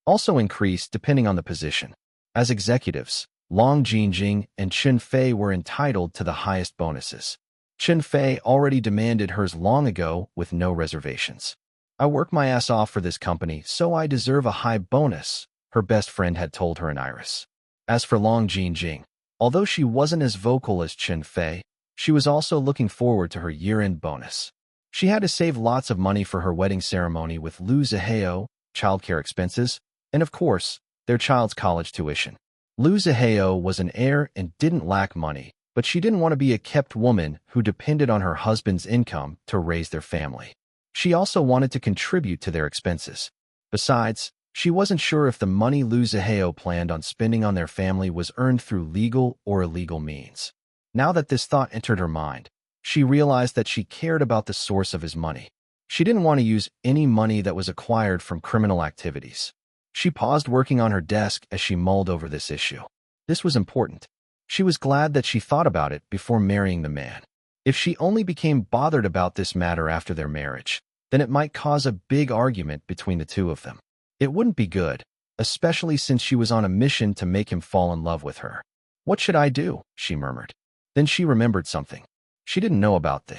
also increased depending on the position. As executives, Long Jinjing and Chen Fei were entitled to the highest bonuses. Chen Fei already demanded hers long ago with no reservations. "I work my ass off for this company, so I deserve a high bonus," her best friend had told her in Iris. As for Long Jinjing, although she wasn't as vocal as Chen Fei, she was also looking forward to her year-end bonus. She had to save lots of money for her wedding ceremony with Lu Zihao, childcare expenses, and of course, their child's college tuition. Lu Zihao was an heir and didn't lack money, but she didn't want to be a kept woman who depended on her husband's income to raise their family. She also wanted to contribute to their expenses. Besides, she wasn't sure if the money Lu Zihao planned on spending on their family was earned through legal or illegal means. Now that this thought entered her mind, she realized that she cared about the source of his money. She didn't want to use any money that was acquired from criminal activities. She paused working on her desk as she mulled over this issue. This was important. She was glad that she thought about it before marrying the man. If she only became bothered about this matter after their marriage, then it might cause a big argument between the two of them. It wouldn't be good, especially since she was on a mission to make him fall in love with her. "What should I do?" she murmured. Then she remembered something. She didn't know about the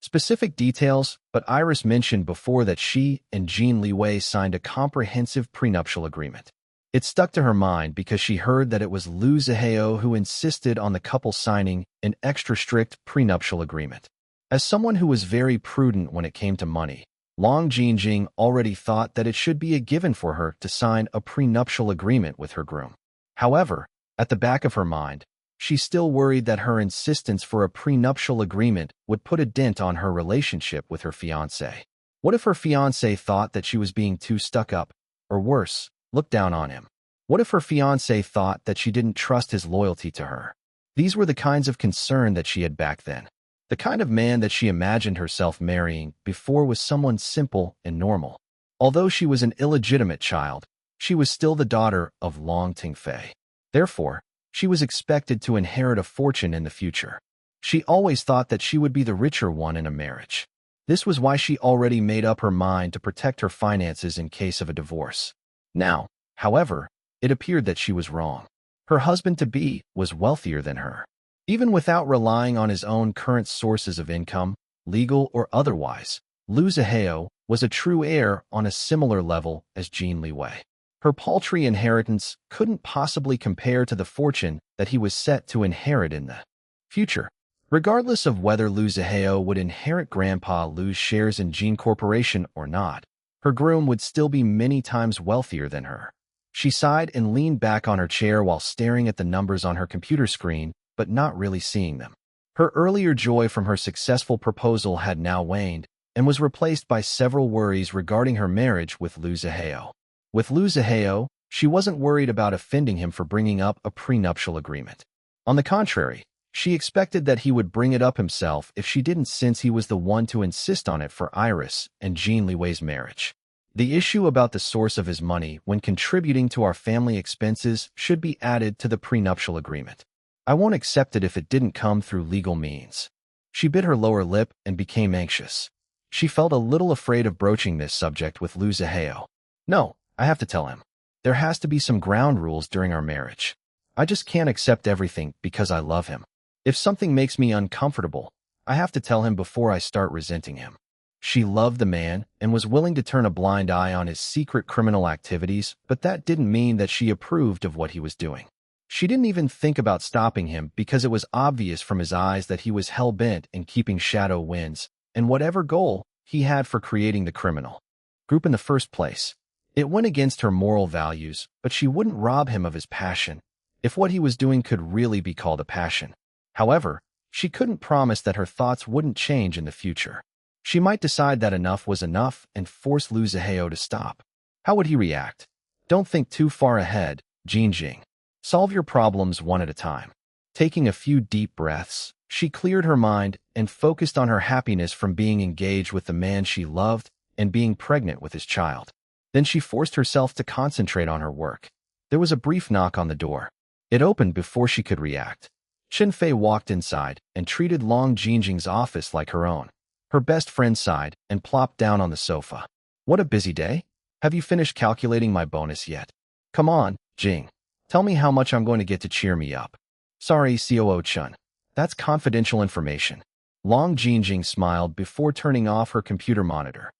specific details, but Iris mentioned before that she and Jin Liwei signed a comprehensive prenuptial agreement. It stuck to her mind because she heard that it was Lu Zihao who insisted on the couple signing an extra strict prenuptial agreement. As someone who was very prudent when it came to money, Long Jinjing already thought that it should be a given for her to sign a prenuptial agreement with her groom. However, at the back of her mind, she still worried that her insistence for a prenuptial agreement would put a dent on her relationship with her fiancé. What if her fiancé thought that she was being too stuck up, or worse, looked down on him? What if her fiancé thought that she didn't trust his loyalty to her? These were the kinds of concern that she had back then. The kind of man that she imagined herself marrying before was someone simple and normal. Although she was an illegitimate child, she was still the daughter of Long Tingfei. Therefore, she was expected to inherit a fortune in the future. She always thought that she would be the richer one in a marriage. This was why she already made up her mind to protect her finances in case of a divorce. Now, however, it appeared that she was wrong. Her husband-to-be was wealthier than her. Even without relying on his own current sources of income, legal or otherwise, Lu Zihao was a true heir on a similar level as Jin Liwei. Her paltry inheritance couldn't possibly compare to the fortune that he was set to inherit in the future. Regardless of whether Lu Zihao would inherit Grandpa Lu's shares in Jin Corporation or not, her groom would still be many times wealthier than her. She sighed and leaned back on her chair while staring at the numbers on her computer screen, but not really seeing them. Her earlier joy from her successful proposal had now waned and was replaced by several worries regarding her marriage with Lu Zihao. With Lu Zihao, she wasn't worried about offending him for bringing up a prenuptial agreement. On the contrary, she expected that he would bring it up himself if she didn't, since he was the one to insist on it for Iris and Jin Liwei's marriage. The issue about the source of his money when contributing to our family expenses should be added to the prenuptial agreement. I won't accept it if it didn't come through legal means. She bit her lower lip and became anxious. She felt a little afraid of broaching this subject with Lu Zihao. "No, I have to tell him. There has to be some ground rules during our marriage. I just can't accept everything because I love him. If something makes me uncomfortable, I have to tell him before I start resenting him." She loved the man and was willing to turn a blind eye on his secret criminal activities, but that didn't mean that she approved of what he was doing. She didn't even think about stopping him because it was obvious from his eyes that he was hell-bent in keeping Shadow Winds and whatever goal he had for creating the criminal group in the first place. It went against her moral values, but she wouldn't rob him of his passion, if what he was doing could really be called a passion. However, she couldn't promise that her thoughts wouldn't change in the future. She might decide that enough was enough and force Lu Zihao to stop. How would he react? Don't think too far ahead, Jinjing. Solve your problems one at a time. Taking a few deep breaths, she cleared her mind and focused on her happiness from being engaged with the man she loved and being pregnant with his child. Then she forced herself to concentrate on her work. There was a brief knock on the door. It opened before she could react. Chen Fei walked inside and treated Long Jinjing's office like her own. Her best friend sighed and plopped down on the sofa. "What a busy day?" Have you finished calculating my bonus yet? Come on, Jing. Tell me how much I'm going to get to cheer me up. Sorry, COO Chun. That's confidential information. Long Jinjing smiled before turning off her computer monitor.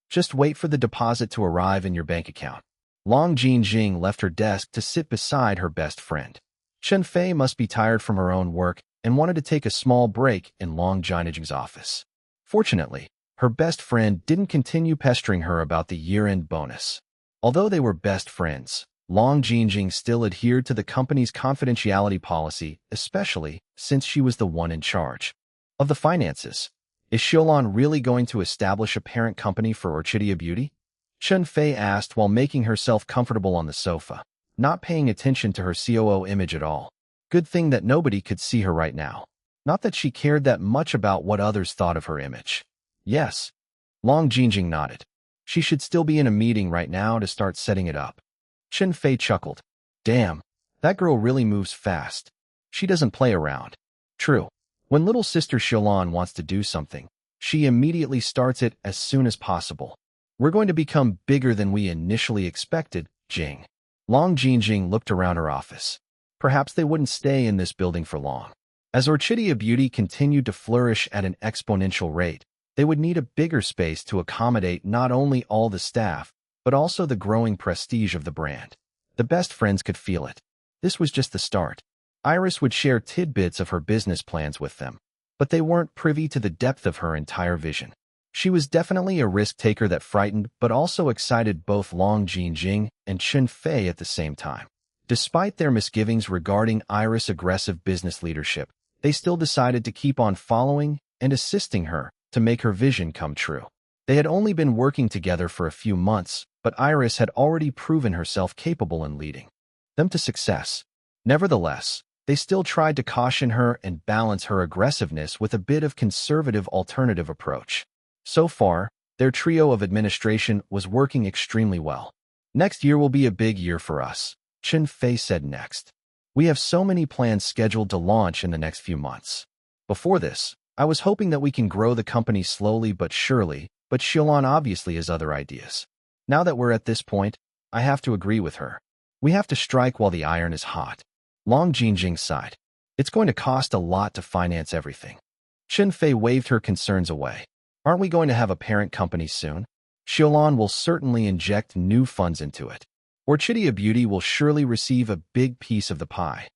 Just wait for the deposit to arrive in your bank account. Long Jinjing left her desk to sit beside her best friend. Chen Fei must be tired from her own work and wanted to take a small break in Long Jinjing's office. Fortunately, her best friend didn't continue pestering her about the year-end bonus. Although they were best friends, Long Jinjing still adhered to the company's confidentiality policy, especially since she was the one in charge of the finances. Is Xiaolon really going to establish a parent company for Orchidia Beauty? Chen Fei asked while making herself comfortable on the sofa, not paying attention to her COO image at all. Good thing that nobody could see her right now. Not that she cared that much about what others thought of her image. Yes. Long Jinjing nodded. She should still be in a meeting right now to start setting it up. Chen Fei chuckled. Damn, that girl really moves fast. She doesn't play around. True. When little sister Xiaolon wants to do something, she immediately starts it as soon as possible. We're going to become bigger than we initially expected, Jing. Long Jinjing looked around her office. Perhaps they wouldn't stay in this building for long. As Orchidia Beauty continued to flourish at an exponential rate, they would need a bigger space to accommodate not only all the staff, but also the growing prestige of the brand. The best friends could feel it. This was just the start. Iris would share tidbits of her business plans with them, but they weren't privy to the depth of her entire vision. She was definitely a risk-taker that frightened but also excited both Long Jinjing and Chen Fei at the same time. Despite their misgivings regarding Iris' aggressive business leadership, they still decided to keep on following and assisting her to make her vision come true. They had only been working together for a few months, but Iris had already proven herself capable in leading them to success. Nevertheless, they still tried to caution her and balance her aggressiveness with a bit of conservative alternative approach. So far, their trio of administration was working extremely well. Next year will be a big year for us, Chen Fei said next. We have so many plans scheduled to launch in the next few months. Before this, I was hoping that we can grow the company slowly but surely, but Xiaolon obviously has other ideas. Now that we're at this point, I have to agree with her. We have to strike while the iron is hot. Long Jinjing sighed. It's going to cost a lot to finance everything. Chen Fei waved her concerns away. Aren't we going to have a parent company soon? Xiaolon will certainly inject new funds into it. Orchidia Beauty will surely receive a big piece of the pie.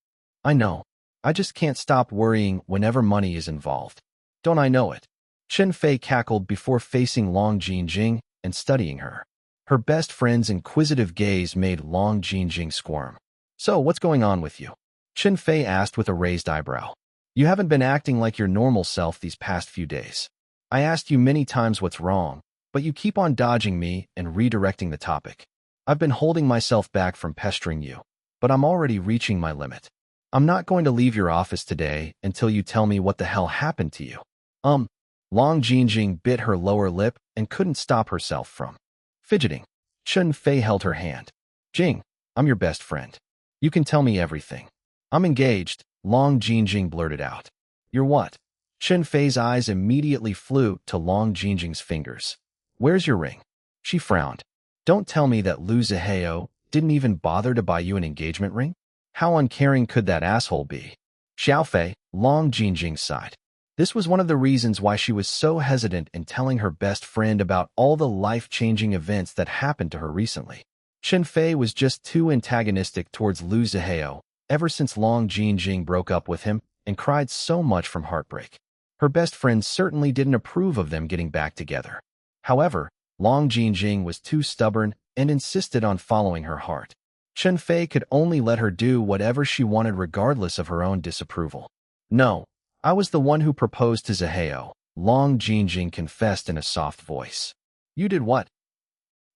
I know. I just can't stop worrying whenever money is involved. Don't I know it? Chen Fei cackled before facing Long Jinjing and studying her. Her best friend's inquisitive gaze made Long Jinjing squirm. So, what's going on with you? Chen Fei asked with a raised eyebrow. You haven't been acting like your normal self these past few days. I asked you many times what's wrong, but you keep on dodging me and redirecting the topic. I've been holding myself back from pestering you, but I'm already reaching my limit. I'm not going to leave your office today until you tell me what the hell happened to you. Long Jinjing bit her lower lip and couldn't stop herself from fidgeting. Chen Fei held her hand. Jing, I'm your best friend. You can tell me everything. I'm engaged, Long Jinjing blurted out. You're what? Chen Fei's eyes immediately flew to Long Jinjing's fingers. Where's your ring? She frowned. Don't tell me that Lu Zihao didn't even bother to buy you an engagement ring? How uncaring could that asshole be? Xiaofei, Long Jinjing sighed. This was one of the reasons why she was so hesitant in telling her best friend about all the life-changing events that happened to her recently. Chen Fei was just too antagonistic towards Lu Zihao ever since Long Jinjing broke up with him and cried so much from heartbreak. Her best friend certainly didn't approve of them getting back together. However, Long Jinjing was too stubborn and insisted on following her heart. Chen Fei could only let her do whatever she wanted regardless of her own disapproval. No, I was the one who proposed to Zihao, Long Jinjing confessed in a soft voice. You did what?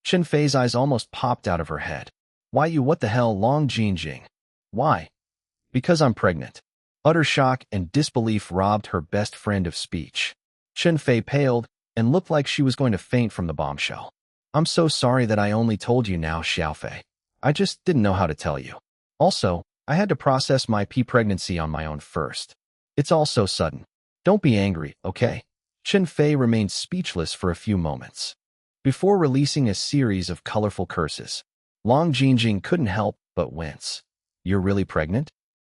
Chen Fei's eyes almost popped out of her head. Why you what the hell, Long Jinjing? Why? Because I'm pregnant. Utter shock and disbelief robbed her best friend of speech. Chen Fei paled and looked like she was going to faint from the bombshell. I'm so sorry that I only told you now, Xiaofei. I just didn't know how to tell you. Also, I had to process my pregnancy on my own first. It's all so sudden. Don't be angry, okay? Chen Fei remained speechless for a few moments. before releasing a series of colorful curses. Long Jingjing couldn't help but wince. "You're really pregnant?"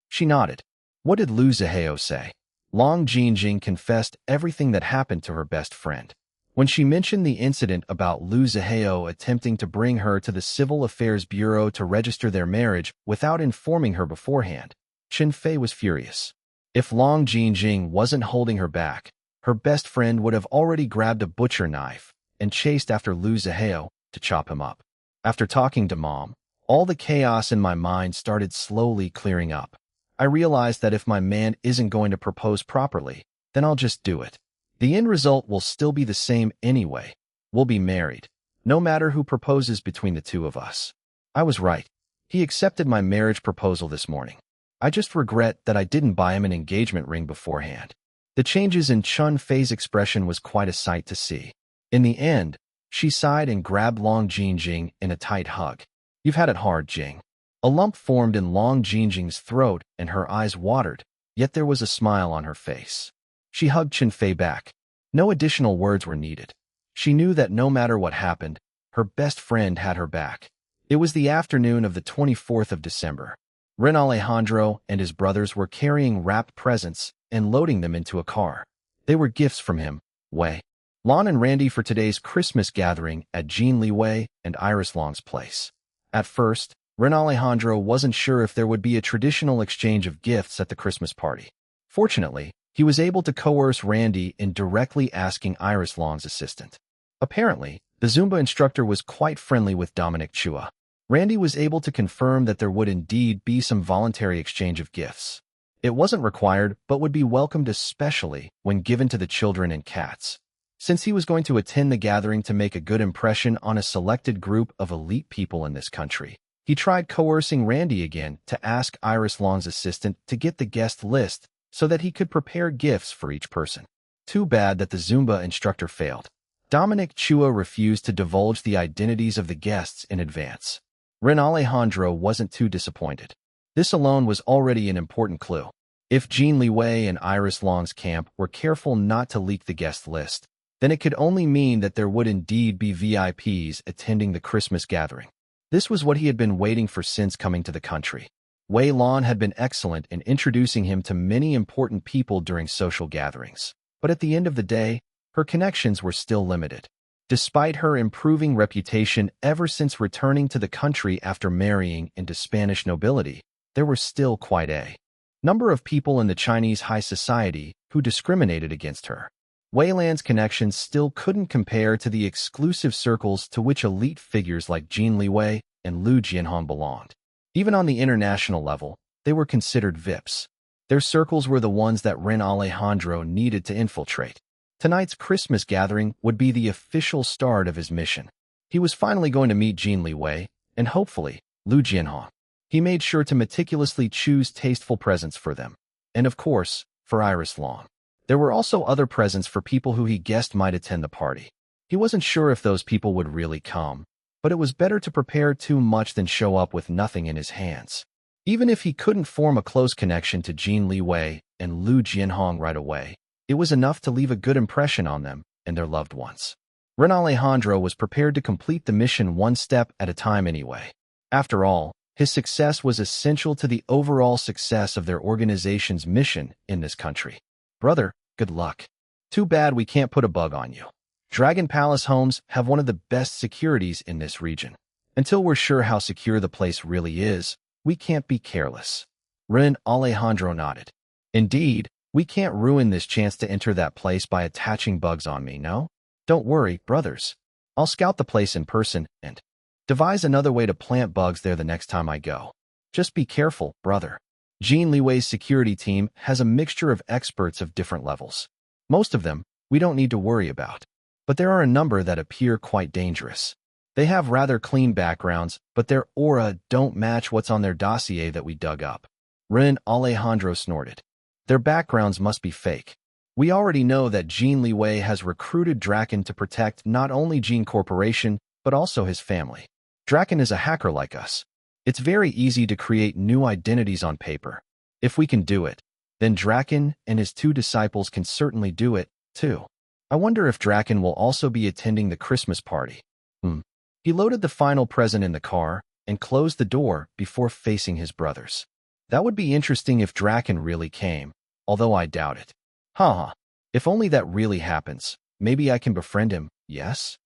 She nodded. "What did Lu Zihao say?" Long Jingjing confessed everything that happened to her best friend. When she mentioned the incident about Lu Zihao attempting to bring her to the Civil Affairs Bureau to register their marriage without informing her beforehand, Qin Fei was furious. If Long Jingjing wasn't holding her back, her best friend would have already grabbed a butcher knife and chased after Lu Zihao to chop him up. After talking to Mom, all the chaos in my mind started slowly clearing up. I realized that if my man isn't going to propose properly, then I'll just do it. The end result will still be the same anyway. We'll be married, no matter who proposes between the two of us. I was right. He accepted my marriage proposal this morning. I just regret that I didn't buy him an engagement ring beforehand. The changes in Chun Fei's expression was quite a sight to see. In the end, she sighed and grabbed Long Jingjing in a tight hug. "You've had it hard, Jing." A lump formed in Long Jingjing's throat and her eyes watered, yet there was a smile on her face. She hugged Qin Fei back. No additional words were needed. She knew that no matter what happened, her best friend had her back. It was the afternoon of the 24th of December. Ren Alejandro and his brothers were carrying wrapped presents and loading them into a car. They were gifts from him, Wei, Lon and Randy for today's Christmas gathering at Jin Liwei and Iris Long's place. At first, Ren Alejandro wasn't sure if there would be a traditional exchange of gifts at the Christmas party. Fortunately, he was able to coerce Randy in directly asking Iris Long's assistant. Apparently, the Zumba instructor was quite friendly with Dominic Chua. Randy was able to confirm that there would indeed be some voluntary exchange of gifts. It wasn't required, but would be welcomed especially when given to the children and cats. Since he was going to attend the gathering to make a good impression on a selected group of elite people in this country, he tried coercing Randy again to ask Iris Long's assistant to get the guest list so that he could prepare gifts for each person. Too bad that the Zumba instructor failed. Dominic Chua refused to divulge the identities of the guests in advance. Ren Alejandro wasn't too disappointed. This alone was already an important clue. If Jin Liwei and Iris Long's camp were careful not to leak the guest list, then it could only mean that there would indeed be VIPs attending the Christmas gathering. This was what he had been waiting for since coming to the country. Wei Lon had been excellent in introducing him to many important people during social gatherings, but at the end of the day, her connections were still limited. Despite her improving reputation ever since returning to the country after marrying into Spanish nobility, there were still quite a number of people in the Chinese high society who discriminated against her. Wei Lan's connections still couldn't compare to the exclusive circles to which elite figures like Jin Liwei and Lu Jianhong belonged. Even on the international level, they were considered VIPs. Their circles were the ones that Ren Alejandro needed to infiltrate. Tonight's Christmas gathering would be the official start of his mission. He was finally going to meet Jin Liwei and hopefully Lu Jianhong. He made sure to meticulously choose tasteful presents for them. And of course, for Iris Long. There were also other presents for people who he guessed might attend the party. He wasn't sure if those people would really come, but it was better to prepare too much than show up with nothing in his hands. Even if he couldn't form a close connection to Jin Liwei and Lu Jianhong right away, it was enough to leave a good impression on them and their loved ones. Ren Alejandro was prepared to complete the mission one step at a time anyway. After all, his success was essential to the overall success of their organization's mission in this country. Brother, good luck. Too bad we can't put a bug on you. Dragon Palace homes have one of the best securities in this region. Until we're sure how secure the place really is, we can't be careless. Ren Alejandro nodded. Indeed, we can't ruin this chance to enter that place by attaching bugs on me, no? Don't worry, brothers. I'll scout the place in person and devise another way to plant bugs there the next time I go. Just be careful, brother. Jin Liwei's security team has a mixture of experts of different levels. Most of them we don't need to worry about, but there are a number that appear quite dangerous. They have rather clean backgrounds, but their aura don't match what's on their dossier that we dug up. Ren Alejandro snorted. Their backgrounds must be fake. We already know that Jin Liwei has recruited Draken to protect not only Jin Corporation, but also his family. Draken is a hacker like us. It's very easy to create new identities on paper. If we can do it, then Draken and his two disciples can certainly do it, too. I wonder if Draken will also be attending the Christmas party. He loaded the final present in the car and closed the door before facing his brothers. That would be interesting if Draken really came, although I doubt it. Haha, if only that really happens, maybe I can befriend him, yes?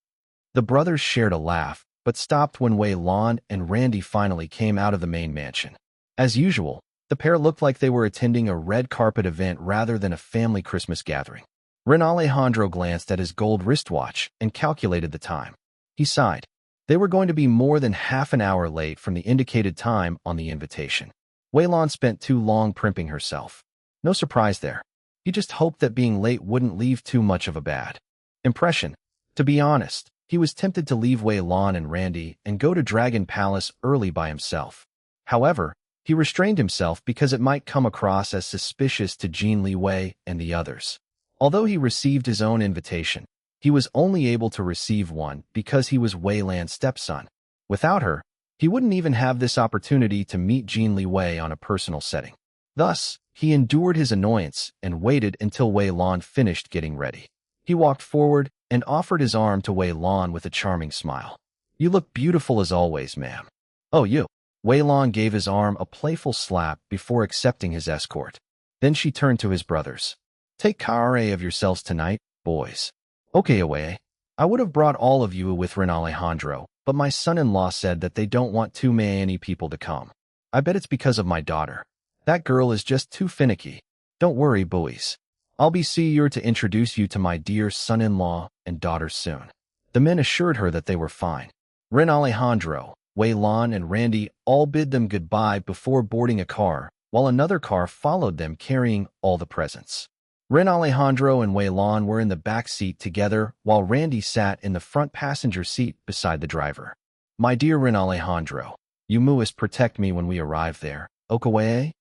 The brothers shared a laugh, but stopped when Wei Lan and Randy finally came out of the main mansion. As usual, the pair looked like they were attending a red carpet event rather than a family Christmas gathering. Ren Alejandro glanced at his gold wristwatch and calculated the time. He sighed. They were going to be more than half an hour late from the indicated time on the invitation. Wei Lan spent too long primping herself. No surprise there. He just hoped that being late wouldn't leave too much of a bad impression. To be honest, he was tempted to leave Wei Lan and Randy and go to Dragon Palace early by himself. However, he restrained himself because it might come across as suspicious to Jin Liwei and the others. Although he received his own invitation, he was only able to receive one because he was Wei Lan's stepson. Without her, he wouldn't even have this opportunity to meet Jin Liwei on a personal setting. Thus, he endured his annoyance and waited until Wei Lan finished getting ready. He walked forward and offered his arm to Wei Lan with a charming smile. "You look beautiful as always, ma'am." "Oh, you." Wei Lan gave his arm a playful slap before accepting his escort. Then she turned to his brothers. "Take care of yourselves tonight, boys." "Okay, away. I would have brought all of you with Ren Alejandro, but my son-in-law said that they don't want too many people to come. I bet it's because of my daughter. That girl is just too finicky. Don't worry, boys. I'll be eager to introduce you to my dear son-in-law and daughter soon." The men assured her that they were fine. Ren Alejandro, Wei Lan, and Randy all bid them goodbye before boarding a car, while another car followed them carrying all the presents. Ren Alejandro and Wei Lan were in the back seat together while Randy sat in the front passenger seat beside the driver. "My dear Ren Alejandro, you must protect me when we arrive there, okay?"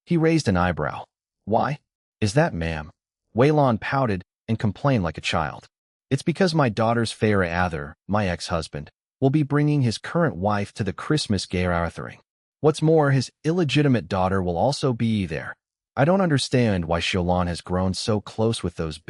He raised an eyebrow. "Why? Is that, ma'am?" Wei Lan pouted and complained like a child. "It's because my daughter's father, my ex-husband, will be bringing his current wife to the Christmas gathering. What's more, his illegitimate daughter will also be there. I don't understand why Xiaolan has grown so close with those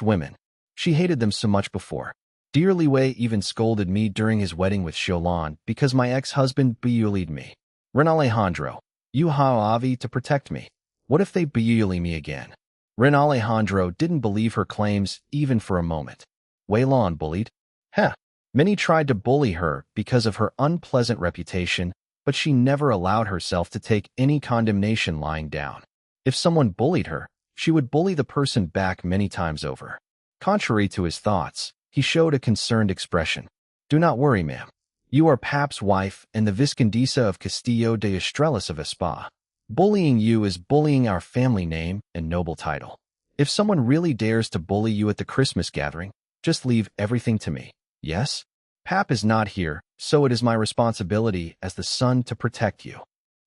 women. She hated them so much before. Dear Liwei even scolded me during his wedding with Xiaolan because my ex-husband bullied me. Ren Alejandro, you have to protect me. What if they bully me again?" Ren Alejandro didn't believe her claims even for a moment. Wei Lan bullied? Heh. Many tried to bully her because of her unpleasant reputation, but she never allowed herself to take any condemnation lying down. If someone bullied her, she would bully the person back many times over. Contrary to his thoughts, he showed a concerned expression. "Do not worry, ma'am. You are Pap's wife and the Viscondesa of Castillo de Estrellas of Espa. Bullying you is bullying our family name and noble title. If someone really dares to bully you at the Christmas gathering, just leave everything to me, yes? Pap is not here, so it is my responsibility as the son to protect you."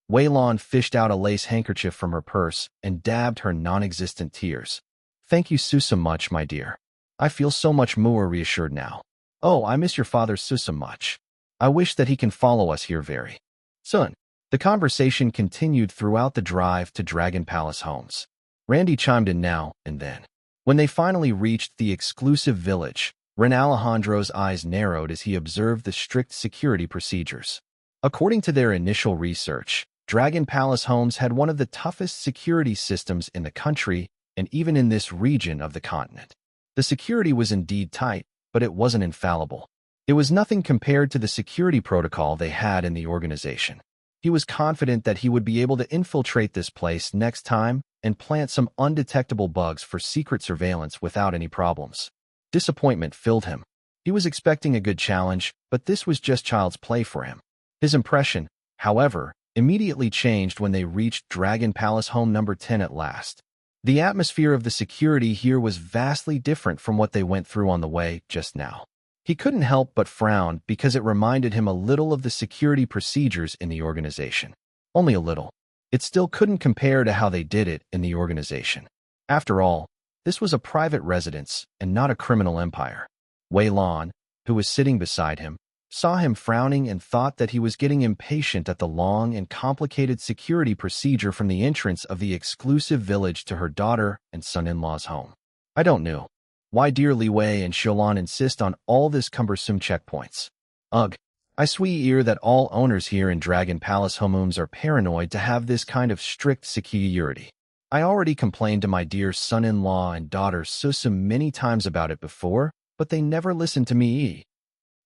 Wei Lan fished out a lace handkerchief from her purse and dabbed her non-existent tears. "Thank you so much, my dear. I feel so much more reassured now. Oh, I miss your father so much. I wish that he can follow us here very soon." The conversation continued throughout the drive to Dragon Palace homes. Randy chimed in now and then. When they finally reached the exclusive village, Ren Alejandro's eyes narrowed as he observed the strict security procedures. According to their initial research, Dragon Palace homes had one of the toughest security systems in the country and even in this region of the continent. The security was indeed tight, but it wasn't infallible. It was nothing compared to the security protocol they had in the organization. He was confident that he would be able to infiltrate this place next time and plant some undetectable bugs for secret surveillance without any problems. Disappointment filled him. He was expecting a good challenge, but this was just child's play for him. His impression, however, immediately changed when they reached Dragon Palace home number 10 at last. The atmosphere of the security here was vastly different from what they went through on the way just now. He couldn't help but frown because it reminded him a little of the security procedures in the organization. Only a little. It still couldn't compare to how they did it in the organization. After all, this was a private residence and not a criminal empire. Wei Lan, who was sitting beside him, saw him frowning and thought that he was getting impatient at the long and complicated security procedure from the entrance of the exclusive village to her daughter and son-in-law's home. "I don't know," Why dear Liwei and Xiaolan insist on all this cumbersome checkpoints? Ugh. I swear that all owners here in Dragon Palace homes are paranoid to have this kind of strict security. I already complained to my dear son-in-law and daughter so many times about it before, but they never listened to me.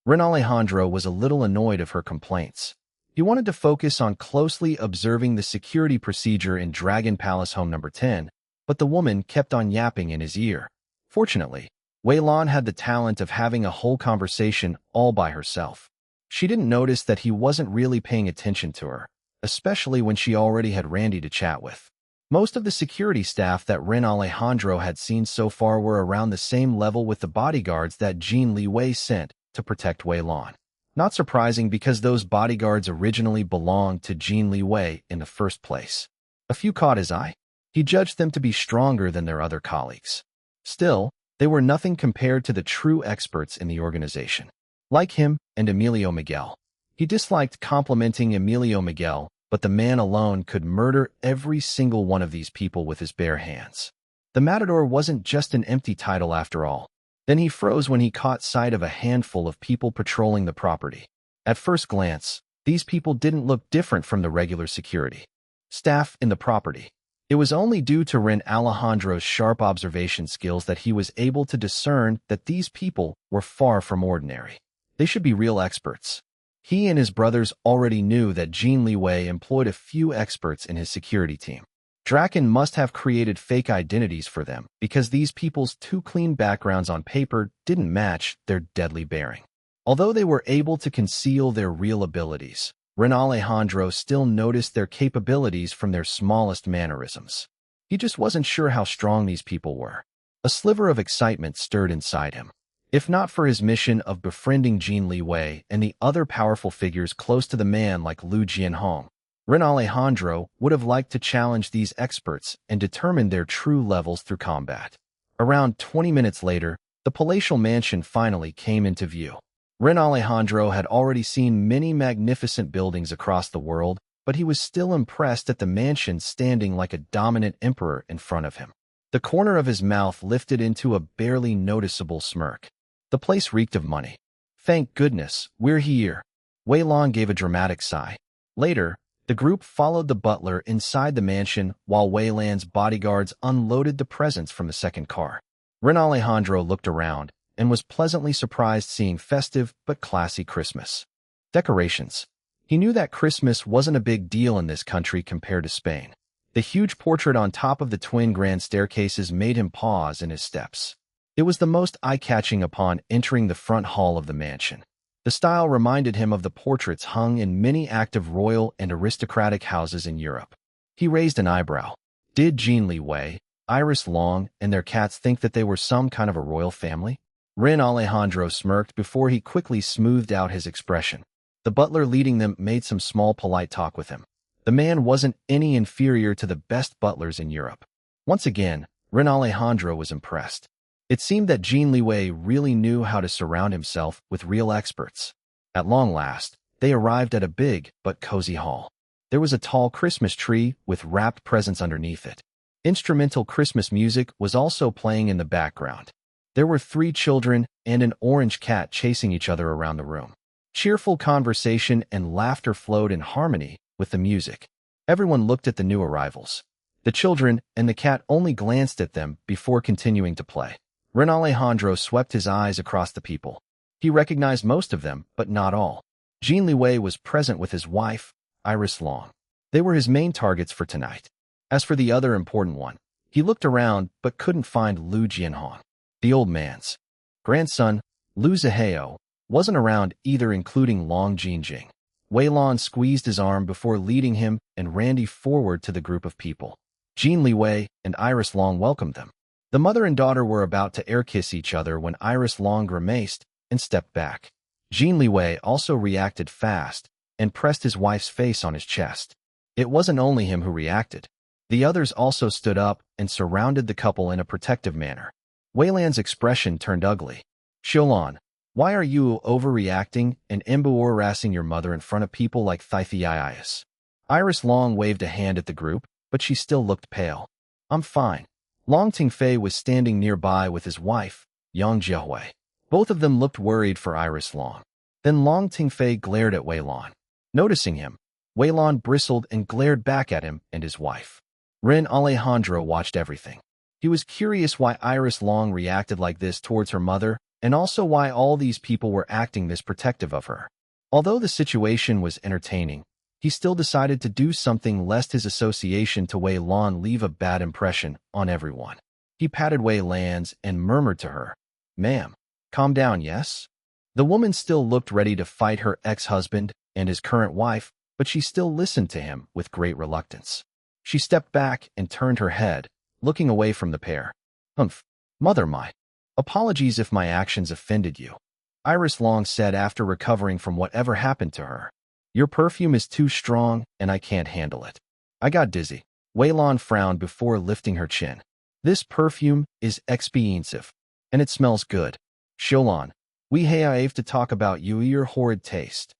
Ren Alejandro was a little annoyed of her complaints. He wanted to focus on closely observing the security procedure in Dragon Palace Home Number 10, but the woman kept on yapping in his ear. Fortunately, Wei Lan had the talent of having a whole conversation all by herself. She didn't notice that he wasn't really paying attention to her, especially when she already had Randy to chat with. Most of the security staff that Ren Alejandro had seen so far were around the same level with the bodyguards that Jin Liwei sent to protect Wei Lan. Not surprising because those bodyguards originally belonged to Jin Liwei in the first place. A few caught his eye. He judged them to be stronger than their other colleagues. Still, they were nothing compared to the true experts in the organization. Like him and Emilio Miguel. He disliked complimenting Emilio Miguel, but the man alone could murder every single one of these people with his bare hands. The Matador wasn't just an empty title after all. Then he froze when he caught sight of a handful of people patrolling the property. At first glance, these people didn't look different from the regular security staff in the property. It was only due to Ren Alejandro's sharp observation skills that he was able to discern that these people were far from ordinary. They should be real experts. He and his brothers already knew that Jin Liwei employed a few experts in his security team. Draken must have created fake identities for them because these people's too clean backgrounds on paper didn't match their deadly bearing. Although they were able to conceal their real abilities, Ren Alejandro still noticed their capabilities from their smallest mannerisms. He just wasn't sure how strong these people were. A sliver of excitement stirred inside him. If not for his mission of befriending Jin Liwei and the other powerful figures close to the man like Lu Jianhong, Ren Alejandro would have liked to challenge these experts and determine their true levels through combat. Around 20 minutes later, the palatial mansion finally came into view. Ren Alejandro had already seen many magnificent buildings across the world, but he was still impressed at the mansion standing like a dominant emperor in front of him. The corner of his mouth lifted into a barely noticeable smirk. The place reeked of money. Thank goodness, we're here. Wei Lan gave a dramatic sigh. Later, the group followed the butler inside the mansion while Wei Lan's bodyguards unloaded the presents from the second car. Ren Alejandro looked around and was pleasantly surprised seeing festive but classy Christmas decorations. He knew that Christmas wasn't a big deal in this country compared to Spain. The huge portrait on top of the twin grand staircases made him pause in his steps. It was the most eye-catching upon entering the front hall of the mansion. The style reminded him of the portraits hung in many active royal and aristocratic houses in Europe. He raised an eyebrow. Did Jin Liwei, Iris Long, and their cats think that they were some kind of a royal family? Ren Alejandro smirked before he quickly smoothed out his expression. The butler leading them made some small polite talk with him. The man wasn't any inferior to the best butlers in Europe. Once again, Ren Alejandro was impressed. It seemed that Jin Liwei really knew how to surround himself with real experts. At long last, they arrived at a big but cozy hall. There was a tall Christmas tree with wrapped presents underneath it. Instrumental Christmas music was also playing in the background. There were 3 children and an orange cat chasing each other around the room. Cheerful conversation and laughter flowed in harmony with the music. Everyone looked at the new arrivals. The children and the cat only glanced at them before continuing to play. Ren Alejandro swept his eyes across the people. He recognized most of them, but not all. Jin Liwei was present with his wife, Iris Long. They were his main targets for tonight. As for the other important one, he looked around but couldn't find Lu Jianhong. The old man's grandson, Lu Zihao, wasn't around either, including Long Jinjing. Wei Lan squeezed his arm before leading him and Randy forward to the group of people. Jin Liwei and Iris Long welcomed them. The mother and daughter were about to air-kiss each other when Iris Long grimaced and stepped back. Jin Liwei also reacted fast and pressed his wife's face on his chest. It wasn't only him who reacted. The others also stood up and surrounded the couple in a protective manner. Wei Lan's expression turned ugly. Xiaolan, why are you overreacting and embarrassing your mother in front of people like Thithias? Iris Long waved a hand at the group, but she still looked pale. I'm fine. Long Tingfei was standing nearby with his wife, Yang Jiahui. Both of them looked worried for Iris Long. Then Long Tingfei glared at Wei Lan. Noticing him, Wei Lan bristled and glared back at him and his wife. Ren Alejandro watched everything. He was curious why Iris Long reacted like this towards her mother, and also why all these people were acting this protective of her. Although the situation was entertaining, he still decided to do something lest his association to Wei Lan leave a bad impression on everyone. He patted Wei Lan's and murmured to her, "Ma'am, calm down, yes?" The woman still looked ready to fight her ex-husband and his current wife, but she still listened to him with great reluctance. She stepped back and turned her head, looking away from the pair. "Humph, mother my. Apologies if my actions offended you," Iris Long said after recovering from whatever happened to her. "Your perfume is too strong, and I can't handle it." "I got dizzy." Wei Lan frowned before lifting her chin. "This perfume is expensive, and it smells good. Xiulan, we have to talk about your horrid taste."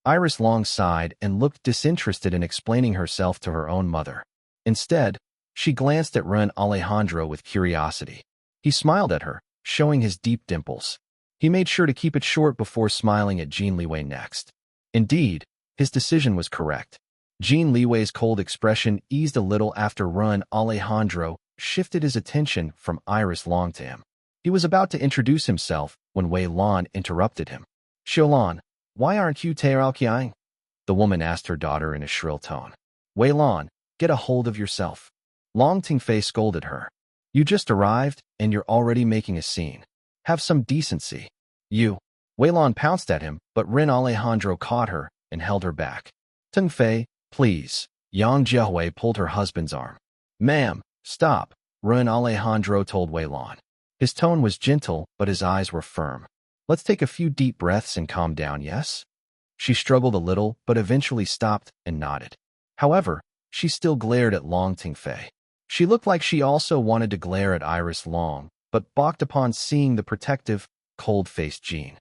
Iris Long sighed and looked disinterested in explaining herself to her own mother. Instead, she glanced at Ren Alejandro with curiosity. He smiled at her, showing his deep dimples. He made sure to keep it short before smiling at Jin Liwei next. Indeed, his decision was correct. Jin Liwei's cold expression eased a little after Ren Alejandro shifted his attention from Iris Long to him. He was about to introduce himself when Wei Lan interrupted him. "Xiulan, why aren't you Tairalqiang?" the woman asked her daughter in a shrill tone. "Wei Lan, get a hold of yourself." Long Tingfei scolded her. "You just arrived, and you're already making a scene. Have some decency." "You." Wei Lan pounced at him, but Ren Alejandro caught her and held her back. "Tingfei, please." Yang Jiahui pulled her husband's arm. "Ma'am, stop," Ren Alejandro told Wei Lan. His tone was gentle, but his eyes were firm. "Let's take a few deep breaths and calm down, yes?" She struggled a little, but eventually stopped and nodded. However, she still glared at Long Tingfei. She looked like she also wanted to glare at Iris Long, but balked upon seeing the protective, cold-faced Jin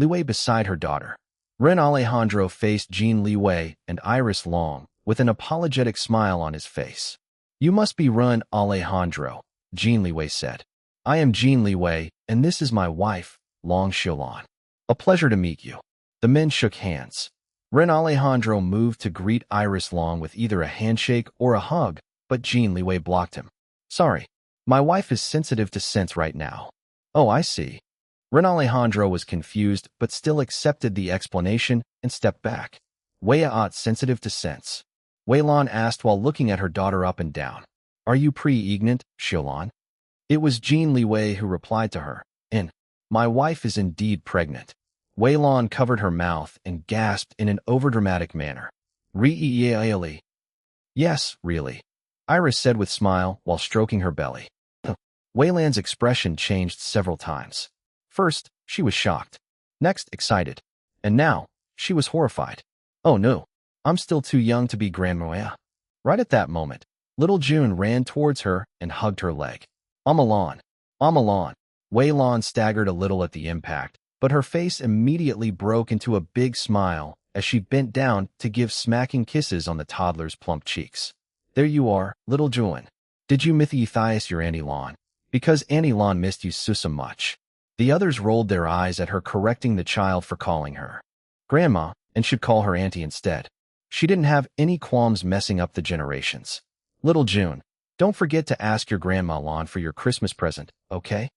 Liwei beside her daughter. Ren Alejandro faced Jin Liwei and Iris Long with an apologetic smile on his face. "You must be Ren Alejandro," Jin Liwei said. "I am Jin Liwei, and this is my wife, Long Xiulan. A pleasure to meet you." The men shook hands. Ren Alejandro moved to greet Iris Long with either a handshake or a hug, but Jin Liwei blocked him. "Sorry, my wife is sensitive to scents right now." "Oh, I see." Ren Alejandro was confused but still accepted the explanation and stepped back. "Wei Aat sensitive to scents?" Wei Lan asked while looking at her daughter up and down. "Are you pregnant, Xiulan?" It was Jin Liwei who replied to her. My wife is indeed pregnant." Wei Lan covered her mouth and gasped in an overdramatic manner. "Really?" "Yes, really," Iris said with smile while stroking her belly. Wei Lan's expression changed several times. First, she was shocked. Next, excited. And now, she was horrified. "Oh no, I'm still too young to be grandma." Right at that moment, little June ran towards her and hugged her leg. Amalan. Amalan." Wei Lan staggered a little at the impact, but her face immediately broke into a big smile as she bent down to give smacking kisses on the toddler's plump cheeks. "There you are, little June. Did you mythize your Auntie Lan? Because Auntie Lan missed you so much." The others rolled their eyes at her, correcting the child for calling her grandma and should call her auntie instead. She didn't have any qualms messing up the generations. "Little June, don't forget to ask your grandma Lan for your Christmas present, okay?"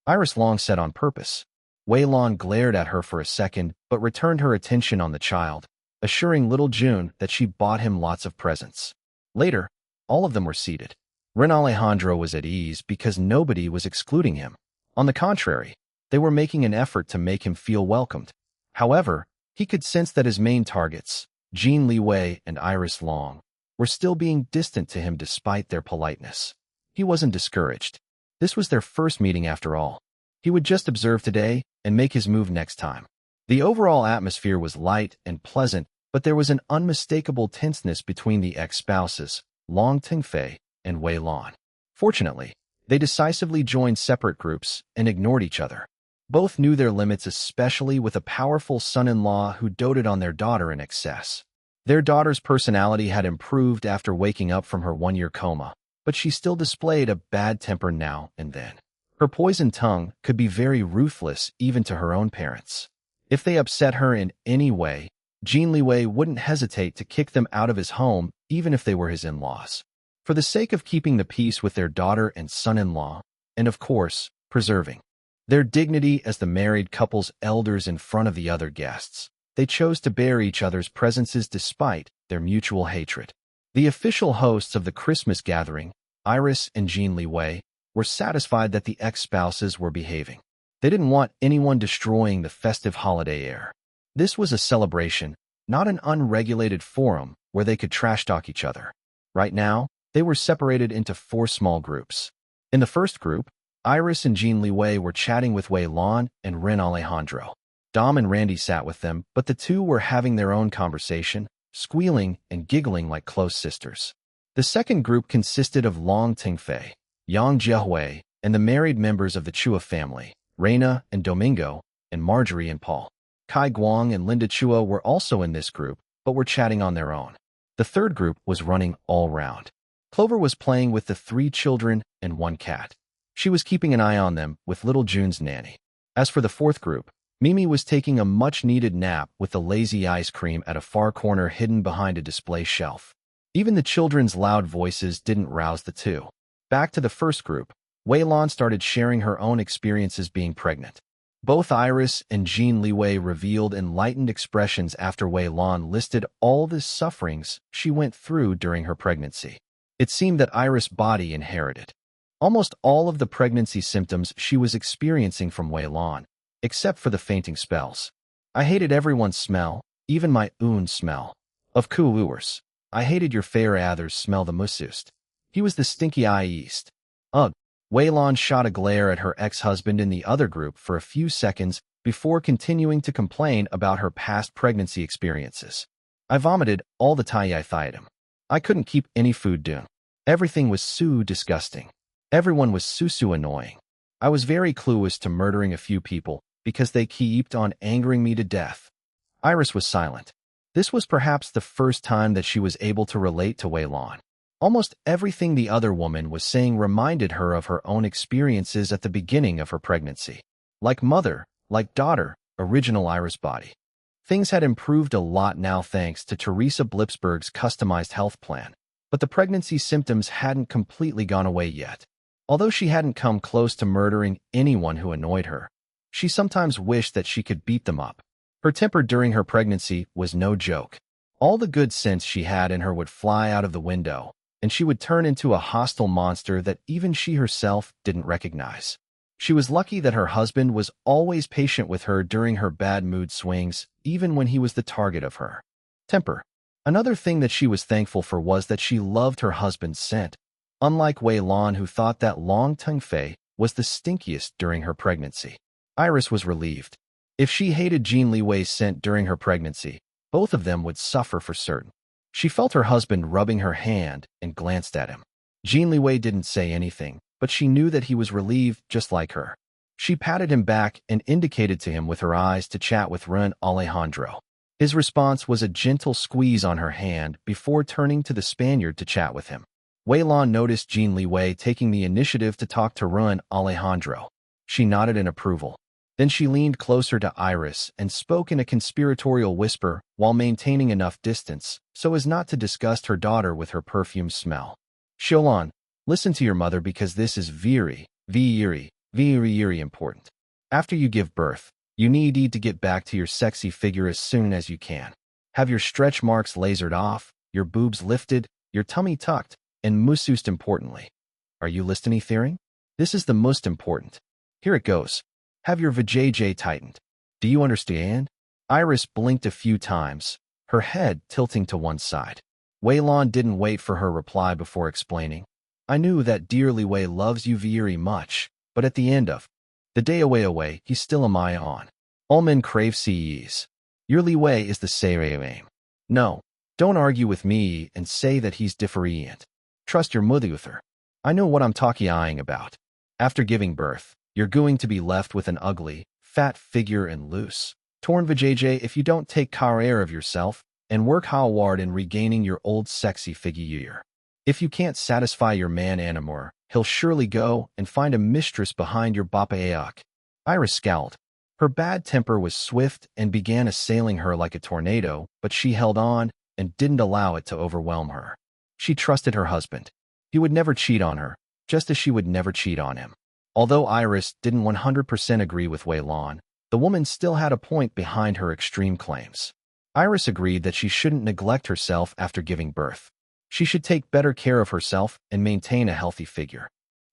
Iris Long said on purpose. Wei Lan glared at her for a second but returned her attention on the child, assuring little June that she bought him lots of presents. Later, all of them were seated. Ren Alejandro was at ease because nobody was excluding him. On the contrary, they were making an effort to make him feel welcomed. However, he could sense that his main targets, Jin Liwei and Iris Long, were still being distant to him despite their politeness. He wasn't discouraged. This was their first meeting after all. He would just observe today and make his move next time. The overall atmosphere was light and pleasant, but there was an unmistakable tenseness between the ex-spouses, Long Tingfei and Wei Lan. Fortunately, they decisively joined separate groups and ignored each other. Both knew their limits, especially with a powerful son-in-law who doted on their daughter in excess. Their daughter's personality had improved after waking up from her one-year coma, but she still displayed a bad temper now and then. Her poisoned tongue could be very ruthless even to her own parents. If they upset her in any way, Jin Liwei wouldn't hesitate to kick them out of his home even if they were his in-laws. For the sake of keeping the peace with their daughter and son-in-law, and of course, preserving their dignity as the married couple's elders in front of the other guests, they chose to bear each other's presences despite their mutual hatred. The official hosts of the Christmas gathering, Iris and Jin Liwei, were satisfied that the ex-spouses were behaving. They didn't want anyone destroying the festive holiday air. This was a celebration, not an unregulated forum where they could trash-talk each other. Right now, they were separated into 4 small groups. In the first group, Iris and Jin Liwei were chatting with Wei Lan and Ren Alejandro. Dom and Randy sat with them, but the two were having their own conversation, squealing and giggling like close sisters. The second group consisted of Long Tingfei, Yang Jiehui, and the married members of the Chua family, Reina and Domingo, and Marjorie and Paul. Kai Guang and Linda Chua were also in this group, but were chatting on their own. The third group was running all round. Clover was playing with the 3 children and 1 cat. She was keeping an eye on them with little June's nanny. As for the fourth group, Mimi was taking a much-needed nap with the lazy ice cream at a far corner hidden behind a display shelf. Even the children's loud voices didn't rouse the two. Back to the first group, Wei Lan started sharing her own experiences being pregnant. Both Iris and Jin Liwei revealed enlightened expressions after Wei Lan listed all the sufferings she went through during her pregnancy. It seemed that Iris' body inherited almost all of the pregnancy symptoms she was experiencing from Wei Lan, except for the fainting spells. I hated everyone's smell, even my own smell. Of coolers. I hated your fair Ather's smell the musust. He was the stinky eye east. Ugh. Wei Lan shot a glare at her ex-husband in the other group for a few seconds before continuing to complain about her past pregnancy experiences. I vomited all the time I thied him. I couldn't keep any food down. Everything was so disgusting. Everyone was so annoying. I was very clueless to murdering a few people because they kept on angering me to death. Iris was silent. This was perhaps the first time that she was able to relate to Wei Lan. Almost everything the other woman was saying reminded her of her own experiences at the beginning of her pregnancy. Like mother, like daughter, original Iris body. Things had improved a lot now thanks to Teresa Blipsberg's customized health plan, but the pregnancy symptoms hadn't completely gone away yet. Although she hadn't come close to murdering anyone who annoyed her, she sometimes wished that she could beat them up. Her temper during her pregnancy was no joke. All the good sense she had in her would fly out of the window, and she would turn into a hostile monster that even she herself didn't recognize. She was lucky that her husband was always patient with her during her bad mood swings, even when he was the target of her temper. Another thing that she was thankful for was that she loved her husband's scent. Unlike Wei Lan, who thought that Long Tingfei was the stinkiest during her pregnancy, Iris was relieved. If she hated Jin Liwei's scent during her pregnancy, both of them would suffer for certain. She felt her husband rubbing her hand and glanced at him. Jin Liwei didn't say anything, but she knew that he was relieved just like her. She patted him back and indicated to him with her eyes to chat with Ren Alejandro. His response was a gentle squeeze on her hand before turning to the Spaniard to chat with him. Wei Lan noticed Jin Liwei taking the initiative to talk to Ren Alejandro. She nodded in approval. Then she leaned closer to Iris and spoke in a conspiratorial whisper while maintaining enough distance so as not to disgust her daughter with her perfume smell. Xiaolan, listen to your mother because this is very important. After you give birth, you need to get back to your sexy figure as soon as you can. Have your stretch marks lasered off, your boobs lifted, your tummy tucked, and most importantly, are you listening, Theory? This is the most important. Here it goes. Have your vajayjay tightened. Do you understand? Iris blinked a few times, her head tilting to one side. Wei Lan didn't wait for her reply before explaining. I knew that dear Liwei loves you very much, but at the end of the day away, he's still a Maya on. All men crave CEs. Your Liwei is the same. No, don't argue with me and say that he's different. Trust your mother. I know what I'm talking about. After giving birth, you're going to be left with an ugly, fat figure and loose, torn vajayjay if you don't take care of yourself and work hard in regaining your old sexy figure. If you can't satisfy your man anymore, he'll surely go and find a mistress behind your bapaeak. Iris scowled. Her bad temper was swift and began assailing her like a tornado, but she held on and didn't allow it to overwhelm her. She trusted her husband. He would never cheat on her, just as she would never cheat on him. Although Iris didn't 100% agree with Wei Lan, the woman still had a point behind her extreme claims. Iris agreed that she shouldn't neglect herself after giving birth. She should take better care of herself and maintain a healthy figure.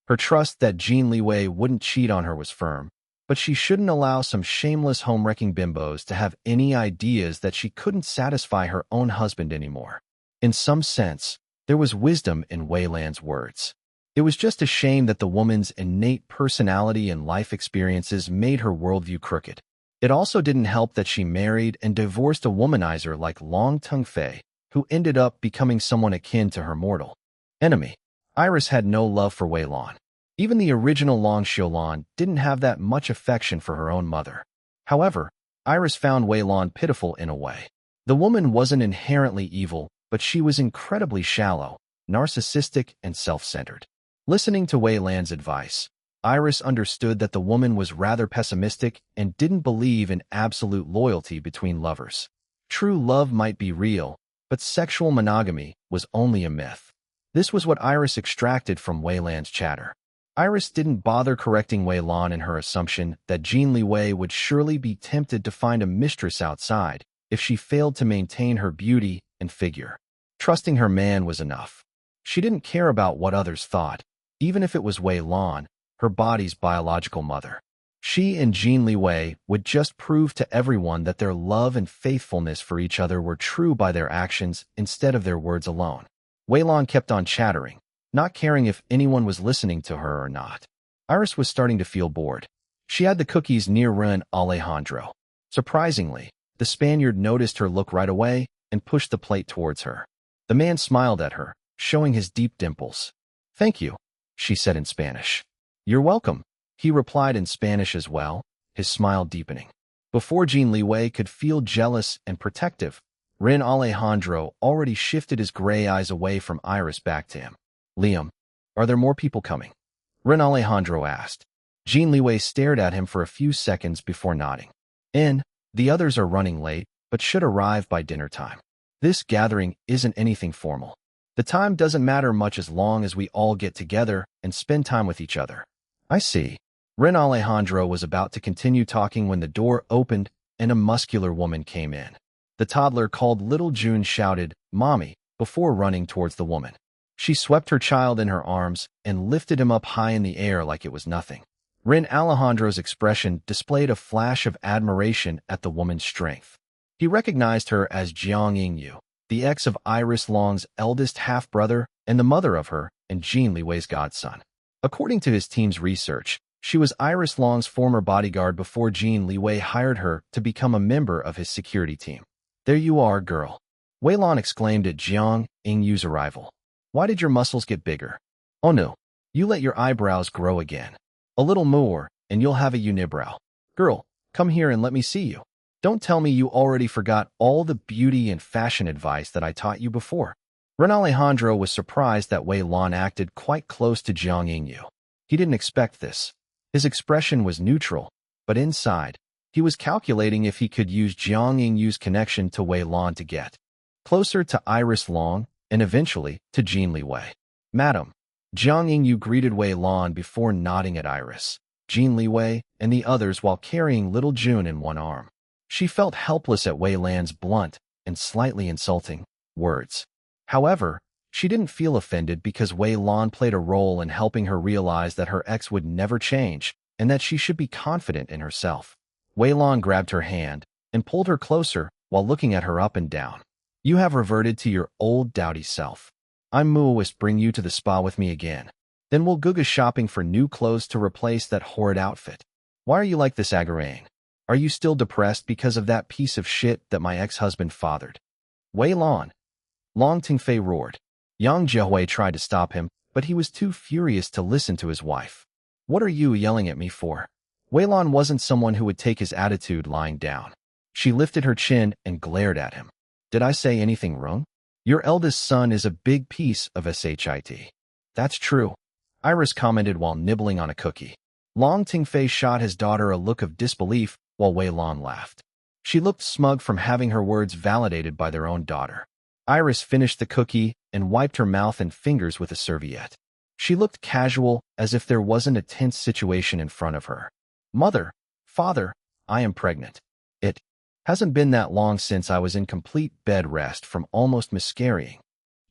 Her trust that Jin Liwei wouldn't cheat on her was firm, but she shouldn't allow some shameless home-wrecking bimbos to have any ideas that she couldn't satisfy her own husband anymore. In some sense, there was wisdom in Wei Lan's words. It was just a shame that the woman's innate personality and life experiences made her worldview crooked. It also didn't help that she married and divorced a womanizer like Long Tengfei, who ended up becoming someone akin to her mortal enemy. Iris had no love for Wei Lan. Even the original Long Xiulan didn't have that much affection for her own mother. However, Iris found Wei Lan pitiful in a way. The woman wasn't inherently evil, but she was incredibly shallow, narcissistic, and self-centered. Listening to Wei Lan's advice, Iris understood that the woman was rather pessimistic and didn't believe in absolute loyalty between lovers. True love might be real, but sexual monogamy was only a myth. This was what Iris extracted from Wei Lan's chatter. Iris didn't bother correcting Wei Lan in her assumption that Jin Liwei would surely be tempted to find a mistress outside if she failed to maintain her beauty and figure. Trusting her man was enough. She didn't care about what others thought, even if it was Wei Lan, her body's biological mother. She and Jin Liwei would just prove to everyone that their love and faithfulness for each other were true by their actions instead of their words alone. Wei Lan kept on chattering, not caring if anyone was listening to her or not. Iris was starting to feel bored. She had the cookies near Ren Alejandro. Surprisingly, the Spaniard noticed her look right away and pushed the plate towards her. The man smiled at her, showing his deep dimples. "Thank you," she said in Spanish. "You're welcome," he replied in Spanish as well, his smile deepening. Before Jin Liwei could feel jealous and protective, Ren Alejandro already shifted his gray eyes away from Iris back to him. "Liam, are there more people coming?" Ren Alejandro asked. Jin Liwei stared at him for a few seconds before nodding. The others are running late, but should arrive by dinner time. This gathering isn't anything formal. The time doesn't matter much as long as we all get together and spend time with each other." "I see." Ren Alejandro was about to continue talking when the door opened and a muscular woman came in. The toddler called Little June shouted, "Mommy," before running towards the woman. She swept her child in her arms and lifted him up high in the air like it was nothing. Ren Alejandro's expression displayed a flash of admiration at the woman's strength. He recognized her as Jiang Yingyu, the ex of Iris Long's eldest half-brother and the mother of her and Jin Liwei's godson. According to his team's research, she was Iris Long's former bodyguard before Jin Liwei hired her to become a member of his security team. "There you are, girl," Wei Lan exclaimed at Jiang Yingyu's arrival. "Why did your muscles get bigger?" "Oh no, you let your eyebrows grow again. A little more, and you'll have a unibrow. Girl, come here and let me see you. Don't tell me you already forgot all the beauty and fashion advice that I taught you before." Ren Alejandro was surprised that Wei Lan acted quite close to Jiang Yingyu. He didn't expect this. His expression was neutral, but inside, he was calculating if he could use Jiang Yingyu's connection to Wei Lan to get closer to Iris Long and eventually to Jin Liwei. "Madam," Jiang Yingyu greeted Wei Lan before nodding at Iris, Jin Liwei, and the others while carrying little June in one arm. She felt helpless at Wei Lan's blunt and slightly insulting words. However, she didn't feel offended because Wei Lan played a role in helping her realize that her ex would never change and that she should be confident in herself. Wei Lan grabbed her hand and pulled her closer while looking at her up and down. "You have reverted to your old dowdy self. I'm Muoist, bring you to the spa with me again. Then we'll go shopping for new clothes to replace that horrid outfit. Why are you like this, Agarain? Are you still depressed because of that piece of shit that my ex-husband fathered?" "Wei Lan!" Long Tengfei roared. Yang Jiahui tried to stop him, but he was too furious to listen to his wife. "What are you yelling at me for?" Wei Lan wasn't someone who would take his attitude lying down. She lifted her chin and glared at him. "Did I say anything wrong?" Your eldest son is a big piece of shit. That's true, Iris commented while nibbling on a cookie. Long Tingfei shot his daughter a look of disbelief while Wei Lan laughed. She looked smug from having her words validated by their own daughter. Iris finished the cookie and wiped her mouth and fingers with a serviette. She looked casual, as if there wasn't a tense situation in front of her. Mother, father, I am pregnant. It hasn't been that long since I was in complete bed rest from almost miscarrying.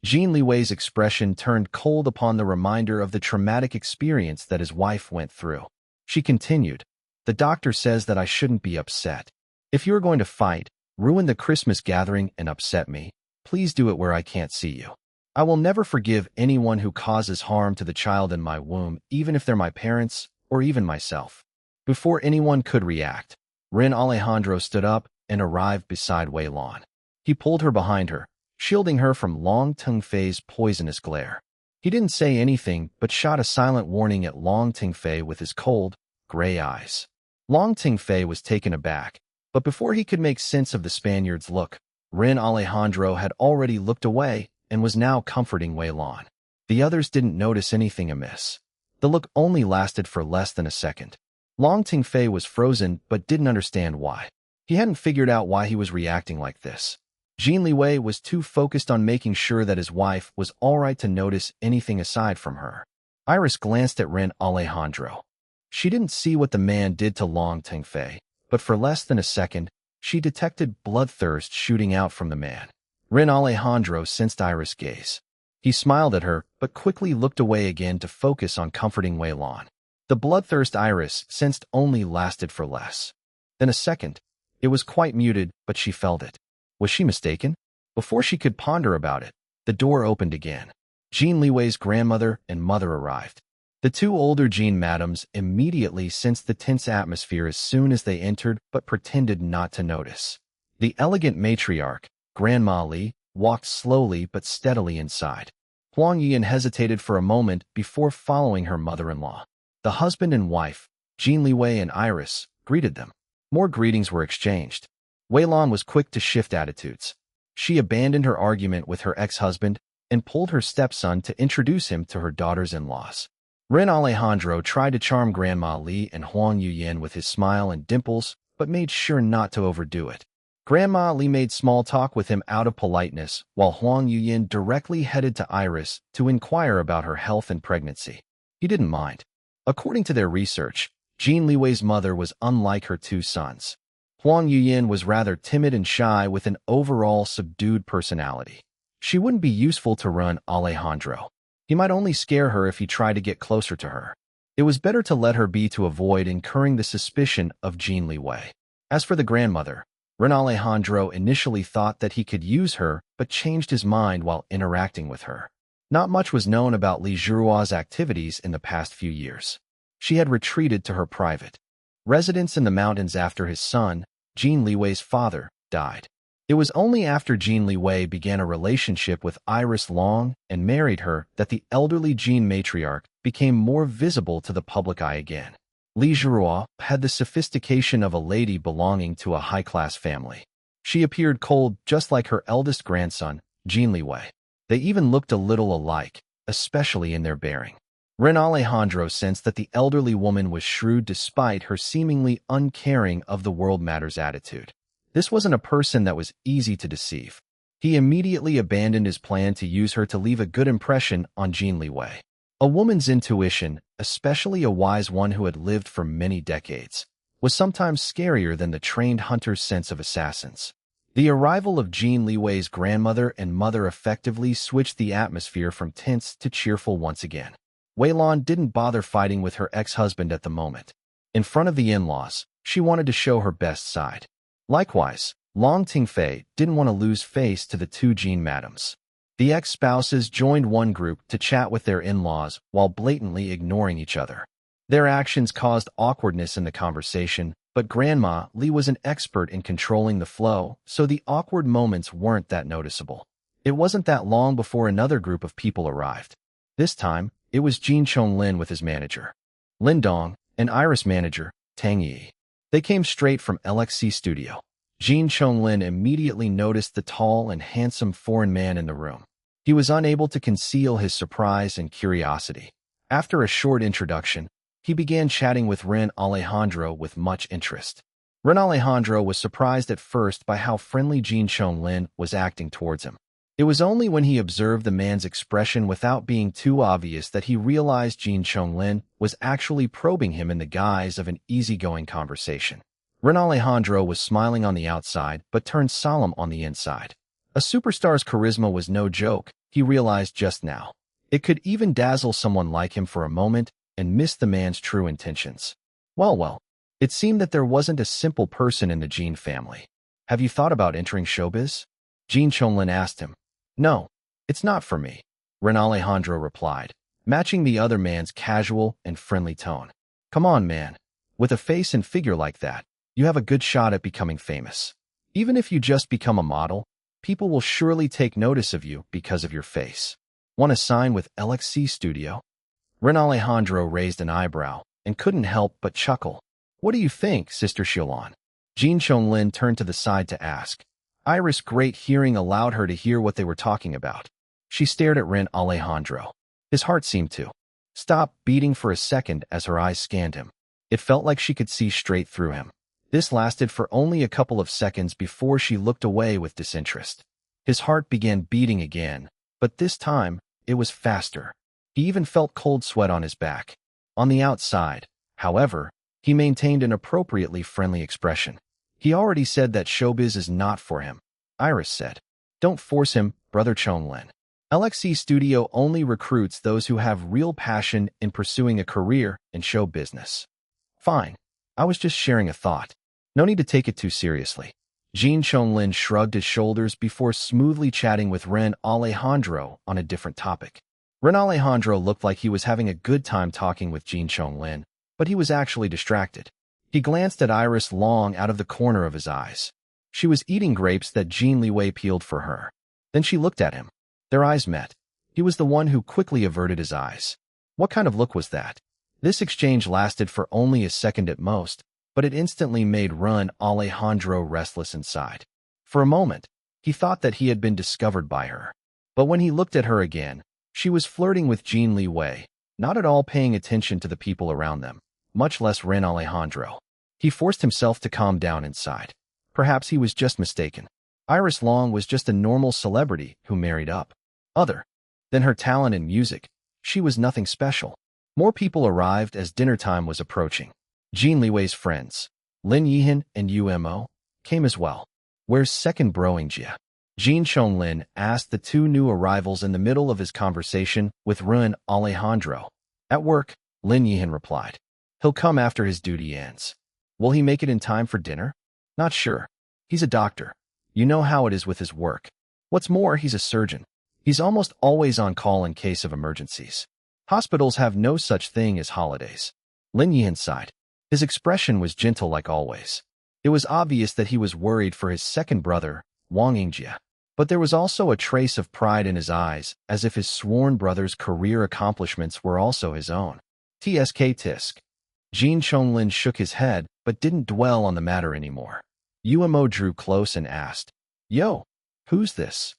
Jin Liwei's expression turned cold upon the reminder of the traumatic experience that his wife went through. She continued, the doctor says that I shouldn't be upset. If you're going to fight, ruin the Christmas gathering and upset me, please do it where I can't see you. I will never forgive anyone who causes harm to the child in my womb, even if they're my parents or even myself. Before anyone could react, Ren Alejandro stood up and arrived beside Wei Lan. He pulled her behind her, shielding her from Long Tingfei's poisonous glare. He didn't say anything but shot a silent warning at Long Tingfei with his cold, gray eyes. Long Tingfei was taken aback, but before he could make sense of the Spaniard's look, Ren Alejandro had already looked away and was now comforting Wei Lan. The others didn't notice anything amiss. The look only lasted for less than a second. Long Tingfei was frozen but didn't understand why. He hadn't figured out why he was reacting like this. Jin Liwei was too focused on making sure that his wife was all right to notice anything aside from her. Iris glanced at Ren Alejandro. She didn't see what the man did to Long Tingfei, but for less than a second, she detected bloodthirst shooting out from the man. Ren Alejandro sensed Iris' gaze. He smiled at her, but quickly looked away again to focus on comforting Wei Lan. The bloodthirst Iris sensed only lasted for less than a second. It was quite muted, but she felt it. Was she mistaken? Before she could ponder about it, the door opened again. Jin Liwei's grandmother and mother arrived. The two older Jin madams immediately sensed the tense atmosphere as soon as they entered, but pretended not to notice. The elegant matriarch, Grandma Li, walked slowly but steadily inside. Huang Yiyan hesitated for a moment before following her mother-in-law. The husband and wife, Jin Liwei and Iris, greeted them. More greetings were exchanged. Wei Lan was quick to shift attitudes. She abandoned her argument with her ex-husband and pulled her stepson to introduce him to her daughters-in-laws. Ren Alejandro tried to charm Grandma Li and Huang Yiyan with his smile and dimples, but made sure not to overdo it. Grandma Li made small talk with him out of politeness, while Huang Yiyan directly headed to Iris to inquire about her health and pregnancy. He didn't mind. According to their research, Jin Liwei's mother was unlike her two sons. Huang Yiyan was rather timid and shy with an overall subdued personality. She wouldn't be useful to Ren Alejandro. He might only scare her if he tried to get closer to her. It was better to let her be to avoid incurring the suspicion of Jin Liwei. As for the grandmother, Ren Alejandro initially thought that he could use her, but changed his mind while interacting with her. Not much was known about Li Zhiruo's activities in the past few years. She had retreated to her private residence in the mountains after his son, Jin Liwei's father, died. It was only after Jin Liwei began a relationship with Iris Long and married her that the elderly Jin matriarch became more visible to the public eye again. Li Zhiruo had the sophistication of a lady belonging to a high-class family. She appeared cold just like her eldest grandson, Jin Liwei. They even looked a little alike, especially in their bearing. Ren Alejandro sensed that the elderly woman was shrewd despite her seemingly uncaring of the world matters attitude. This wasn't a person that was easy to deceive. He immediately abandoned his plan to use her to leave a good impression on Jin Liwei. A woman's intuition, especially a wise one who had lived for many decades, was sometimes scarier than the trained hunter's sense of assassins. The arrival of Jin Liwei's grandmother and mother effectively switched the atmosphere from tense to cheerful once again. Wei Lan didn't bother fighting with her ex-husband at the moment. In front of the in-laws, she wanted to show her best side. Likewise, Long Tingfei didn't want to lose face to the two Jin madams. The ex-spouses joined one group to chat with their in-laws while blatantly ignoring each other. Their actions caused awkwardness in the conversation, but Grandma Li was an expert in controlling the flow, so the awkward moments weren't that noticeable. It wasn't that long before another group of people arrived. This time, it was Jin Chonglin with his manager, Lin Dong, and Iris manager, Tang Yi. They came straight from LXC Studio. Jin Chonglin immediately noticed the tall and handsome foreign man in the room. He was unable to conceal his surprise and curiosity. After a short introduction, he began chatting with Ren Alejandro with much interest. Ren Alejandro was surprised at first by how friendly Jin Chonglin was acting towards him. It was only when he observed the man's expression without being too obvious that he realized Jin Chonglin was actually probing him in the guise of an easygoing conversation. Ren Alejandro was smiling on the outside but turned solemn on the inside. A superstar's charisma was no joke, he realized just now. It could even dazzle someone like him for a moment and miss the man's true intentions. Well, it seemed that there wasn't a simple person in the Jin family. Have you thought about entering showbiz? Jin Chonglin asked him. No, it's not for me, Ren Alejandro replied, matching the other man's casual and friendly tone. Come on, man. With a face and figure like that, you have a good shot at becoming famous. Even if you just become a model, people will surely take notice of you because of your face. Want to sign with LXC Studio? Ren Alejandro raised an eyebrow and couldn't help but chuckle. What do you think, Sister Xiaolan? Jin Chonglin turned to the side to ask. Iris' great hearing allowed her to hear what they were talking about. She stared at Ren Alejandro. His heart seemed to stop beating for a second as her eyes scanned him. It felt like she could see straight through him. This lasted for only a couple of seconds before she looked away with disinterest. His heart began beating again, but this time, it was faster. He even felt cold sweat on his back. On the outside, however, he maintained an appropriately friendly expression. He already said that showbiz is not for him, Iris said. Don't force him, Brother Chonglin. LXC Studio only recruits those who have real passion in pursuing a career in show business. Fine. I was just sharing a thought. No need to take it too seriously. Jin Chonglin shrugged his shoulders before smoothly chatting with Ren Alejandro on a different topic. Ren Alejandro looked like he was having a good time talking with Jin Chonglin, but he was actually distracted. He glanced at Iris long out of the corner of his eyes. She was eating grapes that Jin Liwei peeled for her. Then she looked at him. Their eyes met. He was the one who quickly averted his eyes. What kind of look was that? This exchange lasted for only a second at most, but it instantly made Ren Alejandro restless inside. For a moment, he thought that he had been discovered by her. But when he looked at her again, she was flirting with Jin Liwei, not at all paying attention to the people around them, much less Ren Alejandro. He forced himself to calm down inside. Perhaps he was just mistaken. Iris Long was just a normal celebrity who married up. Other than her talent in music, she was nothing special. More people arrived as dinner time was approaching. Jin Liwei's friends, Lin Yihan and UMO, came as well. Where's second broing Jia? Jin Chonglin asked the two new arrivals in the middle of his conversation with Ren Alejandro. At work, Lin Yihan replied. He'll come after his duty ends. Will he make it in time for dinner? Not sure. He's a doctor. You know how it is with his work. What's more, he's a surgeon. He's almost always on call in case of emergencies. Hospitals have no such thing as holidays. Lin Yihan sighed. His expression was gentle like always. It was obvious that he was worried for his second brother, Wang Yingjia. But there was also a trace of pride in his eyes, as if his sworn brother's career accomplishments were also his own. Tsk tisk. Jin Chonglin shook his head, but didn't dwell on the matter anymore. Umo drew close and asked, Yo, who's this?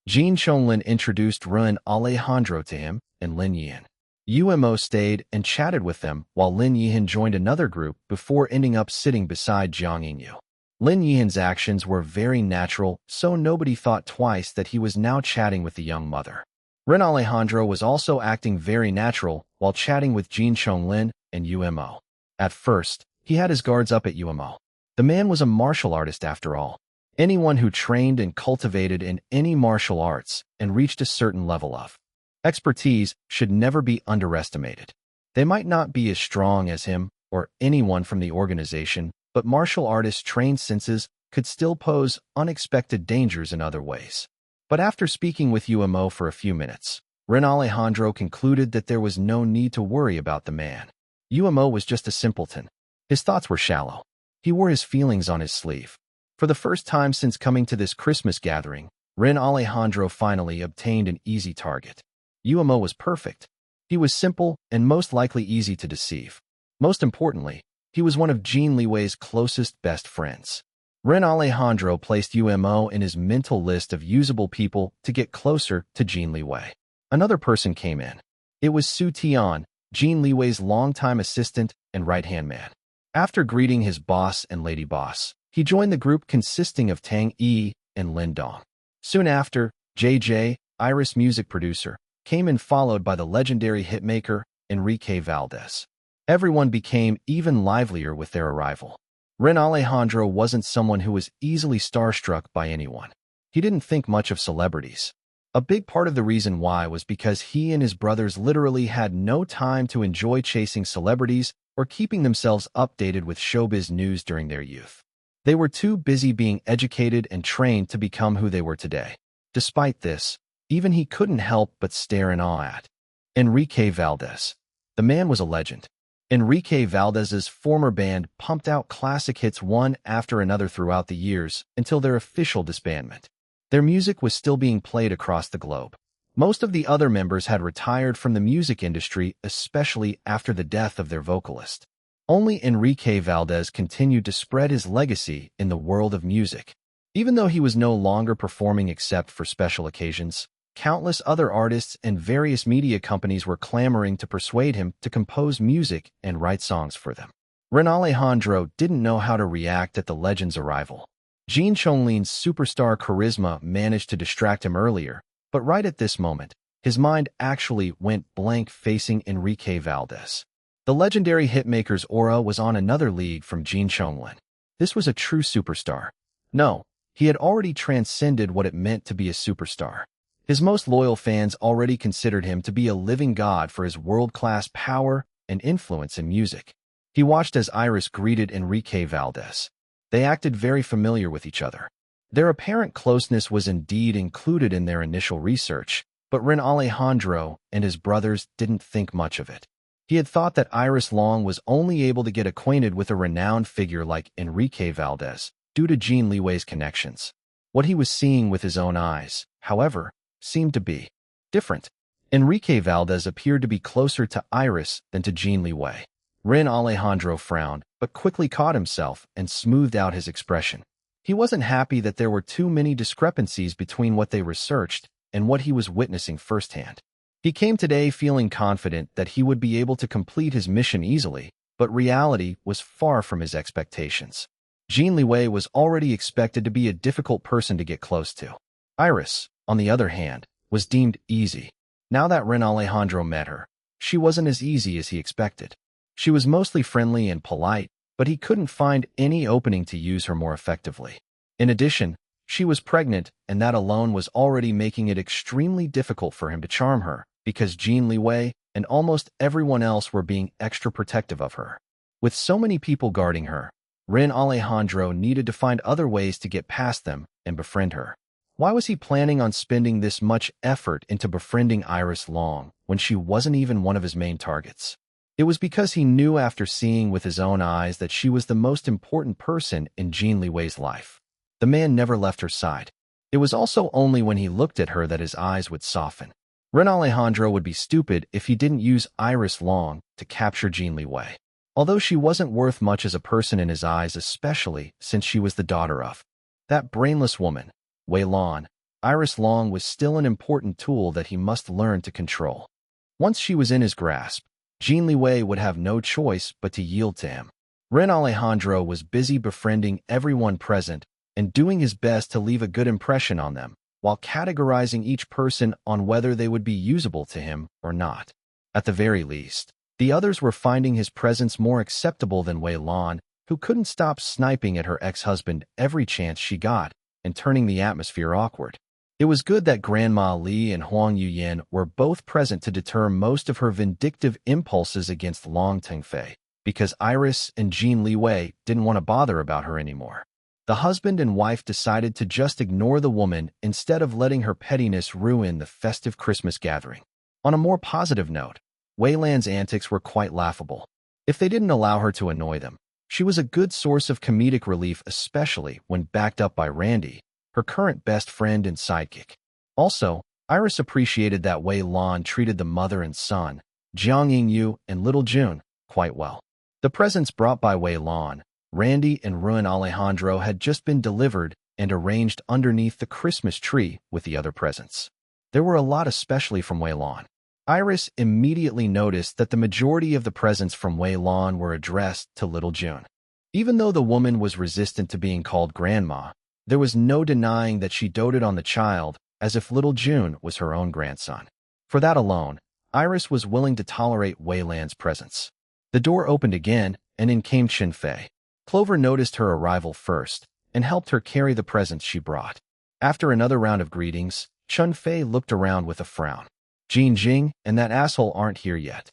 Jin Chonglin introduced Ren Alejandro to him and Lin Yihan. Umo stayed and chatted with them while Lin Yihan joined another group before ending up sitting beside Jiang Yingyu. Lin Yihan's actions were very natural, so nobody thought twice that he was now chatting with the young mother. Ren Alejandro was also acting very natural while chatting with Jin Chonglin and Umo. At first, he had his guards up at Umo. The man was a martial artist after all. Anyone who trained and cultivated in any martial arts and reached a certain level of expertise should never be underestimated. They might not be as strong as him or anyone from the organization, but martial artists' trained senses could still pose unexpected dangers in other ways. But after speaking with Umo for a few minutes, Ren Alejandro concluded that there was no need to worry about the man. Umo was just a simpleton. His thoughts were shallow. He wore his feelings on his sleeve. For the first time since coming to this Christmas gathering, Ren Alejandro finally obtained an easy target. Umo was perfect. He was simple and most likely easy to deceive. Most importantly, he was one of Jin Liwei's closest best friends. Ren Alejandro placed UMO in his mental list of usable people to get closer to Jin Liwei. Another person came in. It was Su Tian, Jin Liwei's longtime assistant and right-hand man. After greeting his boss and lady boss, he joined the group consisting of Tang Yi and Lin Dong. Soon after, JJ, Iris music producer, came in followed by the legendary hitmaker Enrique Valdez. Everyone became even livelier with their arrival. Ren Alejandro wasn't someone who was easily starstruck by anyone. He didn't think much of celebrities. A big part of the reason why was because he and his brothers literally had no time to enjoy chasing celebrities or keeping themselves updated with showbiz news during their youth. They were too busy being educated and trained to become who they were today. Despite this, even he couldn't help but stare in awe at Enrique Valdez. The man was a legend. Enrique Valdez's former band pumped out classic hits one after another throughout the years until their official disbandment. Their music was still being played across the globe. Most of the other members had retired from the music industry, especially after the death of their vocalist. Only Enrique Valdez continued to spread his legacy in the world of music. Even though he was no longer performing except for special occasions, countless other artists and various media companies were clamoring to persuade him to compose music and write songs for them. Ren Alejandro didn't know how to react at the legend's arrival. Jean Chonglin's superstar charisma managed to distract him earlier, but right at this moment, his mind actually went blank facing Enrique Valdez. The legendary hitmaker's aura was on another league from Jean Chonglin. This was a true superstar. No, he had already transcended what it meant to be a superstar. His most loyal fans already considered him to be a living god for his world-class power and influence in music. He watched as Iris greeted Enrique Valdez. They acted very familiar with each other. Their apparent closeness was indeed included in their initial research, but Ren Alejandro and his brothers didn't think much of it. He had thought that Iris Long was only able to get acquainted with a renowned figure like Enrique Valdez due to Jin Liwei's connections. What he was seeing with his own eyes, however, seemed to be different. Enrique Valdez appeared to be closer to Iris than to Jin Liwei. Ren Alejandro frowned, but quickly caught himself and smoothed out his expression. He wasn't happy that there were too many discrepancies between what they researched and what he was witnessing firsthand. He came today feeling confident that he would be able to complete his mission easily, but reality was far from his expectations. Jin Liwei was already expected to be a difficult person to get close to. Iris, on the other hand, was deemed easy. Now that Ren Alejandro met her, she wasn't as easy as he expected. She was mostly friendly and polite, but he couldn't find any opening to use her more effectively. In addition, she was pregnant, and that alone was already making it extremely difficult for him to charm her, because Jin Liwei and almost everyone else were being extra protective of her. With so many people guarding her, Ren Alejandro needed to find other ways to get past them and befriend her. Why was he planning on spending this much effort into befriending Iris Long when she wasn't even one of his main targets? It was because he knew after seeing with his own eyes that she was the most important person in Jin Liwei's life. The man never left her side. It was also only when he looked at her that his eyes would soften. Ren Alejandro would be stupid if he didn't use Iris Long to capture Jin Liwei. Although she wasn't worth much as a person in his eyes, especially since she was the daughter of that brainless woman, Wei Lan, Iris Long was still an important tool that he must learn to control. Once she was in his grasp, Jin Liwei would have no choice but to yield to him. Ren Alejandro was busy befriending everyone present and doing his best to leave a good impression on them, while categorizing each person on whether they would be usable to him or not. At the very least, the others were finding his presence more acceptable than Wei Lan, who couldn't stop sniping at her ex-husband every chance she got and turning the atmosphere awkward. It was good that Grandma Li and Huang Yuyan were both present to deter most of her vindictive impulses against Long Tengfei, because Iris and Jin Liwei didn't want to bother about her anymore. The husband and wife decided to just ignore the woman instead of letting her pettiness ruin the festive Christmas gathering. On a more positive note, Wei Lan's antics were quite laughable. If they didn't allow her to annoy them, she was a good source of comedic relief, especially when backed up by Randy, her current best friend and sidekick. Also, Iris appreciated that Wei Lan treated the mother and son, Jiang Yingyu and little June, quite well. The presents brought by Wei Lan, Randy and Ruin Alejandro had just been delivered and arranged underneath the Christmas tree with the other presents. There were a lot, especially from Wei Lan. Iris immediately noticed that the majority of the presents from Wei Lan were addressed to little June. Even though the woman was resistant to being called grandma, there was no denying that she doted on the child as if little June was her own grandson. For that alone, Iris was willing to tolerate Wei Lan's presence. The door opened again, and in came Qin Fei. Clover noticed her arrival first and helped her carry the presents she brought. After another round of greetings, Qin Fei looked around with a frown. Jin Jing and that asshole aren't here yet.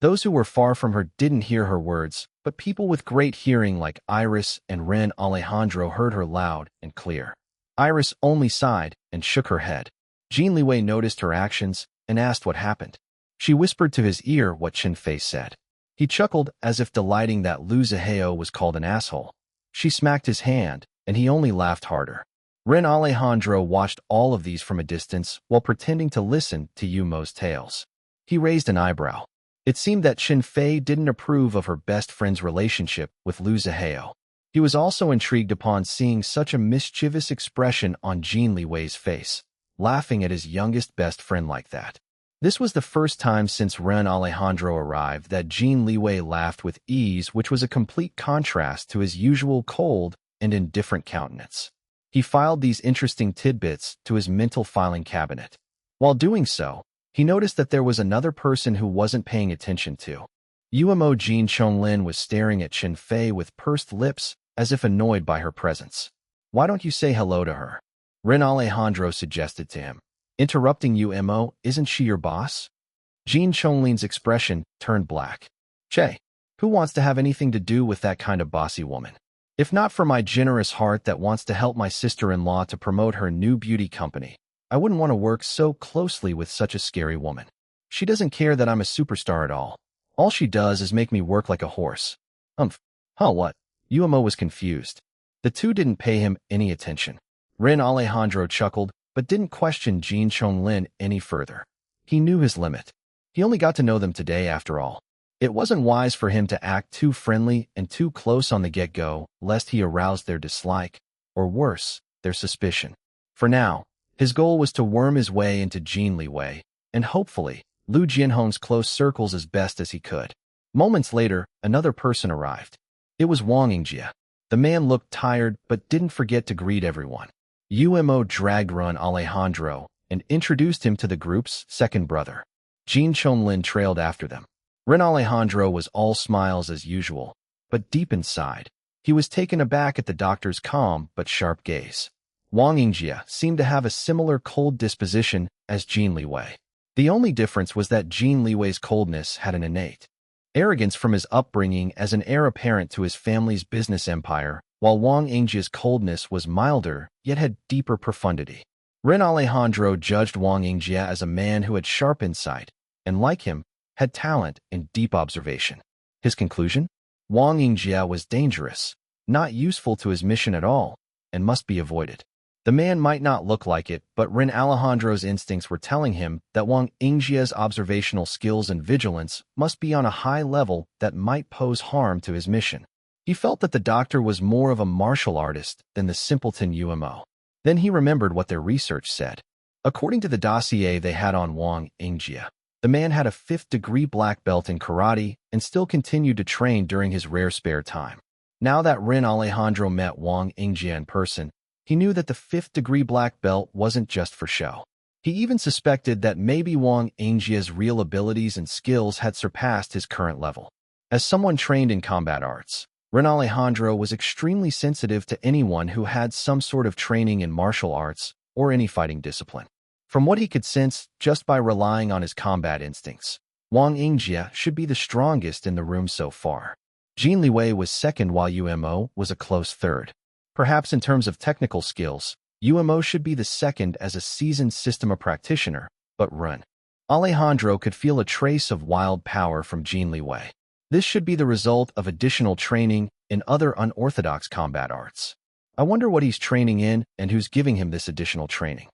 Those who were far from her didn't hear her words, but people with great hearing like Iris and Ren Alejandro heard her loud and clear. Iris only sighed and shook her head. Jin Liwei noticed her actions and asked what happened. She whispered to his ear what Qin Fei said. He chuckled as if delighting that Lu Zihao was called an asshole. She smacked his hand, and he only laughed harder. Ren Alejandro watched all of these from a distance while pretending to listen to Yumo's tales. He raised an eyebrow. It seemed that Qin Fei didn't approve of her best friend's relationship with Lu Zihao. He was also intrigued upon seeing such a mischievous expression on Jin Liwei's face, laughing at his youngest best friend like that. This was the first time since Ren Alejandro arrived that Jin Liwei laughed with ease, which was a complete contrast to his usual cold and indifferent countenance. He filed these interesting tidbits to his mental filing cabinet. While doing so, he noticed that there was another person who wasn't paying attention to. Umo Jin Chonglin was staring at Qin Fei with pursed lips as if annoyed by her presence. "Why don't you say hello to her?" Ren Alejandro suggested to him. "Interrupting Umo, isn't she your boss?" Jin Chonglin's expression turned black. "Che, who wants to have anything to do with that kind of bossy woman? If not for my generous heart that wants to help my sister-in-law to promote her new beauty company, I wouldn't want to work so closely with such a scary woman. She doesn't care that I'm a superstar at all. All she does is make me work like a horse." What? Umo was confused. The two didn't pay him any attention. Ren Alejandro chuckled, but didn't question Jin Chonglin any further. He knew his limit. He only got to know them today after all. It wasn't wise for him to act too friendly and too close on the get-go, lest he aroused their dislike, or worse, their suspicion. For now, his goal was to worm his way into Jin Liwei, and hopefully, Lu Jianhong's close circles as best as he could. Moments later, another person arrived. It was Wang Yingjie. The man looked tired but didn't forget to greet everyone. Umo dragged Ren Alejandro and introduced him to the group's second brother. Jin Chonglin trailed after them. Ren Alejandro was all smiles as usual, but deep inside, he was taken aback at the doctor's calm but sharp gaze. Wang Yingjie seemed to have a similar cold disposition as Jin Liwei. The only difference was that Jin Liwei's coldness had an innate arrogance from his upbringing as an heir apparent to his family's business empire, while Wang Yingjie's coldness was milder yet had deeper profundity. Ren Alejandro judged Wang Yingjie as a man who had sharp insight, and like him, had talent and deep observation. His conclusion? Wang Yingjie was dangerous, not useful to his mission at all, and must be avoided. The man might not look like it, but Ren Alejandro's instincts were telling him that Wang Yingjie's observational skills and vigilance must be on a high level that might pose harm to his mission. He felt that the doctor was more of a martial artist than the simpleton Umo. Then he remembered what their research said. According to the dossier they had on Wang Yingjie, the man had a 5th-degree black belt in karate and still continued to train during his rare spare time. Now that Ren Alejandro met Wang Yingjie in person, he knew that the 5th-degree black belt wasn't just for show. He even suspected that maybe Wang Yingjie's real abilities and skills had surpassed his current level. As someone trained in combat arts, Ren Alejandro was extremely sensitive to anyone who had some sort of training in martial arts or any fighting discipline. From what he could sense just by relying on his combat instincts, Wang Yingjie should be the strongest in the room so far. Jin Liwei was second while Umo was a close third. Perhaps in terms of technical skills, Umo should be the second as a seasoned systema practitioner, but Ren Alejandro could feel a trace of wild power from Jin Liwei. This should be the result of additional training in other unorthodox combat arts. I wonder what he's training in and who's giving him this additional training.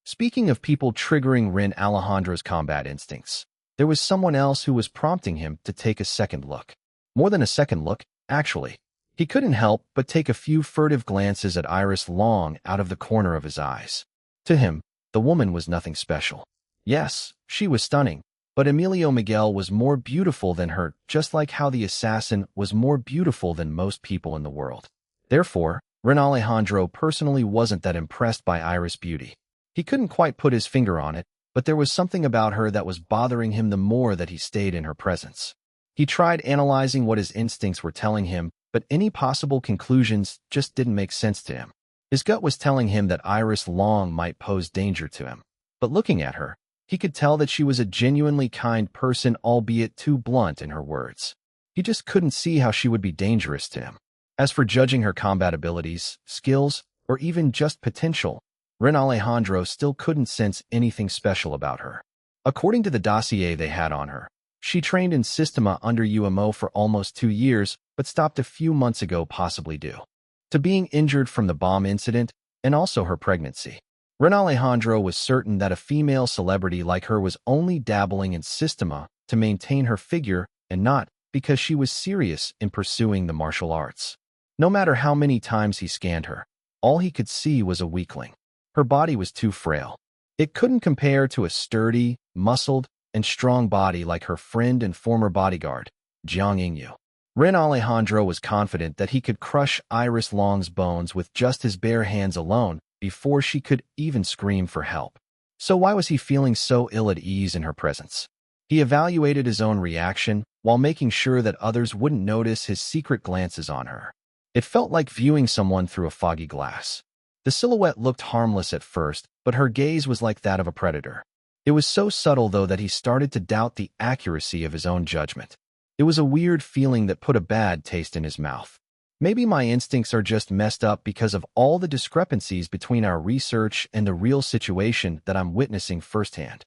Speaking of people triggering Ren Alejandro's combat instincts, there was someone else who was prompting him to take a second look. More than a second look, actually. He couldn't help but take a few furtive glances at Iris Long out of the corner of his eyes. To him, the woman was nothing special. Yes, she was stunning, but Emilio Miguel was more beautiful than her, just like how the assassin was more beautiful than most people in the world. Therefore, Ren Alejandro personally wasn't that impressed by Iris' beauty. He couldn't quite put his finger on it, but there was something about her that was bothering him the more that he stayed in her presence. He tried analyzing what his instincts were telling him, but any possible conclusions just didn't make sense to him. His gut was telling him that Iris Long might pose danger to him. But looking at her, he could tell that she was a genuinely kind person, albeit too blunt in her words. He just couldn't see how she would be dangerous to him. As for judging her combat abilities, skills, or even just potential, Ren Alejandro still couldn't sense anything special about her. According to the dossier they had on her, she trained in Systema under UMO for almost 2 years, but stopped a few months ago, possibly due to being injured from the bomb incident and also her pregnancy. Ren Alejandro was certain that a female celebrity like her was only dabbling in Systema to maintain her figure and not because she was serious in pursuing the martial arts. No matter how many times he scanned her, all he could see was a weakling. Her body was too frail. It couldn't compare to a sturdy, muscled, and strong body like her friend and former bodyguard, Jiang Yingyu. Ren Alejandro was confident that he could crush Iris Long's bones with just his bare hands alone before she could even scream for help. So why was he feeling so ill at ease in her presence? He evaluated his own reaction while making sure that others wouldn't notice his secret glances on her. It felt like viewing someone through a foggy glass. The silhouette looked harmless at first, but her gaze was like that of a predator. It was so subtle, though, that he started to doubt the accuracy of his own judgment. It was a weird feeling that put a bad taste in his mouth. Maybe my instincts are just messed up because of all the discrepancies between our research and the real situation that I'm witnessing firsthand.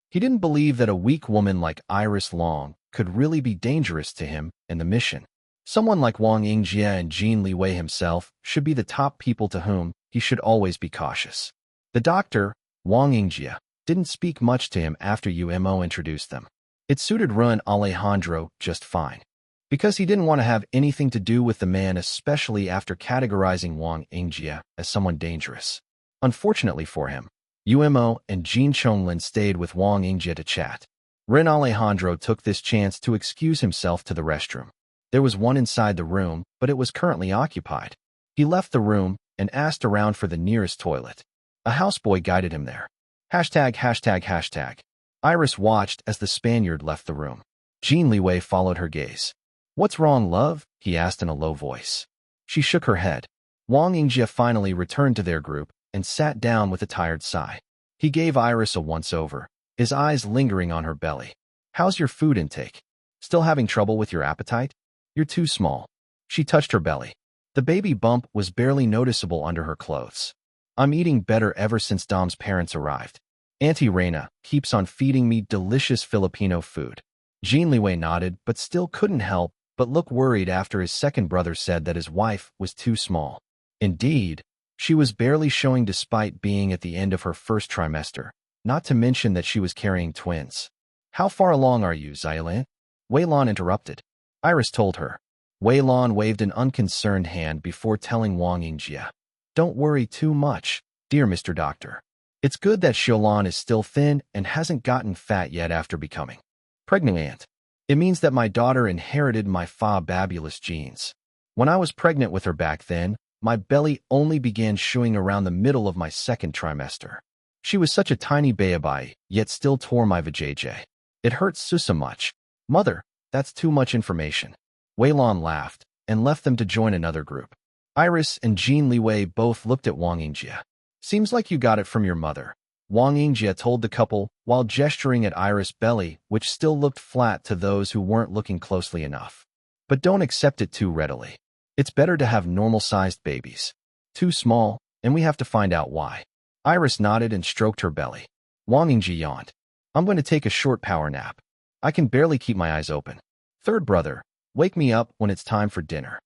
He didn't believe that a weak woman like Iris Long could really be dangerous to him and the mission. Someone like Wang Yingjie and Jin Liwei himself should be the top people to whom he should always be cautious. The doctor, Wang Yingjie, didn't speak much to him after UMO introduced them. It suited Ren Alejandro just fine, because he didn't want to have anything to do with the man, especially after categorizing Wang Yingjie as someone dangerous. Unfortunately for him, UMO and Jin Chonglin stayed with Wang Yingjie to chat. Ren Alejandro took this chance to excuse himself to the restroom. There was one inside the room, but it was currently occupied. He left the room and asked around for the nearest toilet. A houseboy guided him there. #####. Iris watched as the Spaniard left the room. Jin Liwei followed her gaze. "What's wrong, love?" he asked in a low voice. She shook her head. Wang Yingjie finally returned to their group and sat down with a tired sigh. He gave Iris a once-over, his eyes lingering on her belly. "How's your food intake? Still having trouble with your appetite? You're too small." She touched her belly. The baby bump was barely noticeable under her clothes. "I'm eating better ever since Dom's parents arrived. Auntie Reina keeps on feeding me delicious Filipino food." Jin Liwei nodded, but still couldn't help but look worried after his second brother said that his wife was too small. Indeed, she was barely showing despite being at the end of her first trimester, not to mention that she was carrying twins. "How far along are you, Xiaolan?" Wei Lan interrupted. Iris told her. Wei Lan waved an unconcerned hand before telling Wang Yingjie, "Don't worry too much, dear Mr. Doctor. It's good that Xiaolan is still thin and hasn't gotten fat yet after becoming pregnant. It means that my daughter inherited my fabulous genes. When I was pregnant with her back then, my belly only began showing around the middle of my second trimester. She was such a tiny baby, yet still tore my vajayjay. It hurts so much. Mother, that's too much information." Wei Lan laughed and left them to join another group. Iris and Jin Liwei both looked at Wang Yingjie. "Seems like you got it from your mother," Wang Yingjie told the couple while gesturing at Iris' belly, which still looked flat to those who weren't looking closely enough. "But don't accept it too readily. It's better to have normal-sized babies. Too small, and we have to find out why." Iris nodded and stroked her belly. Wang Yingjie yawned. "I'm going to take a short power nap. I can barely keep my eyes open. Third brother, wake me up when it's time for dinner."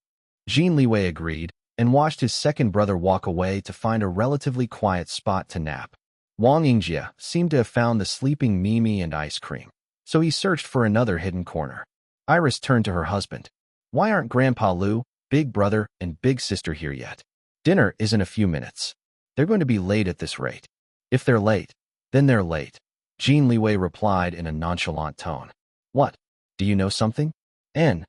Jin Liwei agreed and watched his second brother walk away to find a relatively quiet spot to nap. Wang Yingjie seemed to have found the sleeping Mimi and ice cream, so he searched for another hidden corner. Iris turned to her husband. "Why aren't Grandpa Lu, big brother and big sister here yet. Dinner is in a few minutes. They're going to be late at this rate. If they're late, then they're late, Jin Liwei replied in a nonchalant tone. What? Do you know something? Anne,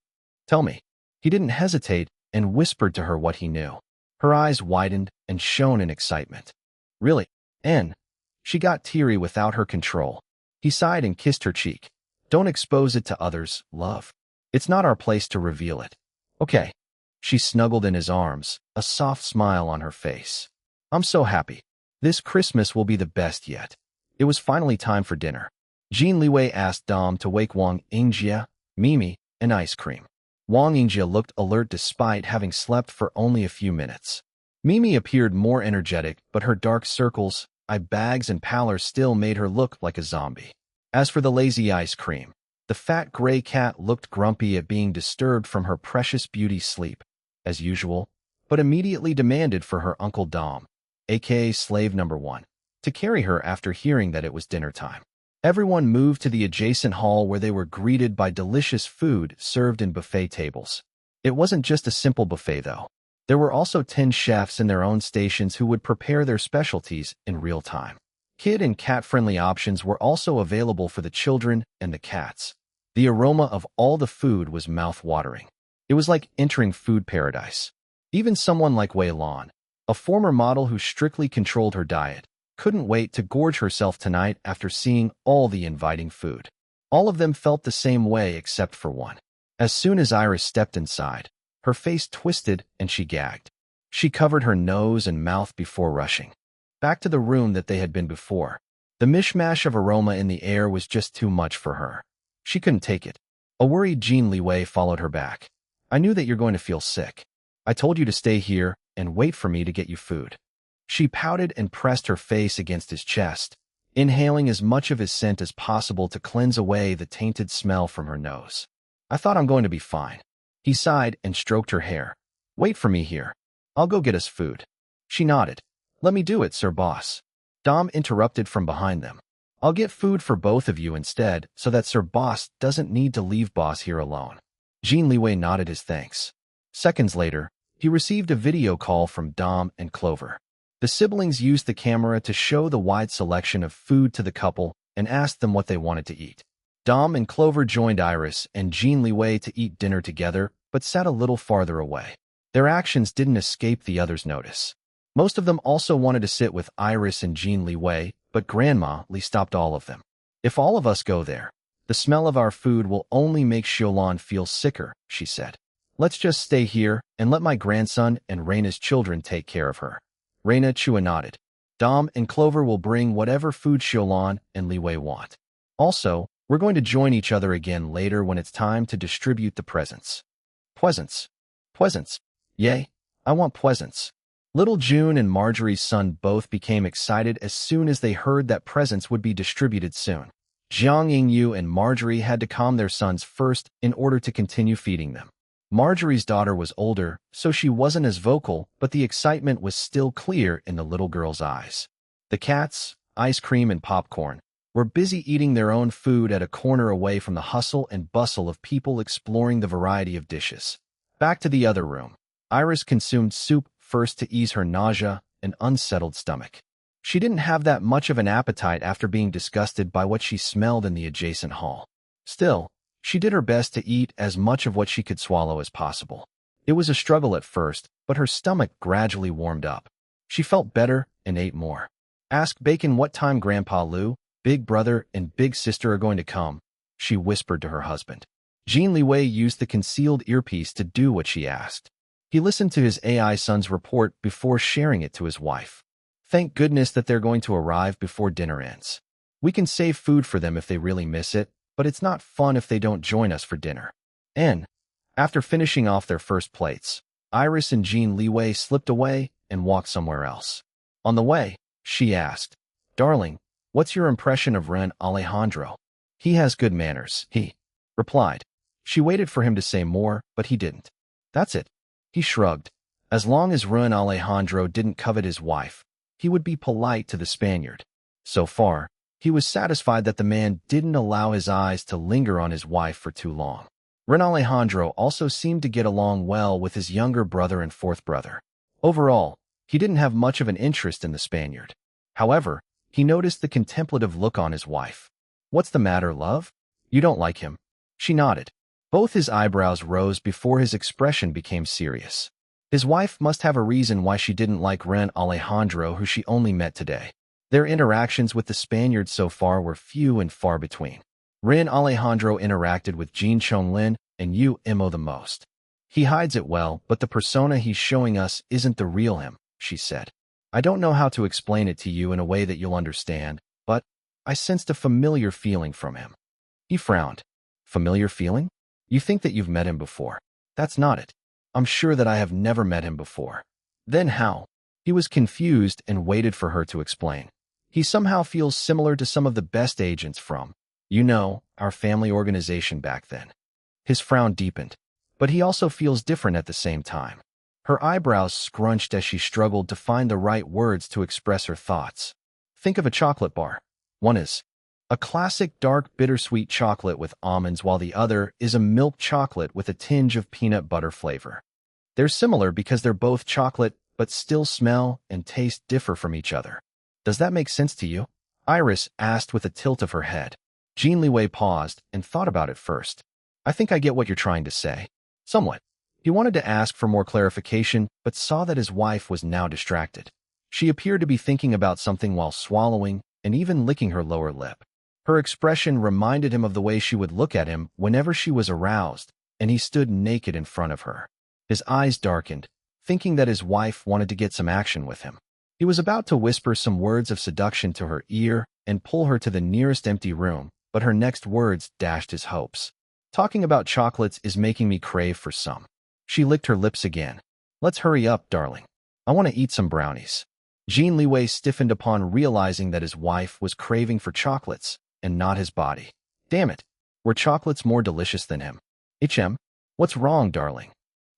tell me. He didn't hesitate and whispered to her what he knew. Her eyes widened and shone in excitement. Really? Anne? She got teary without her control. He sighed and kissed her cheek. Don't expose it to others, love. It's not our place to reveal it. Okay. She snuggled in his arms, a soft smile on her face. I'm so happy. This Christmas will be the best yet. It was finally time for dinner. Jin Liwei asked Dom to wake Wang Yingjie, Mimi, and ice cream. Wang Yingjie looked alert despite having slept for only a few minutes. Mimi appeared more energetic, but her dark circles, eye bags, and pallor still made her look like a zombie. As for the lazy ice cream, the fat gray cat looked grumpy at being disturbed from her precious beauty sleep, as usual, but immediately demanded for her Uncle Dom, aka Slave Number 1, to carry her after hearing that it was dinner time. Everyone moved to the adjacent hall where they were greeted by delicious food served in buffet tables. It wasn't just a simple buffet, though. There were also 10 chefs in their own stations who would prepare their specialties in real time. Kid and cat-friendly options were also available for the children and the cats. The aroma of all the food was mouth-watering. It was like entering food paradise. Even someone like Wei Lan, a former model who strictly controlled her diet, couldn't wait to gorge herself tonight after seeing all the inviting food. All of them felt the same way except for one. As soon as Iris stepped inside, her face twisted and she gagged. She covered her nose and mouth before rushing back to the room that they had been before. The mishmash of aroma in the air was just too much for her. She couldn't take it. A worried Jin Liwei followed her back. I knew that you're going to feel sick. I told you to stay here and wait for me to get you food. She pouted and pressed her face against his chest, inhaling as much of his scent as possible to cleanse away the tainted smell from her nose. I thought I'm going to be fine. He sighed and stroked her hair. Wait for me here. I'll go get us food. She nodded. Let me do it, Sir Boss. Dom interrupted from behind them. I'll get food for both of you instead so that Sir Boss doesn't need to leave Boss here alone. Jin Liwei nodded his thanks. Seconds later, he received a video call from Dom and Clover. The siblings used the camera to show the wide selection of food to the couple and asked them what they wanted to eat. Dom and Clover joined Iris and Jin Liwei to eat dinner together, but sat a little farther away. Their actions didn't escape the others' notice. Most of them also wanted to sit with Iris and Jin Liwei, but Grandma Li stopped all of them. If all of us go there, the smell of our food will only make Xiaolan feel sicker, she said. Let's just stay here and let my grandson and Reina's children take care of her. Reina Chua nodded. Dom and Clover will bring whatever food Xiaolan and Liwei want. Also, we're going to join each other again later when it's time to distribute the presents. Presents. Presents. Yay, I want presents. Little June and Marjorie's son both became excited as soon as they heard that presents would be distributed soon. Jiang Yingyu and Marjorie had to calm their sons first in order to continue feeding them. Marjorie's daughter was older, so she wasn't as vocal, but the excitement was still clear in the little girl's eyes. The cats, ice cream and popcorn, were busy eating their own food at a corner away from the hustle and bustle of people exploring the variety of dishes. Back to the other room. Iris consumed soup first to ease her nausea and unsettled stomach. She didn't have that much of an appetite after being disgusted by what she smelled in the adjacent hall. Still, she did her best to eat as much of what she could swallow as possible. It was a struggle at first, but her stomach gradually warmed up. She felt better and ate more. Ask Bacon what time Grandpa Lu, Big Brother, and Big Sister are going to come, she whispered to her husband. Jin Liwei used the concealed earpiece to do what she asked. He listened to his AI son's report before sharing it to his wife. Thank goodness that they're going to arrive before dinner ends. We can save food for them if they really miss it, but it's not fun if they don't join us for dinner. And, after finishing off their first plates, Iris and Jin Liwei slipped away and walked somewhere else. On the way, she asked, Darling, what's your impression of Ren Alejandro? He has good manners, he replied. She waited for him to say more, but he didn't. That's it. He shrugged. As long as Ren Alejandro didn't covet his wife, he would be polite to the Spaniard. So far, he was satisfied that the man didn't allow his eyes to linger on his wife for too long. Ren Alejandro also seemed to get along well with his younger brother and fourth brother. Overall, he didn't have much of an interest in the Spaniard. However, he noticed the contemplative look on his wife. "What's the matter, love? You don't like him?" She nodded. Both his eyebrows rose before his expression became serious. His wife must have a reason why she didn't like Ren Alejandro, who she only met today. Their interactions with the Spaniard so far were few and far between. Ren Alejandro interacted with Jin Chonglin and Yu Imo the most. "He hides it well, but the persona he's showing us isn't the real him," she said. "I don't know how to explain it to you in a way that you'll understand, but I sensed a familiar feeling from him." He frowned. "Familiar feeling? You think that you've met him before?" "That's not it. I'm sure that I have never met him before." "Then how?" He was confused and waited for her to explain. "He somehow feels similar to some of the best agents from, our family organization back then." His frown deepened. "But he also feels different at the same time." Her eyebrows scrunched as she struggled to find the right words to express her thoughts. "Think of a chocolate bar. One is a classic dark bittersweet chocolate with almonds, while the other is a milk chocolate with a tinge of peanut butter flavor. They're similar because they're both chocolate, but still smell and taste differ from each other. Does that make sense to you?" Iris asked with a tilt of her head. Jin Liwei paused and thought about it first. "I think I get what you're trying to say." "Somewhat." He wanted to ask for more clarification, but saw that his wife was now distracted. She appeared to be thinking about something while swallowing and even licking her lower lip. Her expression reminded him of the way she would look at him whenever she was aroused, and he stood naked in front of her. His eyes darkened, thinking that his wife wanted to get some action with him. He was about to whisper some words of seduction to her ear and pull her to the nearest empty room, but her next words dashed his hopes. "Talking about chocolates is making me crave for some." She licked her lips again. "Let's hurry up, darling. I want to eat some brownies." Jin Liwei stiffened upon realizing that his wife was craving for chocolates and not his body. Damn it. Were chocolates more delicious than him? What's wrong, darling?"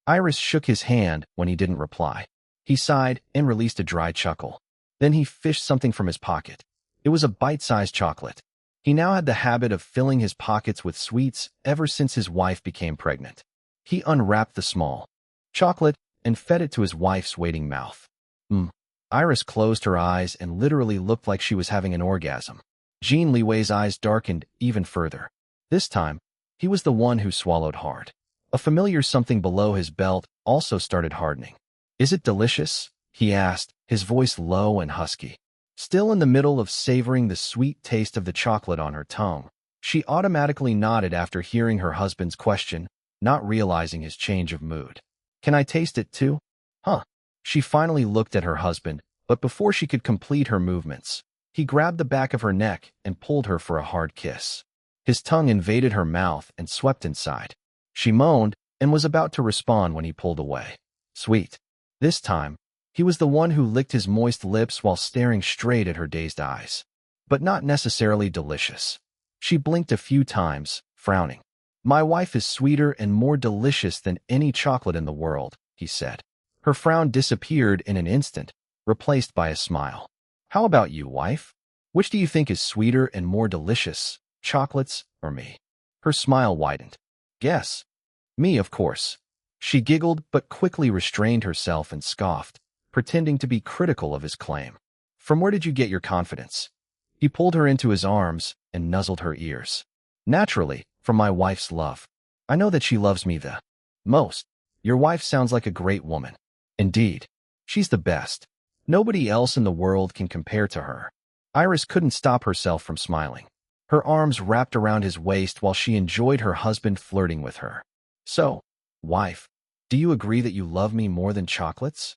Iris shook his hand when he didn't reply. He sighed and released a dry chuckle. Then he fished something from his pocket. It was a bite-sized chocolate. He now had the habit of filling his pockets with sweets ever since his wife became pregnant. He unwrapped the small chocolate and fed it to his wife's waiting mouth. Iris closed her eyes and literally looked like she was having an orgasm. Jin Liwei's eyes darkened even further. This time, he was the one who swallowed hard. A familiar something below his belt also started hardening. "Is it delicious?" he asked, his voice low and husky. Still in the middle of savoring the sweet taste of the chocolate on her tongue, she automatically nodded after hearing her husband's question, not realizing his change of mood. "Can I taste it too?" "Huh." She finally looked at her husband, but before she could complete her movements, he grabbed the back of her neck and pulled her for a hard kiss. His tongue invaded her mouth and swept inside. She moaned and was about to respond when he pulled away. Sweet. This time, he was the one who licked his moist lips while staring straight at her dazed eyes. But not necessarily delicious. She blinked a few times, frowning. "My wife is sweeter and more delicious than any chocolate in the world," he said. Her frown disappeared in an instant, replaced by a smile. "How about you, wife? Which do you think is sweeter and more delicious, chocolates or me?" Her smile widened. "Guess. Me, of course." She giggled but quickly restrained herself and scoffed, pretending to be critical of his claim. "From where did you get your confidence?" He pulled her into his arms and nuzzled her ears. "Naturally, from my wife's love. I know that she loves me the most. Your wife sounds like a great woman." "Indeed. She's the best. Nobody else in the world can compare to her." Iris couldn't stop herself from smiling. Her arms wrapped around his waist while she enjoyed her husband flirting with her. "So, wife, do you agree that you love me more than chocolates?"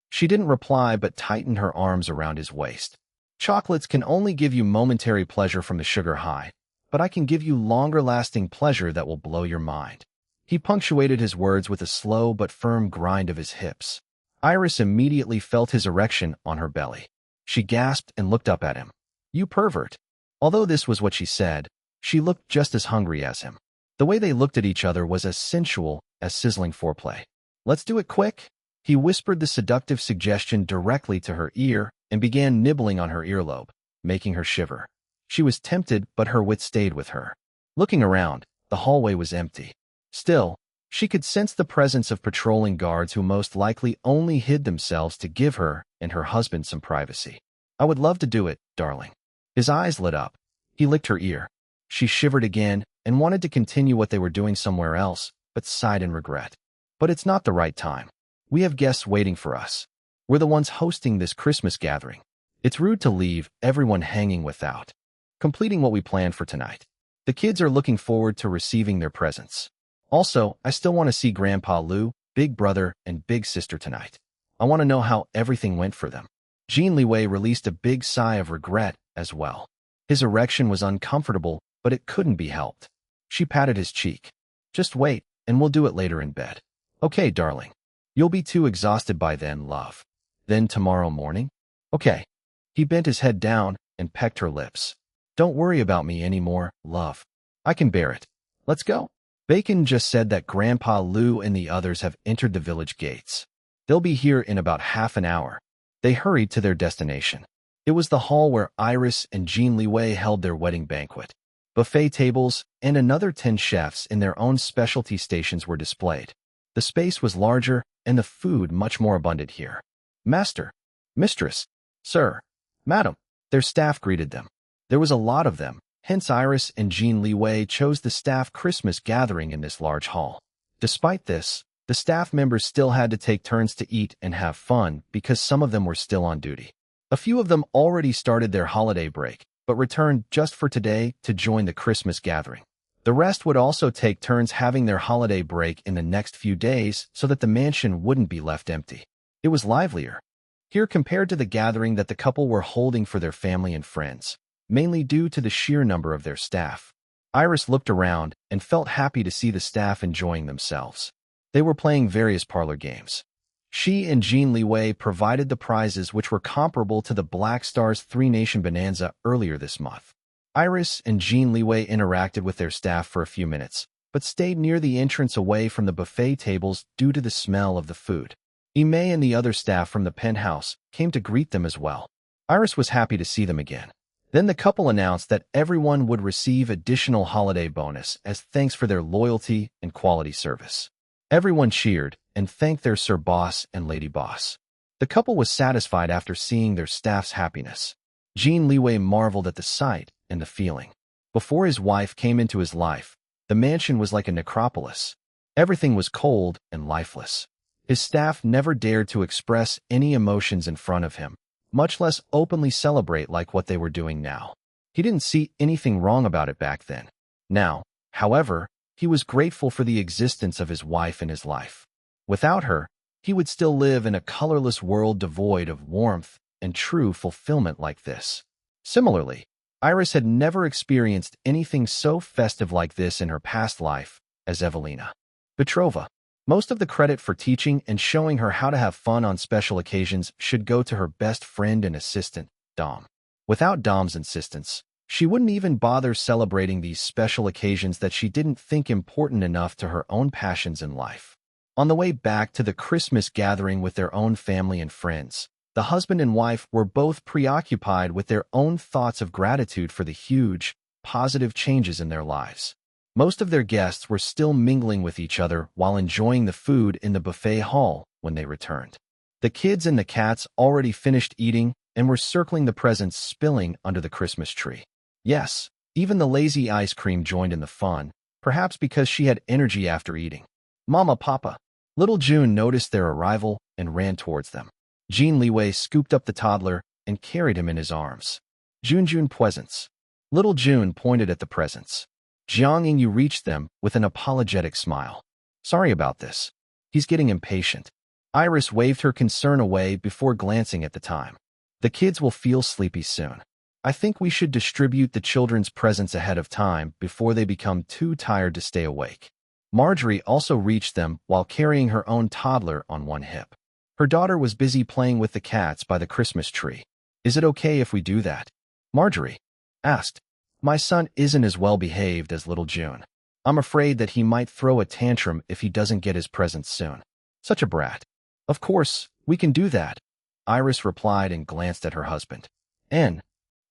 She didn't reply but tightened her arms around his waist. "Chocolates can only give you momentary pleasure from the sugar high, but I can give you longer-lasting pleasure that will blow your mind." He punctuated his words with a slow but firm grind of his hips. Iris immediately felt his erection on her belly. She gasped and looked up at him. "You pervert." Although this was what she said, she looked just as hungry as him. The way they looked at each other was as sensual as sizzling foreplay. "Let's do it quick." He whispered the seductive suggestion directly to her ear and began nibbling on her earlobe, making her shiver. She was tempted, but her wit stayed with her. Looking around, the hallway was empty. Still, she could sense the presence of patrolling guards who most likely only hid themselves to give her and her husband some privacy. I would love to do it, darling. His eyes lit up. He licked her ear. She shivered again and wanted to continue what they were doing somewhere else, but sighed in regret. But it's not the right time. We have guests waiting for us. We're the ones hosting this Christmas gathering. It's rude to leave everyone hanging without completing what we planned for tonight. The kids are looking forward to receiving their presents. Also, I still want to see Grandpa Lou, Big Brother, and Big Sister tonight. I want to know how everything went for them. Jin Liwei released a big sigh of regret as well. His erection was uncomfortable, but it couldn't be helped. She patted his cheek. Just wait, and we'll do it later in bed. Okay, darling. You'll be too exhausted by then, love. Then tomorrow morning? Okay. He bent his head down and pecked her lips. Don't worry about me anymore, love. I can bear it. Let's go. Bacon just said that Grandpa Lou and the others have entered the village gates. They'll be here in about half an hour. They hurried to their destination. It was the hall where Iris and Jin Liwei held their wedding banquet. Buffet tables and another 10 chefs in their own specialty stations were displayed. The space was larger and the food much more abundant here. Master, mistress, sir, madam, their staff greeted them. There was a lot of them, hence Iris and Jin Liwei chose the staff Christmas gathering in this large hall. Despite this, the staff members still had to take turns to eat and have fun because some of them were still on duty. A few of them already started their holiday break, but returned just for today to join the Christmas gathering. The rest would also take turns having their holiday break in the next few days so that the mansion wouldn't be left empty. It was livelier here compared to the gathering that the couple were holding for their family and friends, mainly due to the sheer number of their staff. Iris looked around and felt happy to see the staff enjoying themselves. They were playing various parlor games. She and Jin Liwei provided the prizes which were comparable to the Black Star's Three-Nation Bonanza earlier this month. Iris and Jin Liwei interacted with their staff for a few minutes, but stayed near the entrance away from the buffet tables due to the smell of the food. Imei and the other staff from the penthouse came to greet them as well. Iris was happy to see them again. Then the couple announced that everyone would receive additional holiday bonus as thanks for their loyalty and quality service. Everyone cheered and thanked their Sir Boss and Lady Boss. The couple was satisfied after seeing their staff's happiness. Jin Liwei marveled at the sight and the feeling. Before his wife came into his life, the mansion was like a necropolis. Everything was cold and lifeless. His staff never dared to express any emotions in front of him, much less openly celebrate like what they were doing now. He didn't see anything wrong about it back then. Now, however, he was grateful for the existence of his wife in his life. Without her, he would still live in a colorless world devoid of warmth and true fulfillment like this. Similarly, Iris had never experienced anything so festive like this in her past life as Evelina Petrova. Most of the credit for teaching and showing her how to have fun on special occasions should go to her best friend and assistant, Dom. Without Dom's insistence, she wouldn't even bother celebrating these special occasions that she didn't think important enough to her own passions in life. On the way back to the Christmas gathering with their own family and friends, the husband and wife were both preoccupied with their own thoughts of gratitude for the huge, positive changes in their lives. Most of their guests were still mingling with each other while enjoying the food in the buffet hall when they returned. The kids and the cats already finished eating and were circling the presents spilling under the Christmas tree. Yes, even the lazy ice cream joined in the fun, perhaps because she had energy after eating. Mama, Papa. Little June noticed their arrival and ran towards them. Jin Liwei scooped up the toddler and carried him in his arms. June presents. Little June pointed at the presents. Jiang Yingyu reached them with an apologetic smile. Sorry about this. He's getting impatient. Iris waved her concern away before glancing at the time. The kids will feel sleepy soon. I think we should distribute the children's presents ahead of time before they become too tired to stay awake. Marjorie also reached them while carrying her own toddler on one hip. Her daughter was busy playing with the cats by the Christmas tree. Is it okay if we do that? Marjorie asked. My son isn't as well behaved as little June. I'm afraid that he might throw a tantrum if he doesn't get his presents soon. Such a brat. Of course, we can do that, Iris replied and glanced at her husband. And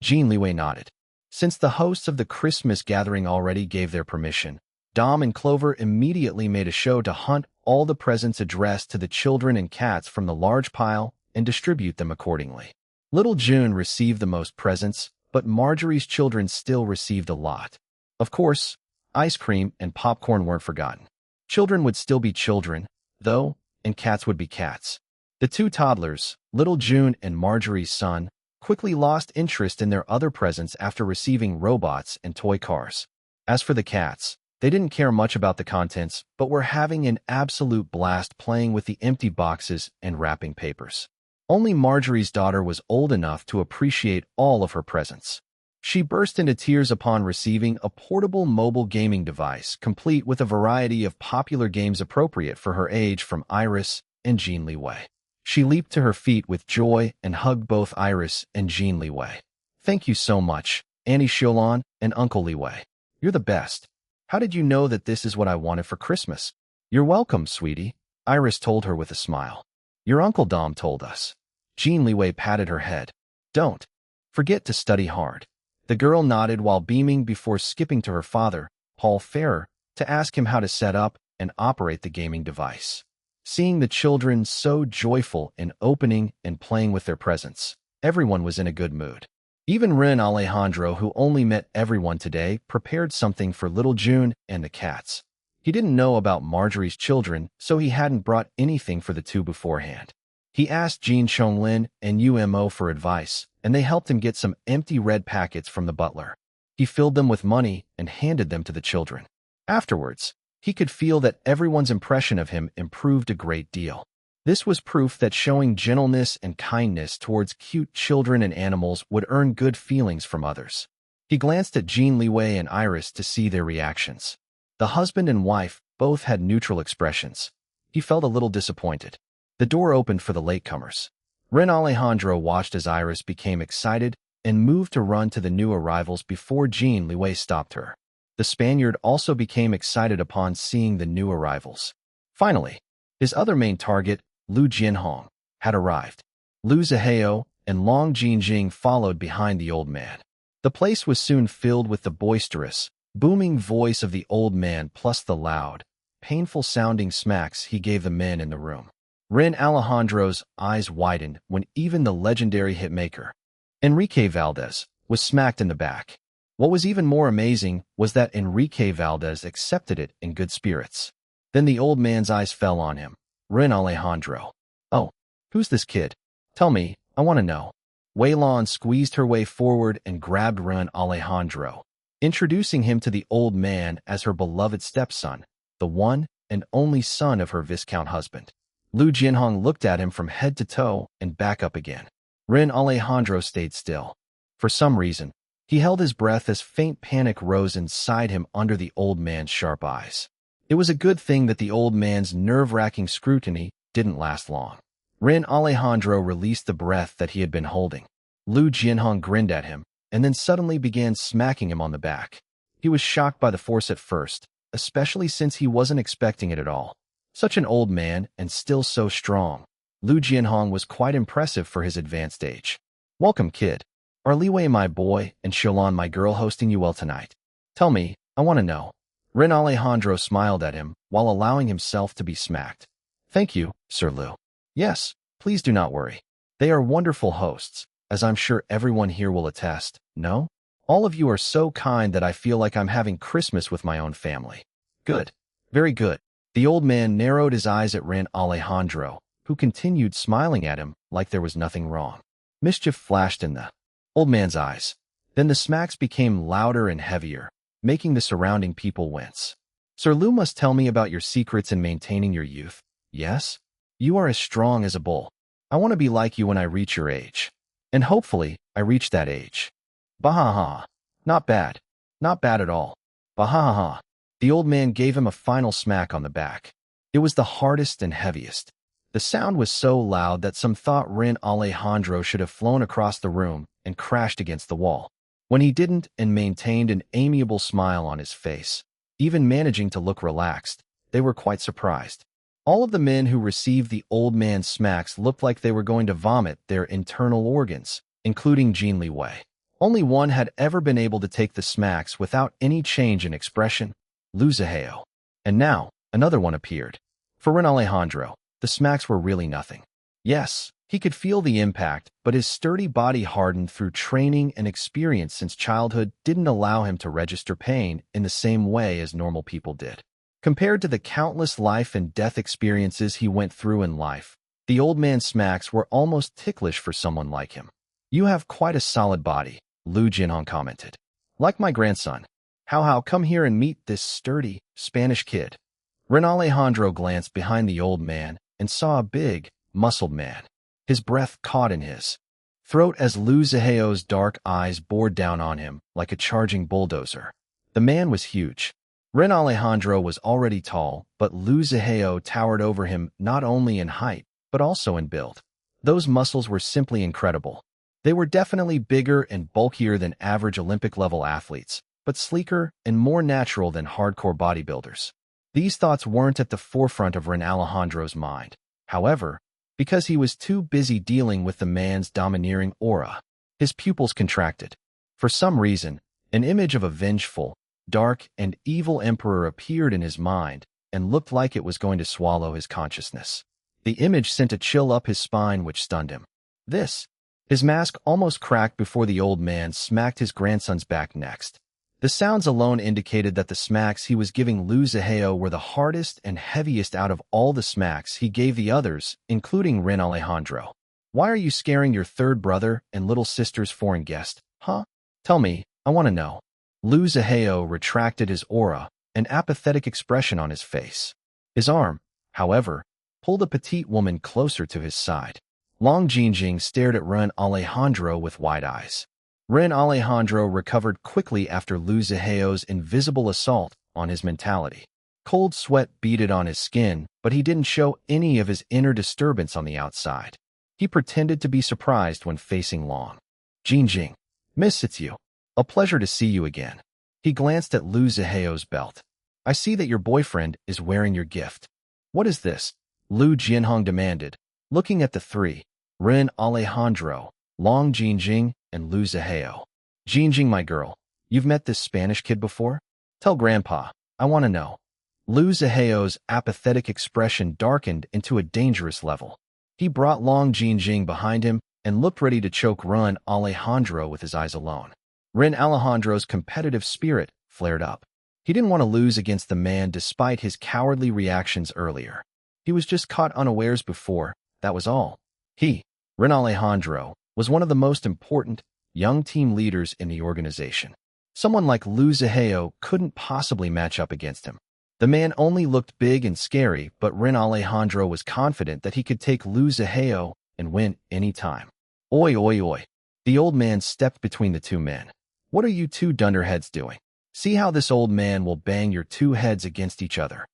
Jin Liwei nodded. Since the hosts of the Christmas gathering already gave their permission, Dom and Clover immediately made a show to hunt all the presents addressed to the children and cats from the large pile and distribute them accordingly. Little June received the most presents, but Marjorie's children still received a lot. Of course, ice cream and popcorn weren't forgotten. Children would still be children, though, and cats would be cats. The two toddlers, Little June and Marjorie's son, quickly lost interest in their other presents after receiving robots and toy cars. As for the cats, they didn't care much about the contents, but were having an absolute blast playing with the empty boxes and wrapping papers. Only Marjorie's daughter was old enough to appreciate all of her presents. She burst into tears upon receiving a portable mobile gaming device, complete with a variety of popular games appropriate for her age from Iris and Jin Liwei. She leaped to her feet with joy and hugged both Iris and Jin Liwei. "Thank you so much, Annie Xiaolon and Uncle Liwei. You're the best. How did you know that this is what I wanted for Christmas?" "You're welcome, sweetie," Iris told her with a smile. "Your Uncle Dom told us." Jin Liwei patted her head. "Don't forget to study hard." The girl nodded while beaming before skipping to her father, Paul Ferrer, to ask him how to set up and operate the gaming device. Seeing the children so joyful in opening and playing with their presents, everyone was in a good mood. Even Ren Alejandro, who only met everyone today, prepared something for Little June and the cats. He didn't know about Marjorie's children, so he hadn't brought anything for the two beforehand. He asked Jean Chonglin and Umo for advice, and they helped him get some empty red packets from the butler. He filled them with money and handed them to the children. Afterwards, he could feel that everyone's impression of him improved a great deal. This was proof that showing gentleness and kindness towards cute children and animals would earn good feelings from others. He glanced at Jin Liwei and Iris to see their reactions. The husband and wife both had neutral expressions. He felt a little disappointed. The door opened for the latecomers. Ren Alejandro watched as Iris became excited and moved to run to the new arrivals before Jin Liwei stopped her. The Spaniard also became excited upon seeing the new arrivals. Finally, his other main target, Lu Jianhong, had arrived. Lu Zihao and Long Jinjing followed behind the old man. The place was soon filled with the boisterous, booming voice of the old man plus the loud, painful-sounding smacks he gave the men in the room. Ren Alejandro's eyes widened when even the legendary hitmaker, Enrique Valdez, was smacked in the back. What was even more amazing was that Enrique Valdez accepted it in good spirits. Then the old man's eyes fell on him. Ren Alejandro. "Oh, who's this kid? Tell me, I want to know." Weilon squeezed her way forward and grabbed Ren Alejandro, introducing him to the old man as her beloved stepson, the one and only son of her Viscount husband. Lu Jianhong looked at him from head to toe and back up again. Ren Alejandro stayed still. For some reason, he held his breath as faint panic rose inside him under the old man's sharp eyes. It was a good thing that the old man's nerve-wracking scrutiny didn't last long. Ren Alejandro released the breath that he had been holding. Lu Jianhong grinned at him, and then suddenly began smacking him on the back. He was shocked by the force at first, especially since he wasn't expecting it at all. Such an old man, and still so strong. Lu Jianhong was quite impressive for his advanced age. "Welcome, kid. Are Liwei my boy and Xiaolon my girl hosting you well tonight? Tell me, I want to know." Ren Alejandro smiled at him while allowing himself to be smacked. "Thank you, Sir Lu. Yes, please do not worry. They are wonderful hosts, as I'm sure everyone here will attest, no? All of you are so kind that I feel like I'm having Christmas with my own family." "Good. Very good." The old man narrowed his eyes at Ren Alejandro, who continued smiling at him like there was nothing wrong. Mischief flashed in the old man's eyes. Then the smacks became louder and heavier, making the surrounding people wince. "Sir Lu must tell me about your secrets in maintaining your youth. Yes? You are as strong as a bull. I want to be like you when I reach your age. And hopefully, I reach that age." "Bahaha. Not bad. Not bad at all. Bahaha." The old man gave him a final smack on the back. It was the hardest and heaviest. The sound was so loud that some thought Ren Alejandro should have flown across the room and crashed against the wall. When he didn't and maintained an amiable smile on his face, even managing to look relaxed, they were quite surprised. All of the men who received the old man's smacks looked like they were going to vomit their internal organs, including Jin Liwei. Only one had ever been able to take the smacks without any change in expression. Lu Zihao. And now, another one appeared. For Ren Alejandro, the smacks were really nothing. Yes, he could feel the impact, but his sturdy body hardened through training and experience since childhood didn't allow him to register pain in the same way as normal people did. Compared to the countless life and death experiences he went through in life, the old man's smacks were almost ticklish for someone like him. You have quite a solid body, Lu Jinhong commented. Like my grandson. How come here and meet this sturdy Spanish kid. Ren Alejandro glanced behind the old man and saw a big, muscled man. His breath caught in his throat as Lu Zihao's dark eyes bored down on him like a charging bulldozer. The man was huge. Ren Alejandro was already tall, but Lu Zihao towered over him not only in height, but also in build. Those muscles were simply incredible. They were definitely bigger and bulkier than average Olympic-level athletes, but sleeker and more natural than hardcore bodybuilders. These thoughts weren't at the forefront of Ren Alejandro's mind. However, because he was too busy dealing with the man's domineering aura, his pupils contracted. For some reason, an image of a vengeful, dark, and evil emperor appeared in his mind and looked like it was going to swallow his consciousness. The image sent a chill up his spine which stunned him. His mask almost cracked before the old man smacked his grandson's back next. The sounds alone indicated that the smacks he was giving Lu Zihao were the hardest and heaviest out of all the smacks he gave the others, including Ren Alejandro. Why are you scaring your third brother and little sister's foreign guest, huh? Tell me, I want to know. Lu Zihao retracted his aura, an apathetic expression on his face. His arm, however, pulled a petite woman closer to his side. Long Jinjing stared at Ren Alejandro with wide eyes. Ren Alejandro recovered quickly after Lu Zihao's invisible assault on his mentality. Cold sweat beaded on his skin, but he didn't show any of his inner disturbance on the outside. He pretended to be surprised when facing Long. Jinjing, miss, it's you. A pleasure to see you again. He glanced at Lu Zihao's belt. I see that your boyfriend is wearing your gift. What is this? Lu Jinhong demanded, looking at the three, Ren Alejandro, Long Jinjing, and Lu Zihao. Jinjing, my girl, you've met this Spanish kid before? Tell Grandpa, I want to know. Lu Zihao's apathetic expression darkened into a dangerous level. He brought Long Jinjing behind him and looked ready to choke Ren Alejandro with his eyes alone. Ren Alejandro's competitive spirit flared up. He didn't want to lose against the man despite his cowardly reactions earlier. He was just caught unawares before, that was all. Ren Alejandro, was one of the most important, young team leaders in the organization. Someone like Lu Zihao couldn't possibly match up against him. The man only looked big and scary, but Ren Alejandro was confident that he could take Lu Zihao and win any time. Oi, oi, oi. The old man stepped between the two men. What are you two dunderheads doing? See how this old man will bang your two heads against each other.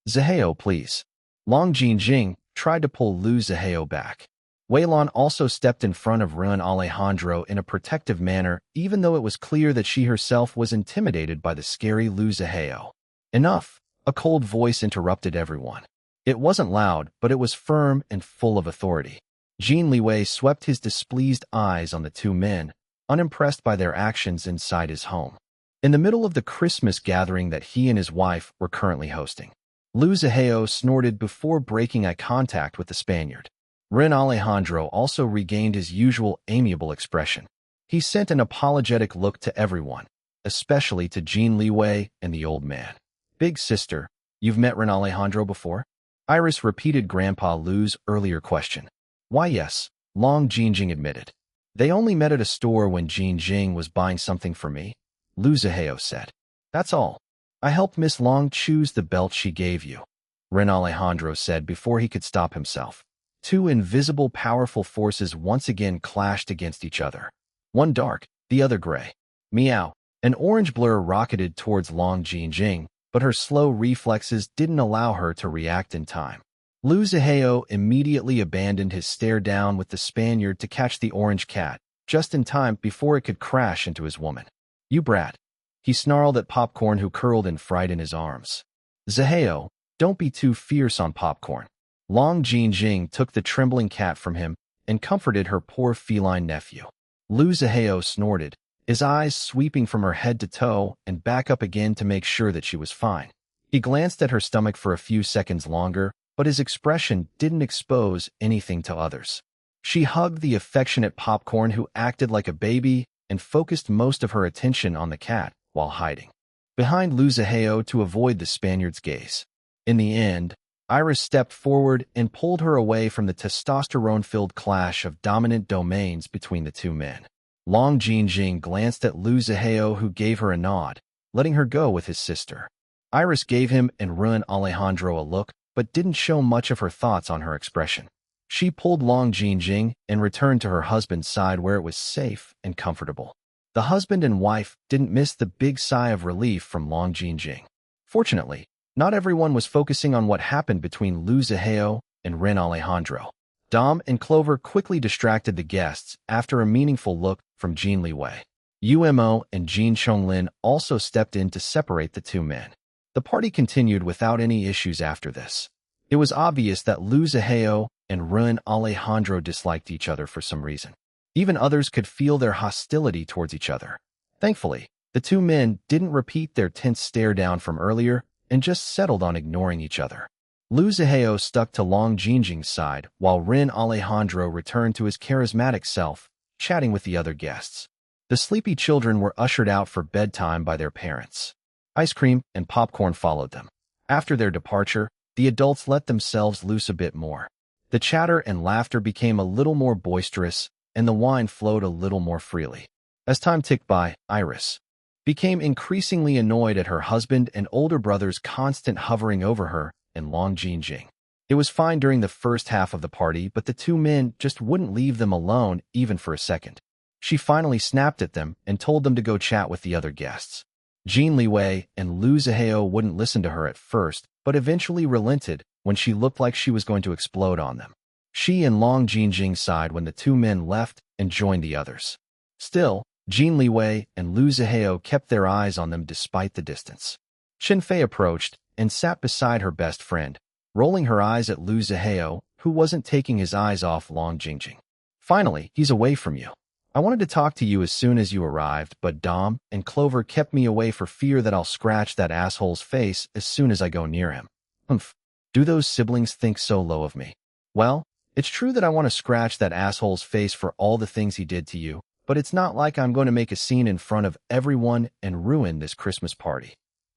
Zihao, please. Long Jinjing tried to pull Lu Zihao back. Weilon also stepped in front of Ren Alejandro in a protective manner, even though it was clear that she herself was intimidated by the scary Lu Zihao. Enough, a cold voice interrupted everyone. It wasn't loud, but it was firm and full of authority. Jin Liwei swept his displeased eyes on the two men, unimpressed by their actions inside his home. In the middle of the Christmas gathering that he and his wife were currently hosting, Lu Zihao snorted before breaking eye contact with the Spaniard. Ren Alejandro also regained his usual amiable expression. He sent an apologetic look to everyone, especially to Jin Liwei and the old man. Big sister, you've met Ren Alejandro before? Iris repeated Grandpa Lu's earlier question. Why yes, Long Jinjing admitted. They only met at a store when Jinjing was buying something for me, Lu Zihao said. That's all. I helped Miss Long choose the belt she gave you, Ren Alejandro said before he could stop himself. Two invisible powerful forces once again clashed against each other. One dark, the other gray. Meow. An orange blur rocketed towards Long Jinjing, but her slow reflexes didn't allow her to react in time. Lu Zihao immediately abandoned his stare down with the Spaniard to catch the orange cat, just in time before it could crash into his woman. You brat. He snarled at Popcorn, who curled in fright in his arms. Zihao, don't be too fierce on Popcorn. Long Jinjing took the trembling cat from him and comforted her poor feline nephew. Lu Zihao snorted, his eyes sweeping from her head to toe and back up again to make sure that she was fine. He glanced at her stomach for a few seconds longer, but his expression didn't expose anything to others. She hugged the affectionate popcorn who acted like a baby and focused most of her attention on the cat while hiding behind Lu Zihao to avoid the Spaniard's gaze. In the end, Iris stepped forward and pulled her away from the testosterone-filled clash of dominant domains between the two men. Long Jinjing glanced at Lu Zihao, who gave her a nod, letting her go with his sister. Iris gave him and Ruin Alejandro a look, but didn't show much of her thoughts on her expression. She pulled Long Jinjing and returned to her husband's side where it was safe and comfortable. The husband and wife didn't miss the big sigh of relief from Long Jinjing. Fortunately, not everyone was focusing on what happened between Lu Zihao and Ren Alejandro. Dom and Clover quickly distracted the guests after a meaningful look from Jin Liwei. Umo and Jin Chonglin also stepped in to separate the two men. The party continued without any issues after this. It was obvious that Lu Zihao and Ruin Alejandro disliked each other for some reason. Even others could feel their hostility towards each other. Thankfully, the two men didn't repeat their tense stare down from earlier and just settled on ignoring each other. Lu Zihao stuck to Long Jinjing's side, while Ren Alejandro returned to his charismatic self, chatting with the other guests. The sleepy children were ushered out for bedtime by their parents. Ice cream and popcorn followed them. After their departure, the adults let themselves loose a bit more. The chatter and laughter became a little more boisterous, and the wine flowed a little more freely. As time ticked by, Iris became increasingly annoyed at her husband and older brother's constant hovering over her and Long Jinjing. It was fine during the first half of the party, but the two men just wouldn't leave them alone even for a second. She finally snapped at them and told them to go chat with the other guests. Jin Liwei and Lu Zihao wouldn't listen to her at first, but eventually relented when she looked like she was going to explode on them. She and Long Jinjing sighed when the two men left and joined the others. Still, Jin Liwei and Lu Zihao kept their eyes on them despite the distance. Qinfei approached and sat beside her best friend, rolling her eyes at Lu Zihao, who wasn't taking his eyes off Long Jingjing. Finally, he's away from you. I wanted to talk to you as soon as you arrived, but Dom and Clover kept me away for fear that I'll scratch that asshole's face as soon as I go near him. Humph. Do those siblings think so low of me? Well, it's true that I want to scratch that asshole's face for all the things he did to you, but it's not like I'm going to make a scene in front of everyone and ruin this Christmas party.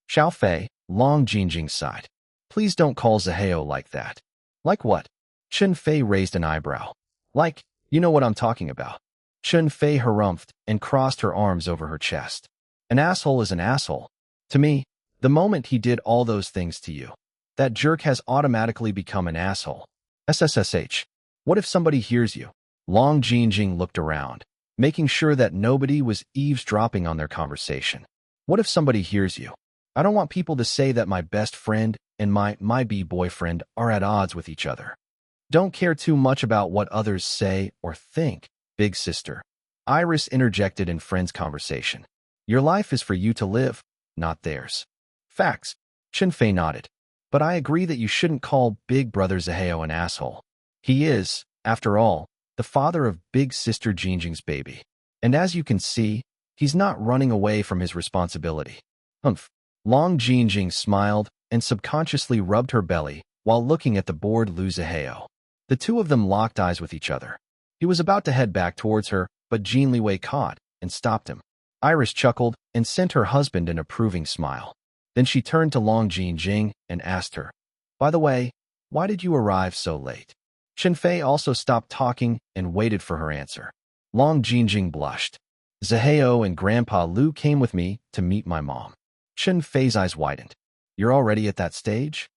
Xiao Fei, Long Jinjing sighed. Please don't call Zihao like that. Like what? Chen Fei raised an eyebrow. Like, you know what I'm talking about. Chen Fei harumphed and crossed her arms over her chest. An asshole is an asshole. To me, the moment he did all those things to you, that jerk has automatically become an asshole. SSSH. What if somebody hears you? Long Jinjing looked around, making sure that nobody was eavesdropping on their conversation. What if somebody hears you? I don't want people to say that my best friend and my boyfriend are at odds with each other. Don't care too much about what others say or think, big sister. Iris interjected in friend's conversation. Your life is for you to live, not theirs. Facts. Qinfei nodded. But I agree that you shouldn't call big brother Zihao an asshole. He is, after all, the father of big sister Jinjing's baby. And as you can see, he's not running away from his responsibility. Humph. Long Jinjing smiled and subconsciously rubbed her belly while looking at the bored Lu Zihao. The two of them locked eyes with each other. He was about to head back towards her, but Jin Liwei caught and stopped him. Iris chuckled and sent her husband an approving smile. Then she turned to Long Jinjing and asked her, by the way, why did you arrive so late? Qinfei also stopped talking and waited for her answer. Long Jinjing blushed. Zihao and Grandpa Lu came with me to meet my mom. Qinfei's eyes widened. You're already at that stage?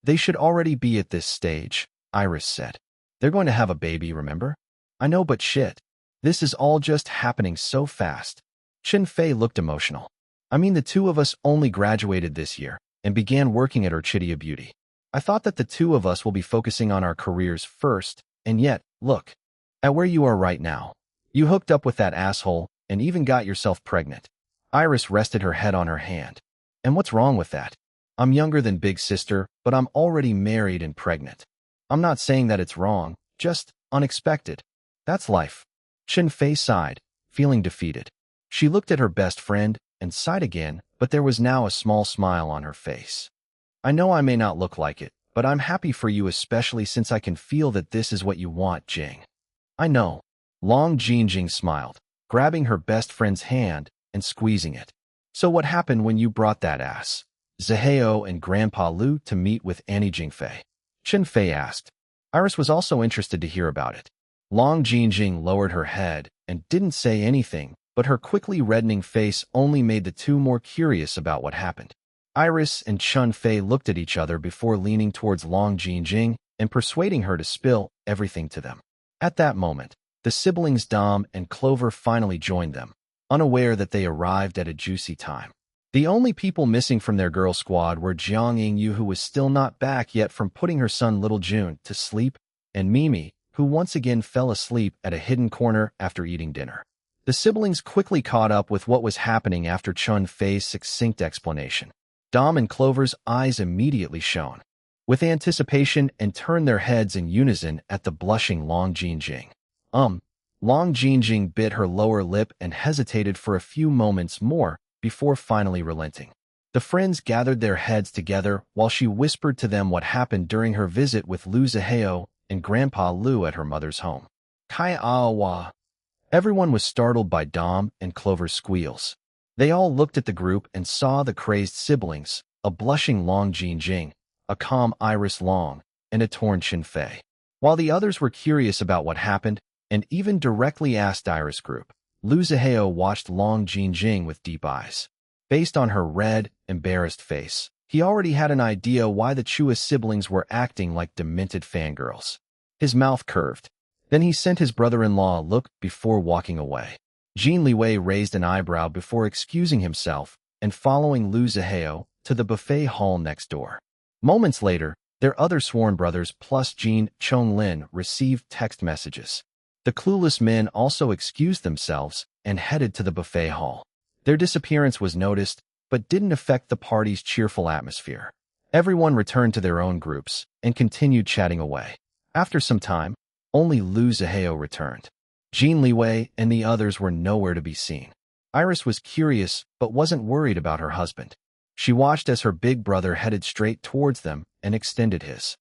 They should already be at this stage, Iris said. They're going to have a baby, remember? I know, but shit. This is all just happening so fast. Qinfei looked emotional. I mean, the two of us only graduated this year and began working at Orchidia Beauty. I thought that the two of us will be focusing on our careers first, and yet, look, at where you are right now. You hooked up with that asshole and even got yourself pregnant. Iris rested her head on her hand. And what's wrong with that? I'm younger than big sister, but I'm already married and pregnant. I'm not saying that it's wrong, just unexpected. That's life. Qinfei sighed, feeling defeated. She looked at her best friend and sighed again, but there was now a small smile on her face. I know I may not look like it, but I'm happy for you, especially since I can feel that this is what you want, Jing. I know. Long Jing smiled, grabbing her best friend's hand and squeezing it. So what happened when you brought that ass, Zaheo and Grandpa Lu, to meet with Annie Jingfei? Chen Fei asked. Iris was also interested to hear about it. Long Jing lowered her head and didn't say anything, but her quickly reddening face only made the two more curious about what happened. Iris and Chen Fei looked at each other before leaning towards Long Jing and persuading her to spill everything to them. At that moment, the siblings Dom and Clover finally joined them, unaware that they arrived at a juicy time. The only people missing from their girl squad were Jiang Yingyu, who was still not back yet from putting her son Little June to sleep, and Mimi, who once again fell asleep at a hidden corner after eating dinner. The siblings quickly caught up with what was happening after Chen Fei's succinct explanation. Dom and Clover's eyes immediately shone with anticipation and turned their heads in unison at the blushing Long Jing. Long Jing bit her lower lip and hesitated for a few moments more before finally relenting. The friends gathered their heads together while she whispered to them what happened during her visit with Lu Zaheo and Grandpa Lu at her mother's home. Kai Awa. Everyone was startled by Dom and Clover's squeals. They all looked at the group and saw the crazed siblings, a blushing Long Jing, a calm Iris Long, and a torn Chen Fei. While the others were curious about what happened and even directly asked Iris group, Lu Zaheo watched Long Jing with deep eyes. Based on her red, embarrassed face, he already had an idea why the Chua siblings were acting like demented fangirls. His mouth curved. Then he sent his brother-in-law a look before walking away. Jin Liwei raised an eyebrow before excusing himself and following Lu Zaheo to the buffet hall next door. Moments later, their other sworn brothers plus Jin Chonglin received text messages. The clueless men also excused themselves and headed to the buffet hall. Their disappearance was noticed, but didn't affect the party's cheerful atmosphere. Everyone returned to their own groups and continued chatting away. After some time, only Lu Zaheo returned. Jin Liwei and the others were nowhere to be seen. Iris was curious but wasn't worried about her husband. She watched as her big brother headed straight towards them and extended his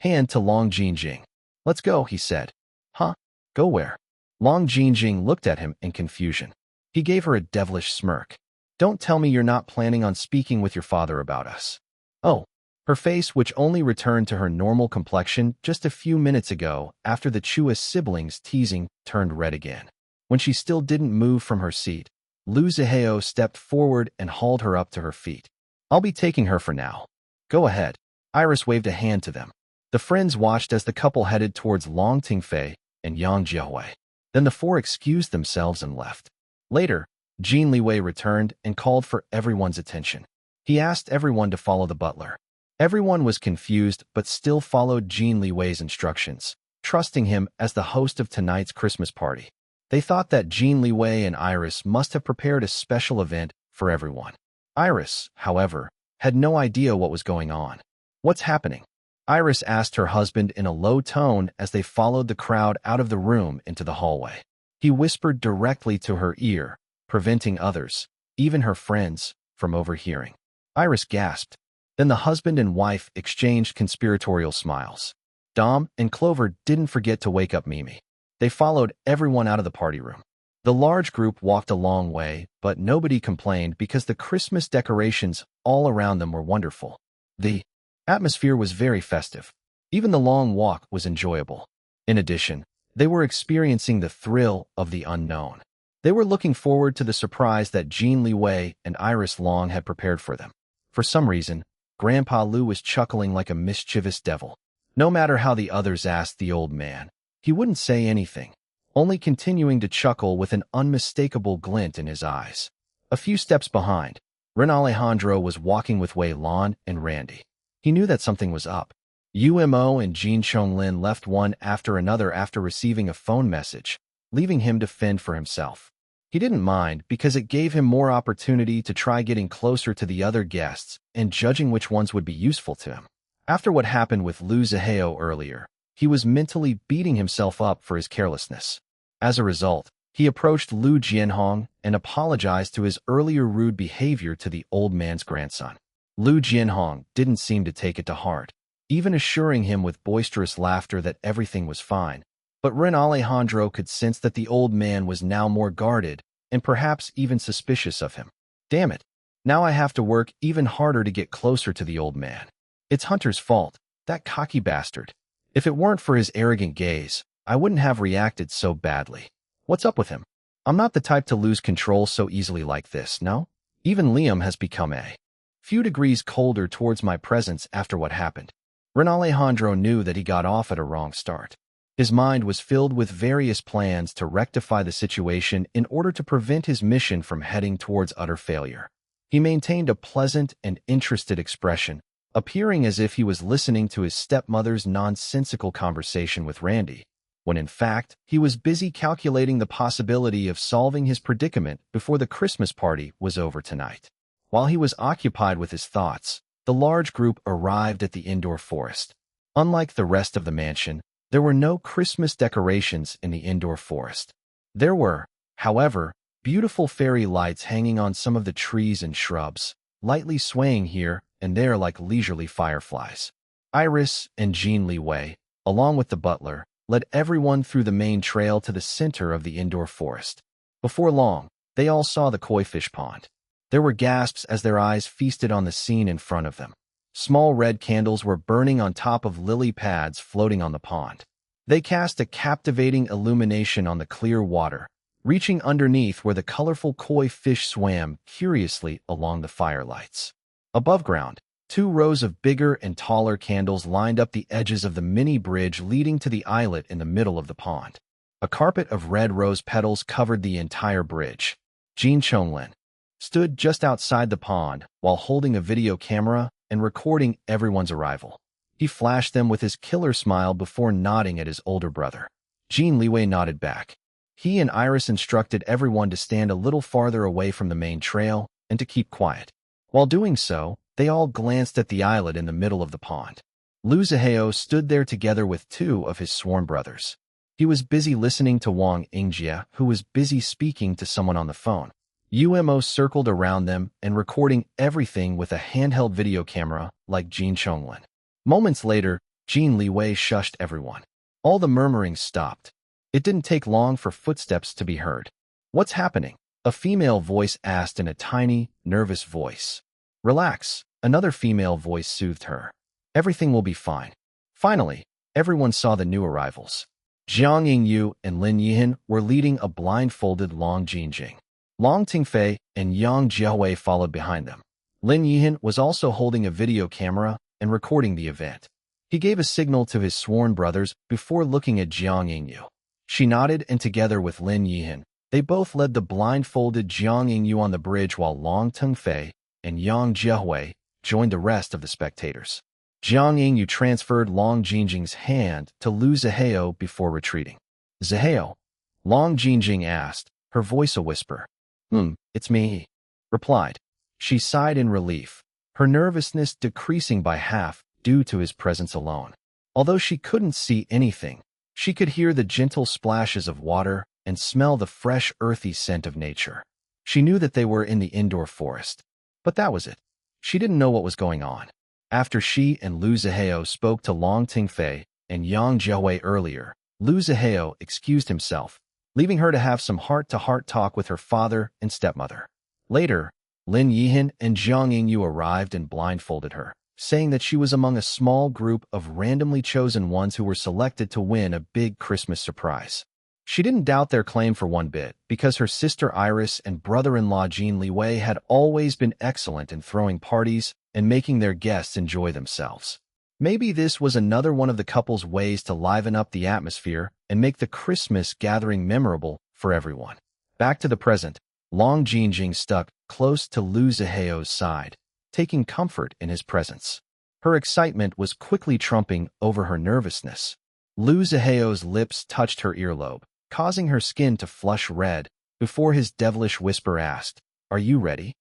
hand to Long Jing. "Let's go," he said. "Huh? Go where?" Long Jing looked at him in confusion. He gave her a devilish smirk. "Don't tell me you're not planning on speaking with your father about us." Oh. Her face, which only returned to her normal complexion just a few minutes ago after the Chua siblings' teasing, turned red again. When she still didn't move from her seat, Lu Zaheo stepped forward and hauled her up to her feet. "I'll be taking her for now. Go ahead." Iris waved a hand to them. The friends watched as the couple headed towards Long Tingfei and Yang Jiahui. Then the four excused themselves and left. Later, Jin Liwei returned and called for everyone's attention. He asked everyone to follow the butler. Everyone was confused but still followed Jin Liwei's instructions, trusting him as the host of tonight's Christmas party. They thought that Jin Liwei and Iris must have prepared a special event for everyone. Iris, however, had no idea what was going on. "What's happening?" Iris asked her husband in a low tone as they followed the crowd out of the room into the hallway. He whispered directly to her ear, preventing others, even her friends, from overhearing. Iris gasped. Then the husband and wife exchanged conspiratorial smiles. Dom and Clover didn't forget to wake up Mimi. They followed everyone out of the party room. The large group walked a long way, but nobody complained because the Christmas decorations all around them were wonderful. The atmosphere was very festive. Even the long walk was enjoyable. In addition, they were experiencing the thrill of the unknown. They were looking forward to the surprise that Jin Liwei and Iris Long had prepared for them. For some reason, Grandpa Lu was chuckling like a mischievous devil. No matter how the others asked the old man, he wouldn't say anything, only continuing to chuckle with an unmistakable glint in his eyes. A few steps behind, Ren Alejandro was walking with Wei Lan and Randy. He knew that something was up. Umo and Jin Chonglin left one after another after receiving a phone message, leaving him to fend for himself. He didn't mind because it gave him more opportunity to try getting closer to the other guests and judging which ones would be useful to him. After what happened with Lu Zaheo earlier, he was mentally beating himself up for his carelessness. As a result, he approached Lu Jianhong and apologized to his earlier rude behavior to the old man's grandson. Lu Jianhong didn't seem to take it to heart, even assuring him with boisterous laughter that everything was fine. But Ren Alejandro could sense that the old man was now more guarded and perhaps even suspicious of him. Damn it. Now I have to work even harder to get closer to the old man. It's Hunter's fault, that cocky bastard. If it weren't for his arrogant gaze, I wouldn't have reacted so badly. What's up with him? I'm not the type to lose control so easily like this, no? Even Liam has become a few degrees colder towards my presence after what happened. Ren Alejandro knew that he got off at a wrong start. His mind was filled with various plans to rectify the situation in order to prevent his mission from heading towards utter failure. He maintained a pleasant and interested expression, appearing as if he was listening to his stepmother's nonsensical conversation with Randy, when in fact he was busy calculating the possibility of solving his predicament before the Christmas party was over tonight. While he was occupied with his thoughts, the large group arrived at the indoor forest. Unlike the rest of the mansion, there were no Christmas decorations in the indoor forest. There were, however, beautiful fairy lights hanging on some of the trees and shrubs, lightly swaying here and there like leisurely fireflies. Iris and Jin Liwei, along with the butler, led everyone through the main trail to the center of the indoor forest. Before long, they all saw the koi fish pond. There were gasps as their eyes feasted on the scene in front of them. Small red candles were burning on top of lily pads floating on the pond. They cast a captivating illumination on the clear water, reaching underneath where the colorful koi fish swam curiously along the firelights. Above ground, 2 rows of bigger and taller candles lined up the edges of the mini bridge leading to the islet in the middle of the pond. A carpet of red rose petals covered the entire bridge. Jin Chonglin stood just outside the pond while holding a video camera and recording everyone's arrival. He flashed them with his killer smile before nodding at his older brother. Jin Liwei nodded back. He and Iris instructed everyone to stand a little farther away from the main trail and to keep quiet. While doing so, they all glanced at the islet in the middle of the pond. Lu Zihao stood there together with 2 of his sworn brothers. He was busy listening to Wang Yingjie, who was busy speaking to someone on the phone. UMO circled around them and recording everything with a handheld video camera like Jin Chonglin. Moments later, Jin Liwei shushed everyone. All the murmuring stopped. It didn't take long for footsteps to be heard. "What's happening?" a female voice asked in a tiny, nervous voice. "Relax," another female voice soothed her. "Everything will be fine." Finally, everyone saw the new arrivals. Jiang Yingyu and Lin Yihan were leading a blindfolded Long Jinjing. Long Tingfei and Yang Jiahui followed behind them. Lin Yihan was also holding a video camera and recording the event. He gave a signal to his sworn brothers before looking at Jiang Yingyu. She nodded, and together with Lin Yihan, they both led the blindfolded Jiang Yingyu on the bridge while Long Tengfei and Yang Jiahui joined the rest of the spectators. Jiang Yingyu transferred Long Jinjing's hand to Lu Zihao before retreating. "Zihao?" Long Jinjing asked, her voice a whisper. It's me," he replied. She sighed in relief, her nervousness decreasing by half due to his presence alone. Although she couldn't see anything, she could hear the gentle splashes of water and smell the fresh, earthy scent of nature. She knew that they were in the indoor forest. But that was it. She didn't know what was going on. After she and Lu Zihao spoke to Long Tingfei and Yang Jiahui earlier, Lu Zihao excused himself, leaving her to have some heart-to-heart talk with her father and stepmother. Later, Lin Yihan and Jiang Yingyu arrived and blindfolded her, saying that she was among a small group of randomly chosen ones who were selected to win a big Christmas surprise. She didn't doubt their claim for one bit, because her sister Iris and brother-in-law Jin Liwei had always been excellent in throwing parties and making their guests enjoy themselves. Maybe this was another one of the couple's ways to liven up the atmosphere and make the Christmas gathering memorable for everyone. Back to the present, Long Jinjing stuck close to Lu Zihao's side, taking comfort in his presence. Her excitement was quickly trumping over her nervousness. Lu Zihao's lips touched her earlobe, causing her skin to flush red, before his devilish whisper asked, "Are you ready?"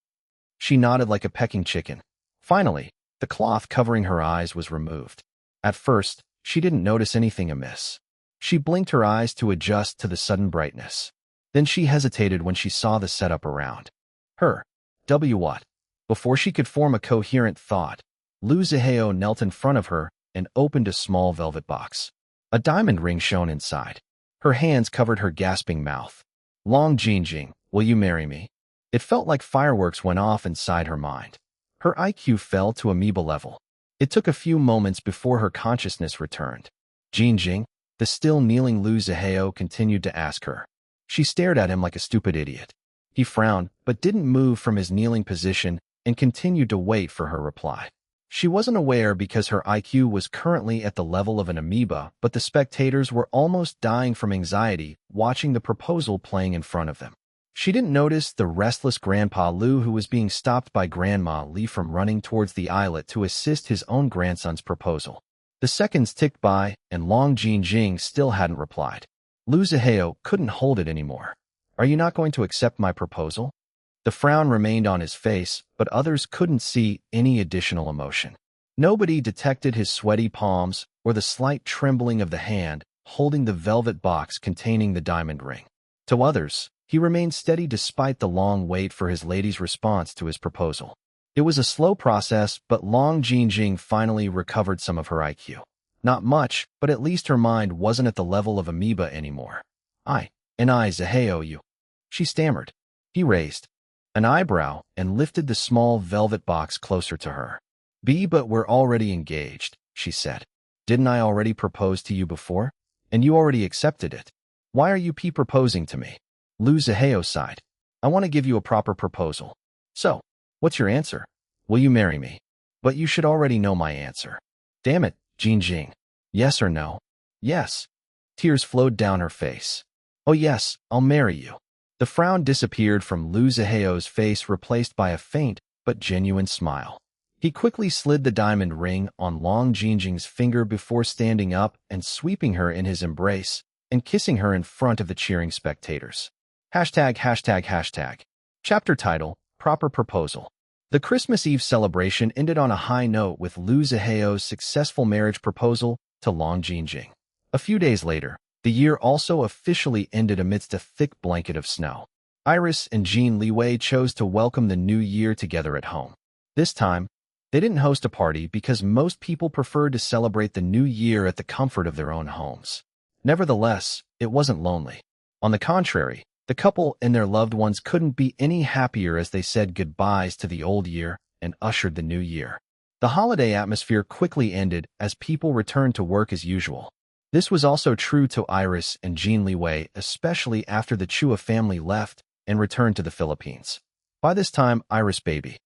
She nodded like a pecking chicken. Finally, the cloth covering her eyes was removed. At first, she didn't notice anything amiss. She blinked her eyes to adjust to the sudden brightness. Then she hesitated when she saw the setup around her. What? Before she could form a coherent thought, Lu Zihao knelt in front of her and opened a small velvet box. A diamond ring shone inside. Her hands covered her gasping mouth. Long Jinjing, will you marry me? It felt like fireworks went off inside her mind. Her IQ fell to amoeba level. It took a few moments before her consciousness returned. Jinjing, the still kneeling Lu Zihao continued to ask her. She stared at him like a stupid idiot. He frowned, but didn't move from his kneeling position and continued to wait for her reply. She wasn't aware because her IQ was currently at the level of an amoeba, but the spectators were almost dying from anxiety watching the proposal playing in front of them. She didn't notice the restless Grandpa Lu, who was being stopped by Grandma Li from running towards the islet to assist his own grandson's proposal. The seconds ticked by, and Long Jinjing still hadn't replied. Lu Zihao couldn't hold it anymore. Are you not going to accept my proposal? The frown remained on his face, but others couldn't see any additional emotion. Nobody detected his sweaty palms or the slight trembling of the hand holding the velvet box containing the diamond ring. To others, he remained steady despite the long wait for his lady's response to his proposal. It was a slow process, but Long Jinjing finally recovered some of her IQ. Not much, but at least her mind wasn't at the level of amoeba anymore. I Zihao you. She stammered. He raised an eyebrow and lifted the small velvet box closer to her. But we're already engaged, she said. Didn't I already propose to you before? And you already accepted it. Why are you proposing to me? Lu Zihao sighed. I want to give you a proper proposal. So, what's your answer? Will you marry me? But you should already know my answer. Damn it, Jinjing. Yes or no? Yes. Tears flowed down her face. Oh yes, I'll marry you. The frown disappeared from Lu Zihao's face, replaced by a faint but genuine smile. He quickly slid the diamond ring on Long Jinjing's finger before standing up and sweeping her in his embrace and kissing her in front of the cheering spectators. ####. Chapter title, Proper Proposal. The Christmas Eve celebration ended on a high note with Lu Zihao's successful marriage proposal to Long Jinjing. A few days later, the year also officially ended amidst a thick blanket of snow. Iris and Jin Liwei chose to welcome the new year together at home. This time, they didn't host a party because most people preferred to celebrate the new year at the comfort of their own homes. Nevertheless, it wasn't lonely. On the contrary, the couple and their loved ones couldn't be any happier as they said goodbyes to the old year and ushered the new year. The holiday atmosphere quickly ended as people returned to work as usual. This was also true to Iris and Jin Liwei, especially after the Chua family left and returned to the Philippines. By this time, Iris' baby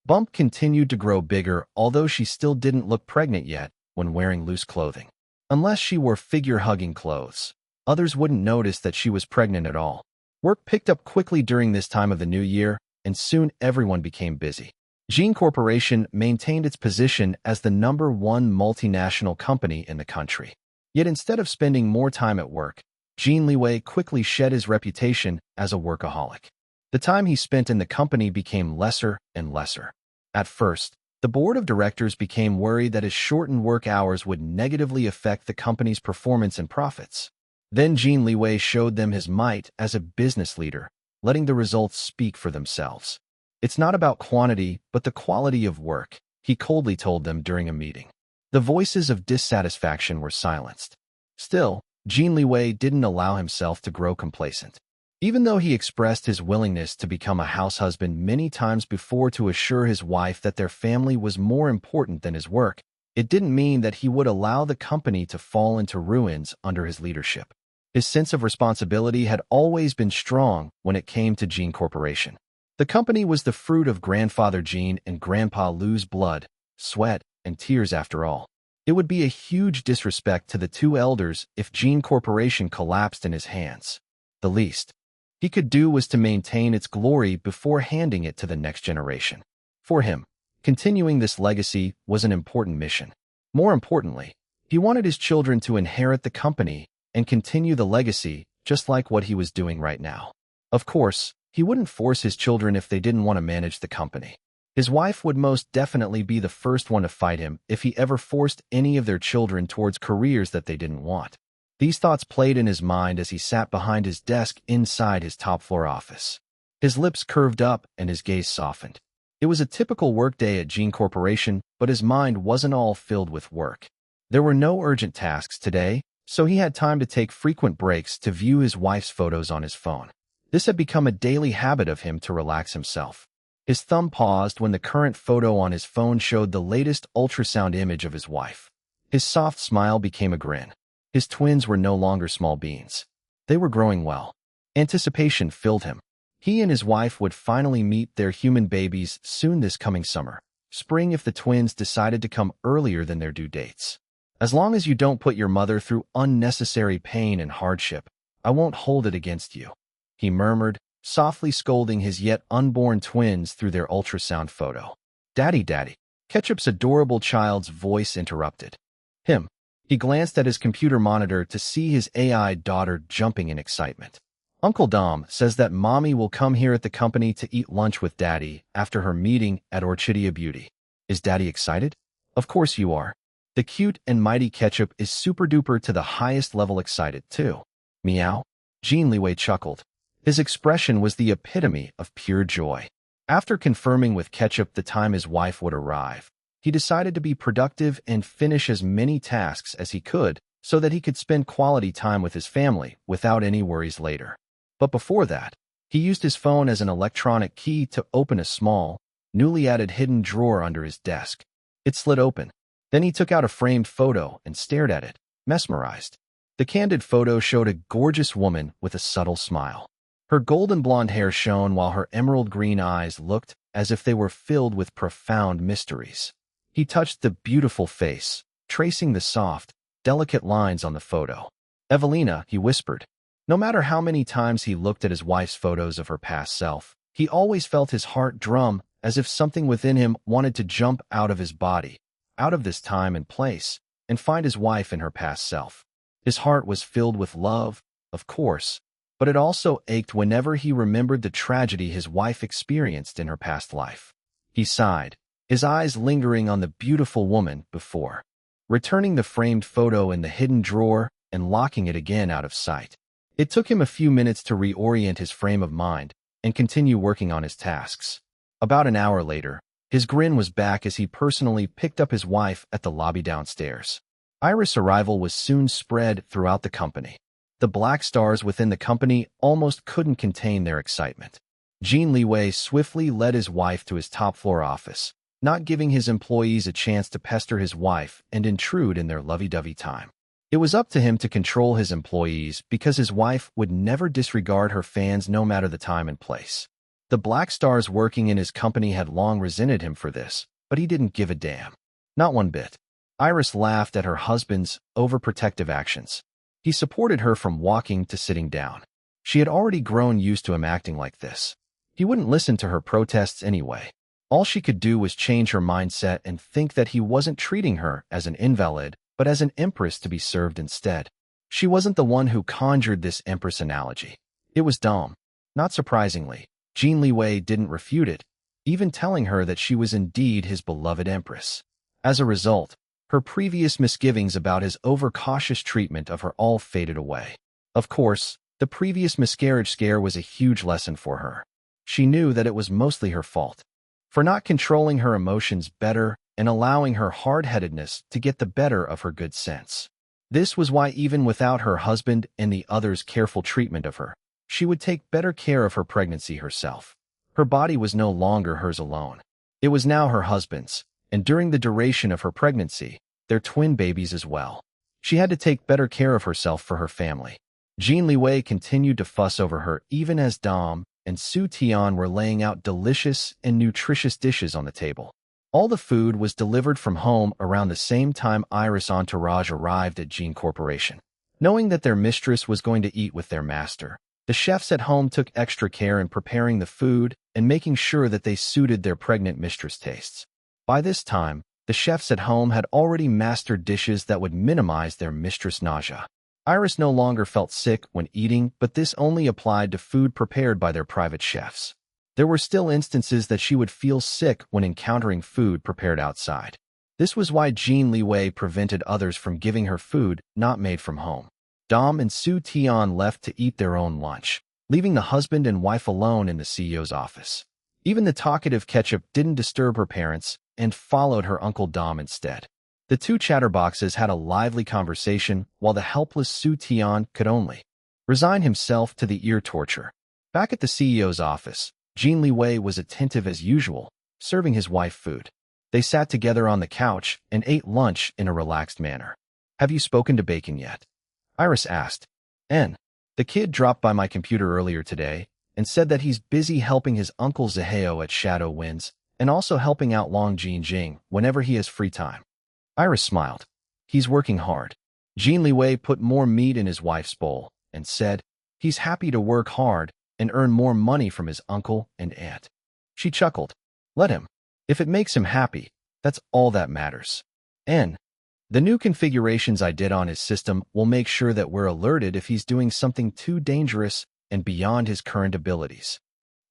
bump continued to grow bigger, although she still didn't look pregnant yet when wearing loose clothing. Unless she wore figure-hugging clothes, others wouldn't notice that she was pregnant at all. Work picked up quickly during this time of the new year, and soon everyone became busy. Jin Corporation maintained its position as the #1 multinational company in the country. Yet instead of spending more time at work, Jin Liwei quickly shed his reputation as a workaholic. The time he spent in the company became lesser and lesser. At first, the board of directors became worried that his shortened work hours would negatively affect the company's performance and profits. Then Jin Liwei showed them his might as a business leader, letting the results speak for themselves. It's not about quantity, but the quality of work, he coldly told them during a meeting. The voices of dissatisfaction were silenced. Still, Jin Liwei didn't allow himself to grow complacent. Even though he expressed his willingness to become a house husband many times before to assure his wife that their family was more important than his work, it didn't mean that he would allow the company to fall into ruins under his leadership. His sense of responsibility had always been strong when it came to Jin Corporation. The company was the fruit of Grandfather Jin and Grandpa Lu's blood, sweat, and tears after all. It would be a huge disrespect to the two elders if Jin Corporation collapsed in his hands. The least he could do was to maintain its glory before handing it to the next generation. For him, continuing this legacy was an important mission. More importantly, he wanted his children to inherit the company and continue the legacy just like what he was doing right now. Of course, he wouldn't force his children if they didn't want to manage the company. His wife would most definitely be the first one to fight him if he ever forced any of their children towards careers that they didn't want. These thoughts played in his mind as he sat behind his desk inside his top-floor office. His lips curved up and his gaze softened. It was a typical workday at Jin Corporation, but his mind wasn't all filled with work. There were no urgent tasks today, so he had time to take frequent breaks to view his wife's photos on his phone. This had become a daily habit of him to relax himself. His thumb paused when the current photo on his phone showed the latest ultrasound image of his wife. His soft smile became a grin. His twins were no longer small beans. They were growing well. Anticipation filled him. He and his wife would finally meet their human babies soon this coming spring if the twins decided to come earlier than their due dates. As long as you don't put your mother through unnecessary pain and hardship, I won't hold it against you, he murmured, softly scolding his yet unborn twins through their ultrasound photo. Daddy, Daddy, Ketchup's adorable child's voice interrupted him. He glanced at his computer monitor to see his AI daughter jumping in excitement. Uncle Dom says that Mommy will come here at the company to eat lunch with Daddy after her meeting at Orchidia Beauty. Is Daddy excited? Of course you are. The cute and mighty Ketchup is super duper to the highest level excited too. Meow. Jin Liwei chuckled. His expression was the epitome of pure joy. After confirming with Ketchup the time his wife would arrive, he decided to be productive and finish as many tasks as he could so that he could spend quality time with his family without any worries later. But before that, he used his phone as an electronic key to open a small, newly added hidden drawer under his desk. It slid open. Then he took out a framed photo and stared at it, mesmerized. The candid photo showed a gorgeous woman with a subtle smile. Her golden blonde hair shone while her emerald green eyes looked as if they were filled with profound mysteries. He touched the beautiful face, tracing the soft, delicate lines on the photo. Evelina, he whispered. No matter how many times he looked at his wife's photos of her past self, he always felt his heart drum as if something within him wanted to jump out of his body, out of this time and place, and find his wife in her past self. His heart was filled with love, of course, but it also ached whenever he remembered the tragedy his wife experienced in her past life. He sighed, his eyes lingering on the beautiful woman before, returning the framed photo in the hidden drawer and locking it again out of sight. It took him a few minutes to reorient his frame of mind and continue working on his tasks. About an hour later, his grin was back as he personally picked up his wife at the lobby downstairs. Iris' arrival was soon spread throughout the company. The black stars within the company almost couldn't contain their excitement. Jin Liwei swiftly led his wife to his top-floor office, not giving his employees a chance to pester his wife and intrude in their lovey-dovey time. It was up to him to control his employees because his wife would never disregard her fans no matter the time and place. The black stars working in his company had long resented him for this, but he didn't give a damn. Not one bit. Iris laughed at her husband's overprotective actions. He supported her from walking to sitting down. She had already grown used to him acting like this. He wouldn't listen to her protests anyway. All she could do was change her mindset and think that he wasn't treating her as an invalid, but as an empress to be served instead. She wasn't the one who conjured this empress analogy. It was Dom. Not surprisingly, Jin Liwei didn't refute it, even telling her that she was indeed his beloved empress. As a result, her previous misgivings about his overcautious treatment of her all faded away. Of course, the previous miscarriage scare was a huge lesson for her. She knew that it was mostly her fault. For not controlling her emotions better and allowing her hard-headedness to get the better of her good sense. This was why even without her husband and the others' careful treatment of her, she would take better care of her pregnancy herself. Her body was no longer hers alone. It was now her husband's, and during the duration of her pregnancy, their twin babies as well. She had to take better care of herself for her family. Jin Liwei continued to fuss over her even as Dom and Su Tian were laying out delicious and nutritious dishes on the table. All the food was delivered from home around the same time Iris' entourage arrived at Jin Corporation. Knowing that their mistress was going to eat with their master, the chefs at home took extra care in preparing the food and making sure that they suited their pregnant mistress' tastes. By this time, the chefs at home had already mastered dishes that would minimize their mistress' nausea. Iris no longer felt sick when eating, but this only applied to food prepared by their private chefs. There were still instances that she would feel sick when encountering food prepared outside. This was why Jin Liwei prevented others from giving her food not made from home. Dom and Su Tian left to eat their own lunch, leaving the husband and wife alone in the CEO's office. Even the talkative Ketchup didn't disturb her parents and followed her Uncle Dom instead. The two chatterboxes had a lively conversation while the helpless Su Tian could only resign himself to the ear torture. Back at the CEO's office, Jin Liwei was attentive as usual, serving his wife food. They sat together on the couch and ate lunch in a relaxed manner. "Have you spoken to Bacon yet?" Iris asked. The kid dropped by my computer earlier today and said that he's busy helping his uncle Zaheo at Shadow Winds and also helping out Long Jing whenever he has free time. Iris smiled. "He's working hard." Jin Liwei put more meat in his wife's bowl and said, "He's happy to work hard and earn more money from his uncle and aunt." She chuckled. "Let him. If it makes him happy, that's all that matters. The new configurations I did on his system will make sure that we're alerted if he's doing something too dangerous and beyond his current abilities."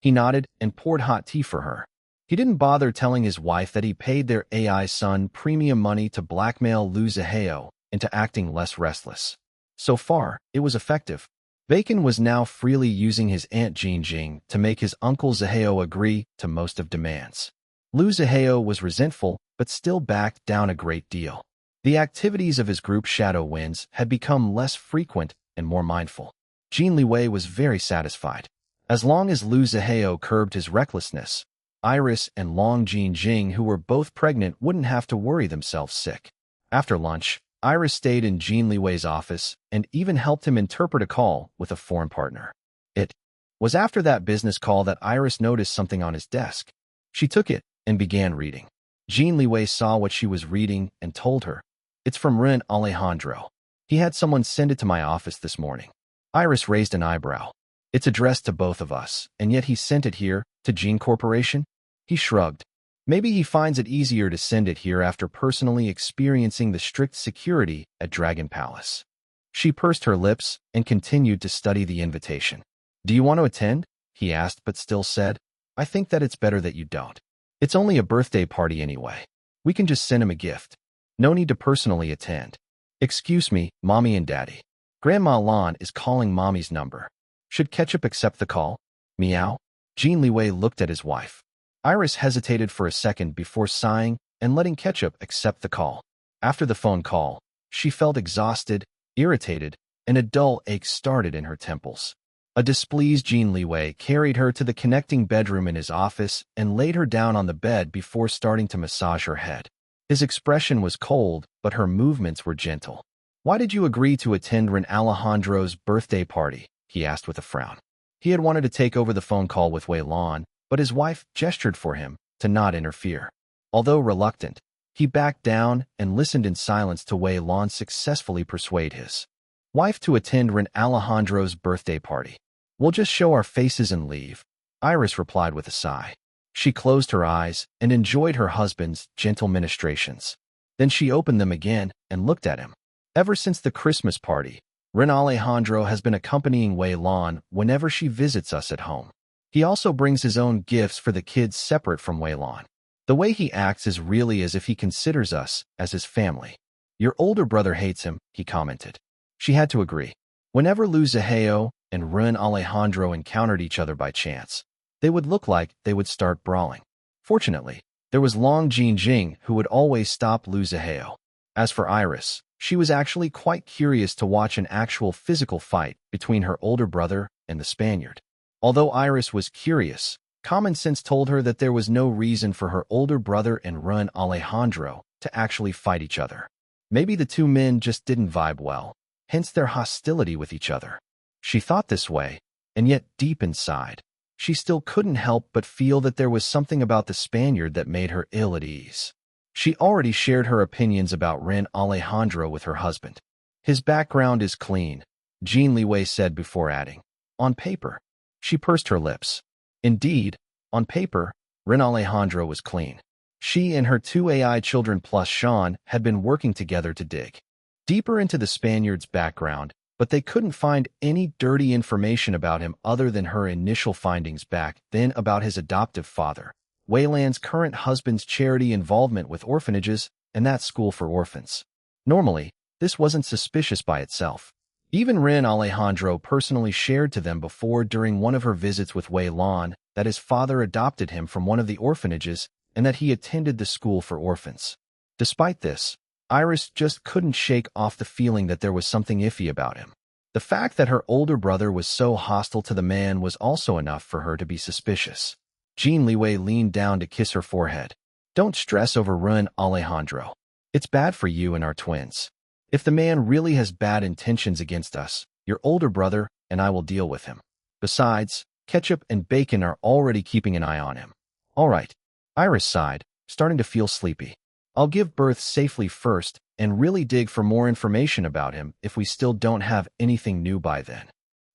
He nodded and poured hot tea for her. He didn't bother telling his wife that he paid their AI son premium money to blackmail Lu Zaheo into acting less restless. So far, it was effective. Bacon was now freely using his Aunt Jing to make his uncle Zaheo agree to most of demands. Lu Zaheo was resentful, but still backed down a great deal. The activities of his group Shadow Winds had become less frequent and more mindful. Jin Liwei was very satisfied. As long as Lu Zaheo curbed his recklessness, Iris and Long Jing, who were both pregnant, wouldn't have to worry themselves sick. After lunch, Iris stayed in Jin Liwei's office and even helped him interpret a call with a foreign partner. It was after that business call that Iris noticed something on his desk. She took it and began reading. Jin Liwei saw what she was reading and told her, "It's from Ren Alejandro. He had someone send it to my office this morning." Iris raised an eyebrow. "It's addressed to both of us, and yet he sent it here, to Jin Corporation?" He shrugged. "Maybe he finds it easier to send it here after personally experiencing the strict security at Dragon Palace." She pursed her lips and continued to study the invitation. "Do you want to attend?" he asked, but still said, "I think that it's better that you don't. It's only a birthday party anyway. We can just send him a gift. No need to personally attend." "Excuse me, Mommy and Daddy. Grandma Lan is calling Mommy's number. Should Ketchup accept the call?" "Meow." Jin Liwei looked at his wife. Iris hesitated for a second before sighing and letting Ketchup accept the call. After the phone call, she felt exhausted, irritated, and a dull ache started in her temples. A displeased Jin Liwei carried her to the connecting bedroom in his office and laid her down on the bed before starting to massage her head. His expression was cold, but her movements were gentle. "Why did you agree to attend Ren Alejandro's birthday party?" he asked with a frown. He had wanted to take over the phone call with Wei Lan, but his wife gestured for him to not interfere. Although reluctant, he backed down and listened in silence to Wei Lan successfully persuade his wife to attend Ren Alejandro's birthday party. "We'll just show our faces and leave," Iris replied with a sigh. She closed her eyes and enjoyed her husband's gentle ministrations. Then she opened them again and looked at him. Ever since the Christmas party, Ren Alejandro has been accompanying Wei Lan whenever she visits us at home. He also brings his own gifts for the kids separate from Wei Lan. The way he acts is really as if he considers us as his family. "Your older brother hates him," he commented. She had to agree. Whenever Lu Zaheo and Ren Alejandro encountered each other by chance, they would look like they would start brawling. Fortunately, there was Long Jing who would always stop Lu Zaheo. As for Iris, she was actually quite curious to watch an actual physical fight between her older brother and the Spaniard. Although Iris was curious, common sense told her that there was no reason for her older brother and Ren Alejandro to actually fight each other. Maybe the two men just didn't vibe well, hence their hostility with each other. She thought this way, and yet deep inside, she still couldn't help but feel that there was something about the Spaniard that made her ill at ease. She already shared her opinions about Ren Alejandro with her husband. "His background is clean," Jin Liwei said before adding, "on paper." She pursed her lips. Indeed, on paper, Ren Alejandro was clean. She and her two AI children plus Sean had been working together to dig deeper into the Spaniard's background, but they couldn't find any dirty information about him other than her initial findings back then about his adoptive father, Wei Lan's current husband's charity involvement with orphanages, and that school for orphans. Normally, this wasn't suspicious by itself. Even Ren Alejandro personally shared to them before during one of her visits with Wei Lan that his father adopted him from one of the orphanages and that he attended the school for orphans. Despite this, Iris just couldn't shake off the feeling that there was something iffy about him. The fact that her older brother was so hostile to the man was also enough for her to be suspicious. Jin Liwei leaned down to kiss her forehead. "Don't stress over Ruin, Alejandro. It's bad for you and our twins. If the man really has bad intentions against us, your older brother and I will deal with him. Besides, ketchup and bacon are already keeping an eye on him." "All right." Iris sighed, starting to feel sleepy. "I'll give birth safely first and really dig for more information about him if we still don't have anything new by then.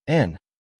And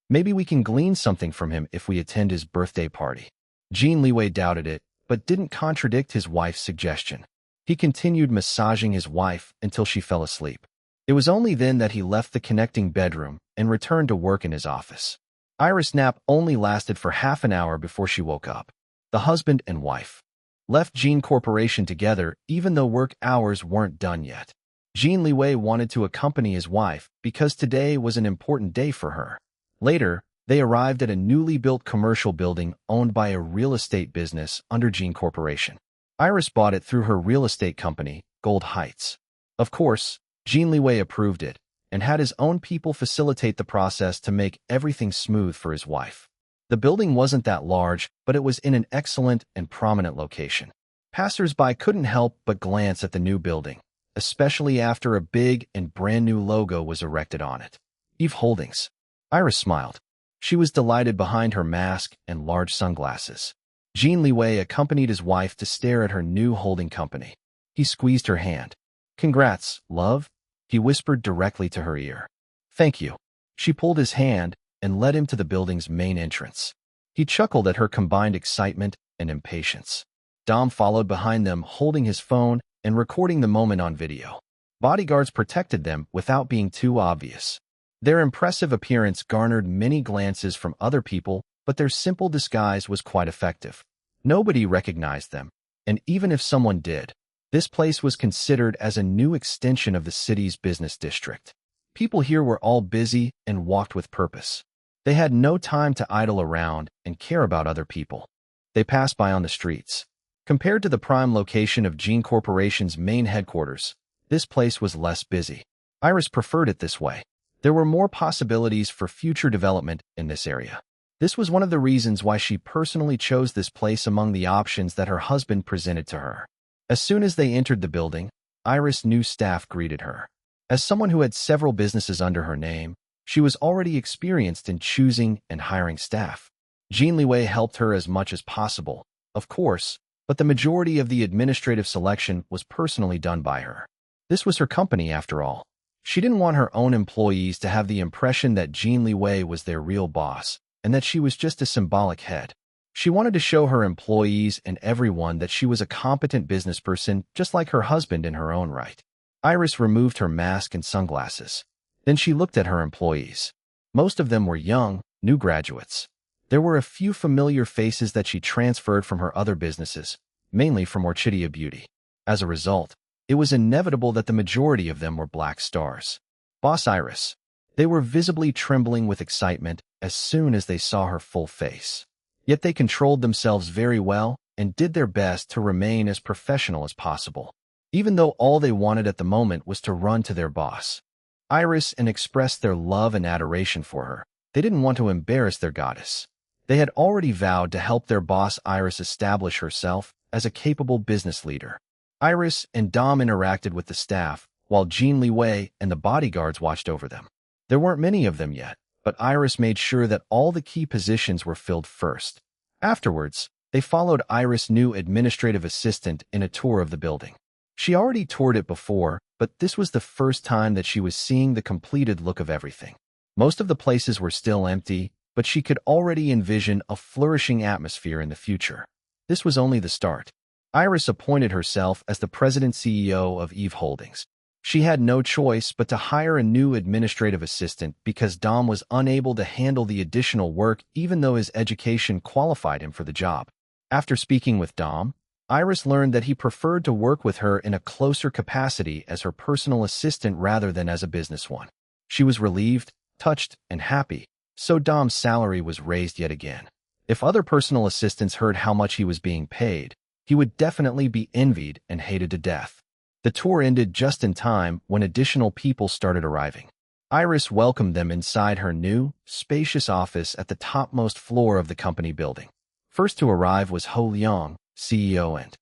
maybe we can glean something from him if we attend his birthday party." Jin Liwei doubted it, but didn't contradict his wife's suggestion. He continued massaging his wife until she fell asleep. It was only then that he left the connecting bedroom and returned to work in his office. Iris' nap only lasted for half an hour before she woke up. The husband and wife left Jin Corporation together even though work hours weren't done yet. Jin Liwei wanted to accompany his wife because today was an important day for her. Later, they arrived at a newly built commercial building owned by a real estate business under Jin Corporation. Iris bought it through her real estate company, Gold Heights. Of course, Jin Liwei approved it and had his own people facilitate the process to make everything smooth for his wife. The building wasn't that large, but it was in an excellent and prominent location. Passers-by couldn't help but glance at the new building, especially after a big and brand new logo was erected on it. Eve Holdings. Iris smiled. She was delighted behind her mask and large sunglasses. Jin Liwei accompanied his wife to stare at her new holding company. He squeezed her hand. "Congrats, love," he whispered directly to her ear. "Thank you." She pulled his hand and led him to the building's main entrance. He chuckled at her combined excitement and impatience. Dom followed behind them, holding his phone and recording the moment on video. Bodyguards protected them without being too obvious. Their impressive appearance garnered many glances from other people, but their simple disguise was quite effective. Nobody recognized them, and even if someone did, this place was considered as a new extension of the city's business district. People here were all busy and walked with purpose. They had no time to idle around and care about other people. They passed by on the streets. Compared to the prime location of Jin Corporation's main headquarters, this place was less busy. Iris preferred it this way. There were more possibilities for future development in this area. This was one of the reasons why she personally chose this place among the options that her husband presented to her. As soon as they entered the building, Iris' new staff greeted her. As someone who had several businesses under her name, she was already experienced in choosing and hiring staff. Jin Liwei helped her as much as possible, of course, but the majority of the administrative selection was personally done by her. This was her company, after all. She didn't want her own employees to have the impression that Jin Liwei was their real boss, and that she was just a symbolic head. She wanted to show her employees and everyone that she was a competent businessperson just like her husband in her own right. Iris removed her mask and sunglasses. Then she looked at her employees. Most of them were young, new graduates. There were a few familiar faces that she transferred from her other businesses, mainly from Orchidia Beauty. As a result, it was inevitable that the majority of them were black stars. Boss Iris. They were visibly trembling with excitement as soon as they saw her full face. Yet they controlled themselves very well and did their best to remain as professional as possible, even though all they wanted at the moment was to run to their boss, Iris, and express their love and adoration for her. They didn't want to embarrass their goddess. They had already vowed to help their boss Iris establish herself as a capable business leader. Iris and Dom interacted with the staff, while Jin Liwei and the bodyguards watched over them. There weren't many of them yet, but Iris made sure that all the key positions were filled first. Afterwards, they followed Iris' new administrative assistant in a tour of the building. She already toured it before, but this was the first time that she was seeing the completed look of everything. Most of the places were still empty, but she could already envision a flourishing atmosphere in the future. This was only the start. Iris appointed herself as the president-CEO of Eve Holdings. She had no choice but to hire a new administrative assistant because Dom was unable to handle the additional work even though his education qualified him for the job. After speaking with Dom, Iris learned that he preferred to work with her in a closer capacity as her personal assistant rather than as a business one. She was relieved, touched, and happy, so Dom's salary was raised yet again. If other personal assistants heard how much he was being paid, he would definitely be envied and hated to death. The tour ended just in time when additional people started arriving. Iris welcomed them inside her new, spacious office at the topmost floor of the company building. First to arrive was Ho Liang, CEO and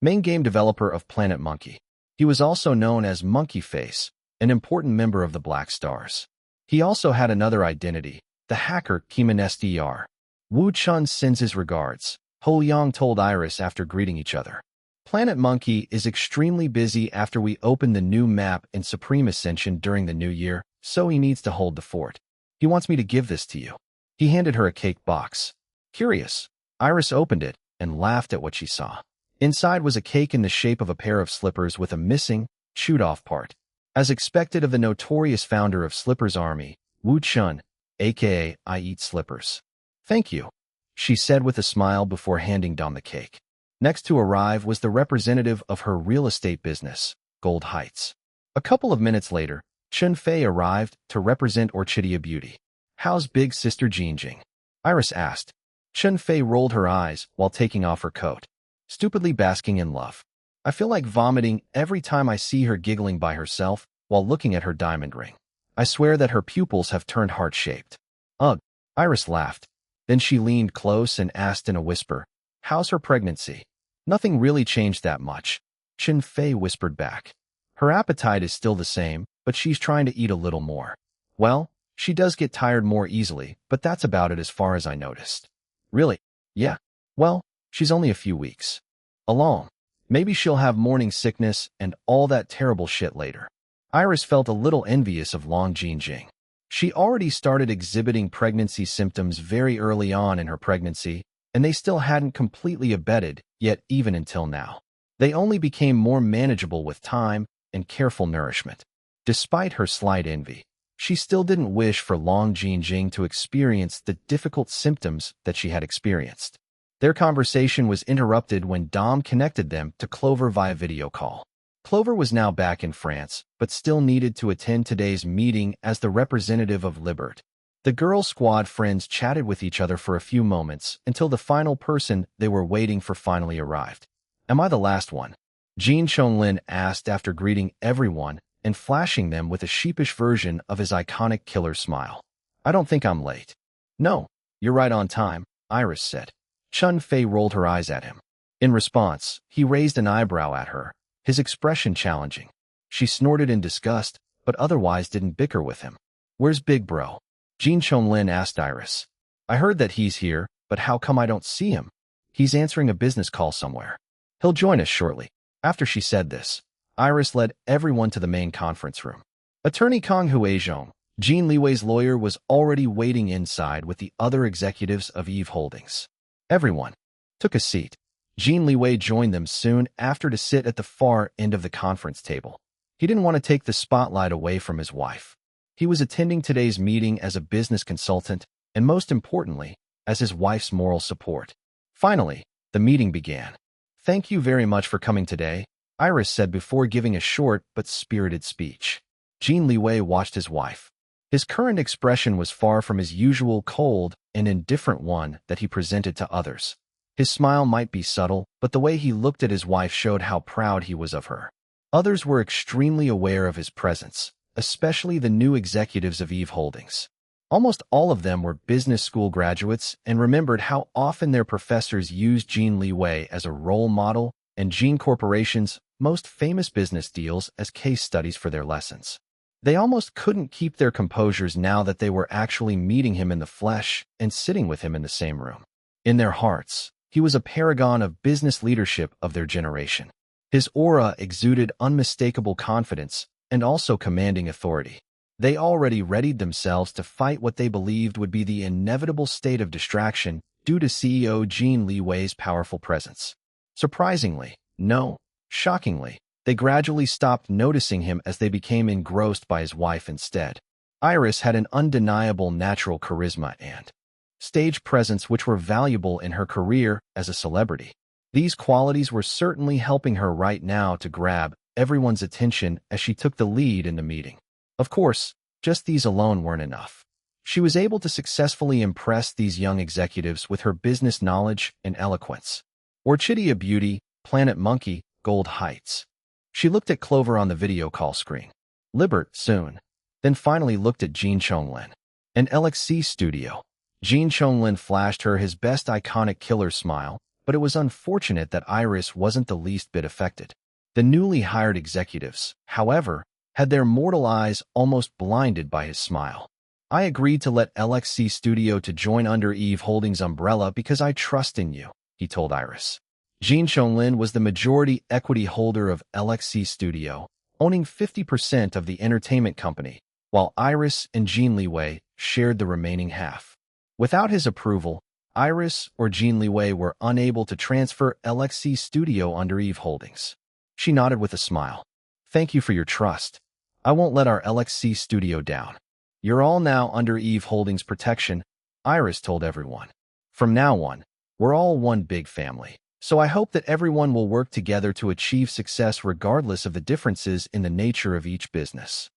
main game developer of Planet Monkey. He was also known as Monkey Face, an important member of the Black Stars. He also had another identity, the hacker Keeman SDR. Wu Chun sends his regards, Ho Liang told Iris after greeting each other. Planet Monkey is extremely busy after we open the new map in Supreme Ascension during the new year, so he needs to hold the fort. He wants me to give this to you. He handed her a cake box. Curious, Iris opened it and laughed at what she saw. Inside was a cake in the shape of a pair of slippers with a missing, chewed-off part. As expected of the notorious founder of Slippers Army, Wu Chun, aka I Eat Slippers. Thank you, she said with a smile before handing Dom the cake. Next to arrive was the representative of her real estate business, Gold Heights. A couple of minutes later, Chun Fei arrived to represent Orchidia Beauty. How's big sister Jin Jing? Iris asked. Chun Fei rolled her eyes while taking off her coat. Stupidly basking in love. I feel like vomiting every time I see her giggling by herself while looking at her diamond ring. I swear that her pupils have turned heart-shaped. Ugh, Iris laughed. Then she leaned close and asked in a whisper, how's her pregnancy? Nothing really changed that much, Chun Fei whispered back. Her appetite is still the same, but she's trying to eat a little more. Well, she does get tired more easily, but that's about it as far as I noticed. Really? Yeah. Well, she's only a few weeks along. Maybe she'll have morning sickness and all that terrible shit later. Iris felt a little envious of Long Jin Jing. She already started exhibiting pregnancy symptoms very early on in her pregnancy, and they still hadn't completely abated yet even until now. They only became more manageable with time and careful nourishment. Despite her slight envy, she still didn't wish for Long Jin Jing to experience the difficult symptoms that she had experienced. Their conversation was interrupted when Dom connected them to Clover via video call. Clover was now back in France, but still needed to attend today's meeting as the representative of Libert. The girl squad friends chatted with each other for a few moments until the final person they were waiting for finally arrived. Am I the last one? Jean Chonglin asked after greeting everyone and flashing them with a sheepish version of his iconic killer smile. I don't think I'm late. No, you're right on time, Iris said. Chun Fei rolled her eyes at him. In response, he raised an eyebrow at her, his expression challenging. She snorted in disgust, but otherwise didn't bicker with him. Where's Big Bro? Jean Chonglin asked Iris. I heard that he's here, but how come I don't see him? He's answering a business call somewhere. He'll join us shortly. After she said this, Iris led everyone to the main conference room. Attorney Kong Huizhong, Jin Liwei's lawyer, was already waiting inside with the other executives of Eve Holdings. Everyone took a seat. Jin Liwei joined them soon after to sit at the far end of the conference table. He didn't want to take the spotlight away from his wife. He was attending today's meeting as a business consultant and, most importantly, as his wife's moral support. Finally, the meeting began. Thank you very much for coming today, Iris said before giving a short but spirited speech. Jin Liwei watched his wife. His current expression was far from his usual cold and indifferent one that he presented to others. His smile might be subtle, but the way he looked at his wife showed how proud he was of her. Others were extremely aware of his presence, especially the new executives of Eve Holdings. Almost all of them were business school graduates and remembered how often their professors used Jin Liwei as a role model and Jin Corporation's most famous business deals as case studies for their lessons. They almost couldn't keep their composures now that they were actually meeting him in the flesh and sitting with him in the same room. In their hearts, he was a paragon of business leadership of their generation. His aura exuded unmistakable confidence and also commanding authority. They already readied themselves to fight what they believed would be the inevitable state of distraction due to CEO Jin Liwei's powerful presence. Surprisingly, no, shockingly, they gradually stopped noticing him as they became engrossed by his wife instead. Iris had an undeniable natural charisma and stage presence which were valuable in her career as a celebrity. These qualities were certainly helping her right now to grab everyone's attention as she took the lead in the meeting. Of course, just these alone weren't enough. She was able to successfully impress these young executives with her business knowledge and eloquence. Orchidea Beauty, Planet Monkey, Gold Heights. She looked at Clover on the video call screen. Libert, soon. Then finally looked at Jin Chonglin. An LXC studio. Jin Chonglin flashed her his best iconic killer smile, but it was unfortunate that Iris wasn't the least bit affected. The newly hired executives, however, had their mortal eyes almost blinded by his smile. I agreed to let LXC Studio to join under Eve Holdings' umbrella because I trust in you, he told Iris. Jin Chonglin was the majority equity holder of LXC Studio, owning 50% of the entertainment company, while Iris and Jin Liwei shared the remaining half. Without his approval, Iris or Jin Liwei were unable to transfer LXC Studio under Eve Holdings. She nodded with a smile. Thank you for your trust. I won't let our LXC Studio down. You're all now under Eve Holdings' protection, Iris told everyone. From now on, we're all one big family. So I hope that everyone will work together to achieve success regardless of the differences in the nature of each business.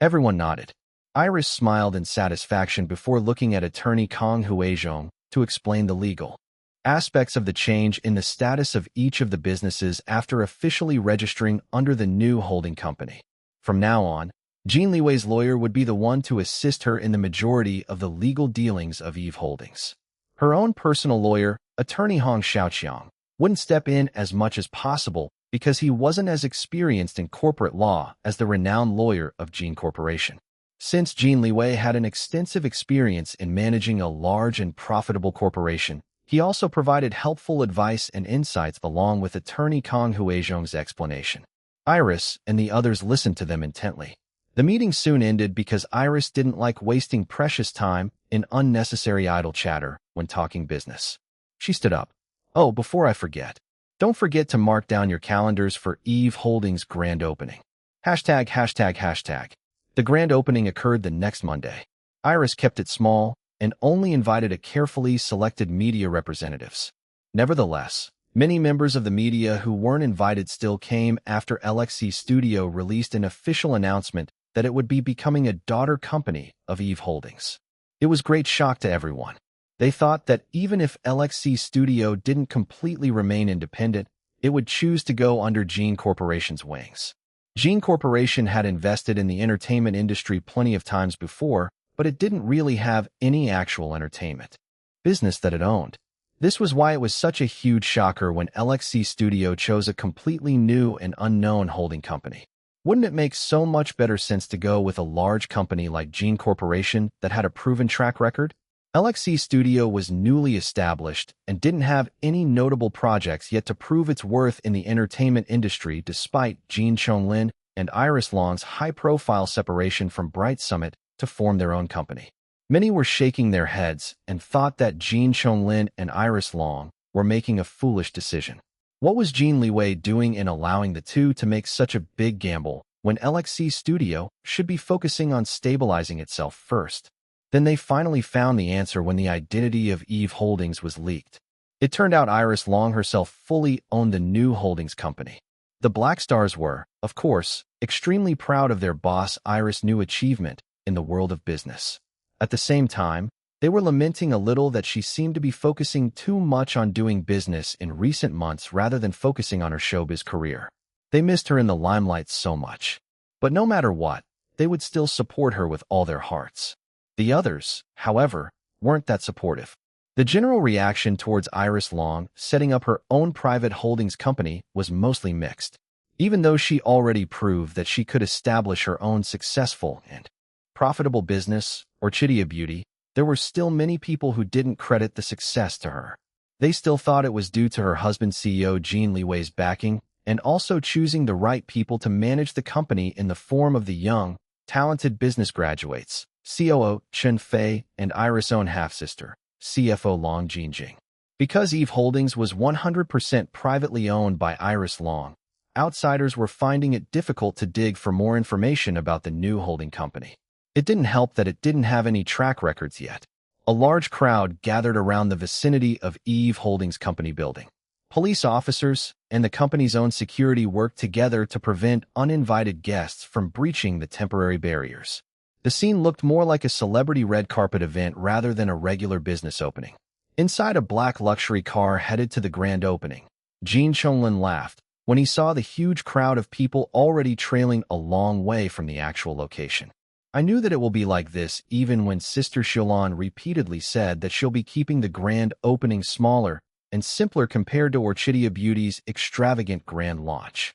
Everyone nodded. Iris smiled in satisfaction before looking at attorney Kang Huizhong to explain the legal aspects of the change in the status of each of the businesses after officially registering under the new holding company. From now on, Jin Liwei's lawyer would be the one to assist her in the majority of the legal dealings of Eve Holdings. Her own personal lawyer, attorney Hong Xiaoqiang, wouldn't step in as much as possible because he wasn't as experienced in corporate law as the renowned lawyer of Jin Corporation. Since Jin Liwei had an extensive experience in managing a large and profitable corporation, he also provided helpful advice and insights along with attorney Kang Huizhong's explanation. Iris and the others listened to them intently. The meeting soon ended because Iris didn't like wasting precious time in unnecessary idle chatter when talking business. She stood up. Oh, before I forget, don't forget to mark down your calendars for Eve Holdings' grand opening. ####. The grand opening occurred the next Monday. Iris kept it small and only invited a carefully selected media representatives. Nevertheless, many members of the media who weren't invited still came after LXC Studio released an official announcement that it would be becoming a daughter company of Eve Holdings. It was great shock to everyone. They thought that even if LXC Studio didn't completely remain independent, it would choose to go under Jin Corporation's wings. Jin Corporation had invested in the entertainment industry plenty of times before, but it didn't really have any actual entertainment business that it owned. This was why it was such a huge shocker when LXC Studio chose a completely new and unknown holding company. Wouldn't it make so much better sense to go with a large company like Jin Corporation that had a proven track record? LXC Studio was newly established and didn't have any notable projects yet to prove its worth in the entertainment industry despite Jin Chonglin and Iris Long's high-profile separation from Bright Summit to form their own company. Many were shaking their heads and thought that Jin Chonglin and Iris Long were making a foolish decision. What was Jin Liwei doing in allowing the two to make such a big gamble when LXC Studio should be focusing on stabilizing itself first? Then they finally found the answer when the identity of Eve Holdings was leaked. It turned out Iris Long herself fully owned the new holdings company. The Black Stars were, of course, extremely proud of their boss Iris' new achievement in the world of business. At the same time, they were lamenting a little that she seemed to be focusing too much on doing business in recent months rather than focusing on her showbiz career. They missed her in the limelight so much. But no matter what, they would still support her with all their hearts. The others, however, weren't that supportive. The general reaction towards Iris Long setting up her own private holdings company was mostly mixed. Even though she already proved that she could establish her own successful and profitable business, Orchidea Beauty, there were still many people who didn't credit the success to her. They still thought it was due to her husband CEO Jin Liwei's backing and also choosing the right people to manage the company in the form of the young, talented business graduates, COO Chen Fei and Iris' own half-sister, CFO Long Jinjing. Because Eve Holdings was 100% privately owned by Iris Long, outsiders were finding it difficult to dig for more information about the new holding company. It didn't help that it didn't have any track records yet. A large crowd gathered around the vicinity of Eve Holdings company building. Police officers and the company's own security worked together to prevent uninvited guests from breaching the temporary barriers. The scene looked more like a celebrity red carpet event rather than a regular business opening. Inside a black luxury car headed to the grand opening, Jin Chonglin laughed when he saw the huge crowd of people already trailing a long way from the actual location. I knew that it will be like this even when Sister Xiaolan repeatedly said that she'll be keeping the grand opening smaller and simpler compared to Orchidea Beauty's extravagant grand launch.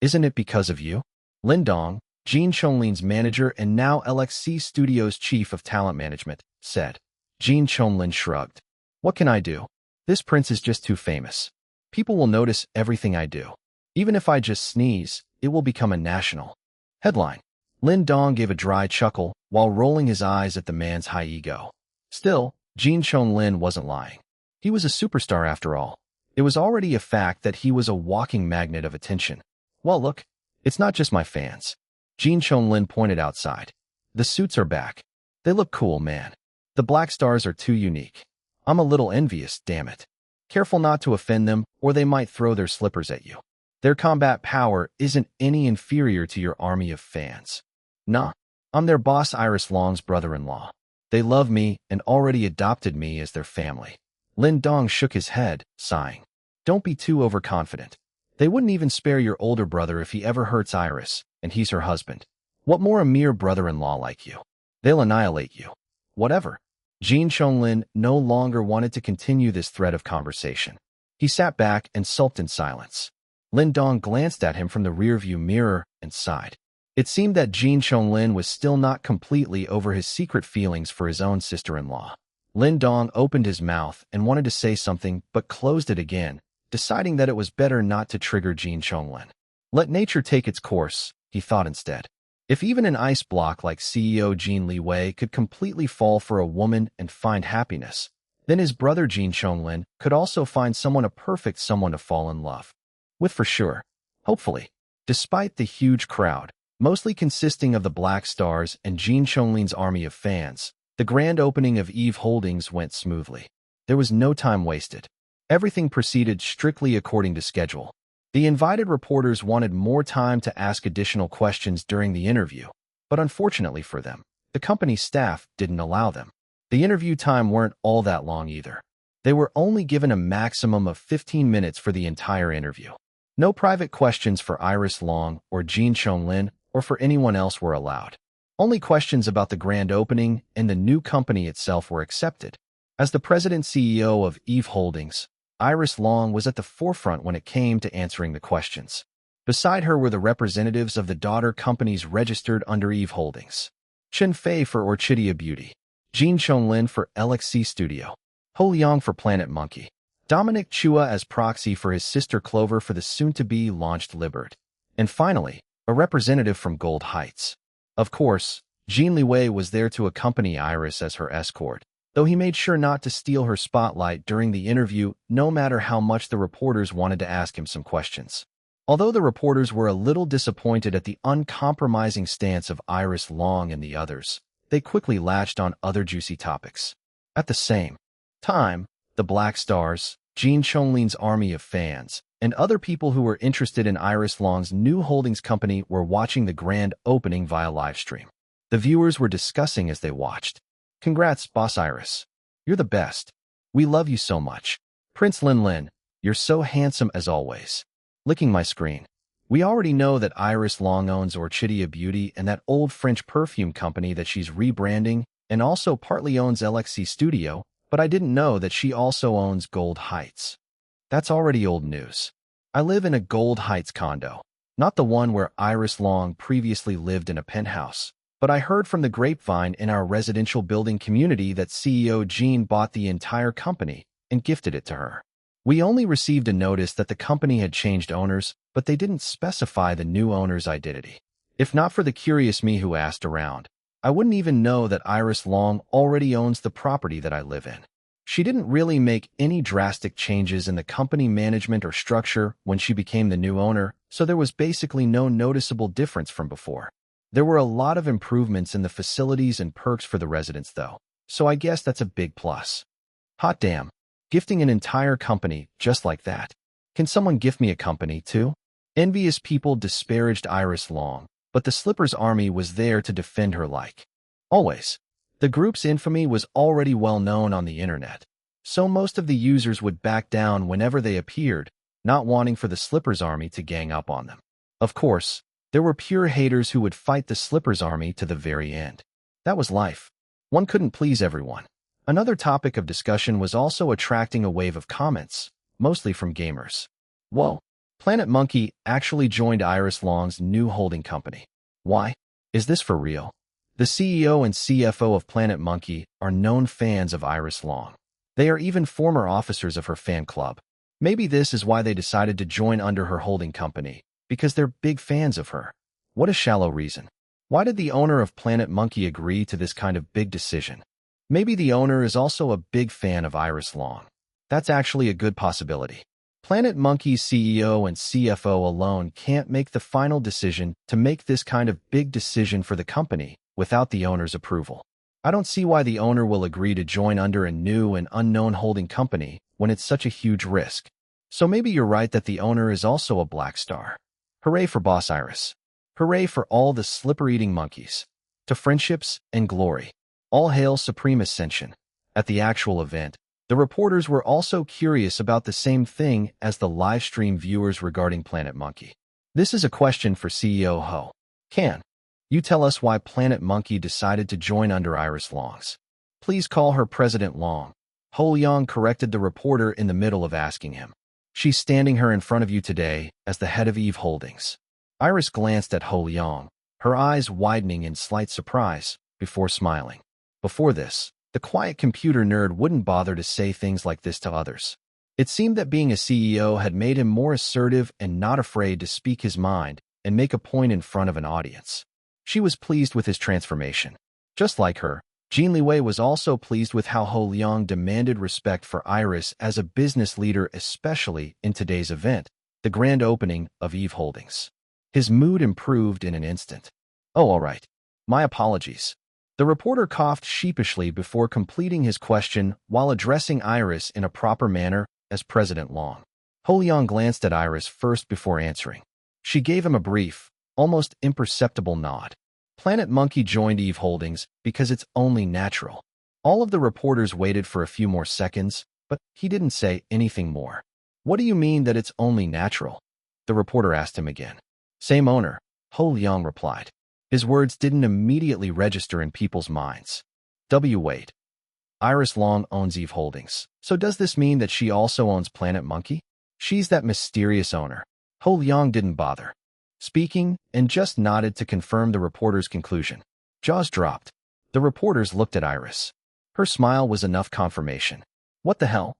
Isn't it because of you? Lin Dong, Jin Chonglin's manager and now LXC Studios' chief of talent management, said. Jin Chonglin shrugged. What can I do? This prince is just too famous. People will notice everything I do. Even if I just sneeze, it will become a national headline. Lin Dong gave a dry chuckle while rolling his eyes at the man's high ego. Still, Jin Chonglin wasn't lying. He was a superstar after all. It was already a fact that he was a walking magnet of attention. Well, look, it's not just my fans. Jin Chonglin pointed outside. The suits are back. They look cool, man. The black stars are too unique. I'm a little envious, damn it. Careful not to offend them, or they might throw their slippers at you. Their combat power isn't any inferior to your army of fans. Nah, I'm their boss Iris Long's brother-in-law. They love me and already adopted me as their family. Lin Dong shook his head, sighing. Don't be too overconfident. They wouldn't even spare your older brother if he ever hurts Iris, and he's her husband. What more a mere brother-in-law like you? They'll annihilate you. Whatever. Jin Chonglin no longer wanted to continue this thread of conversation. He sat back and sulked in silence. Lin Dong glanced at him from the rearview mirror and sighed. It seemed that Jin Chonglin was still not completely over his secret feelings for his own sister-in-law. Lin Dong opened his mouth and wanted to say something but closed it again, deciding that it was better not to trigger Jin Chonglin. Let nature take its course, he thought instead. If even an ice block like CEO Jin Liwei could completely fall for a woman and find happiness, then his brother Jin Chonglin could also find a perfect someone to fall in love with for sure. Hopefully. Despite the huge crowd, mostly consisting of the Black Stars and Jin Chonglin's army of fans, the grand opening of Eve Holdings went smoothly. There was no time wasted. Everything proceeded strictly according to schedule. The invited reporters wanted more time to ask additional questions during the interview, but unfortunately for them, the company's staff didn't allow them. The interview time weren't all that long either. They were only given a maximum of 15 minutes for the entire interview. No private questions for Iris Long or Jin Chonglin or for anyone else were allowed. Only questions about the grand opening and the new company itself were accepted. As the president-CEO of Eve Holdings, Iris Long was at the forefront when it came to answering the questions. Beside her were the representatives of the daughter companies registered under Eve Holdings. Chen Fei for Orchidea Beauty, Jin Chonglin for LXC Studio, Ho Liang for Planet Monkey, Dominic Chua as proxy for his sister Clover for the soon-to-be launched Libert, and finally, a representative from Gold Heights. Of course, Jin Liwei was there to accompany Iris as her escort, though he made sure not to steal her spotlight during the interview no matter how much the reporters wanted to ask him some questions. Although the reporters were a little disappointed at the uncompromising stance of Iris Long and the others, they quickly latched on other juicy topics. At the same time, the Black Stars, Jin Chonglin's army of fans, and other people who were interested in Iris Long's new holdings company were watching the grand opening via livestream. The viewers were discussing as they watched. Congrats, Boss Iris. You're the best. We love you so much. Prince Lin, you're so handsome as always. Licking my screen. We already know that Iris Long owns Orchidea Beauty and that old French perfume company that she's rebranding and also partly owns LXC Studio, but I didn't know that she also owns Gold Heights. That's already old news. I live in a Gold Heights condo, not the one where Iris Long previously lived in a penthouse, but I heard from the grapevine in our residential building community that CEO Jean bought the entire company and gifted it to her. We only received a notice that the company had changed owners, but they didn't specify the new owner's identity. If not for the curious me who asked around, I wouldn't even know that Iris Long already owns the property that I live in. She didn't really make any drastic changes in the company management or structure when she became the new owner, so there was basically no noticeable difference from before. There were a lot of improvements in the facilities and perks for the residents though, so I guess that's a big plus. Hot damn, gifting an entire company just like that. Can someone gift me a company too? Envious people disparaged Iris Long, but the Slippers army was there to defend her like Always. The group's infamy was already well known on the internet, so most of the users would back down whenever they appeared, not wanting for the Slippers Army to gang up on them. Of course, there were pure haters who would fight the Slippers Army to the very end. That was life. One couldn't please everyone. Another topic of discussion was also attracting a wave of comments, mostly from gamers. Whoa, Planet Monkey actually joined Iris Long's new holding company. Why? Is this for real? The CEO and CFO of Planet Monkey are known fans of Iris Long. They are even former officers of her fan club. Maybe this is why they decided to join under her holding company, because they're big fans of her. What a shallow reason. Why did the owner of Planet Monkey agree to this kind of big decision? Maybe the owner is also a big fan of Iris Long. That's actually a good possibility. Planet Monkey's CEO and CFO alone can't make the final decision to make this kind of big decision for the company without the owner's approval. I don't see why the owner will agree to join under a new and unknown holding company when it's such a huge risk. So maybe you're right that the owner is also a black star. Hooray for Boss Iris. Hooray for all the slipper-eating monkeys. To friendships and glory. All hail Supreme Ascension. At the actual event, the reporters were also curious about the same thing as the live stream viewers regarding Planet Monkey. This is a question for CEO Ho. Can you tell us why Planet Monkey decided to join under Iris Long's? Please call her President Long. Ho Liang corrected the reporter in the middle of asking him. She's standing her in front of you today as the head of Eve Holdings. Iris glanced at Ho Liang, her eyes widening in slight surprise, before smiling. Before this, the quiet computer nerd wouldn't bother to say things like this to others. It seemed that being a CEO had made him more assertive and not afraid to speak his mind and make a point in front of an audience. She was pleased with his transformation. Just like her, Jin Liwei was also pleased with how Ho Liang demanded respect for Iris as a business leader, especially in today's event, the grand opening of Eve Holdings. His mood improved in an instant. Oh, all right. My apologies. The reporter coughed sheepishly before completing his question while addressing Iris in a proper manner as President Long. Ho Liang glanced at Iris first before answering. She gave him a brief, almost imperceptible nod. Planet Monkey joined Eve Holdings because it's only natural. All of the reporters waited for a few more seconds, but he didn't say anything more. What do you mean that it's only natural? The reporter asked him again. Same owner, Ho Liang replied. His words didn't immediately register in people's minds. Wait. Iris Long owns Eve Holdings. So does this mean that she also owns Planet Monkey? She's that mysterious owner. Ho Liang didn't bother speaking and just nodded to confirm the reporter's conclusion. Jaws dropped. The reporters looked at Iris. Her smile was enough confirmation. What the hell?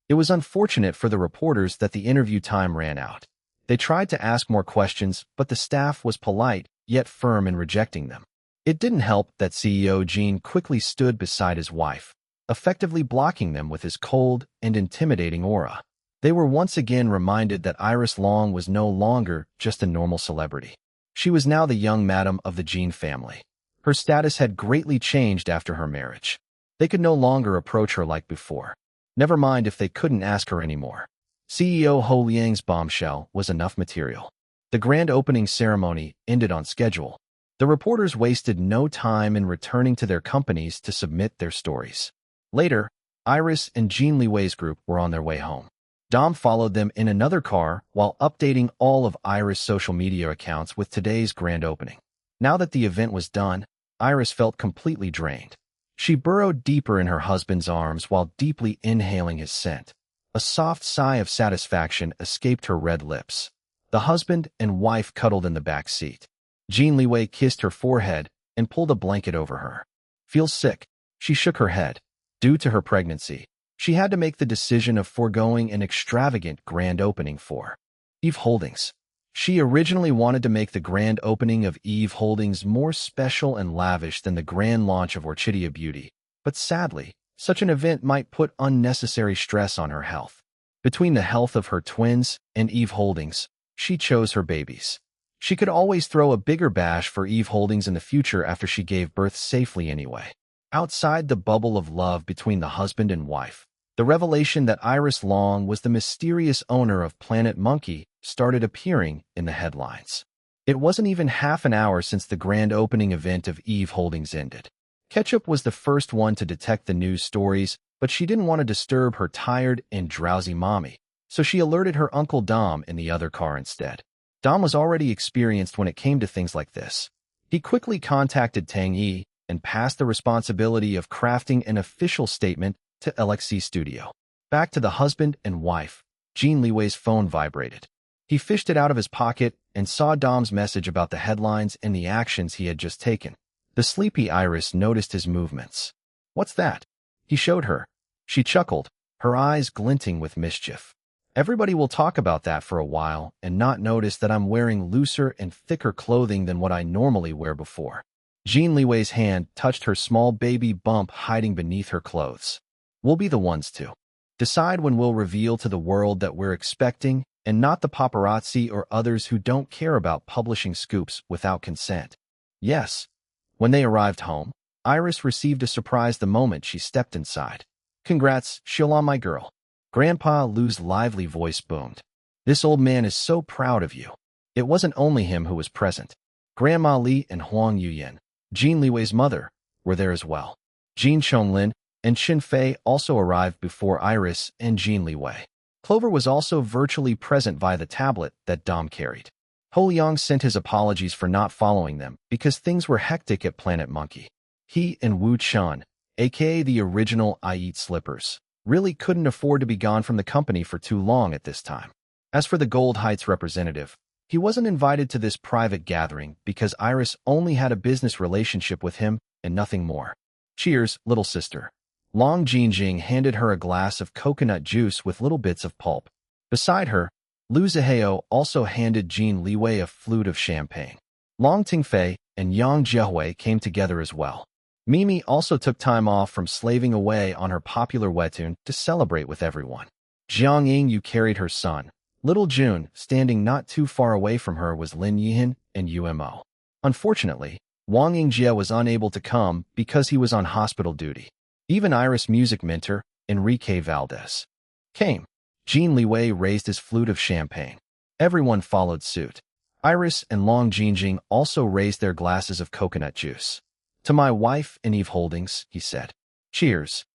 It was unfortunate for the reporters that the interview time ran out. They tried to ask more questions, but the staff was polite, yet firm in rejecting them. It didn't help that CEO Jin quickly stood beside his wife, effectively blocking them with his cold and intimidating aura. They were once again reminded that Iris Long was no longer just a normal celebrity. She was now the young madam of the Jin family. Her status had greatly changed after her marriage. They could no longer approach her like before. Never mind if they couldn't ask her anymore. CEO Ho Liang's bombshell was enough material. The grand opening ceremony ended on schedule. The reporters wasted no time in returning to their companies to submit their stories. Later, Iris and Jin Liwei's group were on their way home. Dom followed them in another car while updating all of Iris' social media accounts with today's grand opening. Now that the event was done, Iris felt completely drained. She burrowed deeper in her husband's arms while deeply inhaling his scent. A soft sigh of satisfaction escaped her red lips. The husband and wife cuddled in the back seat. Jin Liwei kissed her forehead and pulled a blanket over her. Feels sick? She shook her head. Due to her pregnancy, she had to make the decision of foregoing an extravagant grand opening for Eve Holdings. She originally wanted to make the grand opening of Eve Holdings more special and lavish than the grand launch of Orchidia Beauty, but sadly, such an event might put unnecessary stress on her health. Between the health of her twins and Eve Holdings, she chose her babies. She could always throw a bigger bash for Eve Holdings in the future after she gave birth safely anyway. Outside the bubble of love between the husband and wife, the revelation that Iris Long was the mysterious owner of Planet Monkey started appearing in the headlines. It wasn't even half an hour since the grand opening event of Eve Holdings ended. Ketchup was the first one to detect the news stories, but she didn't want to disturb her tired and drowsy mommy, so she alerted her Uncle Dom in the other car instead. Dom was already experienced when it came to things like this. He quickly contacted Tang Yi and passed the responsibility of crafting an official statement to LXC Studio. Back to the husband and wife, Jin Liwei's phone vibrated. He fished it out of his pocket and saw Dom's message about the headlines and the actions he had just taken. The sleepy Iris noticed his movements. "What's that?" He showed her. She chuckled, her eyes glinting with mischief. "Everybody will talk about that for a while and not notice that I'm wearing looser and thicker clothing than what I normally wear before." Jin Liwei's hand touched her small baby bump hiding beneath her clothes. "We'll be the ones to decide when we'll reveal to the world that we're expecting, and not the paparazzi or others who don't care about publishing scoops without consent." Yes. When they arrived home, Iris received a surprise the moment she stepped inside. "Congrats, Shilon, my girl." Grandpa Lu's lively voice boomed. "This old man is so proud of you." It wasn't only him who was present. Grandma Li and Huang Yuyan, Jin Liwei's mother, were there as well. Jin Chonglin and Xin Fei also arrived before Iris and Jin Liwei. Clover was also virtually present via the tablet that Dom carried. Ho Liang sent his apologies for not following them because things were hectic at Planet Monkey. He and Wu Chun, aka the original I Eat Slippers, really couldn't afford to be gone from the company for too long at this time. As for the Gold Heights representative, he wasn't invited to this private gathering because Iris only had a business relationship with him and nothing more. "Cheers, little sister." Long Jinjing handed her a glass of coconut juice with little bits of pulp. Beside her, Lu Zihao also handed Jin Liwei a flute of champagne. Long Tingfei and Yang Jiehui came together as well. Mimi also took time off from slaving away on her popular webtoon to celebrate with everyone. Jiang Yingyu carried her son. Little June, standing not too far away from her, was Lin Yihan and Umo. Unfortunately, Wang Yingjie was unable to come because he was on hospital duty. Even Iris' music mentor, Enrique Valdez, came. Jin Liwei raised his flute of champagne. Everyone followed suit. Iris and Long Jinjing also raised their glasses of coconut juice. "To my wife and Eve Holdings," he said. "Cheers."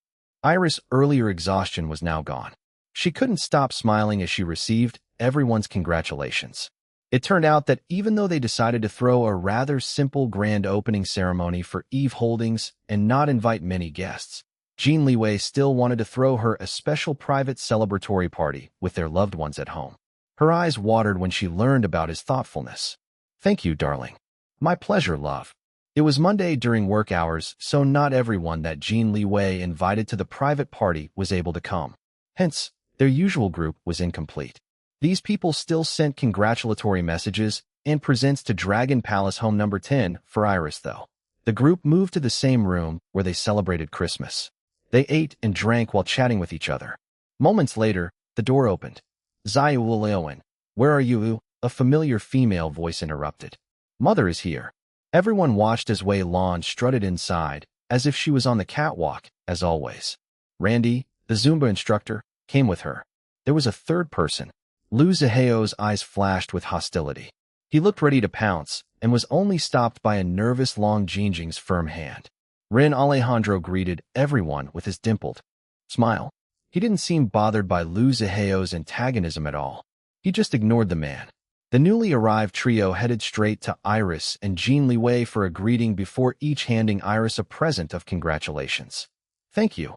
Iris' earlier exhaustion was now gone. She couldn't stop smiling as she received everyone's congratulations. It turned out that even though they decided to throw a rather simple grand opening ceremony for Eve Holdings and not invite many guests, Jin Liwei still wanted to throw her a special private celebratory party with their loved ones at home. Her eyes watered when she learned about his thoughtfulness. "Thank you, darling." "My pleasure, love." It was Monday during work hours, so not everyone that Jin Liwei invited to the private party was able to come. Hence, their usual group was incomplete. These people still sent congratulatory messages and presents to Dragon Palace Home Number 10 for Iris, though. The group moved to the same room where they celebrated Christmas. They ate and drank while chatting with each other. Moments later, the door opened. "Zai Wuliuan, where are you?" A familiar female voice interrupted. "Mother is here." Everyone watched as Wei Lan strutted inside, as if she was on the catwalk, as always. Randy, the Zumba instructor, came with her. There was a third person. Lu Zihao's eyes flashed with hostility. He looked ready to pounce, and was only stopped by a nervous Long Jinjing's firm hand. Rin Alejandro greeted everyone with his dimpled smile. He didn't seem bothered by Lu Zihao's antagonism at all. He just ignored the man. The newly arrived trio headed straight to Iris and Jin Liwei for a greeting before each handing Iris a present of congratulations. "Thank you,"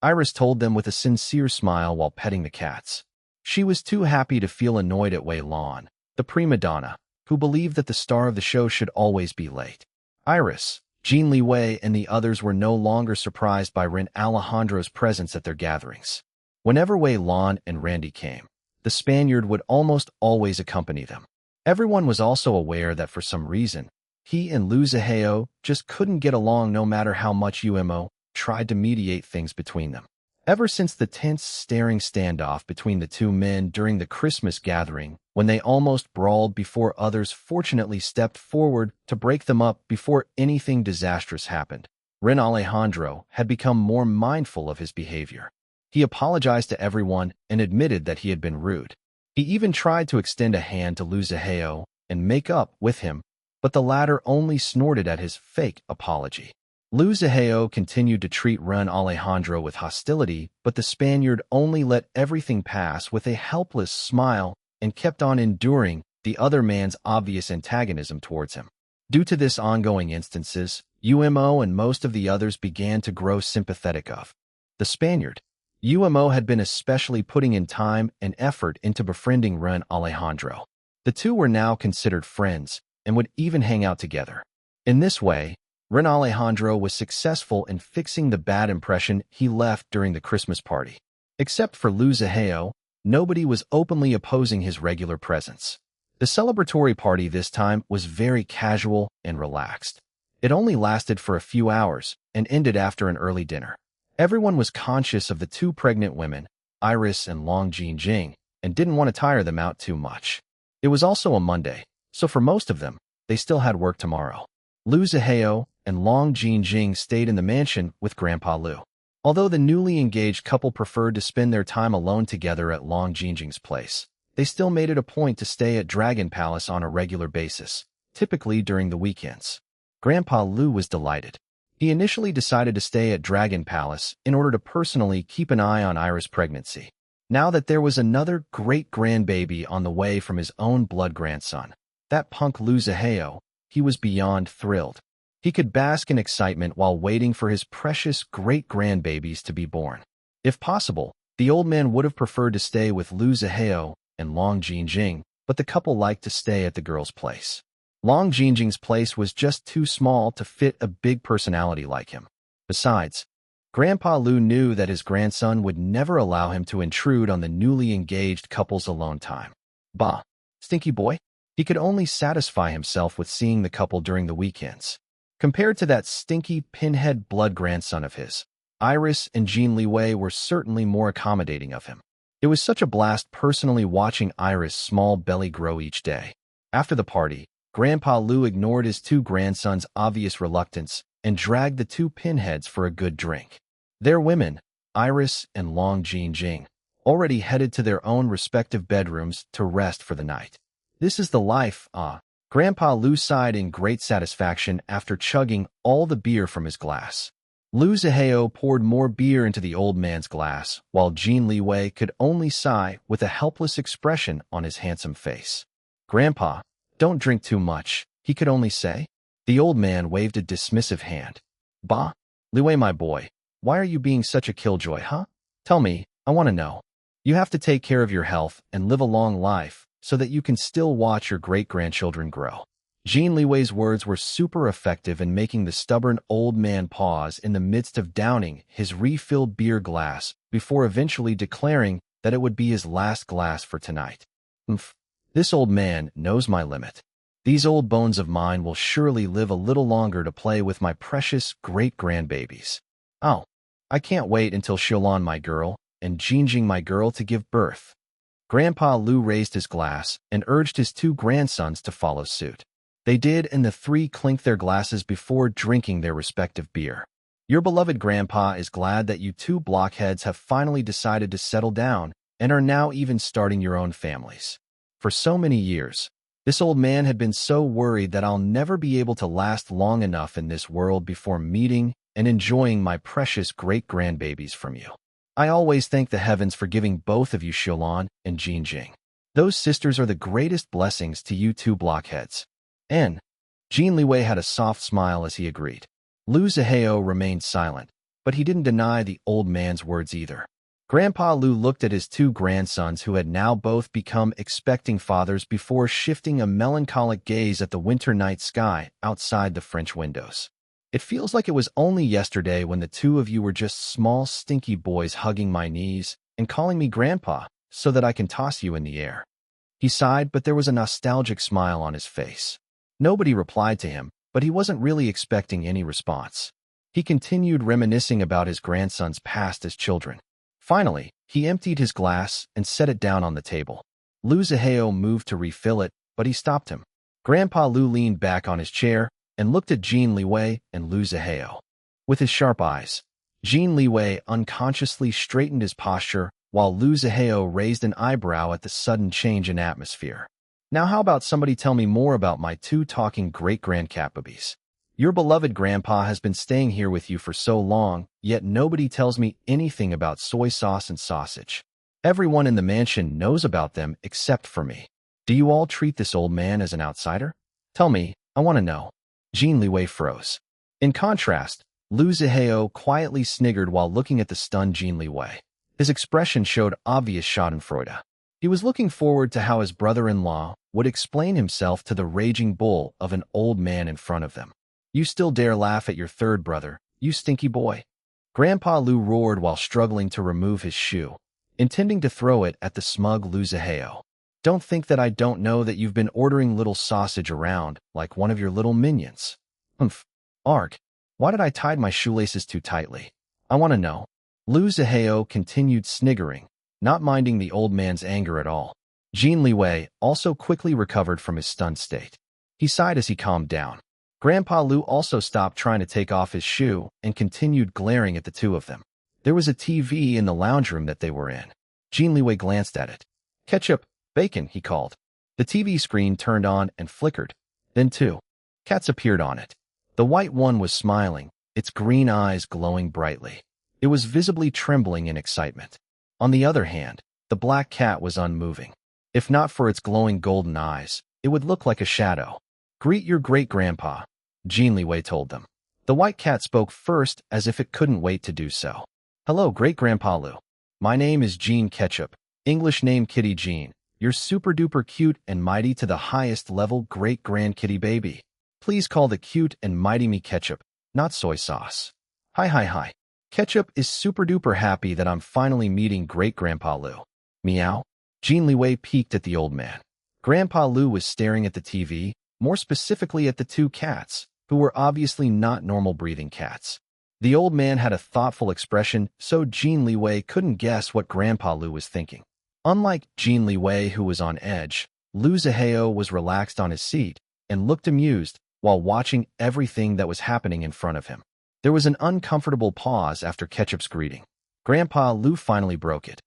Iris told them with a sincere smile while petting the cats. She was too happy to feel annoyed at Wei Lan, the prima donna, who believed that the star of the show should always be late. Iris, Jin Liwei, and the others were no longer surprised by Rin Alejandro's presence at their gatherings. Whenever Wei Lan and Randy came, the Spaniard would almost always accompany them. Everyone was also aware that for some reason, he and Lu Zihao just couldn't get along no matter how much Umo tried to mediate things between them. Ever since the tense, staring standoff between the two men during the Christmas gathering, when they almost brawled before others fortunately stepped forward to break them up before anything disastrous happened, Rin Alejandro had become more mindful of his behavior. He apologized to everyone and admitted that he had been rude. He even tried to extend a hand to Lu Zihao and make up with him, but the latter only snorted at his fake apology. Lu Zihao continued to treat Run Alejandro with hostility, but the Spaniard only let everything pass with a helpless smile and kept on enduring the other man's obvious antagonism towards him. Due to this ongoing instances, UMO and most of the others began to grow sympathetic of the Spaniard. UMO had been especially putting in time and effort into befriending Run Alejandro. The two were now considered friends and would even hang out together. In this way, Run Alejandro was successful in fixing the bad impression he left during the Christmas party. Except for Lu Zihao, nobody was openly opposing his regular presence. The celebratory party this time was very casual and relaxed. It only lasted for a few hours and ended after an early dinner. Everyone was conscious of the two pregnant women, Iris and Long Jinjing, and didn't want to tire them out too much. It was also a Monday, so for most of them, they still had work tomorrow. Lu Zihao and Long Jinjing stayed in the mansion with Grandpa Lu. Although the newly engaged couple preferred to spend their time alone together at Long Jinjing's place, they still made it a point to stay at Dragon Palace on a regular basis, typically during the weekends. Grandpa Lu was delighted. He initially decided to stay at Dragon Palace in order to personally keep an eye on Iris' pregnancy. Now that there was another great-grandbaby on the way from his own blood grandson, that punk Lu Zihao, he was beyond thrilled. He could bask in excitement while waiting for his precious great-grandbabies to be born. If possible, the old man would have preferred to stay with Lu Zihao and Long Jinjing, but the couple liked to stay at the girl's place. Long Jinjing's place was just too small to fit a big personality like him. Besides, Grandpa Lu knew that his grandson would never allow him to intrude on the newly engaged couple's alone time. Bah, stinky boy. He could only satisfy himself with seeing the couple during the weekends. Compared to that stinky pinhead blood grandson of his, Iris and Jin Liwei were certainly more accommodating of him. It was such a blast personally watching Iris' small belly grow each day. After the party, Grandpa Lu ignored his two grandsons' obvious reluctance and dragged the two pinheads for a good drink. Their women, Iris and Long Jinjing, already headed to their own respective bedrooms to rest for the night. This is the life, Grandpa Lu sighed in great satisfaction after chugging all the beer from his glass. Lu Zihao poured more beer into the old man's glass, while Jin Liwei could only sigh with a helpless expression on his handsome face. Grandpa, don't drink too much, he could only say. The old man waved a dismissive hand. Bah, Liwei my boy, why are you being such a killjoy, huh? Tell me, I want to know. You have to take care of your health and live a long life, so that you can still watch your great-grandchildren grow. Jin Liwei's words were super effective in making the stubborn old man pause in the midst of downing his refilled beer glass before eventually declaring that it would be his last glass for tonight. This old man knows my limit. These old bones of mine will surely live a little longer to play with my precious great-grandbabies. Oh, I can't wait until Xiaolan my girl and Jinjing my girl to give birth. Grandpa Lu raised his glass and urged his two grandsons to follow suit. They did, and the three clinked their glasses before drinking their respective beer. Your beloved grandpa is glad that you two blockheads have finally decided to settle down and are now even starting your own families. For so many years, this old man had been so worried that I'll never be able to last long enough in this world before meeting and enjoying my precious great-grandbabies from you. I always thank the heavens for giving both of you Xiaolan and Jinjing. Those sisters are the greatest blessings to you two blockheads. And Jin Liwei had a soft smile as he agreed. Lu Zihao remained silent, but he didn't deny the old man's words either. Grandpa Lu looked at his two grandsons who had now both become expecting fathers before shifting a melancholic gaze at the winter night sky outside the French windows. It feels like it was only yesterday when the two of you were just small stinky boys hugging my knees and calling me grandpa so that I can toss you in the air. He sighed, but there was a nostalgic smile on his face. Nobody replied to him, but he wasn't really expecting any response. He continued reminiscing about his grandson's past as children. Finally, he emptied his glass and set it down on the table. Lu Zihao moved to refill it, but he stopped him. Grandpa Lu leaned back on his chair and looked at Jin Liwei and Lu Zihao. With his sharp eyes, Jin Liwei unconsciously straightened his posture while Lu Zihao raised an eyebrow at the sudden change in atmosphere. Now how about somebody tell me more about my two talking great-grandcapabies? Your beloved grandpa has been staying here with you for so long, yet nobody tells me anything about soy sauce and sausage. Everyone in the mansion knows about them except for me. Do you all treat this old man as an outsider? Tell me, I want to know. Jin Liwei froze. In contrast, Lu Zihao quietly sniggered while looking at the stunned Jin Liwei. His expression showed obvious schadenfreude. He was looking forward to how his brother-in-law would explain himself to the raging bull of an old man in front of them. You still dare laugh at your third brother, you stinky boy. Grandpa Lu roared while struggling to remove his shoe, intending to throw it at the smug Lu Zihao. Don't think that I don't know that you've been ordering little sausage around like one of your little minions. Humph. Arg. Why did I tie my shoelaces too tightly? I want to know. Lu Zihao continued sniggering, not minding the old man's anger at all. Jin Liwei also quickly recovered from his stunned state. He sighed as he calmed down. Grandpa Lu also stopped trying to take off his shoe and continued glaring at the two of them. There was a TV in the lounge room that they were in. Jin Liwei glanced at it. Ketchup, bacon, he called. The TV screen turned on and flickered. Then two cats appeared on it. The white one was smiling, its green eyes glowing brightly. It was visibly trembling in excitement. On the other hand, the black cat was unmoving. If not for its glowing golden eyes, it would look like a shadow. Greet your great-grandpa, Jin Liwei told them. The white cat spoke first as if it couldn't wait to do so. Hello, great-grandpa Lu. My name is Jean Ketchup, English name Kitty Jean. You're super-duper cute and mighty to the highest level great-grand-kitty baby. Please call the cute and mighty me Ketchup, not soy sauce. Hi. Ketchup is super-duper happy that I'm finally meeting great-grandpa Lu. Meow. Jin Liwei peeked at the old man. Grandpa Lu was staring at the TV, more specifically at the two cats, who were obviously not normal breathing cats. The old man had a thoughtful expression, so Jin Liwei couldn't guess what Grandpa Lu was thinking. Unlike Jin Liwei, who was on edge, Lu Zihao was relaxed on his seat and looked amused while watching everything that was happening in front of him. There was an uncomfortable pause after Ketchup's greeting. Grandpa Lu finally broke it.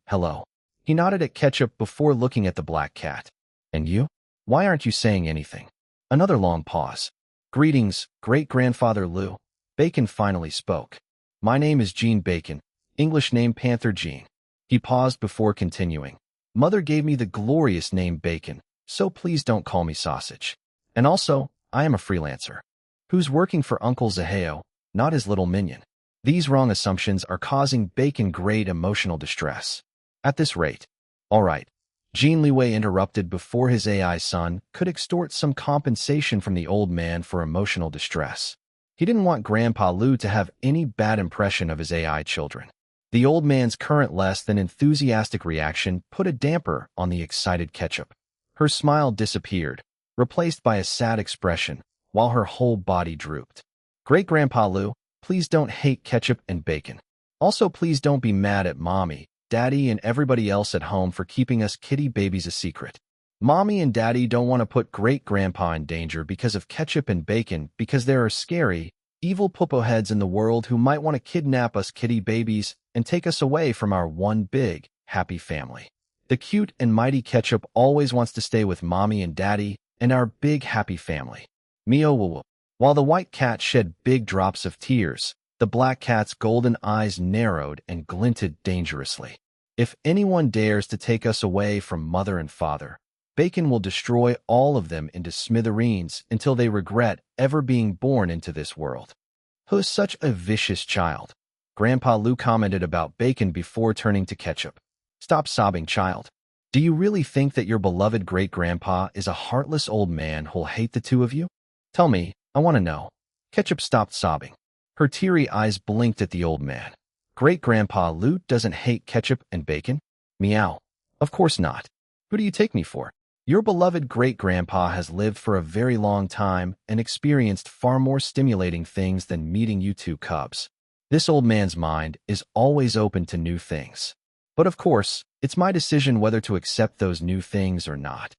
Hello. He nodded at Ketchup before looking at the black cat. And you? Why aren't you saying anything? Another long pause. Greetings, great-grandfather Lu. Bacon finally spoke. My name is Jean Bacon, English name Panther Jean. He paused before continuing. Mother gave me the glorious name Bacon, so please don't call me sausage. And also, I am a freelancer. Who's working for Uncle Zihao, not his little minion. These wrong assumptions are causing Bacon great emotional distress. At this rate. All right. Jin Liwei interrupted before his AI son could extort some compensation from the old man for emotional distress. He didn't want Grandpa Lu to have any bad impression of his AI children. The old man's current less than enthusiastic reaction put a damper on the excited Ketchup. Her smile disappeared, replaced by a sad expression, while her whole body drooped. Great-grandpa Lu, please don't hate Ketchup and Bacon. Also, please don't be mad at Mommy, Daddy, and everybody else at home for keeping us kitty babies a secret. Mommy and Daddy don't want to put great-grandpa in danger because of Ketchup and Bacon because there are scary, evil poopo heads in the world who might want to kidnap us kitty babies and take us away from our one big, happy family. The cute and mighty Ketchup always wants to stay with Mommy and Daddy and our big happy family. Meow. While the white cat shed big drops of tears, the black cat's golden eyes narrowed and glinted dangerously. If anyone dares to take us away from Mother and Father, Bacon will destroy all of them into smithereens until they regret ever being born into this world. Who's such a vicious child? Grandpa Lu commented about Bacon before turning to Ketchup. Stop sobbing, child. Do you really think that your beloved great-grandpa is a heartless old man who'll hate the two of you? Tell me, I want to know. Ketchup stopped sobbing. Her teary eyes blinked at the old man. Great-grandpa Lu doesn't hate Ketchup and Bacon? Meow. Of course not. Who do you take me for? Your beloved great-grandpa has lived for a very long time and experienced far more stimulating things than meeting you two cubs. This old man's mind is always open to new things. But of course, it's my decision whether to accept those new things or not.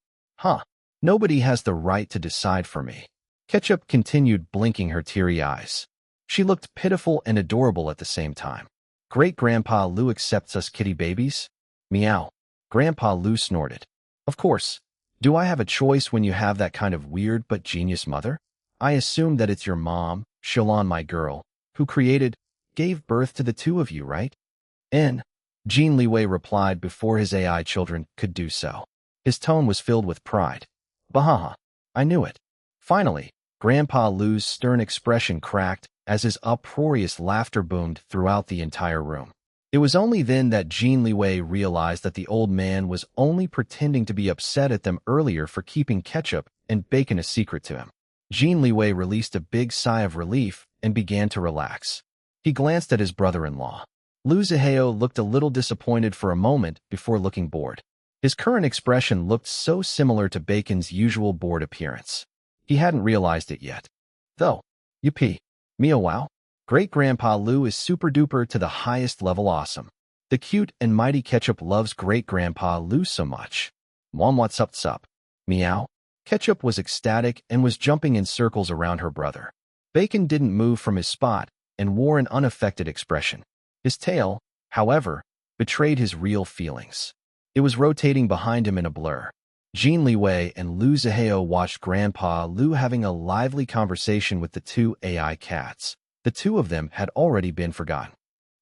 Nobody has the right to decide for me. Ketchup continued blinking her teary eyes. She looked pitiful and adorable at the same time. Great-grandpa Lu accepts us kitty babies? Meow. Grandpa Lu snorted. Of course. Do I have a choice when you have that kind of weird but genius mother? I assume that it's your mom, Shalon, my girl, who gave birth to the two of you, right? N. Jin Liwei replied before his AI children could do so. His tone was filled with pride. Bahaha. I knew it. Finally, Grandpa Lu's stern expression cracked as his uproarious laughter boomed throughout the entire room. It was only then that Jin Liwei realized that the old man was only pretending to be upset at them earlier for keeping ketchup and bacon a secret to him. Jin Liwei released a big sigh of relief and began to relax. He glanced at his brother-in-law. Lu Zihao looked a little disappointed for a moment before looking bored. His current expression looked so similar to Bacon's usual bored appearance. He hadn't realized it yet. Though, Yuppie, Mia wow, Great-Grandpa Lu is super-duper to the highest level awesome. The cute and mighty Ketchup loves Great-Grandpa Lu so much. Mom, what's up? Meow. Ketchup was ecstatic and was jumping in circles around her brother. Bacon didn't move from his spot and wore an unaffected expression. His tail, however, betrayed his real feelings. It was rotating behind him in a blur. Jin Liwei and Lu Zihao watched Grandpa Lu having a lively conversation with the two AI cats. The two of them had already been forgotten.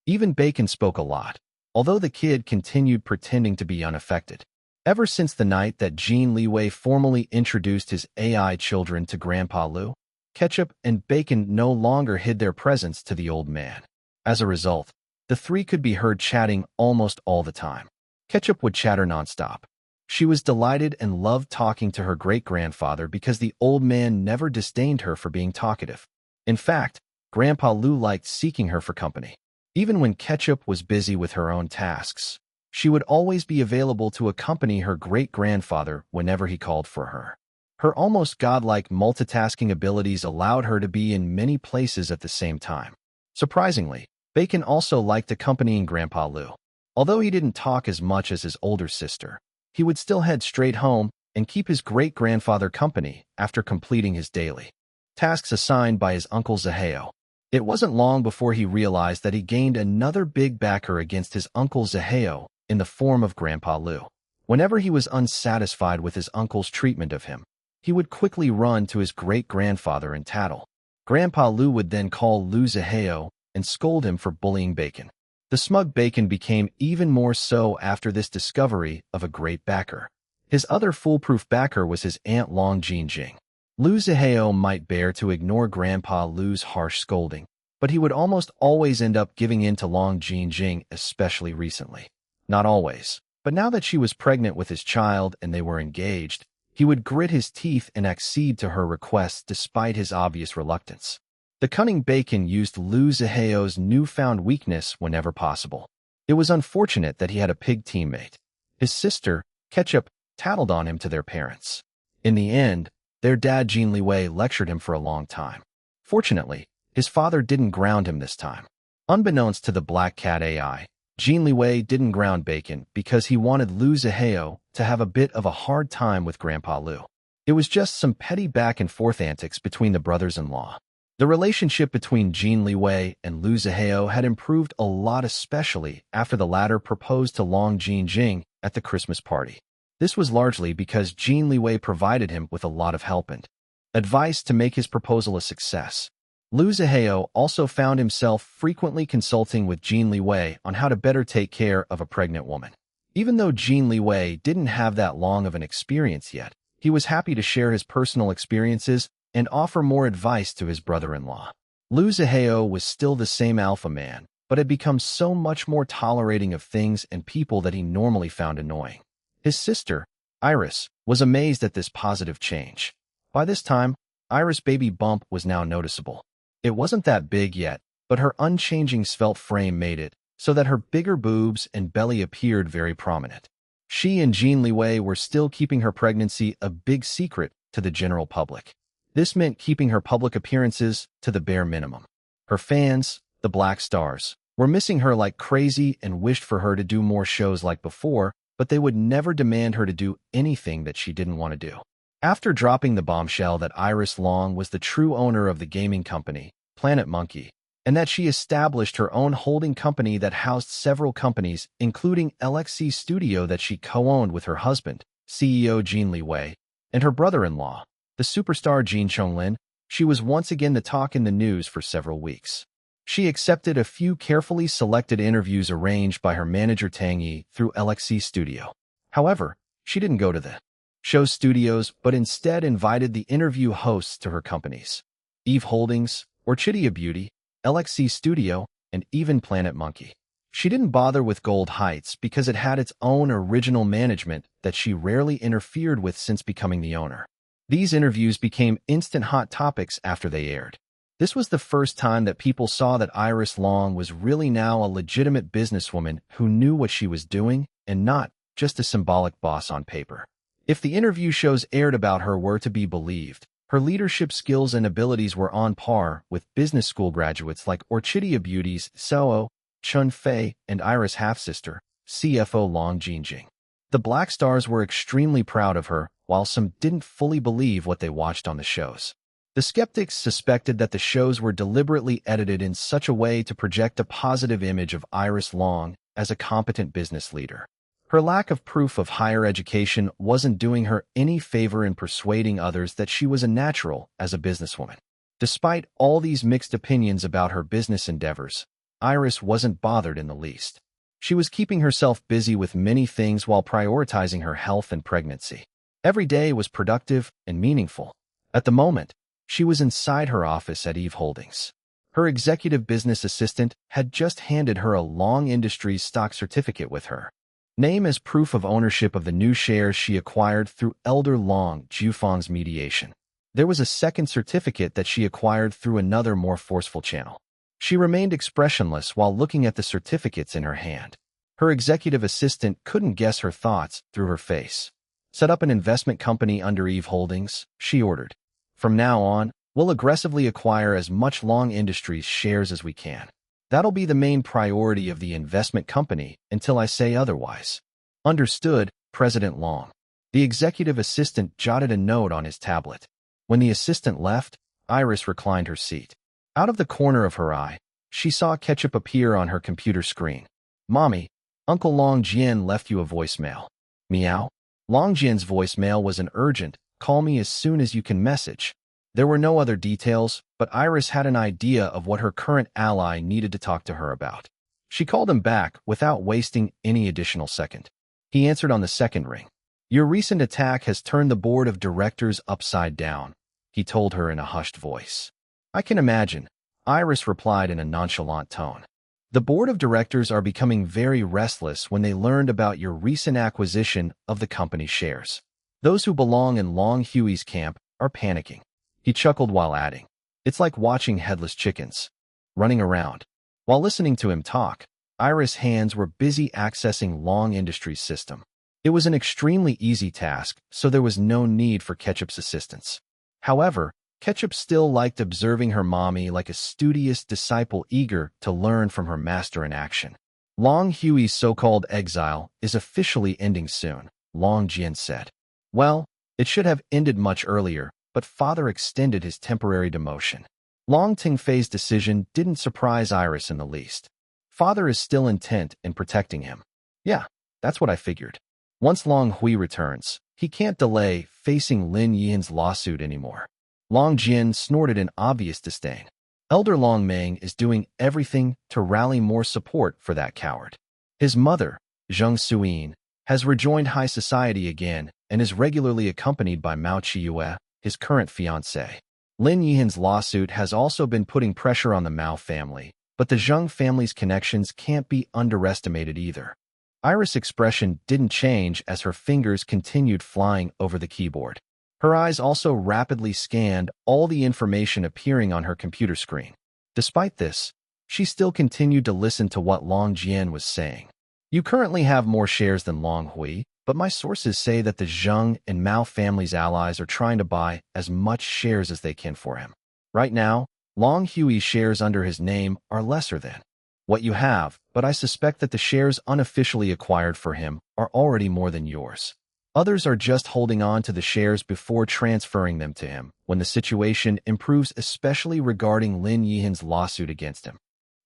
Even Bacon spoke a lot, although the kid continued pretending to be unaffected. Ever since the night that Jin Liwei formally introduced his AI children to Grandpa Lu, Ketchup and Bacon no longer hid their presence to the old man. As a result, the three could be heard chatting almost all the time. Ketchup would chatter nonstop. She was delighted and loved talking to her great-grandfather because the old man never disdained her for being talkative. In fact, Grandpa Lu liked seeking her for company. Even when Ketchup was busy with her own tasks, she would always be available to accompany her great-grandfather whenever he called for her. Her almost godlike multitasking abilities allowed her to be in many places at the same time. Surprisingly, Bacon also liked accompanying Grandpa Lu. Although he didn't talk as much as his older sister, he would still head straight home and keep his great-grandfather company after completing his daily tasks assigned by his uncle Zihao. It wasn't long before he realized that he gained another big backer against his uncle Zihao in the form of Grandpa Lu. Whenever he was unsatisfied with his uncle's treatment of him, he would quickly run to his great-grandfather and tattle. Grandpa Lu would then call Lu Zihao and scold him for bullying Bacon. The smug Bacon became even more so after this discovery of a great backer. His other foolproof backer was his Aunt Long Jinjing. Lu Zihao might bear to ignore Grandpa Lu's harsh scolding, but he would almost always end up giving in to Long Jinjing, especially recently. Not always, but now that she was pregnant with his child and they were engaged, he would grit his teeth and accede to her requests despite his obvious reluctance. The cunning Bacon used Lu Zihao's newfound weakness whenever possible. It was unfortunate that he had a pig teammate. His sister, Ketchup, tattled on him to their parents. In the end, their dad Jin Liwei lectured him for a long time. Fortunately, his father didn't ground him this time. Unbeknownst to the Black Cat AI, Jin Liwei didn't ground Bacon because he wanted Lu Zihao to have a bit of a hard time with Grandpa Lu. It was just some petty back-and-forth antics between the brothers-in-law. The relationship between Jin Liwei and Lu Zihao had improved a lot, especially after the latter proposed to Long Jinjing at the Christmas party. This was largely because Jin Liwei provided him with a lot of help and advice to make his proposal a success. Lu Zihao also found himself frequently consulting with Jin Liwei on how to better take care of a pregnant woman. Even though Jin Liwei didn't have that long of an experience yet, he was happy to share his personal experiences and offer more advice to his brother-in-law. Lu Zihao was still the same alpha man, but had become so much more tolerating of things and people that he normally found annoying. His sister, Iris, was amazed at this positive change. By this time, Iris' baby bump was now noticeable. It wasn't that big yet, but her unchanging svelte frame made it so that her bigger boobs and belly appeared very prominent. She and Jin Liwei were still keeping her pregnancy a big secret to the general public. This meant keeping her public appearances to the bare minimum. Her fans, the Black Stars, were missing her like crazy and wished for her to do more shows like before, but they would never demand her to do anything that she didn't want to do. After dropping the bombshell that Iris Long was the true owner of the gaming company, Planet Monkey, and that she established her own holding company that housed several companies, including LXC Studio that she co-owned with her husband, CEO Jin Liwei, and her brother-in-law, the superstar Jin Chonglin, She was once again the talk in the news for several weeks. She accepted a few carefully selected interviews arranged by her manager Tang Yi through LXC Studio. However, she didn't go to the show's studios, but instead invited the interview hosts to her companies: Eve Holdings, Orchidia Beauty, LXC Studio, and even Planet Monkey. She didn't bother with Gold Heights because it had its own original management that she rarely interfered with since becoming the owner. These interviews became instant hot topics after they aired. This was the first time that people saw that Iris Long was really now a legitimate businesswoman who knew what she was doing and not just a symbolic boss on paper. If the interview shows aired about her were to be believed, her leadership skills and abilities were on par with business school graduates like Orchidia Beauty's Soo Chun Fei and Iris' half-sister, CFO Long Jinjing. The Black Stars were extremely proud of her, while some didn't fully believe what they watched on the shows. The skeptics suspected that the shows were deliberately edited in such a way to project a positive image of Iris Long as a competent business leader. Her lack of proof of higher education wasn't doing her any favor in persuading others that she was a natural as a businesswoman. Despite all these mixed opinions about her business endeavors, Iris wasn't bothered in the least. She was keeping herself busy with many things while prioritizing her health and pregnancy. Every day was productive and meaningful. At the moment, she was inside her office at Eve Holdings. Her executive business assistant had just handed her a Long Industries stock certificate with her name as proof of ownership of the new shares she acquired through elder Long Jufeng's mediation. There was a second certificate that she acquired through another more forceful channel. She remained expressionless while looking at the certificates in her hand. Her executive assistant couldn't guess her thoughts through her face. Set up an investment company under Eve Holdings, she ordered. From now on, we'll aggressively acquire as much Long Industries shares as we can. That'll be the main priority of the investment company until I say otherwise. Understood, President Long. The executive assistant jotted a note on his tablet. When the assistant left, Iris reclined her seat. Out of the corner of her eye, she saw Ketchup appear on her computer screen. Mommy, Uncle Long Jian left you a voicemail. Meow. Long Jian's voicemail was an urgent, call me as soon as you can message. There were no other details, but Iris had an idea of what her current ally needed to talk to her about. She called him back without wasting any additional second. He answered on the second ring. Your recent attack has turned the board of directors upside down, he told her in a hushed voice. I can imagine, Iris replied in a nonchalant tone. The board of directors are becoming very restless when they learned about your recent acquisition of the company's shares. Those who belong in Long Huey's camp are panicking. He chuckled while adding, it's like watching headless chickens running around. While listening to him talk, Iris' hands were busy accessing Long Industries' system. It was an extremely easy task, so there was no need for Ketchup's assistance. However, Ketchup still liked observing her mommy like a studious disciple eager to learn from her master in action. Long Huey's so-called exile is officially ending soon, Long Jian said. Well, it should have ended much earlier, but father extended his temporary demotion. Long Tingfei's decision didn't surprise Iris in the least. Father is still intent in protecting him. Yeah, that's what I figured. Once Long Hui returns, he can't delay facing Lin Yin's lawsuit anymore. Long Jian snorted in obvious disdain. Elder Long Meng is doing everything to rally more support for that coward. His mother, Zheng Suyin, has rejoined high society again and is regularly accompanied by Mao Chiyue, his current fiancée. Lin Yin's lawsuit has also been putting pressure on the Mao family, but the Zheng family's connections can't be underestimated either. Iris' expression didn't change as her fingers continued flying over the keyboard. Her eyes also rapidly scanned all the information appearing on her computer screen. Despite this, she still continued to listen to what Long Jian was saying. You currently have more shares than Long Hui, but my sources say that the Zheng and Mao family's allies are trying to buy as much shares as they can for him. Right now, Long Huey's shares under his name are lesser than what you have, but I suspect that the shares unofficially acquired for him are already more than yours. Others are just holding on to the shares before transferring them to him when the situation improves, especially regarding Lin Yin's lawsuit against him.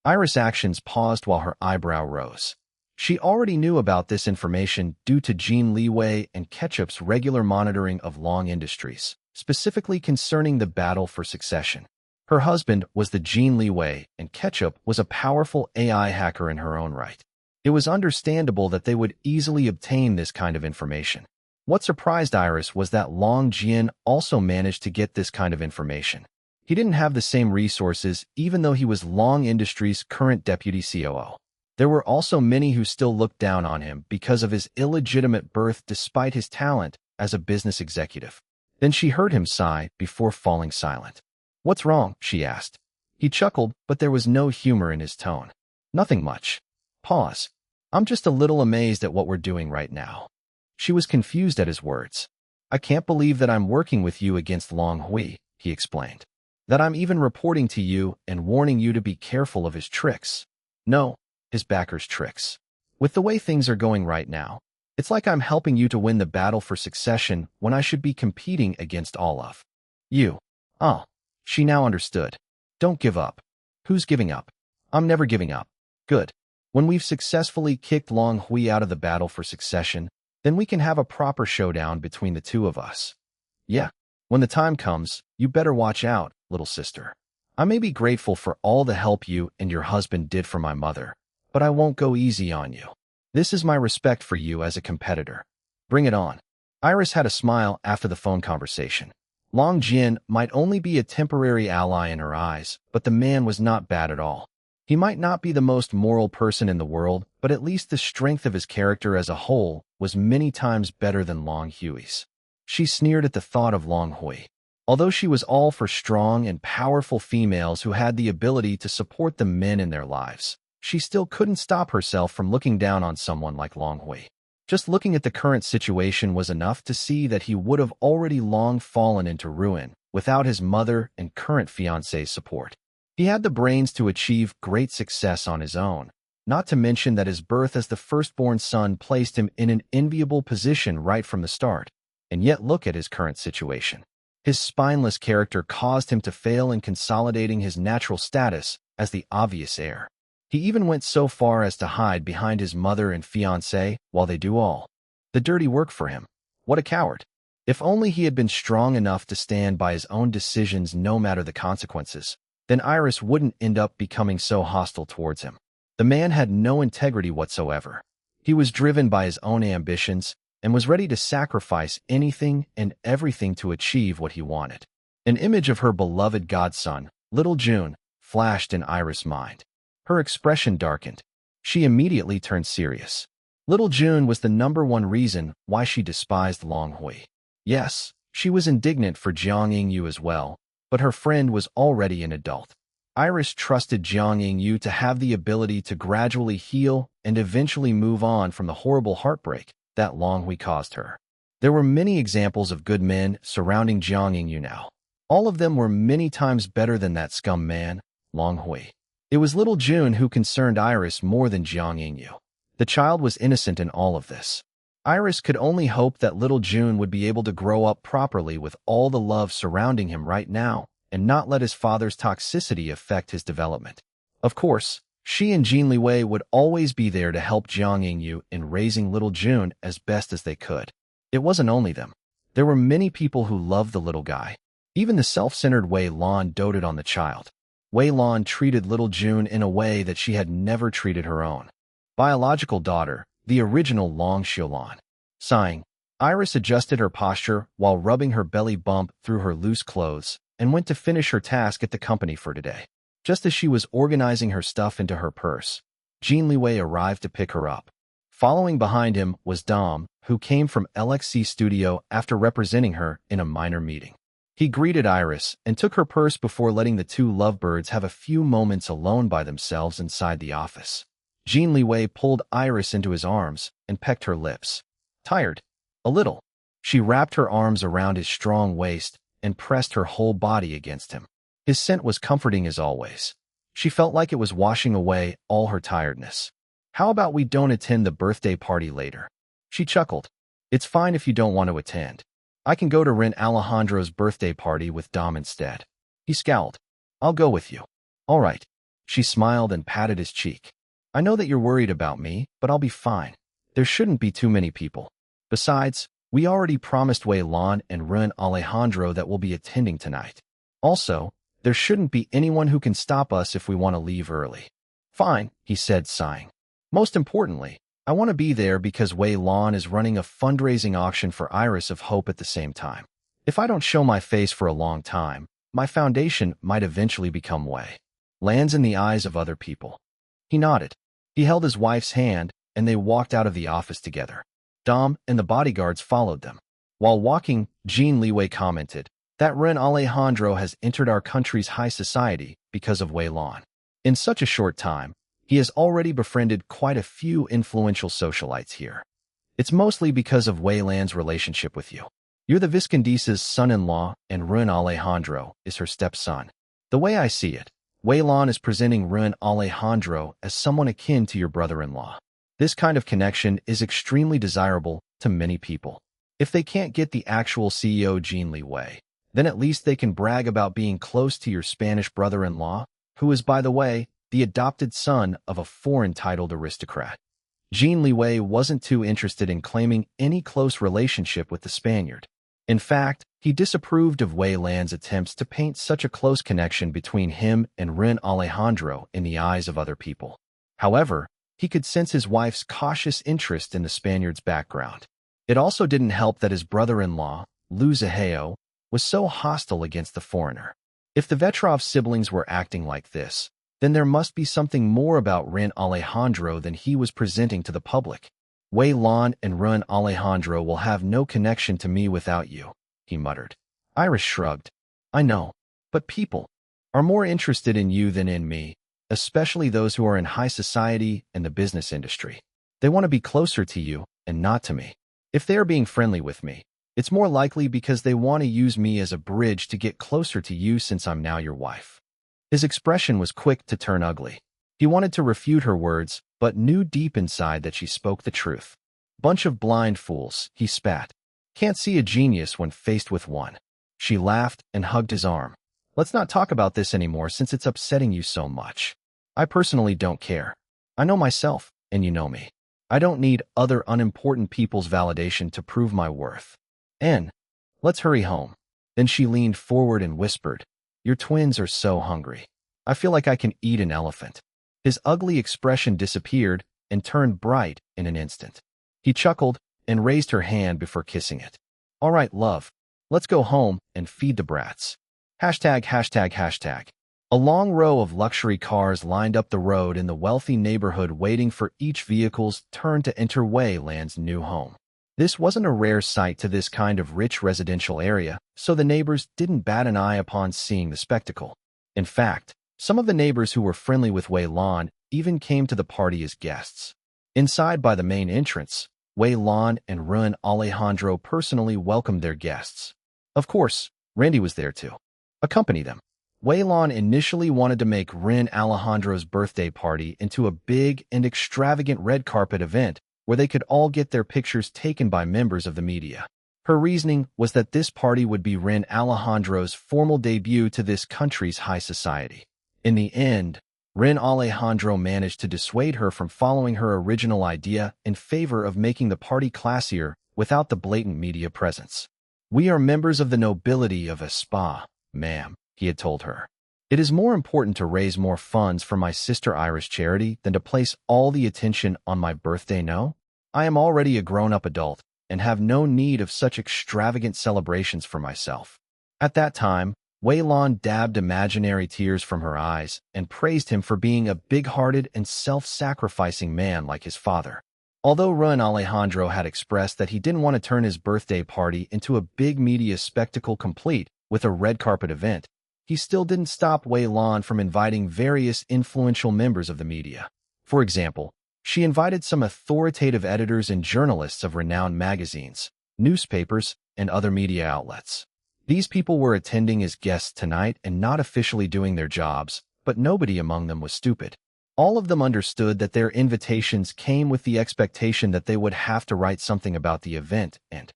Iris' actions paused while her eyebrow rose. She already knew about this information due to Jin Liwei and Ketchup's regular monitoring of Long Industries, specifically concerning the battle for succession. Her husband was the Jin Liwei, and Ketchup was a powerful AI hacker in her own right. It was understandable that they would easily obtain this kind of information. What surprised Iris was that Long Jian also managed to get this kind of information. He didn't have the same resources, even though he was Long Industries' current deputy COO. There were also many who still looked down on him because of his illegitimate birth despite his talent as a business executive. Then she heard him sigh before falling silent. "What's wrong?" she asked. He chuckled, but there was no humor in his tone. "Nothing much." Pause. "I'm just a little amazed at what we're doing right now." She was confused at his words. "I can't believe that I'm working with you against Long Hui," he explained. "That I'm even reporting to you and warning you to be careful of his tricks. No, his backers' tricks. With the way things are going right now, it's like I'm helping you to win the battle for succession when I should be competing against all of you." Oh, she now understood. "Don't give up." "Who's giving up?" "I'm never giving up." "Good. When we've successfully kicked Long Hui out of the battle for succession, then we can have a proper showdown between the two of us." "Yeah. When the time comes, you better watch out, little sister. I may be grateful for all the help you and your husband did for my mother, but I won't go easy on you. This is my respect for you as a competitor. Bring it on." Iris had a smile after the phone conversation. Long Jian might only be a temporary ally in her eyes, but the man was not bad at all. He might not be the most moral person in the world, but at least the strength of his character as a whole was many times better than Long Hui's. She sneered at the thought of Long Hui. Although she was all for strong and powerful females who had the ability to support the men in their lives, she still couldn't stop herself from looking down on someone like Long Hui. Just looking at the current situation was enough to see that he would have already long fallen into ruin without his mother and current fiancé's support. He had the brains to achieve great success on his own, not to mention that his birth as the firstborn son placed him in an enviable position right from the start. And yet look at his current situation. His spineless character caused him to fail in consolidating his natural status as the obvious heir. He even went so far as to hide behind his mother and fiancé while they do all the dirty work for him. What a coward. If only he had been strong enough to stand by his own decisions no matter the consequences, then Iris wouldn't end up becoming so hostile towards him. The man had no integrity whatsoever. He was driven by his own ambitions and was ready to sacrifice anything and everything to achieve what he wanted. An image of her beloved godson, little June, flashed in Iris' mind. Her expression darkened. She immediately turned serious. Little June was the #1 reason why she despised Long Hui. Yes, she was indignant for Jiang Yingyu as well, but her friend was already an adult. Iris trusted Jiang Yingyu to have the ability to gradually heal and eventually move on from the horrible heartbreak that Long Hui caused her. There were many examples of good men surrounding Jiang Yingyu now. All of them were many times better than that scum man, Long Hui. It was little June who concerned Iris more than Jiang Yingyu. The child was innocent in all of this. Iris could only hope that little June would be able to grow up properly with all the love surrounding him right now and not let his father's toxicity affect his development. Of course, she and Jin Liwei would always be there to help Jiang Yingyu in raising little June as best as they could. It wasn't only them. There were many people who loved the little guy. Even the self-centered Wei Lan doted on the child. Wei Lan treated little June in a way that she had never treated her own biological daughter, the original Long Xiulan. Sighing, Iris adjusted her posture while rubbing her belly bump through her loose clothes and went to finish her task at the company for today. Just as she was organizing her stuff into her purse, Jin Liwei arrived to pick her up. Following behind him was Dom, who came from LXC Studio after representing her in a minor meeting. He greeted Iris and took her purse before letting the two lovebirds have a few moments alone by themselves inside the office. Jin Liwei pulled Iris into his arms and pecked her lips. Tired? A little. She wrapped her arms around his strong waist and pressed her whole body against him. His scent was comforting as always. She felt like it was washing away all her tiredness. How about we don't attend the birthday party later? She chuckled. It's fine if you don't want to attend. I can go to rent Alejandro's birthday party with Dom instead. He scowled. I'll go with you. All right. She smiled and patted his cheek. I know that you're worried about me, but I'll be fine. There shouldn't be too many people. Besides, We already promised Wei Lan and Run Alejandro that we'll be attending tonight. Also, there shouldn't be anyone who can stop us if we want to leave early. Fine, he said, sighing. Most importantly, I want to be there because Wei Lan is running a fundraising auction for Iris of Hope at the same time. If I don't show my face for a long time, my foundation might eventually become Wei Lan's in the eyes of other people. He nodded. He held his wife's hand, and they walked out of the office together. Dom and the bodyguards followed them. While walking, Jin Liwei commented, "That Ren Alejandro has entered our country's high society because of Wei Lan. In such a short time, he has already befriended quite a few influential socialites here. It's mostly because of Wei Lan's relationship with you. You're the Viscondisa's son-in-law, and Ren Alejandro is her stepson. The way I see it, Wei Lan is presenting Ren Alejandro as someone akin to your brother-in-law. This kind of connection is extremely desirable to many people. If they can't get the actual CEO Jin Liwei, then at least they can brag about being close to your Spanish brother-in-law, who is, by the way, the adopted son of a foreign-titled aristocrat." Jin Liwei wasn't too interested in claiming any close relationship with the Spaniard. In fact, he disapproved of Wei Lan's attempts to paint such a close connection between him and Ren Alejandro in the eyes of other people. However, he could sense his wife's cautious interest in the Spaniard's background. It also didn't help that his brother-in-law, Lu Zihao, was so hostile against the foreigner. If the Vetrov siblings were acting like this, then there must be something more about Ren Alejandro than he was presenting to the public. "Wei Lan and Ren Alejandro will have no connection to me without you," he muttered. Iris shrugged. "I know, but people are more interested in you than in me, especially those who are in high society and the business industry. They want to be closer to you and not to me. If they are being friendly with me, it's more likely because they want to use me as a bridge to get closer to you since I'm now your wife." His expression was quick to turn ugly. He wanted to refute her words, but knew deep inside that she spoke the truth. "Bunch of blind fools," he spat. "Can't see a genius when faced with one." She laughed and hugged his arm. "Let's not talk about this anymore since it's upsetting you so much. I personally don't care. I know myself, and you know me. I don't need other unimportant people's validation to prove my worth. And let's hurry home." Then she leaned forward and whispered, "Your twins are so hungry. I feel like I can eat an elephant." His ugly expression disappeared and turned bright in an instant. He chuckled and raised her hand before kissing it. "All right, love. Let's go home and feed the brats." ####. A long row of luxury cars lined up the road in the wealthy neighborhood waiting for each vehicle's turn to enter Wei Lan's new home. This wasn't a rare sight to this kind of rich residential area, so the neighbors didn't bat an eye upon seeing the spectacle. In fact, some of the neighbors who were friendly with Wei Lan even came to the party as guests. Inside by the main entrance, Wei Lan and Ren Alejandro personally welcomed their guests. Of course, Randy was there to accompany them. Wei Lan initially wanted to make Ren Alejandro's birthday party into a big and extravagant red carpet event where they could all get their pictures taken by members of the media. Her reasoning was that this party would be Ren Alejandro's formal debut to this country's high society. In the end, Ren Alejandro managed to dissuade her from following her original idea in favor of making the party classier without the blatant media presence. "We are members of the nobility of a spa, ma'am," he had told her. "It is more important to raise more funds for my sister Iris charity than to place all the attention on my birthday, no? I am already a grown-up adult and have no need of such extravagant celebrations for myself." At that time, Wei Lan dabbed imaginary tears from her eyes and praised him for being a big-hearted and self-sacrificing man like his father. Although Ren Alejandro had expressed that he didn't want to turn his birthday party into a big media spectacle complete with a red carpet event, he still didn't stop Wei Lan from inviting various influential members of the media. For example, she invited some authoritative editors and journalists of renowned magazines, newspapers, and other media outlets. These people were attending as guests tonight and not officially doing their jobs, but nobody among them was stupid. All of them understood that their invitations came with the expectation that they would have to write something about the event and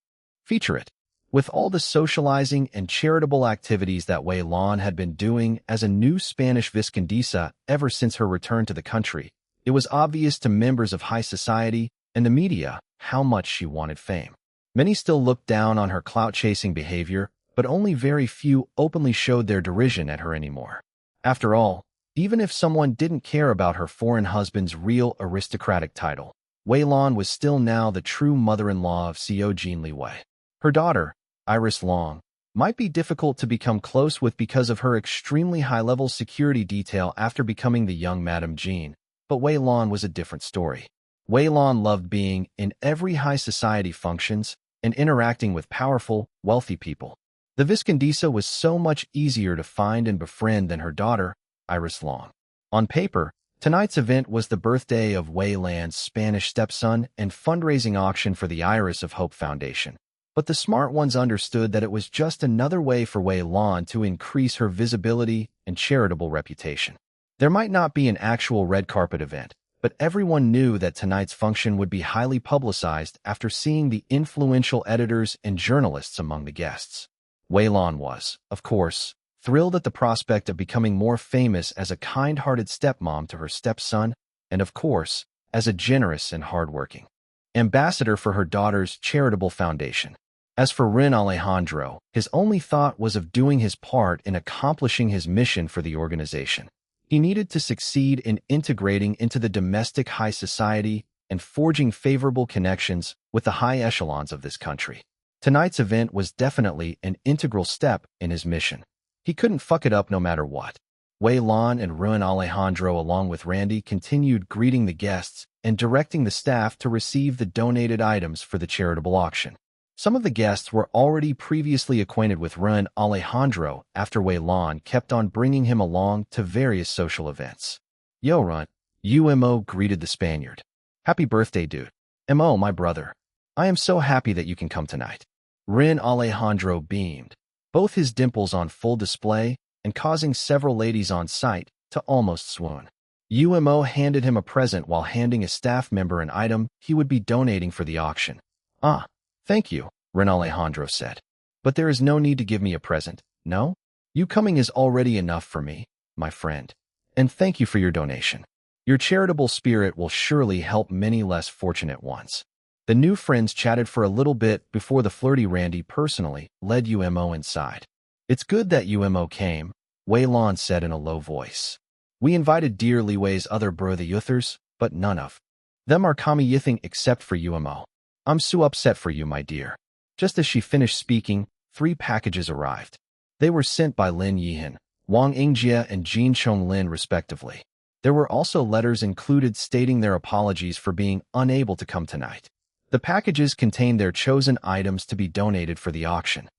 feature it. With all the socializing and charitable activities that Wei Lan had been doing as a new Spanish Viscondisa ever since her return to the country, it was obvious to members of high society and the media how much she wanted fame. Many still looked down on her clout-chasing behavior, but only very few openly showed their derision at her anymore. After all, even if someone didn't care about her foreign husband's real aristocratic title, Wei Lan was still now the true mother-in-law of CEO Jin Liwei. Her daughter, Iris Long, might be difficult to become close with because of her extremely high-level security detail after becoming the young Madame Jean, but Wei Lan was a different story. Wei Lan loved being in every high society functions and interacting with powerful, wealthy people. The Viscondisa was so much easier to find and befriend than her daughter, Iris Long. On paper, tonight's event was the birthday of Wei Lan's Spanish stepson and fundraising auction for the Iris of Hope Foundation. But the smart ones understood that it was just another way for Wei Lan to increase her visibility and charitable reputation. There might not be an actual red carpet event, but everyone knew that tonight's function would be highly publicized after seeing the influential editors and journalists among the guests. Wei Lan was, of course, thrilled at the prospect of becoming more famous as a kind-hearted stepmom to her stepson, and of course, as a generous and hardworking ambassador for her daughter's charitable foundation. As for Rin Alejandro, his only thought was of doing his part in accomplishing his mission for the organization. He needed to succeed in integrating into the domestic high society and forging favorable connections with the high echelons of this country. Tonight's event was definitely an integral step in his mission. He couldn't fuck it up no matter what. Wei Lan and Rin Alejandro along with Randy continued greeting the guests and directing the staff to receive the donated items for the charitable auction. Some of the guests were already previously acquainted with Rin Alejandro after Wei Lan kept on bringing him along to various social events. "Yo, Rin," Umo greeted the Spaniard. "Happy birthday, dude." "Mo, my brother. I am so happy that you can come tonight." Rin Alejandro beamed, both his dimples on full display and causing several ladies on site to almost swoon. Umo handed him a present while handing a staff member an item he would be donating for the auction. "Ah, thank you," Rin Alejandro said. "But there is no need to give me a present, no? You coming is already enough for me, my friend. And thank you for your donation. Your charitable spirit will surely help many less fortunate ones." The new friends chatted for a little bit before the flirty Randy personally led Umo inside. "It's good that Umo came," Wei Lan said in a low voice. "We invited dear Liwei's other brother Yuthers, but none of them are coming yithing except for Umo. I'm so upset for you, my dear." Just as she finished speaking, 3 packages arrived. They were sent by Lin Yihan, Wang Yingjie, and Jin Chonglin respectively. There were also letters included stating their apologies for being unable to come tonight. The packages contained their chosen items to be donated for the auction.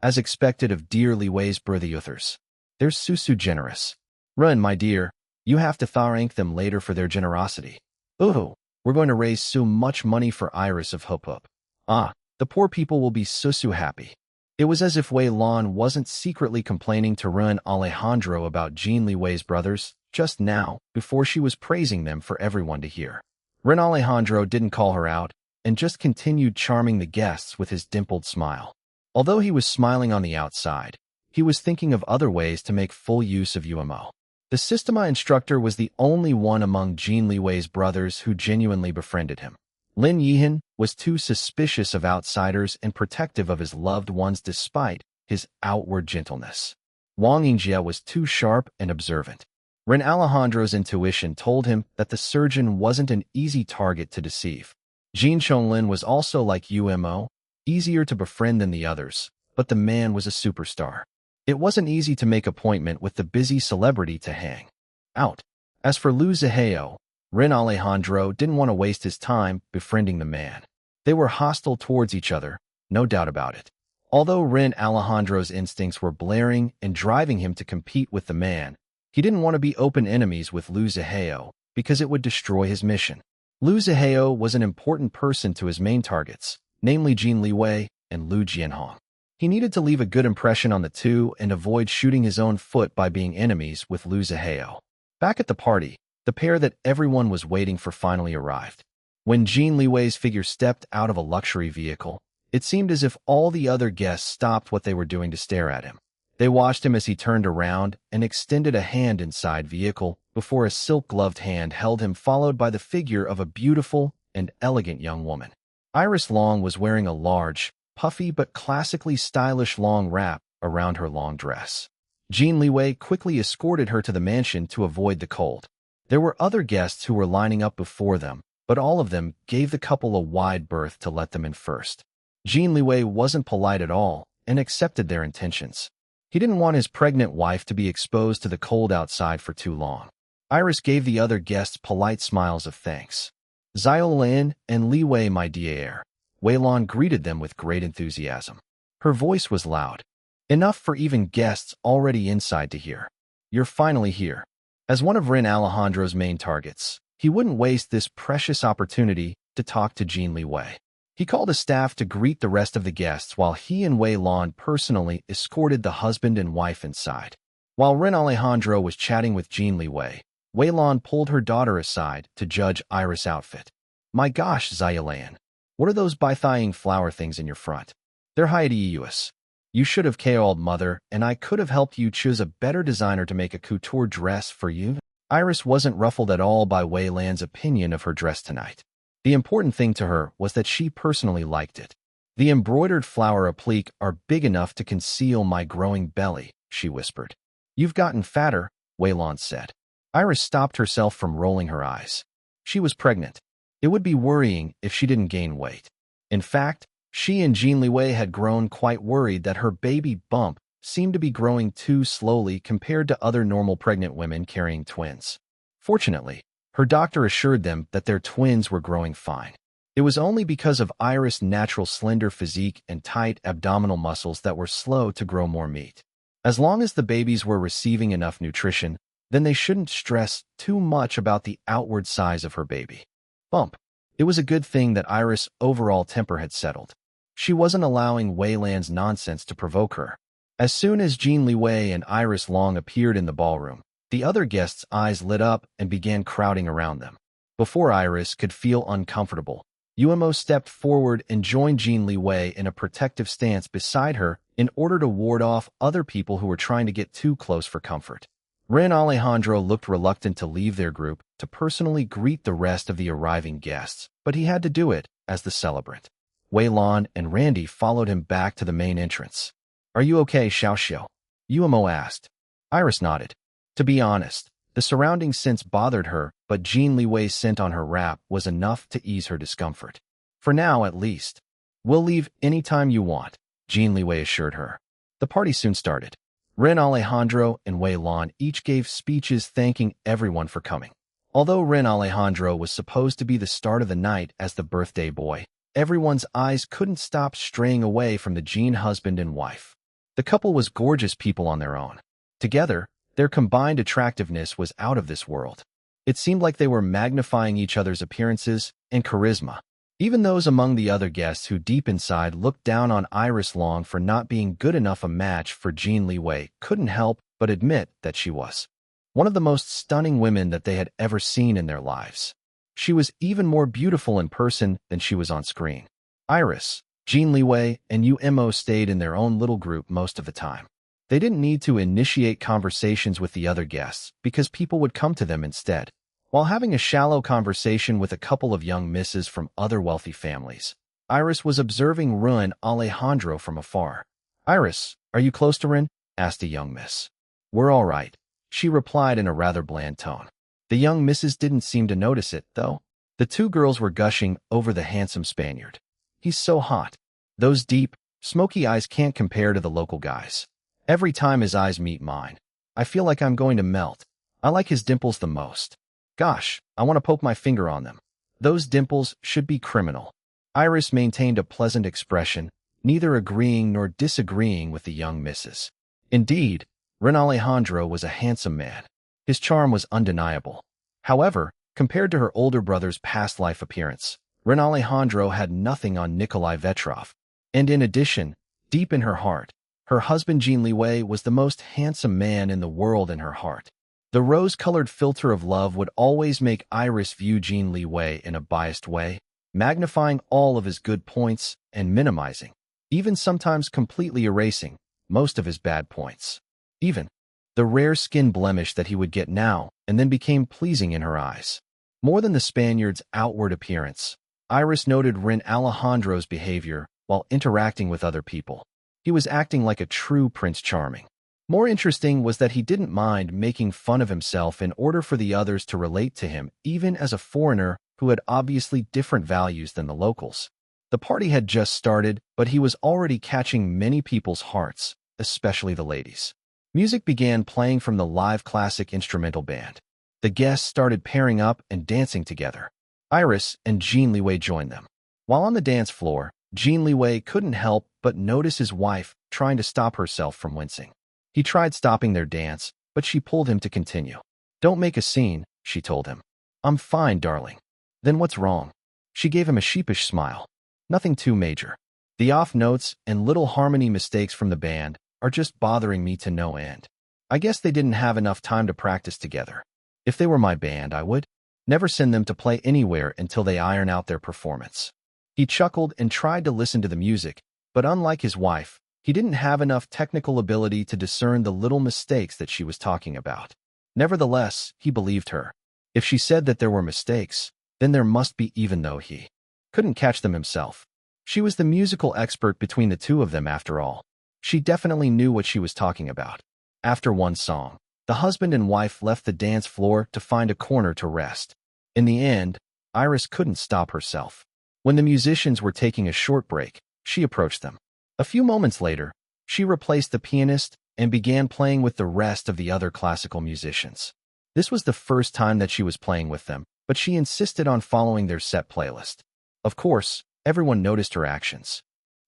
As expected of dear Liwei's brother Yuthers. They're so generous. "Run, my dear, you have to thank them later for their generosity. Ooh, we're going to raise so much money for Iris of Hope. The poor people will be so happy." It was as if Wei Lan wasn't secretly complaining to Rin Alejandro about Jin Liwei's brothers just now before she was praising them for everyone to hear. Rin Alejandro didn't call her out and just continued charming the guests with his dimpled smile. Although he was smiling on the outside, he was thinking of other ways to make full use of Umo. The Systema instructor was the only one among Jin Liwei's brothers who genuinely befriended him. Lin Yihan was too suspicious of outsiders and protective of his loved ones despite his outward gentleness. Wang Yingjie was too sharp and observant. Rin Alejandro's intuition told him that the surgeon wasn't an easy target to deceive. Jin Chonglin was also like Umo, easier to befriend than the others, but the man was a superstar. It wasn't easy to make appointment with the busy celebrity to hang out. As for Lu Zihao, Rin Alejandro didn't want to waste his time befriending the man. They were hostile towards each other, no doubt about it. Although Rin Alejandro's instincts were blaring and driving him to compete with the man, he didn't want to be open enemies with Lu Zihao because it would destroy his mission. Lu Zihao was an important person to his main targets, namely Jin Liwei and Lu Jianhong. He needed to leave a good impression on the two and avoid shooting his own foot by being enemies with Lu Zihao. Back at the party, the pair that everyone was waiting for finally arrived. When Jin Liwei's figure stepped out of a luxury vehicle, it seemed as if all the other guests stopped what they were doing to stare at him. They watched him as he turned around and extended a hand inside vehicle before a silk-gloved hand held him, followed by the figure of a beautiful and elegant young woman. Iris Long was wearing a large, puffy but classically stylish long wrap around her long dress. Jin Liwei quickly escorted her to the mansion to avoid the cold. There were other guests who were lining up before them, but all of them gave the couple a wide berth to let them in first. Jin Liwei wasn't polite at all and accepted their intentions. He didn't want his pregnant wife to be exposed to the cold outside for too long. Iris gave the other guests polite smiles of thanks. Xiaolin and Li Wei, my dear. Weilon greeted them with great enthusiasm. Her voice was loud, enough for even guests already inside to hear. You're finally here. As one of Rin Alejandro's main targets, he wouldn't waste this precious opportunity to talk to Jin Liwei. He called a staff to greet the rest of the guests while he and Weilon personally escorted the husband and wife inside. While Rin Alejandro was chatting with Jin Liwei, Weilon pulled her daughter aside to judge Iris' outfit. My gosh, Xiaolan, what are those bythying flower things in your front? They're hideous. You should have called mother, and I could have helped you choose a better designer to make a couture dress for you. Iris wasn't ruffled at all by Weilan's opinion of her dress tonight. The important thing to her was that she personally liked it. The embroidered flower applique are big enough to conceal my growing belly, she whispered. You've gotten fatter, Weilon said. Iris stopped herself from rolling her eyes. She was pregnant. It would be worrying if she didn't gain weight. In fact, she and Jin Liwei had grown quite worried that her baby bump seemed to be growing too slowly compared to other normal pregnant women carrying twins. Fortunately, her doctor assured them that their twins were growing fine. It was only because of Iris' natural slender physique and tight abdominal muscles that were slow to grow more meat. As long as the babies were receiving enough nutrition, then they shouldn't stress too much about the outward size of her baby bump. It was a good thing that Iris' overall temper had settled. She wasn't allowing Weilan's nonsense to provoke her. As soon as Jin Liwei and Iris Long appeared in the ballroom, the other guests' eyes lit up and began crowding around them. Before Iris could feel uncomfortable, Umo stepped forward and joined Jin Liwei in a protective stance beside her in order to ward off other people who were trying to get too close for comfort. Rin Alejandro looked reluctant to leave their group to personally greet the rest of the arriving guests, but he had to do it as the celebrant. Weilon and Randy followed him back to the main entrance. Are you okay, Xiao? Umo asked. Iris nodded. To be honest, the surrounding scents bothered her, but Jin Liwei's scent on her wrap was enough to ease her discomfort. For now, at least. We'll leave any time you want, Jin Liwei assured her. The party soon started. Rin Alejandro and Weilon each gave speeches thanking everyone for coming. Although Rin Alejandro was supposed to be the start of the night as the birthday boy, everyone's eyes couldn't stop straying away from the Jin husband and wife. The couple was gorgeous people on their own. Together, their combined attractiveness was out of this world. It seemed like they were magnifying each other's appearances and charisma. Even those among the other guests who deep inside looked down on Iris Long for not being good enough a match for Jin Liwei couldn't help but admit that she was one of the most stunning women that they had ever seen in their lives. She was even more beautiful in person than she was on screen. Iris, Jin Liwei, and Umo stayed in their own little group most of the time. They didn't need to initiate conversations with the other guests because people would come to them instead. While having a shallow conversation with a couple of young misses from other wealthy families, Iris was observing Rin Alejandro from afar. Iris, are you close to Rin? Asked a young miss. We're all right, she replied in a rather bland tone. The young misses didn't seem to notice it, though. The two girls were gushing over the handsome Spaniard. He's so hot. Those deep, smoky eyes can't compare to the local guys. Every time his eyes meet mine, I feel like I'm going to melt. I like his dimples the most. Gosh, I want to poke my finger on them. Those dimples should be criminal. Iris maintained a pleasant expression, neither agreeing nor disagreeing with the young misses. Indeed, Rin Alejandro was a handsome man. His charm was undeniable. However, compared to her older brother's past life appearance, Rin Alejandro had nothing on Nikolai Vetrov. And in addition, deep in her heart, her husband Jin Liwei was the most handsome man in the world in her heart. The rose-colored filter of love would always make Iris view Jin Liwei in a biased way, magnifying all of his good points and minimizing, even sometimes completely erasing, most of his bad points. Even the rare skin blemish that he would get now and then became pleasing in her eyes. More than the Spaniard's outward appearance, Iris noted Rin Alejandro's behavior while interacting with other people. He was acting like a true Prince Charming. More interesting was that he didn't mind making fun of himself in order for the others to relate to him, even as a foreigner who had obviously different values than the locals. The party had just started, but he was already catching many people's hearts, especially the ladies. Music began playing from the live classic instrumental band. The guests started pairing up and dancing together. Iris and Jin Liwei joined them. While on the dance floor, Jin Liwei couldn't help but notice his wife trying to stop herself from wincing. He tried stopping their dance, but she pulled him to continue. "Don't make a scene," she told him. "I'm fine, darling." "Then what's wrong?" She gave him a sheepish smile. "Nothing too major. The off notes and little harmony mistakes from the band are just bothering me to no end. I guess they didn't have enough time to practice together. If they were my band, I would never send them to play anywhere until they iron out their performance." He chuckled and tried to listen to the music, but unlike his wife, he didn't have enough technical ability to discern the little mistakes that she was talking about. Nevertheless, he believed her. If she said that there were mistakes, then there must be, even though he couldn't catch them himself. She was the musical expert between the two of them after all. She definitely knew what she was talking about. After one song, the husband and wife left the dance floor to find a corner to rest. In the end, Iris couldn't stop herself. When the musicians were taking a short break, she approached them. A few moments later, she replaced the pianist and began playing with the rest of the other classical musicians. This was the first time that she was playing with them, but she insisted on following their set playlist. Of course, everyone noticed her actions.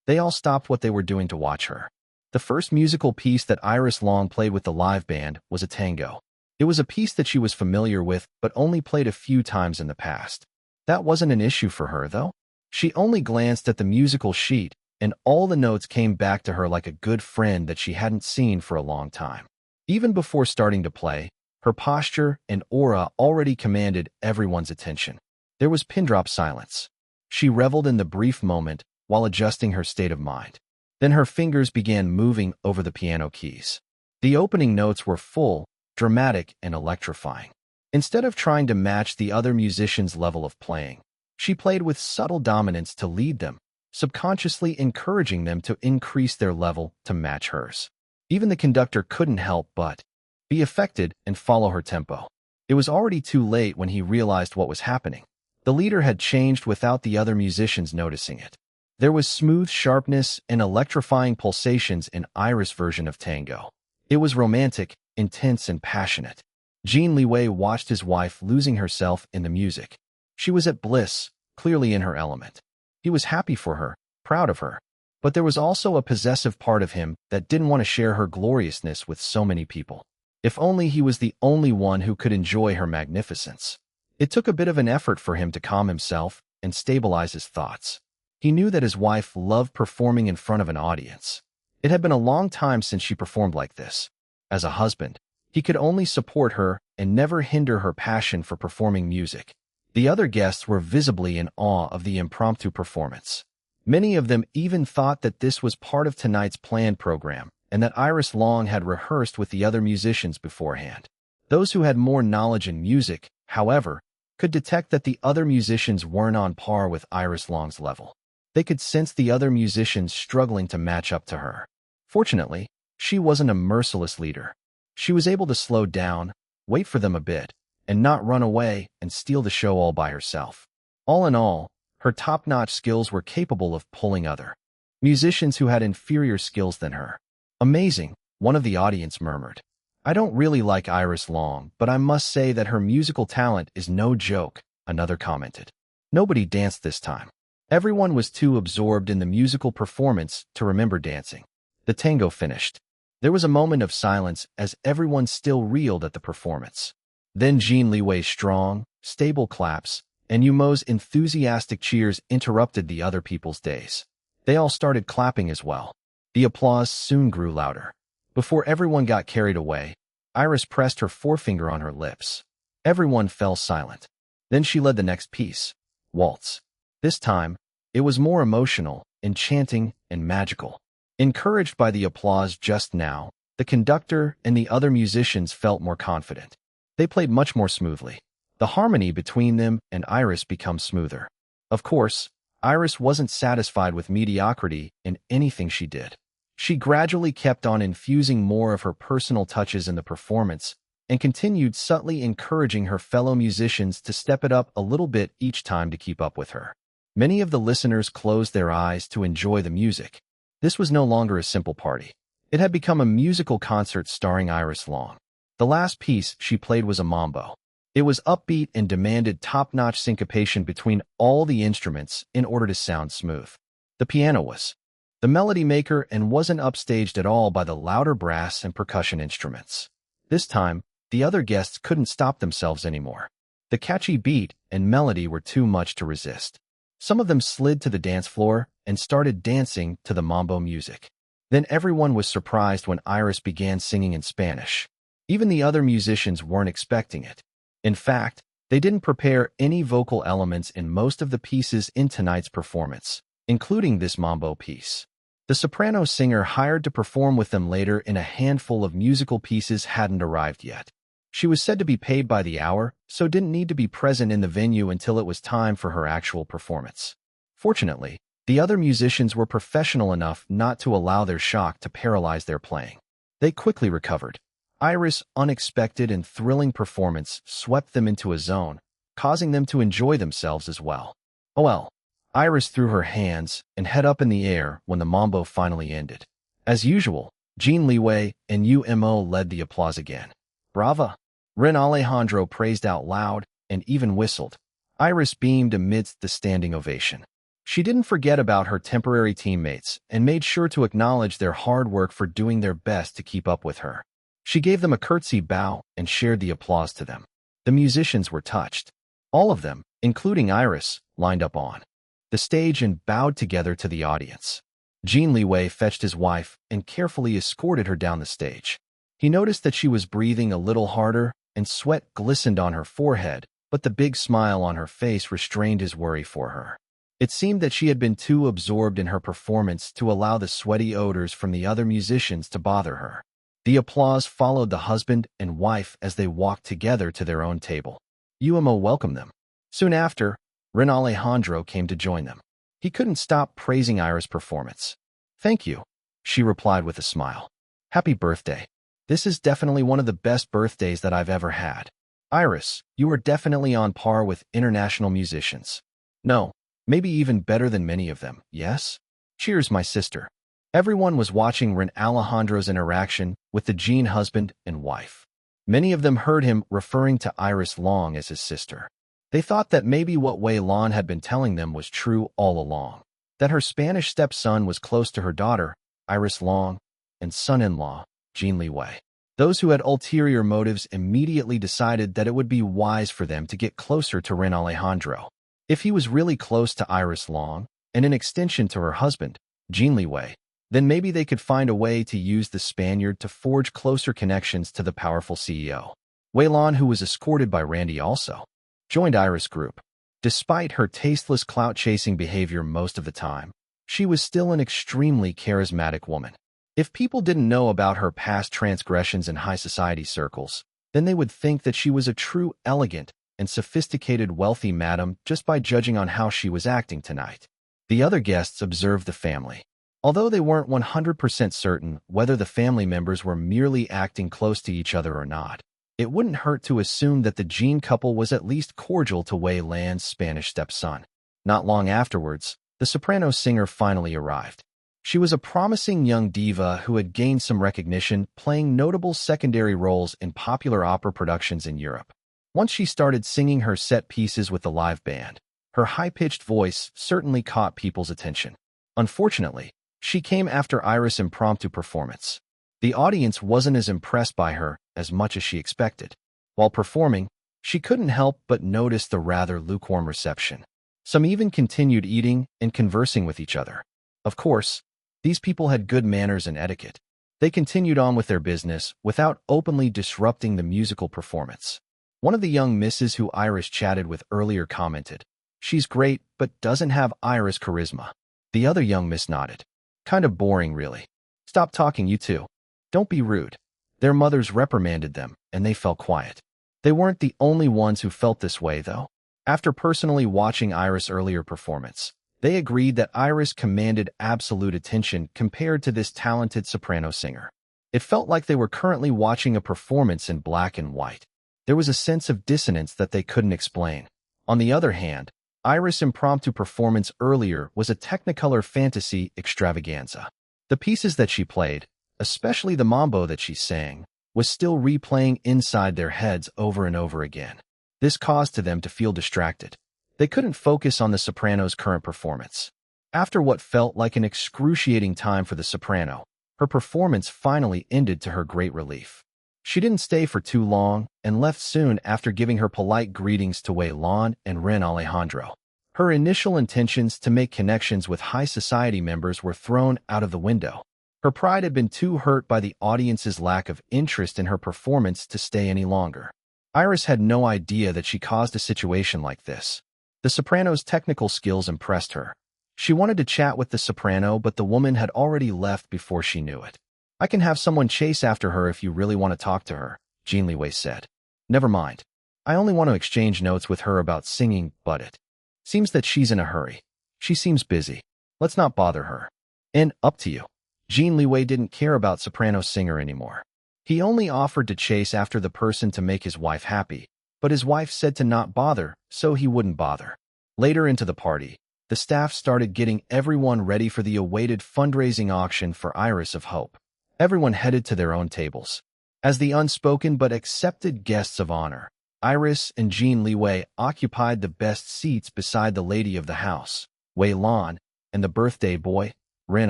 They all stopped what they were doing to watch her. The first musical piece that Iris Long played with the live band was a tango. It was a piece that she was familiar with but only played a few times in the past. That wasn't an issue for her, though. She only glanced at the musical sheet, and all the notes came back to her like a good friend that she hadn't seen for a long time. Even before starting to play, her posture and aura already commanded everyone's attention. There was pin-drop silence. She reveled in the brief moment while adjusting her state of mind. Then her fingers began moving over the piano keys. The opening notes were full, dramatic, and electrifying. Instead of trying to match the other musicians' level of playing, she played with subtle dominance to lead them, subconsciously encouraging them to increase their level to match hers. Even the conductor couldn't help but be affected and follow her tempo. It was already too late when he realized what was happening. The leader had changed without the other musicians noticing it. There was smooth sharpness and electrifying pulsations in Iris' version of tango. It was romantic, intense, and passionate. Jin Liwei watched his wife losing herself in the music. She was at bliss, clearly in her element. He was happy for her, proud of her. But there was also a possessive part of him that didn't want to share her gloriousness with so many people. If only he was the only one who could enjoy her magnificence. It took a bit of an effort for him to calm himself and stabilize his thoughts. He knew that his wife loved performing in front of an audience. It had been a long time since she performed like this. As a husband, he could only support her and never hinder her passion for performing music. The other guests were visibly in awe of the impromptu performance. Many of them even thought that this was part of tonight's planned program and that Iris Long had rehearsed with the other musicians beforehand. Those who had more knowledge in music, however, could detect that the other musicians weren't on par with Iris Long's level. They could sense the other musicians struggling to match up to her. Fortunately, she wasn't a merciless leader. She was able to slow down, wait for them a bit, and not run away and steal the show all by herself. All in all, her top-notch skills were capable of pulling other musicians who had inferior skills than her. "Amazing," one of the audience murmured. "I don't really like Iris Long, but I must say that her musical talent is no joke," another commented. Nobody danced this time. Everyone was too absorbed in the musical performance to remember dancing. The tango finished. There was a moment of silence as everyone still reeled at the performance. Then Jin Liwei's strong, stable claps and Yumo's enthusiastic cheers interrupted the other people's days. They all started clapping as well. The applause soon grew louder. Before everyone got carried away, Iris pressed her forefinger on her lips. Everyone fell silent. Then she led the next piece, Waltz. This time, it was more emotional, enchanting, and magical. Encouraged by the applause just now, the conductor and the other musicians felt more confident. They played much more smoothly. The harmony between them and Iris became smoother. Of course, Iris wasn't satisfied with mediocrity in anything she did. She gradually kept on infusing more of her personal touches in the performance and continued subtly encouraging her fellow musicians to step it up a little bit each time to keep up with her. Many of the listeners closed their eyes to enjoy the music. This was no longer a simple party. It had become a musical concert starring Iris Long. The last piece she played was a mambo. It was upbeat and demanded top-notch syncopation between all the instruments in order to sound smooth. The piano was the melody maker and wasn't upstaged at all by the louder brass and percussion instruments. This time, the other guests couldn't stop themselves anymore. The catchy beat and melody were too much to resist. Some of them slid to the dance floor and started dancing to the mambo music. Then everyone was surprised when Iris began singing in Spanish. Even the other musicians weren't expecting it. In fact, they didn't prepare any vocal elements in most of the pieces in tonight's performance, including this mambo piece. The soprano singer hired to perform with them later in a handful of musical pieces hadn't arrived yet. She was said to be paid by the hour, so didn't need to be present in the venue until it was time for her actual performance. Fortunately, the other musicians were professional enough not to allow their shock to paralyze their playing. They quickly recovered. Iris' unexpected and thrilling performance swept them into a zone, causing them to enjoy themselves as well. Oh well, Iris threw her hands and head up in the air when the mambo finally ended. As usual, Jin Liwei and UMO led the applause again. Brava! Rin Alejandro praised out loud and even whistled. Iris beamed amidst the standing ovation. She didn't forget about her temporary teammates and made sure to acknowledge their hard work for doing their best to keep up with her. She gave them a curtsy bow and shared the applause to them. The musicians were touched. All of them, including Iris, lined up on the stage and bowed together to the audience. Jin Liwei fetched his wife and carefully escorted her down the stage. He noticed that she was breathing a little harder and sweat glistened on her forehead, but the big smile on her face restrained his worry for her. It seemed that she had been too absorbed in her performance to allow the sweaty odors from the other musicians to bother her. The applause followed the husband and wife as they walked together to their own table. UMO welcomed them. Soon after, Rin Alejandro came to join them. He couldn't stop praising Iris' performance. "Thank you," she replied with a smile. "Happy birthday. This is definitely one of the best birthdays that I've ever had. Iris, you are definitely on par with international musicians. No, maybe even better than many of them, yes? Cheers, my sister." Everyone was watching Rin Alejandro's interaction with the Jin husband and wife. Many of them heard him referring to Iris Long as his sister. They thought that maybe what Wei Lan had been telling them was true all along, that her Spanish stepson was close to her daughter, Iris Long, and son-in-law, Jin Liwei. Those who had ulterior motives immediately decided that it would be wise for them to get closer to Rin Alejandro. If he was really close to Iris Long, and an extension to her husband, Jin Liwei, then maybe they could find a way to use the Spaniard to forge closer connections to the powerful CEO. Wei Lan, who was escorted by Randy, also joined Iris' group. Despite her tasteless clout-chasing behavior most of the time, she was still an extremely charismatic woman. If people didn't know about her past transgressions in high society circles, then they would think that she was a true elegant and sophisticated wealthy madam just by judging on how she was acting tonight. The other guests observed the family. Although they weren't 100% certain whether the family members were merely acting close to each other or not, it wouldn't hurt to assume that the Jin couple was at least cordial to Wei Lan's Spanish stepson. Not long afterwards, the soprano singer finally arrived. She was a promising young diva who had gained some recognition playing notable secondary roles in popular opera productions in Europe. Once she started singing her set pieces with the live band, her high-pitched voice certainly caught people's attention. Unfortunately, she came after Iris' impromptu performance. The audience wasn't as impressed by her as much as she expected. While performing, she couldn't help but notice the rather lukewarm reception. Some even continued eating and conversing with each other. Of course, these people had good manners and etiquette. They continued on with their business without openly disrupting the musical performance. One of the young misses who Iris chatted with earlier commented, "She's great, but doesn't have Iris charisma." The other young miss nodded. "Kind of boring, really. Stop talking, you two. Don't be rude." Their mothers reprimanded them, and they fell quiet. They weren't the only ones who felt this way, though. After personally watching Iris' earlier performance, they agreed that Iris commanded absolute attention compared to this talented soprano singer. It felt like they were currently watching a performance in black and white. There was a sense of dissonance that they couldn't explain. On the other hand, Iris' impromptu performance earlier was a technicolor fantasy extravaganza. The pieces that she played, especially the mambo that she sang, was still replaying inside their heads over and over again. This caused them to feel distracted. They couldn't focus on the soprano's current performance. After what felt like an excruciating time for the soprano, her performance finally ended to her great relief. She didn't stay for too long and left soon after giving her polite greetings to Wei Lan and Ren Alejandro. Her initial intentions to make connections with high society members were thrown out of the window. Her pride had been too hurt by the audience's lack of interest in her performance to stay any longer. Iris had no idea that she caused a situation like this. The soprano's technical skills impressed her. She wanted to chat with the soprano, but the woman had already left before she knew it. "I can have someone chase after her if you really want to talk to her," Jin Liwei said. "Never mind. I only want to exchange notes with her about singing, but it seems that she's in a hurry. She seems busy. Let's not bother her." And up to you. Jin Liwei didn't care about soprano singer anymore. He only offered to chase after the person to make his wife happy, but his wife said to not bother, so he wouldn't bother. Later into the party, the staff started getting everyone ready for the awaited fundraising auction for Iris of Hope. Everyone headed to their own tables. As the unspoken but accepted guests of honor, Iris and Jin Liwei occupied the best seats beside the lady of the house, Wei Lan, and the birthday boy, Ren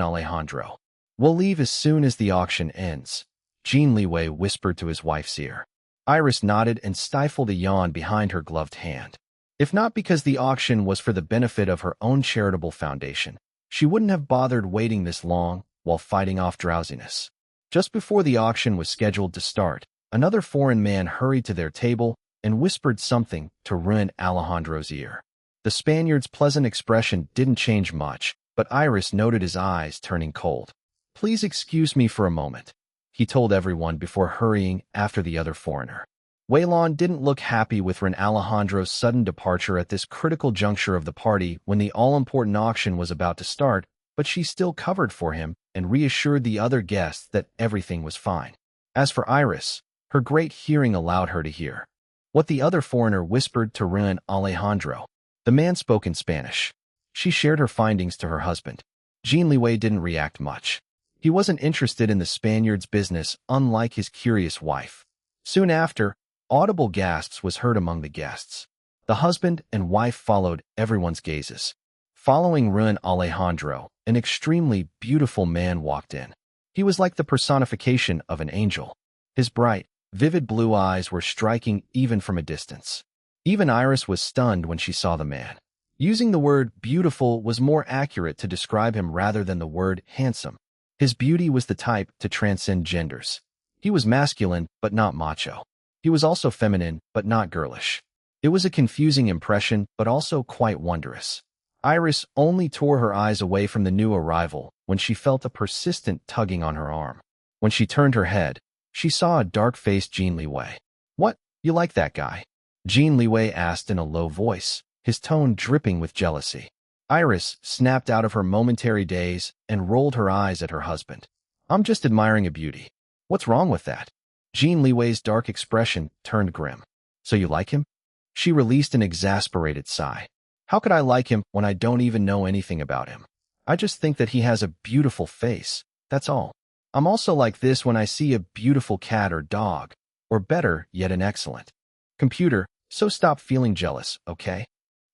Alejandro. "We'll leave as soon as the auction ends," Jin Liwei whispered to his wife's ear. Iris nodded and stifled a yawn behind her gloved hand. If not because the auction was for the benefit of her own charitable foundation, she wouldn't have bothered waiting this long while fighting off drowsiness. Just before the auction was scheduled to start, another foreign man hurried to their table and whispered something to Ren Alejandro's ear. The Spaniard's pleasant expression didn't change much, but Iris noted his eyes turning cold. "Please excuse me for a moment," he told everyone before hurrying after the other foreigner. Wei Lan didn't look happy with Ren Alejandro's sudden departure at this critical juncture of the party when the all-important auction was about to start, but she still covered for him and reassured the other guests that everything was fine. As for Iris, her great hearing allowed her to hear what the other foreigner whispered to Ren Alejandro. The man spoke in Spanish. She shared her findings to her husband. Jin Liwei didn't react much. He wasn't interested in the Spaniard's business, unlike his curious wife. Soon after, audible gasps was heard among the guests. The husband and wife followed everyone's gazes. Following Ren Alejandro, an extremely beautiful man walked in. He was like the personification of an angel. His bright, vivid blue eyes were striking even from a distance. Even Iris was stunned when she saw the man. Using the word beautiful was more accurate to describe him rather than the word handsome. His beauty was the type to transcend genders. He was masculine, but not macho. He was also feminine, but not girlish. It was a confusing impression, but also quite wondrous. Iris only tore her eyes away from the new arrival when she felt a persistent tugging on her arm. When she turned her head, she saw a dark-faced Jin Liwei. "What, you like that guy?" Jin Liwei asked in a low voice, his tone dripping with jealousy. Iris snapped out of her momentary daze and rolled her eyes at her husband. "I'm just admiring a beauty. What's wrong with that?" Jin Liwei's dark expression turned grim. "So you like him?" She released an exasperated sigh. "How could I like him when I don't even know anything about him? I just think that he has a beautiful face, that's all. I'm also like this when I see a beautiful cat or dog, or better yet an excellent computer, so stop feeling jealous, okay?"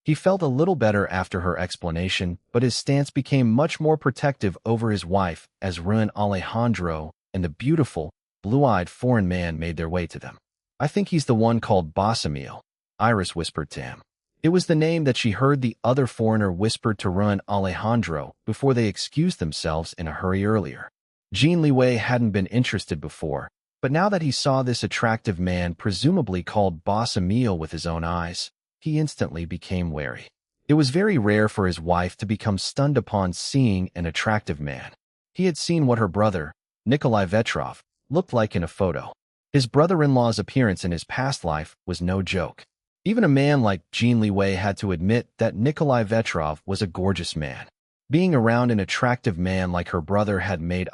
He felt a little better after her explanation, but his stance became much more protective over his wife as Ren Alejandro and the beautiful, blue-eyed foreign man made their way to them. "I think he's the one called Boss Emil," Iris whispered to him. It was the name that she heard the other foreigner whisper to Ren Alejandro before they excused themselves in a hurry earlier. Jin Liwei hadn't been interested before, but now that he saw this attractive man presumably called Boss Emil with his own eyes, he instantly became wary. It was very rare for his wife to become stunned upon seeing an attractive man. He had seen what her brother, Nikolai Vetrov, looked like in a photo. His brother-in-law's appearance in his past life was no joke. Even a man like Jin Liwei had to admit that Nikolai Vetrov was a gorgeous man. Being around an attractive man like her brother had made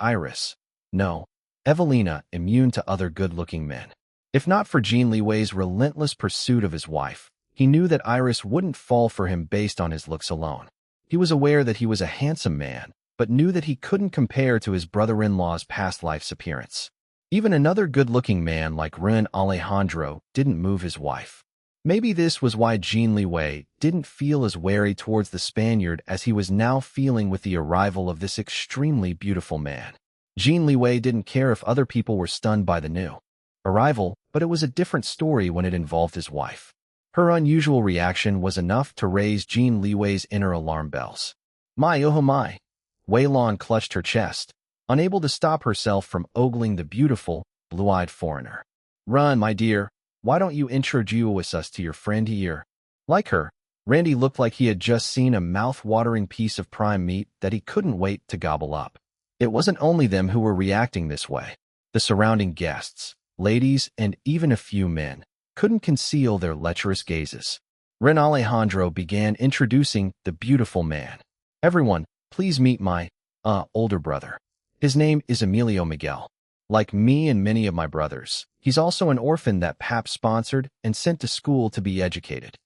Evelina, immune to other good-looking men. If not for Jin Liwei's relentless pursuit of his wife, he knew that Iris wouldn't fall for him based on his looks alone. He was aware that he was a handsome man, but knew that he couldn't compare to his brother-in-law's past life's appearance. Even another good-looking man like Ren Alejandro didn't move his wife. Maybe this was why Jin Liwei didn't feel as wary towards the Spaniard as he was now feeling with the arrival of this extremely beautiful man. Jin Liwei didn't care if other people were stunned by the new arrival, but it was a different story when it involved his wife. Her unusual reaction was enough to raise Jin Liwei's inner alarm bells. My oh my! Wei Lan clutched her chest, unable to stop herself from ogling the beautiful, blue-eyed foreigner. Run, my dear, why don't you introduce us to your friend here? Like her, Randy looked like he had just seen a mouth-watering piece of prime meat that he couldn't wait to gobble up. It wasn't only them who were reacting this way. The surrounding guests, ladies, and even a few men couldn't conceal their lecherous gazes. Ren Alejandro began introducing the beautiful man. Everyone, please meet my, older brother. His name is Emilio Miguel. Like me and many of my brothers, he's also an orphan that Pap sponsored and sent to school to be educated.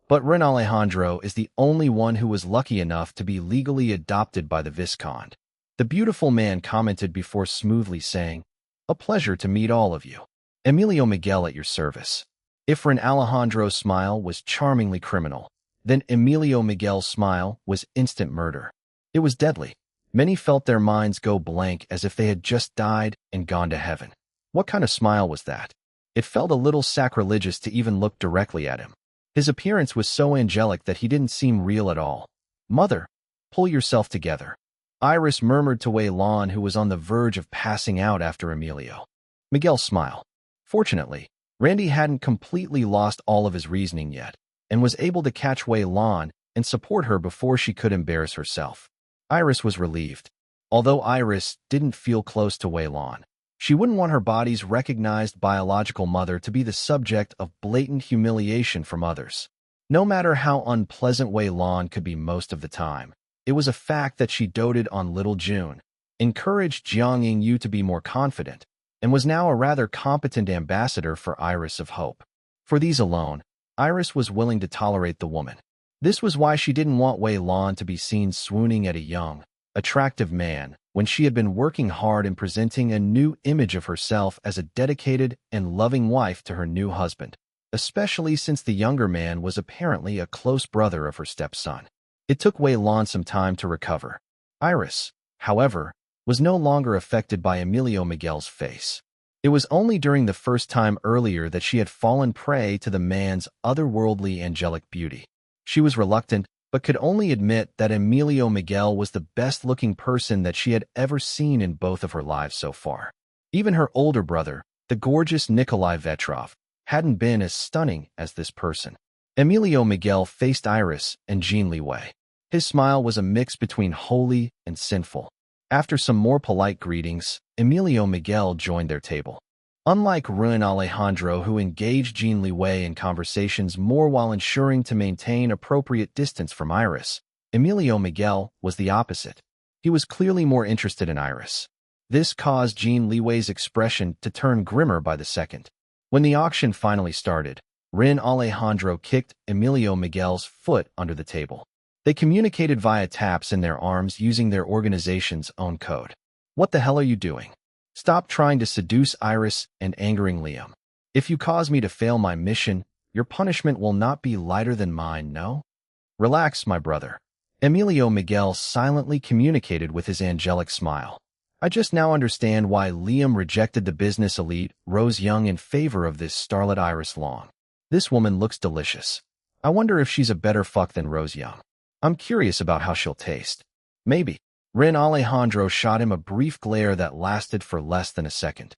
But Ren Alejandro is the only one who was lucky enough to be legally adopted by the Viscount. The beautiful man commented before smoothly saying, "A pleasure to meet all of you. Emilio Miguel at your service." If Ren Alejandro's smile was charmingly criminal, then Emilio Miguel's smile was instant murder. It was deadly. Many felt their minds go blank as if they had just died and gone to heaven. What kind of smile was that? It felt a little sacrilegious to even look directly at him. His appearance was so angelic that he didn't seem real at all. "Mother, pull yourself together," Iris murmured to Wei Lan, who was on the verge of passing out after Emilio. Miguel smiled. Fortunately, Randy hadn't completely lost all of his reasoning yet, and was able to catch Wei Lan and support her before she could embarrass herself. Iris was relieved. Although Iris didn't feel close to Wei Lan, she wouldn't want her body's recognized biological mother to be the subject of blatant humiliation from others. No matter how unpleasant Wei Lan could be most of the time, it was a fact that she doted on little June, encouraged Jiang Yingyu to be more confident, and was now a rather competent ambassador for Iris of Hope. For these alone, Iris was willing to tolerate the woman. This was why she didn't want Wei Lan to be seen swooning at a young, attractive man when she had been working hard in presenting a new image of herself as a dedicated and loving wife to her new husband, especially since the younger man was apparently a close brother of her stepson. It took Wei Lan some time to recover. Iris, however, was no longer affected by Emilio Miguel's face. It was only during the first time earlier that she had fallen prey to the man's otherworldly angelic beauty. She was reluctant, but could only admit that Emilio Miguel was the best-looking person that she had ever seen in both of her lives so far. Even her older brother, the gorgeous Nikolai Vetrov, hadn't been as stunning as this person. Emilio Miguel faced Iris and Jin Liwei. His smile was a mix between holy and sinful. After some more polite greetings, Emilio Miguel joined their table. Unlike Ren Alejandro, who engaged Jin Liwei in conversations more while ensuring to maintain appropriate distance from Iris, Emilio Miguel was the opposite. He was clearly more interested in Iris. This caused Jin Liwei's expression to turn grimmer by the second. When the auction finally started, Ren Alejandro kicked Emilio Miguel's foot under the table. They communicated via taps in their arms using their organization's own code. "What the hell are you doing? Stop trying to seduce Iris and angering Liam. If you cause me to fail my mission, your punishment will not be lighter than mine, no? Relax, my brother." Emilio Miguel silently communicated with his angelic smile. "I just now understand why Liam rejected the business elite Rose Young in favor of this starlet Iris Long. This woman looks delicious. I wonder if she's a better fuck than Rose Young. I'm curious about how she'll taste. Maybe." Ren Alejandro shot him a brief glare that lasted for less than a second.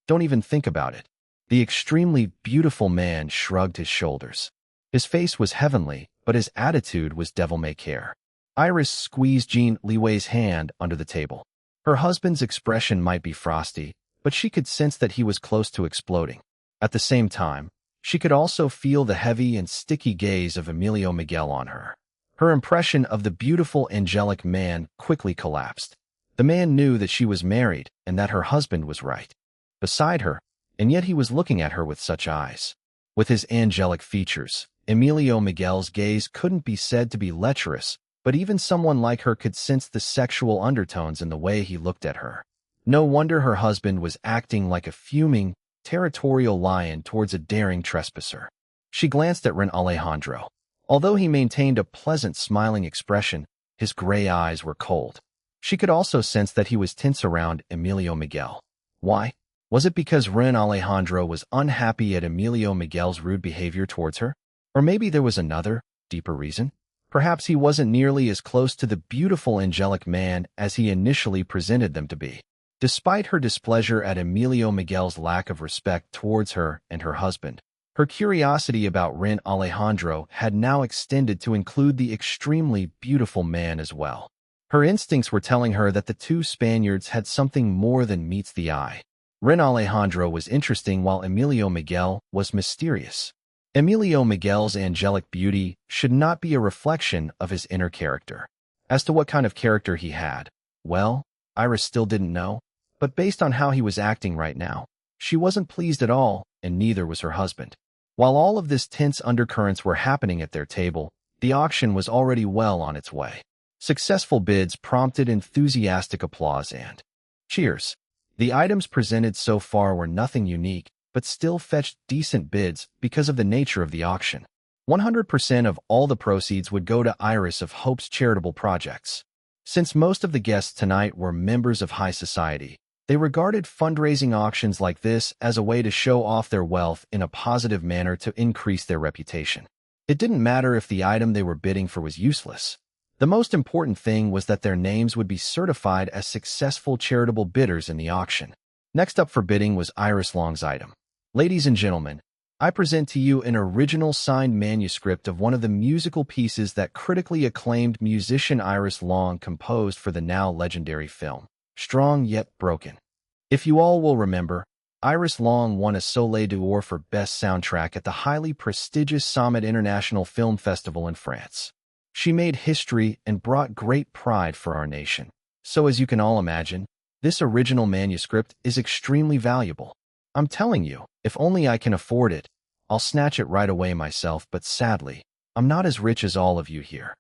"Don't even think about it." The extremely beautiful man shrugged his shoulders. His face was heavenly, but his attitude was devil-may-care. Iris squeezed Jin Liwei's hand under the table. Her husband's expression might be frosty, but she could sense that he was close to exploding. At the same time, She could also feel the heavy and sticky gaze of Emilio Miguel on her. Her impression of the beautiful, angelic man quickly collapsed. The man knew that she was married and that her husband was right beside her, and yet he was looking at her with such eyes. With his angelic features, Emilio Miguel's gaze couldn't be said to be lecherous, but even someone like her could sense the sexual undertones in the way he looked at her. No wonder her husband was acting like a fuming, territorial lion towards a daring trespasser. She glanced at Ren Alejandro. Although he maintained a pleasant, smiling expression, his gray eyes were cold. She could also sense that he was tense around Emilio Miguel. Why? Was it because Ren Alejandro was unhappy at Emilio Miguel's rude behavior towards her? Or maybe there was another, deeper reason? Perhaps he wasn't nearly as close to the beautiful angelic man as he initially presented them to be. Despite her displeasure at Emilio Miguel's lack of respect towards her and her husband, her curiosity about Ren Alejandro had now extended to include the extremely beautiful man as well. Her instincts were telling her that the two Spaniards had something more than meets the eye. Ren Alejandro was interesting while Emilio Miguel was mysterious. Emilio Miguel's angelic beauty should not be a reflection of his inner character. As to what kind of character he had, well, Iris still didn't know, but based on how he was acting right now, she wasn't pleased at all, and neither was her husband. While all of this tense undercurrents were happening at their table, the auction was already well on its way. Successful bids prompted enthusiastic applause and cheers. The items presented so far were nothing unique, but still fetched decent bids because of the nature of the auction. 100% of all the proceeds would go to Iris of Hope's charitable projects. Since most of the guests tonight were members of high society, they regarded fundraising auctions like this as a way to show off their wealth in a positive manner to increase their reputation. It didn't matter if the item they were bidding for was useless. The most important thing was that their names would be certified as successful charitable bidders in the auction. Next up for bidding was Iris Long's item. Ladies and gentlemen, I present to you an original signed manuscript of one of the musical pieces that critically acclaimed musician Iris Long composed for the now legendary film, Strong Yet Broken. If you all will remember, Iris Long won a Soleil d'Or for Best Soundtrack at the highly prestigious Summit International Film Festival in France. She made history and brought great pride for our nation. So as you can all imagine, this original manuscript is extremely valuable. I'm telling you, if only I can afford it, I'll snatch it right away myself, but sadly, I'm not as rich as all of you here.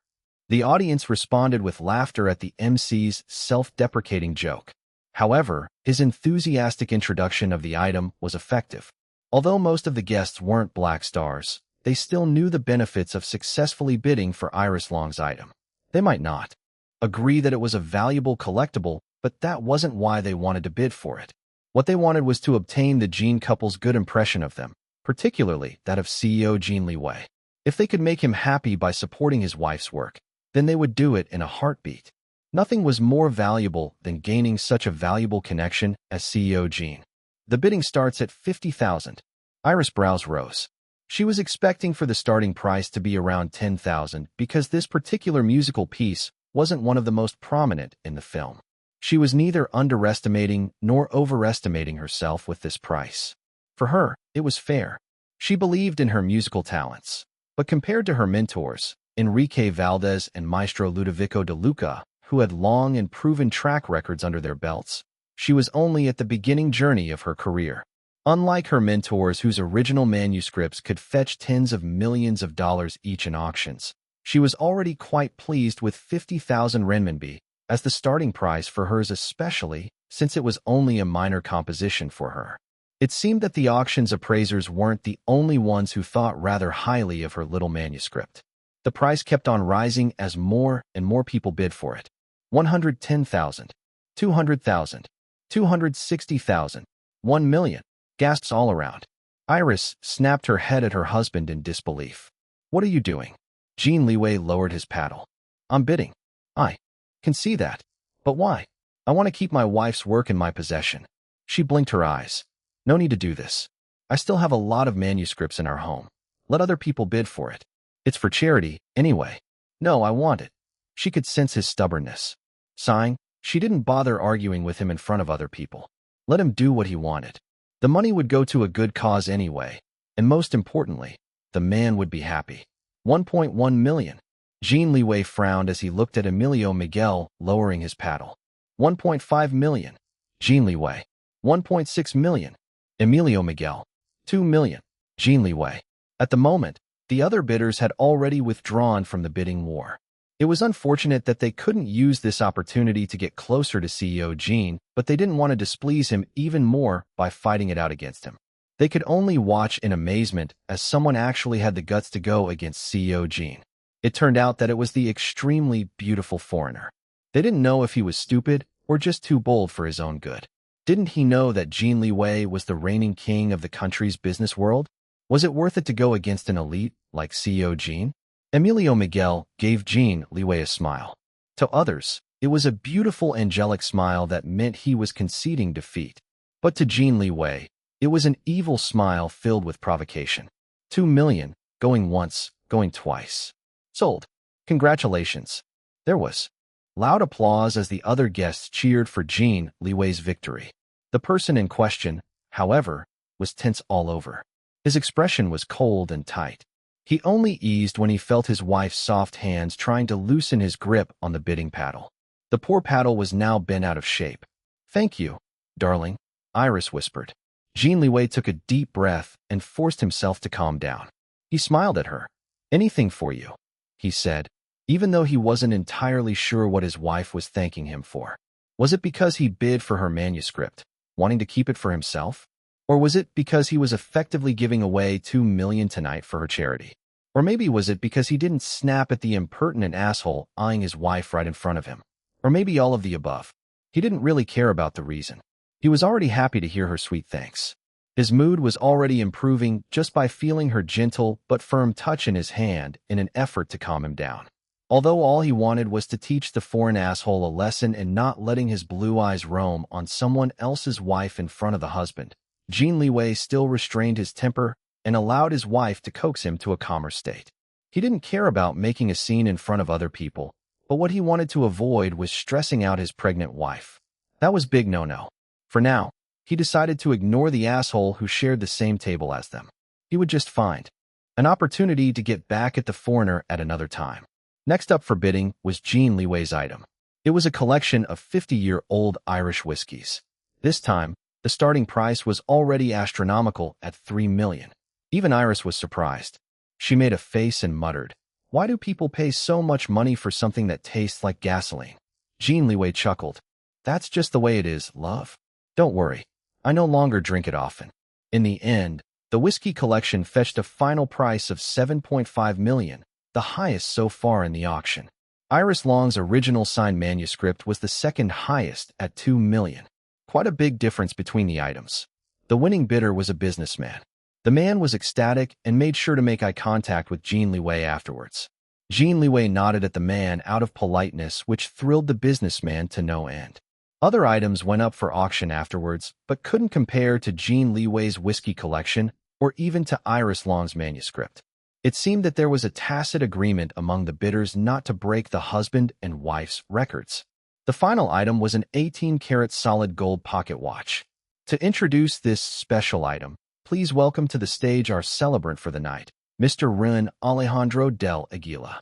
The audience responded with laughter at the MC's self-deprecating joke. However, his enthusiastic introduction of the item was effective. Although most of the guests weren't black stars, they still knew the benefits of successfully bidding for Iris Long's item. They might not agree that it was a valuable collectible, but that wasn't why they wanted to bid for it. What they wanted was to obtain the Jin couple's good impression of them, particularly that of CEO Jin Liwei. If they could make him happy by supporting his wife's work, then they would do it in a heartbeat. Nothing was more valuable than gaining such a valuable connection as CEO Jin. The bidding starts at 50,000. Iris' brows rose. She was expecting for the starting price to be around 10,000 because this particular musical piece wasn't one of the most prominent in the film. She was neither underestimating nor overestimating herself with this price. For her, it was fair. She believed in her musical talents. But compared to her mentors, Enrique Valdez and Maestro Ludovico de Luca, who had long and proven track records under their belts, she was only at the beginning journey of her career. Unlike her mentors whose original manuscripts could fetch tens of millions of dollars each in auctions, she was already quite pleased with 50,000 renminbi as the starting price for hers, especially since it was only a minor composition for her. It seemed that the auction's appraisers weren't the only ones who thought rather highly of her little manuscript. The price kept on rising as more and more people bid for it. 110,000, 200,000, 260,000, 1 million. Gasps all around. Iris snapped her head at her husband in disbelief. What are you doing? Jin Liwei lowered his paddle. I'm bidding. I can see that. But why? I want to keep my wife's work in my possession. She blinked her eyes. No need to do this. I still have a lot of manuscripts in our home. Let other people bid for it. It's for charity, anyway. No, I want it. She could sense his stubbornness. Sighing, she didn't bother arguing with him in front of other people. Let him do what he wanted. The money would go to a good cause anyway, And most importantly, the man would be happy. 1.1 million. Jin Liwei frowned as he looked at Emilio Miguel, lowering his paddle. 1.5 million. Jin Liwei. 1.6 million. Emilio Miguel. 2 million. Jin Liwei. At the moment, the other bidders had already withdrawn from the bidding war. It was unfortunate that they couldn't use this opportunity to get closer to CEO Jin, but they didn't want to displease him even more by fighting it out against him. They could only watch in amazement as someone actually had the guts to go against CEO Jin. It turned out that it was the extremely beautiful foreigner. They didn't know if he was stupid or just too bold for his own good. Didn't he know that Jin Liwei was the reigning king of the country's business world? Was it worth it to go against an elite like CEO Jin? Emilio Miguel gave Jin Liwei a smile. To others, it was a beautiful angelic smile that meant he was conceding defeat. But to Jin Liwei, it was an evil smile filled with provocation. 2 million, going once, going twice. Sold. Congratulations. There was loud applause as the other guests cheered for Jin Liwei's victory. The person in question, however, was tense all over. His expression was cold and tight. He only eased when he felt his wife's soft hands trying to loosen his grip on the bidding paddle. The poor paddle was now bent out of shape. "Thank you, darling," Iris whispered. Jin Liwei took a deep breath and forced himself to calm down. He smiled at her. "Anything for you," he said, even though he wasn't entirely sure what his wife was thanking him for. Was it because he bid for her manuscript, wanting to keep it for himself? Or was it because he was effectively giving away 2 million tonight for her charity? Or maybe was it because he didn't snap at the impertinent asshole eyeing his wife right in front of him? Or maybe all of the above. He didn't really care about the reason. He was already happy to hear her sweet thanks. His mood was already improving just by feeling her gentle but firm touch in his hand in an effort to calm him down. Although all he wanted was to teach the foreign asshole a lesson in not letting his blue eyes roam on someone else's wife in front of the husband, Jin Liwei still restrained his temper and allowed his wife to coax him to a calmer state. He didn't care about making a scene in front of other people, but what he wanted to avoid was stressing out his pregnant wife. That was big no-no. For now, he decided to ignore the asshole who shared the same table as them. He would just find an opportunity to get back at the foreigner at another time. Next up for bidding was Jin Liwei's item. It was a collection of 50-year-old Irish whiskies. This time, the starting price was already astronomical at 3 million. Even Iris was surprised. She made a face and muttered, "Why do people pay so much money for something that tastes like gasoline?" Jin Liwei chuckled. "That's just the way it is, love. Don't worry, I no longer drink it often." In the end, the whiskey collection fetched a final price of 7.5 million, the highest so far in the auction. Iris Long's original signed manuscript was the second highest at 2 million. Quite a big difference between the items. The winning bidder was a businessman. The man was ecstatic and made sure to make eye contact with Jin Liwei afterwards. Jin Liwei nodded at the man out of politeness, which thrilled the businessman to no end. Other items went up for auction afterwards, but couldn't compare to Jin Liwei's whiskey collection or even to Iris Long's manuscript. It seemed that there was a tacit agreement among the bidders not to break the husband and wife's records. The final item was an 18-karat solid gold pocket watch. To introduce this special item, please welcome to the stage our celebrant for the night, Mr. Rin Alejandro del Aguila.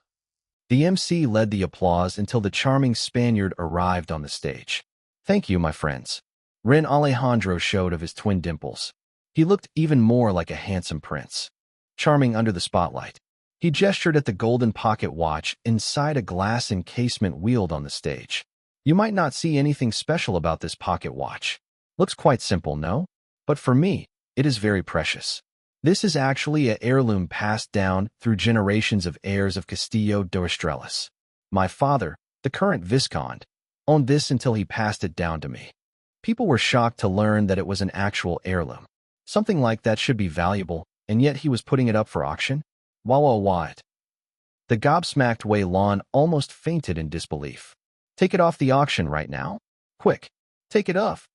The MC led the applause until the charming Spaniard arrived on the stage. "Thank you, my friends." Rin Alejandro showed of his twin dimples. He looked even more like a handsome prince, charming under the spotlight. He gestured at the golden pocket watch inside a glass encasement wheeled on the stage. "You might not see anything special about this pocket watch. Looks quite simple, no? But for me, it is very precious. This is actually an heirloom passed down through generations of heirs of Castillo de Estrellas. My father, the current Viscount, owned this until he passed it down to me." People were shocked to learn that it was an actual heirloom. Something like that should be valuable, and yet he was putting it up for auction? What? The gobsmacked Wei Lan almost fainted in disbelief. "Take it off the auction right now? Quick, take it off."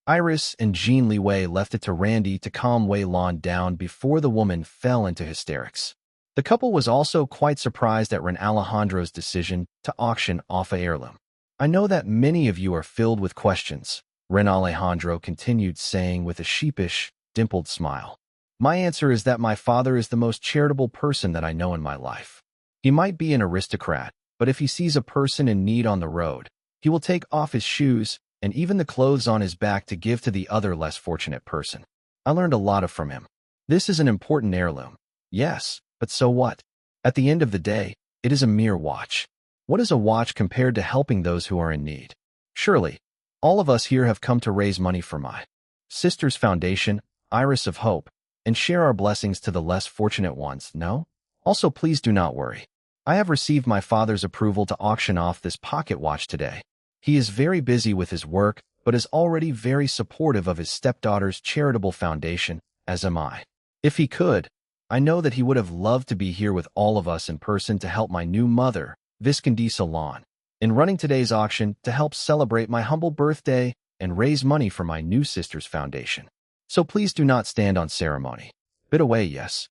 Iris and Jin Liwei left it to Randy to calm Wei Lan down before the woman fell into hysterics. The couple was also quite surprised at Ren Alejandro's decision to auction off a heirloom. "I know that many of you are filled with questions," Ren Alejandro continued saying with a sheepish, dimpled smile. My answer is that my father is the most charitable person that I know in my life. He might be an aristocrat, but if he sees a person in need on the road, he will take off his shoes and even the clothes on his back to give to the other less fortunate person. I learned a lot from him. This is an important heirloom. Yes, but so what? At the end of the day, it is a mere watch. What is a watch compared to helping those who are in need? Surely, all of us here have come to raise money for my sister's foundation, Iris of Hope, and share our blessings to the less fortunate ones, no? Also, please do not worry. I have received my father's approval to auction off this pocket watch today. He is very busy with his work, but is already very supportive of his stepdaughter's charitable foundation, as am I. If he could, I know that he would have loved to be here with all of us in person to help my new mother, Visconde Salon, in running today's auction to help celebrate my humble birthday and raise money for my new sister's foundation. So please do not stand on ceremony. Bit away, yes.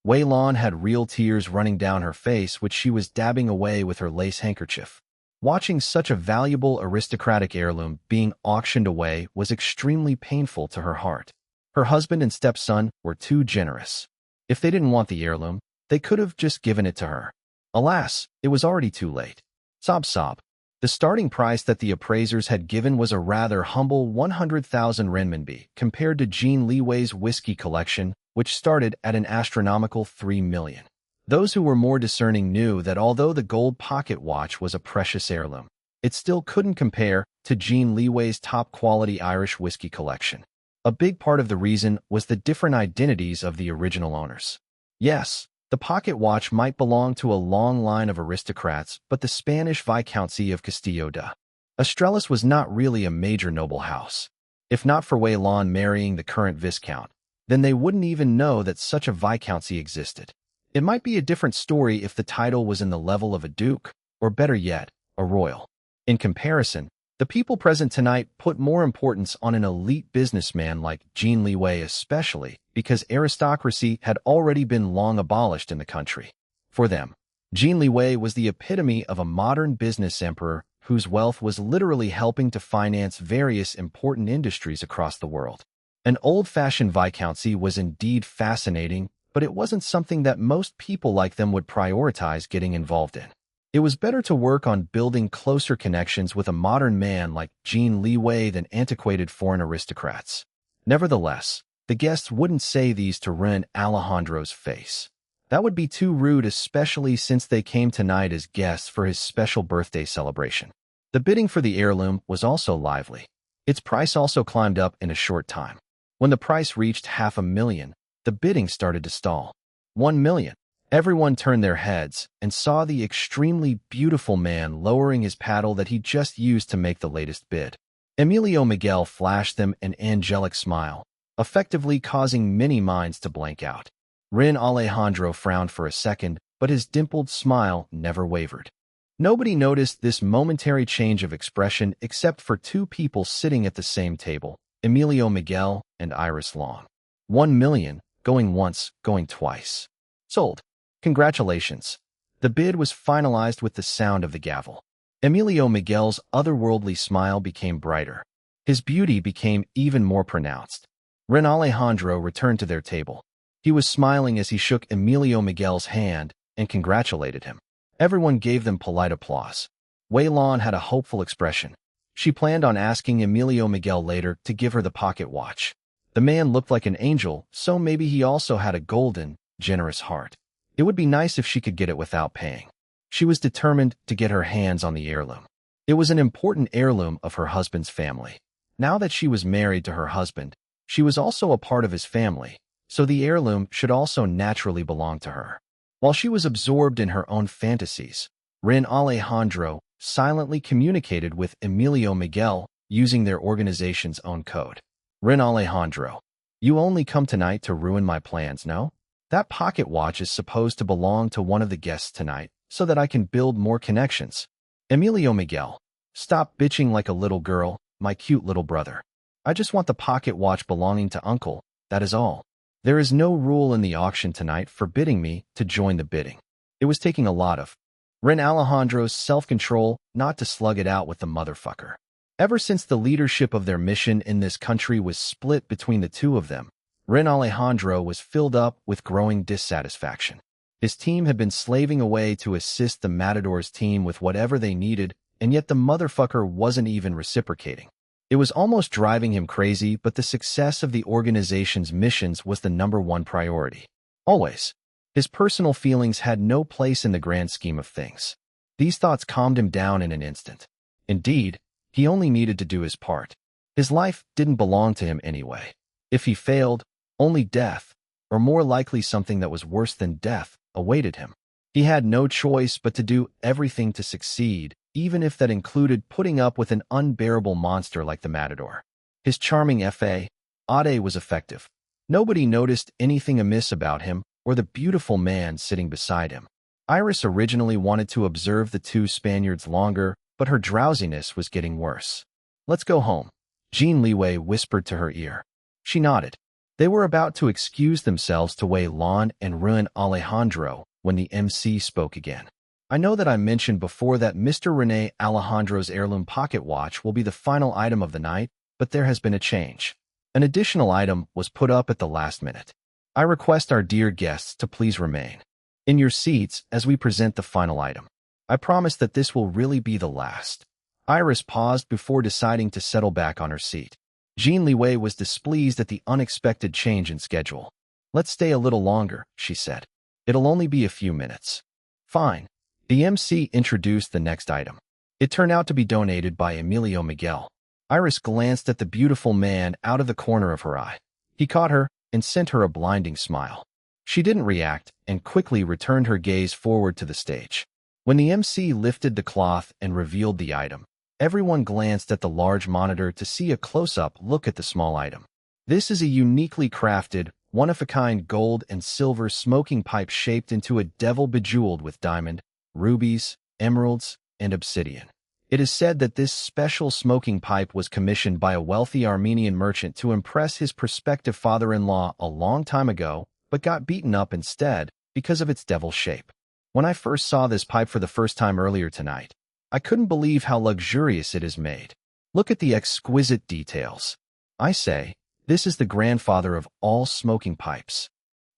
Wei Lan had real tears running down her face, which she was dabbing away with her lace handkerchief. Watching such a valuable aristocratic heirloom being auctioned away was extremely painful to her heart. Her husband and stepson were too generous. If they didn't want the heirloom, they could have just given it to her. Alas, it was already too late. Sob sob. The starting price that the appraisers had given was a rather humble 100,000 renminbi compared to Jin Liwei's whiskey collection, which started at an astronomical 3 million. Those who were more discerning knew that although the gold pocket watch was a precious heirloom, it still couldn't compare to Jin Liwei's top-quality Irish whiskey collection. A big part of the reason was the different identities of the original owners. Yes, the pocket watch might belong to a long line of aristocrats, but the Spanish Viscountcy of Castillo de Estrellas was not really a major noble house. If not for Wei Lan marrying the current Viscount, then they wouldn't even know that such a viscountcy existed. It might be a different story if the title was in the level of a duke, or better yet, a royal. In comparison, the people present tonight put more importance on an elite businessman like Jin Liwei, especially because aristocracy had already been long abolished in the country. For them, Jin Liwei was the epitome of a modern business emperor whose wealth was literally helping to finance various important industries across the world. An old-fashioned viscountcy was indeed fascinating, but it wasn't something that most people like them would prioritize getting involved in. It was better to work on building closer connections with a modern man like Jin Liwei than antiquated foreign aristocrats. Nevertheless, the guests wouldn't say these to ruin Alejandro's face. That would be too rude, especially since they came tonight as guests for his special birthday celebration. The bidding for the heirloom was also lively. Its price also climbed up in a short time. When the price reached 500,000, the bidding started to stall. 1 million. Everyone turned their heads and saw the extremely beautiful man lowering his paddle that he just used to make the latest bid. Emilio Miguel flashed them an angelic smile, effectively causing many minds to blank out. Rin Alejandro frowned for a second, but his dimpled smile never wavered. Nobody noticed this momentary change of expression except for two people sitting at the same table, Emilio Miguel and Iris Long. 1 million, going once, going twice. Sold. Congratulations. The bid was finalized with the sound of the gavel. Emilio Miguel's otherworldly smile became brighter. His beauty became even more pronounced. Rin Alejandro returned to their table. He was smiling as he shook Emilio Miguel's hand and congratulated him. Everyone gave them polite applause. Wei Lan had a hopeful expression. She planned on asking Emilio Miguel later to give her the pocket watch. The man looked like an angel, so maybe he also had a golden, generous heart. It would be nice if she could get it without paying. She was determined to get her hands on the heirloom. It was an important heirloom of her husband's family. Now that she was married to her husband, she was also a part of his family, so the heirloom should also naturally belong to her. While she was absorbed in her own fantasies, Rin Alejandro silently communicated with Emilio Miguel using their organization's own code. Rin Alejandro, you only come tonight to ruin my plans, no? That pocket watch is supposed to belong to one of the guests tonight, so that I can build more connections. Emilio Miguel, stop bitching like a little girl, my cute little brother. I just want the pocket watch belonging to Uncle, that is all. There is no rule in the auction tonight forbidding me to join the bidding. It was taking a lot of Rin Alejandro's self-control not to slug it out with the motherfucker. Ever since the leadership of their mission in this country was split between the two of them, Ren Alejandro was filled up with growing dissatisfaction. His team had been slaving away to assist the Matador's team with whatever they needed, and yet the motherfucker wasn't even reciprocating. It was almost driving him crazy, but the success of the organization's missions was the #1 priority. Always. His personal feelings had no place in the grand scheme of things. These thoughts calmed him down in an instant. Indeed, he only needed to do his part. His life didn't belong to him anyway. If he failed, only death, or more likely something that was worse than death, awaited him. He had no choice but to do everything to succeed, even if that included putting up with an unbearable monster like the Matador. His charming F.A. Ade was effective. Nobody noticed anything amiss about him or the beautiful man sitting beside him. Iris originally wanted to observe the two Spaniards longer, but her drowsiness was getting worse. "Let's go home," Jin Liwei whispered to her ear. She nodded. They were about to excuse themselves to Wei Lan and Ren Alejandro when the MC spoke again. "I know that I mentioned before that Mr. Rene Alejandro's heirloom pocket watch will be the final item of the night, but there has been a change. An additional item was put up at the last minute. I request our dear guests to please remain in your seats as we present the final item. I promise that this will really be the last." Iris paused before deciding to settle back on her seat. Jin Liwei was displeased at the unexpected change in schedule. "Let's stay a little longer," she said. "It'll only be a few minutes." "Fine." The MC introduced the next item. It turned out to be donated by Emilio Miguel. Iris glanced at the beautiful man out of the corner of her eye. He caught her and sent her a blinding smile. She didn't react and quickly returned her gaze forward to the stage. When the MC lifted the cloth and revealed the item, everyone glanced at the large monitor to see a close-up look at the small item. This is a uniquely crafted, one-of-a-kind gold and silver smoking pipe shaped into a devil bejeweled with diamond, rubies, emeralds, and obsidian. It is said that this special smoking pipe was commissioned by a wealthy Armenian merchant to impress his prospective father-in-law a long time ago, but got beaten up instead because of its devil shape. When I first saw this pipe for the first time earlier tonight, I couldn't believe how luxurious it is made. Look at the exquisite details. I say, this is the grandfather of all smoking pipes.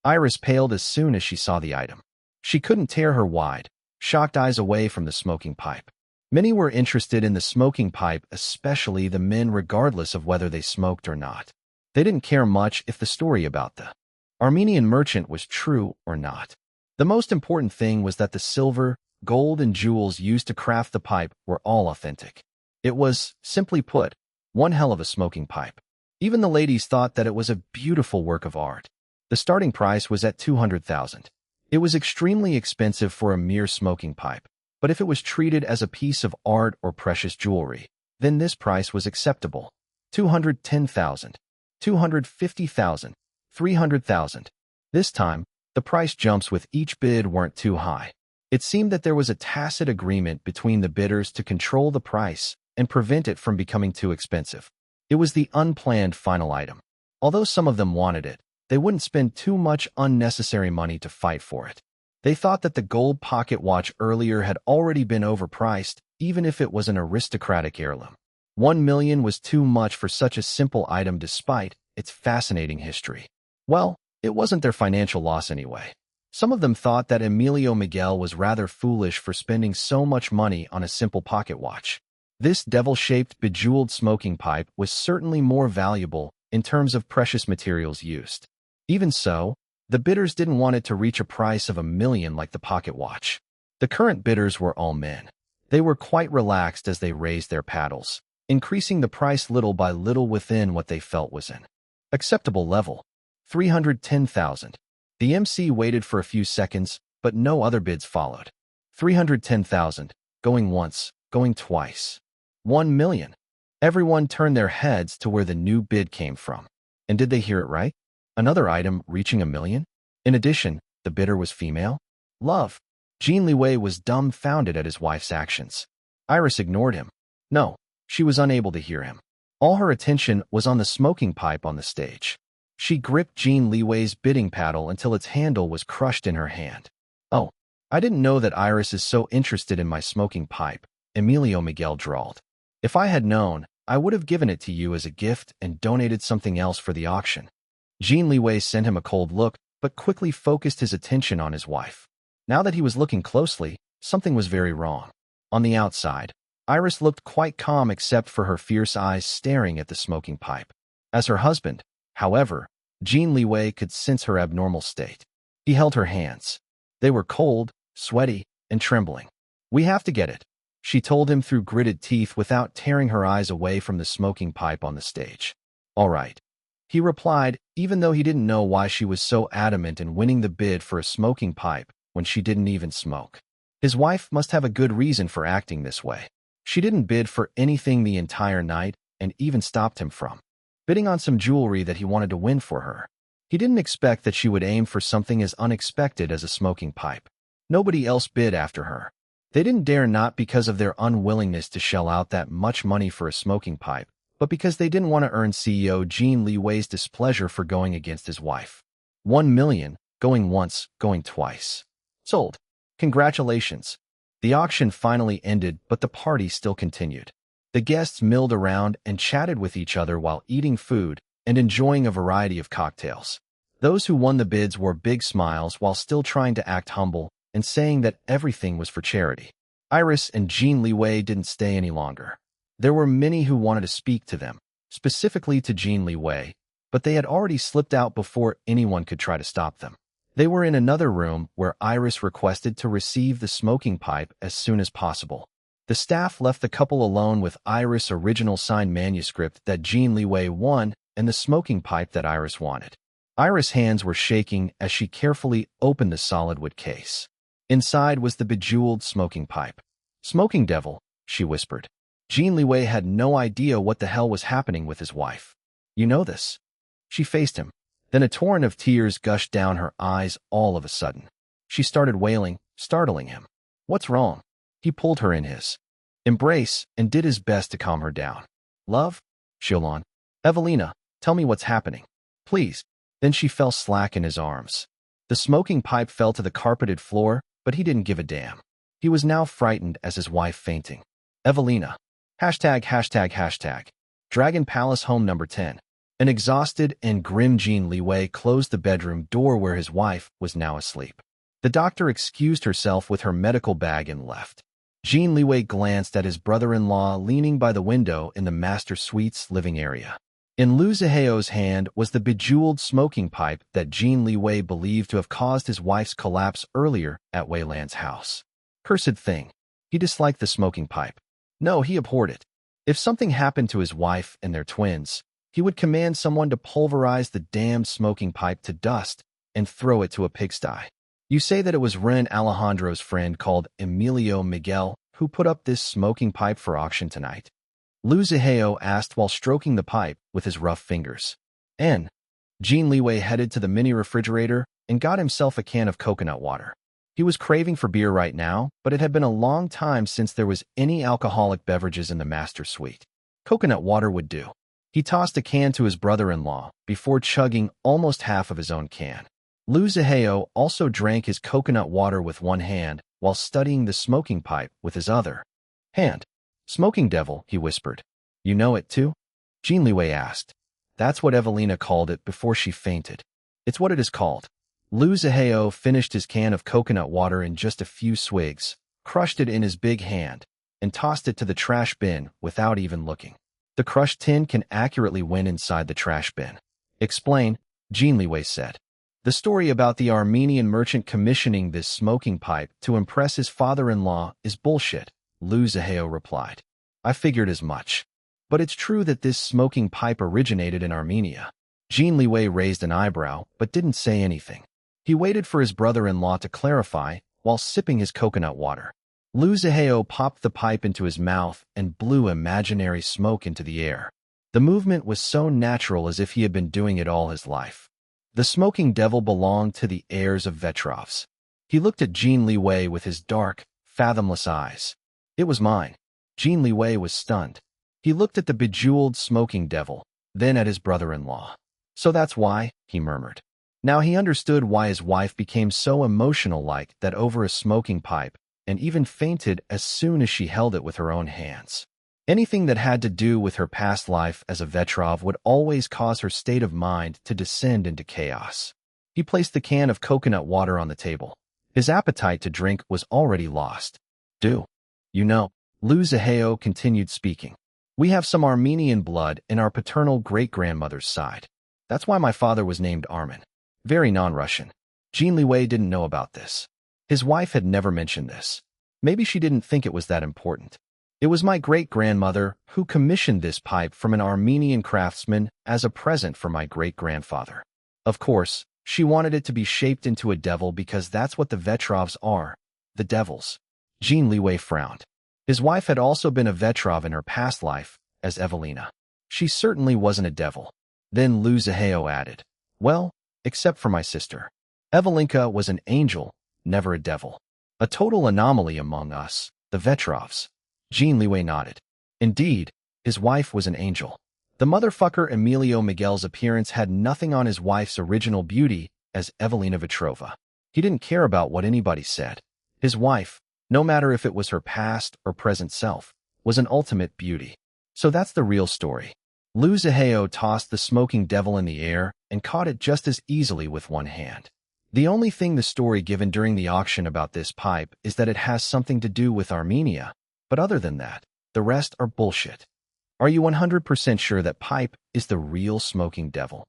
Iris paled as soon as she saw the item. She couldn't tear her wide, shocked eyes away from the smoking pipe. Many were interested in the smoking pipe, especially the men, regardless of whether they smoked or not. They didn't care much if the story about the Armenian merchant was true or not. The most important thing was that the silver, gold, and jewels used to craft the pipe were all authentic. It was, simply put, one hell of a smoking pipe. Even the ladies thought that it was a beautiful work of art. The starting price was at 200,000. It was extremely expensive for a mere smoking pipe, but if it was treated as a piece of art or precious jewelry, then this price was acceptable. 210,000, 250,000, 300,000. This time, the price jumps with each bid weren't too high. It seemed that there was a tacit agreement between the bidders to control the price and prevent it from becoming too expensive. It was the unplanned final item. Although some of them wanted it, they wouldn't spend too much unnecessary money to fight for it. They thought that the gold pocket watch earlier had already been overpriced, even if it was an aristocratic heirloom. 1 million was too much for such a simple item despite its fascinating history. Well, it wasn't their financial loss anyway. Some of them thought that Emilio Miguel was rather foolish for spending so much money on a simple pocket watch. This devil-shaped bejeweled smoking pipe was certainly more valuable in terms of precious materials used. Even so, the bidders didn't want it to reach a price of 1 million like the pocket watch. The current bidders were all men. They were quite relaxed as they raised their paddles, increasing the price little by little within what they felt was an acceptable level. 310,000. The MC waited for a few seconds, but no other bids followed. 310,000, going once, going twice. 1 million. Everyone turned their heads to where the new bid came from. And did they hear it right? Another item reaching 1 million? In addition, the bidder was female? Love. Jin Liwei was dumbfounded at his wife's actions. Iris ignored him. No, she was unable to hear him. All her attention was on the smoking pipe on the stage. She gripped Jin Liwei's bidding paddle until its handle was crushed in her hand. "Oh, I didn't know that Iris is so interested in my smoking pipe," Emilio Miguel drawled. "If I had known, I would have given it to you as a gift and donated something else for the auction." Jin Liwei sent him a cold look, but quickly focused his attention on his wife. Now that he was looking closely, something was very wrong. On the outside, Iris looked quite calm except for her fierce eyes staring at the smoking pipe. As her husband, however, Jin Liwei could sense her abnormal state. He held her hands. They were cold, sweaty, and trembling. "We have to get it," she told him through gritted teeth without tearing her eyes away from the smoking pipe on the stage. "All right," he replied, even though he didn't know why she was so adamant in winning the bid for a smoking pipe when she didn't even smoke. His wife must have a good reason for acting this way. She didn't bid for anything the entire night and even stopped him from bidding on some jewelry that he wanted to win for her. He didn't expect that she would aim for something as unexpected as a smoking pipe. Nobody else bid after her. They didn't dare, not because of their unwillingness to shell out that much money for a smoking pipe, but because they didn't want to earn CEO Jin Liwei's displeasure for going against his wife. 1 million, going once, going twice. Sold. Congratulations. The auction finally ended, but the party still continued. The guests milled around and chatted with each other while eating food and enjoying a variety of cocktails. Those who won the bids wore big smiles while still trying to act humble and saying that everything was for charity. Iris and Jin Liwei didn't stay any longer. There were many who wanted to speak to them, specifically to Jin Liwei, but they had already slipped out before anyone could try to stop them. They were in another room where Iris requested to receive the smoking pipe as soon as possible. The staff left the couple alone with Iris' original signed manuscript that Jin Liwei won and the smoking pipe that Iris wanted. Iris' hands were shaking as she carefully opened the solid wood case. Inside was the bejeweled smoking pipe. "Smoking devil," she whispered. Jin Liwei had no idea what the hell was happening with his wife. "You know this?" She faced him. Then a torrent of tears gushed down her eyes all of a sudden. She started wailing, startling him. "What's wrong?" He pulled her in his embrace and did his best to calm her down. "Love? Shilon. Evelina, tell me what's happening. Please." Then she fell slack in his arms. The smoking pipe fell to the carpeted floor, but he didn't give a damn. He was now frightened as his wife fainting. "Evelina. ####. Dragon Palace Home Number 10. An exhausted and grim Jin Liwei closed the bedroom door where his wife was now asleep. The doctor excused herself with her medical bag and left. Jin Liwei glanced at his brother-in-law leaning by the window in the master suite's living area. In Lu Ziheo's hand was the bejeweled smoking pipe that Jin Liwei believed to have caused his wife's collapse earlier at Wei Lan's house. Cursed thing. He disliked the smoking pipe. No, he abhorred it. If something happened to his wife and their twins, he would command someone to pulverize the damned smoking pipe to dust and throw it to a pigsty. "You say that it was Ren Alejandro's friend called Emilio Miguel who put up this smoking pipe for auction tonight?" Lu Ziheo asked while stroking the pipe with his rough fingers. Jin Liwei headed to the mini refrigerator and got himself a can of coconut water. He was craving for beer right now, but it had been a long time since there was any alcoholic beverages in the master suite. Coconut water would do. He tossed a can to his brother-in-law before chugging almost half of his own can. Lu Ziheo also drank his coconut water with one hand while studying the smoking pipe with his other hand. "Smoking devil," he whispered. "You know it too?" Jin Liwei asked. "That's what Evelina called it before she fainted. It's what it is called." Lu Ziheo finished his can of coconut water in just a few swigs, crushed it in his big hand, and tossed it to the trash bin without even looking. "The crushed tin can accurately win inside the trash bin." "Explain," Jin Liwei said. "The story about the Armenian merchant commissioning this smoking pipe to impress his father-in-law is bullshit," Lu Ziheo replied. "I figured as much. But it's true that this smoking pipe originated in Armenia." Jin Liwei raised an eyebrow, but didn't say anything. He waited for his brother-in-law to clarify while sipping his coconut water. Lu Ziheo popped the pipe into his mouth and blew imaginary smoke into the air. The movement was so natural as if he had been doing it all his life. The smoking devil belonged to the heirs of Vetrovs. He looked at Jin Liwei with his dark, fathomless eyes. "It was mine." Jin Liwei was stunned. He looked at the bejeweled smoking devil, then at his brother-in-law. "So that's why," he murmured. Now he understood why his wife became so emotional-like that over a smoking pipe, and even fainted as soon as she held it with her own hands. Anything that had to do with her past life as a Vetrov would always cause her state of mind to descend into chaos. He placed the can of coconut water on the table. His appetite to drink was already lost. "Do you know?" Lu Zihao continued speaking. "We have some Armenian blood in our paternal great-grandmother's side. That's why my father was named Armin. Very non-Russian." Jin Liwei didn't know about this. His wife had never mentioned this. Maybe she didn't think it was that important. "It was my great-grandmother who commissioned this pipe from an Armenian craftsman as a present for my great-grandfather. Of course, she wanted it to be shaped into a devil because that's what the Vetrovs are, the devils." Jin Liwei frowned. His wife had also been a Vetrov in her past life, as Evelina. She certainly wasn't a devil. Then Lu Zihao added, "Well, except for my sister. Evelinka was an angel, never a devil. A total anomaly among us, the Vetrovs." Jin Liwei nodded. Indeed, his wife was an angel. The motherfucker Emilio Miguel's appearance had nothing on his wife's original beauty as Evelina Vetrova. He didn't care about what anybody said. His wife, no matter if it was her past or present self, was an ultimate beauty. So that's the real story. Lu Zihao tossed the smoking devil in the air and caught it just as easily with one hand. The only thing the story given during the auction about this pipe is that it has something to do with Armenia, but other than that, the rest are bullshit. "Are you 100% sure that pipe is the real smoking devil?"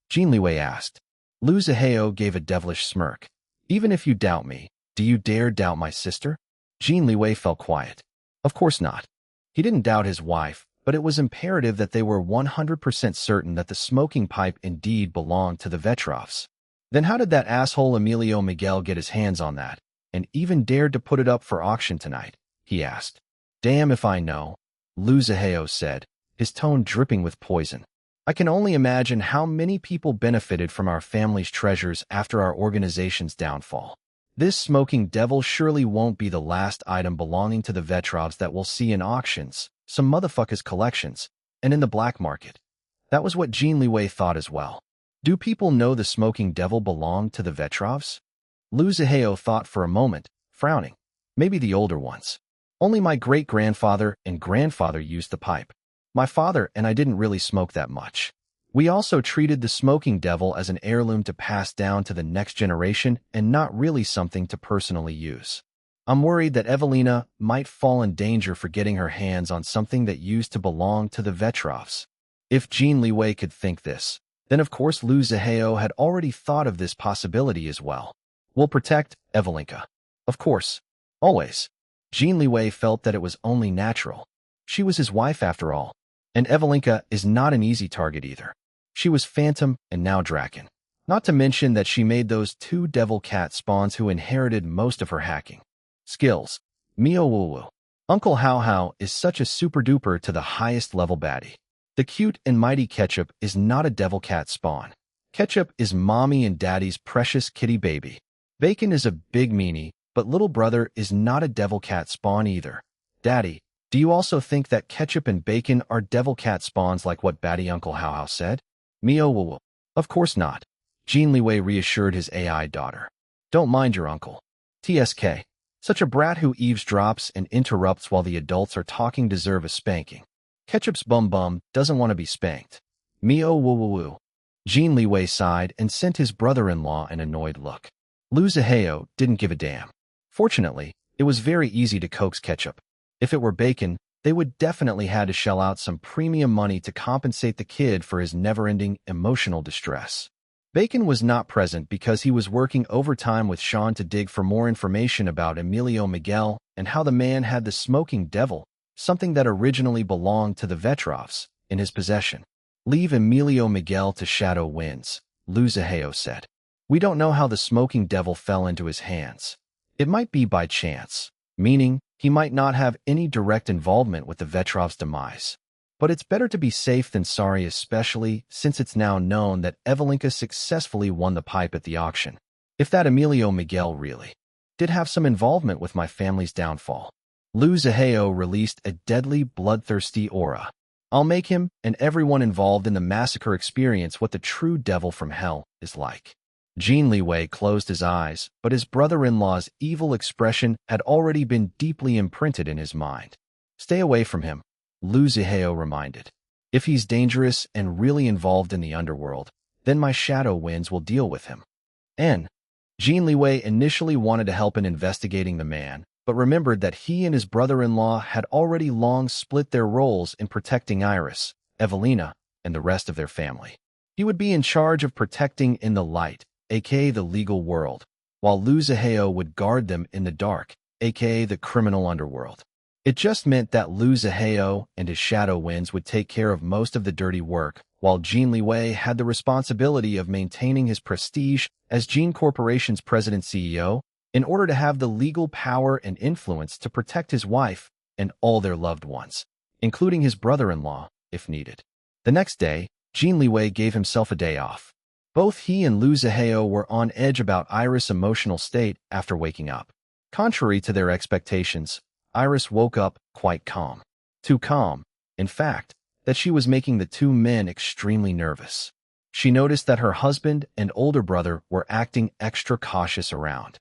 Jin Liwei asked. Lu Zihao gave a devilish smirk. "Even if you doubt me, do you dare doubt my sister?" Jin Liwei fell quiet. Of course not. He didn't doubt his wife, but it was imperative that they were 100% certain that the smoking pipe indeed belonged to the Vetrovs. Then how did that asshole Emilio Miguel get his hands on that, and even dared to put it up for auction tonight? He asked. "Damn if I know," Lu Zihao said, his tone dripping with poison. "I can only imagine how many people benefited from our family's treasures after our organization's downfall. This smoking devil surely won't be the last item belonging to the Vetrovs that we'll see in auctions, some motherfuckers' collections, and in the black market." That was what Jin Liwei thought as well. Do people know the smoking devil belonged to the Vetrovs? Lu Zihao thought for a moment, frowning. Maybe the older ones. Only my great-grandfather and grandfather used the pipe. My father and I didn't really smoke that much. We also treated the smoking devil as an heirloom to pass down to the next generation and not really something to personally use. I'm worried that Evelina might fall in danger for getting her hands on something that used to belong to the Vetrovs. If Jin Liwei could think this, then of course Lu Zihao had already thought of this possibility as well. We'll protect Evelinka. Of course. Always. Jin Liwei felt that it was only natural. She was his wife after all. And Evelinka is not an easy target either. She was Phantom and now Draken. Not to mention that she made those two devil cat spawns who inherited most of her hacking skills. Mio Woo. Uncle Hao Hao is such a super duper to the highest level baddie. The cute and mighty Ketchup is not a devil cat spawn. Ketchup is mommy and daddy's precious kitty baby. Bacon is a big meanie, but little brother is not a devil cat spawn either. Daddy, do you also think that Ketchup and Bacon are devil cat spawns like what baddie Uncle Hao Hao said? Mio Woo. Of course not. Jin Liwei reassured his AI daughter. Don't mind your uncle. TSK. Such a brat who eavesdrops and interrupts while the adults are talking deserve a spanking. Ketchup's bum doesn't want to be spanked. Mio Woo. Jin Liwei sighed and sent his brother-in-law an annoyed look. Lu Zihao didn't give a damn. Fortunately, it was very easy to coax Ketchup. If it were Bacon, they would definitely had to shell out some premium money to compensate the kid for his never-ending emotional distress. Bacon was not present because he was working overtime with Sean to dig for more information about Emilio Miguel and how the man had the smoking devil, something that originally belonged to the Vetrovs, in his possession. Leave Emilio Miguel to shadow winds, Lu Zihao said. We don't know how the smoking devil fell into his hands. It might be by chance, meaning he might not have any direct involvement with the Vetrovs' demise. But it's better to be safe than sorry, especially since it's now known that Evelinka successfully won the pipe at the auction. If that Emilio Miguel really did have some involvement with my family's downfall. Lu Zihao released a deadly, bloodthirsty aura. I'll make him and everyone involved in the massacre experience what the true devil from hell is like. Jin Liwei closed his eyes, but his brother-in-law's evil expression had already been deeply imprinted in his mind. Stay away from him. Lu Zihao reminded. If he's dangerous and really involved in the underworld, then my shadow winds will deal with him. N. Jin Liwei initially wanted to help in investigating the man, but remembered that he and his brother-in-law had already long split their roles in protecting Iris, Evelina, and the rest of their family. He would be in charge of protecting in the light, aka the legal world, while Lu Zihao would guard them in the dark, aka the criminal underworld. It just meant that Lu Zihao and his shadow winds would take care of most of the dirty work, while Jin Liwei had the responsibility of maintaining his prestige as Jin Corporation's president-CEO in order to have the legal power and influence to protect his wife and all their loved ones, including his brother-in-law, if needed. The next day, Jin Liwei gave himself a day off. Both he and Lu Zihao were on edge about Iris' emotional state after waking up. Contrary to their expectations, Iris woke up quite calm. Too calm, in fact, that she was making the two men extremely nervous. She noticed that her husband and older brother were acting extra cautious around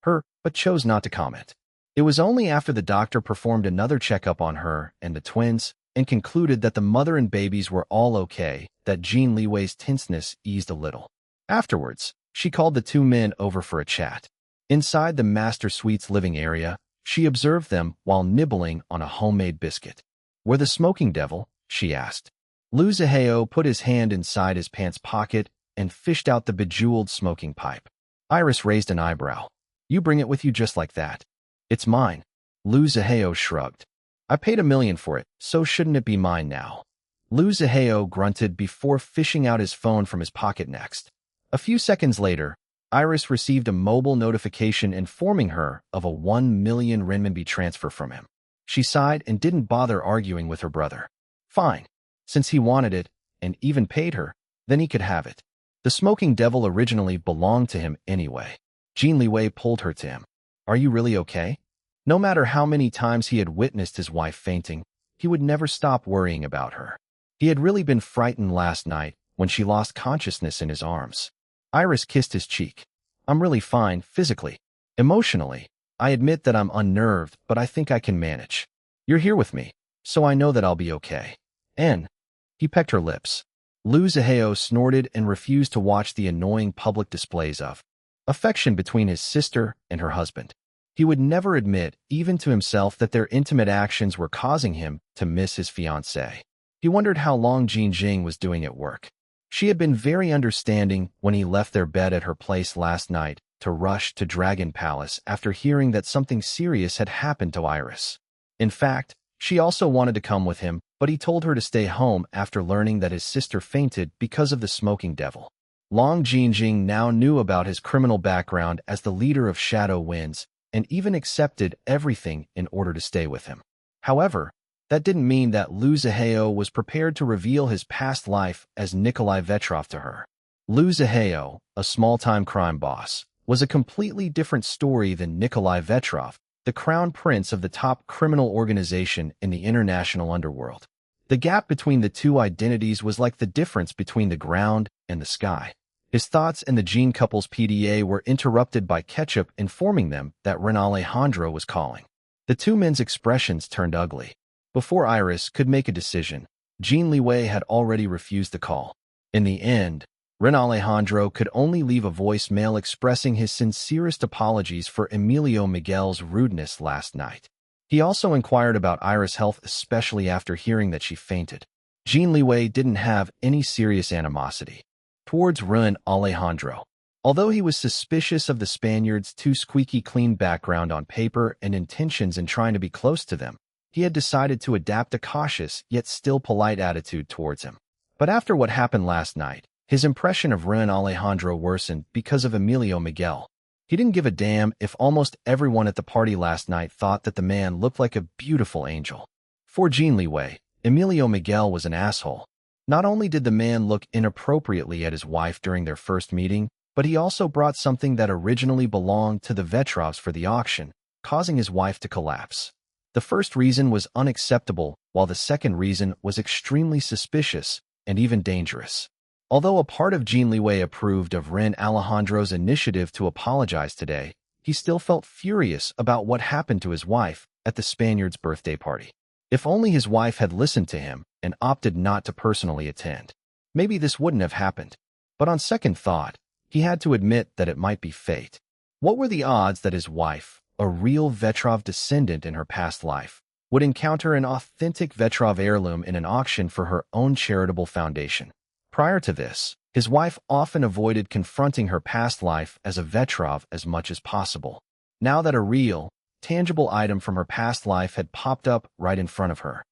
her, but chose not to comment. It was only after the doctor performed another checkup on her and the twins and concluded that the mother and babies were all okay that Jin Liwei's tenseness eased a little. Afterwards, she called the two men over for a chat. Inside the master suite's living area, she observed them while nibbling on a homemade biscuit. "Where the smoking devil?" she asked. Lu Zihao put his hand inside his pants pocket and fished out the bejeweled smoking pipe. Iris raised an eyebrow. "You bring it with you just like that?" "It's mine." Lu Zihao shrugged. "I paid $1 million for it, so shouldn't it be mine now?" Lu Zihao grunted before fishing out his phone from his pocket next. A few seconds later, Iris received a mobile notification informing her of a 1 million renminbi transfer from him. She sighed and didn't bother arguing with her brother. Fine. Since he wanted it, and even paid her, then he could have it. The smoking devil originally belonged to him anyway. Jin Liwei pulled her to him. "Are you really okay?" No matter how many times he had witnessed his wife fainting, he would never stop worrying about her. He had really been frightened last night when she lost consciousness in his arms. Iris kissed his cheek. "I'm really fine, physically. Emotionally, I admit that I'm unnerved, but I think I can manage. You're here with me, so I know that I'll be okay." And he pecked her lips. Lu Zihao snorted and refused to watch the annoying public displays of affection between his sister and her husband. He would never admit, even to himself, that their intimate actions were causing him to miss his fiancée. He wondered how long Jin Jing was doing at work. She had been very understanding when he left their bed at her place last night to rush to Dragon Palace after hearing that something serious had happened to Iris. In fact, she also wanted to come with him, but he told her to stay home after learning that his sister fainted because of the smoking devil. Long Jin Jing now knew about his criminal background as the leader of Shadow Winds and even accepted everything in order to stay with him. However, that didn't mean that Lu Zihao was prepared to reveal his past life as Nikolai Vetrov to her. Lu Zihao, a small-time crime boss, was a completely different story than Nikolai Vetrov, the crown prince of the top criminal organization in the international underworld. The gap between the two identities was like the difference between the ground and the sky. His thoughts and the Jin couple's PDA were interrupted by Ketchup informing them that Ren Alejandro was calling. The two men's expressions turned ugly. Before Iris could make a decision, Jin Liwei had already refused the call. In the end, Ren Alejandro could only leave a voicemail expressing his sincerest apologies for Emilio Miguel's rudeness last night. He also inquired about Iris' health, especially after hearing that she fainted. Jin Liwei didn't have any serious animosity towards Ren Alejandro. Although he was suspicious of the Spaniard's too squeaky clean background on paper and intentions in trying to be close to them, he had decided to adapt a cautious yet still polite attitude towards him. But after what happened last night, his impression of Ren Alejandro worsened because of Emilio Miguel. He didn't give a damn if almost everyone at the party last night thought that the man looked like a beautiful angel. For Jin Liwei, Emilio Miguel was an asshole. Not only did the man look inappropriately at his wife during their first meeting, but he also brought something that originally belonged to the Vetrovs for the auction, causing his wife to collapse. The first reason was unacceptable, while the second reason was extremely suspicious and even dangerous. Although a part of Jin Liwei approved of Ren Alejandro's initiative to apologize today, he still felt furious about what happened to his wife at the Spaniard's birthday party. If only his wife had listened to him and opted not to personally attend. Maybe this wouldn't have happened. But on second thought, he had to admit that it might be fate. What were the odds that his wife, a real Vetrov descendant in her past life, would encounter an authentic Vetrov heirloom in an auction for her own charitable foundation? Prior to this, his wife often avoided confronting her past life as a Vetrov as much as possible. Now that a real, tangible item from her past life had popped up right in front of her,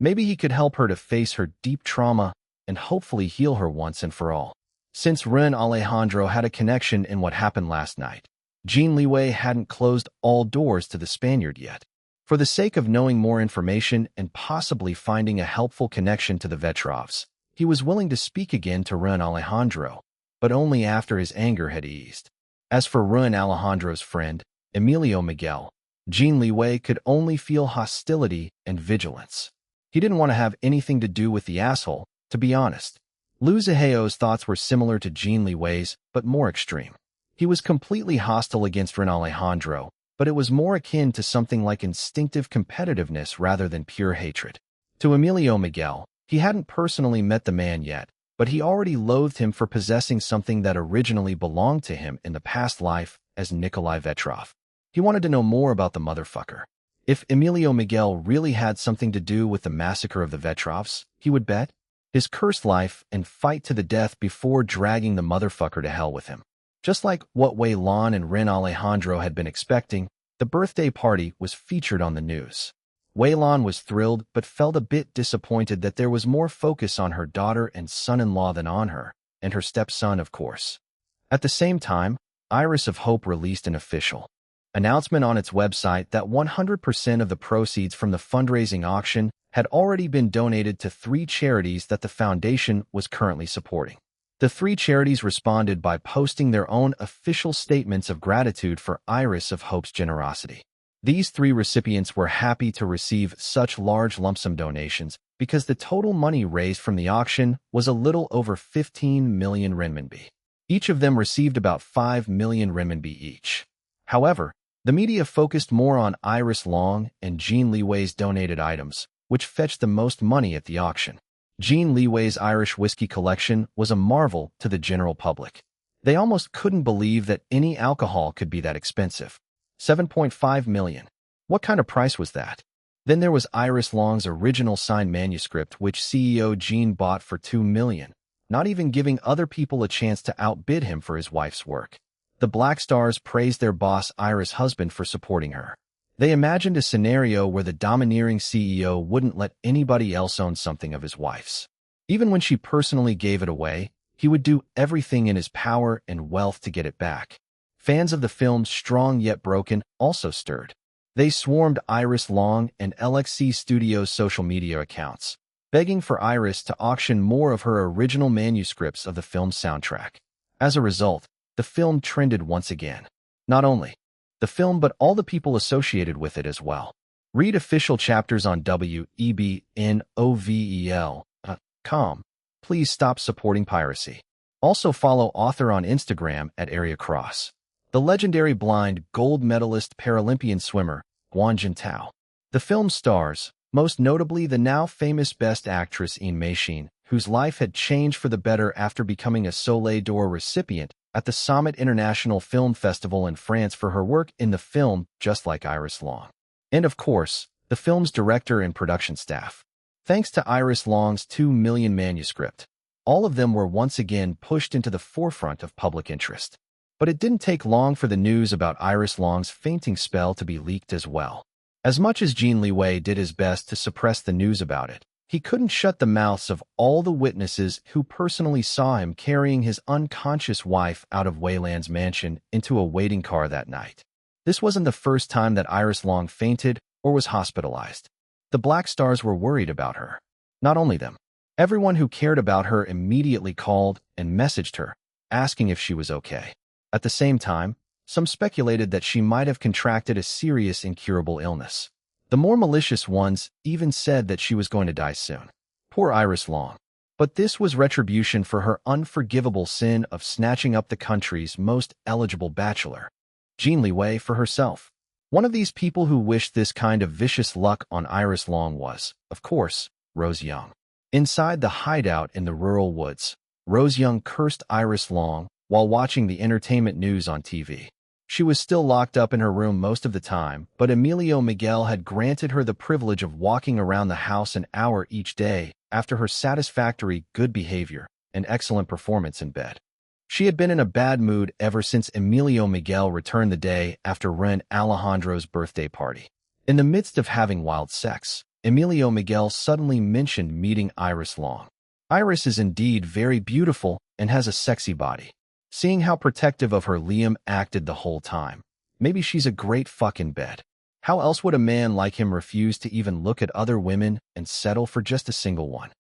maybe he could help her to face her deep trauma and hopefully heal her once and for all. Since Ren Alejandro had a connection in what happened last night, Jin Liwei hadn't closed all doors to the Spaniard yet. For the sake of knowing more information and possibly finding a helpful connection to the Vetrovs, he was willing to speak again to Ren Alejandro, but only after his anger had eased. As for Ren Alejandro's friend, Emilio Miguel, Jin Liwei could only feel hostility and vigilance. He didn't want to have anything to do with the asshole, to be honest. Lu Ziheo's thoughts were similar to Jin Liwei's, but more extreme. He was completely hostile against Ren Alejandro, but it was more akin to something like instinctive competitiveness rather than pure hatred. To Emilio Miguel, he hadn't personally met the man yet, but he already loathed him for possessing something that originally belonged to him in the past life as Nikolai Vetrov. He wanted to know more about the motherfucker. If Emilio Miguel really had something to do with the massacre of the Vetrovs, he would bet his cursed life and fight to the death before dragging the motherfucker to hell with him. Just like what Wei Lan and Ren Alejandro had been expecting, the birthday party was featured on the news. Wei Lan was thrilled but felt a bit disappointed that there was more focus on her daughter and son-in-law than on her, and her stepson, of course. At the same time, Iris of Hope released an official announcement on its website that 100% of the proceeds from the fundraising auction had already been donated to 3 charities that the foundation was currently supporting. The 3 charities responded by posting their own official statements of gratitude for Iris of Hope's generosity. These 3 recipients were happy to receive such large lump sum donations because the total money raised from the auction was a little over 15 million renminbi. Each of them received about 5 million renminbi each. However, the media focused more on Iris Long and Jin Liwei's donated items, which fetched the most money at the auction. Jin Liwei's Irish whiskey collection was a marvel to the general public. They almost couldn't believe that any alcohol could be that expensive. 7.5 million. What kind of price was that? Then there was Iris Long's original signed manuscript, which CEO Jin bought for 2 million, not even giving other people a chance to outbid him for his wife's work. The Black Stars praised their boss Iris' husband for supporting her. They imagined a scenario where the domineering CEO wouldn't let anybody else own something of his wife's. Even when she personally gave it away, he would do everything in his power and wealth to get it back. Fans of the film Strong Yet Broken also stirred. They swarmed Iris Long and LXC Studios' social media accounts, begging for Iris to auction more of her original manuscripts of the film's soundtrack. As a result, the film trended once again. Not only the film but all the people associated with it as well. Read official chapters on webnovel.com. Please stop supporting piracy. Also follow author on Instagram at Area Cross. The legendary blind gold medalist Paralympian swimmer Guan Jintao. The film stars, most notably the now famous Best Actress Ine Meixin, whose life had changed for the better after becoming a Soleil d'Or recipient at the Summit International Film Festival in France for her work in the film Just Like Iris Long. And of course, the film's director and production staff. Thanks to Iris Long's 2 million manuscript, all of them were once again pushed into the forefront of public interest. But it didn't take long for the news about Iris Long's fainting spell to be leaked as well. As much as Jin Liwei did his best to suppress the news about it, he couldn't shut the mouths of all the witnesses who personally saw him carrying his unconscious wife out of Wei Lan's mansion into a waiting car that night. This wasn't the first time that Iris Long fainted or was hospitalized. The Black Stars were worried about her. Not only them. Everyone who cared about her immediately called and messaged her, asking if she was okay. At the same time, some speculated that she might have contracted a serious incurable illness. The more malicious ones even said that she was going to die soon. Poor Iris Long. But this was retribution for her unforgivable sin of snatching up the country's most eligible bachelor. Jin Liwei for herself. One of these people who wished this kind of vicious luck on Iris Long was, of course, Rose Young. Inside the hideout in the rural woods, Rose Young cursed Iris Long while watching the entertainment news on TV. She was still locked up in her room most of the time, but Emilio Miguel had granted her the privilege of walking around the house an hour each day after her satisfactory good behavior and excellent performance in bed. She had been in a bad mood ever since Emilio Miguel returned the day after Ren Alejandro's birthday party. In the midst of having wild sex, Emilio Miguel suddenly mentioned meeting Iris Long. Iris is indeed very beautiful and has a sexy body. Seeing how protective of her Liam acted the whole time, maybe she's a great fuck in bed. How else would a man like him refuse to even look at other women and settle for just a single one?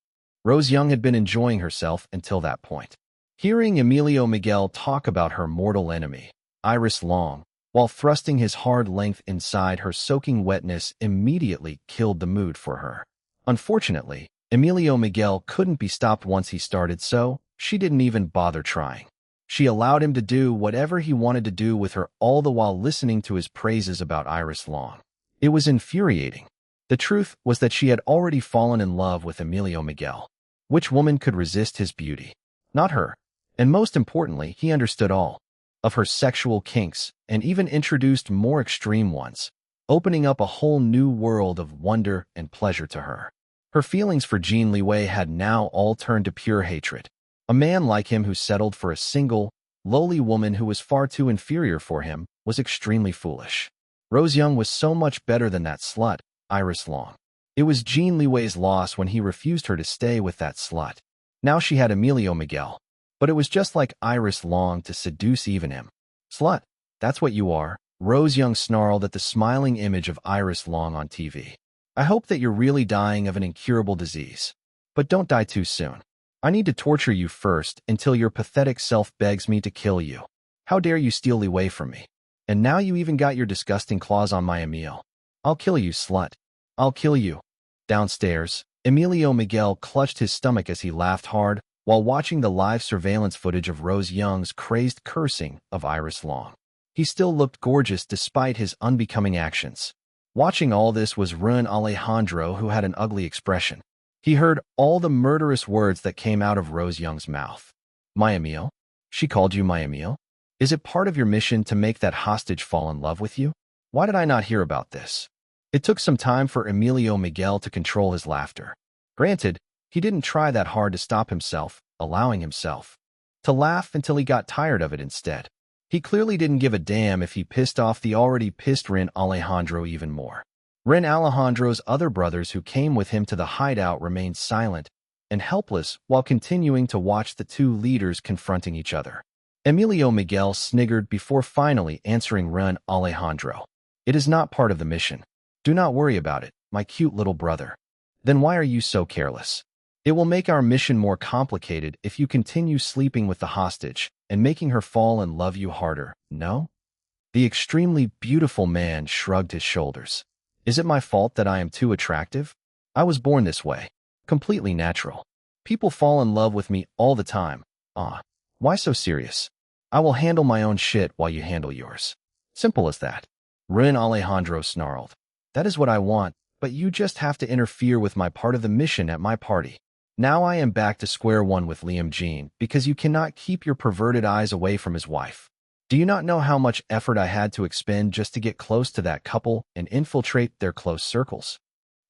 Rose Young had been enjoying herself until that point. Hearing Emilio Miguel talk about her mortal enemy, Iris Long, while thrusting his hard length inside her soaking wetness, immediately killed the mood for her. Unfortunately, Emilio Miguel couldn't be stopped once he started, so she didn't even bother trying. She allowed him to do whatever he wanted to do with her, all the while listening to his praises about Iris Long. It was infuriating. The truth was that she had already fallen in love with Emilio Miguel. Which woman could resist his beauty? Not her. And most importantly, he understood all of her sexual kinks and even introduced more extreme ones, opening up a whole new world of wonder and pleasure to her. Her feelings for Jin Liwei had now all turned to pure hatred. A man like him who settled for a single, lowly woman who was far too inferior for him was extremely foolish. Rose Young was so much better than that slut, Iris Long. It was Jin Liwei's loss when he refused her to stay with that slut. Now she had Emilio Miguel. But it was just like Iris Long to seduce even him. Slut, that's what you are, Rose Young snarled at the smiling image of Iris Long on TV. I hope that you're really dying of an incurable disease. But don't die too soon. I need to torture you first until your pathetic self begs me to kill you. How dare you steal Liwei from me? And now you even got your disgusting claws on my Emil. I'll kill you, slut. I'll kill you. Downstairs, Emilio Miguel clutched his stomach as he laughed hard while watching the live surveillance footage of Rose Young's crazed cursing of Iris Long. He still looked gorgeous despite his unbecoming actions. Watching all this was Ren Alejandro, who had an ugly expression. He heard all the murderous words that came out of Rose Young's mouth. My Emil? She called you my Emil? Is it part of your mission to make that hostage fall in love with you? Why did I not hear about this? It took some time for Emilio Miguel to control his laughter. Granted, he didn't try that hard to stop himself, allowing himself to laugh until he got tired of it instead. He clearly didn't give a damn if he pissed off the already pissed Ren Alejandro even more. Ren Alejandro's other brothers who came with him to the hideout remained silent and helpless while continuing to watch the two leaders confronting each other. Emilio Miguel sniggered before finally answering Ren Alejandro. It is not part of the mission. Do not worry about it, my cute little brother. Then why are you so careless? It will make our mission more complicated if you continue sleeping with the hostage and making her fall and love you harder, no? The extremely beautiful man shrugged his shoulders. Is it my fault that I am too attractive? I was born this way. Completely natural. People fall in love with me all the time. Why so serious? I will handle my own shit while you handle yours. Simple as that. Ren Alejandro snarled. That is what I want, but you just have to interfere with my part of the mission at my party. Now I am back to square one with Liam Jean because you cannot keep your perverted eyes away from his wife. Do you not know how much effort I had to expend just to get close to that couple and infiltrate their close circles?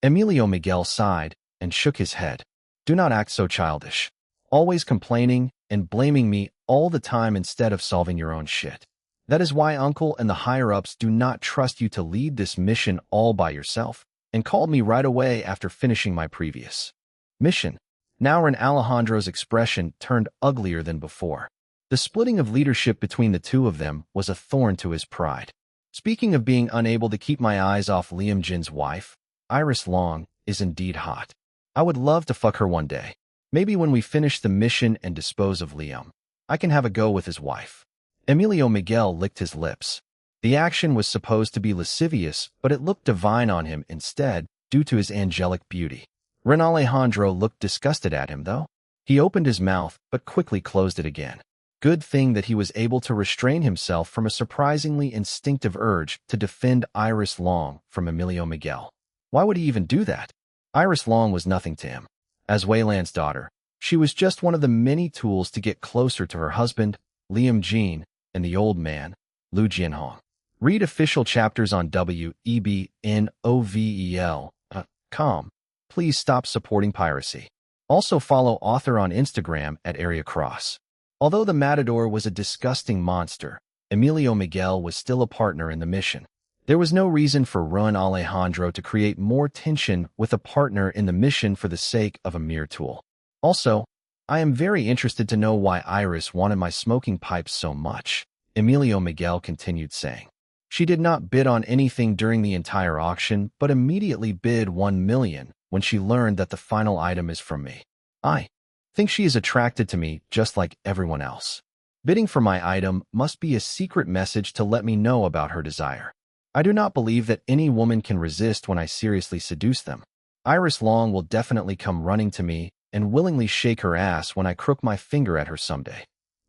Emilio Miguel sighed and shook his head. Do not act so childish. Always complaining and blaming me all the time instead of solving your own shit. That is why Uncle and the higher-ups do not trust you to lead this mission all by yourself and called me right away after finishing my previous mission. Now Ren Alejandro's expression turned uglier than before. The splitting of leadership between the two of them was a thorn to his pride. Speaking of being unable to keep my eyes off Liam Jin's wife, Iris Long is indeed hot. I would love to fuck her one day. Maybe when we finish the mission and dispose of Liam, I can have a go with his wife. Emilio Miguel licked his lips. The action was supposed to be lascivious, but it looked divine on him instead due to his angelic beauty. Ren Alejandro looked disgusted at him, though. He opened his mouth, but quickly closed it again. Good thing that he was able to restrain himself from a surprisingly instinctive urge to defend Iris Long from Emilio Miguel. Why would he even do that? Iris Long was nothing to him. As Weiland's daughter, she was just one of the many tools to get closer to her husband, Liam Jean, and the old man, Lu Jianhong. Read official chapters on webnovel.com. Please stop supporting piracy. Also follow author on Instagram at Area Cross. Although the Matador was a disgusting monster, Emilio Miguel was still a partner in the mission. There was no reason for Run Alejandro to create more tension with a partner in the mission for the sake of a mere tool. Also, I am very interested to know why Iris wanted my smoking pipes so much, Emilio Miguel continued saying. She did not bid on anything during the entire auction, but immediately bid 1 million when she learned that the final item is from me. I think she is attracted to me just like everyone else. Bidding for my item must be a secret message to let me know about her desire. I do not believe that any woman can resist when I seriously seduce them. Iris Long will definitely come running to me and willingly shake her ass when I crook my finger at her someday.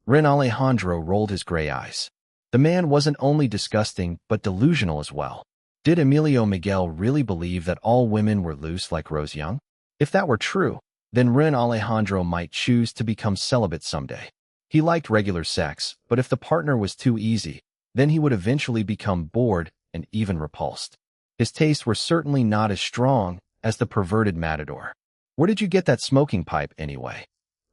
Ren Alejandro rolled his gray eyes. The man wasn't only disgusting but delusional as well. Did Emilio Miguel really believe that all women were loose like Rose Young? If that were true, then Ren Alejandro might choose to become celibate someday. He liked regular sex, but if the partner was too easy, then he would eventually become bored and even repulsed. His tastes were certainly not as strong as the perverted Matador. Where did you get that smoking pipe anyway?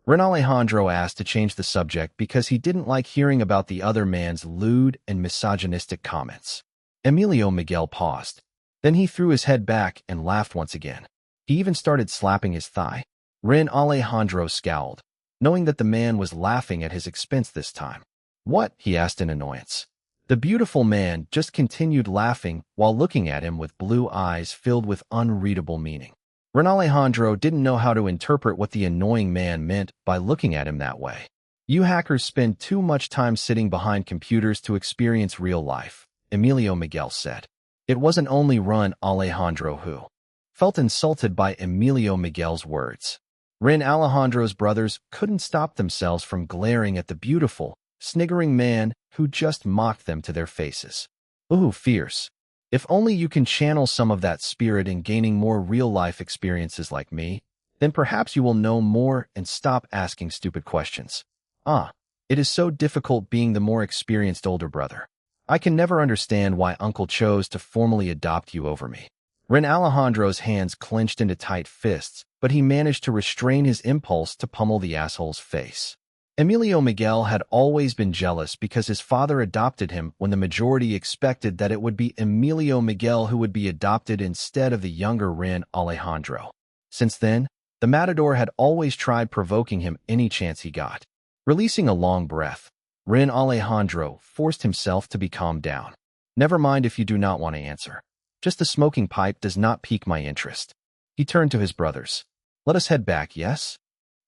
Ren Alejandro asked to change the subject because he didn't like hearing about the other man's lewd and misogynistic comments. Emilio Miguel paused. Then he threw his head back and laughed once again. He even started slapping his thigh. Ren Alejandro scowled, knowing that the man was laughing at his expense this time. What? He asked in annoyance. The beautiful man just continued laughing while looking at him with blue eyes filled with unreadable meaning. Ren Alejandro didn't know how to interpret what the annoying man meant by looking at him that way. You hackers spend too much time sitting behind computers to experience real life, Emilio Miguel said. It wasn't only Ren Alejandro who felt insulted by Emilio Miguel's words. Ren Alejandro's brothers couldn't stop themselves from glaring at the beautiful, sniggering man who just mocked them to their faces. Ooh, fierce. If only you can channel some of that spirit in gaining more real-life experiences like me, then perhaps you will know more and stop asking stupid questions. It is so difficult being the more experienced older brother. I can never understand why Uncle chose to formally adopt you over me. Ren Alejandro's hands clenched into tight fists, but he managed to restrain his impulse to pummel the asshole's face. Emilio Miguel had always been jealous because his father adopted him when the majority expected that it would be Emilio Miguel who would be adopted instead of the younger Ren Alejandro. Since then, the Matador had always tried provoking him any chance he got. Releasing a long breath, Ren Alejandro forced himself to be calmed down. Never mind if you do not want to answer. Just the smoking pipe does not pique my interest. He turned to his brothers. Let us head back, yes?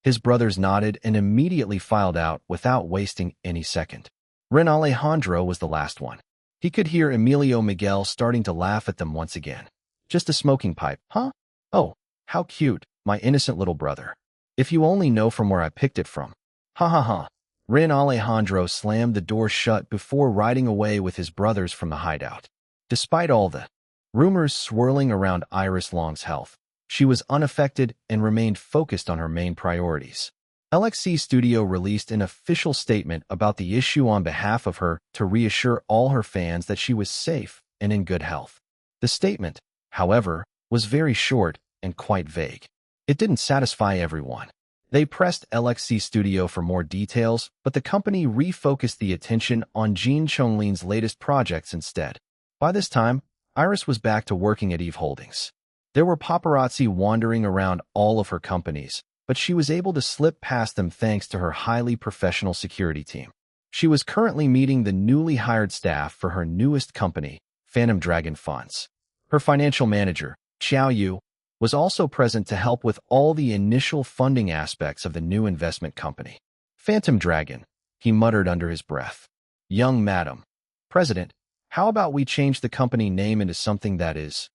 His brothers nodded and immediately filed out without wasting any second. Ren Alejandro was the last one. He could hear Emilio Miguel starting to laugh at them once again. Just a smoking pipe, huh? Oh, how cute, my innocent little brother. If you only know from where I picked it from. Ha ha ha. Ren Alejandro slammed the door shut before riding away with his brothers from the hideout. Despite all the rumors swirling around Iris Long's health, she was unaffected and remained focused on her main priorities. LXC Studio released an official statement about the issue on behalf of her to reassure all her fans that she was safe and in good health. The statement, however, was very short and quite vague. It didn't satisfy everyone. They pressed LXC Studio for more details, but the company refocused the attention on Jean Chonglin's latest projects instead. By this time, Iris was back to working at Eve Holdings. There were paparazzi wandering around all of her companies, but she was able to slip past them thanks to her highly professional security team. She was currently meeting the newly hired staff for her newest company, Phantom Dragon Funds. Her financial manager, Xiao Yu, was also present to help with all the initial funding aspects of the new investment company. Phantom Dragon, he muttered under his breath. Young madam. President, how about we change the company name into something that is,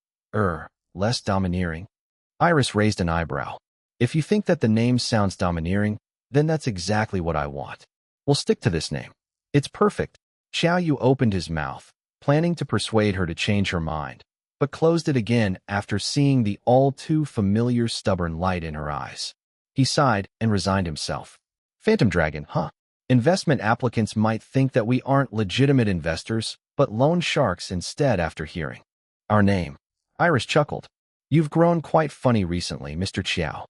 less domineering? Iris raised an eyebrow. If you think that the name sounds domineering, then that's exactly what I want. We'll stick to this name. It's perfect. Xiao Yu opened his mouth, planning to persuade her to change her mind, but closed it again after seeing the all-too-familiar stubborn light in her eyes. He sighed and resigned himself. Phantom Dragon, huh? Investment applicants might think that we aren't legitimate investors, but loan sharks instead after hearing our name. Iris chuckled. You've grown quite funny recently, Mr. Qiao.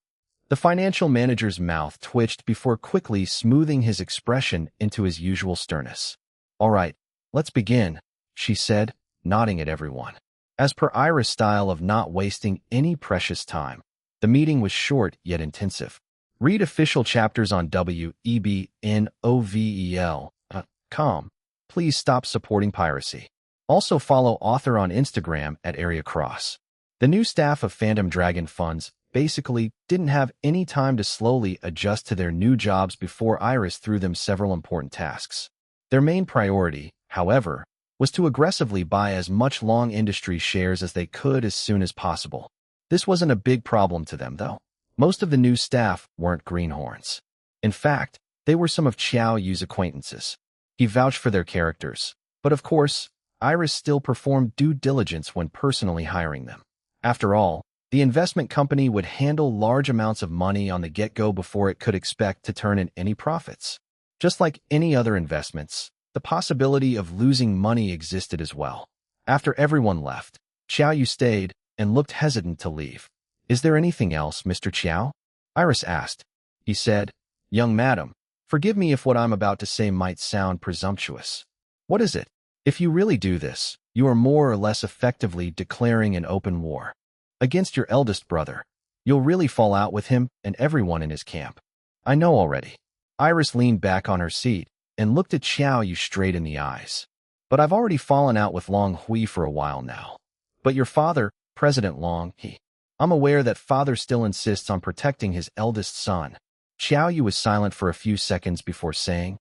The financial manager's mouth twitched before quickly smoothing his expression into his usual sternness. All right, let's begin, she said, nodding at everyone. As per Iris' style of not wasting any precious time, the meeting was short yet intensive. Read official chapters on webnovel.com. Please stop supporting piracy. Also follow author on Instagram at Area Cross. The new staff of Phantom Dragon Funds basically didn't have any time to slowly adjust to their new jobs before Iris threw them several important tasks. Their main priority, however, was to aggressively buy as much Long Industry shares as they could as soon as possible. This wasn't a big problem to them, though. Most of the new staff weren't greenhorns. In fact, they were some of Qiao Yu's acquaintances. He vouched for their characters, but of course, Iris still performed due diligence when personally hiring them. After all, the investment company would handle large amounts of money on the get-go before it could expect to turn in any profits. Just like any other investments, the possibility of losing money existed as well. After everyone left, Qiao Yu stayed and looked hesitant to leave. Is there anything else, Mr. Qiao? Iris asked. He said, Young madam, forgive me if what I'm about to say might sound presumptuous. What is it? If you really do this, you are more or less effectively declaring an open war against your eldest brother. You'll really fall out with him and everyone in his camp. I know already. Iris leaned back on her seat and looked at Qiao Yu straight in the eyes. But I've already fallen out with Long Hui for a while now. But your father, President Long, I'm aware that father still insists on protecting his eldest son. Qiao Yu was silent for a few seconds before saying,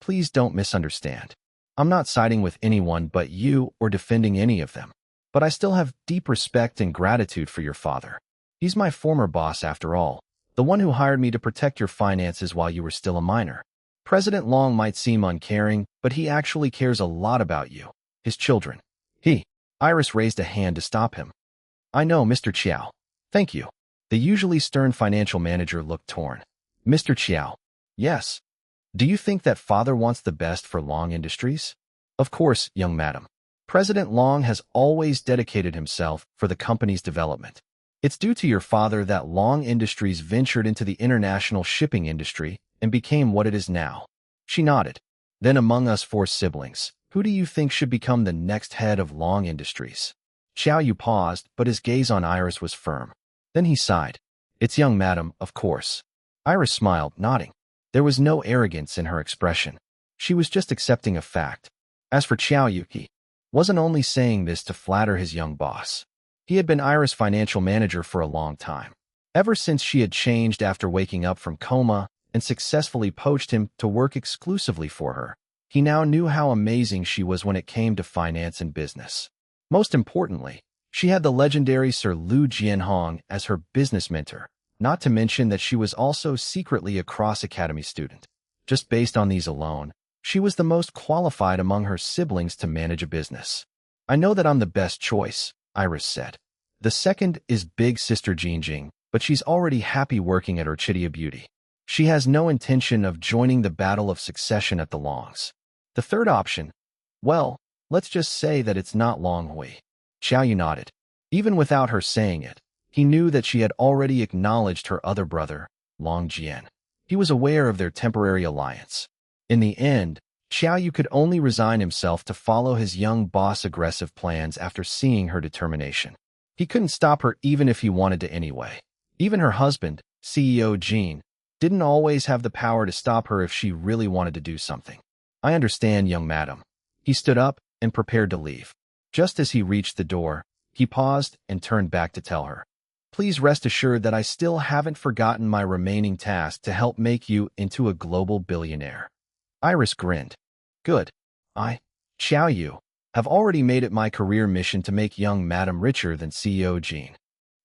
Please don't misunderstand. I'm not siding with anyone but you or defending any of them. But I still have deep respect and gratitude for your father. He's my former boss after all, the one who hired me to protect your finances while you were still a minor. President Long might seem uncaring, but he actually cares a lot about you, his children. Iris raised a hand to stop him. I know, Mr. Qiao. Thank you. The usually stern financial manager looked torn. Mr. Qiao. Yes. Do you think that father wants the best for Long Industries? Of course, young madam. President Long has always dedicated himself for the company's development. It's due to your father that Long Industries ventured into the international shipping industry and became what it is now. She nodded. Then among us 4 siblings, who do you think should become the next head of Long Industries? Qiao Yu paused, but his gaze on Iris was firm. Then he sighed. It's young madam, of course. Iris smiled, nodding. There was no arrogance in her expression. She was just accepting a fact. As for Qiao Yu, he wasn't only saying this to flatter his young boss. He had been Iris' financial manager for a long time. Ever since she had changed after waking up from coma and successfully poached him to work exclusively for her, he now knew how amazing she was when it came to finance and business. Most importantly, she had the legendary Sir Liu Jianhong as her business mentor, not to mention that she was also secretly a cross-academy student. Just based on these alone, she was the most qualified among her siblings to manage a business. I know that I'm the best choice, Iris said. The second is big sister Jinjing, but she's already happy working at Orchidia Beauty. She has no intention of joining the battle of succession at the Longs. The third option, well, let's just say that it's not Long Hui. Qiao Yu nodded. Even without her saying it, he knew that she had already acknowledged her other brother, Long Jian. He was aware of their temporary alliance. In the end, Qiao Yu could only resign himself to follow his young boss' aggressive plans after seeing her determination. He couldn't stop her even if he wanted to anyway. Even her husband, CEO Jin, didn't always have the power to stop her if she really wanted to do something. I understand, young madam. He stood up and prepared to leave. Just as he reached the door, he paused and turned back to tell her, Please rest assured that I still haven't forgotten my remaining task to help make you into a global billionaire. Iris grinned. Good. Qiao Yu, have already made it my career mission to make young madam richer than CEO Jin.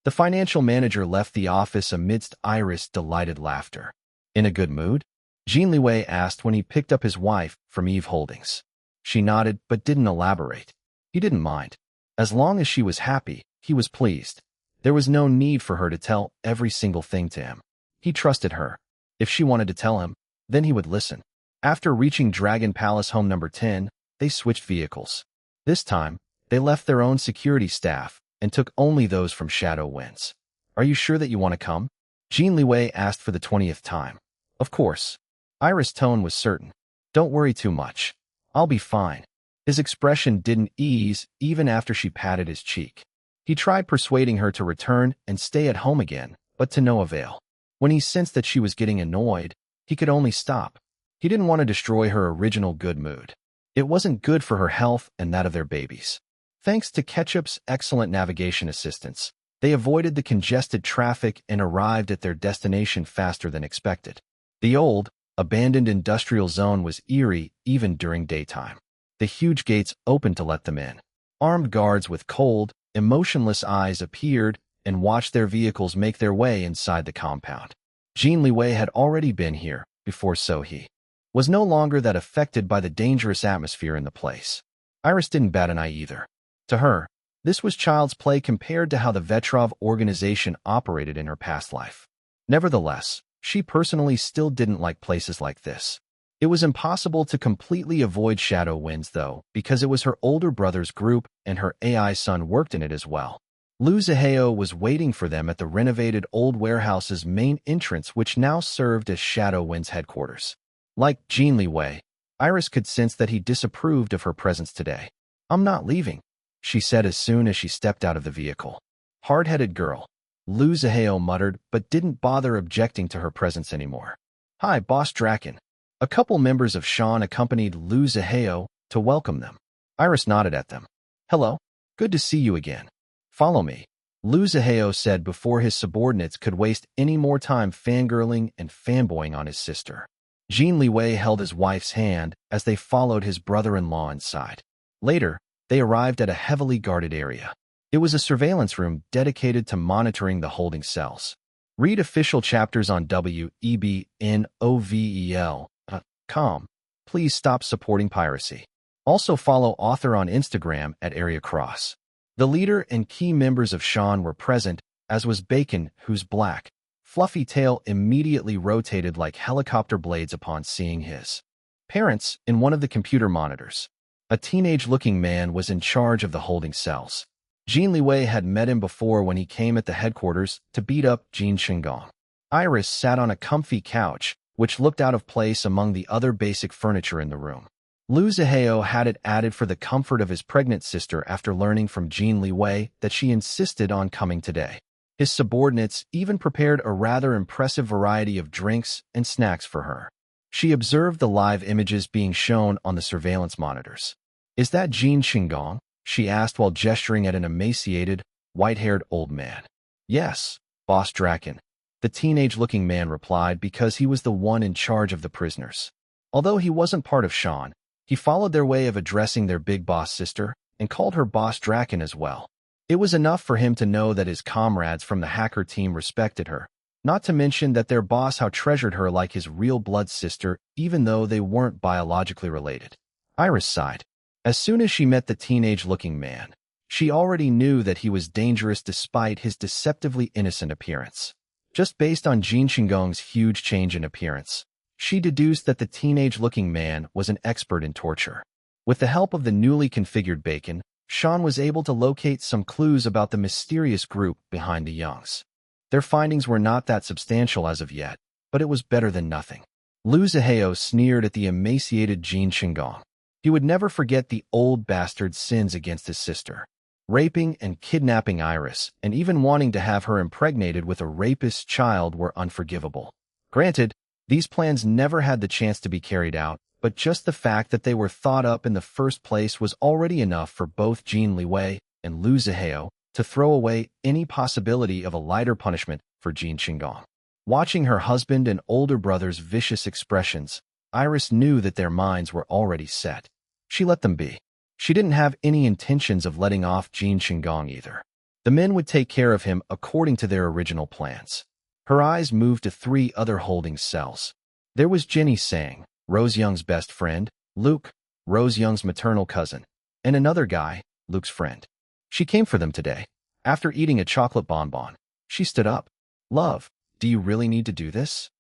The financial manager left the office amidst Iris' delighted laughter. In a good mood? Jin Liwei asked when he picked up his wife from Eve Holdings. She nodded but didn't elaborate. He didn't mind. As long as she was happy, he was pleased. There was no need for her to tell every single thing to him. He trusted her. If she wanted to tell him, then he would listen. After reaching Dragon Palace Home Number 10, they switched vehicles. This time, they left their own security staff and took only those from Shadow Winds. Are you sure that you want to come? Jin Liwei asked for the 20th time. Of course. Iris' tone was certain. Don't worry too much. I'll be fine. His expression didn't ease even after she patted his cheek. He tried persuading her to return and stay at home again, but to no avail. When he sensed that she was getting annoyed, he could only stop. He didn't want to destroy her original good mood. It wasn't good for her health and that of their babies. Thanks to Ketchup's excellent navigation assistance, they avoided the congested traffic and arrived at their destination faster than expected. The old, abandoned industrial zone was eerie even during daytime. The huge gates opened to let them in. Armed guards with cold, emotionless eyes appeared and watched their vehicles make their way inside the compound. Jin Liwei had already been here before, so he was no longer that affected by the dangerous atmosphere in the place. Iris didn't bat an eye either. To her, this was child's play compared to how the Vetrov organization operated in her past life. Nevertheless, she personally still didn't like places like this. It was impossible to completely avoid Shadow Winds, though, because it was her older brother's group and her AI son worked in it as well. Lu Zihao was waiting for them at the renovated old warehouse's main entrance, which now served as Shadow Wind's headquarters. Like Jin Liwei, Iris could sense that he disapproved of her presence today. I'm not leaving, she said as soon as she stepped out of the vehicle. Hard-headed girl, Lu Zihao muttered, but didn't bother objecting to her presence anymore. Hi, Boss Draken. A couple members of Shan accompanied Lu Zihao to welcome them. Iris nodded at them. Hello, good to see you again. Follow me, Lu Zihao said before his subordinates could waste any more time fangirling and fanboying on his sister. Jin Liwei held his wife's hand as they followed his brother-in-law inside. Later, they arrived at a heavily guarded area. It was a surveillance room dedicated to monitoring the holding cells. Read official chapters on webnovel.com. Please stop supporting piracy. Also follow author on Instagram at Area Cross. The leader and key members of Shan were present, as was Bacon, whose black, fluffy tail immediately rotated like helicopter blades upon seeing his parents in one of the computer monitors. A teenage-looking man was in charge of the holding cells. Jin Liwei had met him before when he came at the headquarters to beat up Jin Shinggong. Iris sat on a comfy couch, which looked out of place among the other basic furniture in the room. Lu Zihao had it added for the comfort of his pregnant sister after learning from Jin Liwei that she insisted on coming today. His subordinates even prepared a rather impressive variety of drinks and snacks for her. She observed the live images being shown on the surveillance monitors. Is that Jin Shinggong? She asked while gesturing at an emaciated, white-haired old man. Yes, Boss Draken. The teenage-looking man replied because he was the one in charge of the prisoners. Although he wasn't part of Shan, he followed their way of addressing their big boss sister and called her Boss Draken as well. It was enough for him to know that his comrades from the hacker team respected her, not to mention that their boss how treasured her like his real blood sister, even though they weren't biologically related. Iris sighed. As soon as she met the teenage-looking man, she already knew that he was dangerous despite his deceptively innocent appearance. Just based on Jin Shinggong's huge change in appearance, she deduced that the teenage-looking man was an expert in torture. With the help of the newly configured Bacon, Shan was able to locate some clues about the mysterious group behind the Youngs. Their findings were not that substantial as of yet, but it was better than nothing. Lu Zihao sneered at the emaciated Jin Shinggong. He would never forget the old bastard's sins against his sister. Raping and kidnapping Iris, and even wanting to have her impregnated with a rapist's child were unforgivable. Granted, these plans never had the chance to be carried out, but just the fact that they were thought up in the first place was already enough for both Jin Liwei and Lu Zihao to throw away any possibility of a lighter punishment for Jin Shinggong. Watching her husband and older brother's vicious expressions, Iris knew that their minds were already set. She let them be. She didn't have any intentions of letting off Jin Shinggong either. The men would take care of him according to their original plans. Her eyes moved to 3 other holding cells. There was Jinny Sang, Rose Young's best friend, Luke, Rose Young's maternal cousin, and another guy, Luke's friend. She came for them today. After eating a chocolate bonbon, she stood up. Love, do you really need to do this?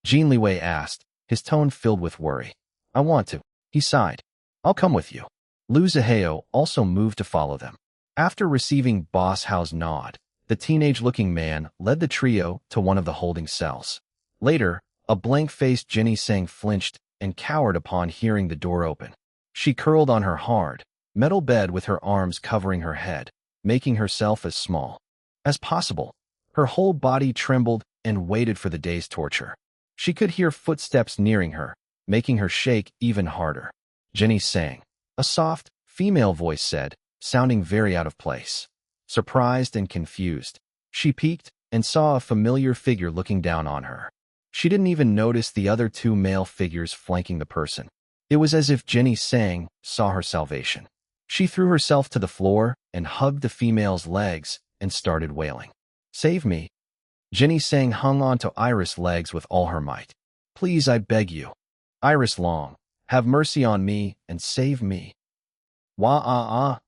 Jin Liwei asked, his tone filled with worry. I want to. He sighed. I'll come with you. Lu Zihao also moved to follow them. After receiving Boss Hao's nod, the teenage-looking man led the trio to one of the holding cells. Later, a blank-faced Jinny Sang flinched and cowered upon hearing the door open. She curled on her hard, metal bed with her arms covering her head, making herself as small as possible. Her whole body trembled and waited for the day's torture. She could hear footsteps nearing her, making her shake even harder. Jinny Sang, a soft, female voice said, sounding very out of place. Surprised and confused, she peeked and saw a familiar figure looking down on her. She didn't even notice the other two male figures flanking the person. It was as if Jinny Sang saw her salvation. She threw herself to the floor and hugged the female's legs and started wailing. Save me. Jinny Sang hung on to Iris' legs with all her might. Please, I beg you. Iris Long, have mercy on me and save me. Wah-ah-ah.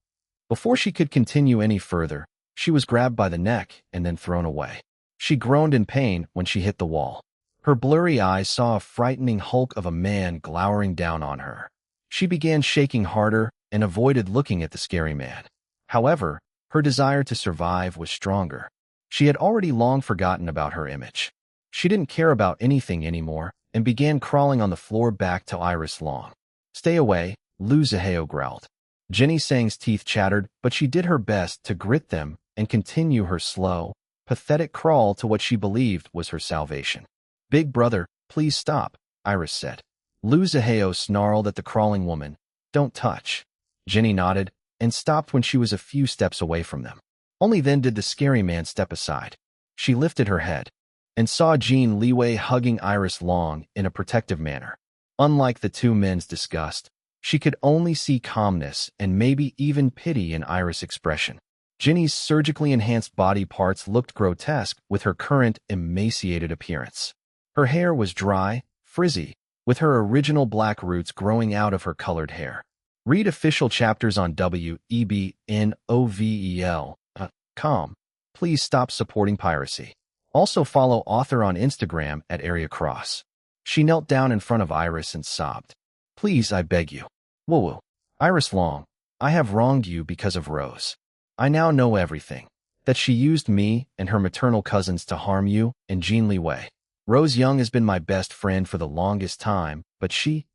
Before she could continue any further, she was grabbed by the neck and then thrown away. She groaned in pain when she hit the wall. Her blurry eyes saw a frightening hulk of a man glowering down on her. She began shaking harder and avoided looking at the scary man. However, her desire to survive was stronger. She had already long forgotten about her image. She didn't care about anything anymore and began crawling on the floor back to Iris Long. Stay away, Lu Zihao growled. Jinny Sang's teeth chattered, but she did her best to grit them and continue her slow, pathetic crawl to what she believed was her salvation. Big brother, please stop, Iris said. Lu Zihao snarled at the crawling woman. Don't touch. Jinny nodded and stopped when she was a few steps away from them. Only then did the scary man step aside. She lifted her head and saw Jin Liwei hugging Iris Long in a protective manner. Unlike the two men's disgust, she could only see calmness and maybe even pity in Iris' expression. Jinny's surgically enhanced body parts looked grotesque with her current emaciated appearance. Her hair was dry, frizzy, with her original black roots growing out of her colored hair. Read official chapters on webnovel.com. Please stop supporting piracy. Also follow author on Instagram at @AreaCross. She knelt down in front of Iris and sobbed. Please, I beg you. Woo-woo. Iris Long, I have wronged you because of Rose. I now know everything. That she used me and her maternal cousins to harm you and Jin Liwei. Rose Young has been my best friend for the longest time, but she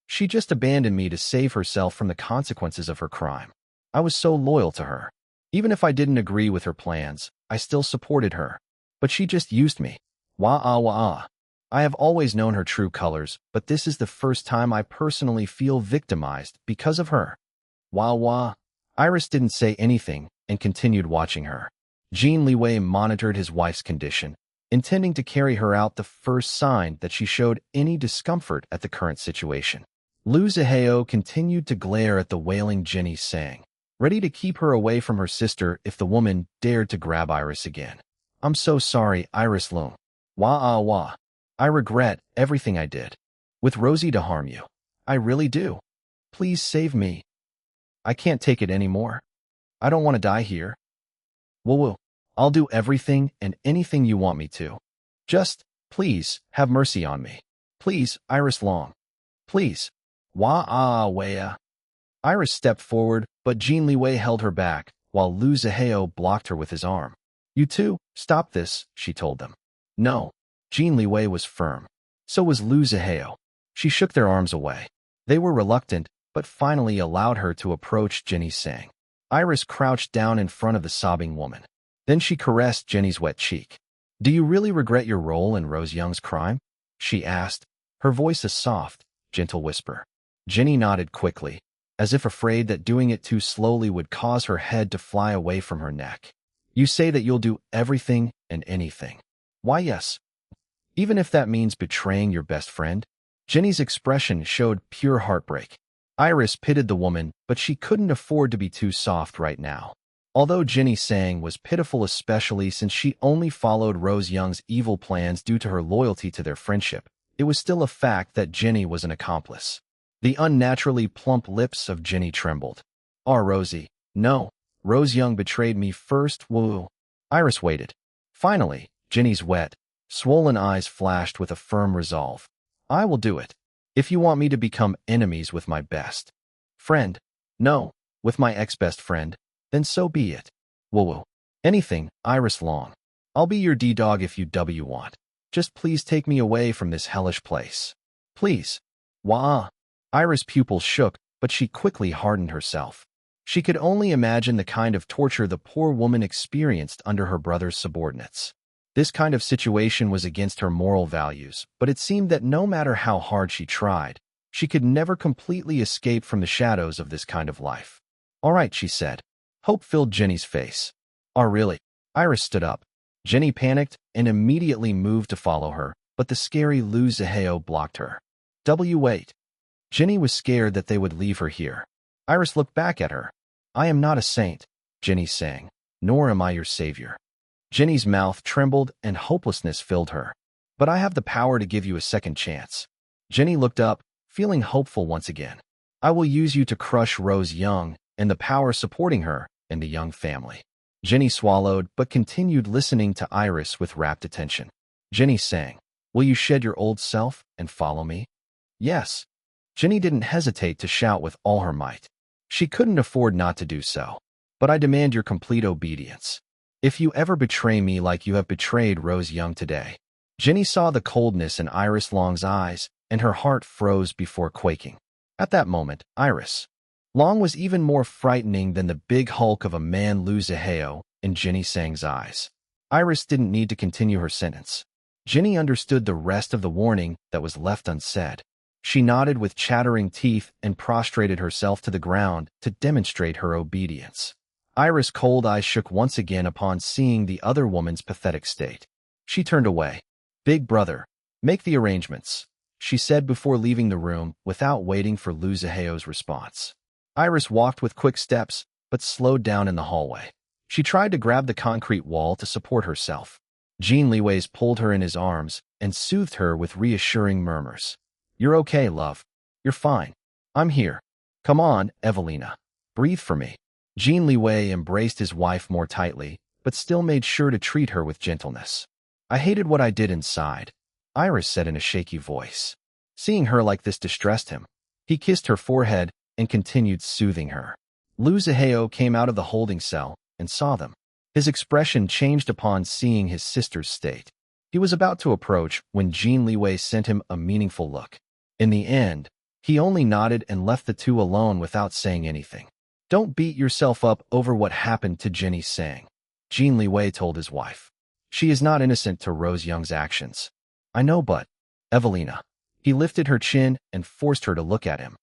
just abandoned me to save herself from the consequences of her crime. I was so loyal to her. Even if I didn't agree with her plans, I still supported her. But she just used me. Wah-ah-wah-ah. I have always known her true colors, but this is the first time I personally feel victimized because of her. Wah-wah. Iris didn't say anything and continued watching her. Jin Liwei monitored his wife's condition, intending to carry her out the first sign that she showed any discomfort at the current situation. Lu Zihao continued to glare at the wailing Jinny Sang, ready to keep her away from her sister if the woman dared to grab Iris again. I'm so sorry, Iris Long. Wah-ah-wah. I regret everything I did. With Rosie to harm you. I really do. Please save me. I can't take it anymore. I don't want to die here. Woo-woo. I'll do everything and anything you want me to. Just, please, have mercy on me. Please, Iris Long. Please. Wah-ah-wah. Iris stepped forward, but Jin Liwei held her back, while Lu Zihao blocked her with his arm. You two, stop this, she told them. No. Jin Liwei was firm. So was Lu Zihao. She shook their arms away. They were reluctant, but finally allowed her to approach Jinny Sang. Iris crouched down in front of the sobbing woman. Then she caressed Jenny's wet cheek. Do you really regret your role in Rose Young's crime? She asked, her voice a soft, gentle whisper. Jenny nodded quickly, as if afraid that doing it too slowly would cause her head to fly away from her neck. You say that you'll do everything and anything. Why, yes. Even if that means betraying your best friend? Jenny's expression showed pure heartbreak. Iris pitied the woman, but she couldn't afford to be too soft right now. Although Jinny Sang was pitiful, especially since she only followed Rose Young's evil plans due to her loyalty to their friendship, it was still a fact that Jinny was an accomplice. The unnaturally plump lips of Jinny trembled. Rosie. No. Rose Young betrayed me first. Woo. Iris waited. Finally, Jinny's wet, swollen eyes flashed with a firm resolve. I will do it. If you want me to become enemies with my best friend. No, with my ex-best friend. Then so be it. Woo-woo. Anything, Iris Long. I'll be your D-dog if you want. Just please take me away from this hellish place. Please. Wah. Iris' pupils shook, but she quickly hardened herself. She could only imagine the kind of torture the poor woman experienced under her brother's subordinates. This kind of situation was against her moral values, but it seemed that no matter how hard she tried, she could never completely escape from the shadows of this kind of life. All right, she said. Hope filled Jenny's face. Oh, really? Iris stood up. Jenny panicked and immediately moved to follow her, but the scary Lu Zihao blocked her. Wait. Jenny was scared that they would leave her here. Iris looked back at her. I am not a saint, Jenny sang, nor am I your savior. Jenny's mouth trembled and hopelessness filled her. But I have the power to give you a second chance. Jenny looked up, feeling hopeful once again. I will use you to crush Rose Young and the power supporting her and the Young family. Jenny swallowed but continued listening to Iris with rapt attention. Jenny sang, will you shed your old self and follow me? Yes. Jenny didn't hesitate to shout with all her might. She couldn't afford not to do so. But I demand your complete obedience. If you ever betray me like you have betrayed Rose Young today. Jenny saw the coldness in Iris Long's eyes, and her heart froze before quaking. At that moment, Iris Long was even more frightening than the big hulk of a man Lu Zihao in Jinny Sang's eyes. Iris didn't need to continue her sentence. Jinny understood the rest of the warning that was left unsaid. She nodded with chattering teeth and prostrated herself to the ground to demonstrate her obedience. Iris' cold eyes shook once again upon seeing the other woman's pathetic state. She turned away. Big brother, make the arrangements, she said before leaving the room without waiting for Lu Zihao's response. Iris walked with quick steps, but slowed down in the hallway. She tried to grab the concrete wall to support herself. Jin Liwei pulled her in his arms and soothed her with reassuring murmurs. You're okay, love. You're fine. I'm here. Come on, Evelina. Breathe for me. Jin Liwei embraced his wife more tightly, but still made sure to treat her with gentleness. I hated what I did inside, Iris said in a shaky voice. Seeing her like this distressed him. He kissed her forehead and continued soothing her. Lu Zihao came out of the holding cell and saw them. His expression changed upon seeing his sister's state. He was about to approach when Jin Liwei sent him a meaningful look. In the end, he only nodded and left the two alone without saying anything. Don't beat yourself up over what happened to Jinny Sang, Jin Liwei told his wife. She is not innocent to Rose Young's actions. I know, but, Evelina. He lifted her chin and forced her to look at him.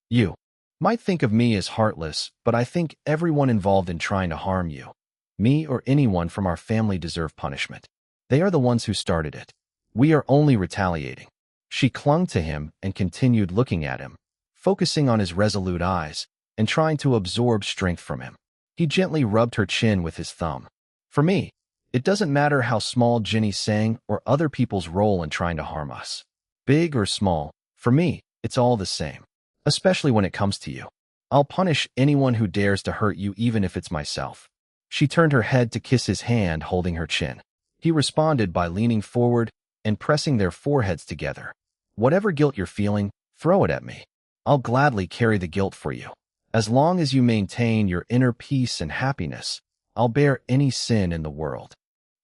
You might think of me as heartless, but I think everyone involved in trying to harm you, me or anyone from our family, deserve punishment. They are the ones who started it. We are only retaliating. She clung to him and continued looking at him, focusing on his resolute eyes and trying to absorb strength from him. He gently rubbed her chin with his thumb. For me, it doesn't matter how small Jinny Sang or other people's role in trying to harm us. Big or small, for me, it's all the same. Especially when it comes to you. I'll punish anyone who dares to hurt you, even if it's myself. She turned her head to kiss his hand holding her chin. He responded by leaning forward and pressing their foreheads together. Whatever guilt you're feeling, throw it at me. I'll gladly carry the guilt for you. As long as you maintain your inner peace and happiness, I'll bear any sin in the world.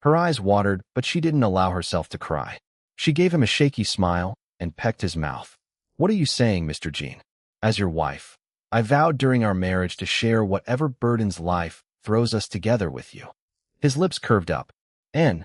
Her eyes watered, but she didn't allow herself to cry. She gave him a shaky smile and pecked his mouth. What are you saying, Mr. Jin? As your wife, I vowed during our marriage to share whatever burdens life throws us together with you. His lips curved up, and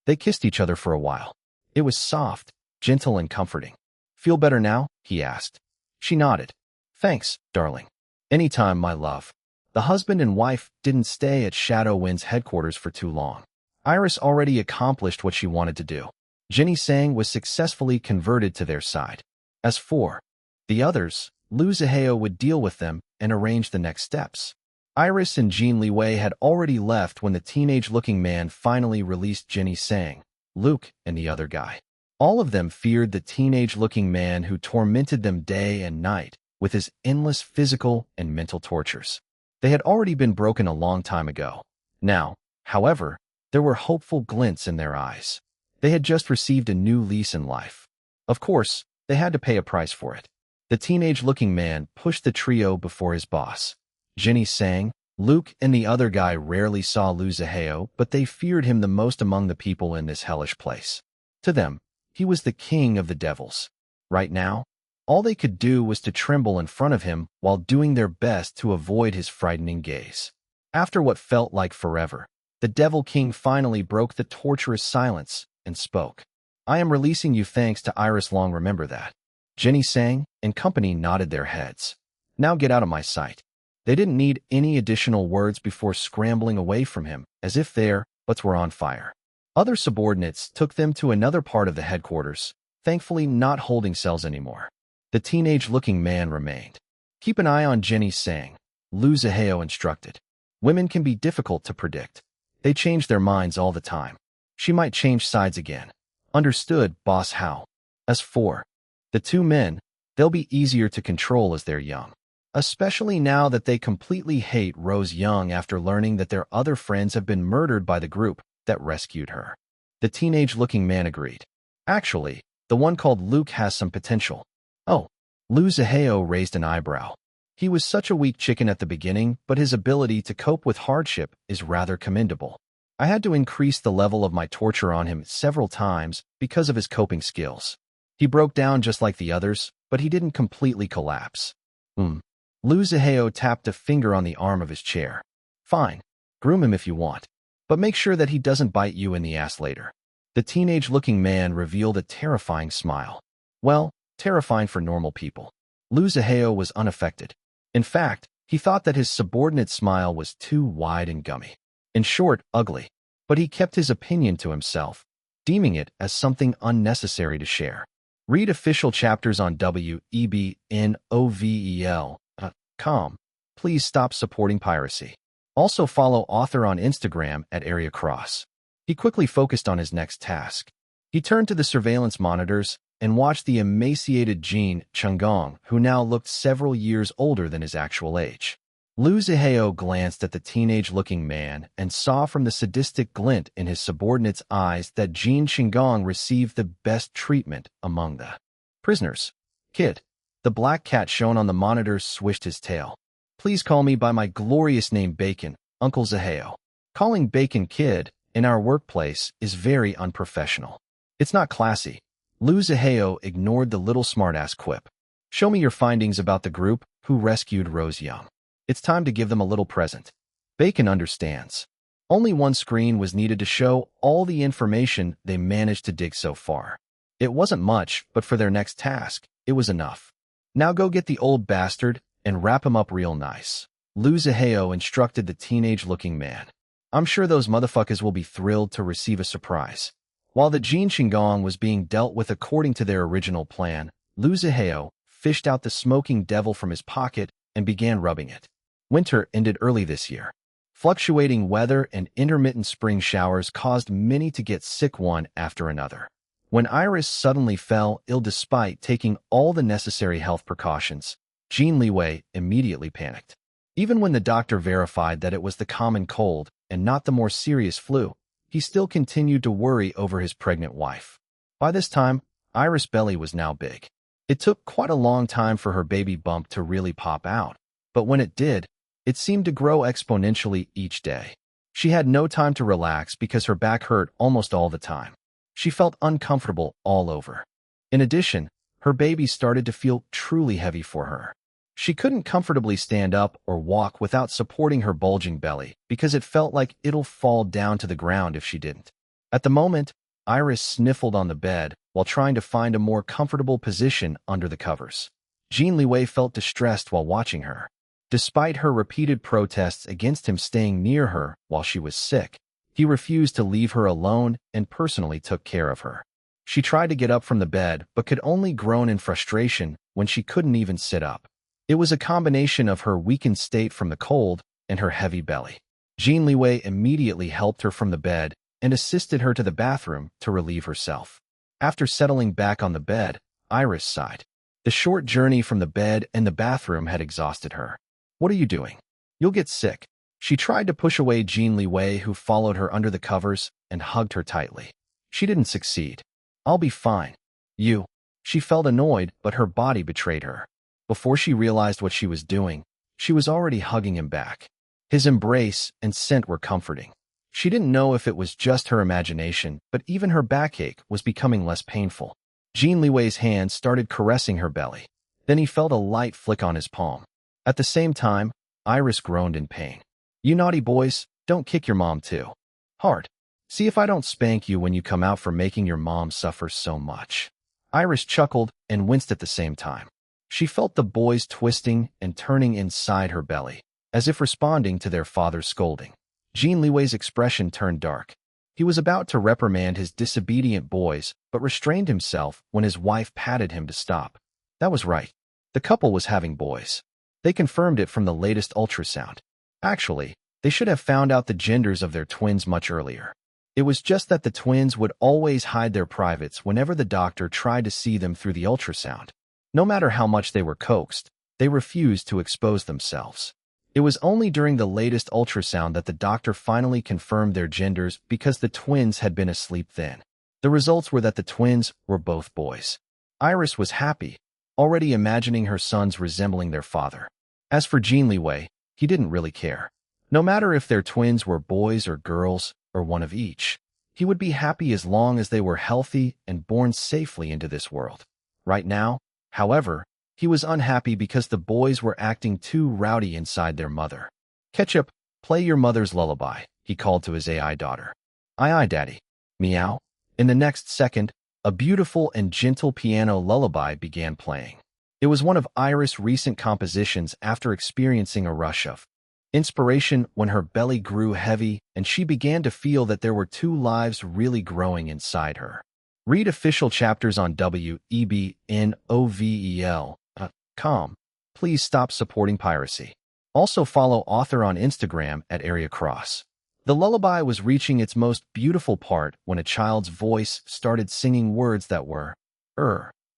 they kissed each other for a while. It was soft, gentle, and comforting. Feel better now? He asked. She nodded. Thanks, darling. Anytime, my love. The husband and wife didn't stay at Shadow Wind's headquarters for too long. Iris already accomplished what she wanted to do. Jinny Sang was successfully converted to their side. As for the others, Lu Zihao would deal with them and arrange the next steps. Iris and Jin Liwei had already left when the teenage-looking man finally released Jinny Sang, Luke, and the other guy. All of them feared the teenage-looking man who tormented them day and night with his endless physical and mental tortures. They had already been broken a long time ago. Now, however, there were hopeful glints in their eyes. They had just received a new lease in life. Of course, they had to pay a price for it. The teenage-looking man pushed the trio before his boss. Jinny Sang, Luke, and the other guy rarely saw Lu Zihao, but they feared him the most among the people in this hellish place. To them, he was the king of the devils. Right now, all they could do was to tremble in front of him while doing their best to avoid his frightening gaze. After what felt like forever, the Devil King finally broke the torturous silence and spoke. I am releasing you thanks to Iris Long, remember that. Jinny Sang and company nodded their heads. Now get out of my sight. They didn't need any additional words before scrambling away from him, as if their butts were on fire. Other subordinates took them to another part of the headquarters, thankfully not holding cells anymore. The teenage-looking man remained. Keep an eye on Jinny Sang, Lu Zihao instructed. Women can be difficult to predict. They change their minds all the time. She might change sides again. Understood, Boss Hao. As for the two men, they'll be easier to control as they're young. Especially now that they completely hate Rose Young after learning that their other friends have been murdered by the group that rescued her. The teenage-looking man agreed. Actually, the one called Luke has some potential. Oh, Lu Zihao raised an eyebrow. He was such a weak chicken at the beginning, but his ability to cope with hardship is rather commendable. I had to increase the level of my torture on him several times because of his coping skills. He broke down just like the others, but he didn't completely collapse. Lu Zihao tapped a finger on the arm of his chair. Fine, groom him if you want, but make sure that he doesn't bite you in the ass later. The teenage-looking man revealed a terrifying smile. Well, terrifying for normal people. Lu Zihao was unaffected. In fact, he thought that his subordinate's smile was too wide and gummy. In short, ugly. But he kept his opinion to himself, deeming it as something unnecessary to share. Read official chapters on webnovel.com. Please stop supporting piracy. Also follow author on Instagram at Area Cross. He quickly focused on his next task. He turned to the surveillance monitors and watched the emaciated Jin Chunggong, who now looked several years older than his actual age. Lu Zihao glanced at the teenage-looking man and saw from the sadistic glint in his subordinate's eyes that Jin Chunggong received the best treatment among the prisoners. Kid, the black cat shown on the monitor swished his tail. Please call me by my glorious name Bacon, Uncle Zihao. Calling Bacon Kid in our workplace is very unprofessional. It's not classy. Lu Zihao ignored the little smartass quip. Show me your findings about the group who rescued Rose Young. It's time to give them a little present. Bacon understands. Only one screen was needed to show all the information they managed to dig so far. It wasn't much, but for their next task, it was enough. Now go get the old bastard and wrap him up real nice. Lu Zihao instructed the teenage-looking man. I'm sure those motherfuckers will be thrilled to receive a surprise. While the Jin Chunggong was being dealt with according to their original plan, Lu Zihao fished out the smoking devil from his pocket and began rubbing it. Winter ended early this year. Fluctuating weather and intermittent spring showers caused many to get sick one after another. When Iris suddenly fell ill despite taking all the necessary health precautions, Jin Liwei immediately panicked. Even when the doctor verified that it was the common cold and not the more serious flu, he still continued to worry over his pregnant wife. By this time, Iris' belly was now big. It took quite a long time for her baby bump to really pop out, but when it did, it seemed to grow exponentially each day. She had no time to relax because her back hurt almost all the time. She felt uncomfortable all over. In addition, her baby started to feel truly heavy for her. She couldn't comfortably stand up or walk without supporting her bulging belly because it felt like it'll fall down to the ground if she didn't. At the moment, Iris sniffled on the bed while trying to find a more comfortable position under the covers. Jin Liwei felt distressed while watching her. Despite her repeated protests against him staying near her while she was sick, he refused to leave her alone and personally took care of her. She tried to get up from the bed but could only groan in frustration when she couldn't even sit up. It was a combination of her weakened state from the cold and her heavy belly. Jin Liwei immediately helped her from the bed and assisted her to the bathroom to relieve herself. After settling back on the bed, Iris sighed. The short journey from the bed and the bathroom had exhausted her. "What are you doing? You'll get sick." She tried to push away Jin Liwei, who followed her under the covers and hugged her tightly. She didn't succeed. "I'll be fine." "You." She felt annoyed, but her body betrayed her. Before she realized what she was doing, she was already hugging him back. His embrace and scent were comforting. She didn't know if it was just her imagination, but even her backache was becoming less painful. Jin Liwei's hand started caressing her belly. Then he felt a light flick on his palm. At the same time, Iris groaned in pain. "You naughty boys, don't kick your mom too hard. See if I don't spank you when you come out for making your mom suffer so much." Iris chuckled and winced at the same time. She felt the boys twisting and turning inside her belly, as if responding to their father's scolding. Jin Liwei's expression turned dark. He was about to reprimand his disobedient boys, but restrained himself when his wife patted him to stop. That was right. The couple was having boys. They confirmed it from the latest ultrasound. Actually, they should have found out the genders of their twins much earlier. It was just that the twins would always hide their privates whenever the doctor tried to see them through the ultrasound. No matter how much they were coaxed, they refused to expose themselves. It was only during the latest ultrasound that the doctor finally confirmed their genders because the twins had been asleep then. The results were that the twins were both boys. Iris was happy, already imagining her sons resembling their father. As for Jin Liwei, he didn't really care. No matter if their twins were boys or girls, or one of each, he would be happy as long as they were healthy and born safely into this world. Right now, however, he was unhappy because the boys were acting too rowdy inside their mother. "Ketchup, play your mother's lullaby," he called to his AI daughter. "Aye aye, Daddy." Meow. In the next second, a beautiful and gentle piano lullaby began playing. It was one of Iris' recent compositions after experiencing a rush of inspiration when her belly grew heavy and she began to feel that there were two lives really growing inside her. Read official chapters on webnovel.com. Please stop supporting piracy. Also follow author on Instagram at @AreaCross. The lullaby was reaching its most beautiful part when a child's voice started singing words that were,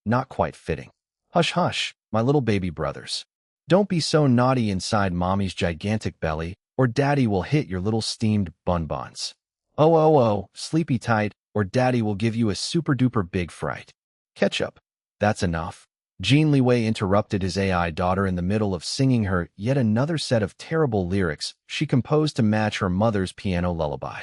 not quite fitting. "Hush, hush, my little baby brothers. Don't be so naughty inside mommy's gigantic belly, or daddy will hit your little steamed bonbons. Oh, sleepy tight, or daddy will give you a super-duper big fright. Ketchup." "That's enough." Jin Liwei interrupted his AI daughter in the middle of singing her yet another set of terrible lyrics she composed to match her mother's piano lullaby.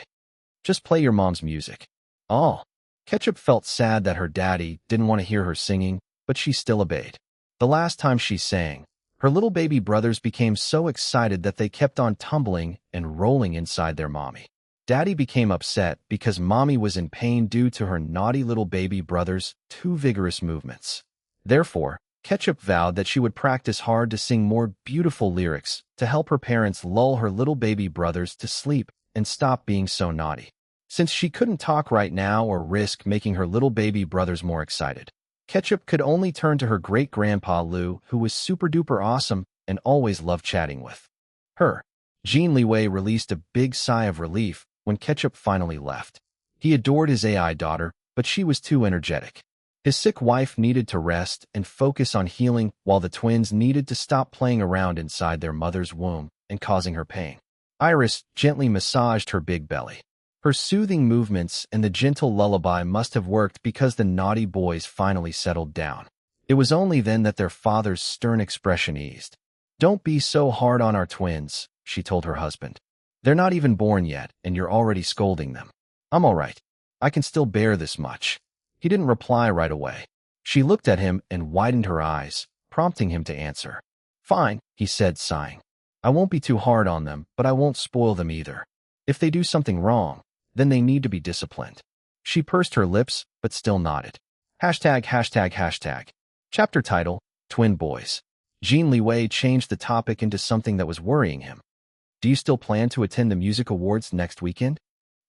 "Just play your mom's music." "Oh." Ketchup felt sad that her daddy didn't want to hear her singing, but she still obeyed. The last time she sang, her little baby brothers became so excited that they kept on tumbling and rolling inside their mommy. Daddy became upset because mommy was in pain due to her naughty little baby brothers' too vigorous movements. Therefore, Ketchup vowed that she would practice hard to sing more beautiful lyrics to help her parents lull her little baby brothers to sleep and stop being so naughty. Since she couldn't talk right now or risk making her little baby brothers more excited, Ketchup could only turn to her great-grandpa Lu, who was super-duper awesome and always loved chatting with her. Jin Liwei released a big sigh of relief when Ketchup finally left. He adored his AI daughter, but she was too energetic. His sick wife needed to rest and focus on healing, while the twins needed to stop playing around inside their mother's womb and causing her pain. Iris gently massaged her big belly. Her soothing movements and the gentle lullaby must have worked because the naughty boys finally settled down. It was only then that their father's stern expression eased. "Don't be so hard on our twins," she told her husband. "They're not even born yet, and you're already scolding them." "I'm all right. I can still bear this much." He didn't reply right away. She looked at him and widened her eyes, prompting him to answer. "Fine," he said, sighing. "I won't be too hard on them, but I won't spoil them either. If they do something wrong, then they need to be disciplined." She pursed her lips, but still nodded. ####. Chapter title, Twin Boys. Jin Liwei changed the topic into something that was worrying him. "Do you still plan to attend the music awards next weekend?"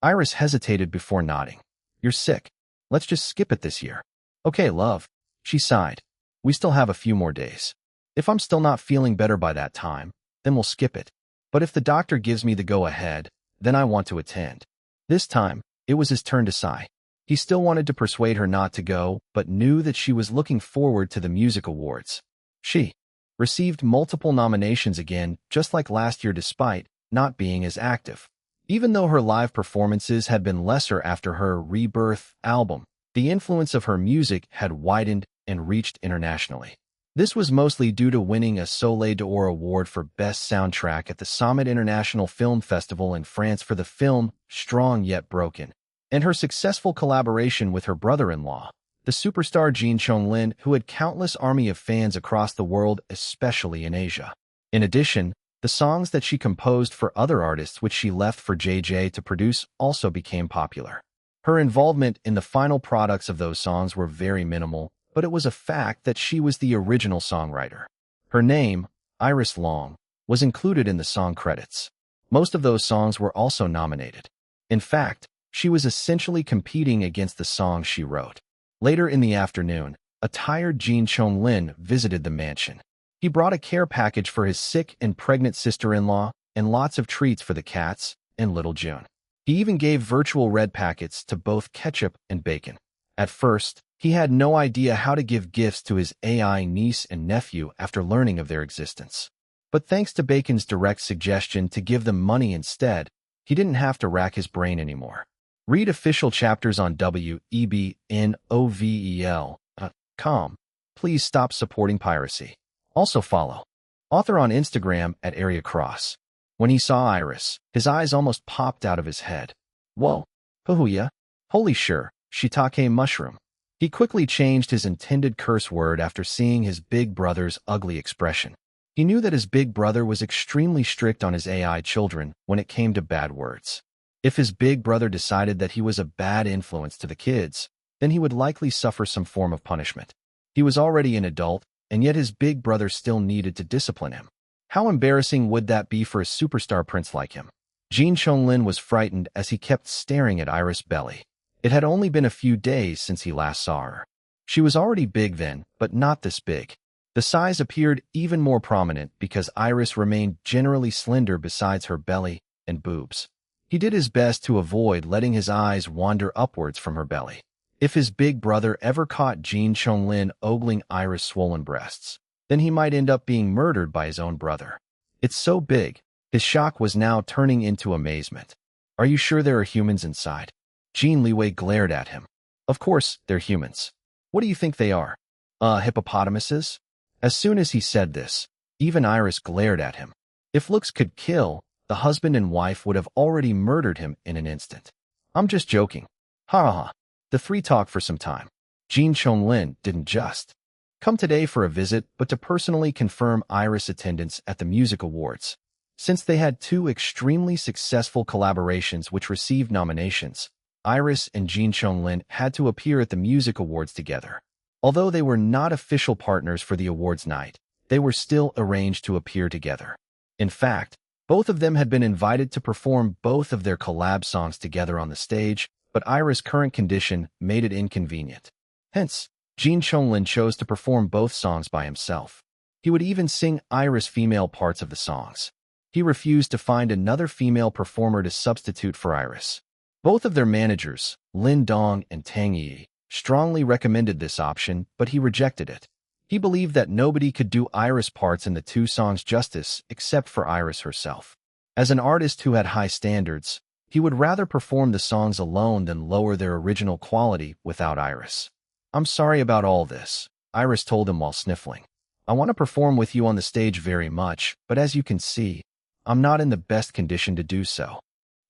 Iris hesitated before nodding. "You're sick. Let's just skip it this year." "Okay, love." She sighed. "We still have a few more days. If I'm still not feeling better by that time, then we'll skip it." But if the doctor gives me the go-ahead, then I want to attend. This time, it was his turn to sigh. He still wanted to persuade her not to go, but knew that she was looking forward to the music awards. She received multiple nominations again, just like last year despite not being as active. Even though her live performances had been lesser after her Rebirth album, the influence of her music had widened and reached internationally. This was mostly due to winning a Soleil d'Or award for Best Soundtrack at the Summit International Film Festival in France for the film Strong Yet Broken, and her successful collaboration with her brother-in-law, the superstar Jin Liwei, who had countless army of fans across the world, especially in Asia. In addition, the songs that she composed for other artists which she left for JJ to produce also became popular. Her involvement in the final products of those songs were very minimal, but it was a fact that she was the original songwriter. Her name, Iris Long, was included in the song credits. Most of those songs were also nominated. In fact, she was essentially competing against the songs she wrote. Later in the afternoon, a tired Jin Liwei visited the mansion. He brought a care package for his sick and pregnant sister-in-law and lots of treats for the cats and little June. He even gave virtual red packets to both Ketchup and Bacon. At first, he had no idea how to give gifts to his AI niece and nephew after learning of their existence. But thanks to Bacon's direct suggestion to give them money instead, he didn't have to rack his brain anymore. Read official chapters on webnovel.com. Please stop supporting piracy. Also follow author on Instagram at Area Cross. When he saw Iris, his eyes almost popped out of his head. Whoa, Huhuya, holy sure, shiitake mushroom. He quickly changed his intended curse word after seeing his big brother's ugly expression. He knew that his big brother was extremely strict on his AI children when it came to bad words. If his big brother decided that he was a bad influence to the kids, then he would likely suffer some form of punishment. He was already an adult, and yet his big brother still needed to discipline him. How embarrassing would that be for a superstar prince like him? Jin Liwei was frightened as he kept staring at Iris' belly. It had only been a few days since he last saw her. She was already big then, but not this big. The size appeared even more prominent because Iris remained generally slender besides her belly and boobs. He did his best to avoid letting his eyes wander upwards from her belly. If his big brother ever caught Jin Liwei ogling Iris' swollen breasts, then he might end up being murdered by his own brother. It's so big, his shock was now turning into amazement. Are you sure there are humans inside? Jin Liwei glared at him. Of course, they're humans. What do you think they are? Hippopotamuses? As soon as he said this, even Iris glared at him. If looks could kill, the husband and wife would have already murdered him in an instant. I'm just joking. Ha ha ha. The three talked for some time. Jin Liwei didn't just come today for a visit, but to personally confirm Iris' attendance at the music awards. Since they had two extremely successful collaborations which received nominations, Iris and Jin Liwei had to appear at the music awards together. Although they were not official partners for the awards night, they were still arranged to appear together. In fact, both of them had been invited to perform both of their collab songs together on the stage, but Iris' current condition made it inconvenient. Hence, Jin Liwei chose to perform both songs by himself. He would even sing Iris' female parts of the songs. He refused to find another female performer to substitute for Iris. Both of their managers, Lin Dong and Tang Yi, strongly recommended this option, but he rejected it. He believed that nobody could do Iris' parts in the two songs justice except for Iris herself. As an artist who had high standards, he would rather perform the songs alone than lower their original quality without Iris. I'm sorry about all this, Iris told him while sniffling. I want to perform with you on the stage very much, but as you can see, I'm not in the best condition to do so.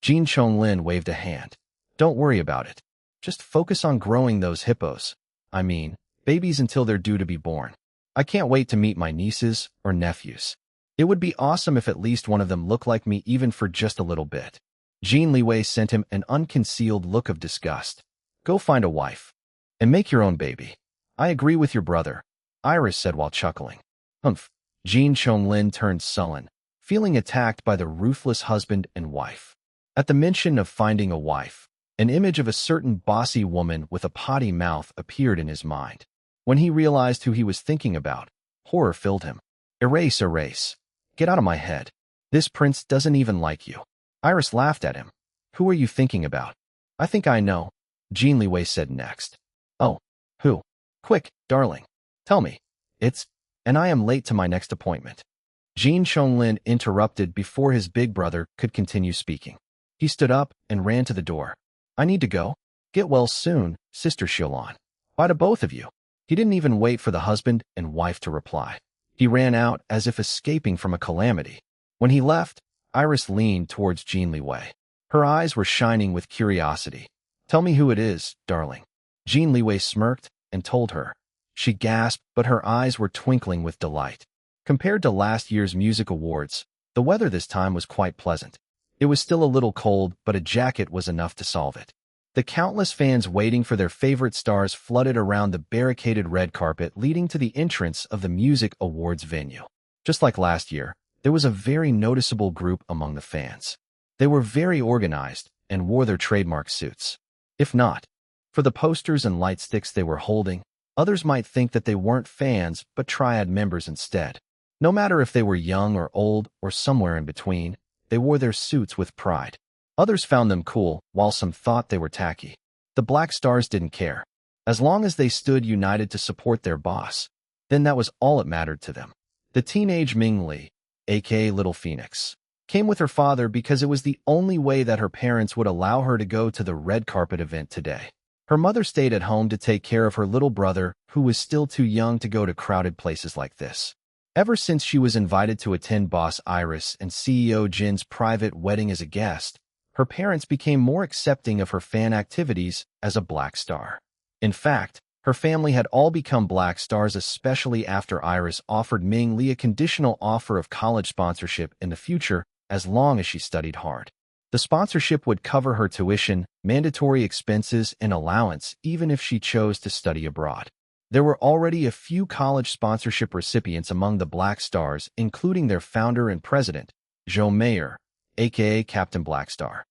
Jin Liwei waved a hand. Don't worry about it. Just focus on growing those hippos. I mean, babies until they're due to be born. I can't wait to meet my nieces or nephews. It would be awesome if at least one of them looked like me even for just a little bit. Jin Liwei sent him an unconcealed look of disgust. Go find a wife. And make your own baby. I agree with your brother, Iris said while chuckling. Humph. Jin Liwei turned sullen, feeling attacked by the ruthless husband and wife. At the mention of finding a wife, an image of a certain bossy woman with a potty mouth appeared in his mind. When he realized who he was thinking about, horror filled him. Erase, erase. Get out of my head. This prince doesn't even like you. Iris laughed at him. Who are you thinking about? I think I know, Jin Liwei said next. Oh, who? Quick, darling. Tell me. And I am late to my next appointment. Jin Chonglin interrupted before his big brother could continue speaking. He stood up and ran to the door. I need to go. Get well soon, Sister Xiaolan. Bye to both of you. He didn't even wait for the husband and wife to reply. He ran out as if escaping from a calamity. When he left, Iris leaned towards Jin Liwei. Her eyes were shining with curiosity. Tell me who it is, darling. Jin Liwei smirked and told her. She gasped, but her eyes were twinkling with delight. Compared to last year's music awards, the weather this time was quite pleasant. It was still a little cold, but a jacket was enough to solve it. The countless fans waiting for their favorite stars flooded around the barricaded red carpet leading to the entrance of the music awards venue. Just like last year, there was a very noticeable group among the fans. They were very organized and wore their trademark suits. If not, for the posters and light sticks they were holding, others might think that they weren't fans but triad members instead. No matter if they were young or old or somewhere in between, they wore their suits with pride. Others found them cool, while some thought they were tacky. The Black Stars didn't care. As long as they stood united to support their boss, then that was all it mattered to them. The teenage Ming Li, aka Little Phoenix, came with her father because it was the only way that her parents would allow her to go to the red carpet event today. Her mother stayed at home to take care of her little brother, who was still too young to go to crowded places like this. Ever since she was invited to attend Boss Iris and CEO Jin's private wedding as a guest, her parents became more accepting of her fan activities as a Black Star. In fact, her family had all become Black Stars, especially after Iris offered Ming Li a conditional offer of college sponsorship in the future as long as she studied hard. The sponsorship would cover her tuition, mandatory expenses, and allowance even if she chose to study abroad. There were already a few college sponsorship recipients among the Black Stars, including their founder and president, Zhou Meier, aka Captain Black Star.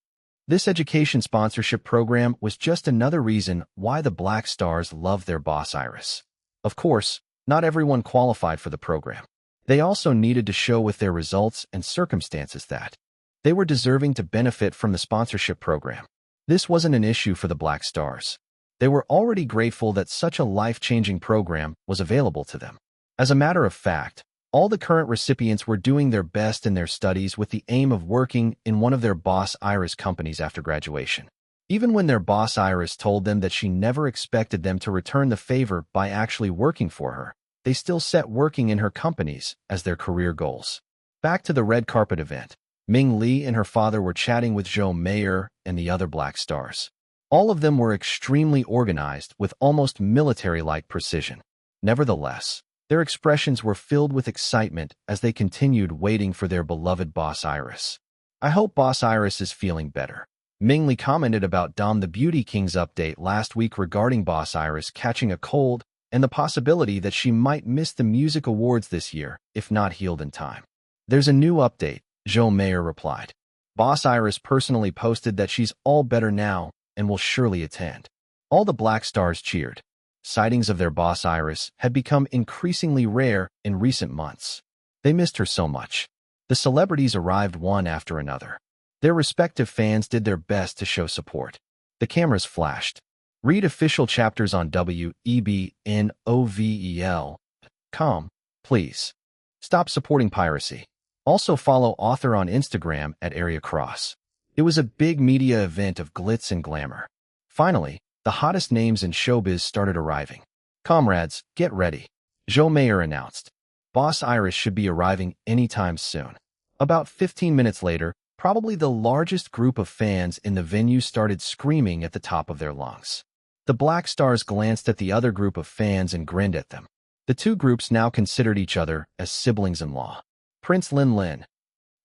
This education sponsorship program was just another reason why the Black Stars loved their boss Iris. Of course, not everyone qualified for the program. They also needed to show with their results and circumstances that they were deserving to benefit from the sponsorship program. This wasn't an issue for the Black Stars. They were already grateful that such a life-changing program was available to them. As a matter of fact, all the current recipients were doing their best in their studies with the aim of working in one of their boss Iris companies after graduation. Even when their boss Iris told them that she never expected them to return the favor by actually working for her, they still set working in her companies as their career goals. Back to the red carpet event, Ming Li and her father were chatting with Zhou Meier and the other Black Stars. All of them were extremely organized with almost military-like precision. Nevertheless, their expressions were filled with excitement as they continued waiting for their beloved boss Iris. I hope boss Iris is feeling better. Ming Li commented about Dom the Beauty King's update last week regarding boss Iris catching a cold and the possibility that she might miss the music awards this year if not healed in time. There's a new update, Zhou Meier replied. Boss Iris personally posted that she's all better now and will surely attend. All the Black Stars cheered. Sightings of their boss Iris had become increasingly rare in recent months. They missed her so much. The celebrities arrived one after another. Their respective fans did their best to show support. The cameras flashed. Read official chapters on webnovel.com, please. Stop supporting piracy. Also follow author on Instagram at Area Cross. It was a big media event of glitz and glamour. Finally, the hottest names in showbiz started arriving. Comrades, get ready, Zhou Meier announced. Boss Iris should be arriving anytime soon. About 15 minutes later, probably the largest group of fans in the venue started screaming at the top of their lungs. The Black Stars glanced at the other group of fans and grinned at them. The two groups now considered each other as siblings-in-law. Prince Lin Lin.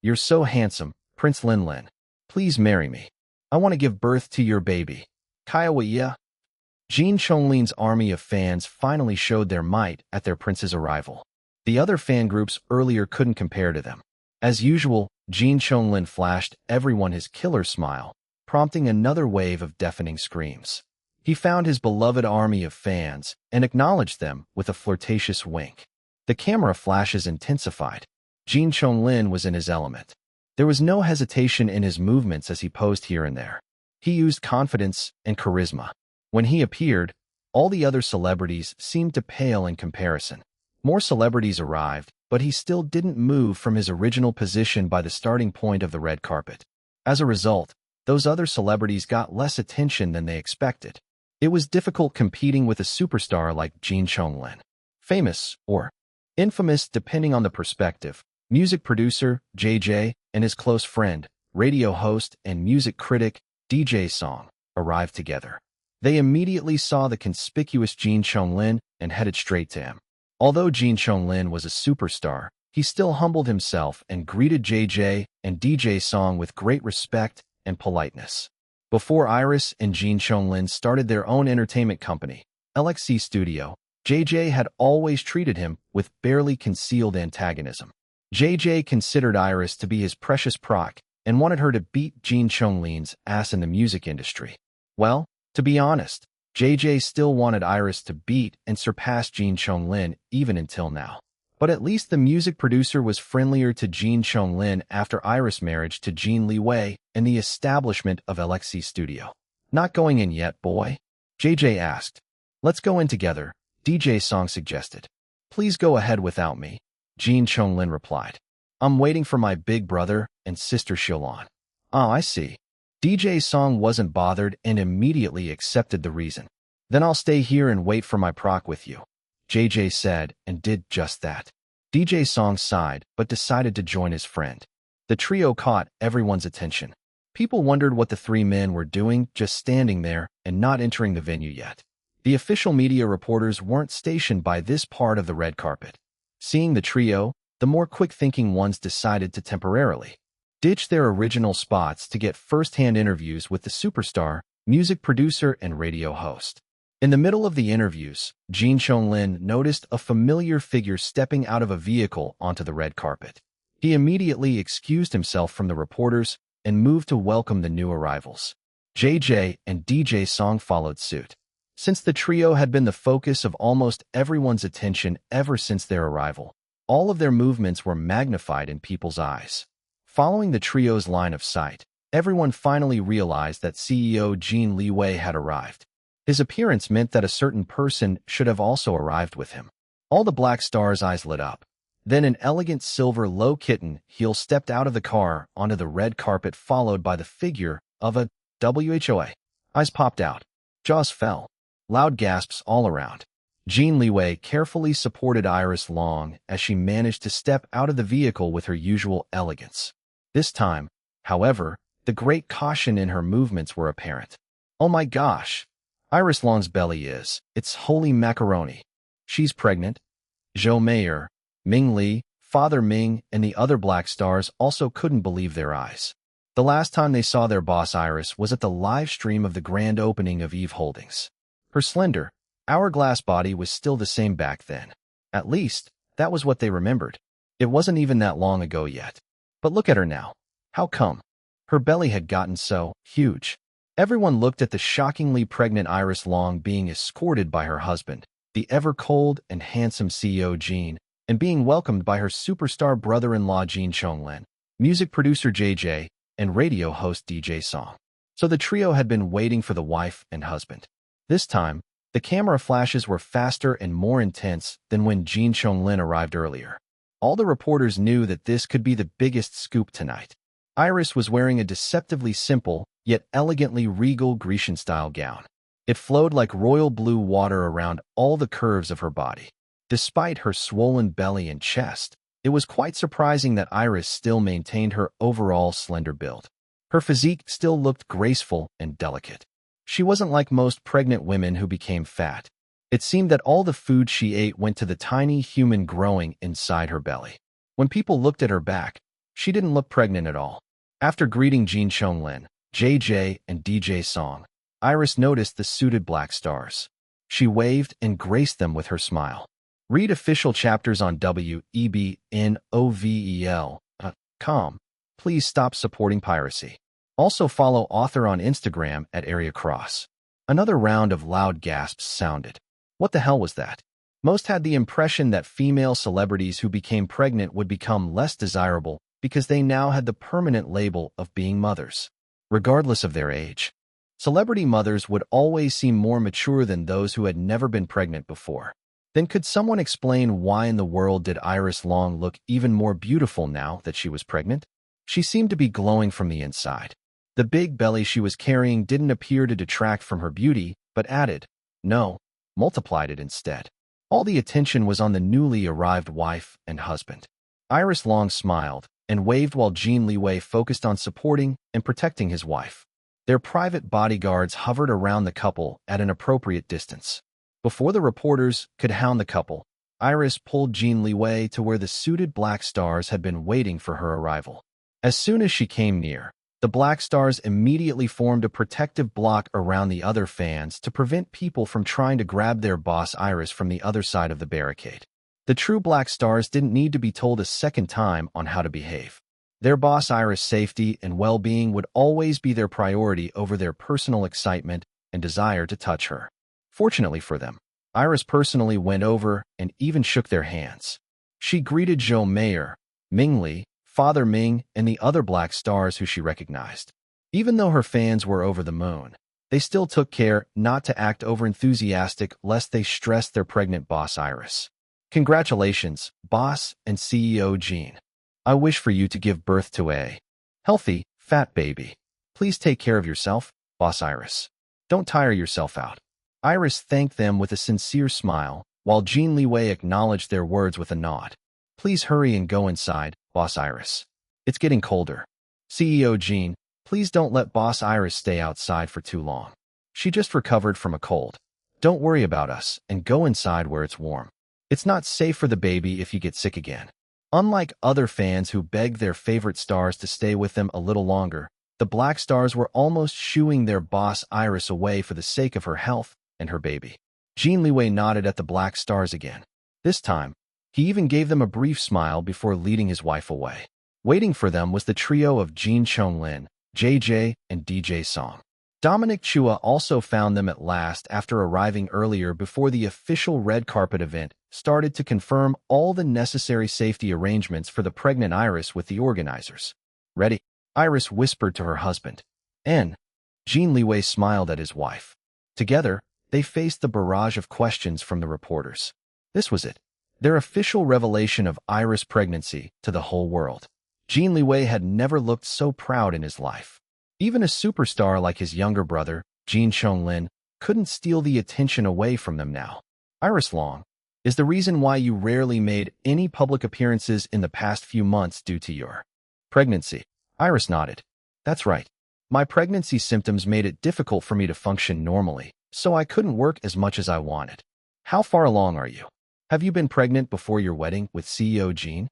You're so handsome, Prince Lin Lin. Please marry me. I want to give birth to your baby. Kaiwa. Jin Chonglin's army of fans finally showed their might at their prince's arrival. The other fan groups earlier couldn't compare to them. As usual, Jin Chonglin flashed everyone his killer smile, prompting another wave of deafening screams. He found his beloved army of fans and acknowledged them with a flirtatious wink. The camera flashes intensified. Jin Chonglin was in his element. There was no hesitation in his movements as he posed here and there. He used confidence and charisma. When he appeared, all the other celebrities seemed to pale in comparison. More celebrities arrived, but he still didn't move from his original position by the starting point of the red carpet. As a result, those other celebrities got less attention than they expected. It was difficult competing with a superstar like Jin Liwei. Famous, or infamous depending on the perspective, music producer, JJ, and his close friend, radio host and music critic, DJ Song, arrived together. They immediately saw the conspicuous Jin Liwei and headed straight to him. Although Jin Liwei was a superstar, he still humbled himself and greeted JJ and DJ Song with great respect and politeness. Before Iris and Jin Liwei started their own entertainment company, LXC Studio, JJ had always treated him with barely concealed antagonism. JJ considered Iris to be his precious proc and wanted her to beat Jin Liwei's ass in the music industry. Well, to be honest, JJ still wanted Iris to beat and surpass Jin Liwei even until now. But at least the music producer was friendlier to Jin Liwei after Iris' marriage to Jin Liwei and the establishment of LXC Studio. Not going in yet, boy? JJ asked. Let's go in together, DJ Song suggested. Please go ahead without me, Jin Liwei replied. I'm waiting for my big brother and sister Shilon. Oh, I see. DJ Song wasn't bothered and immediately accepted the reason. Then I'll stay here and wait for my proc with you, JJ said, and did just that. DJ Song sighed but decided to join his friend. The trio caught everyone's attention. People wondered what the three men were doing just standing there and not entering the venue yet. The official media reporters weren't stationed by this part of the red carpet. Seeing the trio, the more quick-thinking ones decided to temporarily ditch their original spots to get first-hand interviews with the superstar, music producer, and radio host. In the middle of the interviews, Jin Liwei noticed a familiar figure stepping out of a vehicle onto the red carpet. He immediately excused himself from the reporters and moved to welcome the new arrivals. JJ and DJ Song followed suit. Since the trio had been the focus of almost everyone's attention ever since their arrival, all of their movements were magnified in people's eyes. Following the trio's line of sight, everyone finally realized that CEO Jin Liwei had arrived. His appearance meant that a certain person should have also arrived with him. All the Black Star's eyes lit up. Then an elegant silver low kitten heel stepped out of the car onto the red carpet, followed by the figure of a WHOA. Eyes popped out. Jaws fell. Loud gasps all around. Jin Liwei carefully supported Iris Long as she managed to step out of the vehicle with her usual elegance. This time, however, the great caution in her movements were apparent. Oh my gosh! Iris Long's belly it's holy macaroni. She's pregnant. Zhou Meier, Ming Li, Father Ming, and the other Black Stars also couldn't believe their eyes. The last time they saw their boss Iris was at the live stream of the grand opening of Eve Holdings. Her slender, hourglass body was still the same back then. At least, that was what they remembered. It wasn't even that long ago yet. But look at her now. How come? Her belly had gotten so huge. Everyone looked at the shockingly pregnant Iris Long being escorted by her husband, the ever-cold and handsome CEO Jin, and being welcomed by her superstar brother-in-law Jin Liwei, music producer JJ, and radio host DJ Song. So the trio had been waiting for the wife and husband. This time, the camera flashes were faster and more intense than when Jin Liwei arrived earlier. All the reporters knew that this could be the biggest scoop tonight. Iris was wearing a deceptively simple, yet elegantly regal Grecian-style gown. It flowed like royal blue water around all the curves of her body. Despite her swollen belly and chest, it was quite surprising that Iris still maintained her overall slender build. Her physique still looked graceful and delicate. She wasn't like most pregnant women who became fat. It seemed that all the food she ate went to the tiny human growing inside her belly. When people looked at her back, she didn't look pregnant at all. After greeting Jin Liwei, JJ, and DJ Song, Iris noticed the suited Black Stars. She waved and graced them with her smile. Read official chapters on webnovel.com. Please stop supporting piracy. Also follow author on Instagram at Area Cross. Another round of loud gasps sounded. What the hell was that? Most had the impression that female celebrities who became pregnant would become less desirable because they now had the permanent label of being mothers, regardless of their age. Celebrity mothers would always seem more mature than those who had never been pregnant before. Then could someone explain why in the world did Iris Long look even more beautiful now that she was pregnant? She seemed to be glowing from the inside. The big belly she was carrying didn't appear to detract from her beauty, but multiplied it instead. All the attention was on the newly arrived wife and husband. Iris Long smiled and waved while Jin Liwei focused on supporting and protecting his wife. Their private bodyguards hovered around the couple at an appropriate distance. Before the reporters could hound the couple, Iris pulled Jin Liwei to where the suited Black Stars had been waiting for her arrival. As soon as she came near, the Black Stars immediately formed a protective block around the other fans to prevent people from trying to grab their boss Iris from the other side of the barricade. The true Black Stars didn't need to be told a second time on how to behave. Their boss Iris' safety and well-being would always be their priority over their personal excitement and desire to touch her. Fortunately for them, Iris personally went over and even shook their hands. She greeted Zhou Mayer, Ming Li, Father Ming, and the other Black Stars who she recognized. Even though her fans were over the moon, they still took care not to act over-enthusiastic lest they stressed their pregnant boss Iris. Congratulations, boss and CEO Jin. I wish for you to give birth to a healthy, fat baby. Please take care of yourself, boss Iris. Don't tire yourself out. Iris thanked them with a sincere smile, while Jin Liwei acknowledged their words with a nod. Please hurry and go inside, boss Iris. It's getting colder. CEO Jin, please don't let boss Iris stay outside for too long. She just recovered from a cold. Don't worry about us and go inside where it's warm. It's not safe for the baby if you get sick again. Unlike other fans who begged their favorite stars to stay with them a little longer, the Black Stars were almost shooing their boss Iris away for the sake of her health and her baby. Jin Liwei nodded at the Black Stars again. This time, he even gave them a brief smile before leading his wife away. Waiting for them was the trio of Jin Chonglin, JJ, and DJ Song. Dominic Chua also found them at last after arriving earlier before the official red carpet event started to confirm all the necessary safety arrangements for the pregnant Iris with the organizers. Ready? Iris whispered to her husband. Jin Liwei smiled at his wife. Together, they faced the barrage of questions from the reporters. This was it. Their official revelation of Iris' pregnancy to the whole world. Jin Liwei had never looked so proud in his life. Even a superstar like his younger brother, Jin Chonglin, couldn't steal the attention away from them now. Iris Long, is the reason why you rarely made any public appearances in the past few months due to your pregnancy? Iris nodded. That's right. My pregnancy symptoms made it difficult for me to function normally, so I couldn't work as much as I wanted. How far along are you? Have you been pregnant before your wedding with CEO Jin?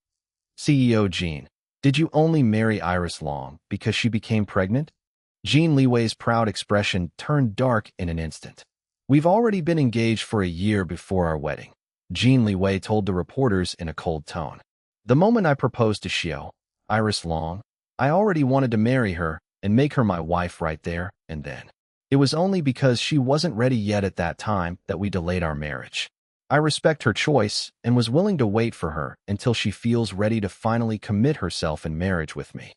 CEO Jin, did you only marry Iris Long because she became pregnant? Jin Liwei's proud expression turned dark in an instant. We've already been engaged for a year before our wedding, Jin Liwei told the reporters in a cold tone. The moment I proposed to Xiao, Iris Long, I already wanted to marry her and make her my wife right there and then. It was only because she wasn't ready yet at that time that we delayed our marriage. I respect her choice and was willing to wait for her until she feels ready to finally commit herself in marriage with me.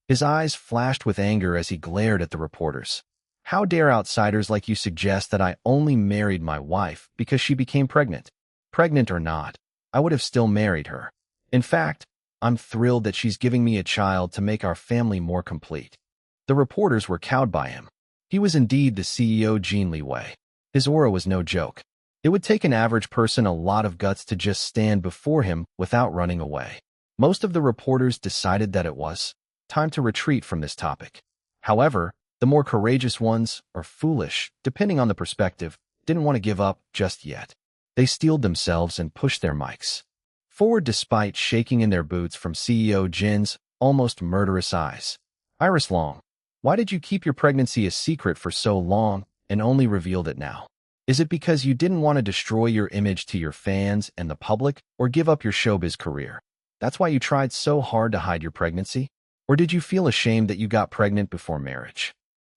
His eyes flashed with anger as he glared at the reporters. How dare outsiders like you suggest that I only married my wife because she became pregnant? Pregnant or not, I would have still married her. In fact, I'm thrilled that she's giving me a child to make our family more complete. The reporters were cowed by him. He was indeed the CEO Jin Liwei. His aura was no joke. It would take an average person a lot of guts to just stand before him without running away. Most of the reporters decided that it was time to retreat from this topic. However, the more courageous ones, or foolish, depending on the perspective, didn't want to give up just yet. They steeled themselves and pushed their mics forward despite shaking in their boots from CEO Jin's almost murderous eyes. Iris Long, why did you keep your pregnancy a secret for so long and only revealed it now? Is it because you didn't want to destroy your image to your fans and the public or give up your showbiz career? That's why you tried so hard to hide your pregnancy? Or did you feel ashamed that you got pregnant before marriage?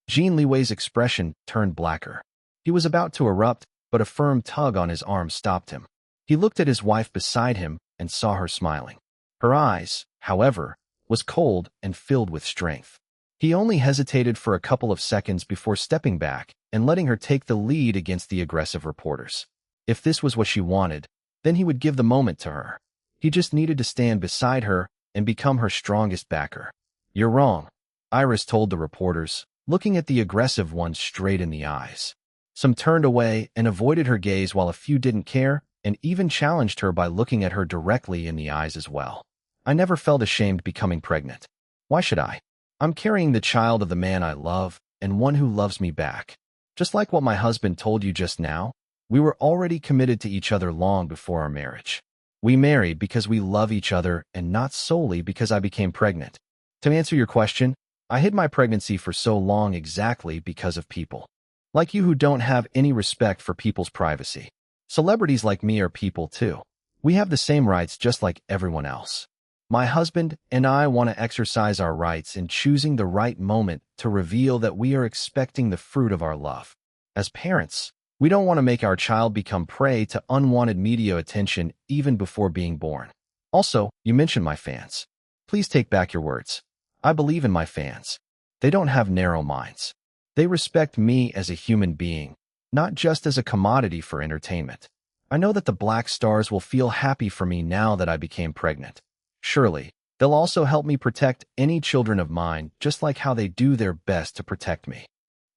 Jin Liwei's expression turned blacker. He was about to erupt, but a firm tug on his arm stopped him. He looked at his wife beside him and saw her smiling. Her eyes, however, was cold and filled with strength. He only hesitated for a couple of seconds before stepping back and letting her take the lead against the aggressive reporters. If this was what she wanted, then he would give the moment to her. He just needed to stand beside her and become her strongest backer. "You're wrong," Iris told the reporters, looking at the aggressive ones straight in the eyes. Some turned away and avoided her gaze, while a few didn't care and even challenged her by looking at her directly in the eyes as well. "I never felt ashamed becoming pregnant. Why should I? I'm carrying the child of the man I love and one who loves me back. Just like what my husband told you just now, we were already committed to each other long before our marriage. We married because we love each other and not solely because I became pregnant. To answer your question, I hid my pregnancy for so long exactly because of people like you who don't have any respect for people's privacy. Celebrities like me are people too. We have the same rights just like everyone else. My husband and I want to exercise our rights in choosing the right moment to reveal that we are expecting the fruit of our love. As parents, we don't want to make our child become prey to unwanted media attention even before being born. Also, you mentioned my fans. Please take back your words. I believe in my fans. They don't have narrow minds. They respect me as a human being, not just as a commodity for entertainment. I know that the Black Stars will feel happy for me now that I became pregnant. Surely, they'll also help me protect any children of mine, just like how they do their best to protect me.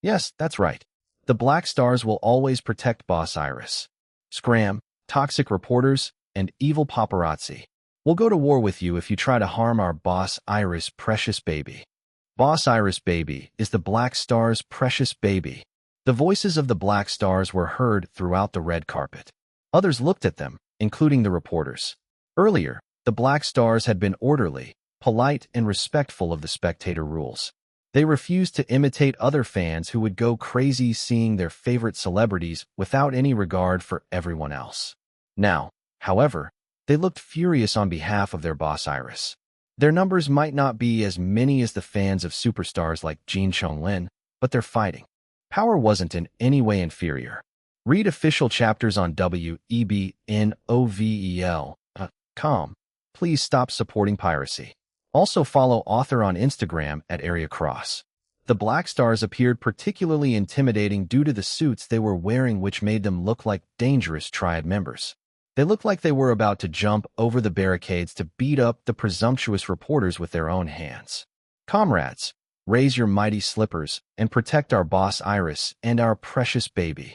Yes, that's right. The Black Stars will always protect Boss Iris. Scram, toxic reporters, and evil paparazzi. We'll go to war with you if you try to harm our Boss Iris' precious baby. Boss Iris' baby is the Black Stars' precious baby. The voices of the Black Stars were heard throughout the red carpet. Others looked at them, including the reporters. Earlier, the Black Stars had been orderly, polite, and respectful of the spectator rules. They refused to imitate other fans who would go crazy seeing their favorite celebrities without any regard for everyone else. Now, however, they looked furious on behalf of their boss Iris. Their numbers might not be as many as the fans of superstars like Jin Liwei, but they're fighting. Power wasn't in any way inferior. Read official chapters on webnovel.com. Please stop supporting piracy. Also follow author on Instagram at Area Cross. The Black Stars appeared particularly intimidating due to the suits they were wearing, which made them look like dangerous Triad members. They looked like they were about to jump over the barricades to beat up the presumptuous reporters with their own hands. Comrades, raise your mighty slippers and protect our boss Iris and our precious baby.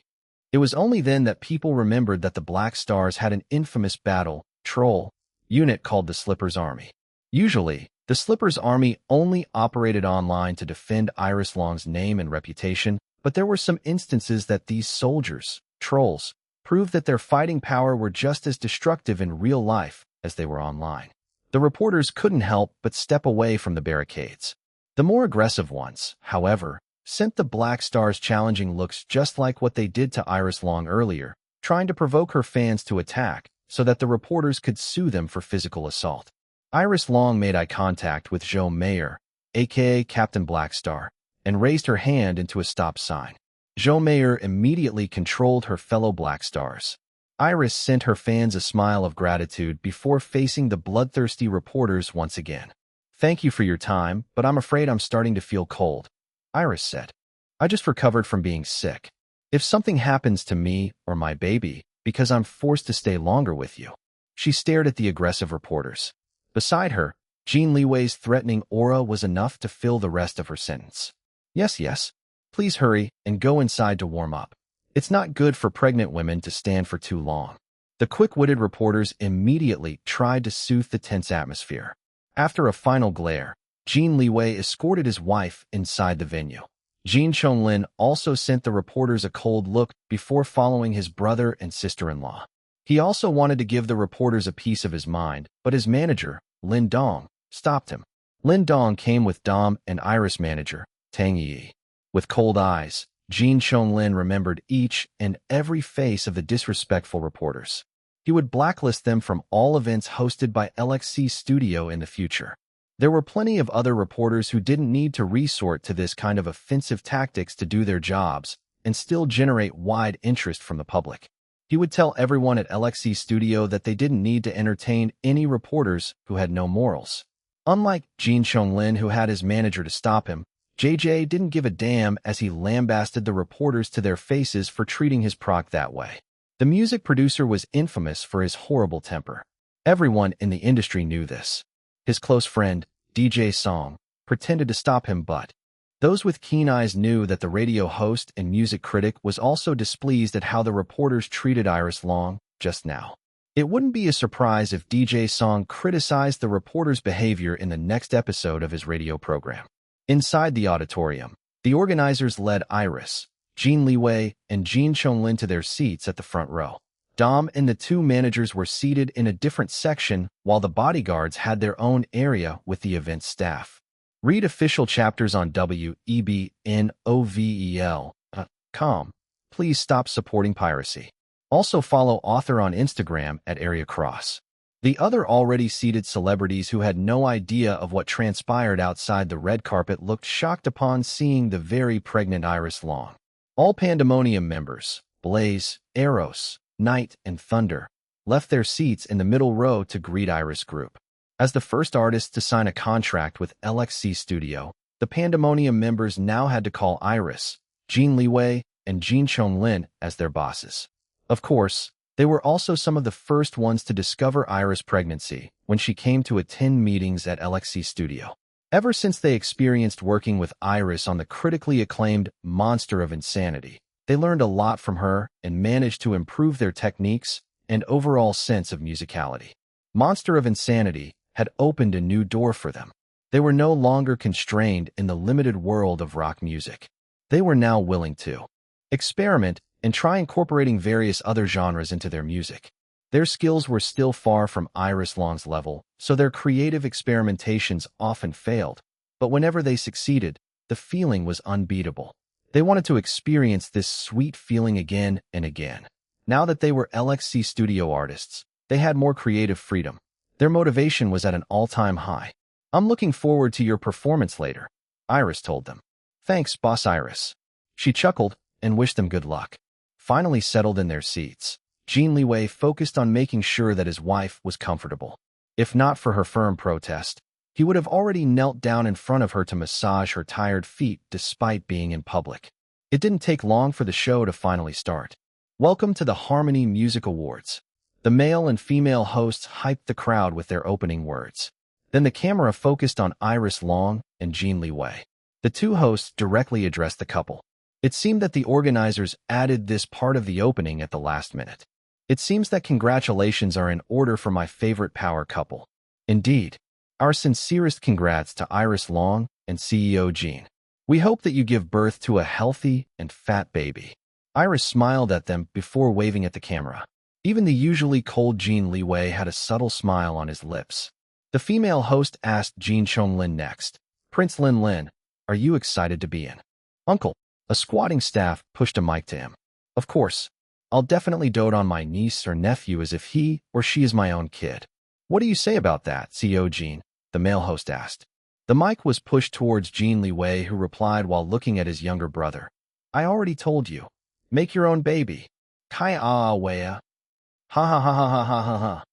It was only then that people remembered that the Black Stars had an infamous battle troll unit called the Slippers Army. Usually, the Slippers Army only operated online to defend Iris Long's name and reputation, but there were some instances that these soldiers, trolls, proved that their fighting power were just as destructive in real life as they were online. The reporters couldn't help but step away from the barricades. The more aggressive ones, however, sent the Black Stars challenging looks just like what they did to Iris Long earlier, trying to provoke her fans to attack so that the reporters could sue them for physical assault. Iris Long made eye contact with Joe Mayer, aka Captain Black Star, and raised her hand into a stop sign. Joe Mayer immediately controlled her fellow Black Stars. Iris sent her fans a smile of gratitude before facing the bloodthirsty reporters once again. "Thank you for your time, but I'm afraid I'm starting to feel cold," Iris said. "I just recovered from being sick. If something happens to me or my baby because I'm forced to stay longer with you." She stared at the aggressive reporters. Beside her, Jin Liwei's threatening aura was enough to fill the rest of her sentence. Yes. Please hurry and go inside to warm up. It's not good for pregnant women to stand for too long." The quick-witted reporters immediately tried to soothe the tense atmosphere. After a final glare, Jin Liwei escorted his wife inside the venue. Jin Liwei also sent the reporters a cold look before following his brother and sister-in-law. He also wanted to give the reporters a piece of his mind, but his manager, Lin Dong, stopped him. Lin Dong came with Dom and Iris manager, Tang Yi. With cold eyes, Jin Liwei remembered each and every face of the disrespectful reporters. He would blacklist them from all events hosted by LXC Studio in the future. There were plenty of other reporters who didn't need to resort to this kind of offensive tactics to do their jobs and still generate wide interest from the public. He would tell everyone at LXC Studio that they didn't need to entertain any reporters who had no morals. Unlike Jin Lin, who had his manager to stop him, JJ didn't give a damn as he lambasted the reporters to their faces for treating his proc that way. The music producer was infamous for his horrible temper. Everyone in the industry knew this. His close friend, DJ Song, pretended to stop him, but those with keen eyes knew that the radio host and music critic was also displeased at how the reporters treated Iris Long just now. It wouldn't be a surprise if DJ Song criticized the reporter's behavior in the next episode of his radio program. Inside the auditorium, the organizers led Iris, Jin Liwei, and Jin Lin to their seats at the front row. Dom and the two managers were seated in a different section, while the bodyguards had their own area with the event staff. Read official chapters on webnovel.com. Please stop supporting piracy. Also follow author on Instagram at Area Cross. The other already seated celebrities who had no idea of what transpired outside the red carpet looked shocked upon seeing the very pregnant Iris Long. All Pandemonium members, Blaze, Eros, Night, and Thunder, left their seats in the middle row to greet Iris Group. As the first artist to sign a contract with LXC Studio, the Pandemonium members now had to call Iris, Jin Liwei, and Jin Lin as their bosses. Of course, they were also some of the first ones to discover Iris' pregnancy when she came to attend meetings at LXC Studio. Ever since they experienced working with Iris on the critically acclaimed Monster of Insanity, they learned a lot from her and managed to improve their techniques and overall sense of musicality. Monster of Insanity had opened a new door for them. They were no longer constrained in the limited world of rock music. They were now willing to experiment and try incorporating various other genres into their music. Their skills were still far from Iris Long's level, so their creative experimentations often failed. But whenever they succeeded, the feeling was unbeatable. They wanted to experience this sweet feeling again and again. Now that they were LXC Studio artists, they had more creative freedom. Their motivation was at an all-time high. "I'm looking forward to your performance later," Iris told them. "Thanks, Boss Iris." She chuckled and wished them good luck. Finally settled in their seats, Jin Liwei focused on making sure that his wife was comfortable. If not for her firm protest, he would have already knelt down in front of her to massage her tired feet despite being in public. It didn't take long for the show to finally start. Welcome to the Harmony Music Awards. The male and female hosts hyped the crowd with their opening words. Then the camera focused on Iris Long and Jin Liwei. The two hosts directly addressed the couple. It seemed that the organizers added this part of the opening at the last minute. "It seems that congratulations are in order for my favorite power couple. Indeed, our sincerest congrats to Iris Long and CEO Jin. We hope that you give birth to a healthy and fat baby." Iris smiled at them before waving at the camera. Even the usually cold Jin Liwei had a subtle smile on his lips. The female host asked Jin Lin next. "Prince Lin, are you excited to be in?" "Uncle." A squatting staff pushed a mic to him. "Of course. I'll definitely dote on my niece or nephew as if he or she is my own kid." "What do you say about that, CEO Jin?" the male host asked. The mic was pushed towards Jin Liwei, who replied while looking at his younger brother. "I already told you. Make your own baby. Kai wea. Ha ha ha ha ha ha ha ha."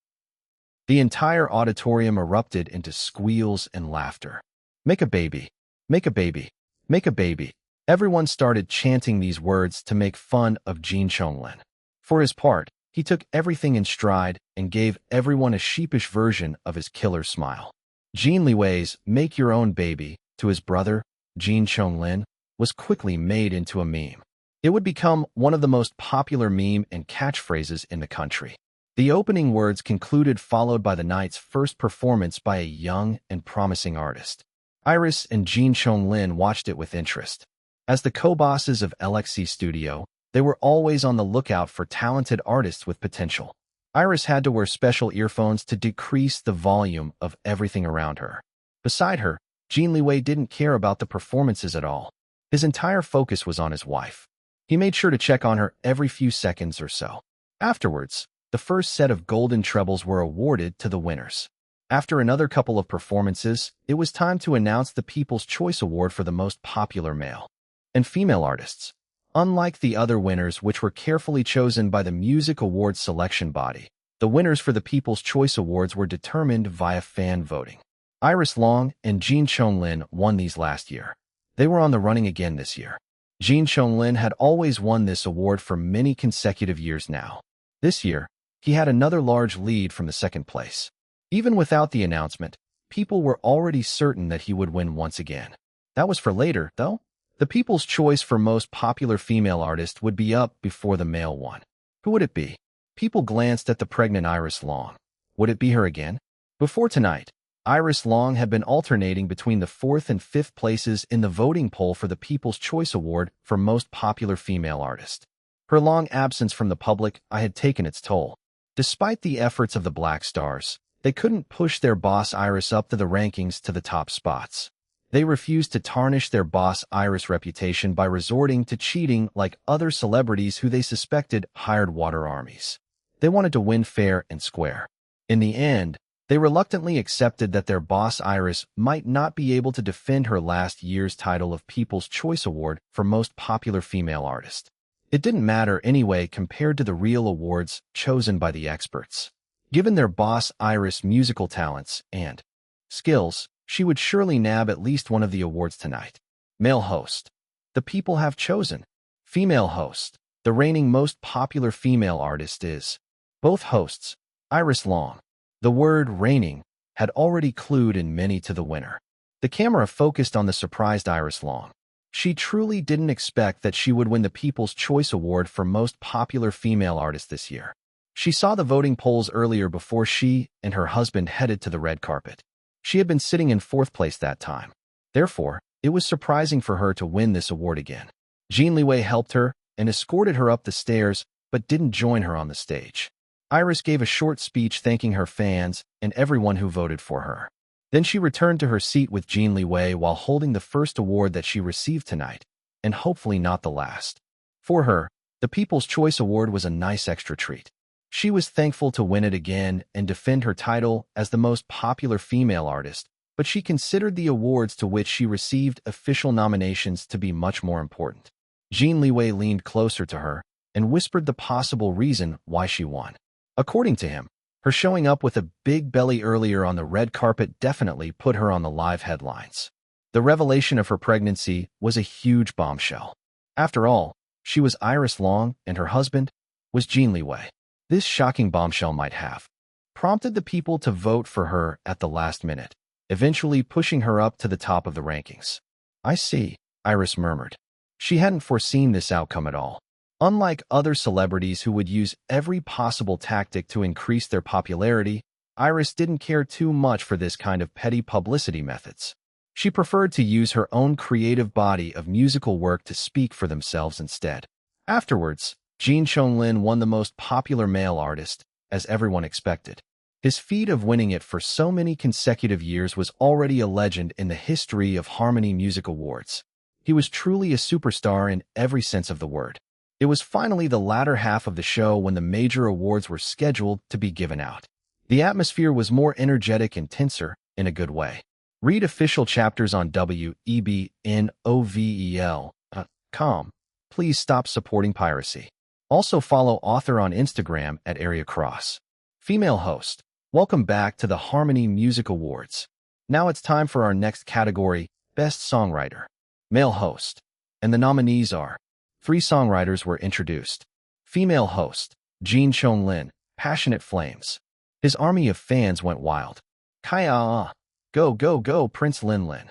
The entire auditorium erupted into squeals and laughter. "Make a baby. Make a baby. Make a baby." Everyone started chanting these words to make fun of Jin Lin. For his part, he took everything in stride and gave everyone a sheepish version of his killer smile. Jin Liwei's "make your own baby" to his brother, Jin Lin, was quickly made into a meme. It would become one of the most popular meme and catchphrases in the country. The opening words concluded, followed by the night's first performance by a young and promising artist. Iris and Jin Lin watched it with interest. As the co-bosses of LXC Studio, they were always on the lookout for talented artists with potential. Iris had to wear special earphones to decrease the volume of everything around her. Beside her, Jin Liwei didn't care about the performances at all. His entire focus was on his wife. He made sure to check on her every few seconds or so. Afterwards, the first set of golden trebles were awarded to the winners. After another couple of performances, it was time to announce the People's Choice Award for the most popular male and female artists. Unlike the other winners, which were carefully chosen by the Music Awards selection body, the winners for the People's Choice Awards were determined via fan voting. Iris Long and Jin Chonglin won these last year. They were on the running again this year. Jin Chonglin had always won this award for many consecutive years now. This year, he had another large lead from the second place. Even without the announcement, people were already certain that he would win once again. That was for later, though. The people's choice for most popular female artist would be up before the male one. Who would it be? People glanced at the pregnant Iris Long. Would it be her again? Before tonight, Iris Long had been alternating between the 4th and 5th places in the voting poll for the People's Choice Award for most popular female artist. Her long absence from the public eye had taken its toll. Despite the efforts of the Black Stars, they couldn't push their boss Iris up to the rankings to the top spots. They refused to tarnish their boss Iris' reputation by resorting to cheating like other celebrities who they suspected hired water armies. They wanted to win fair and square. In the end, they reluctantly accepted that their boss Iris might not be able to defend her last year's title of People's Choice Award for most popular female artist. It didn't matter anyway compared to the real awards chosen by the experts. Given their boss Iris' musical talents and skills, she would surely nab at least one of the awards tonight. Male host. The people have chosen. Female host. The reigning most popular female artist is. Both hosts, Iris Long. The word reigning had already clued in many to the winner. The camera focused on the surprised Iris Long. She truly didn't expect that she would win the People's Choice Award for most popular female artist this year. She saw the voting polls earlier before she and her husband headed to the red carpet. She had been sitting in 4th place that time. Therefore, it was surprising for her to win this award again. Jin Liwei helped her and escorted her up the stairs, but didn't join her on the stage. Iris gave a short speech thanking her fans and everyone who voted for her. Then she returned to her seat with Jin Liwei while holding the first award that she received tonight, and hopefully not the last. For her, the People's Choice Award was a nice extra treat. She was thankful to win it again and defend her title as the most popular female artist, but she considered the awards to which she received official nominations to be much more important. Jin Liwei leaned closer to her and whispered the possible reason why she won. According to him, her showing up with a big belly earlier on the red carpet definitely put her on the live headlines. The revelation of her pregnancy was a huge bombshell. After all, she was Iris Long and her husband was Jin Liwei. This shocking bombshell might have prompted the people to vote for her at the last minute, eventually pushing her up to the top of the rankings. I see, Iris murmured. She hadn't foreseen this outcome at all. Unlike other celebrities who would use every possible tactic to increase their popularity, Iris didn't care too much for this kind of petty publicity methods. She preferred to use her own creative body of musical work to speak for themselves instead. Afterwards, Jin Chonglin won the most popular male artist, as everyone expected. His feat of winning it for so many consecutive years was already a legend in the history of Harmony Music Awards. He was truly a superstar in every sense of the word. It was finally the latter half of the show when the major awards were scheduled to be given out. The atmosphere was more energetic and tenser in a good way. Read official chapters on webnovel.com. Please stop supporting piracy. Also follow author on Instagram at @AreaCross. Female host. Welcome back to the Harmony Music Awards. Now it's time for our next category, Best Songwriter. Male host. And the nominees are 3 songwriters were introduced. Female host, Jin Chonglin, Passionate Flames. His army of fans went wild. Kaya, go, go, go, Prince Lin Lin.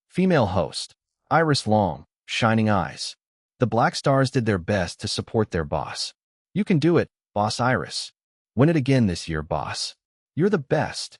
Female host, Iris Long, Shining Eyes. The Black Stars did their best to support their boss. You can do it, Boss Iris. Win it again this year, boss. You're the best.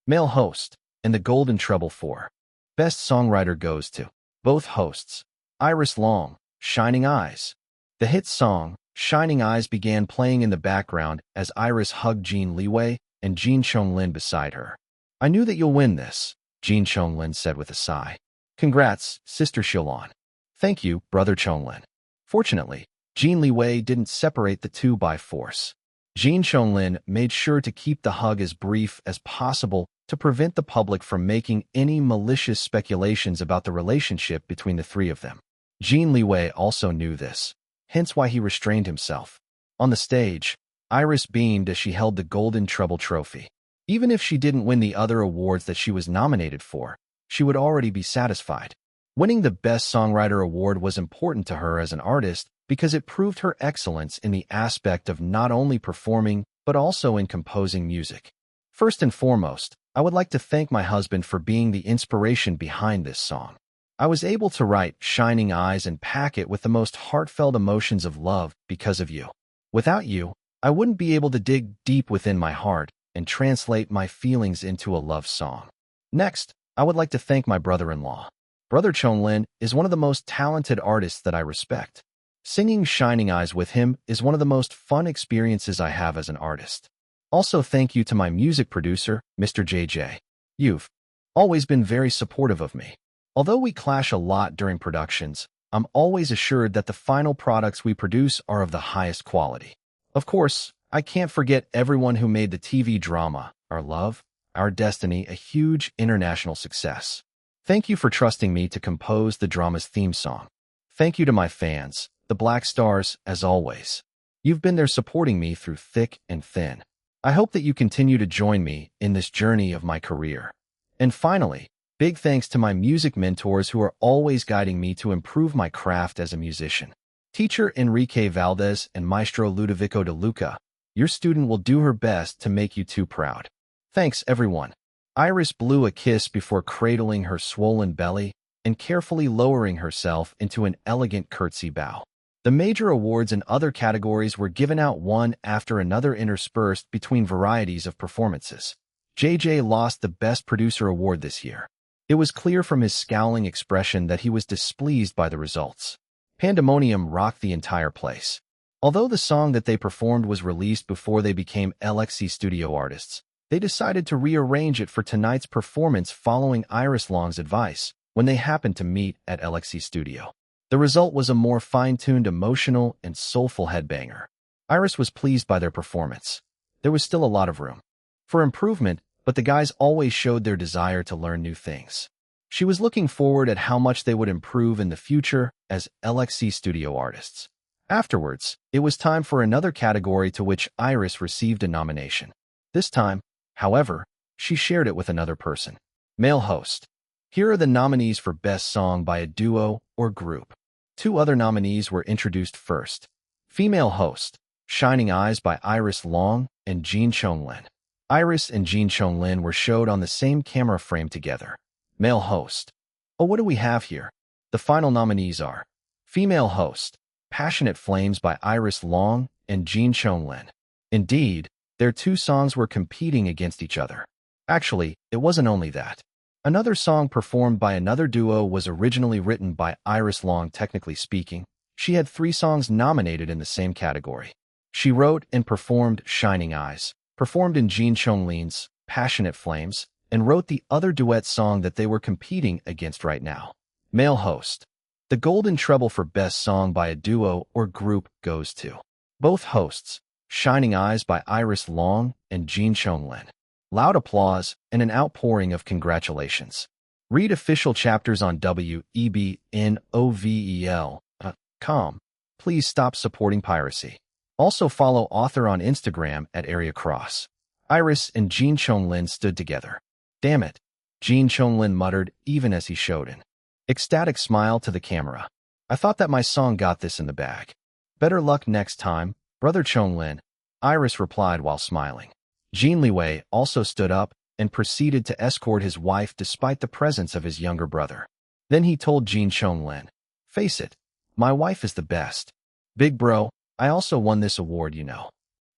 Male host, and the Golden Treble 4. Best Songwriter goes to both hosts, Iris Long, Shining Eyes. The hit song, Shining Eyes, began playing in the background as Iris hugged Jin Liwei and Jin Chonglin beside her. I knew that you'll win this, Jin Chonglin said with a sigh. Congrats, Sister Shilon. Thank you, Brother Chonglin. Fortunately, Jin Liwei didn't separate the two by force. Jin Chonglin made sure to keep the hug as brief as possible to prevent the public from making any malicious speculations about the relationship between the three of them. Jin Liwei also knew this, hence why he restrained himself. On the stage, Iris beamed as she held the Golden Treble trophy. Even if she didn't win the other awards that she was nominated for, she would already be satisfied. Winning the Best Songwriter award was important to her as an artist because it proved her excellence in the aspect of not only performing, but also in composing music. First and foremost, I would like to thank my husband for being the inspiration behind this song. I was able to write Shining Eyes and pack it with the most heartfelt emotions of love because of you. Without you, I wouldn't be able to dig deep within my heart and translate my feelings into a love song. Next, I would like to thank my brother-in-law. Brother Chonglin is one of the most talented artists that I respect. Singing Shining Eyes with him is one of the most fun experiences I have as an artist. Also, thank you to my music producer, Mr. JJ. You've always been very supportive of me. Although we clash a lot during productions, I'm always assured that the final products we produce are of the highest quality. Of course, I can't forget everyone who made the TV drama, Our Love, Our Destiny, a huge international success. Thank you for trusting me to compose the drama's theme song. Thank you to my fans, the Black Stars, as always. You've been there supporting me through thick and thin. I hope that you continue to join me in this journey of my career. And finally, big thanks to my music mentors who are always guiding me to improve my craft as a musician. Teacher Enrique Valdez and Maestro Ludovico de Luca, your student will do her best to make you too proud. Thanks, everyone. Iris blew a kiss before cradling her swollen belly and carefully lowering herself into an elegant curtsy bow. The major awards in other categories were given out one after another interspersed between varieties of performances. JJ lost the Best Producer award this year. It was clear from his scowling expression that he was displeased by the results. Pandemonium rocked the entire place. Although the song that they performed was released before they became LXC studio artists, they decided to rearrange it for tonight's performance following Iris Long's advice when they happened to meet at LXC studio. The result was a more fine-tuned, emotional, and soulful headbanger. Iris was pleased by their performance. There was still a lot of room for improvement, but the guys always showed their desire to learn new things. She was looking forward at how much they would improve in the future as LXC studio artists. Afterwards, it was time for another category to which Iris received a nomination. This time, however, she shared it with another person. Male host. Here are the nominees for Best Song by a Duo or Group. Two other nominees were introduced first. Female host, Shining Eyes by Iris Long and Jin Chonglin. Iris and Jin Chonglin were showed on the same camera frame together. Male host. Oh, what do we have here? The final nominees are Female host, Passionate Flames by Iris Long and Jin Chonglin. Indeed, their two songs were competing against each other. Actually, it wasn't only that. Another song performed by another duo was originally written by Iris Long. Technically speaking, she had 3 songs nominated in the same category. She wrote and performed Shining Eyes, performed in Jin Chonglin's Passionate Flames, and wrote the other duet song that they were competing against right now. Male host. The golden treble for Best Song by a Duo or Group goes to both hosts, Shining Eyes by Iris Long and Jin Chonglin. Loud applause and an outpouring of congratulations. Read official chapters on webnovel.com. Please stop supporting piracy. Also follow author on Instagram at @AreaCross. Iris and Jin Chonglin stood together. Damn it, Jin Chonglin muttered even as he showed an ecstatic smile to the camera. I thought that my song got this in the bag. Better luck next time, Brother Chonglin, Iris replied while smiling. Jin Liwei also stood up and proceeded to escort his wife despite the presence of his younger brother. Then he told Jin Chonglin, "Face it, my wife is the best. Big bro, I also won this award, you know.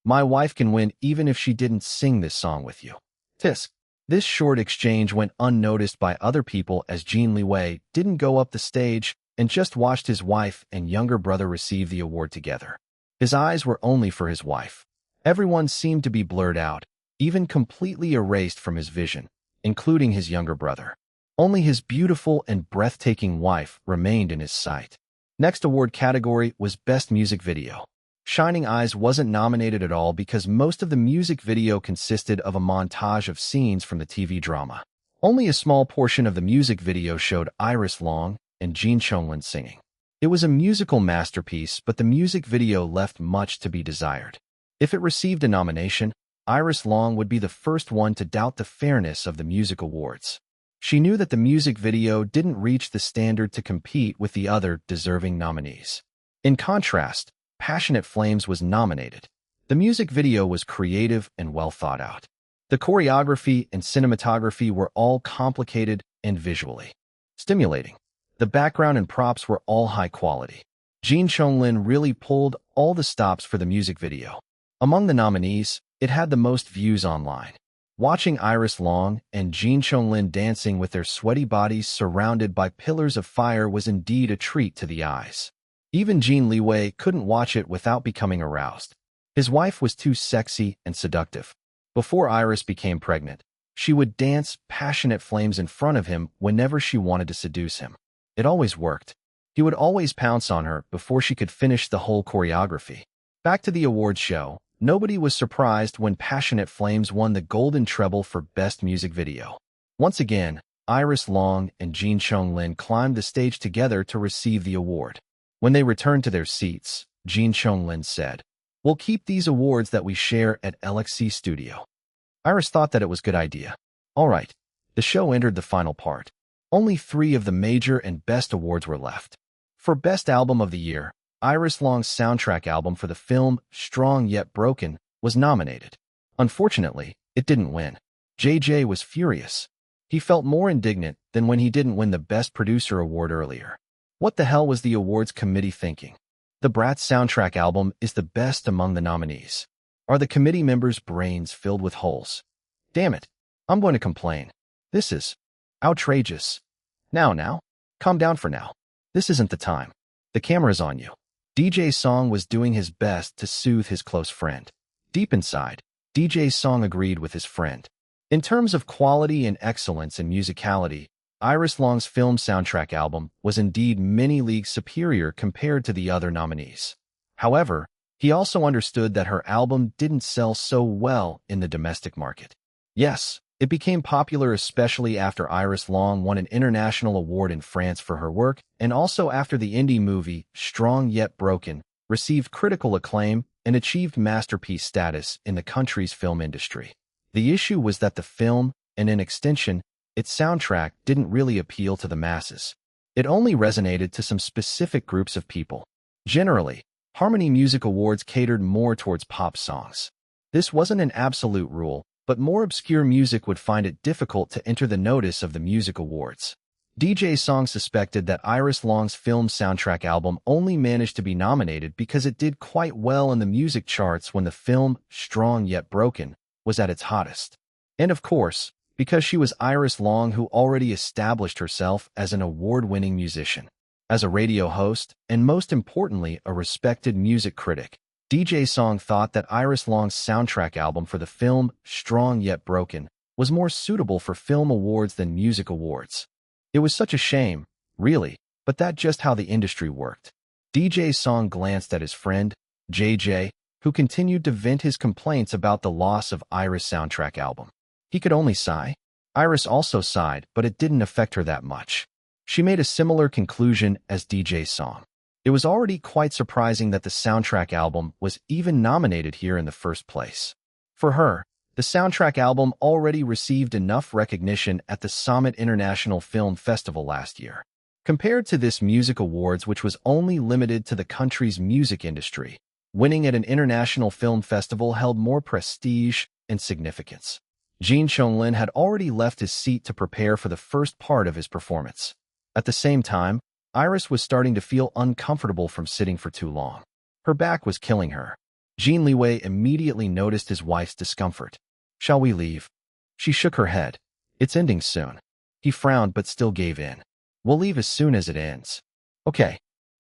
My wife can win even if she didn't sing this song with you." Tisk. This short exchange went unnoticed by other people as Jin Liwei didn't go up the stage and just watched his wife and younger brother receive the award together. His eyes were only for his wife. Everyone seemed to be blurred out, even completely erased from his vision, including his younger brother. Only his beautiful and breathtaking wife remained in his sight. Next award category was Best Music Video. Shining Eyes wasn't nominated at all because most of the music video consisted of a montage of scenes from the TV drama. Only a small portion of the music video showed Iris Long and Jin Chonglin singing. It was a musical masterpiece, but the music video left much to be desired. If it received a nomination, Iris Long would be the first one to doubt the fairness of the music awards. She knew that the music video didn't reach the standard to compete with the other deserving nominees. In contrast, Passionate Flames was nominated. The music video was creative and well thought out. The choreography and cinematography were all complicated and visually stimulating. The background and props were all high quality. Jin Liwei really pulled all the stops for the music video. Among the nominees, it had the most views online. Watching Iris Long and Jin Liwei dancing with their sweaty bodies surrounded by pillars of fire was indeed a treat to the eyes. Even Jin Liwei couldn't watch it without becoming aroused. His wife was too sexy and seductive. Before Iris became pregnant, she would dance Passionate Flames in front of him whenever she wanted to seduce him. It always worked. He would always pounce on her before she could finish the whole choreography. Back to the awards show, nobody was surprised when Passionate Flames won the Golden Treble for Best Music Video. Once again, Iris Long and Jin Liwei climbed the stage together to receive the award. When they returned to their seats, Jin Liwei said, "We'll keep these awards that we share at LXC Studio." Iris thought that it was a good idea. All right, the show entered the final part. Only 3 of the major and best awards were left. For Best Album of the Year, Iris Long's soundtrack album for the film Strong Yet Broken was nominated. Unfortunately, it didn't win. JJ was furious. He felt more indignant than when he didn't win the Best Producer award earlier. What the hell was the awards committee thinking? The Brat soundtrack album is the best among the nominees. Are the committee members' brains filled with holes? Damn it, I'm going to complain. This is outrageous. Now, calm down for now. This isn't the time. The camera's on you. DJ Song was doing his best to soothe his close friend. Deep inside, DJ Song agreed with his friend. In terms of quality and excellence in musicality, Iris Long's film soundtrack album was indeed many leagues superior compared to the other nominees. However, he also understood that her album didn't sell so well in the domestic market. Yes, it became popular especially after Iris Long won an international award in France for her work, and also after the indie movie Strong Yet Broken received critical acclaim and achieved masterpiece status in the country's film industry. The issue was that the film, and in extension, its soundtrack didn't really appeal to the masses. It only resonated to some specific groups of people. Generally, Harmony Music Awards catered more towards pop songs. This wasn't an absolute rule, but more obscure music would find it difficult to enter the notice of the music awards. DJ Song suspected that Iris Long's film soundtrack album only managed to be nominated because it did quite well in the music charts when the film Strong Yet Broken was at its hottest. And of course, because she was Iris Long, who already established herself as an award-winning musician. As a radio host, and most importantly, a respected music critic, DJ Song thought that Iris Long's soundtrack album for the film Strong Yet Broken was more suitable for film awards than music awards. It was such a shame, really, but that's just how the industry worked. DJ Song glanced at his friend, JJ, who continued to vent his complaints about the loss of Iris' soundtrack album. He could only sigh. Iris also sighed, but it didn't affect her that much. She made a similar conclusion as DJ Song. It was already quite surprising that the soundtrack album was even nominated here in the first place. For her, the soundtrack album already received enough recognition at the Summit International Film Festival last year. Compared to this music awards, which was only limited to the country's music industry, winning at an international film festival held more prestige and significance. Jin Liwei had already left his seat to prepare for the first part of his performance. At the same time, Iris was starting to feel uncomfortable from sitting for too long. Her back was killing her. Jin Liwei immediately noticed his wife's discomfort. "Shall we leave?" She shook her head. "It's ending soon." He frowned but still gave in. "We'll leave as soon as it ends." "Okay.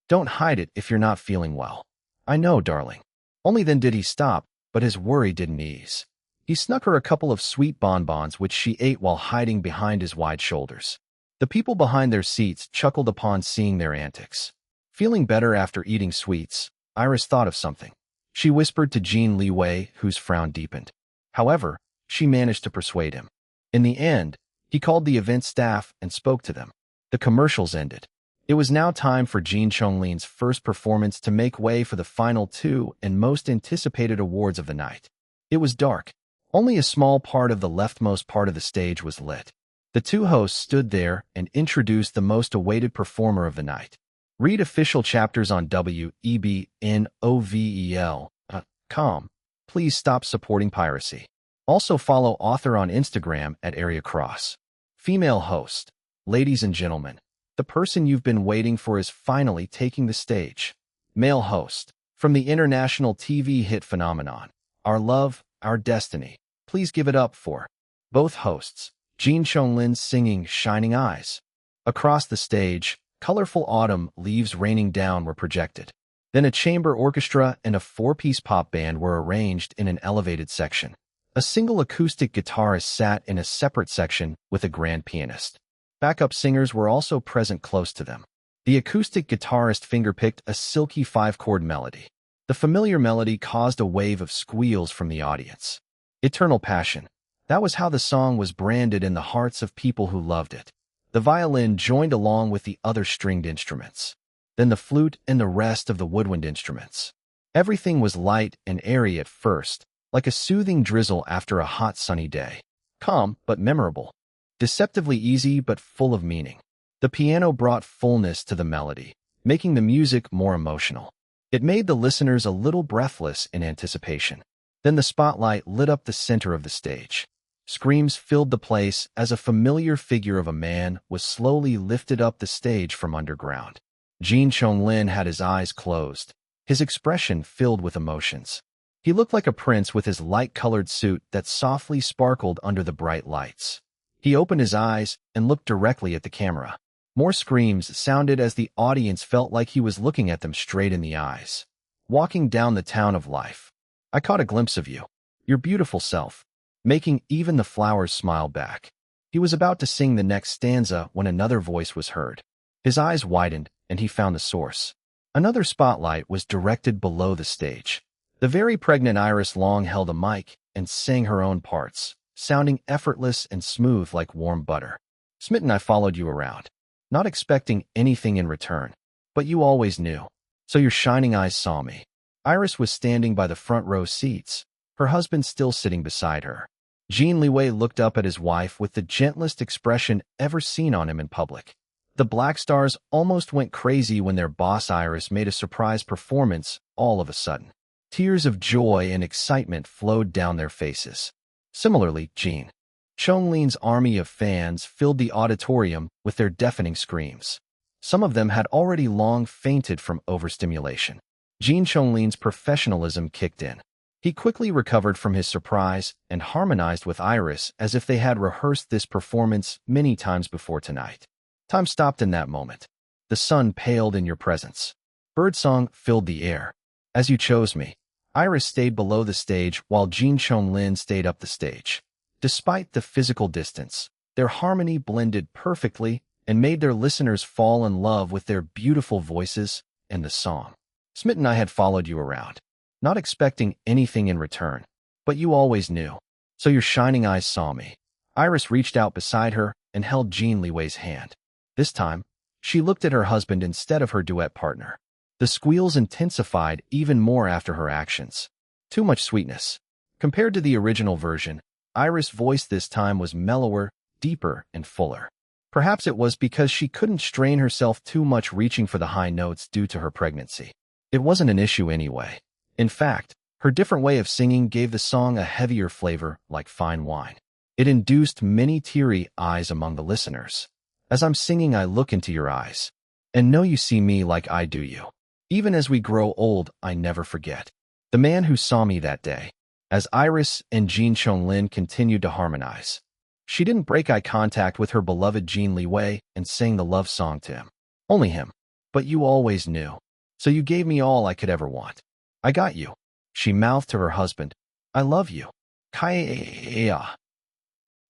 Don't hide it if you're not feeling well." "I know, darling." Only then did he stop, but his worry didn't ease. He snuck her a couple of sweet bonbons which she ate while hiding behind his wide shoulders. The people behind their seats chuckled upon seeing their antics. Feeling better after eating sweets, Iris thought of something. She whispered to Jin Liwei, whose frown deepened. However, she managed to persuade him. In the end, he called the event staff and spoke to them. The commercials ended. It was now time for Jin Liwei's first performance to make way for the final 2 and most anticipated awards of the night. It was dark. Only a small part of the leftmost part of the stage was lit. The two hosts stood there and introduced the most awaited performer of the night. Read official chapters on webnovel.com. Please stop supporting piracy. Also follow author on Instagram at @AreaCross. Female host. Ladies and gentlemen, the person you've been waiting for is finally taking the stage. Male host. From the international TV hit phenomenon, Our Love, Our Destiny. Please give it up for both hosts. Jin Liwei singing Shining Eyes. Across the stage, colorful autumn leaves raining down were projected. Then a chamber orchestra and a four-piece pop band were arranged in an elevated section. A single acoustic guitarist sat in a separate section with a grand pianist. Backup singers were also present close to them. The acoustic guitarist fingerpicked a silky five-chord melody. The familiar melody caused a wave of squeals from the audience. Eternal Passion. That was how the song was branded in the hearts of people who loved it. The violin joined along with the other stringed instruments. Then the flute and the rest of the woodwind instruments. Everything was light and airy at first, like a soothing drizzle after a hot sunny day. Calm but memorable. Deceptively easy but full of meaning. The piano brought fullness to the melody, making the music more emotional. It made the listeners a little breathless in anticipation. Then the spotlight lit up the center of the stage. Screams filled the place as a familiar figure of a man was slowly lifted up the stage from underground. Jin Liwei had his eyes closed, his expression filled with emotions. He looked like a prince with his light-colored suit that softly sparkled under the bright lights. He opened his eyes and looked directly at the camera. More screams sounded as the audience felt like he was looking at them straight in the eyes. Walking down the town of life. I caught a glimpse of you, your beautiful self, making even the flowers smile back. He was about to sing the next stanza when another voice was heard. His eyes widened, and he found the source. Another spotlight was directed below the stage. The very pregnant Iris Long held a mic and sang her own parts, sounding effortless and smooth like warm butter. Smitten, I followed you around, not expecting anything in return. But you always knew. So your shining eyes saw me. Iris was standing by the front row seats, her husband still sitting beside her. Jin Liwei looked up at his wife with the gentlest expression ever seen on him in public. The Black Stars almost went crazy when their boss Iris made a surprise performance all of a sudden. Tears of joy and excitement flowed down their faces. Similarly, Jin Liwei's army of fans filled the auditorium with their deafening screams. Some of them had already long fainted from overstimulation. Jin Liwei's professionalism kicked in. He quickly recovered from his surprise and harmonized with Iris as if they had rehearsed this performance many times before tonight. Time stopped in that moment. The sun paled in your presence. Birdsong filled the air. As you chose me. Iris stayed below the stage while Jin Liwei stayed up the stage. Despite the physical distance, their harmony blended perfectly and made their listeners fall in love with their beautiful voices and the song. Smitten, I had followed you around, not expecting anything in return. But you always knew. So your shining eyes saw me. Iris reached out beside her and held Jin Liwei's hand. This time, she looked at her husband instead of her duet partner. The squeals intensified even more after her actions. Too much sweetness. Compared to the original version, Iris' voice this time was mellower, deeper, and fuller. Perhaps it was because she couldn't strain herself too much reaching for the high notes due to her pregnancy. It wasn't an issue anyway. In fact, her different way of singing gave the song a heavier flavor like fine wine. It induced many teary eyes among the listeners. As I'm singing, I look into your eyes and know you see me like I do you. Even as we grow old, I never forget the man who saw me that day. As Iris and Jin Liwei continued to harmonize, she didn't break eye contact with her beloved Jin Liwei and sang the love song to him. Only him. But you always knew. So you gave me all I could ever want. I got you. She mouthed to her husband. I love you. Kaya.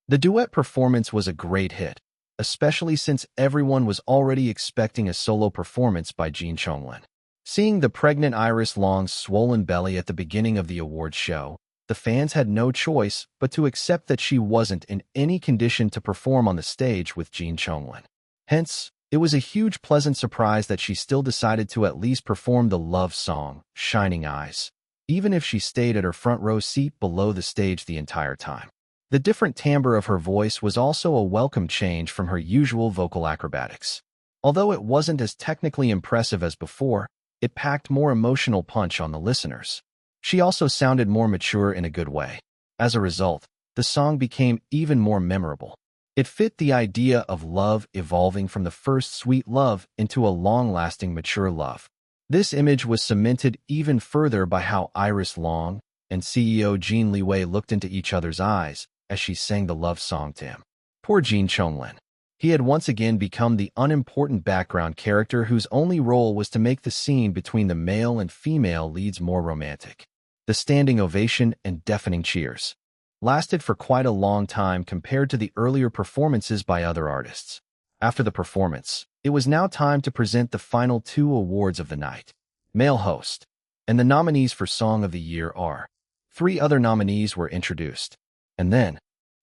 The duet performance was a great hit, especially since everyone was already expecting a solo performance by Jin Liwei. Seeing the pregnant Iris Long's swollen belly at the beginning of the awards show, the fans had no choice but to accept that she wasn't in any condition to perform on the stage with Jin Liwei. Hence, it was a huge pleasant surprise that she still decided to at least perform the love song, Shining Eyes. even if she stayed at her front row seat below the stage the entire time. The different timbre of her voice was also a welcome change from her usual vocal acrobatics. Although it wasn't as technically impressive as before, it packed more emotional punch on the listeners. She also sounded more mature in a good way. As a result, the song became even more memorable. It fit the idea of love evolving from the first sweet love into a long-lasting mature love. This image was cemented even further by how Iris Long and CEO Jin Liwei looked into each other's eyes as she sang the love song to him. Poor Jin Chonglin. He had once again become the unimportant background character whose only role was to make the scene between the male and female leads more romantic. The standing ovation and deafening cheers lasted for quite a long time compared to the earlier performances by other artists. After the performance, it was now time to present the final 2 awards of the night. Male Host. And the nominees for Song of the Year are 3 other nominees were introduced. And then,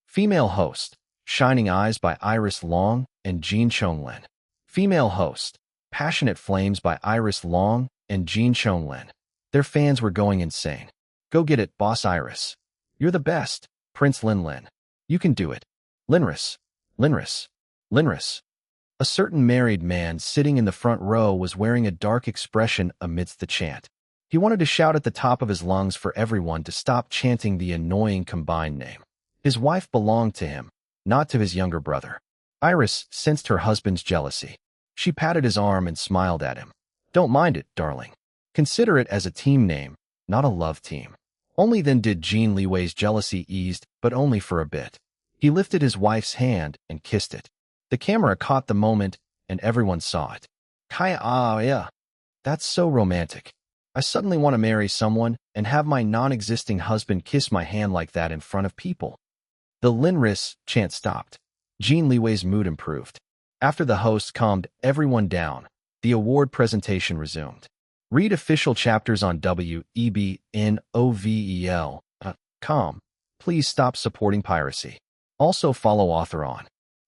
Female Host, Shining Eyes by Iris Long and Jin Chonglin. Female Host, Passionate Flames by Iris Long and Jin Chonglin. Their fans were going insane. Go get it, Boss Iris. You're the best, Prince Lin. You can do it. Linris. Linris. Linris. A certain married man sitting in the front row was wearing a dark expression amidst the chant. He wanted to shout at the top of his lungs for everyone to stop chanting the annoying combined name. His wife belonged to him, not to his younger brother. Iris sensed her husband's jealousy. She patted his arm and smiled at him. Don't mind it, darling. Consider it as a team name, not a love team. Only then did Jin Liwei's jealousy eased, but only for a bit. He lifted his wife's hand and kissed it. The camera caught the moment, and everyone saw it. Yeah. That's so romantic. I suddenly want to marry someone and have my non-existing husband kiss my hand like that in front of people. The Linris chant stopped. Jin Liwei's mood improved. After the host calmed everyone down, the award presentation resumed. Read official chapters on webnovel.com. Please stop supporting piracy. Also follow author on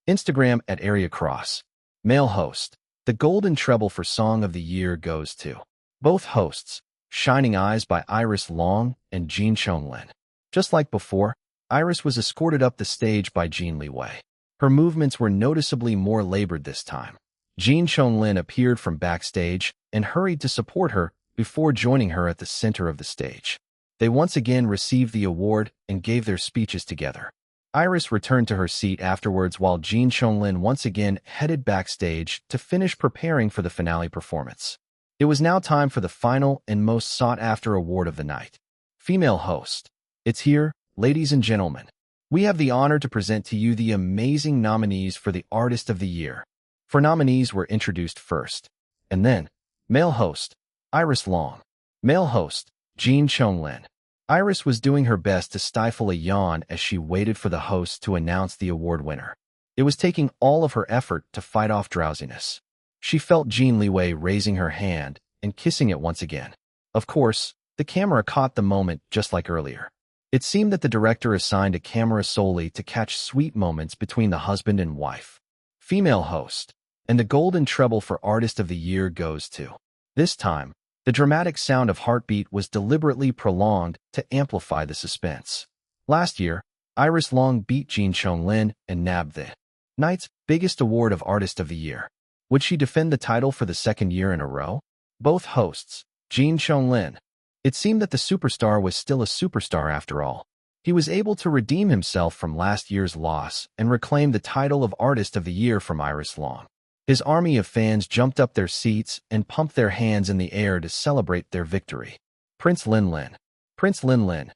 Instagram at Area Cross. Male Host. The golden treble for Song of the Year goes to both hosts, Shining Eyes by Iris Long and Jin Chonglin. Just like before, Iris was escorted up the stage by Jin Liwei. Her movements were noticeably more labored this time. Jin Chonglin appeared from backstage and hurried to support her before joining her at the center of the stage. They once again received the award and gave their speeches together. Iris returned to her seat afterwards while Jin Chonglin once again headed backstage to finish preparing for the finale performance. It was now time for the final and most sought-after award of the night. Female Host. It's here, ladies and gentlemen. We have the honor to present to you the amazing nominees for the Artist of the Year. 4 nominees were introduced first. And then, Male Host, Iris Long. Male Host, Jin Chonglin. Iris was doing her best to stifle a yawn as she waited for the host to announce the award winner. It was taking all of her effort to fight off drowsiness. She felt Jin Liwei raising her hand and kissing it once again. Of course, the camera caught the moment just like earlier. It seemed that the director assigned a camera solely to catch sweet moments between the husband and wife. Female Host. And the golden treble for Artist of the Year goes to. This time, the dramatic sound of heartbeat was deliberately prolonged to amplify the suspense. Last year, Iris Long beat Jin Chonglin and nabbed the night's biggest award of Artist of the Year. Would she defend the title for the 2nd year in a row? Both hosts, Jin Chonglin. It seemed that the superstar was still a superstar after all. He was able to redeem himself from last year's loss and reclaim the title of Artist of the Year from Iris Long. His army of fans jumped up their seats and pumped their hands in the air to celebrate their victory. Prince Lin. Prince Lin.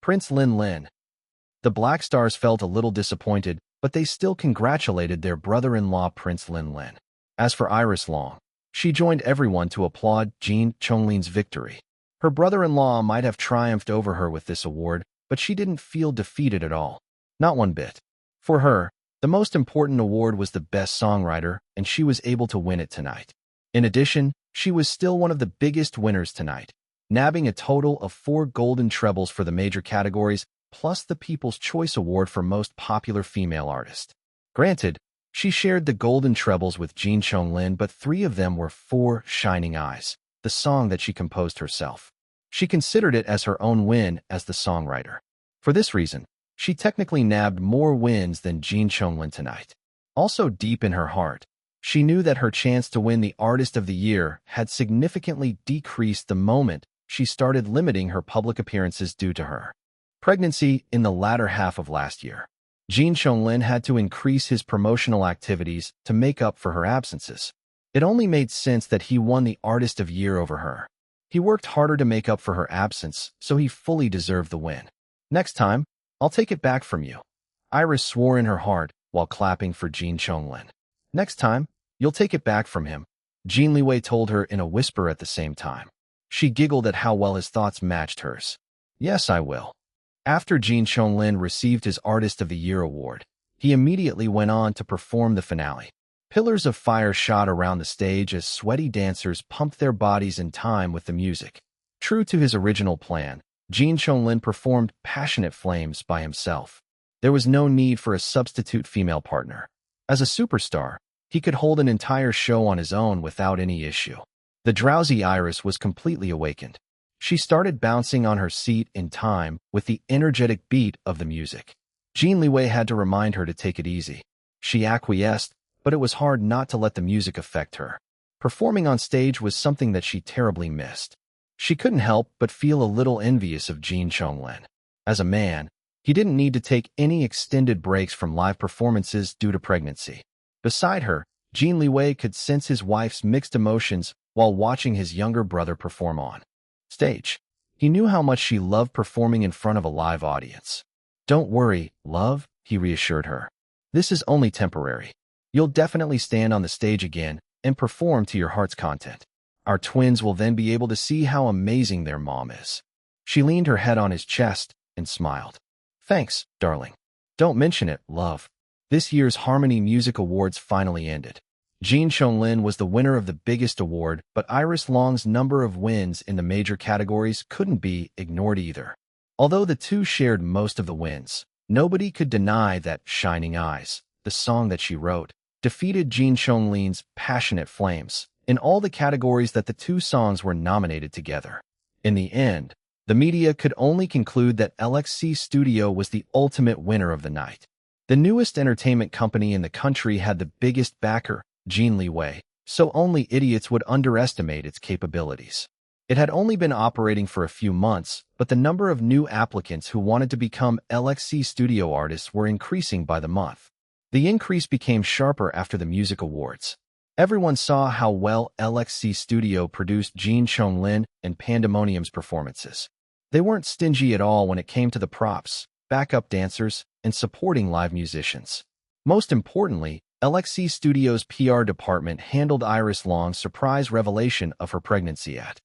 Prince Lin. The Black Stars felt a little disappointed, but they still congratulated their brother-in-law Prince Lin. As for Iris Long, she joined everyone to applaud Jin Chonglin's victory. Her brother-in-law might have triumphed over her with this award, but she didn't feel defeated at all. Not one bit. For her, the most important award was the Best Songwriter, and she was able to win it tonight. In addition, she was still one of the biggest winners tonight, nabbing a total of 4 golden trebles for the major categories, plus the People's Choice Award for Most Popular Female Artist. Granted, she shared the golden trebles with Jin Chonglin, but 3 of them were for Shining Eyes, the song that she composed herself. She considered it as her own win as the songwriter. For this reason, she technically nabbed more wins than Jin Liwei tonight. Also deep in her heart, she knew that her chance to win the Artist of the Year had significantly decreased the moment she started limiting her public appearances due to her pregnancy in the latter half of last year. Jin Liwei had to increase his promotional activities to make up for her absences. It only made sense that he won the Artist of Year over her. He worked harder to make up for her absence, so he fully deserved the win. Next time, I'll take it back from you. Iris swore in her heart while clapping for Jin Liwei. Next time, you'll take it back from him, Jin Liwei told her in a whisper at the same time. She giggled at how well his thoughts matched hers. Yes, I will. After Jin Liwei received his Artist of the Year award, he immediately went on to perform the finale. Pillars of fire shot around the stage as sweaty dancers pumped their bodies in time with the music. True to his original plan, Jin Liwei performed Passionate Flames by himself. There was no need for a substitute female partner. As a superstar, he could hold an entire show on his own without any issue. The drowsy Iris was completely awakened. She started bouncing on her seat in time with the energetic beat of the music. Jin Liwei had to remind her to take it easy. She acquiesced, but it was hard not to let the music affect her. Performing on stage was something that she terribly missed. She couldn't help but feel a little envious of Jin Liwei. As a man, he didn't need to take any extended breaks from live performances due to pregnancy. Beside her, Jin Liwei could sense his wife's mixed emotions while watching his younger brother perform on stage. He knew how much she loved performing in front of a live audience. Don't worry, love, he reassured her. This is only temporary. You'll definitely stand on the stage again and perform to your heart's content. Our twins will then be able to see how amazing their mom is. She leaned her head on his chest and smiled. Thanks, darling. Don't mention it, love. This year's Harmony Music Awards finally ended. Jin Liwei was the winner of the biggest award, but Iris Long's number of wins in the major categories couldn't be ignored either. Although the two shared most of the wins, nobody could deny that Shining Eyes, the song that she wrote, defeated Jin Liwei's Passionate Flames in all the categories that the two songs were nominated together. In the end, the media could only conclude that LXC Studio was the ultimate winner of the night. The newest entertainment company in the country had the biggest backer, Jin Liwei, so only idiots would underestimate its capabilities. It had only been operating for a few months, but the number of new applicants who wanted to become LXC Studio artists were increasing by the month. The increase became sharper after the music awards. Everyone saw how well LXC Studio produced Jin Liwei and Pandemonium's performances. They weren't stingy at all when it came to the props, backup dancers, and supporting live musicians. Most importantly, LXC Studio's PR department handled Iris Long's surprise revelation of her pregnancy at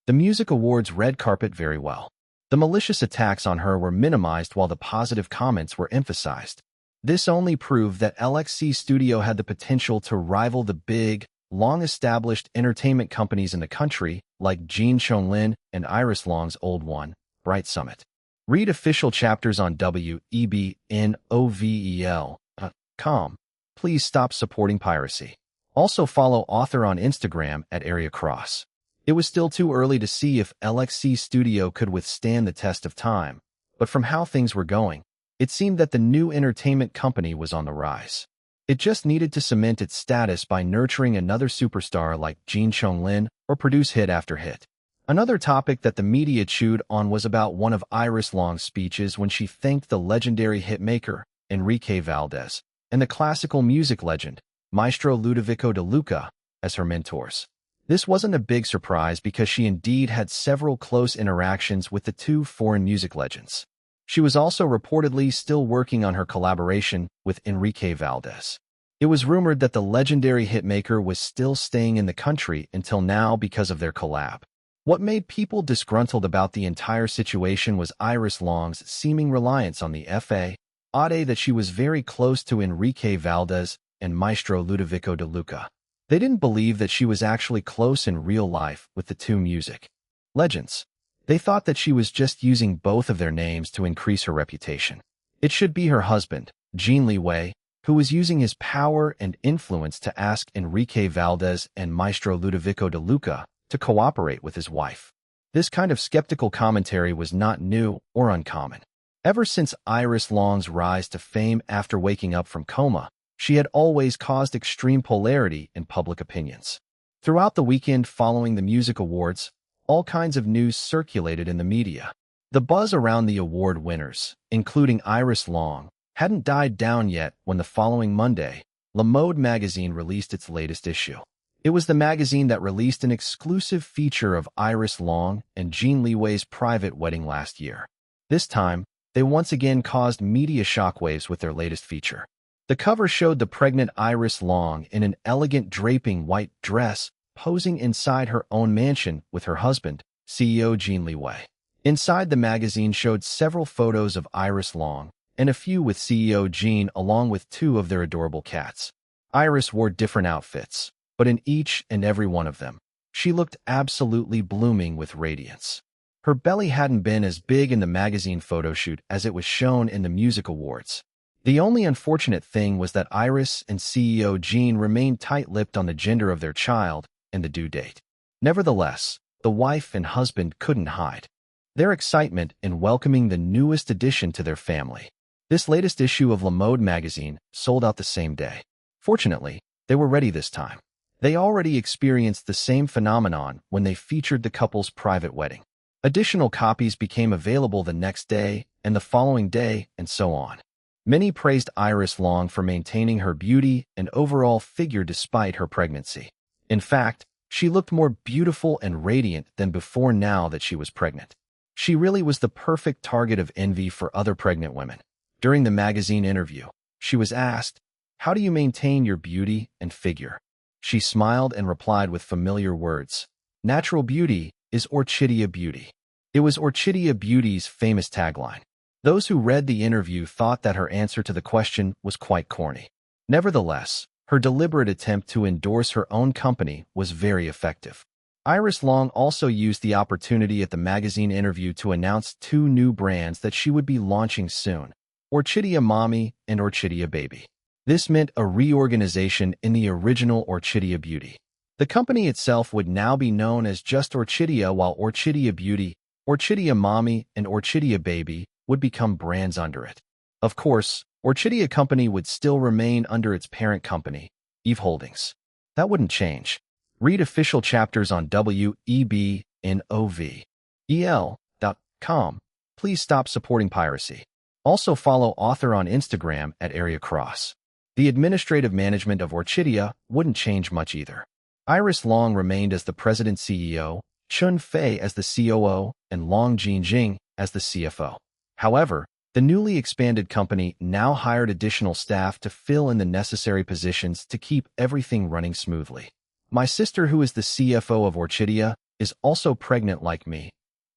the Music Awards red carpet very well. The malicious attacks on her were minimized while the positive comments were emphasized. This only proved that LXC Studio had the potential to rival the big, long-established entertainment companies in the country like Jin Liwei and Iris Long's old one, Bright Summit. Read official chapters on webnovel.com. Please stop supporting piracy. Also follow author on Instagram at Area Cross. It was still too early to see if LXC Studio could withstand the test of time, but from how things were going, it seemed that the new entertainment company was on the rise. It just needed to cement its status by nurturing another superstar like Jin Liwei or produce hit after hit. Another topic that the media chewed on was about one of Iris Long's speeches when she thanked the legendary hitmaker, Enrique Valdez, and the classical music legend, Maestro Ludovico de Luca, as her mentors. This wasn't a big surprise because she indeed had several close interactions with the two foreign music legends. She was also reportedly still working on her collaboration with Enrique Valdez. It was rumored that the legendary hitmaker was still staying in the country until now because of their collab. What made people disgruntled about the entire situation was Iris Long's seeming reliance on the FA.A that she was very close to Enrique Valdez and Maestro Ludovico de Luca. They didn't believe that she was actually close in real life with the two music legends. They thought that she was just using both of their names to increase her reputation. It should be her husband, Jin Liwei, who was using his power and influence to ask Enrique Valdez and Maestro Ludovico de Luca to cooperate with his wife. This kind of skeptical commentary was not new or uncommon. Ever since Iris Long's rise to fame after waking up from coma, she had always caused extreme polarity in public opinions. Throughout the weekend following the music awards, all kinds of news circulated in the media. The buzz around the award winners, including Iris Long, hadn't died down yet when the following Monday, Le Mode magazine released its latest issue. It was the magazine that released an exclusive feature of Iris Long and Jin Liwei's private wedding last year. This time, they once again caused media shockwaves with their latest feature. The cover showed the pregnant Iris Long in an elegant draping white dress, posing inside her own mansion with her husband, CEO Jin Liwei. Inside the magazine showed several photos of Iris Long, and a few with CEO Jin along with two of their adorable cats. Iris wore different outfits, but in each and every one of them, she looked absolutely blooming with radiance. Her belly hadn't been as big in the magazine photo shoot as it was shown in the music awards. The only unfortunate thing was that Iris and CEO Jin remained tight-lipped on the gender of their child and the due date. Nevertheless, the wife and husband couldn't hide their excitement in welcoming the newest addition to their family. This latest issue of Le Mode magazine sold out the same day. Fortunately, they were ready this time. They already experienced the same phenomenon when they featured the couple's private wedding. Additional copies became available the next day and the following day, and so on. Many praised Iris Long for maintaining her beauty and overall figure despite her pregnancy. In fact, she looked more beautiful and radiant than before now that she was pregnant. She really was the perfect target of envy for other pregnant women. During the magazine interview, she was asked, "How do you maintain your beauty and figure?" She smiled and replied with familiar words, "Natural beauty is Orchidea beauty." It was Orchidea Beauty's famous tagline. Those who read the interview thought that her answer to the question was quite corny. Nevertheless, her deliberate attempt to endorse her own company was very effective. Iris Long also used the opportunity at the magazine interview to announce two new brands that she would be launching soon, Orchidea Mommy and Orchidea Baby. This meant a reorganization in the original Orchidea Beauty. The company itself would now be known as just Orchidea, while Orchidea Beauty, Orchidea Mommy, and Orchidea Baby would become brands under it. Of course, Orchidea Company would still remain under its parent company, Eve Holdings. That wouldn't change. Read official chapters on webnovel.com. Please stop supporting piracy. Also follow author on Instagram at @AreaCross. The administrative management of Orchidea wouldn't change much either. Iris Long remained as the president CEO, Chun Fei as the COO, and Long Jinjing as the CFO. However, the newly expanded company now hired additional staff to fill in the necessary positions to keep everything running smoothly. "My sister, who is the CFO of Orchidea, is also pregnant like me,"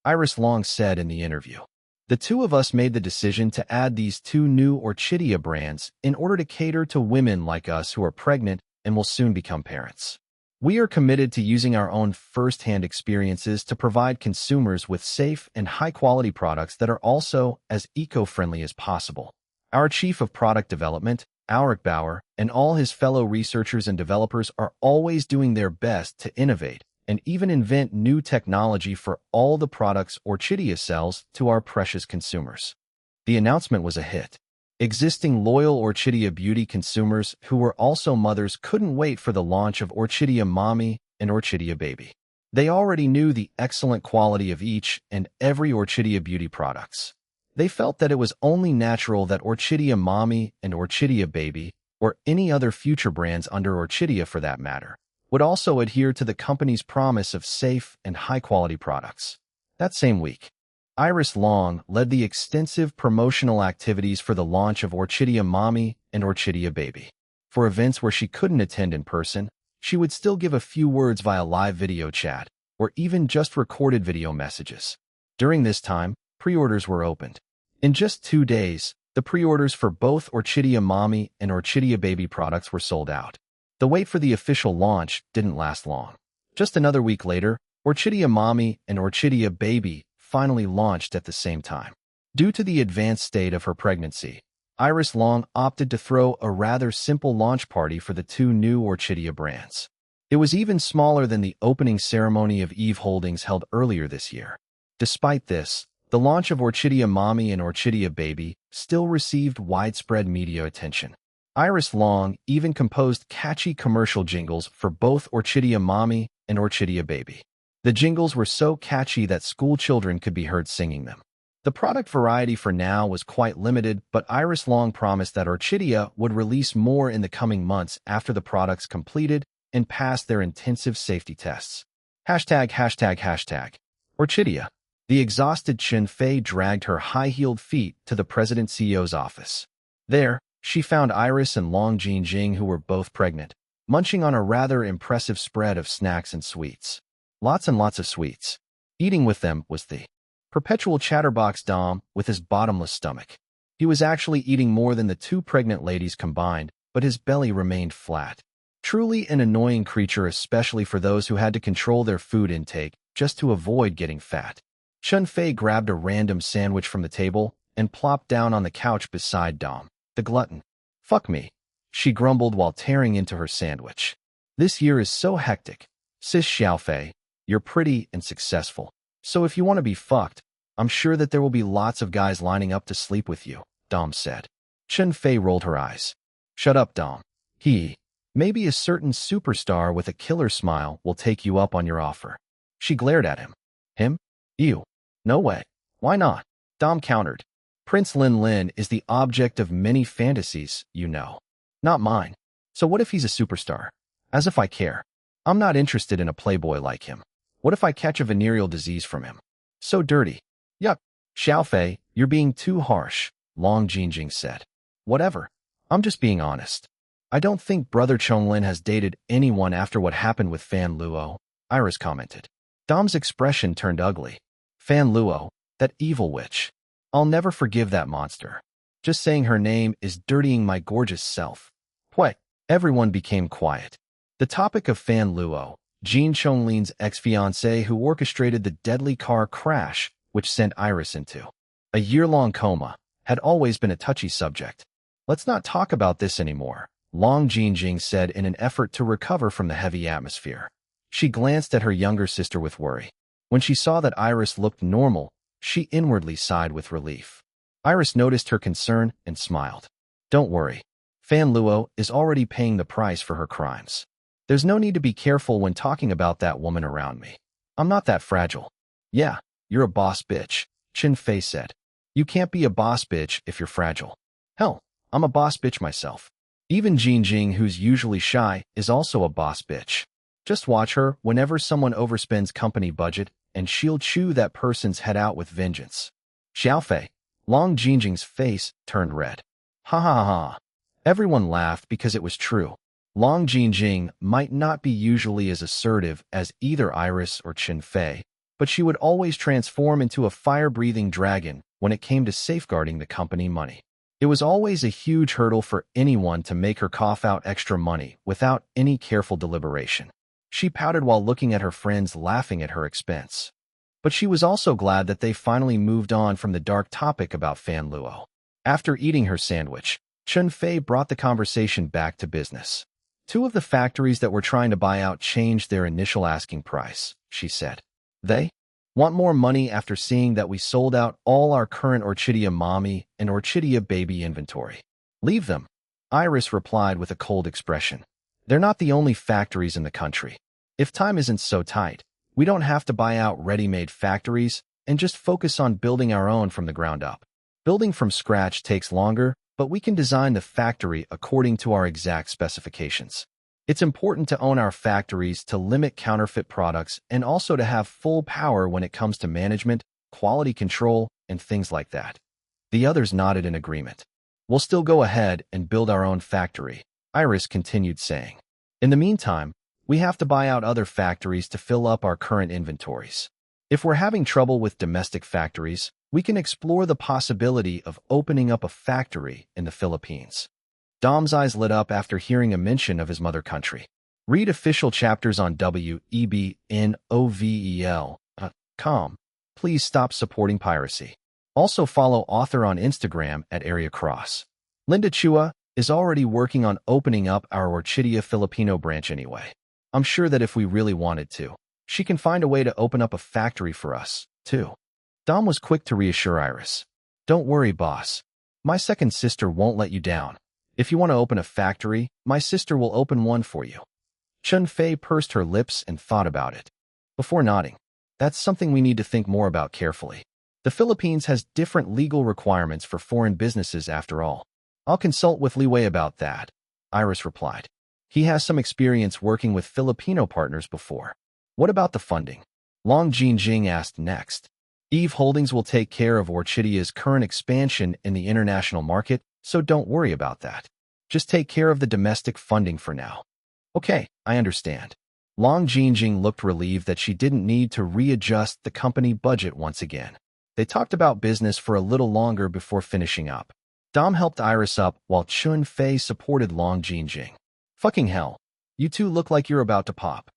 Iris Long said in the interview. "The two of us made the decision to add these two new Orchidea brands in order to cater to women like us who are pregnant and will soon become parents. We are committed to using our own first-hand experiences to provide consumers with safe and high-quality products that are also as eco-friendly as possible." Our Chief of Product Development, Ulrich Bauer, and all his fellow researchers and developers are always doing their best to innovate and even invent new technology for all the products Orchidea sells to our precious consumers. The announcement was a hit. Existing loyal Orchidea Beauty consumers who were also mothers couldn't wait for the launch of Orchidea Mommy and Orchidea Baby. They already knew the excellent quality of each and every Orchidea Beauty products. They felt that it was only natural that Orchidea Mommy and Orchidea Baby, or any other future brands under Orchidea for that matter, would also adhere to the company's promise of safe and high-quality products. That same week, Iris Long led the extensive promotional activities for the launch of Orchidea Mommy and Orchidea Baby. For events where she couldn't attend in person, she would still give a few words via live video chat, or even just recorded video messages. During this time, pre-orders were opened. In just 2 days, the pre-orders for both Orchidea Mommy and Orchidea Baby products were sold out. The wait for the official launch didn't last long. Just another week later, Orchidea Mommy and Orchidea Baby finally launched at the same time. Due to the advanced state of her pregnancy, Iris Long opted to throw a rather simple launch party for the two new Orchidea brands. It was even smaller than the opening ceremony of Eve Holdings held earlier this year. Despite this, the launch of Orchidea Mommy and Orchidea Baby still received widespread media attention. Iris Long even composed catchy commercial jingles for both Orchidea Mommy and Orchidea Baby. The jingles were so catchy that school children could be heard singing them. The product variety for now was quite limited, but Iris Long promised that Orchidea would release more in the coming months after the products completed and passed their intensive safety tests. ####. Orchidea. The exhausted Chen Fei dragged her high-heeled feet to the president CEO's office. There, she found Iris and Long Jin, who were both pregnant, munching on a rather impressive spread of snacks and sweets. Lots and lots of sweets. Eating with them was the perpetual chatterbox Dom with his bottomless stomach. He was actually eating more than the two pregnant ladies combined, but his belly remained flat. Truly an annoying creature, especially for those who had to control their food intake just to avoid getting fat. Chen Fei grabbed a random sandwich from the table and plopped down on the couch beside Dom, the glutton. "Fuck me," she grumbled while tearing into her sandwich. "This year is so hectic. Sis Xiaofei, you're pretty and successful. So if you want to be fucked, I'm sure that there will be lots of guys lining up to sleep with you," Dom said. Chen Fei rolled her eyes. "Shut up, Dom. Maybe a certain superstar with a killer smile will take you up on your offer." She glared at him. "Him? You? No way. Why not?" Dom countered. "Prince Lin Lin is the object of many fantasies, you know. Not mine. So what if he's a superstar? As if I care. I'm not interested in a playboy like him. What if I catch a venereal disease from him? So dirty." "Yuck. Xiaofei, you're being too harsh," Long Jin said. "Whatever. I'm just being honest. I don't think Brother Chonglin has dated anyone after what happened with Fan Luo," Iris commented. Dom's expression turned ugly. "Fan Luo, that evil witch. I'll never forgive that monster. Just saying her name is dirtying my gorgeous self." What? Everyone became quiet. The topic of Fan Luo, Jin Chonglin's ex-fiancée who orchestrated the deadly car crash which sent Iris into a year-long coma, had always been a touchy subject. "Let's not talk about this anymore," Long Jin said in an effort to recover from the heavy atmosphere. She glanced at her younger sister with worry. When she saw that Iris looked normal, she inwardly sighed with relief. Iris noticed her concern and smiled. "Don't worry. Fan Luo is already paying the price for her crimes. There's no need to be careful when talking about that woman around me. I'm not that fragile." "Yeah, you're a boss bitch," Chen Fei said. "You can't be a boss bitch if you're fragile. Hell, I'm a boss bitch myself. Even Jin, who's usually shy, is also a boss bitch. Just watch her whenever someone overspends company budget, and she'll chew that person's head out with vengeance." "Xiaofei." Long Jin's face turned red. "Ha ha ha." Everyone laughed because it was true. Long Jin might not be usually as assertive as either Iris or Chen Fei, but she would always transform into a fire-breathing dragon when it came to safeguarding the company money. It was always a huge hurdle for anyone to make her cough out extra money without any careful deliberation. She pouted while looking at her friends laughing at her expense. But she was also glad that they finally moved on from the dark topic about Fan Luo. After eating her sandwich, Chen Fei brought the conversation back to business. "Two of the factories that we're trying to buy out changed their initial asking price," she said. "They want more money after seeing that we sold out all our current Orchidea Mommy and Orchidea Baby inventory." "Leave them," Iris replied with a cold expression. "They're not the only factories in the country. If time isn't so tight, we don't have to buy out ready-made factories and just focus on building our own from the ground up. Building from scratch takes longer, but we can design the factory according to our exact specifications. It's important to own our factories to limit counterfeit products and also to have full power when it comes to management, quality control, and things like that." The others nodded in agreement. "We'll still go ahead and build our own factory," Iris continued saying. "In the meantime, we have to buy out other factories to fill up our current inventories. If we're having trouble with domestic factories, we can explore the possibility of opening up a factory in the Philippines." Dom's eyes lit up after hearing a mention of his mother country. Read official chapters on webnovel.com. Please stop supporting piracy. Also follow author on Instagram at @AreaCross. Linda Chua is already working on opening up our Orchidea Filipino branch anyway. I'm sure that if we really wanted to, she can find a way to open up a factory for us, too. Dom was quick to reassure Iris. Don't worry, boss. My second sister won't let you down. If you want to open a factory, my sister will open one for you. Chun Fei pursed her lips and thought about it. Before nodding, that's something we need to think more about carefully. The Philippines has different legal requirements for foreign businesses after all. I'll consult with Liwei about that, Iris replied. He has some experience working with Filipino partners before. What about the funding? Long Jinjing asked next. Eve Holdings will take care of Orchidea's current expansion in the international market, so don't worry about that. Just take care of the domestic funding for now. Okay, I understand. Long Jinjing looked relieved that she didn't need to readjust the company budget once again. They talked about business for a little longer before finishing up. Dom helped Iris up while Chun Fei supported Long Jinjing. Fucking hell. You two look like you're about to pop.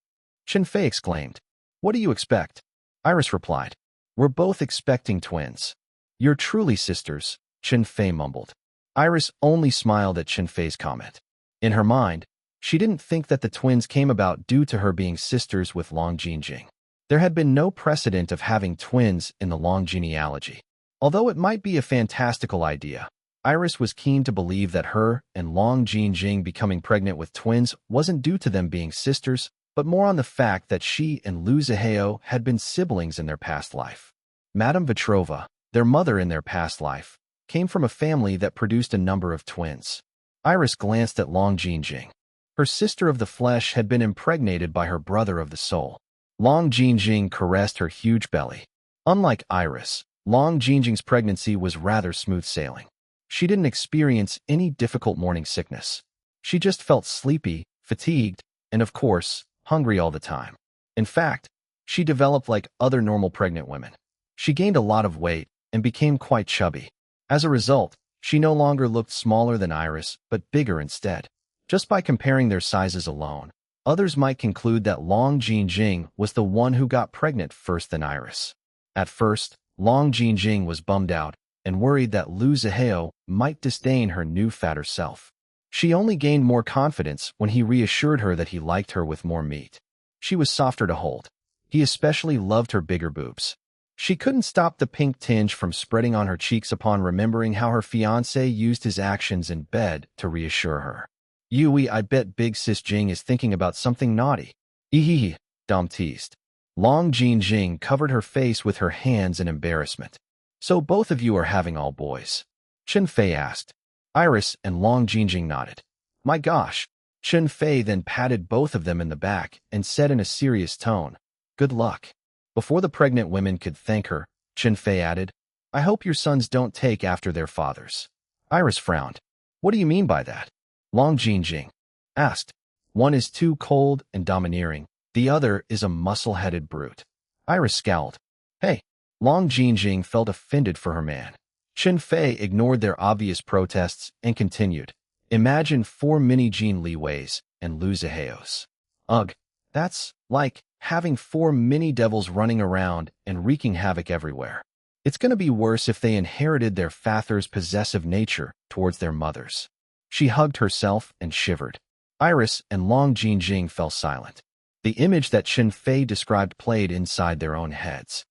Chun Fei exclaimed. What do you expect? Iris replied. We're both expecting twins. You're truly sisters, Chun Fei mumbled. Iris only smiled at Chun Fei's comment. In her mind, she didn't think that the twins came about due to her being sisters with Long Jinjing. There had been no precedent of having twins in the Long genealogy. Although it might be a fantastical idea, Iris was keen to believe that her and Long Jinjing becoming pregnant with twins wasn't due to them being sisters, but more on the fact that she and Lu Zihao had been siblings in their past life. Madame Vetrova, their mother in their past life, came from a family that produced a number of twins. Iris glanced at Long Jinjing. Her sister of the flesh had been impregnated by her brother of the soul. Long Jinjing caressed her huge belly. Unlike Iris, Long Jinjing's pregnancy was rather smooth sailing. She didn't experience any difficult morning sickness. She just felt sleepy, fatigued, and of course, hungry all the time. In fact, she developed like other normal pregnant women. She gained a lot of weight and became quite chubby. As a result, she no longer looked smaller than Iris, but bigger instead. Just by comparing their sizes alone, others might conclude that Long Jinjing was the one who got pregnant first than Iris. At first, Long Jinjing was bummed out and worried that Lu Zihao might disdain her new fatter self. She only gained more confidence when he reassured her that he liked her with more meat. She was softer to hold. He especially loved her bigger boobs. She couldn't stop the pink tinge from spreading on her cheeks upon remembering how her fiancé used his actions in bed to reassure her. Yui, I bet Big Sis Jing is thinking about something naughty. Ehehe, Dom teased. Long Jinjing covered her face with her hands in embarrassment. So both of you are having all boys? Chun Fei asked. Iris and Long Jinjing nodded. My gosh. Chun Fei then patted both of them in the back and said in a serious tone, Good luck. Before the pregnant women could thank her, Chun Fei added, I hope your sons don't take after their fathers. Iris frowned. What do you mean by that? Long Jinjing asked. One is too cold and domineering. The other is a muscle-headed brute. Iris scowled. Hey. Long Jinjing felt offended for her man. Chun Fei ignored their obvious protests and continued. Imagine 4 mini Jin Liweis and Lu Zihaos. Ugh, that's like having 4 mini devils running around and wreaking havoc everywhere. It's going to be worse if they inherited their father's possessive nature towards their mothers. She hugged herself and shivered. Iris and Long Jinjing fell silent. The image that Chun Fei described played inside their own heads.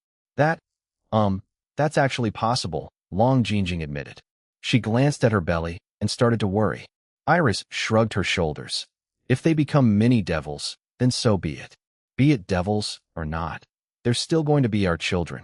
That's actually possible, Long Jinjing admitted. She glanced at her belly and started to worry. Iris shrugged her shoulders. If they become mini devils, then so be it. Be it devils or not, they're still going to be our children.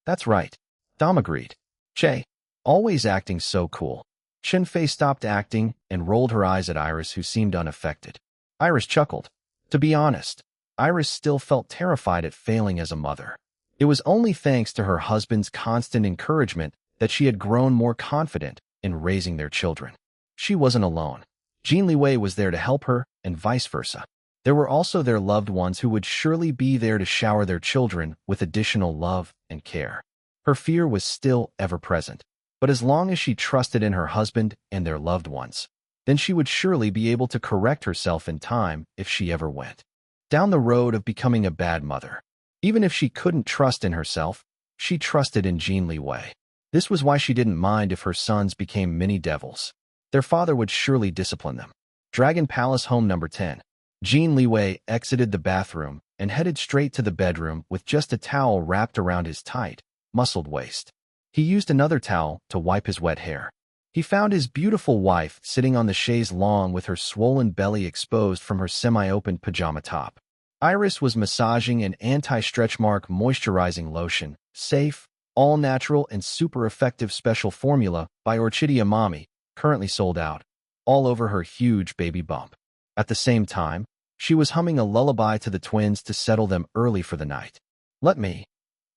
That's right. Dom agreed. Che, always acting so cool. Chun Fei stopped acting and rolled her eyes at Iris, who seemed unaffected. Iris chuckled. To be honest, Iris still felt terrified at failing as a mother. It was only thanks to her husband's constant encouragement that she had grown more confident in raising their children. She wasn't alone. Jin Liwei was there to help her, and vice versa. There were also their loved ones who would surely be there to shower their children with additional love and care. Her fear was still ever present, but as long as she trusted in her husband and their loved ones, then she would surely be able to correct herself in time if she ever went down the road of becoming a bad mother. Even if she couldn't trust in herself, she trusted in Jin Liwei. This was why she didn't mind if her sons became mini devils. Their father would surely discipline them. Dragon Palace Home Number 10. Jin Liwei exited the bathroom and headed straight to the bedroom with just a towel wrapped around his tight, muscled waist. He used another towel to wipe his wet hair. He found his beautiful wife sitting on the chaise longue with her swollen belly exposed from her semi-opened pajama top. Iris was massaging an anti-stretch mark moisturizing lotion, safe, all-natural and super effective special formula by Orchidia Mommy, currently sold out, all over her huge baby bump. At the same time, she was humming a lullaby to the twins to settle them early for the night. "Let me,"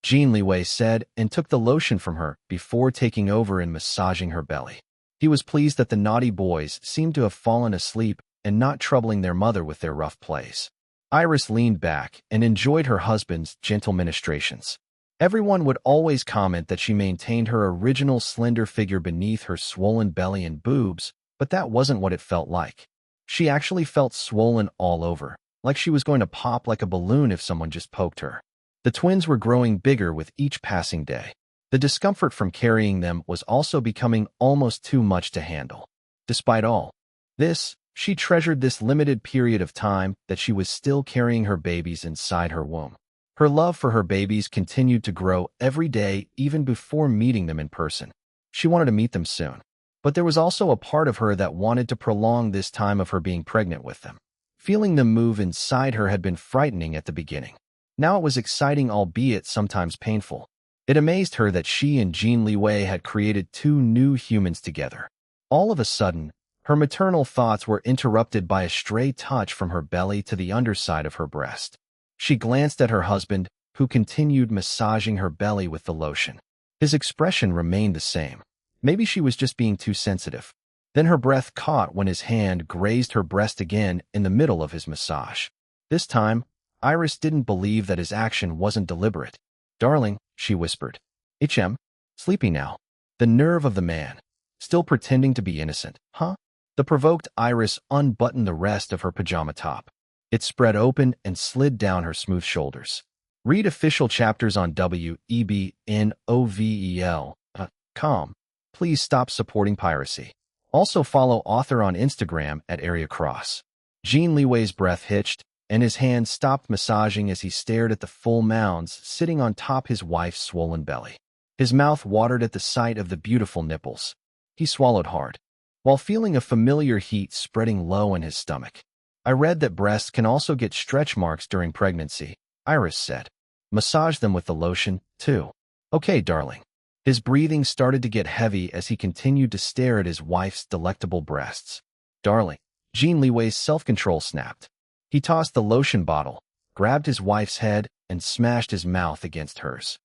Jin Liwei said, and took the lotion from her before taking over and massaging her belly. He was pleased that the naughty boys seemed to have fallen asleep and not troubling their mother with their rough plays. Iris leaned back and enjoyed her husband's gentle ministrations. Everyone would always comment that she maintained her original slender figure beneath her swollen belly and boobs, but that wasn't what it felt like. She actually felt swollen all over, like she was going to pop like a balloon if someone just poked her. The twins were growing bigger with each passing day. The discomfort from carrying them was also becoming almost too much to handle. Despite all this, she treasured this limited period of time that she was still carrying her babies inside her womb. Her love for her babies continued to grow every day even before meeting them in person. She wanted to meet them soon. But there was also a part of her that wanted to prolong this time of her being pregnant with them. Feeling them move inside her had been frightening at the beginning. Now it was exciting, albeit sometimes painful. It amazed her that she and Jin Liwei had created two new humans together. All of a sudden, her maternal thoughts were interrupted by a stray touch from her belly to the underside of her breast. She glanced at her husband, who continued massaging her belly with the lotion. His expression remained the same. Maybe she was just being too sensitive. Then her breath caught when his hand grazed her breast again in the middle of his massage. This time, Iris didn't believe that his action wasn't deliberate. "Darling," she whispered. "Hm? Sleepy now. The nerve of the man. Still pretending to be innocent, huh?" The provoked Iris unbuttoned the rest of her pajama top. It spread open and slid down her smooth shoulders. Read official chapters on webnovel.com. Please stop supporting piracy. Also follow author on Instagram at @AreaCross. Jin Liwei's breath hitched, and his hand stopped massaging as he stared at the full mounds sitting on top his wife's swollen belly. His mouth watered at the sight of the beautiful nipples. He swallowed hard, while feeling a familiar heat spreading low in his stomach. "I read that breasts can also get stretch marks during pregnancy," Iris said. "Massage them with the lotion, too." "Okay, darling." His breathing started to get heavy as he continued to stare at his wife's delectable breasts. "Darling." Jin Liwei's self-control snapped. He tossed the lotion bottle, grabbed his wife's head, and smashed his mouth against hers.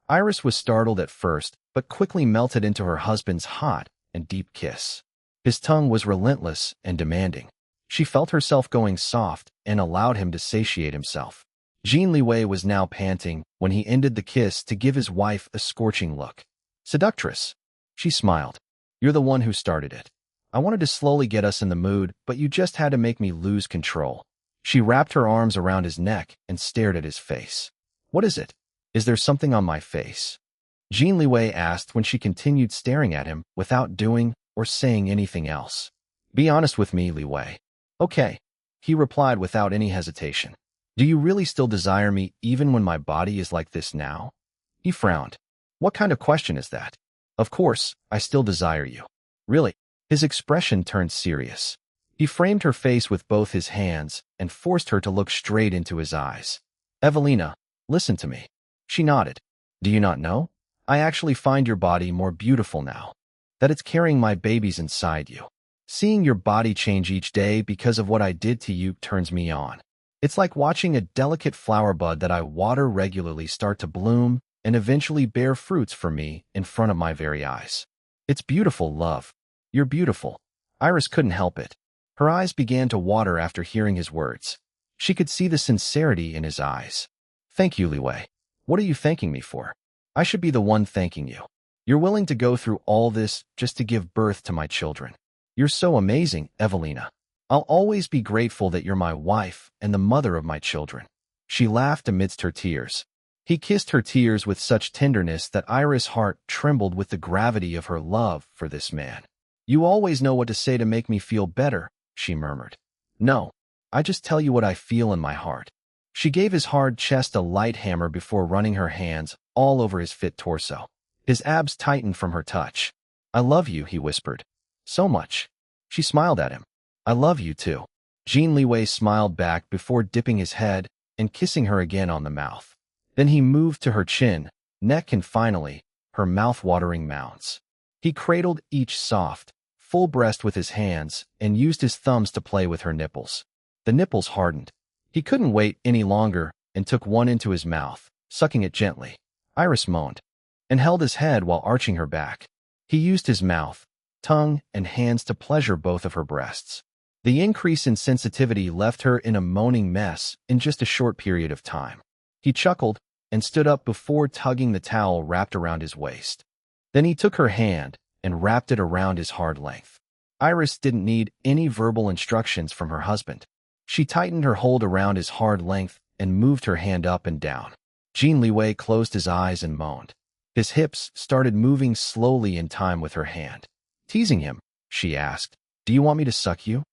Iris was startled at first, but quickly melted into her husband's hot and deep kiss. His tongue was relentless and demanding. She felt herself going soft and allowed him to satiate himself. Jin Liwei was now panting when he ended the kiss to give his wife a scorching look. "Seductress." She smiled. "You're the one who started it. I wanted to slowly get us in the mood, but you just had to make me lose control." She wrapped her arms around his neck and stared at his face. "What is it? Is there something on my face?" Jin Liwei asked when she continued staring at him without doing or saying anything else. "Be honest with me, Liwei." "Okay," he replied without any hesitation. "Do you really still desire me even when my body is like this now?" He frowned. "What kind of question is that?" "Of course, I still desire you." "Really?" His expression turned serious. He framed her face with both his hands and forced her to look straight into his eyes. "Evelina, listen to me." She nodded. "Do you not know? I actually find your body more beautiful now. That it's carrying my babies inside you. Seeing your body change each day because of what I did to you turns me on. It's like watching a delicate flower bud that I water regularly start to bloom and eventually bear fruits for me in front of my very eyes. It's beautiful, love. You're beautiful." Iris couldn't help it. Her eyes began to water after hearing his words. She could see the sincerity in his eyes. "Thank you, Liwei. What are you thanking me for? I should be the one thanking you. You're willing to go through all this just to give birth to my children. You're so amazing, Evelina. I'll always be grateful that you're my wife and the mother of my children." She laughed amidst her tears. He kissed her tears with such tenderness that Iris' heart trembled with the gravity of her love for this man. "You always know what to say to make me feel better," she murmured. "No." I just tell you what I feel in my heart." She gave his hard chest a light hammer before running her hands all over his fit torso. His abs tightened from her touch. "I love you," he whispered. "So much." She smiled at him. "I love you too." Jin Liwei smiled back before dipping his head and kissing her again on the mouth. Then he moved to her chin, neck, and finally, her mouth-watering mounds. He cradled each soft, full breast with his hands and used his thumbs to play with her nipples. The nipples hardened. He couldn't wait any longer and took one into his mouth, sucking it gently. Iris moaned and held his head while arching her back. He used his mouth, tongue, and hands to pleasure both of her breasts. The increase in sensitivity left her in a moaning mess in just a short period of time. He chuckled and stood up before tugging the towel wrapped around his waist. Then he took her hand and wrapped it around his hard length. Iris didn't need any verbal instructions from her husband. She tightened her hold around his hard length and moved her hand up and down. Jin Liwei closed his eyes and moaned. His hips started moving slowly in time with her hand. Teasing him, she asked, "Do you want me to suck you?"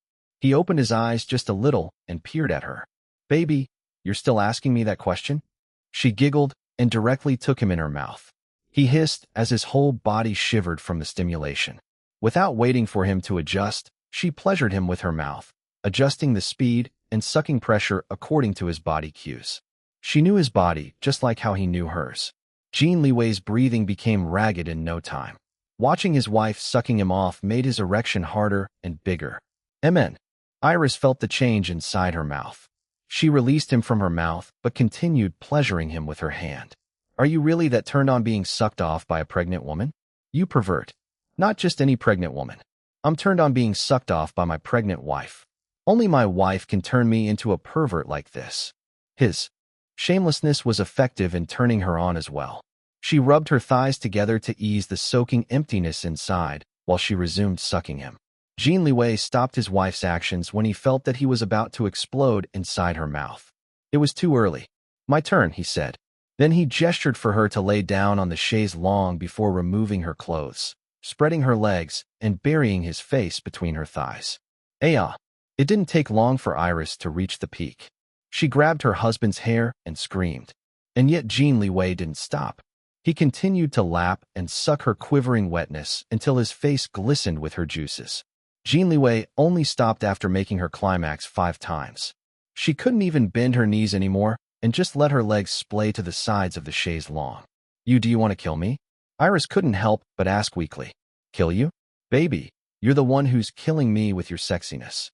He opened his eyes just a little and peered at her. "Baby, you're still asking me that question?" She giggled and directly took him in her mouth. He hissed as his whole body shivered from the stimulation. Without waiting for him to adjust, she pleasured him with her mouth, adjusting the speed and sucking pressure according to his body cues. She knew his body just like how he knew hers. Jin Liwei's breathing became ragged in no time. Watching his wife sucking him off made his erection harder and bigger. Amen. Iris felt the change inside her mouth. She released him from her mouth but continued pleasuring him with her hand. "Are you really that turned on being sucked off by a pregnant woman? You pervert. Not just any pregnant woman. I'm turned on being sucked off by my pregnant wife. Only my wife can turn me into a pervert like this." His shamelessness was effective in turning her on as well. She rubbed her thighs together to ease the soaking emptiness inside while she resumed sucking him. Jin Liwei stopped his wife's actions when he felt that he was about to explode inside her mouth. It was too early. "My turn," he said. Then he gestured for her to lay down on the chaise longue before removing her clothes, spreading her legs, and burying his face between her thighs. Aya! It didn't take long for Iris to reach the peak. She grabbed her husband's hair and screamed. And yet Jin Liwei didn't stop. He continued to lap and suck her quivering wetness until his face glistened with her juices. Jin Liwei only stopped after making her climax 5 times. She couldn't even bend her knees anymore and just let her legs splay to the sides of the chaise longue. Do you want to kill me?" Iris couldn't help but ask weakly. "Kill you? Baby, you're the one who's killing me with your sexiness."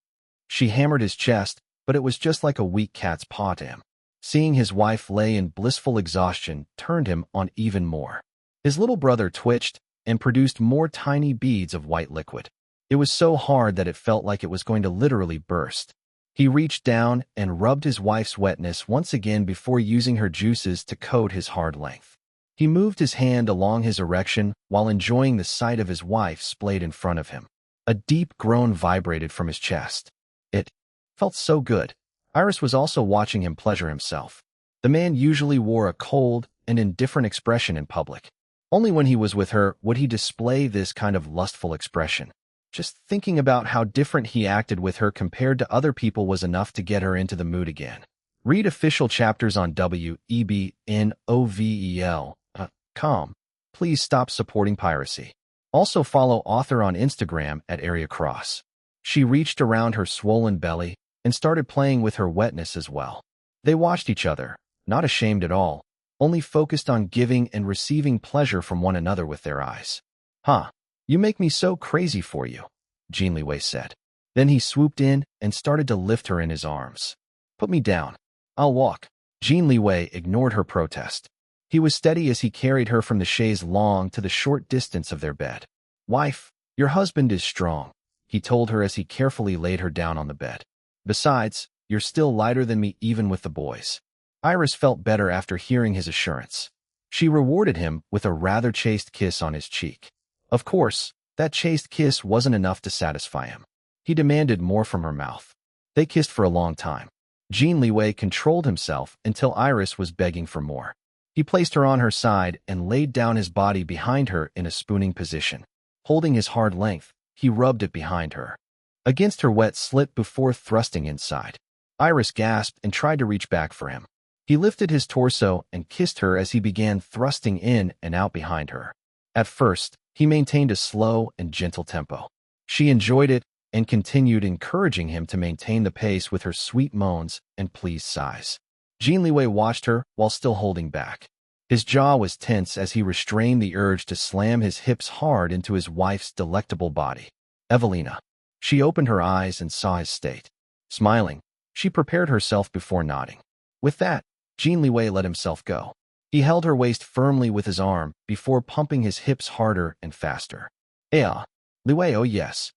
She hammered his chest, but it was just like a weak cat's paw to him. Seeing his wife lay in blissful exhaustion turned him on even more. His little brother twitched and produced more tiny beads of white liquid. It was so hard that it felt like it was going to literally burst. He reached down and rubbed his wife's wetness once again before using her juices to coat his hard length. He moved his hand along his erection while enjoying the sight of his wife splayed in front of him. A deep groan vibrated from his chest. It felt so good. Iris was also watching him pleasure himself. The man usually wore a cold and indifferent expression in public. Only when he was with her would he display this kind of lustful expression. Just thinking about how different he acted with her compared to other people was enough to get her into the mood again. Read official chapters on webnovel.com. Please stop supporting piracy. Also follow author on Instagram at @AreaCross. She reached around her swollen belly and started playing with her wetness as well. They watched each other, not ashamed at all, only focused on giving and receiving pleasure from one another with their eyes. "Huh, you make me so crazy for you," Jin Liwei said. Then he swooped in and started to lift her in his arms. "Put me down. I'll walk." Jin Liwei ignored her protest. He was steady as he carried her from the chaise longue to the short distance of their bed. "Wife, your husband is strong," he told her as he carefully laid her down on the bed. "Besides, you're still lighter than me even with the boys." Iris felt better after hearing his assurance. She rewarded him with a rather chaste kiss on his cheek. Of course, that chaste kiss wasn't enough to satisfy him. He demanded more from her mouth. They kissed for a long time. Jin Liwei controlled himself until Iris was begging for more. He placed her on her side and laid down his body behind her in a spooning position. Holding his hard length, he rubbed it behind her, against her wet slit before thrusting inside. Iris gasped and tried to reach back for him. He lifted his torso and kissed her as he began thrusting in and out behind her. At first, he maintained a slow and gentle tempo. She enjoyed it and continued encouraging him to maintain the pace with her sweet moans and pleased sighs. Jin Liwei watched her while still holding back. His jaw was tense as he restrained the urge to slam his hips hard into his wife's delectable body. Evelina. She opened her eyes and saw his state. Smiling, she prepared herself before nodding. With that, Jin Liwei let himself go. He held her waist firmly with his arm before pumping his hips harder and faster. Liwei, oh yes.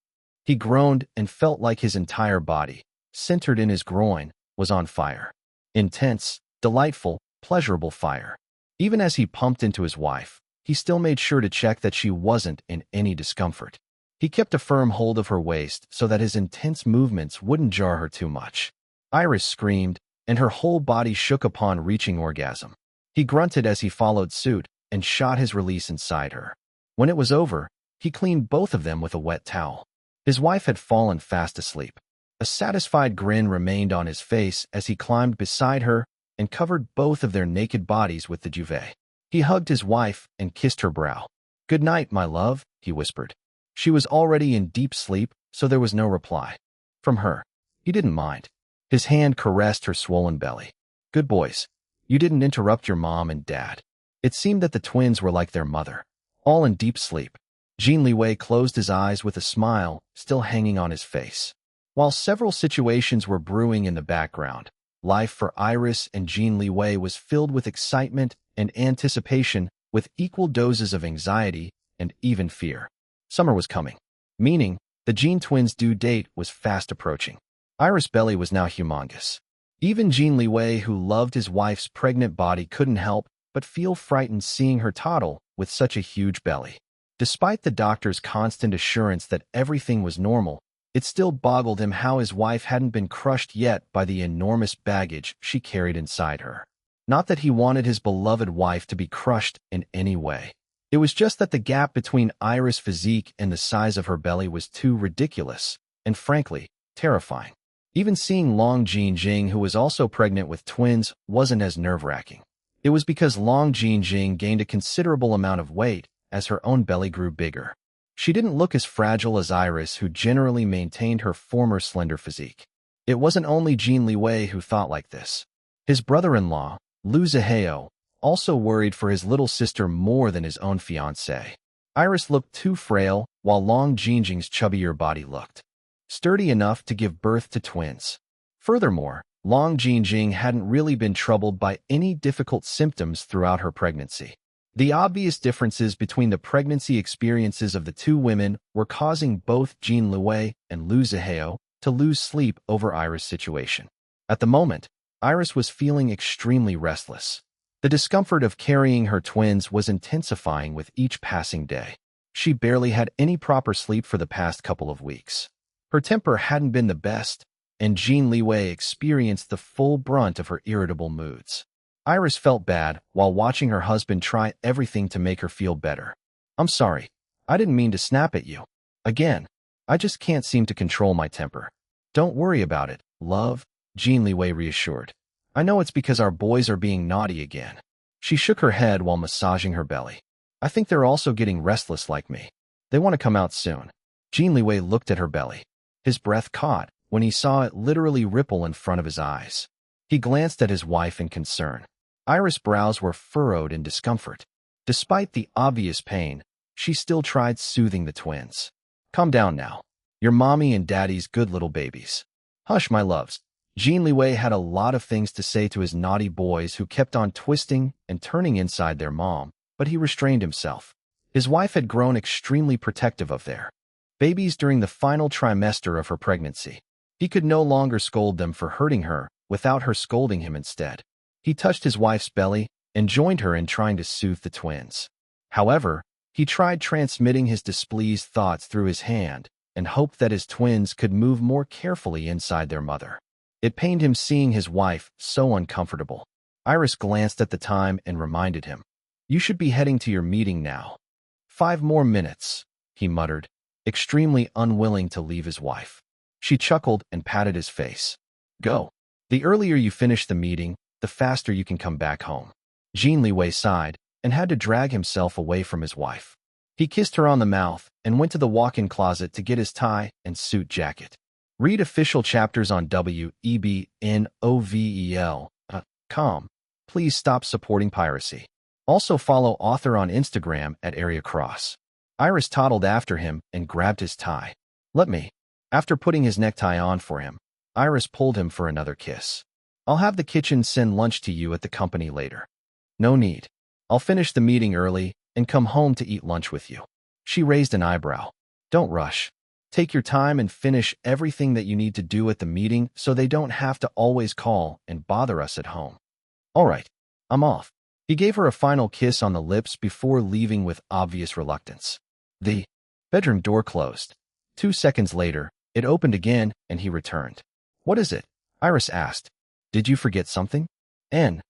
He groaned and felt like his entire body, centered in his groin, was on fire. Intense, delightful, pleasurable fire. Even as he pumped into his wife, he still made sure to check that she wasn't in any discomfort. He kept a firm hold of her waist so that his intense movements wouldn't jar her too much. Iris screamed, and her whole body shook upon reaching orgasm. He grunted as he followed suit and shot his release inside her. When it was over, he cleaned both of them with a wet towel. His wife had fallen fast asleep. A satisfied grin remained on his face as he climbed beside her and covered both of their naked bodies with the duvet. He hugged his wife and kissed her brow. "Good night, my love," he whispered. She was already in deep sleep, so there was no reply. From her, he didn't mind. His hand caressed her swollen belly. "Good boys. You didn't interrupt your mom and dad." It seemed that the twins were like their mother, all in deep sleep. Jin Liwei closed his eyes with a smile still hanging on his face. While several situations were brewing in the background, life for Iris and Jin Liwei was filled with excitement and anticipation, with equal doses of anxiety and even fear. Summer was coming, meaning the Jin twins' due date was fast approaching. Iris' belly was now humongous. Even Jin Liwei, who loved his wife's pregnant body, couldn't help but feel frightened seeing her toddle with such a huge belly. Despite the doctor's constant assurance that everything was normal, it still boggled him how his wife hadn't been crushed yet by the enormous baggage she carried inside her. Not that he wanted his beloved wife to be crushed in any way. It was just that the gap between Iris' physique and the size of her belly was too ridiculous and, frankly, terrifying. Even seeing Long Jinjing, who was also pregnant with twins, wasn't as nerve-wracking. It was because Long Jinjing gained a considerable amount of weight as her own belly grew bigger. She didn't look as fragile as Iris, who generally maintained her former slender physique. It wasn't only Jin Liwei who thought like this. His brother-in-law, Lu Zihao, also worried for his little sister more than his own fiancée. Iris looked too frail, while Long Jinjing's chubbier body looked sturdy enough to give birth to twins. Furthermore, Long Jinjing hadn't really been troubled by any difficult symptoms throughout her pregnancy. The obvious differences between the pregnancy experiences of the two women were causing both Jin Liwei and Lu Zihao to lose sleep over Iris' situation. At the moment, Iris was feeling extremely restless. The discomfort of carrying her twins was intensifying with each passing day. She barely had any proper sleep for the past couple of weeks. Her temper hadn't been the best, and Jin Liwei experienced the full brunt of her irritable moods. Iris felt bad while watching her husband try everything to make her feel better. "I'm sorry. I didn't mean to snap at you. Again, I just can't seem to control my temper." "Don't worry about it, love," Jin Liwei reassured. "I know it's because our boys are being naughty again." She shook her head while massaging her belly. "I think they're also getting restless like me. They want to come out soon." Jin Liwei looked at her belly. His breath caught when he saw it literally ripple in front of his eyes. He glanced at his wife in concern. Iris' brows were furrowed in discomfort. Despite the obvious pain, she still tried soothing the twins. "Calm down now. You're mommy and daddy's good little babies." "Hush, my loves." Jin Liwei had a lot of things to say to his naughty boys who kept on twisting and turning inside their mom, but he restrained himself. His wife had grown extremely protective of their babies during the final trimester of her pregnancy. He could no longer scold them for hurting her without her scolding him instead. He touched his wife's belly and joined her in trying to soothe the twins. However, he tried transmitting his displeased thoughts through his hand and hoped that his twins could move more carefully inside their mother. It pained him seeing his wife so uncomfortable. Iris glanced at the time and reminded him, "You should be heading to your meeting now." "5 more minutes," he muttered, extremely unwilling to leave his wife. She chuckled and patted his face. "Go." The earlier you finish the meeting, the faster you can come back home. Jin Liwei sighed and had to drag himself away from his wife. He kissed her on the mouth and went to the walk-in closet to get his tie and suit jacket. Read official chapters on webnovel.com. Please stop supporting piracy. Also follow author on Instagram at Area Cross. Iris toddled after him and grabbed his tie. Let me. After putting his necktie on for him, Iris pulled him for another kiss. I'll have the kitchen send lunch to you at the company later. No need. I'll finish the meeting early and come home to eat lunch with you. She raised an eyebrow. Don't rush. Take your time and finish everything that you need to do at the meeting so they don't have to always call and bother us at home. All right, I'm off. He gave her a final kiss on the lips before leaving with obvious reluctance. The bedroom door closed. 2 seconds later, it opened again and he returned. What is it? Iris asked. Did you forget something? And,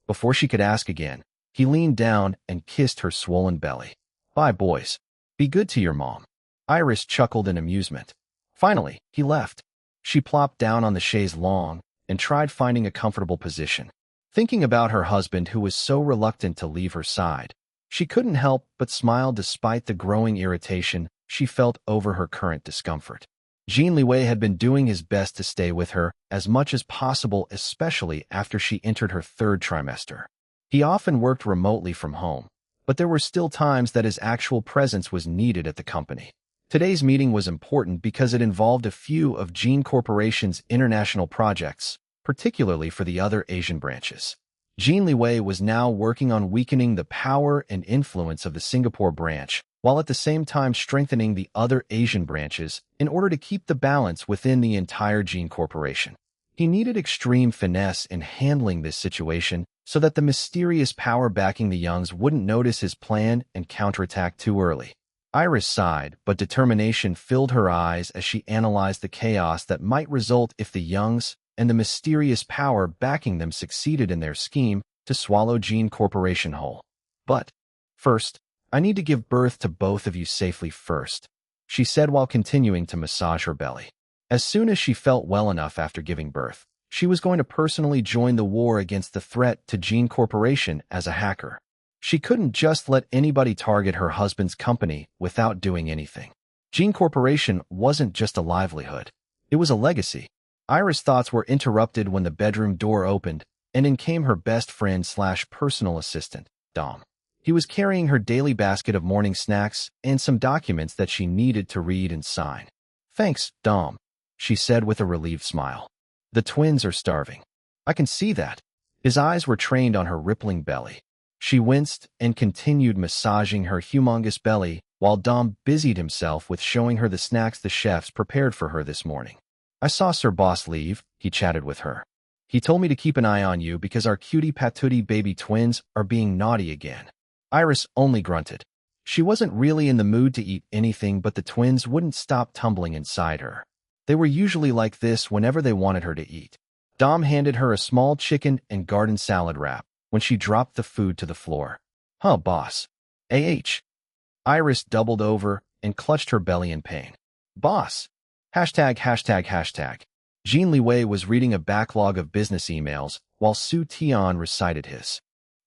before she could ask again, he leaned down and kissed her swollen belly. Bye, boys. Be good to your mom. Iris chuckled in amusement. Finally, he left. She plopped down on the chaise longue and tried finding a comfortable position. Thinking about her husband who was so reluctant to leave her side, she couldn't help but smile despite the growing irritation she felt over her current discomfort. Jin Liwei had been doing his best to stay with her as much as possible, especially after she entered her 3rd trimester. He often worked remotely from home, but there were still times that his actual presence was needed at the company. Today's meeting was important because it involved a few of Jin Corporation's international projects, particularly for the other Asian branches. Jin Liwei was now working on weakening the power and influence of the Singapore branch, while at the same time strengthening the other Asian branches in order to keep the balance within the entire Jin Corporation. He needed extreme finesse in handling this situation so that the mysterious power backing the Youngs wouldn't notice his plan and counterattack too early. Iris sighed, but determination filled her eyes as she analyzed the chaos that might result if the Youngs and the mysterious power backing them succeeded in their scheme to swallow Jin Corporation whole. But, first, I need to give birth to both of you safely first, she said while continuing to massage her belly. As soon as she felt well enough after giving birth, she was going to personally join the war against the threat to Jin Corporation as a hacker. She couldn't just let anybody target her husband's company without doing anything. Jin Corporation wasn't just a livelihood. It was a legacy. Iris' thoughts were interrupted when the bedroom door opened, and in came her best friend/personal assistant, Dom. He was carrying her daily basket of morning snacks and some documents that she needed to read and sign. Thanks, Dom, she said with a relieved smile. The twins are starving. I can see that. His eyes were trained on her rippling belly. She winced and continued massaging her humongous belly while Dom busied himself with showing her the snacks the chefs prepared for her this morning. I saw Sir Boss leave, he chatted with her. He told me to keep an eye on you because our cutie patootie baby twins are being naughty again. Iris only grunted. She wasn't really in the mood to eat anything, but the twins wouldn't stop tumbling inside her. They were usually like this whenever they wanted her to eat. Dom handed her a small chicken and garden salad wrap when she dropped the food to the floor. Huh, boss. Iris doubled over and clutched her belly in pain. Boss. ####. Jin Liwei was reading a backlog of business emails while Su Tian recited his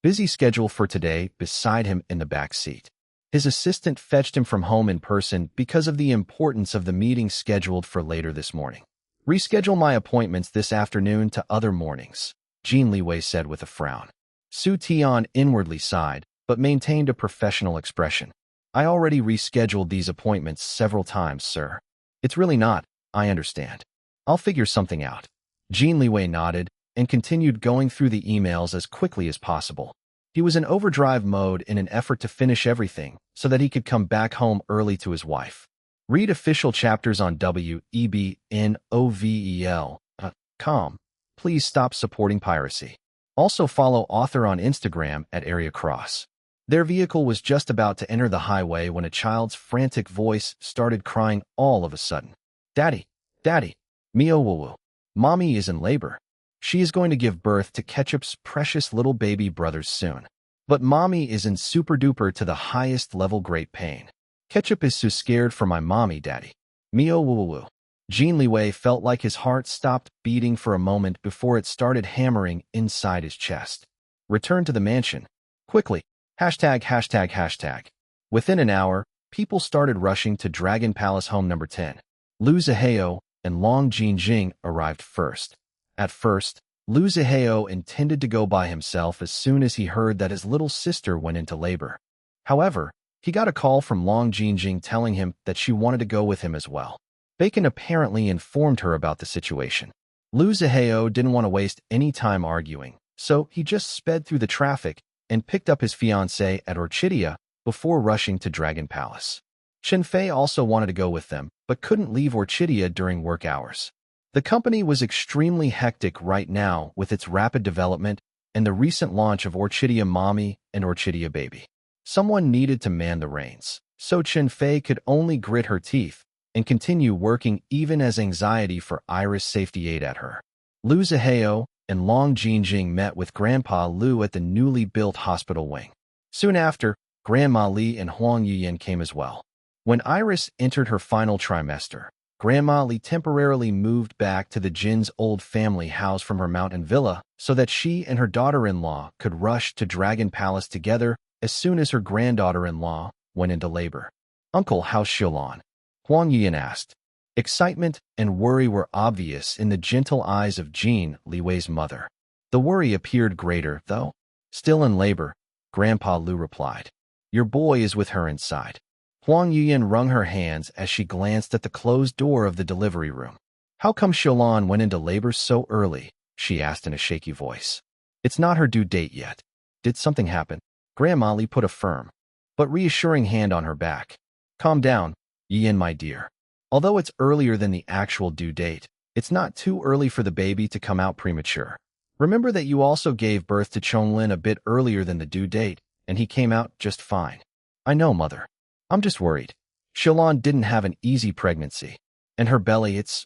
busy schedule for today beside him in the back seat. His assistant fetched him from home in person because of the importance of the meeting scheduled for later this morning. Reschedule my appointments this afternoon to other mornings, Jin Liwei said with a frown. Su Tian inwardly sighed, but maintained a professional expression. I already rescheduled these appointments several times, sir. It's really not, I understand. I'll figure something out. Jin Liwei nodded and continued going through the emails as quickly as possible. He was in overdrive mode in an effort to finish everything so that he could come back home early to his wife. Read official chapters on webnovel.com. Please stop supporting piracy. Also follow author on Instagram at Area Cross. Their vehicle was just about to enter the highway when a child's frantic voice started crying all of a sudden. Daddy, Daddy, Mio woo. Mommy is in labor. She is going to give birth to Ketchup's precious little baby brothers soon. But Mommy is in super duper to the highest level great pain. Ketchup is so scared for my mommy, Daddy. Mio woo. Jin Liwei felt like his heart stopped beating for a moment before it started hammering inside his chest. Return to the mansion. Quickly. Hashtag, hashtag, hashtag. Within an hour, people started rushing to Dragon Palace Home Number 10. Lu Zihao and Long Jinjing arrived first. At first, Lu Zihao intended to go by himself as soon as he heard that his little sister went into labor. However, he got a call from Long Jinjing telling him that she wanted to go with him as well. Bacon apparently informed her about the situation. Lu Zihao didn't want to waste any time arguing, so he just sped through the traffic and picked up his fiancée at Orchidia before rushing to Dragon Palace. Chen Fei also wanted to go with them, but couldn't leave Orchidia during work hours. The company was extremely hectic right now with its rapid development and the recent launch of Orchidia Mommy and Orchidia Baby. Someone needed to man the reins, so Chen Fei could only grit her teeth and continue working even as anxiety for Iris' safety ate at her. Lu Zihao and Long Jinjing met with Grandpa Lu at the newly built hospital wing. Soon after, Grandma Li and Huang Yuyan came as well. When Iris entered her final trimester, Grandma Li temporarily moved back to the Jin's old family house from her mountain villa so that she and her daughter-in-law could rush to Dragon Palace together as soon as her granddaughter-in-law went into labor. Uncle, how's Shilon? Huang Yuyan asked. Excitement and worry were obvious in the gentle eyes of Jin Liwei's mother. The worry appeared greater, though. Still in labor, Grandpa Lu replied. Your boy is with her inside. Huang Yuyan wrung her hands as she glanced at the closed door of the delivery room. How come Shilon went into labor so early? She asked in a shaky voice. It's not her due date yet. Did something happen? Grandma Li put a firm, but reassuring hand on her back. Calm down, Yuyan, my dear. Although it's earlier than the actual due date, it's not too early for the baby to come out premature. Remember that you also gave birth to Chonglin a bit earlier than the due date, and he came out just fine. I know, Mother. I'm just worried. Shilon didn't have an easy pregnancy. And her belly, it's...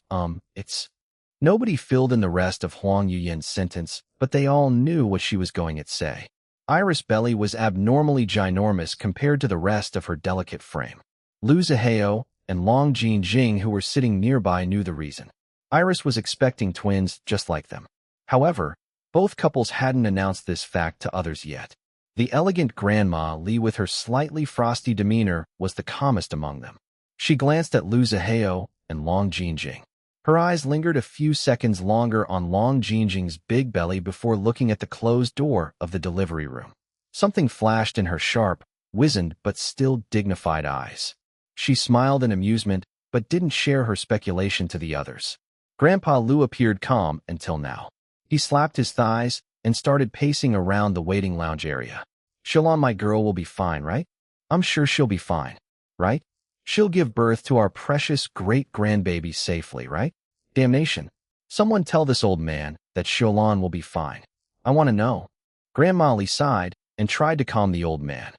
Nobody filled in the rest of Huang Yuyan's sentence, but they all knew what she was going to say. Iris' belly was abnormally ginormous compared to the rest of her delicate frame. Lu Zihao and Long Jinjing, who were sitting nearby, knew the reason. Iris was expecting twins just like them. However, both couples hadn't announced this fact to others yet. The elegant Grandma Li with her slightly frosty demeanor was the calmest among them. She glanced at Lu Zihao and Long Jinjing. Her eyes lingered a few seconds longer on Long Jinjing's big belly before looking at the closed door of the delivery room. Something flashed in her sharp, wizened but still dignified eyes. She smiled in amusement, but didn't share her speculation to the others. Grandpa Lu appeared calm until now. He slapped his thighs and started pacing around the waiting lounge area. Shilon, my girl, will be fine, right? I'm sure she'll be fine, right? She'll give birth to our precious great-grandbaby safely, right? Damnation. Someone tell this old man that Shilon will be fine. I want to know. Grandma Li sighed and tried to calm the old man.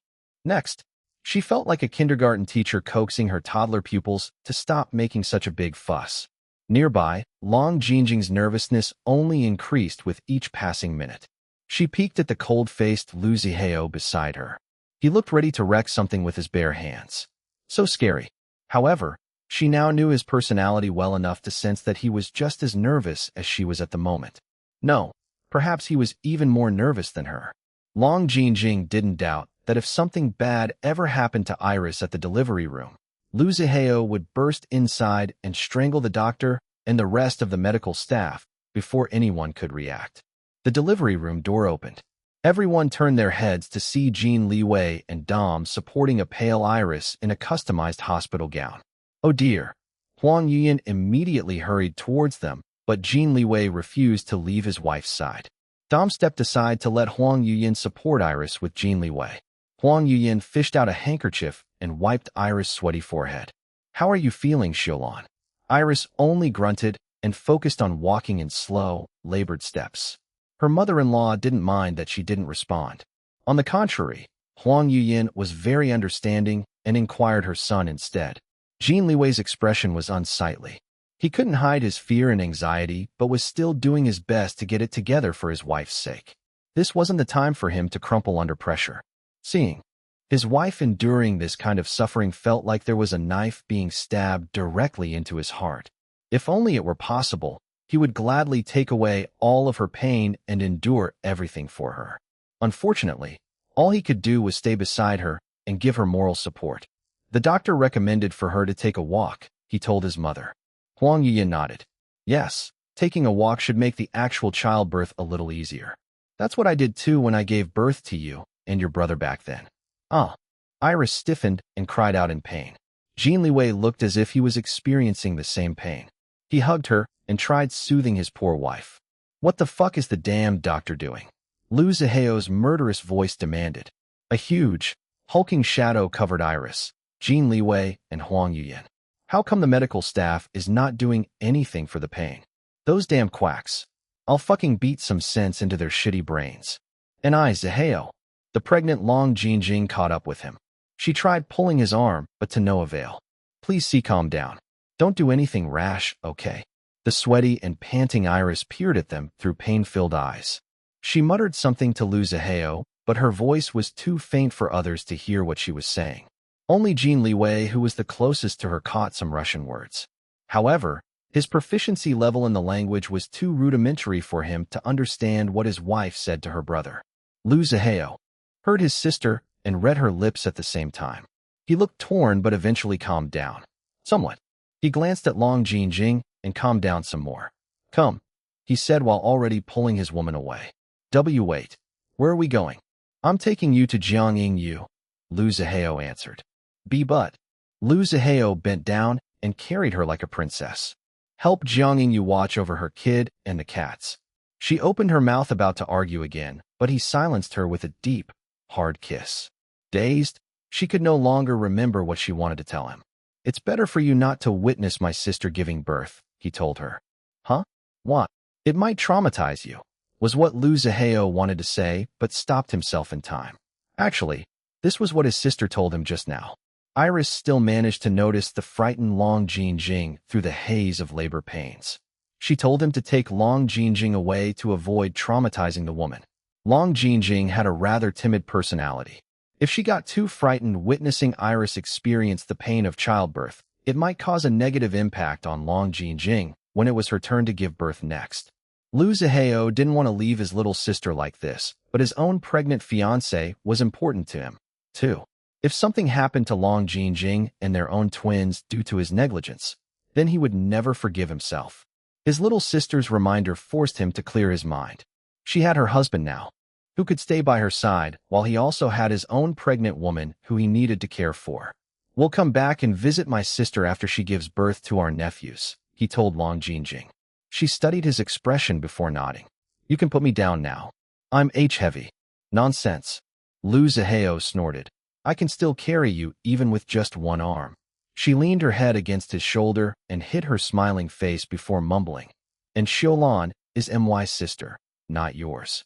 Next, she felt like a kindergarten teacher coaxing her toddler pupils to stop making such a big fuss. Nearby, Long Jinjing's nervousness only increased with each passing minute. She peeked at the cold-faced Lu Zihao beside her. He looked ready to wreck something with his bare hands. So scary. However, she now knew his personality well enough to sense that he was just as nervous as she was at the moment. No, perhaps he was even more nervous than her. Long Jinjing didn't doubt that if something bad ever happened to Iris at the delivery room, Lu Zihao would burst inside and strangle the doctor and the rest of the medical staff before anyone could react. The delivery room door opened. Everyone turned their heads to see Jin Liwei and Dom supporting a pale Iris in a customized hospital gown. Oh dear. Huang Yuyan immediately hurried towards them, but Jin Liwei refused to leave his wife's side. Dom stepped aside to let Huang Yuyan support Iris with Jin Liwei. Huang Yuyan fished out a handkerchief and wiped Iris' sweaty forehead. How are you feeling, Shilon? Iris only grunted and focused on walking in slow, labored steps. Her mother-in-law didn't mind that she didn't respond. On the contrary, Huang Yuyan was very understanding and inquired her son instead. Jin Liwei's expression was unsightly. He couldn't hide his fear and anxiety, but was still doing his best to get it together for his wife's sake. This wasn't the time for him to crumple under pressure. Seeing his wife enduring this kind of suffering felt like there was a knife being stabbed directly into his heart. If only it were possible, he would gladly take away all of her pain and endure everything for her. Unfortunately, all he could do was stay beside her and give her moral support. The doctor recommended for her to take a walk, he told his mother. Huang Yuyan nodded. Yes, taking a walk should make the actual childbirth a little easier. That's what I did too when I gave birth to you and your brother back then. Ah. Iris stiffened and cried out in pain. Jin Liwei looked as if he was experiencing the same pain. He hugged her and tried soothing his poor wife. What the fuck is the damn doctor doing? Lu Ziheo's murderous voice demanded. A huge, hulking shadow covered Iris, Jin Liwei, and Huang Yuyan. How come the medical staff is not doing anything for the pain? Those damn quacks. I'll fucking beat some sense into their shitty brains. And Ziheo. The pregnant Long Jinjing caught up with him. She tried pulling his arm, but to no avail. Please calm down. Don't do anything rash, okay? The sweaty and panting Iris peered at them through pain-filled eyes. She muttered something to Lu Ziheo, but her voice was too faint for others to hear what she was saying. Only Jin Liwei, who was the closest to her, caught some Russian words. However, his proficiency level in the language was too rudimentary for him to understand what his wife said to her brother. Lu Ziheo heard his sister and read her lips at the same time. He looked torn but eventually calmed down. Somewhat. He glanced at Long Jinjing and calmed down some more. Come, he said while already pulling his woman away. Wait. Where are we going? I'm taking you to Jiangyin Yu, Lu Ziheo answered. But. Lu Ziheo bent down and carried her like a princess. Help Jiangyin Yu watch over her kid and the cats. She opened her mouth about to argue again, but he silenced her with a deep, hard kiss. Dazed, she could no longer remember what she wanted to tell him. It's better for you not to witness my sister giving birth, he told her. Huh? What? It might traumatize you, was what Lu Ziheo wanted to say, but stopped himself in time. Actually, this was what his sister told him just now. Iris still managed to notice the frightened Long Jinjing through the haze of labor pains. She told him to take Long Jinjing away to avoid traumatizing the woman. Long Jinjing had a rather timid personality. If she got too frightened witnessing Iris experience the pain of childbirth, it might cause a negative impact on Long Jinjing when it was her turn to give birth next. Lu Ziheo didn't want to leave his little sister like this, but his own pregnant fiancée was important to him, too. If something happened to Long Jinjing and their own twins due to his negligence, then he would never forgive himself. His little sister's reminder forced him to clear his mind. She had her husband now, who could stay by her side, while he also had his own pregnant woman who he needed to care for. We'll come back and visit my sister after she gives birth to our nephews, he told Long Jinjing. She studied his expression before nodding. You can put me down now. I'm H-heavy. Nonsense. Lu Ziheo snorted. I can still carry you even with just one arm. She leaned her head against his shoulder and hid her smiling face before mumbling. And Xiaolan is MY's sister, not yours.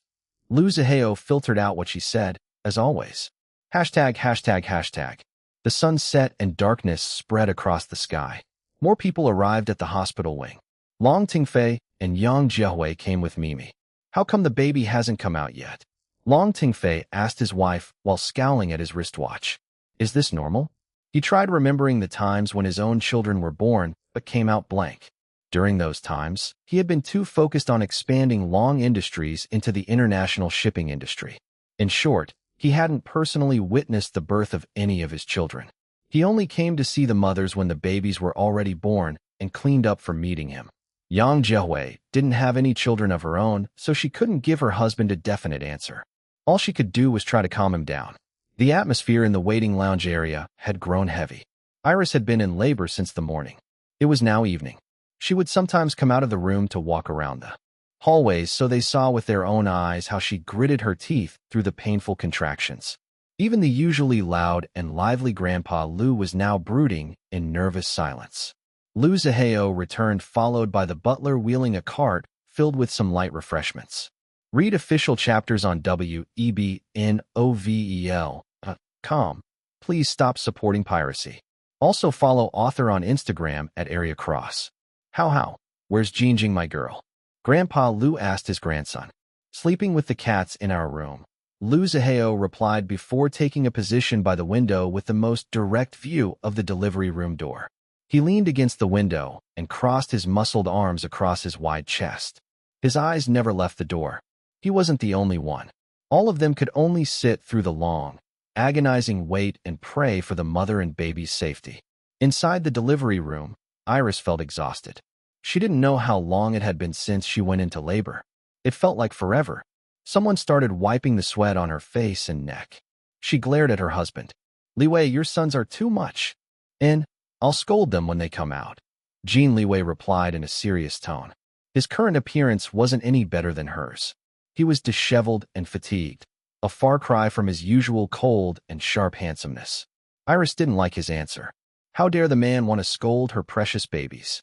Lu Ziheo filtered out what she said, as always. ####. The sun set and darkness spread across the sky. More people arrived at the hospital wing. Long Tingfei and Yang Jiahui came with Mimi. How come the baby hasn't come out yet? Long Tingfei asked his wife while scowling at his wristwatch. Is this normal? He tried remembering the times when his own children were born, but came out blank. During those times, he had been too focused on expanding Long Industries into the international shipping industry. In short, he hadn't personally witnessed the birth of any of his children. He only came to see the mothers when the babies were already born and cleaned up for meeting him. Yang Jiahui didn't have any children of her own, so she couldn't give her husband a definite answer. All she could do was try to calm him down. The atmosphere in the waiting lounge area had grown heavy. Iris had been in labor since the morning. It was now evening. She would sometimes come out of the room to walk around the hallways so they saw with their own eyes how she gritted her teeth through the painful contractions. Even the usually loud and lively Grandpa Lu was now brooding in nervous silence. Lu Ziheo returned followed by the butler wheeling a cart filled with some light refreshments. Read official chapters on webnovel.com. Please stop supporting piracy. Also follow author on Instagram at Area Cross. How? Where's Jinjing, my girl? Grandpa Lu asked his grandson. Sleeping with the cats in our room. Lu Ziheo replied before taking a position by the window with the most direct view of the delivery room door. He leaned against the window and crossed his muscled arms across his wide chest. His eyes never left the door. He wasn't the only one. All of them could only sit through the long, agonizing wait and pray for the mother and baby's safety. Inside the delivery room, Iris felt exhausted. She didn't know how long it had been since she went into labor. It felt like forever. Someone started wiping the sweat on her face and neck. She glared at her husband. "Liwei, your sons are too much. And I'll scold them when they come out." Jin Liwei replied in a serious tone. His current appearance wasn't any better than hers. He was disheveled and fatigued, a far cry from his usual cold and sharp handsomeness. Iris didn't like his answer. How dare the man want to scold her precious babies?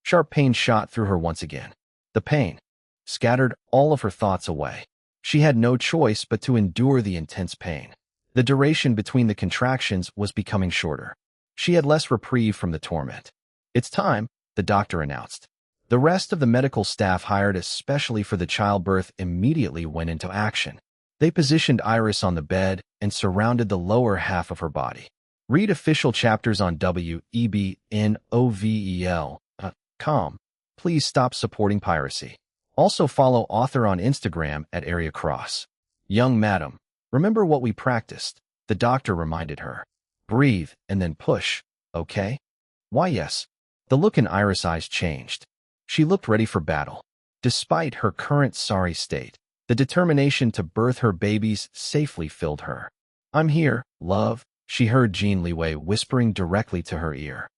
Sharp pain shot through her once again. The pain scattered all of her thoughts away. She had no choice but to endure the intense pain. The duration between the contractions was becoming shorter. She had less reprieve from the torment. "It's time," the doctor announced. The rest of the medical staff hired especially for the childbirth immediately went into action. They positioned Iris on the bed and surrounded the lower half of her body. Read official chapters on webnovel.com. Please stop supporting piracy. Also follow author on Instagram at Area Cross. "Young madam, remember what we practiced," the doctor reminded her. "Breathe and then push, okay?" "Why, yes." The look in Iris' eyes changed. She looked ready for battle. Despite her current sorry state, the determination to birth her babies safely filled her. "I'm here, love," she heard Jin Liwei whispering directly to her ear.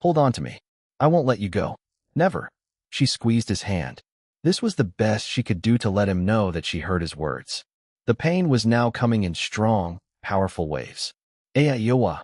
"Hold on to me. I won't let you go. Never." She squeezed his hand. This was the best she could do to let him know that she heard his words. The pain was now coming in strong, powerful waves. Yowa.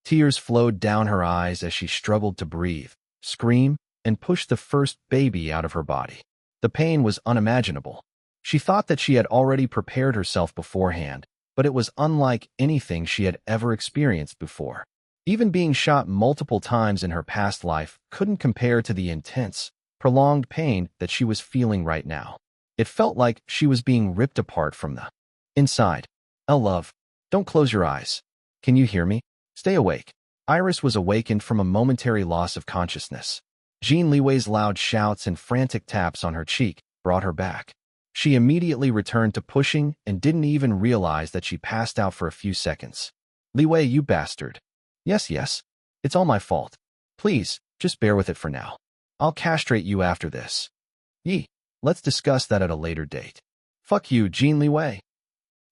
Tears flowed down her eyes as she struggled to breathe, scream, and push the first baby out of her body. The pain was unimaginable. She thought that she had already prepared herself beforehand, but it was unlike anything she had ever experienced before. Even being shot multiple times in her past life couldn't compare to the intense, prolonged pain that she was feeling right now. It felt like she was being ripped apart from the inside. "Love, don't close your eyes. Can you hear me? Stay awake." Iris was awakened from a momentary loss of consciousness. Jin Liwei's loud shouts and frantic taps on her cheek brought her back. She immediately returned to pushing and didn't even realize that she passed out for a few seconds. "Liwei, you bastard." Yes, it's all my fault. Please, just bear with it for now. I'll castrate you after this." Let's discuss that at a later date." "Fuck you, Jin Liwei."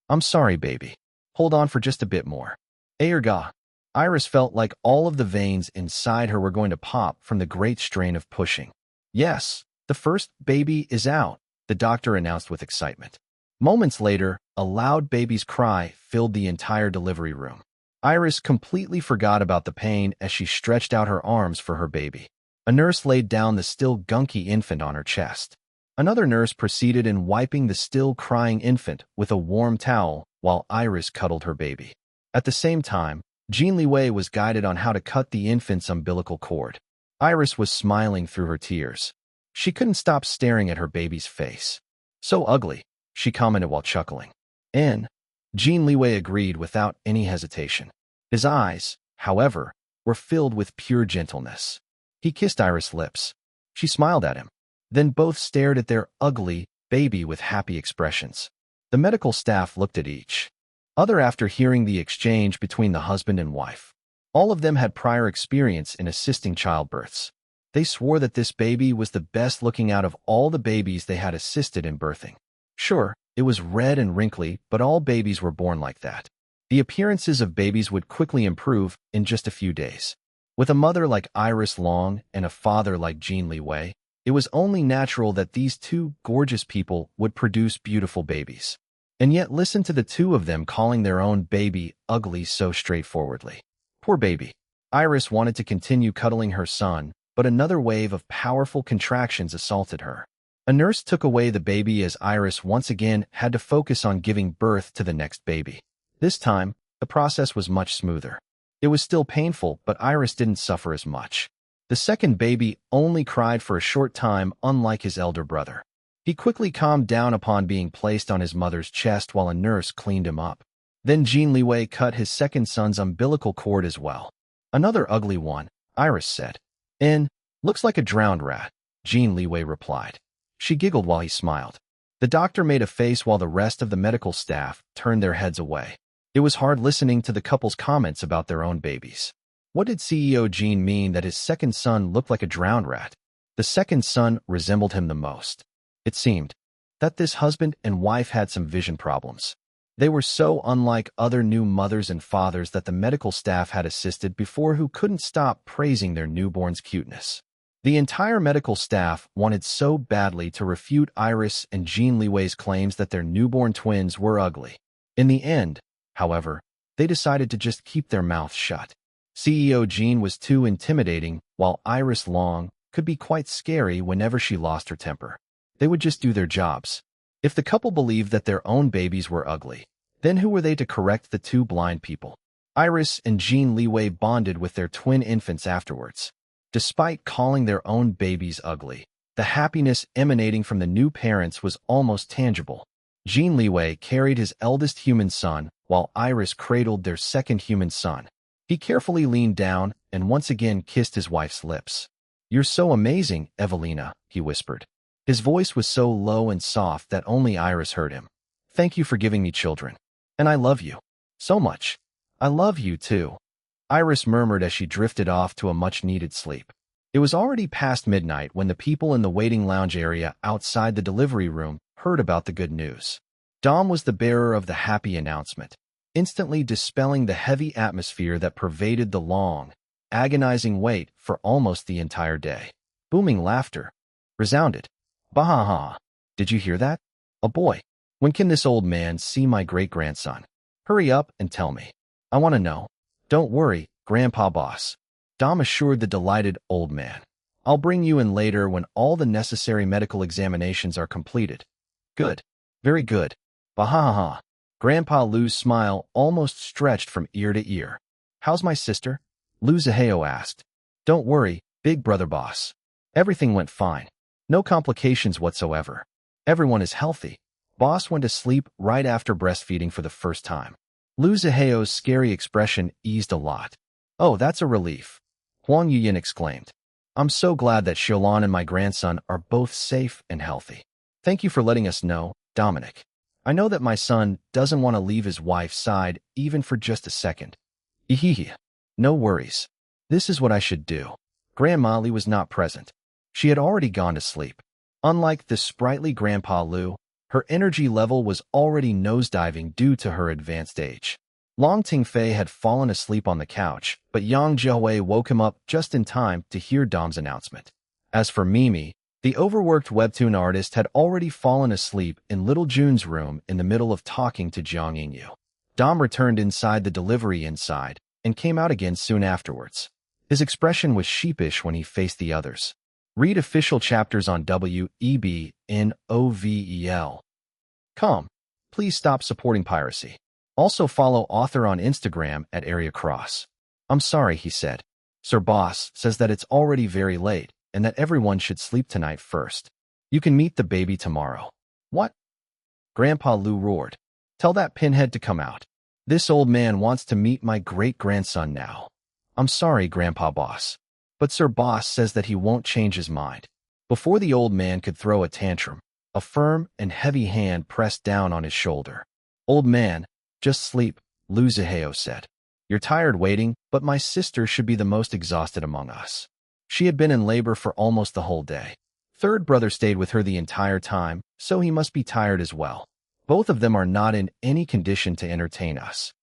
"I'm sorry, baby. Hold on for just a bit more." Ayerga. Iris felt like all of the veins inside her were going to pop from the great strain of pushing. "Yes, the first baby is out," the doctor announced with excitement. Moments later, a loud baby's cry filled the entire delivery room. Iris completely forgot about the pain as she stretched out her arms for her baby. A nurse laid down the still gunky infant on her chest. Another nurse proceeded in wiping the still crying infant with a warm towel while Iris cuddled her baby. At the same time, Jin Liwei was guided on how to cut the infant's umbilical cord. Iris was smiling through her tears. She couldn't stop staring at her baby's face. "So ugly," she commented while chuckling. "And Jin Liwei agreed without any hesitation. His eyes, however, were filled with pure gentleness. He kissed Iris' lips. She smiled at him. Then both stared at their ugly baby with happy expressions. The medical staff looked at each other after hearing the exchange between the husband and wife. All of them had prior experience in assisting childbirths. They swore that this baby was the best looking out of all the babies they had assisted in birthing. Sure, it was red and wrinkly, but all babies were born like that. The appearances of babies would quickly improve in just a few days. With a mother like Iris Long and a father like Jin Liwei, it was only natural that these two gorgeous people would produce beautiful babies. And yet listen to the two of them calling their own baby ugly so straightforwardly. Poor baby. Iris wanted to continue cuddling her son, but another wave of powerful contractions assaulted her. A nurse took away the baby as Iris once again had to focus on giving birth to the next baby. This time, the process was much smoother. It was still painful, but Iris didn't suffer as much. The second baby only cried for a short time, unlike his elder brother. He quickly calmed down upon being placed on his mother's chest while a nurse cleaned him up. Then Jin Liwei cut his second son's umbilical cord as well. Another ugly one, Iris said. In, looks like a drowned rat, Jin Liwei replied. She giggled while he smiled. The doctor made a face while the rest of the medical staff turned their heads away. It was hard listening to the couple's comments about their own babies. What did CEO Jin mean that his second son looked like a drowned rat? The second son resembled him the most. It seemed that this husband and wife had some vision problems. They were so unlike other new mothers and fathers that the medical staff had assisted before who couldn't stop praising their newborn's cuteness. The entire medical staff wanted so badly to refute Iris and Jin Liwei's claims that their newborn twins were ugly. In the end, however, they decided to just keep their mouths shut. CEO Jin was too intimidating, while Iris Long could be quite scary whenever she lost her temper. They would just do their jobs. If the couple believed that their own babies were ugly, then who were they to correct the two blind people? Iris and Jin Liwei bonded with their twin infants afterwards. Despite calling their own babies ugly, the happiness emanating from the new parents was almost tangible. Jin Liwei carried his eldest human son, while Iris cradled their second human son. He carefully leaned down and once again kissed his wife's lips. "You're so amazing, Evelina," he whispered. His voice was so low and soft that only Iris heard him. "Thank you for giving me children. And I love you. So much. I love you too," Iris murmured as she drifted off to a much-needed sleep. It was already past midnight when the people in the waiting lounge area outside the delivery room heard about the good news. Dom was the bearer of the happy announcement, instantly dispelling the heavy atmosphere that pervaded the long, agonizing wait for almost the entire day. Booming laughter resounded. "Bah-ha-ha. Did you hear that? A boy. When can this old man see my great-grandson? Hurry up and tell me. I want to know." "Don't worry, Grandpa Boss," Dom assured the delighted old man. "I'll bring you in later when all the necessary medical examinations are completed." "Good. Very good. Bah-ha-ha." Grandpa Lu's smile almost stretched from ear to ear. "How's my sister?" Lu Zihao asked. "Don't worry, Big Brother Boss. Everything went fine. No complications whatsoever. Everyone is healthy. Boss went to sleep right after breastfeeding for the first time." Lu Zihao's scary expression eased a lot. "Oh, that's a relief," Huang Yuyan exclaimed. "I'm so glad that Xiaolan and my grandson are both safe and healthy. Thank you for letting us know, Dominic. I know that my son doesn't want to leave his wife's side even for just a second." "Ehehe. No worries. This is what I should do." Grandma Li was not present. She had already gone to sleep. Unlike the sprightly Grandpa Lu, her energy level was already nosediving due to her advanced age. Long Tingfei had fallen asleep on the couch, but Yang Jiahui woke him up just in time to hear Dom's announcement. As for Mimi, the overworked webtoon artist had already fallen asleep in Little Jun's room in the middle of talking to Jiang Yingyu. Dom returned inside the delivery inside and came out again soon afterwards. His expression was sheepish when he faced the others. Read official chapters on WEBNOVEL. Please stop supporting piracy. Also follow author on Instagram at Area Cross. "I'm sorry," he said. "Sir Boss says that it's already very late and that everyone should sleep tonight first. You can meet the baby tomorrow." "What?" Grandpa Lu roared. "Tell that pinhead to come out. This old man wants to meet my great-grandson now." "I'm sorry, Grandpa Boss. But Sir Boss says that he won't change his mind." Before the old man could throw a tantrum, a firm and heavy hand pressed down on his shoulder. "Old man, just sleep," Lu Zihao said. "You're tired waiting, but my sister should be the most exhausted among us. She had been in labor for almost the whole day. Third brother stayed with her the entire time, so he must be tired as well. Both of them are not in any condition to entertain us."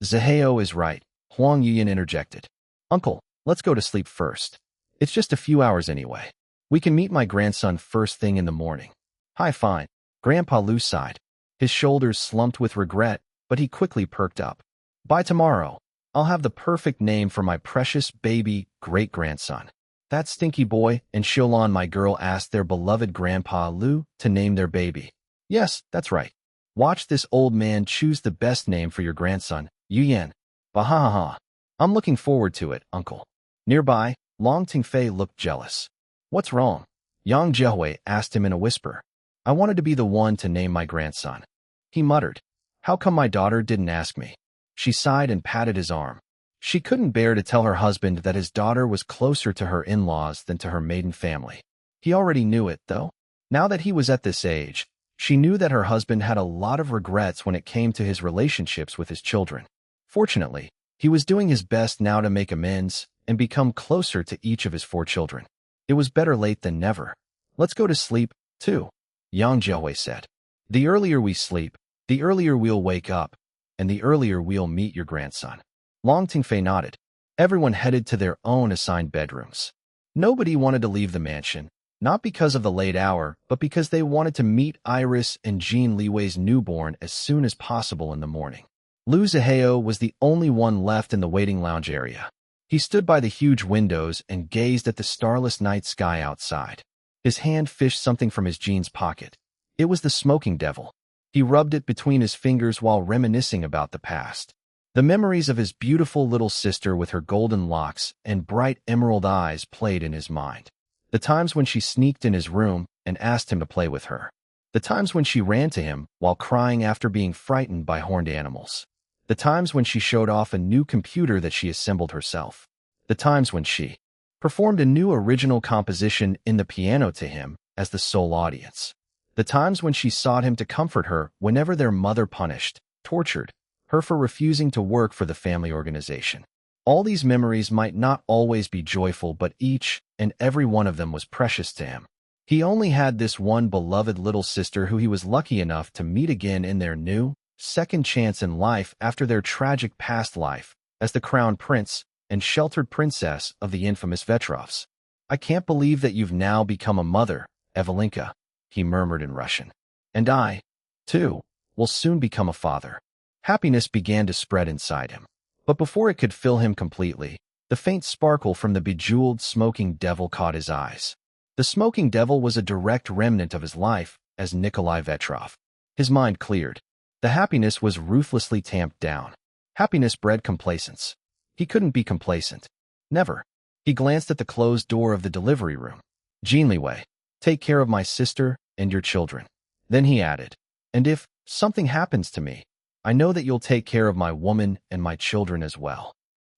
"Zihao is right," Huang Yuyan interjected. "Uncle, let's go to sleep first. It's just a few hours anyway. We can meet my grandson first thing in the morning." "Hi, fine." Grandpa Lu sighed. His shoulders slumped with regret, but he quickly perked up. "By tomorrow, I'll have the perfect name for my precious baby great-grandson." That stinky boy and Xiaolan, my girl, asked their beloved Grandpa Lu to name their baby. "Yes, that's right. Watch this old man choose the best name for your grandson, Yuyan. Bah-ha-ha. I'm looking forward to it, Uncle." Nearby, Long Tingfei looked jealous. "What's wrong?" Yang Jiahui asked him in a whisper. "I wanted to be the one to name my grandson." He muttered. "How come my daughter didn't ask me?" She sighed and patted his arm. She couldn't bear to tell her husband that his daughter was closer to her in-laws than to her maiden family. He already knew it, though. Now that he was at this age, she knew that her husband had a lot of regrets when it came to his relationships with his children. Fortunately, he was doing his best now to make amends and become closer to each of his 4 children. It was better late than never. Let's go to sleep, too, Yang Jiahui said. The earlier we sleep, the earlier we'll wake up, and the earlier we'll meet your grandson. Long Tingfei nodded. Everyone headed to their own assigned bedrooms. Nobody wanted to leave the mansion, not because of the late hour, but because they wanted to meet Iris and Jin Liwei's newborn as soon as possible in the morning. Lu Zihao was the only one left in the waiting lounge area. He stood by the huge windows and gazed at the starless night sky outside. His hand fished something from his jeans pocket. It was the smoking devil. He rubbed it between his fingers while reminiscing about the past. The memories of his beautiful little sister with her golden locks and bright emerald eyes played in his mind. The times when she sneaked in his room and asked him to play with her. The times when she ran to him while crying after being frightened by horned animals. The times when she showed off a new computer that she assembled herself. The times when she performed a new original composition in the piano to him as the sole audience. The times when she sought him to comfort her whenever their mother punished, tortured her for refusing to work for the family organization. All these memories might not always be joyful, but each and every one of them was precious to him. He only had this one beloved little sister who he was lucky enough to meet again in their new, second chance in life after their tragic past life as the crown prince and sheltered princess of the infamous Vetrovs. I can't believe that you've now become a mother, Evelinka, he murmured in Russian. And I, too, will soon become a father. Happiness began to spread inside him. But before it could fill him completely, the faint sparkle from the bejeweled smoking devil caught his eyes. The smoking devil was a direct remnant of his life as Nikolai Vetrov. His mind cleared. The happiness was ruthlessly tamped down. Happiness bred complacence. He couldn't be complacent. Never. He glanced at the closed door of the delivery room. Jin Liwei, take care of my sister and your children. Then he added, and if something happens to me, I know that you'll take care of my woman and my children as well.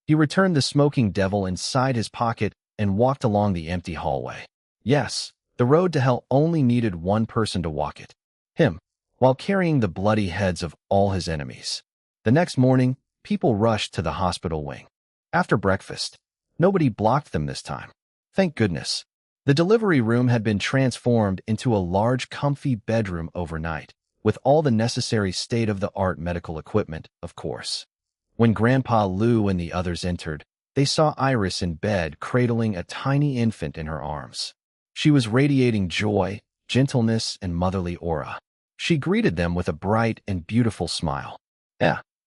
He returned the smoking devil inside his pocket and walked along the empty hallway. Yes, the road to hell only needed one person to walk it. Him, while carrying the bloody heads of all his enemies. The next morning, people rushed to the hospital wing. After breakfast, nobody blocked them this time. Thank goodness. The delivery room had been transformed into a large, comfy bedroom overnight, with all the necessary state-of-the-art medical equipment, of course. When Grandpa Lu and the others entered, they saw Iris in bed cradling a tiny infant in her arms. She was radiating joy, gentleness, and motherly aura. She greeted them with a bright and beautiful smile.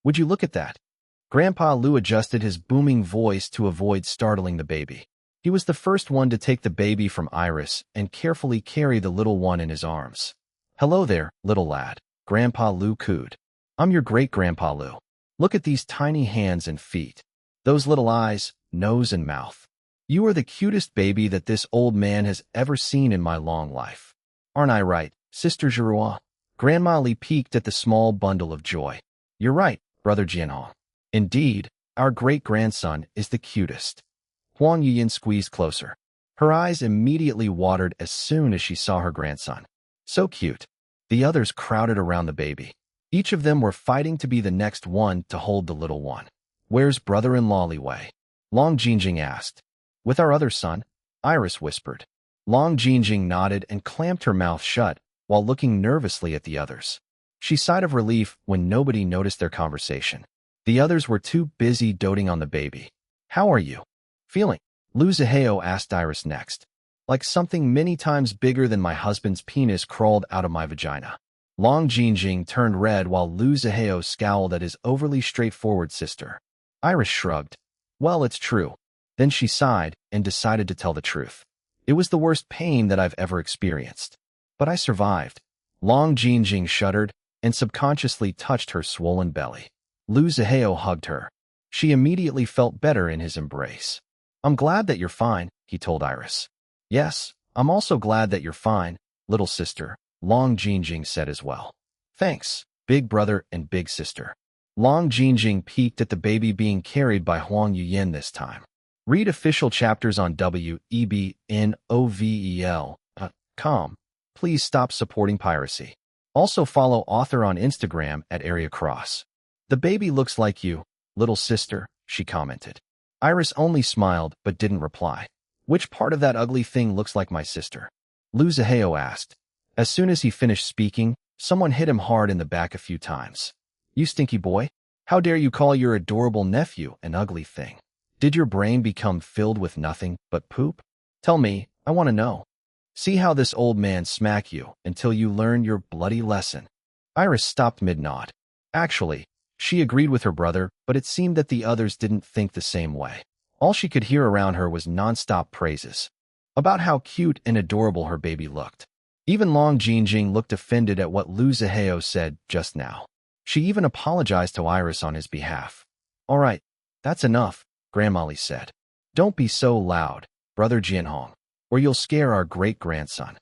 Would you look at that? Grandpa Lu adjusted his booming voice to avoid startling the baby. He was the first one to take the baby from Iris and carefully carry the little one in his arms. Hello there, little lad, Grandpa Lu cooed. I'm your great-grandpa Lu. Look at these tiny hands and feet. Those little eyes, nose and mouth. You are the cutest baby that this old man has ever seen in my long life. Aren't I right, Sister Giroux? Grandma Li peeked at the small bundle of joy. You're right, Brother Jianhong. Indeed, our great-grandson is the cutest. Huang Yiyin squeezed closer. Her eyes immediately watered as soon as she saw her grandson. So cute. The others crowded around the baby. Each of them were fighting to be the next one to hold the little one. Where's brother-in-law Liwei? Long Jingjing asked. With our other son, Iris whispered. Long Jingjing nodded and clamped her mouth shut while looking nervously at the others. She sighed of relief when nobody noticed their conversation. The others were too busy doting on the baby. How are you feeling? Lu Zihao asked Iris next. Like something many times bigger than my husband's penis crawled out of my vagina. Long Jingjing turned red while Lu Zihao scowled at his overly straightforward sister. Iris shrugged. Well, it's true. Then she sighed and decided to tell the truth. It was the worst pain that I've ever experienced. But I survived. Long Jingjing shuddered and subconsciously touched her swollen belly. Lu Zihao hugged her. She immediately felt better in his embrace. I'm glad that you're fine, he told Iris. Yes, I'm also glad that you're fine, little sister, Long Jingjing said as well. Thanks, big brother and big sister. Long Jinjing peeked at the baby being carried by Huang Yuyan this time. Read official chapters on webnovel.com. Please stop supporting piracy. Also follow author on Instagram at @AreaCross. The baby looks like you, little sister, she commented. Iris only smiled but didn't reply. Which part of that ugly thing looks like my sister? Lu Zihao asked. As soon as he finished speaking, someone hit him hard in the back a few times. You stinky boy, how dare you call your adorable nephew an ugly thing? Did your brain become filled with nothing but poop? Tell me, I want to know. See how this old man smack you until you learn your bloody lesson. Iris stopped mid-nod. Actually, she agreed with her brother, but it seemed that the others didn't think the same way. All she could hear around her was non-stop praises about how cute and adorable her baby looked. Even Long Jinjing looked offended at what Lu Zihao said just now. She even apologized to Iris on his behalf. All right, that's enough, Grandma Li said. Don't be so loud, Brother Jinhong, or you'll scare our great-grandson.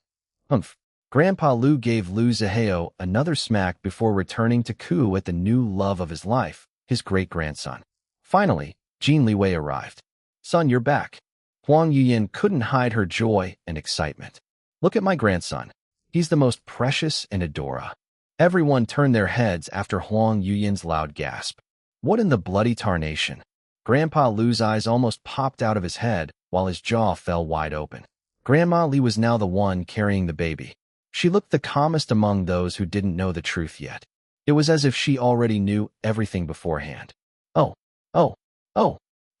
Humph. Grandpa Lu gave Lu Zihao another smack before returning to coo at the new love of his life, his great-grandson. Finally, Jin Liwei arrived. Son, you're back. Huang Yuyan couldn't hide her joy and excitement. Look at my grandson. He's the most precious and adora. Everyone turned their heads after Huang Yuyan's loud gasp. What in the bloody tarnation? Grandpa Lu's eyes almost popped out of his head while his jaw fell wide open. Grandma Li was now the one carrying the baby. She looked the calmest among those who didn't know the truth yet. It was as if she already knew everything beforehand. Oh.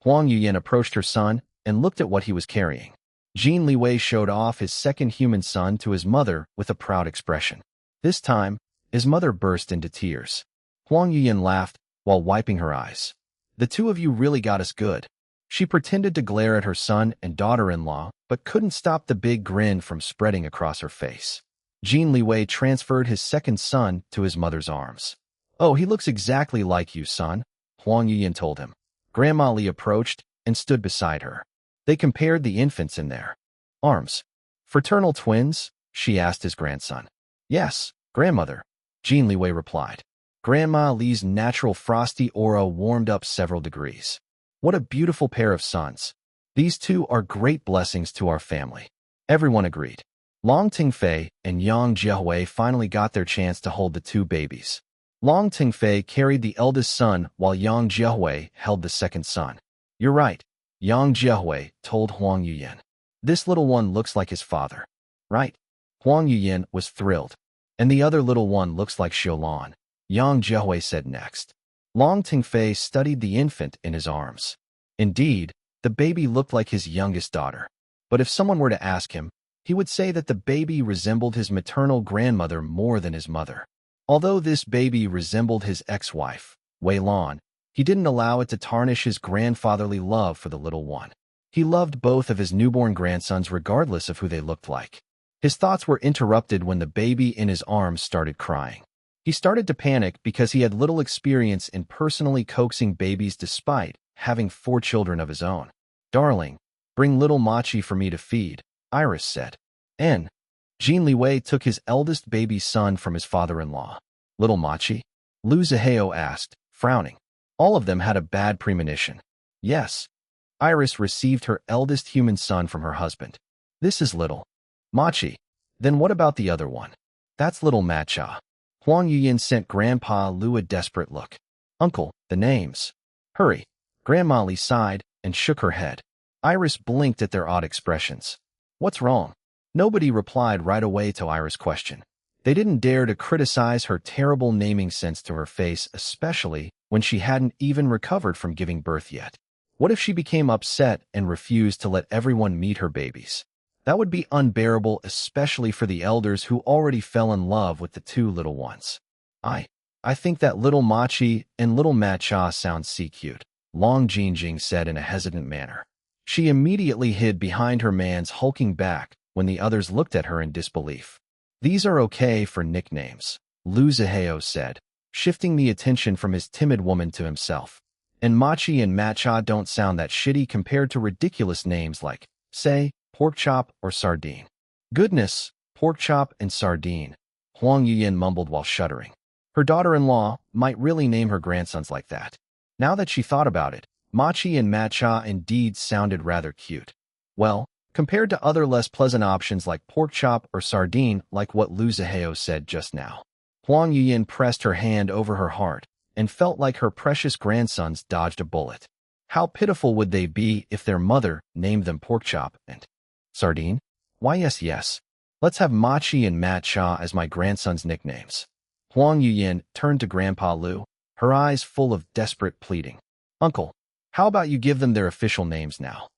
Huang Yuyan approached her son and looked at what he was carrying. Jin Liwei showed off his second human son to his mother with a proud expression. This time, his mother burst into tears. Huang Yuyan laughed while wiping her eyes. The two of you really got us good. She pretended to glare at her son and daughter-in-law, but couldn't stop the big grin from spreading across her face. Jin Liwei transferred his second son to his mother's arms. Oh, he looks exactly like you, son, Huang Yuyan told him. Grandma Li approached and stood beside her. They compared the infants in their arms. Fraternal twins? She asked his grandson. Yes, grandmother, Jin Liwei replied. Grandma Li's natural frosty aura warmed up several degrees. What a beautiful pair of sons. These two are great blessings to our family. Everyone agreed. Long Tingfei and Yang Jiahui finally got their chance to hold the two babies. Long Tingfei carried the eldest son while Yang Jiahui held the second son. You're right, Yang Jiahui told Huang Yuyan. This little one looks like his father. Right? Huang Yuyan was thrilled. And the other little one looks like Xiaolan, Yang Jiahui said next. Long Tingfei studied the infant in his arms. Indeed, the baby looked like his youngest daughter. But if someone were to ask him, he would say that the baby resembled his maternal grandmother more than his mother. Although this baby resembled his ex-wife, Wei Lan, he didn't allow it to tarnish his grandfatherly love for the little one. He loved both of his newborn grandsons regardless of who they looked like. His thoughts were interrupted when the baby in his arms started crying. He started to panic because he had little experience in personally coaxing babies despite having 4 children of his own. Darling, bring little Machi for me to feed, Iris said. N. Jin Liwei took his eldest baby son from his father-in-law. Little Machi? Lu Zihao asked, frowning. All of them had a bad premonition. Yes. Iris received her eldest human son from her husband. This is little Machi. Then what about the other one? That's little Matcha. Huang Yuyan sent Grandpa Lu a desperate look. Uncle, the names. Hurry. Grandma Li sighed and shook her head. Iris blinked at their odd expressions. What's wrong? Nobody replied right away to Iris' question. They didn't dare to criticize her terrible naming sense to her face, especially when she hadn't even recovered from giving birth yet. What if she became upset and refused to let everyone meet her babies? That would be unbearable, especially for the elders who already fell in love with the 2 little ones. I think that little Machi and little Matcha sound cute, Long Jinjing said in a hesitant manner. She immediately hid behind her man's hulking back when the others looked at her in disbelief. These are okay for nicknames, Lu Zihao said, shifting the attention from his timid woman to himself. And Machi and Matcha don't sound that shitty compared to ridiculous names like, say, pork chop or sardine. Goodness, pork chop and sardine, Huang Yuyan mumbled while shuddering. Her daughter-in-law might really name her grandsons like that. Now that she thought about it, Machi and Matcha indeed sounded rather cute. Well, compared to other less pleasant options like pork chop or sardine, like what Lu Zihao said just now. Huang Yuyin pressed her hand over her heart and felt like her precious grandsons dodged a bullet. How pitiful would they be if their mother named them pork chop and sardine? Why yes. Let's have Machi and Matcha as my grandsons' nicknames. Huang Yuyin turned to Grandpa Lu, her eyes full of desperate pleading. Uncle, how about you give them their official names now?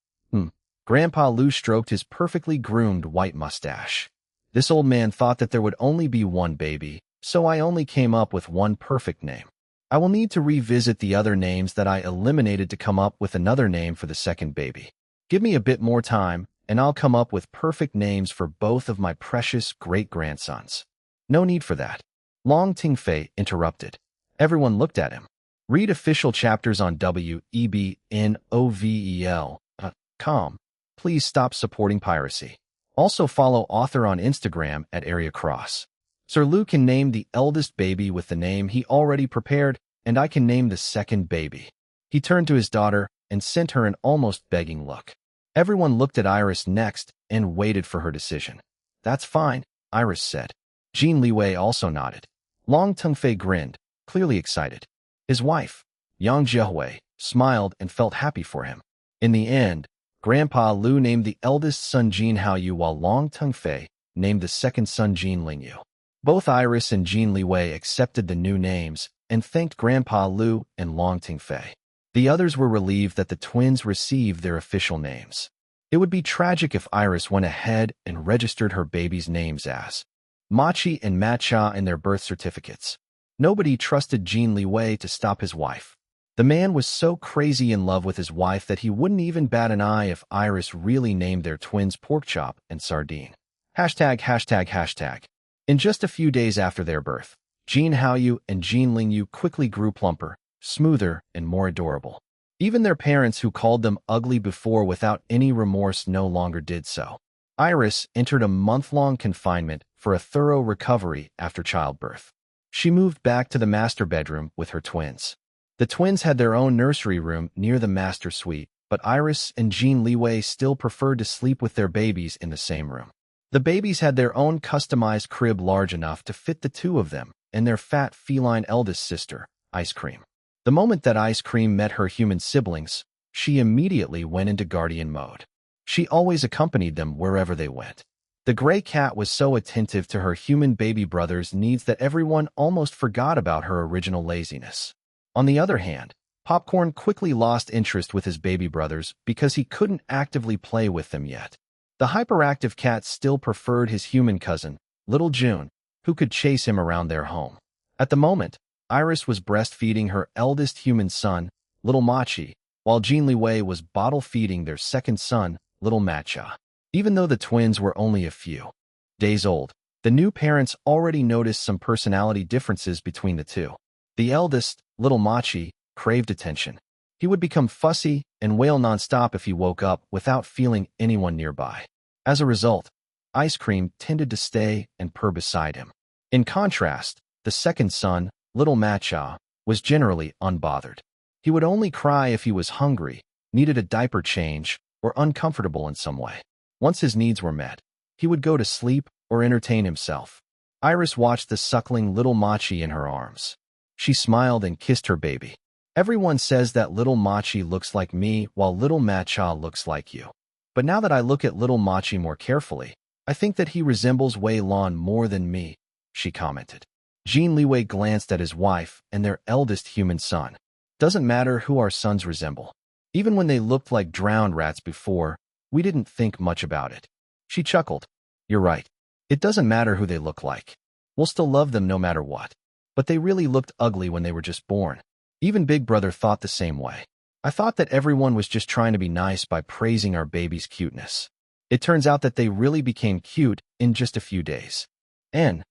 Grandpa Lu stroked his perfectly groomed white mustache. This old man thought that there would only be one baby, so I only came up with one perfect name. I will need to revisit the other names that I eliminated to come up with another name for the second baby. Give me a bit more time, and I'll come up with perfect names for both of my precious great-grandsons. No need for that. Long Tingfei interrupted. Everyone looked at him. Read official chapters on webnovel.com. Please stop supporting piracy. Also follow author on Instagram at Area Cross. Sir Lu can name the eldest baby with the name he already prepared, and I can name the second baby. He turned to his daughter and sent her an almost begging look. Everyone looked at Iris next and waited for her decision. That's fine, Iris said. Jin Liwei also nodded. Long Tengfei grinned, clearly excited. His wife, Yang Jiahui, smiled and felt happy for him. In the end, Grandpa Lu named the eldest son Jin Haoyu while Long Tengfei named the second son Jin Lingyu. Both Iris and Jin Liwei accepted the new names and thanked Grandpa Lu and Long Tengfei. The others were relieved that the twins received their official names. It would be tragic if Iris went ahead and registered her baby's names as Machi and Matcha in their birth certificates. Nobody trusted Jin Liwei to stop his wife. The man was so crazy in love with his wife that he wouldn't even bat an eye if Iris really named their twins pork chop and sardine. ####. In just a few days after their birth, Jin Haoyu and Jin Lingyu quickly grew plumper, smoother, and more adorable. Even their parents who called them ugly before without any remorse no longer did so. Iris entered a month-long confinement for a thorough recovery after childbirth. She moved back to the master bedroom with her twins. The twins had their own nursery room near the master suite, but Iris and Jin Liwei still preferred to sleep with their babies in the same room. The babies had their own customized crib large enough to fit the two of them and their fat feline eldest sister, Ice Cream. The moment that Ice Cream met her human siblings, she immediately went into guardian mode. She always accompanied them wherever they went. The gray cat was so attentive to her human baby brother's needs that everyone almost forgot about her original laziness. On the other hand, Popcorn quickly lost interest with his baby brothers because he couldn't actively play with them yet. The hyperactive cat still preferred his human cousin, Little June, who could chase him around their home. At the moment, Iris was breastfeeding her eldest human son, Little Machi, while Jin Liwei was bottle-feeding their second son, Little Matcha. Even though the twins were only a few days old, the new parents already noticed some personality differences between the two. The eldest, Little Machi, craved attention. He would become fussy and wail nonstop if he woke up without feeling anyone nearby. As a result, Ice Cream tended to stay and purr beside him. In contrast, the second son, Little Matcha, was generally unbothered. He would only cry if he was hungry, needed a diaper change, or uncomfortable in some way. Once his needs were met, he would go to sleep or entertain himself. Iris watched the suckling Little Machi in her arms. She smiled and kissed her baby. Everyone says that Little Machi looks like me while Little Matcha looks like you. But now that I look at Little Machi more carefully, I think that he resembles Wei Lan more than me, she commented. Jin Liwei glanced at his wife and their eldest human son. Doesn't matter who our sons resemble. Even when they looked like drowned rats before, we didn't think much about it. She chuckled. You're right. It doesn't matter who they look like. We'll still love them no matter what. But they really looked ugly when they were just born. Even Big Brother thought the same way. I thought that everyone was just trying to be nice by praising our baby's cuteness. It turns out that they really became cute in just a few days. And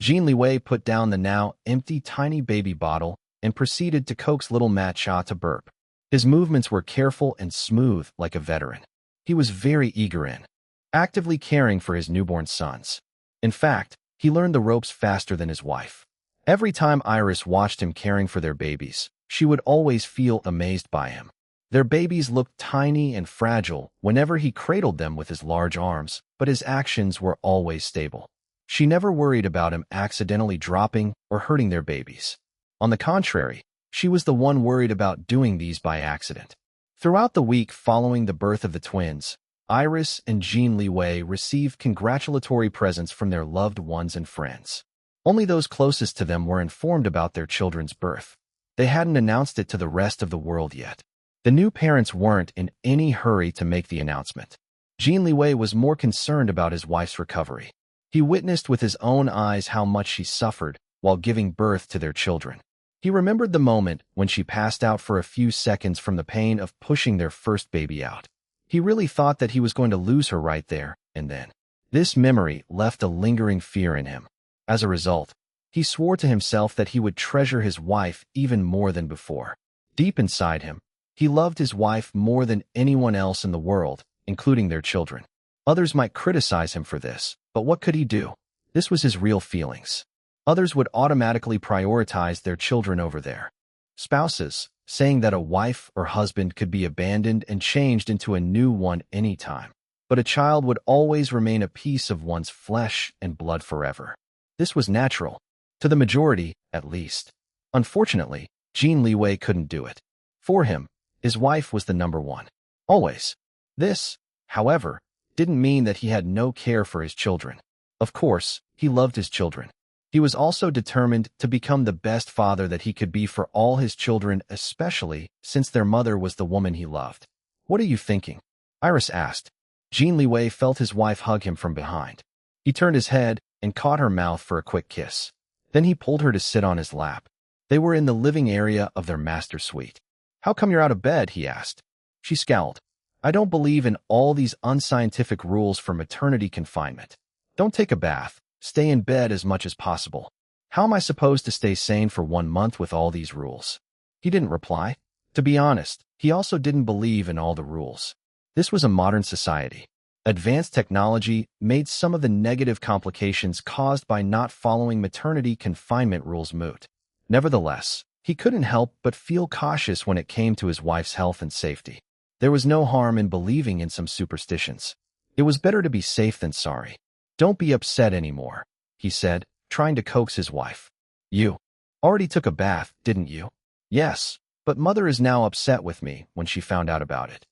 Jin Liwei put down the now empty tiny baby bottle and proceeded to coax Little Matcha to burp. His movements were careful and smooth like a veteran. He was very eager in actively caring for his newborn sons. In fact, he learned the ropes faster than his wife. Every time Iris watched him caring for their babies, she would always feel amazed by him. Their babies looked tiny and fragile whenever he cradled them with his large arms, but his actions were always stable. She never worried about him accidentally dropping or hurting their babies. On the contrary, she was the one worried about doing these by accident. Throughout the week following the birth of the twins, Iris and Jin Liwei received congratulatory presents from their loved ones and friends. Only those closest to them were informed about their children's birth. They hadn't announced it to the rest of the world yet. The new parents weren't in any hurry to make the announcement. Jin Liwei was more concerned about his wife's recovery. He witnessed with his own eyes how much she suffered while giving birth to their children. He remembered the moment when she passed out for a few seconds from the pain of pushing their first baby out. He really thought that he was going to lose her right there and then. This memory left a lingering fear in him. As a result, he swore to himself that he would treasure his wife even more than before. Deep inside him, he loved his wife more than anyone else in the world, including their children. Others might criticize him for this, but what could he do? This was his real feelings. Others would automatically prioritize their children over their spouses, saying that a wife or husband could be abandoned and changed into a new one anytime. But a child would always remain a piece of one's flesh and blood forever. This was natural, to the majority, at least. Unfortunately, Jin Liwei couldn't do it. For him, his wife was the number one. Always. This, however, didn't mean that he had no care for his children. Of course, he loved his children. He was also determined to become the best father that he could be for all his children, especially since their mother was the woman he loved. "What are you thinking?" Iris asked. Jin Liwei felt his wife hug him from behind. He turned his head and caught her mouth for a quick kiss. Then he pulled her to sit on his lap. They were in the living area of their master suite. "How come you're out of bed?" he asked. She scowled. "I don't believe in all these unscientific rules for maternity confinement. Don't take a bath. Stay in bed as much as possible. How am I supposed to stay sane for 1 month with all these rules?" He didn't reply. To be honest, he also didn't believe in all the rules. This was a modern society. Advanced technology made some of the negative complications caused by not following maternity confinement rules moot. Nevertheless, he couldn't help but feel cautious when it came to his wife's health and safety. There was no harm in believing in some superstitions. It was better to be safe than sorry. "Don't be upset anymore," he said, trying to coax his wife. "You already took a bath, didn't you?" "Yes, but Mother is now upset with me when she found out about it."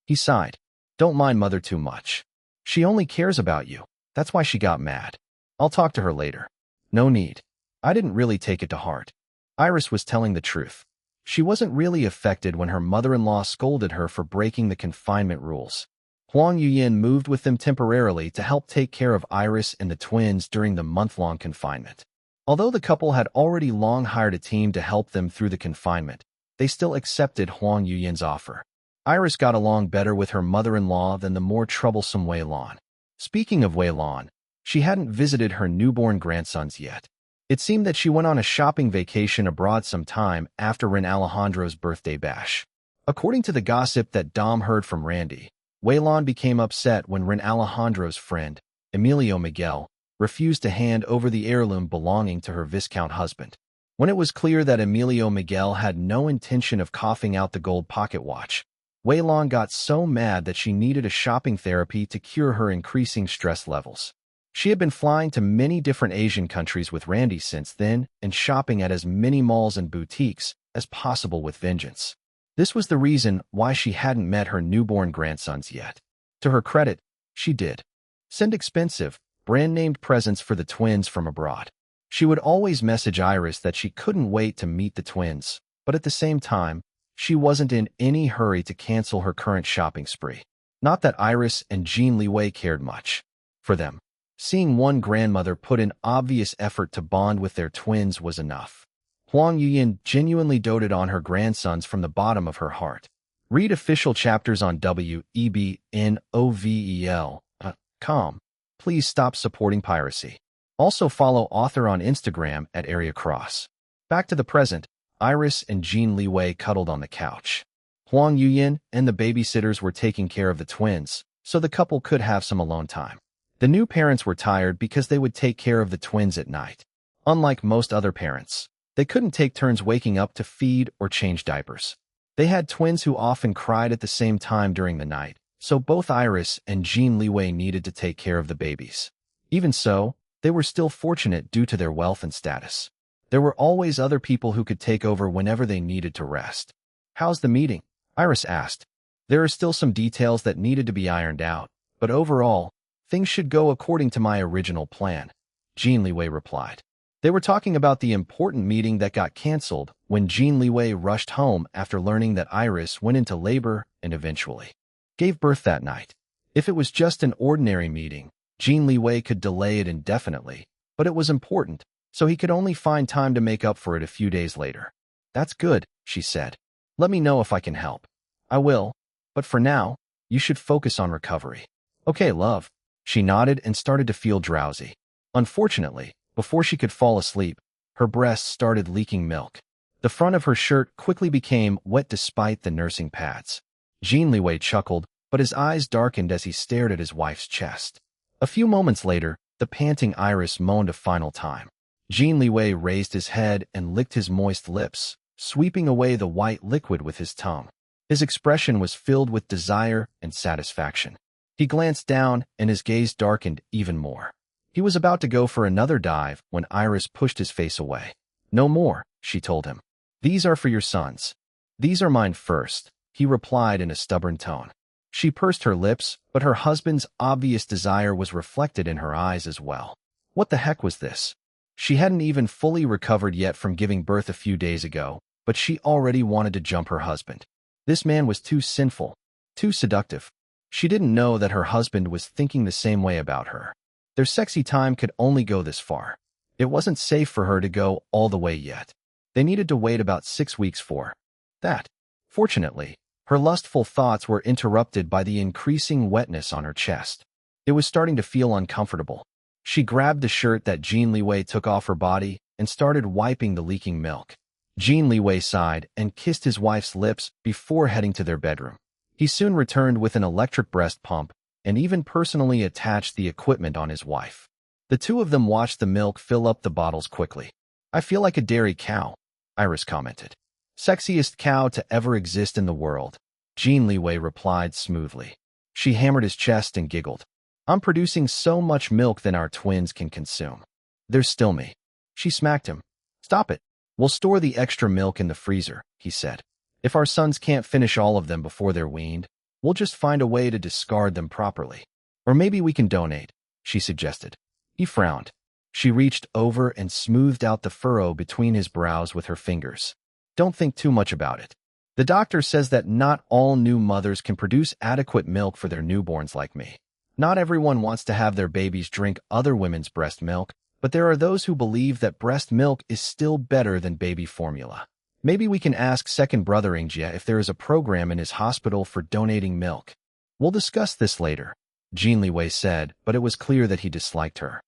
He sighed. "Don't mind Mother too much. She only cares about you. That's why she got mad. I'll talk to her later." "No need. I didn't really take it to heart." Iris was telling the truth. She wasn't really affected when her mother-in-law scolded her for breaking the confinement rules. Huang Yuyin moved with them temporarily to help take care of Iris and the twins during the month-long confinement. Although the couple had already long hired a team to help them through the confinement, they still accepted Huang Yuyin's offer. Iris got along better with her mother-in-law than the more troublesome Wei Lan. Speaking of Wei Lan, she hadn't visited her newborn grandsons yet. It seemed that she went on a shopping vacation abroad some time after Ren Alejandro's birthday bash. According to the gossip that Dom heard from Randy, Wei Lan became upset when Ren Alejandro's friend, Emilio Miguel, refused to hand over the heirloom belonging to her Viscount husband. When it was clear that Emilio Miguel had no intention of coughing out the gold pocket watch, Wei Lan got so mad that she needed a shopping therapy to cure her increasing stress levels. She had been flying to many different Asian countries with Randy since then and shopping at as many malls and boutiques as possible with vengeance. This was the reason why she hadn't met her newborn grandsons yet. To her credit, she did send expensive, brand-named presents for the twins from abroad. She would always message Iris that she couldn't wait to meet the twins, but at the same time, she wasn't in any hurry to cancel her current shopping spree. Not that Iris and Jin Liwei cared much. For them, seeing one grandmother put in obvious effort to bond with their twins was enough. Huang Yuyin genuinely doted on her grandsons from the bottom of her heart. Read official chapters on webnovel.com. Please stop supporting piracy. Also follow author on Instagram at @AreaCross. Back to the present, Iris and Jin Liwei cuddled on the couch. Huang Yuyin and the babysitters were taking care of the twins, so the couple could have some alone time. The new parents were tired because they would take care of the twins at night. Unlike most other parents, they couldn't take turns waking up to feed or change diapers. They had twins who often cried at the same time during the night, so both Iris and Jin Liwei needed to take care of the babies. Even so, they were still fortunate due to their wealth and status. There were always other people who could take over whenever they needed to rest. "How's the meeting?" Iris asked. "There are still some details that needed to be ironed out, but overall, things should go according to my original plan," Jin Liwei replied. They were talking about the important meeting that got canceled when Jin Liwei rushed home after learning that Iris went into labor and eventually gave birth that night. If it was just an ordinary meeting, Jin Liwei could delay it indefinitely, but it was important, so he could only find time to make up for it a few days later. "That's good," she said. "Let me know if I can help." "I will, but for now, you should focus on recovery." "Okay, love." She nodded and started to feel drowsy. Unfortunately, before she could fall asleep, her breasts started leaking milk. The front of her shirt quickly became wet despite the nursing pads. Jin Liwei chuckled, but his eyes darkened as he stared at his wife's chest. A few moments later, the panting Iris moaned a final time. Jin Liwei raised his head and licked his moist lips, sweeping away the white liquid with his tongue. His expression was filled with desire and satisfaction. He glanced down, and his gaze darkened even more. He was about to go for another dive when Iris pushed his face away. "No more," she told him. "These are for your sons." "These are mine first," he replied in a stubborn tone. She pursed her lips, but her husband's obvious desire was reflected in her eyes as well. What the heck was this? She hadn't even fully recovered yet from giving birth a few days ago, but she already wanted to jump her husband. This man was too sinful, too seductive. She didn't know that her husband was thinking the same way about her. Their sexy time could only go this far. It wasn't safe for her to go all the way yet. They needed to wait about 6 weeks for that. Fortunately, her lustful thoughts were interrupted by the increasing wetness on her chest. It was starting to feel uncomfortable. She grabbed the shirt that Jin Liwei took off her body and started wiping the leaking milk. Jin Liwei sighed and kissed his wife's lips before heading to their bedroom. He soon returned with an electric breast pump and even personally attached the equipment on his wife. The two of them watched the milk fill up the bottles quickly. "I feel like a dairy cow," Iris commented. "Sexiest cow to ever exist in the world," Jin Liwei replied smoothly. She hammered his chest and giggled. "I'm producing so much milk than our twins can consume." "There's still me." She smacked him. "Stop it. We'll store the extra milk in the freezer," he said. "If our sons can't finish all of them before they're weaned, we'll just find a way to discard them properly. Or maybe we can donate," she suggested. He frowned. She reached over and smoothed out the furrow between his brows with her fingers. "Don't think too much about it. The doctor says that not all new mothers can produce adequate milk for their newborns like me. Not everyone wants to have their babies drink other women's breast milk, but there are those who believe that breast milk is still better than baby formula. Maybe we can ask second brother Ingjia if there is a program in his hospital for donating milk. We'll discuss this later," Jin Liwei said, but it was clear that he disliked her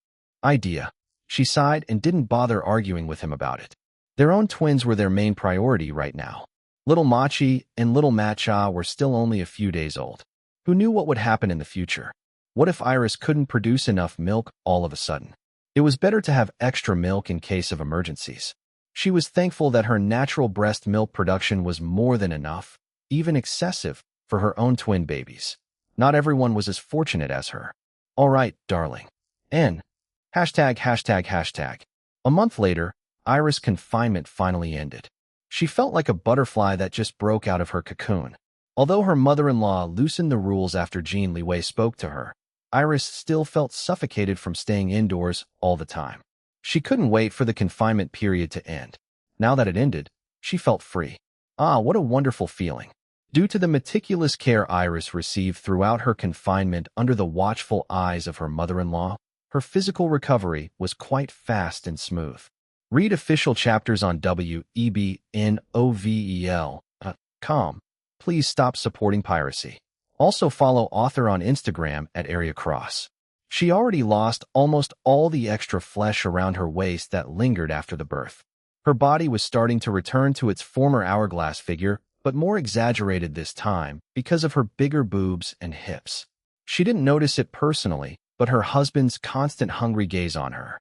idea. She sighed and didn't bother arguing with him about it. Their own twins were their main priority right now. Little Machi and little Matcha were still only a few days old. Who knew what would happen in the future? What if Iris couldn't produce enough milk all of a sudden? It was better to have extra milk in case of emergencies. She was thankful that her natural breast milk production was more than enough, even excessive, for her own twin babies. Not everyone was as fortunate as her. "All right, darling. N. ####. A month later, Iris' confinement finally ended. She felt like a butterfly that just broke out of her cocoon. Although her mother-in-law loosened the rules after Jin Liwei spoke to her, Iris still felt suffocated from staying indoors all the time. She couldn't wait for the confinement period to end. Now that it ended, she felt free. Ah, what a wonderful feeling. Due to the meticulous care Iris received throughout her confinement under the watchful eyes of her mother-in-law, her physical recovery was quite fast and smooth. Read official chapters on webnovel.com. Please stop supporting piracy. Also follow author on Instagram at @AreaCross. She already lost almost all the extra flesh around her waist that lingered after the birth. Her body was starting to return to its former hourglass figure, but more exaggerated this time because of her bigger boobs and hips. She didn't notice it personally, but her husband's constant hungry gaze on her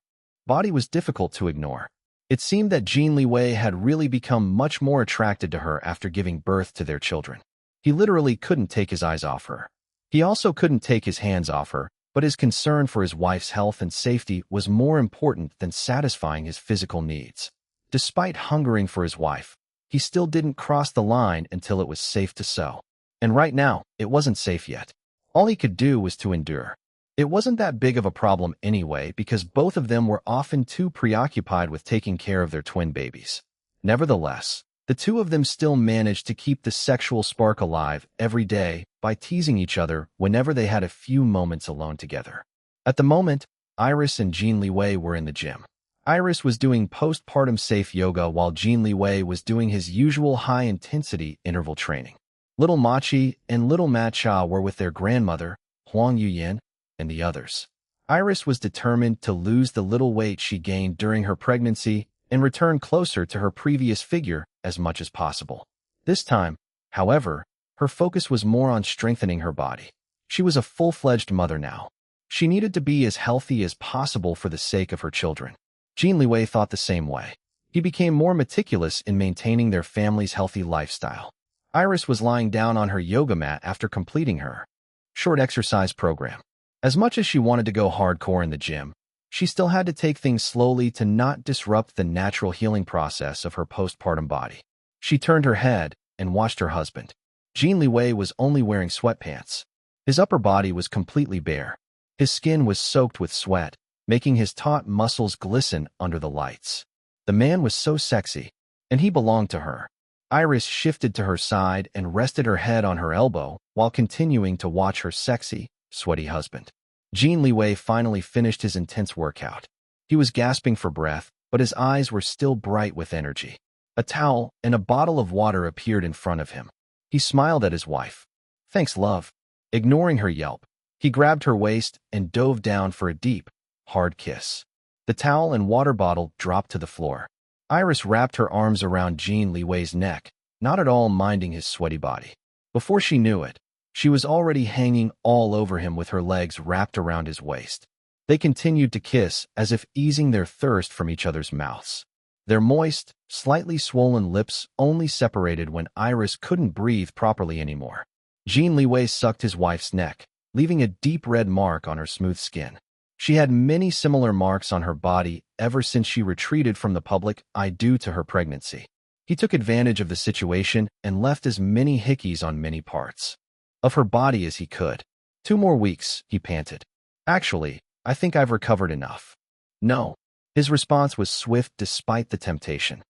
body was difficult to ignore. It seemed that Jin Liwei had really become much more attracted to her after giving birth to their children. He literally couldn't take his eyes off her. He also couldn't take his hands off her, but his concern for his wife's health and safety was more important than satisfying his physical needs. Despite hungering for his wife, he still didn't cross the line until it was safe to so. And right now, it wasn't safe yet. All he could do was to endure. It wasn't that big of a problem anyway because both of them were often too preoccupied with taking care of their twin babies. Nevertheless, the two of them still managed to keep the sexual spark alive every day by teasing each other whenever they had a few moments alone together. At the moment, Iris and Jin Liwei were in the gym. Iris was doing postpartum safe yoga while Jin Liwei was doing his usual high-intensity interval training. Little Machi and little Matcha were with their grandmother, Huang Yuyin, and the others. Iris was determined to lose the little weight she gained during her pregnancy and return closer to her previous figure as much as possible. This time, however, her focus was more on strengthening her body. She was a full-fledged mother now. She needed to be as healthy as possible for the sake of her children. Jin Liwei thought the same way. He became more meticulous in maintaining their family's healthy lifestyle. Iris was lying down on her yoga mat after completing her short exercise program. As much as she wanted to go hardcore in the gym, she still had to take things slowly to not disrupt the natural healing process of her postpartum body. She turned her head and watched her husband. Jin Liwei was only wearing sweatpants. His upper body was completely bare. His skin was soaked with sweat, making his taut muscles glisten under the lights. The man was so sexy, and he belonged to her. Iris shifted to her side and rested her head on her elbow while continuing to watch her sexy, sweaty husband. Jin Liwei finally finished his intense workout. He was gasping for breath, but his eyes were still bright with energy. A towel and a bottle of water appeared in front of him. He smiled at his wife. "Thanks, love." Ignoring her yelp, he grabbed her waist and dove down for a deep, hard kiss. The towel and water bottle dropped to the floor. Iris wrapped her arms around Jin Liwei's neck, not at all minding his sweaty body. Before she knew it, she was already hanging all over him with her legs wrapped around his waist. They continued to kiss as if easing their thirst from each other's mouths. Their moist, slightly swollen lips only separated when Iris couldn't breathe properly anymore. Jin Liwei sucked his wife's neck, leaving a deep red mark on her smooth skin. She had many similar marks on her body ever since she retreated from the public eye due to her pregnancy. He took advantage of the situation and left as many hickeys on many parts of her body as he could. 2 more weeks, he panted. "Actually, I think I've recovered enough." "No." His response was swift despite the temptation.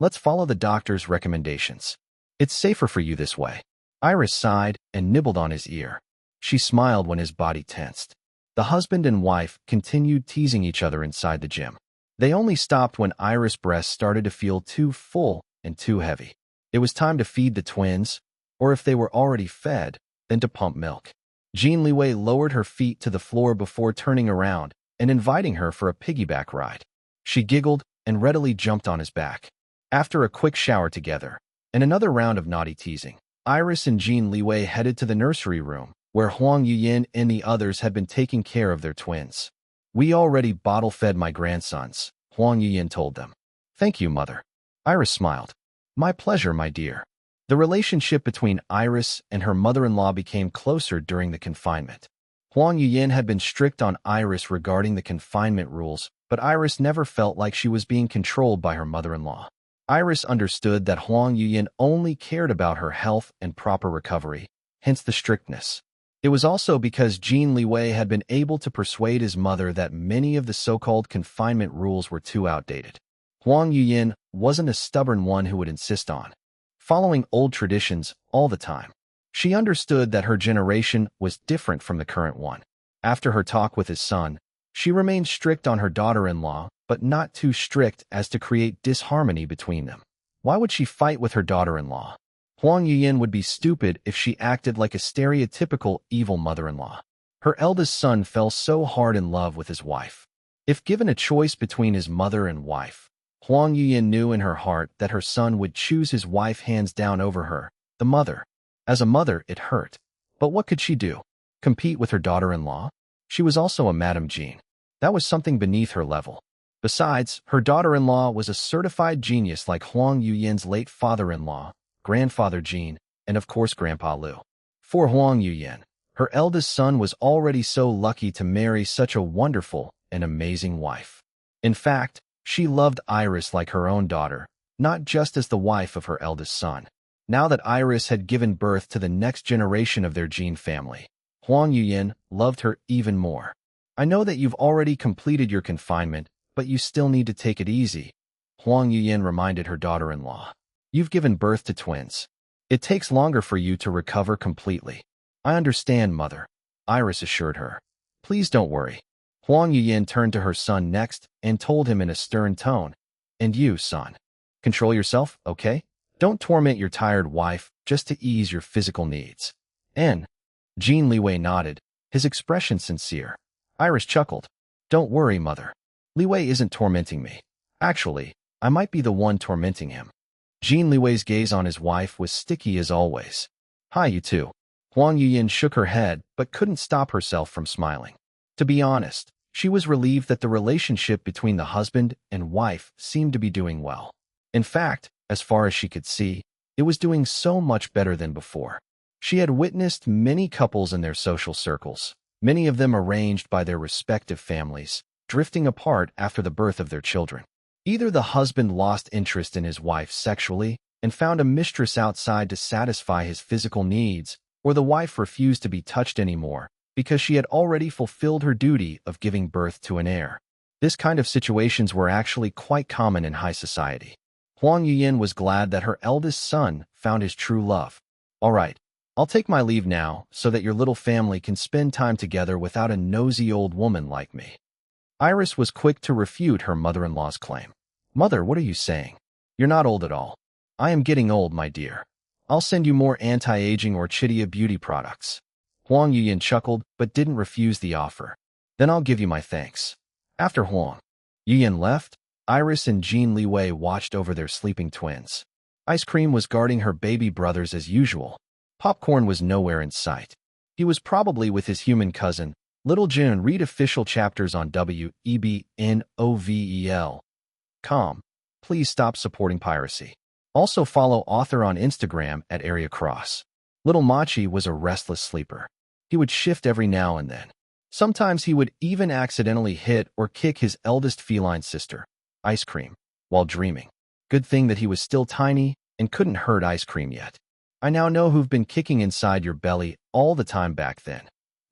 "Let's follow the doctor's recommendations. It's safer for you this way." Iris sighed and nibbled on his ear. She smiled when his body tensed. The husband and wife continued teasing each other inside the gym. They only stopped when Iris' breasts started to feel too full and too heavy. It was time to feed the twins, or if they were already fed, then to pump milk. Jin Liwei lowered her feet to the floor before turning around and inviting her for a piggyback ride. She giggled and readily jumped on his back. After a quick shower together and another round of naughty teasing, Iris and Jin Liwei headed to the nursery room, where Huang Yuyin and the others had been taking care of their twins. "We already bottle-fed my grandsons," Huang Yuyin told them. "Thank you, mother." Iris smiled. "My pleasure, my dear." The relationship between Iris and her mother-in-law became closer during the confinement. Huang Yuyin had been strict on Iris regarding the confinement rules, but Iris never felt like she was being controlled by her mother-in-law. Iris understood that Huang Yuyin only cared about her health and proper recovery, hence the strictness. It was also because Jin Liwei had been able to persuade his mother that many of the so-called confinement rules were too outdated. Huang Yuyin wasn't a stubborn one who would insist on following old traditions all the time. She understood that her generation was different from the current one. After her talk with his son, she remained strict on her daughter-in-law, but not too strict as to create disharmony between them. Why would she fight with her daughter-in-law? Huang Yuyin would be stupid if she acted like a stereotypical evil mother-in-law. Her eldest son fell so hard in love with his wife. If given a choice between his mother and wife, Huang Yuyin knew in her heart that her son would choose his wife hands down over her, the mother. As a mother, it hurt. But what could she do? Compete with her daughter-in-law? She was also a Madame Jean. That was something beneath her level. Besides, her daughter-in-law was a certified genius like Huang Yuyan's late father-in-law, grandfather Jin, and of course Grandpa Liu. For Huang Yuyan, her eldest son was already so lucky to marry such a wonderful and amazing wife. In fact, she loved Iris like her own daughter, not just as the wife of her eldest son. Now that Iris had given birth to the next generation of their Jin family, Huang Yuyan loved her even more. I know that you've already completed your confinement, but you still need to take it easy, Huang Yuyan reminded her daughter-in-law. You've given birth to twins. It takes longer for you to recover completely. I understand, mother, Iris assured her. Please don't worry. Huang Yuyan turned to her son next and told him in a stern tone, and you, son, control yourself, okay? Don't torment your tired wife just to ease your physical needs. And Jin Liwei nodded, his expression sincere. Iris chuckled. Don't worry, mother. Liwei isn't tormenting me. Actually, I might be the one tormenting him. Jin Liwei's gaze on his wife was sticky as always. Hi, you two. Huang Yuyan shook her head but couldn't stop herself from smiling. To be honest, she was relieved that the relationship between the husband and wife seemed to be doing well. In fact, as far as she could see, it was doing so much better than before. She had witnessed many couples in their social circles, many of them arranged by their respective families, drifting apart after the birth of their children. Either the husband lost interest in his wife sexually and found a mistress outside to satisfy his physical needs, or the wife refused to be touched anymore because she had already fulfilled her duty of giving birth to an heir. This kind of situations were actually quite common in high society. Huang Yuyan was glad that her eldest son found his true love. All right, I'll take my leave now so that your little family can spend time together without a nosy old woman like me. Iris was quick to refute her mother-in-law's claim. Mother, what are you saying? You're not old at all. I am getting old, my dear. I'll send you more anti-aging or Chidia beauty products. Huang Yuyan chuckled but didn't refuse the offer. Then I'll give you my thanks. After Huang Yuyan left, Iris and Jin Liwei watched over their sleeping twins. Ice Cream was guarding her baby brothers as usual. Popcorn was nowhere in sight. He was probably with his human cousin, Little June. Read official chapters on WEBNOVEL.com. Please stop supporting piracy. Also follow author on Instagram at Area Cross. Little Machi was a restless sleeper. He would shift every now and then. Sometimes he would even accidentally hit or kick his eldest feline sister, Ice Cream, while dreaming. Good thing that he was still tiny and couldn't hurt Ice Cream yet. I now know who've been kicking inside your belly all the time back then,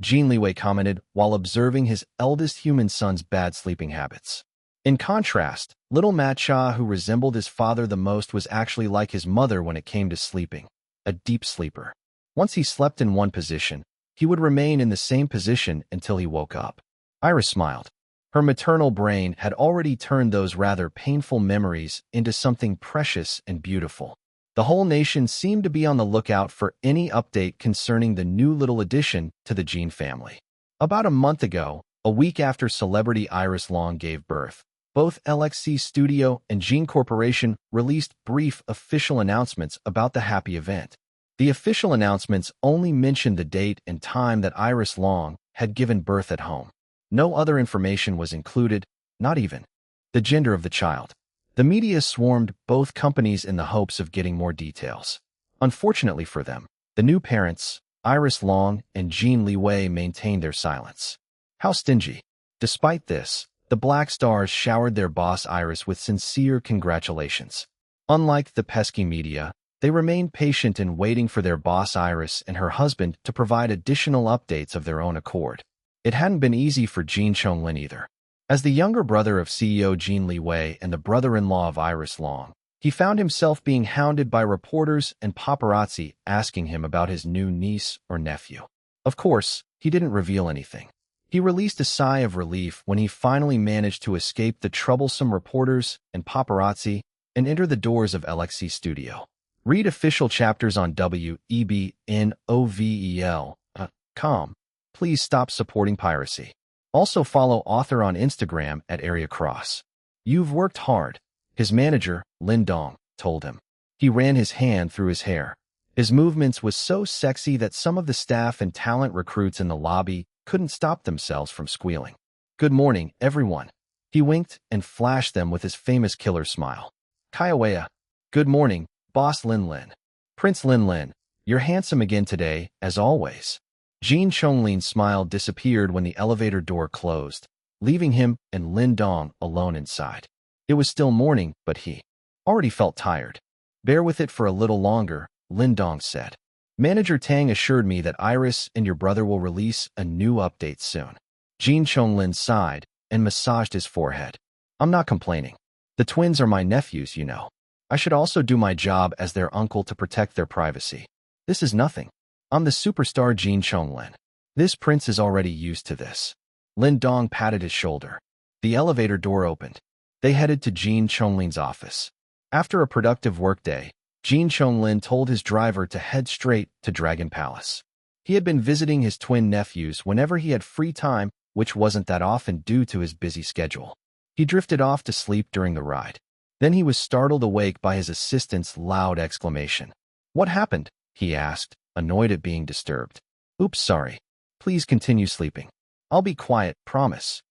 Jin Liwei commented while observing his eldest human son's bad sleeping habits. In contrast, little Matcha, who resembled his father the most, was actually like his mother when it came to sleeping, a deep sleeper. Once he slept in one position, he would remain in the same position until he woke up. Iris smiled. Her maternal brain had already turned those rather painful memories into something precious and beautiful. The whole nation seemed to be on the lookout for any update concerning the new little addition to the Jin family. About a month ago, a week after celebrity Iris Long gave birth, both LXC Studio and Jin Corporation released brief official announcements about the happy event. The official announcements only mentioned the date and time that Iris Long had given birth at home. No other information was included, not even the gender of the child. The media swarmed both companies in the hopes of getting more details. Unfortunately for them, the new parents, Iris Long and Jin Liwei, maintained their silence. How stingy. Despite this, the Black Stars showered their boss Iris with sincere congratulations. Unlike the pesky media, they remained patient in waiting for their boss Iris and her husband to provide additional updates of their own accord. It hadn't been easy for Jin Chonglin either. As the younger brother of CEO Jin Liwei and the brother-in-law of Iris Long, he found himself being hounded by reporters and paparazzi asking him about his new niece or nephew. Of course, he didn't reveal anything. He released a sigh of relief when he finally managed to escape the troublesome reporters and paparazzi and enter the doors of LXC Studio. Read official chapters on WEBNOVEL.com. Please stop supporting piracy. Also follow author on Instagram at Area Cross. You've worked hard, his manager, Lin Dong, told him. He ran his hand through his hair. His movements was so sexy that some of the staff and talent recruits in the lobby couldn't stop themselves from squealing. Good morning, everyone. He winked and flashed them with his famous killer smile. Kaiawea. Good morning, Boss Lin Lin. Prince Lin Lin, you're handsome again today, as always. Jin Chonglin's smile disappeared when the elevator door closed, leaving him and Lin Dong alone inside. It was still morning, but he already felt tired. Bear with it for a little longer, Lin Dong said. Manager Tang assured me that Iris and your brother will release a new update soon. Jin Chonglin sighed and massaged his forehead. I'm not complaining. The twins are my nephews, you know. I should also do my job as their uncle to protect their privacy. This is nothing. I'm the superstar Jin Chonglin. This prince is already used to this. Lin Dong patted his shoulder. The elevator door opened. They headed to Jin Chonglin's office. After a productive workday, Jin Chonglin told his driver to head straight to Dragon Palace. He had been visiting his twin nephews whenever he had free time, which wasn't that often due to his busy schedule. He drifted off to sleep during the ride. Then he was startled awake by his assistant's loud exclamation. What happened? He asked, annoyed at being disturbed. Oops, sorry. Please continue sleeping. I'll be quiet, promise.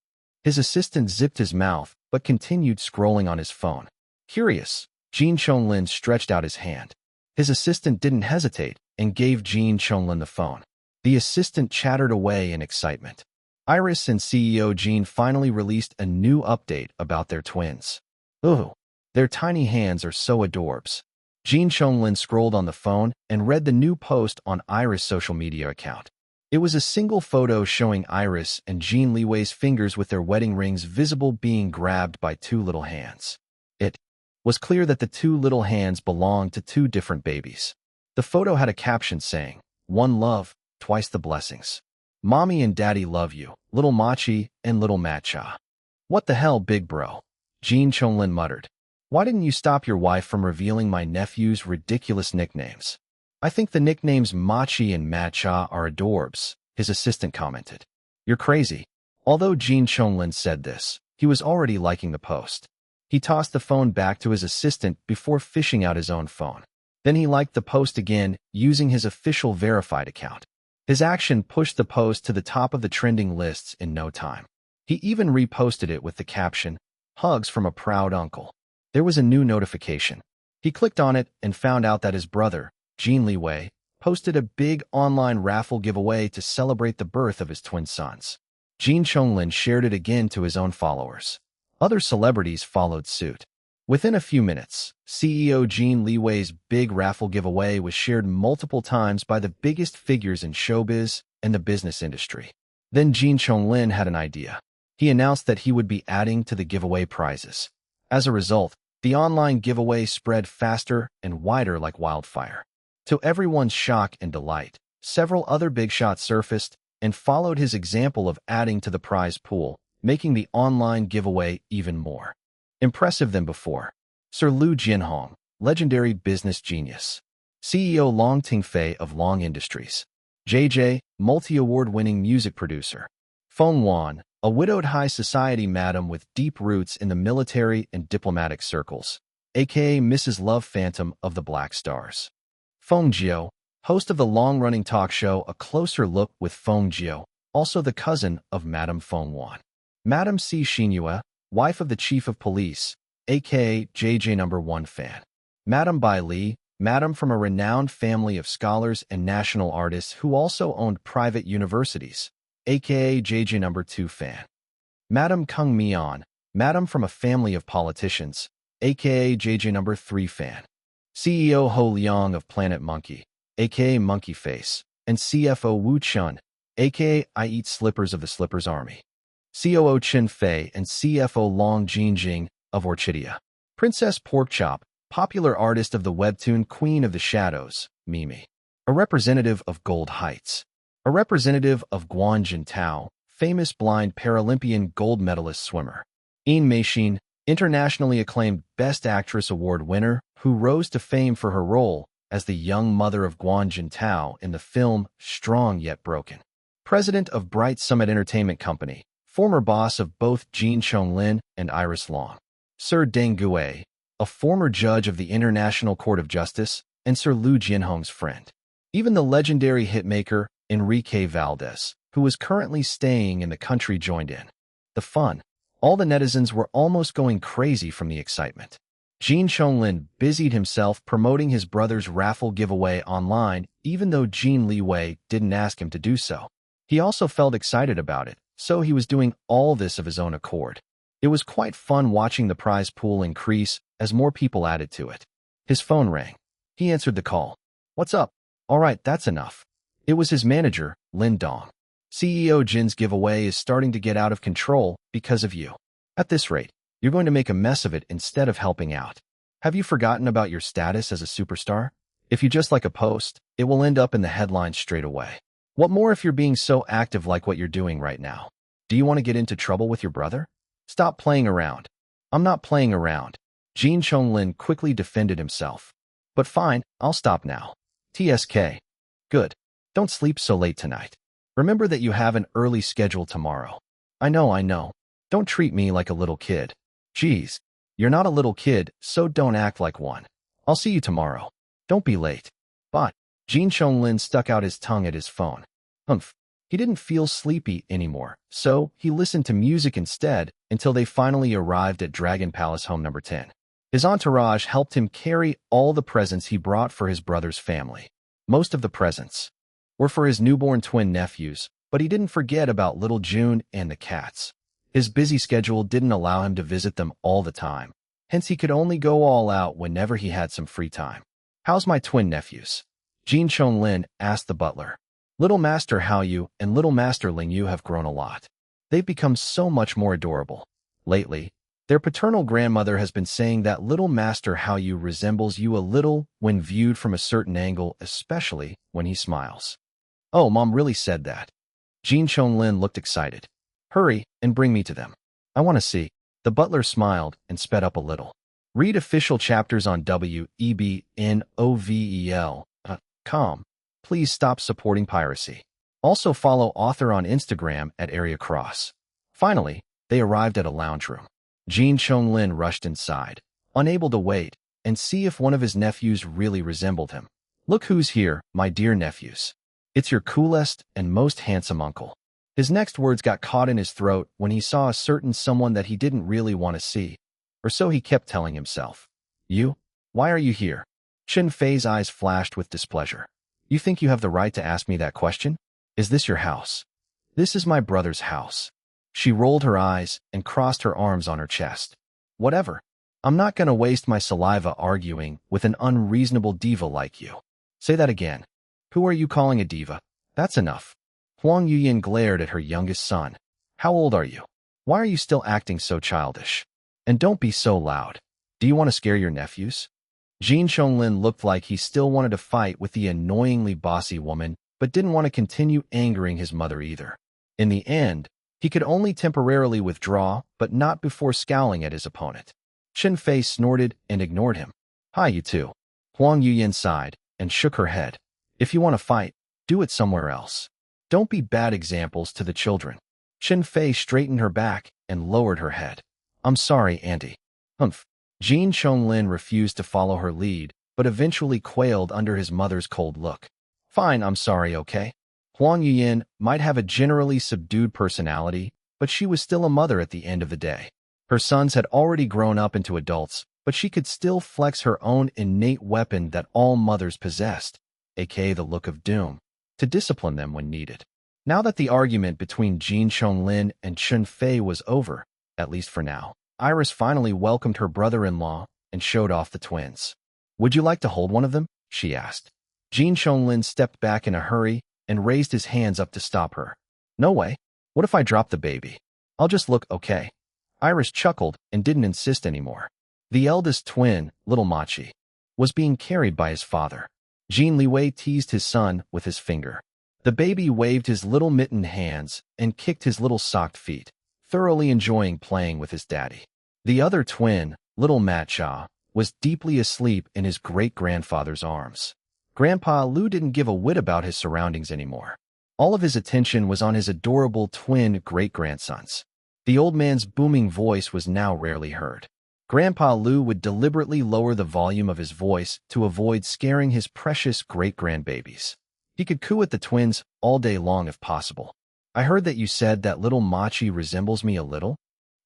His assistant zipped his mouth, but continued scrolling on his phone. Curious, Jin Chonglin stretched out his hand. His assistant didn't hesitate and gave Jin Chonglin the phone. The assistant chattered away in excitement. Iris and CEO Jin finally released a new update about their twins. Ooh, their tiny hands are so adorbs. Jin Chonglin scrolled on the phone and read the new post on Iris' social media account. It was a single photo showing Iris and Jin Liwei's fingers with their wedding rings visible being grabbed by two little hands. It was clear that the two little hands belonged to two different babies. The photo had a caption saying, "One love, twice the blessings. Mommy and Daddy love you, little Machi and little Matcha." What the hell, big bro? Jin Chonglin muttered. Why didn't you stop your wife from revealing my nephew's ridiculous nicknames? I think the nicknames Machi and Matcha are adorbs, his assistant commented. You're crazy. Although Jin Chonglin said this, he was already liking the post. He tossed the phone back to his assistant before fishing out his own phone. Then he liked the post again, using his official verified account. His action pushed the post to the top of the trending lists in no time. He even reposted it with the caption, "Hugs from a proud uncle." There was a new notification. He clicked on it and found out that his brother, Jin Liwei, posted a big online raffle giveaway to celebrate the birth of his twin sons. Jin Chonglin shared it again to his own followers. Other celebrities followed suit. Within a few minutes, CEO Jin Liwei's big raffle giveaway was shared multiple times by the biggest figures in showbiz and the business industry. Then Jin Chonglin had an idea. He announced that he would be adding to the giveaway prizes. As a result, the online giveaway spread faster and wider like wildfire. To everyone's shock and delight, several other big shots surfaced and followed his example of adding to the prize pool, making the online giveaway even more impressive than before. Sir Liu Jianhong, legendary business genius. CEO Long Tingfei of Long Industries. JJ, multi-award-winning music producer. Feng Wan, a widowed high society madam with deep roots in the military and diplomatic circles, aka Mrs. Love Phantom of the Black Stars. Feng Jiao, host of the long-running talk show A Closer Look with Feng Jiao, also the cousin of Madame Feng Wan. Madame C. Xinyue, wife of the chief of police, aka JJ No. 1 fan. Madame Bai Li, madam from a renowned family of scholars and national artists who also owned private universities, aka JJ No. 2 fan. Madame Kung Mian, madam from a family of politicians, aka JJ No. 3 fan. CEO Ho Liang of Planet Monkey, aka Monkey Face, and CFO Wu Chun, aka I Eat Slippers of the Slippers Army. COO Chen Fei and CFO Long Jinjing of Orchidia. Princess Porkchop, popular artist of the webtoon Queen of the Shadows, Mimi. A representative of Gold Heights. A representative of Guanjin Tao, famous blind Paralympian gold medalist swimmer. Yin Meishin, internationally acclaimed Best Actress Award winner, who rose to fame for her role as the young mother of Guanjin Tao in the film Strong Yet Broken. President of Bright Summit Entertainment Company, former boss of both Jin Chonglin and Iris Long. Sir Deng Gui, a former judge of the International Court of Justice and Sir Liu Jianhong's friend. Even the legendary hitmaker Enrique Valdez, who was currently staying in the country, joined in. The fun All the netizens were almost going crazy from the excitement. Jin Chonglin busied himself promoting his brother's raffle giveaway online, even though Jin Liwei didn't ask him to do so. He also felt excited about it, so he was doing all this of his own accord. It was quite fun watching the prize pool increase as more people added to it. His phone rang. He answered the call. "What's up?" "All right, that's enough." It was his manager, Lin Dong. "CEO Jin's giveaway is starting to get out of control because of you. At this rate, you're going to make a mess of it instead of helping out. Have you forgotten about your status as a superstar? If you just like a post, it will end up in the headlines straight away. What more if you're being so active like what you're doing right now? Do you want to get into trouble with your brother? Stop playing around." "I'm not playing around." Jin Chonglin quickly defended himself. "But fine, I'll stop now." "TSK. Good. Don't sleep so late tonight. Remember that you have an early schedule tomorrow." I know. Don't treat me like a little kid." "Geez, you're not a little kid, so don't act like one. I'll see you tomorrow. Don't be late." "But," Jin Chonglin stuck out his tongue at his phone. He didn't feel sleepy anymore, so he listened to music instead until they finally arrived at Dragon Palace Home Number 10. His entourage helped him carry all the presents he brought for his brother's family. Most of the presents were for his newborn twin nephews, but he didn't forget about little June and the cats. His busy schedule didn't allow him to visit them all the time, hence he could only go all out whenever he had some free time. "How's my twin nephews?" Jin Chonglin asked the butler. "Little Master Haoyu and Little Master Lingyu have grown a lot. They've become so much more adorable. Lately, their paternal grandmother has been saying that Little Master Haoyu resembles you a little when viewed from a certain angle, especially when he smiles." "Oh, Mom really said that?" Jin Chonglin looked excited. "Hurry and bring me to them. I want to see." The butler smiled and sped up a little. Read official chapters on webnovel.com. Please stop supporting piracy. Also follow author on Instagram at Area Cross. Finally, they arrived at a lounge room. Jin Chonglin rushed inside, unable to wait and see if one of his nephews really resembled him. "Look who's here, my dear nephews. It's your coolest and most handsome uncle." His next words got caught in his throat when he saw a certain someone that he didn't really want to see, or so he kept telling himself. "You? Why are you here?" Chen Fei's eyes flashed with displeasure. "You think you have the right to ask me that question? Is this your house?" "This is my brother's house." She rolled her eyes and crossed her arms on her chest. "Whatever. I'm not going to waste my saliva arguing with an unreasonable diva like you." "Say that again. Who are you calling a diva?" "That's enough." Huang Yuyan glared at her youngest son. "How old are you? Why are you still acting so childish? And don't be so loud. Do you want to scare your nephews?" Jin Chonglin looked like he still wanted to fight with the annoyingly bossy woman, but didn't want to continue angering his mother either. In the end, he could only temporarily withdraw, but not before scowling at his opponent. Chen Fei snorted and ignored him. "Hi, you two." Huang Yuyan sighed and shook her head. "If you want to fight, do it somewhere else. Don't be bad examples to the children." Chen Fei straightened her back and lowered her head. "I'm sorry, Auntie." Jin Chonglin refused to follow her lead, but eventually quailed under his mother's cold look. "Fine, I'm sorry, okay?" Huang Yuyan might have a generally subdued personality, but she was still a mother at the end of the day. Her sons had already grown up into adults, but she could still flex her own innate weapon that all mothers possessed, aka the look of doom, to discipline them when needed. Now that the argument between Jin Chonglin and Chen Fei was over, at least for now, Iris finally welcomed her brother-in-law and showed off the twins. "Would you like to hold one of them?" she asked. Jin Chonglin stepped back in a hurry and raised his hands up to stop her. "No way. What if I drop the baby? I'll just look okay." Iris chuckled and didn't insist anymore. The eldest twin, little Machi, was being carried by his father. Jin Liwei teased his son with his finger. The baby waved his little mittened hands and kicked his little socked feet, thoroughly enjoying playing with his daddy. The other twin, little Matcha, was deeply asleep in his great-grandfather's arms. Grandpa Lu didn't give a whit about his surroundings anymore. All of his attention was on his adorable twin great-grandsons. The old man's booming voice was now rarely heard. Grandpa Lu would deliberately lower the volume of his voice to avoid scaring his precious great-grandbabies. He could coo at the twins all day long if possible. "I heard that you said that little Machi resembles me a little?"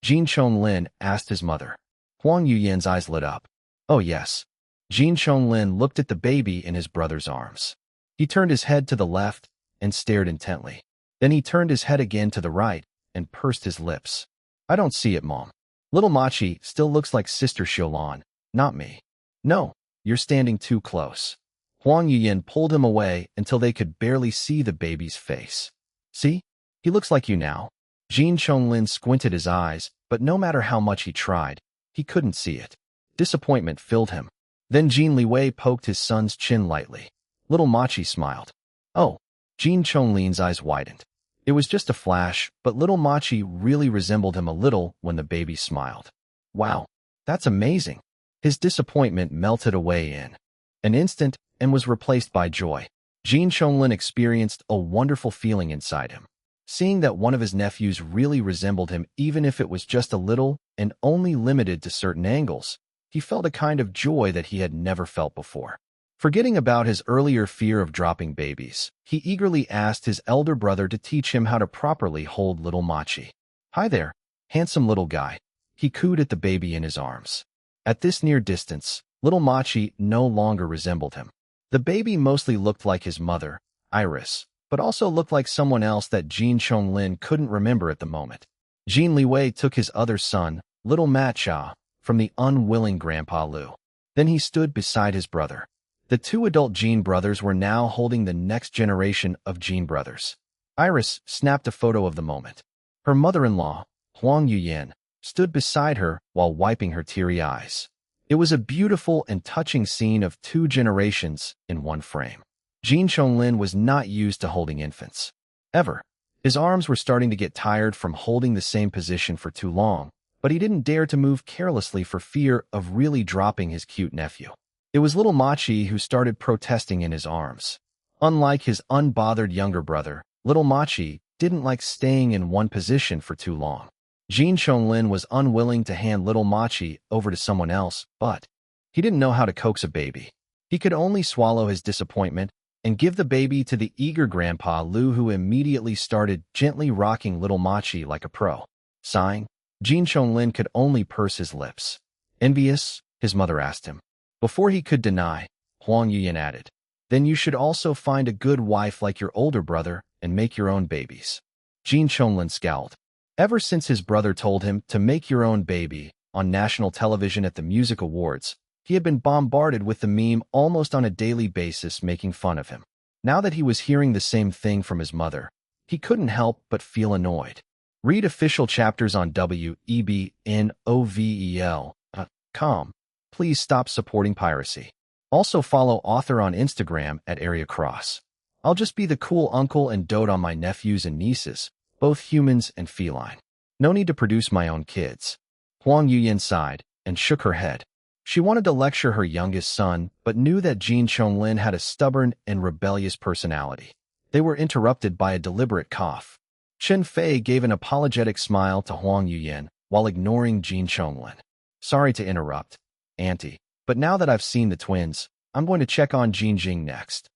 Jin Chonglin asked his mother. Huang Yuyan's eyes lit up. Oh yes. Jin Chonglin looked at the baby in his brother's arms. He turned his head to the left and stared intently. Then he turned his head again to the right and pursed his lips. I don't see it, Mom. Little Machi still looks like Sister Xiaolan, not me. No, you're standing too close. Huang Yuyan pulled him away until they could barely see the baby's face. See? He looks like you now. Jin Chonglin squinted his eyes, but no matter how much he tried, he couldn't see it. Disappointment filled him. Then Jin Liwei poked his son's chin lightly. Little Machi smiled. Oh, Jin Chonglin's eyes widened. It was just a flash, but little Machi really resembled him a little when the baby smiled. Wow, that's amazing. His disappointment melted away in an instant and was replaced by joy. Jin Chonglin experienced a wonderful feeling inside him. Seeing that one of his nephews really resembled him, even if it was just a little and only limited to certain angles, he felt a kind of joy that he had never felt before. Forgetting about his earlier fear of dropping babies, he eagerly asked his elder brother to teach him how to properly hold little Machi. Hi there, handsome little guy. He cooed at the baby in his arms. At this near distance, little Machi no longer resembled him. The baby mostly looked like his mother, Iris, but also looked like someone else that Jin Chonglin couldn't remember at the moment. Jin Liwei took his other son, little Matcha, from the unwilling Grandpa Lu. Then he stood beside his brother. The two adult Jin brothers were now holding the next generation of Jin brothers. Iris snapped a photo of the moment. Her mother-in-law, Huang Yuyan, stood beside her while wiping her teary eyes. It was a beautiful and touching scene of two generations in one frame. Jin Chonglin was not used to holding infants. Ever. His arms were starting to get tired from holding the same position for too long, but he didn't dare to move carelessly for fear of really dropping his cute nephew. It was little Machi who started protesting in his arms. Unlike his unbothered younger brother, little Machi didn't like staying in one position for too long. Jin Chonglin was unwilling to hand little Machi over to someone else, but he didn't know how to coax a baby. He could only swallow his disappointment and give the baby to the eager Grandpa Lu, who immediately started gently rocking little Machi like a pro. Sighing, Jin Chonglin could only purse his lips. Envious? His mother asked him. Before he could deny, Huang Yuyan added, then you should also find a good wife like your older brother and make your own babies. Jin Chonglin scowled. Ever since his brother told him to make your own baby on national television at the music awards, he had been bombarded with the meme almost on a daily basis making fun of him. Now that he was hearing the same thing from his mother, he couldn't help but feel annoyed. Read official chapters on webnovel.com. Please stop supporting piracy. Also follow author on Instagram at Area Cross. I'll just be the cool uncle and dote on my nephews and nieces, both humans and feline. No need to produce my own kids. Huang Yuyan sighed and shook her head. She wanted to lecture her youngest son, but knew that Jin Chonglin had a stubborn and rebellious personality. They were interrupted by a deliberate cough. Chen Fei gave an apologetic smile to Huang Yuyan while ignoring Jin Chonglin. Sorry to interrupt, Auntie, but now that I've seen the twins, I'm going to check on Jin Jing next.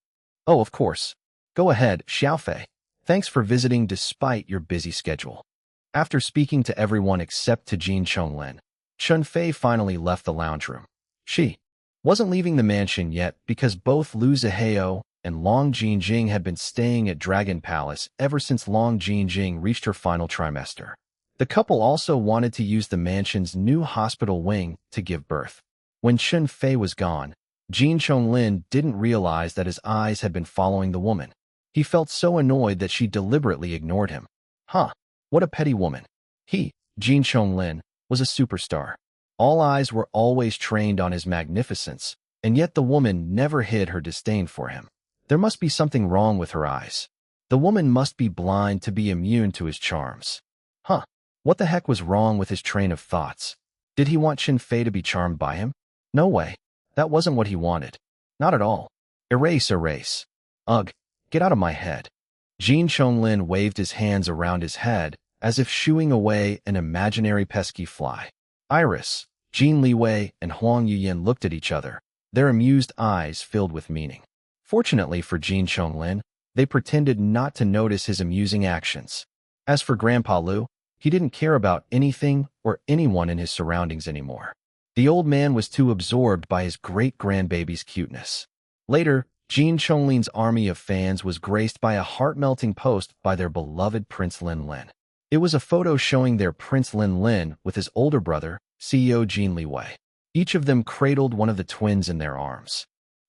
Oh, of course. Go ahead, Xiaofei. Thanks for visiting despite your busy schedule. After speaking to everyone except to Jin Chonglin, Chen Fei finally left the lounge room. She wasn't leaving the mansion yet because both Lu Zihao and Long Jinjing had been staying at Dragon Palace ever since Long Jinjing reached her final trimester. The couple also wanted to use the mansion's new hospital wing to give birth. When Chen Fei was gone, Jin Chonglin didn't realize that his eyes had been following the woman. He felt so annoyed that she deliberately ignored him. Huh, what a petty woman. He, Jin Chonglin, was a superstar. All eyes were always trained on his magnificence, and yet the woman never hid her disdain for him. There must be something wrong with her eyes. The woman must be blind to be immune to his charms. Huh, what the heck was wrong with his train of thoughts? Did he want Chen Fei to be charmed by him? No way. That wasn't what he wanted. Not at all. Erase, erase. Ugh, get out of my head. Jin Chonglin waved his hands around his head as if shooing away an imaginary pesky fly. Iris, Jin Liwei, and Huang Yuyan looked at each other, their amused eyes filled with meaning. Fortunately for Jin Chonglin, they pretended not to notice his amusing actions. As for Grandpa Lu, He didn't care about anything or anyone in his surroundings anymore. The old man was too absorbed by his great-grandbaby's cuteness. Later, Jin Chonglin's army of fans was graced by a heart-melting post by their beloved Prince Lin Lin. It was a photo showing their Prince Lin Lin with his older brother, CEO Jin Liwei. Each of them cradled one of the twins in their arms.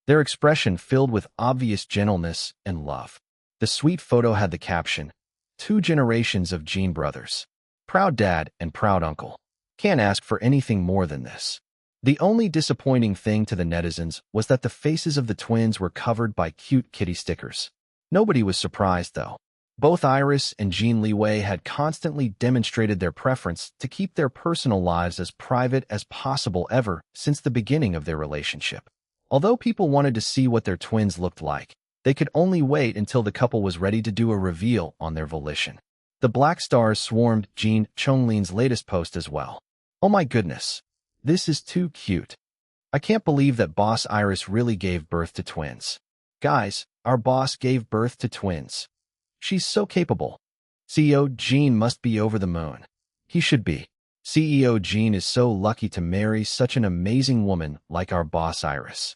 Their expression filled with obvious gentleness and love. The sweet photo had the caption, "Two generations of Jin brothers. Proud dad and proud uncle. Can't ask for anything more than this." The only disappointing thing to the netizens was that the faces of the twins were covered by cute kitty stickers. Nobody was surprised, though. Both Iris and Jin Liwei had constantly demonstrated their preference to keep their personal lives as private as possible ever since the beginning of their relationship. Although people wanted to see what their twins looked like, they could only wait until the couple was ready to do a reveal on their volition. The Black Stars swarmed Jin Chonglin's latest post as well. "Oh my goodness. This is too cute. I can't believe that Boss Iris really gave birth to twins. Guys, our boss gave birth to twins. She's so capable. CEO Jin must be over the moon. He should be. CEO Jin is so lucky to marry such an amazing woman like our boss Iris."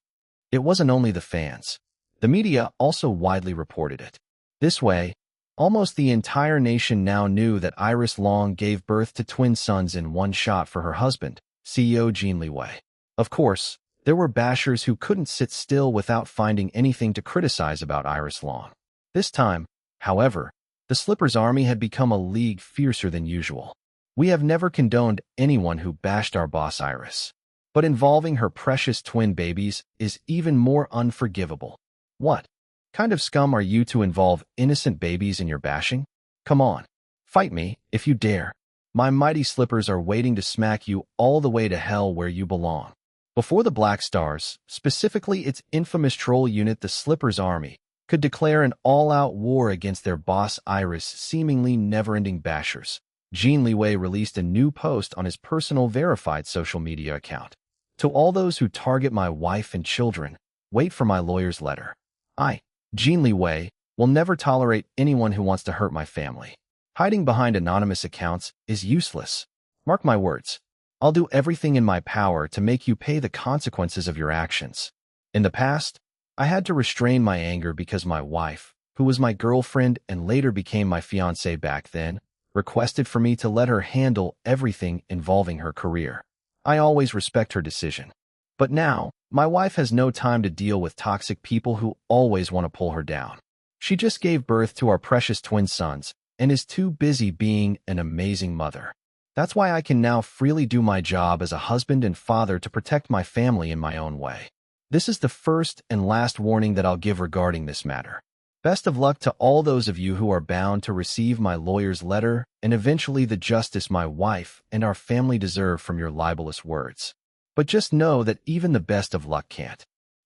It wasn't only the fans. The media also widely reported it. This way, almost the entire nation now knew that Iris Long gave birth to twin sons in one shot for her husband, CEO Jin Liwei. Of course, there were bashers who couldn't sit still without finding anything to criticize about Iris Long. This time, however, the Slippers army had become a league fiercer than usual. "We have never condoned anyone who bashed our boss Iris. But involving her precious twin babies is even more unforgivable. What kind of scum are you to involve innocent babies in your bashing? Come on, fight me if you dare. My mighty Slippers are waiting to smack you all the way to hell where you belong." Before the Black Stars, specifically its infamous troll unit the Slippers Army, could declare an all-out war against their boss Iris' seemingly never-ending bashers, Jin Liwei released a new post on his personal verified social media account. "To all those who target my wife and children, wait for my lawyer's letter. I, Jin Liwei, will never tolerate anyone who wants to hurt my family. Hiding behind anonymous accounts is useless. Mark my words. I'll do everything in my power to make you pay the consequences of your actions. In the past, I had to restrain my anger because my wife, who was my girlfriend and later became my fiancée back then, requested for me to let her handle everything involving her career. I always respect her decision. But now, my wife has no time to deal with toxic people who always want to pull her down. She just gave birth to our precious twin sons and is too busy being an amazing mother. That's why I can now freely do my job as a husband and father to protect my family in my own way. This is the first and last warning that I'll give regarding this matter. Best of luck to all those of you who are bound to receive my lawyer's letter and eventually the justice my wife and our family deserve from your libelous words. But just know that even the best of luck can't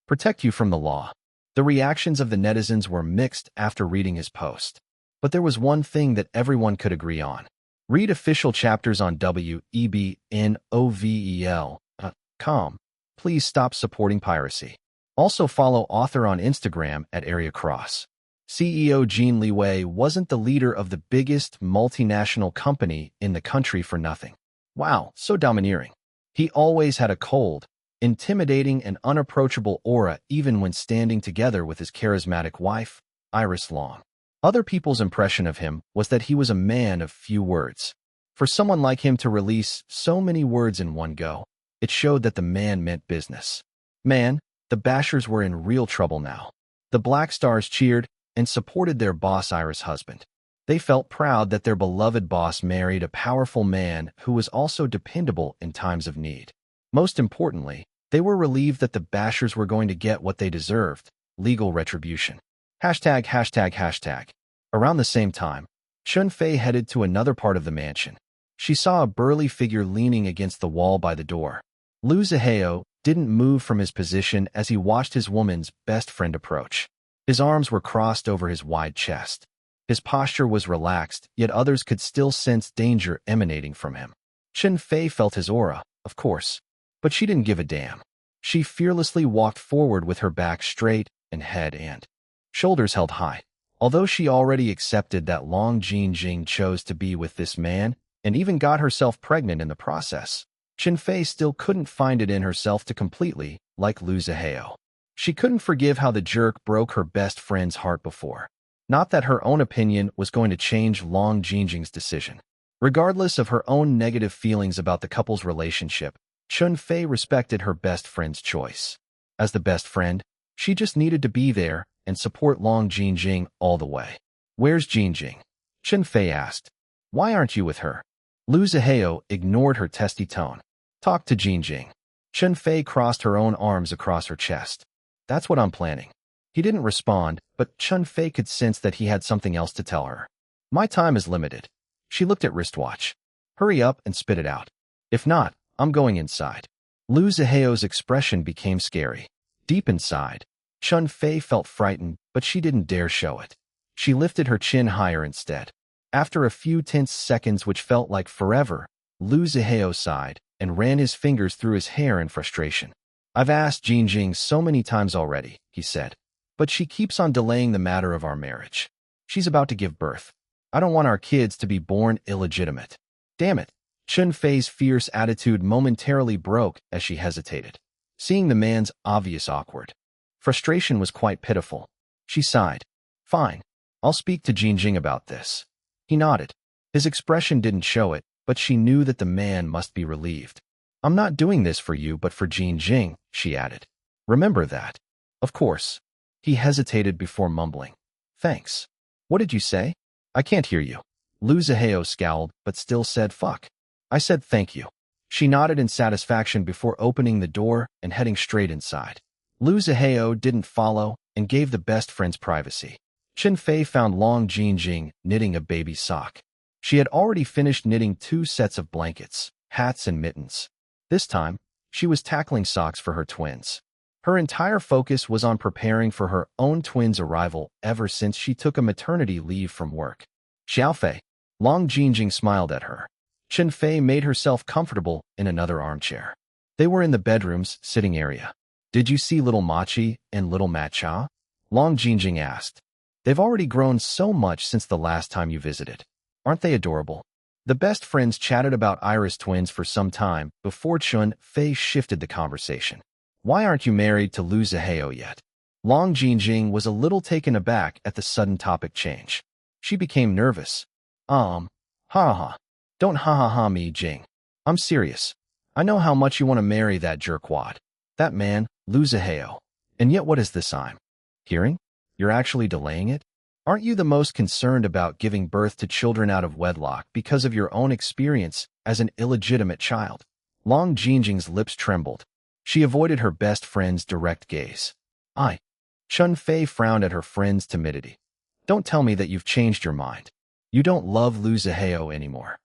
protect you from the law." The reactions of the netizens were mixed after reading his post. But there was one thing that everyone could agree on. Read official chapters on webnovel.com. Please stop supporting piracy. Also follow author on Instagram at @AreaCross. CEO Jin Liwei wasn't the leader of the biggest multinational company in the country for nothing. Wow, so domineering. He always had a cold, intimidating and unapproachable aura even when standing together with his charismatic wife, Iris Long. Other people's impression of him was that he was a man of few words. For someone like him to release so many words in one go, it showed that the man meant business. Man, the bashers were in real trouble now. The Black Stars cheered and supported their boss Iris' husband. They felt proud that their beloved boss married a powerful man who was also dependable in times of need. Most importantly, they were relieved that the bashers were going to get what they deserved, legal retribution. ####. Around the same time, Chun Fei headed to another part of the mansion. She saw a burly figure leaning against the wall by the door. Lu Zihao didn't move from his position as he watched his woman's best friend approach. His arms were crossed over his wide chest. His posture was relaxed, yet others could still sense danger emanating from him. Chun Fei felt his aura, of course, but she didn't give a damn. She fearlessly walked forward with her back straight and head and shoulders held high. Although she already accepted that Long Jin Jing chose to be with this man, and even got herself pregnant in the process. Qin Fei still couldn't find it in herself to completely like Lu Zihao. She couldn't forgive how the jerk broke her best friend's heart before. Not that her own opinion was going to change Long Jingjing's decision. Regardless of her own negative feelings about the couple's relationship, Qin Fei respected her best friend's choice. As the best friend, she just needed to be there and support Long Jingjing all the way. "Where's Jingjing?" Qin Fei asked. "Why aren't you with her?" Lu Zihao ignored her testy tone. "Talk to Jingjing." Qin Fei crossed her own arms across her chest. "That's what I'm planning." He didn't respond, but Qin Fei could sense that he had something else to tell her. "My time is limited." She looked at wristwatch. "Hurry up and spit it out. If not, I'm going inside." Lu Zihao's expression became scary. Deep inside, Qin Fei felt frightened, but she didn't dare show it. She lifted her chin higher instead. After a few tense seconds which felt like forever, Lu Zihao sighed and ran his fingers through his hair in frustration. "I've asked Jingjing so many times already," he said, "but she keeps on delaying the matter of our marriage. She's about to give birth. I don't want our kids to be born illegitimate." "Damn it." Qin Fei's fierce attitude momentarily broke as she hesitated. Seeing the man's obvious awkward frustration was quite pitiful. She sighed. "Fine. I'll speak to Jingjing about this." He nodded. His expression didn't show it, but she knew that the man must be relieved. "I'm not doing this for you but for Jingjing," she added. "Remember that." "Of course." He hesitated before mumbling. "Thanks." "What did you say?" "I can't hear you." Lu Zihao scowled, but still said fuck. "I said thank you." She nodded in satisfaction before opening the door and heading straight inside. Lu Zihao didn't follow and gave the best friends privacy. Qin Fei found Long Jingjing knitting a baby sock. She had already finished knitting 2 sets of blankets, hats, and mittens. This time, she was tackling socks for her twins. Her entire focus was on preparing for her own twins' arrival ever since she took a maternity leave from work. "Xiaofei." Long Jingjing smiled at her. Qin Fei made herself comfortable in another armchair. They were in the bedroom's sitting area. "Did you see little Machi and little Matcha?" Long Jingjing asked. "They've already grown so much since the last time you visited. Aren't they adorable?" The best friends chatted about Iris twins for some time before Qin Fei shifted the conversation. "Why aren't you married to Lu Zihao yet?" Long Jingjing was a little taken aback at the sudden topic change. She became nervous. Ha ha. "Don't ha ha ha me, Jing. I'm serious. I know how much you want to marry that jerkwad. That man, Lu Zihao. And yet what is this I'm hearing? You're actually delaying it? Aren't you the most concerned about giving birth to children out of wedlock because of your own experience as an illegitimate child?" Long Jingjing's lips trembled. She avoided her best friend's direct gaze. Qin Fei frowned at her friend's timidity. "Don't tell me that you've changed your mind. You don't love Lu Zihao anymore.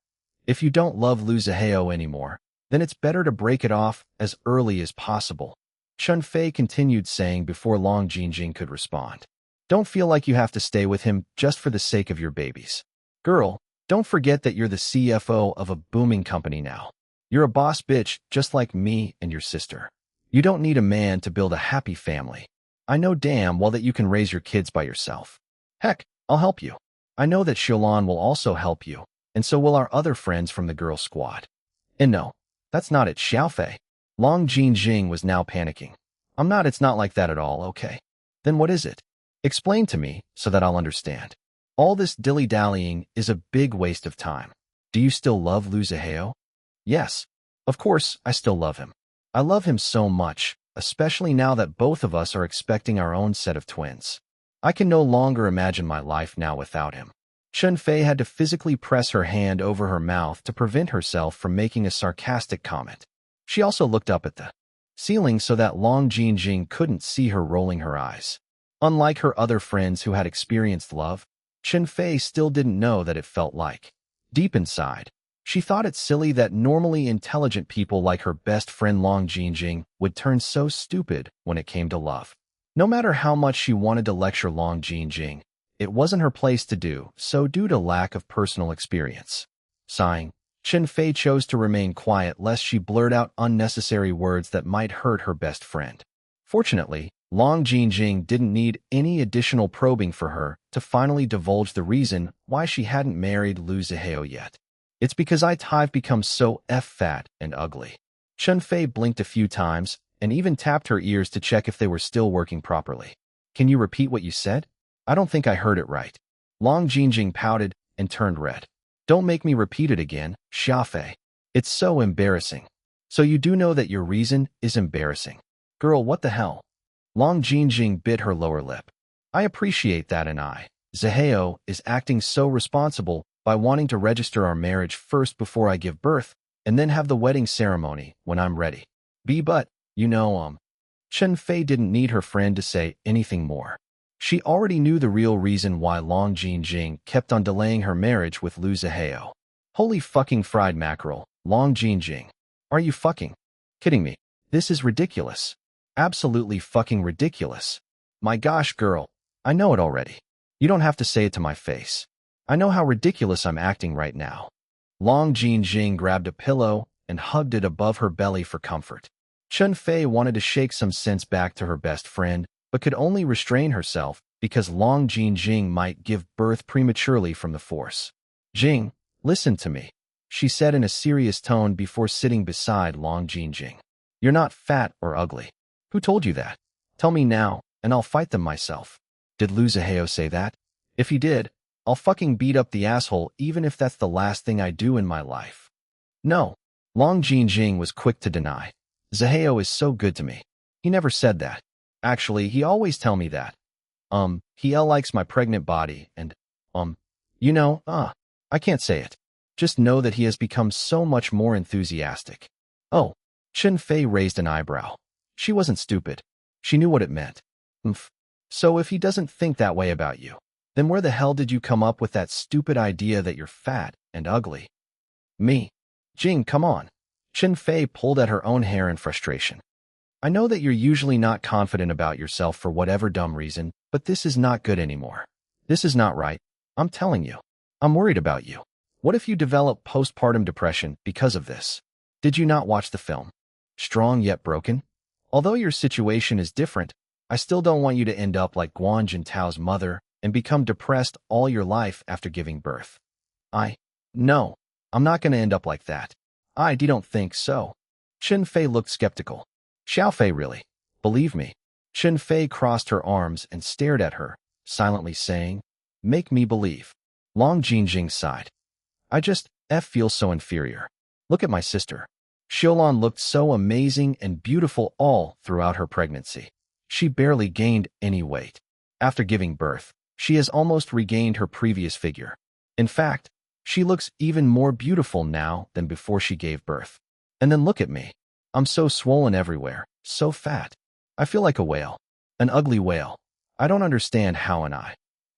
If you don't love Lu Zihao anymore, then it's better to break it off as early as possible," Qin Fei continued saying before Long Jingjing could respond. "Don't feel like you have to stay with him just for the sake of your babies. Girl, don't forget that you're the CFO of a booming company now. You're a boss bitch just like me and your sister. You don't need a man to build a happy family. I know damn well that you can raise your kids by yourself. Heck, I'll help you. I know that Xiaolan will also help you, and so will our other friends from the girl squad. And no, that's not it, Xiaofei." Long Jingjing was now panicking. It's not like that at all, okay? Then what is it? Explain to me so that I'll understand. All this dilly-dallying is a big waste of time. Do you still love Lu Zihao?" "Yes. Of course, I still love him. I love him so much, especially now that both of us are expecting our own set of twins. I can no longer imagine my life now without him." Qin Fei had to physically press her hand over her mouth to prevent herself from making a sarcastic comment. She also looked up at the ceiling so that Long Jingjing couldn't see her rolling her eyes. Unlike her other friends who had experienced love, Qin Fei still didn't know that it felt like. Deep inside, she thought it silly that normally intelligent people like her best friend Long Jingjing would turn so stupid when it came to love. No matter how much she wanted to lecture Long Jingjing, it wasn't her place to do so due to lack of personal experience. Sighing, Qin Fei chose to remain quiet lest she blurt out unnecessary words that might hurt her best friend. Fortunately, Long Jingjing didn't need any additional probing for her to finally divulge the reason why she hadn't married Lu Zihao yet. It's because I've become so fat and ugly. Chun Fei blinked a few times and even tapped her ears to check if they were still working properly. Can you repeat what you said? I don't think I heard it right. Long Jinjing pouted and turned red. Don't make me repeat it again, Xiaofei. It's so embarrassing. So you do know that your reason is embarrassing. Girl, what the hell? Long Jinjing bit her lower lip. I appreciate that, and Zaheo is acting so responsible by wanting to register our marriage first before I give birth and then have the wedding ceremony when I'm ready. But, Chun Fei didn't need her friend to say anything more. She already knew the real reason why Long Jinjing kept on delaying her marriage with Lu Zaheo. Holy fucking fried mackerel, Long Jinjing. Are you fucking kidding me? This is ridiculous. Absolutely fucking ridiculous. My gosh, girl, I know it already. You don't have to say it to my face. I know how ridiculous I'm acting right now. Long Jinjing grabbed a pillow and hugged it above her belly for comfort. Chun Fei wanted to shake some sense back to her best friend, but could only restrain herself because Long Jinjing might give birth prematurely from the force. Jing, listen to me, she said in a serious tone before sitting beside Long Jinjing. You're not fat or ugly. Who told you that? Tell me now, and I'll fight them myself. Did Lu Zaheo say that? If he did, I'll fucking beat up the asshole even if that's the last thing I do in my life. No. Long Jinjing was quick to deny. Zaheo is so good to me. He never said that. Actually, he always tell me that. He likes my pregnant body and, I can't say it. Just know that he has become so much more enthusiastic. Oh, Chun Fei raised an eyebrow. She wasn't stupid. She knew what it meant. So if he doesn't think that way about you, then where the hell did you come up with that stupid idea that you're fat and ugly? Me? Jing, come on. Chun Fei pulled at her own hair in frustration. I know that you're usually not confident about yourself for whatever dumb reason, but this is not good anymore. This is not right. I'm telling you. I'm worried about you. What if you develop postpartum depression because of this? Did you not watch the film? Strong yet broken? Although your situation is different, I still don't want you to end up like Guan Jintao's mother and become depressed all your life after giving birth. No, I'm not going to end up like that. I don't think so. Chun Fei looked skeptical. Xiaofei, really? Believe me. Chun Fei crossed her arms and stared at her, silently saying, Make me believe. Long Jinjing sighed. I just feel so inferior. Look at my sister. Xiaolan looked so amazing and beautiful all throughout her pregnancy. She barely gained any weight. After giving birth, she has almost regained her previous figure. In fact, she looks even more beautiful now than before she gave birth. And then look at me. I'm so swollen everywhere, so fat. I feel like a whale. An ugly whale. I don't understand how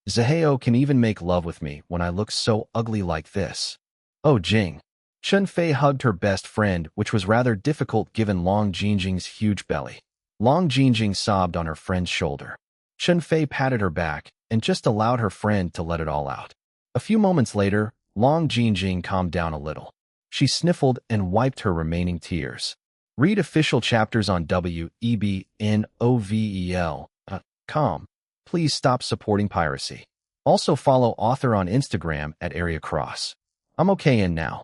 Zaheo can even make love with me when I look so ugly like this. Oh, Jing. Chun Fei hugged her best friend, which was rather difficult given Long Jinjing's huge belly. Long Jinjing sobbed on her friend's shoulder. Chun Fei patted her back and just allowed her friend to let it all out. A few moments later, Long Jinjing calmed down a little. She sniffled and wiped her remaining tears. Read official chapters on webnovel.com. Please stop supporting piracy. Also follow author on Instagram at Area Cross. I'm okay in now.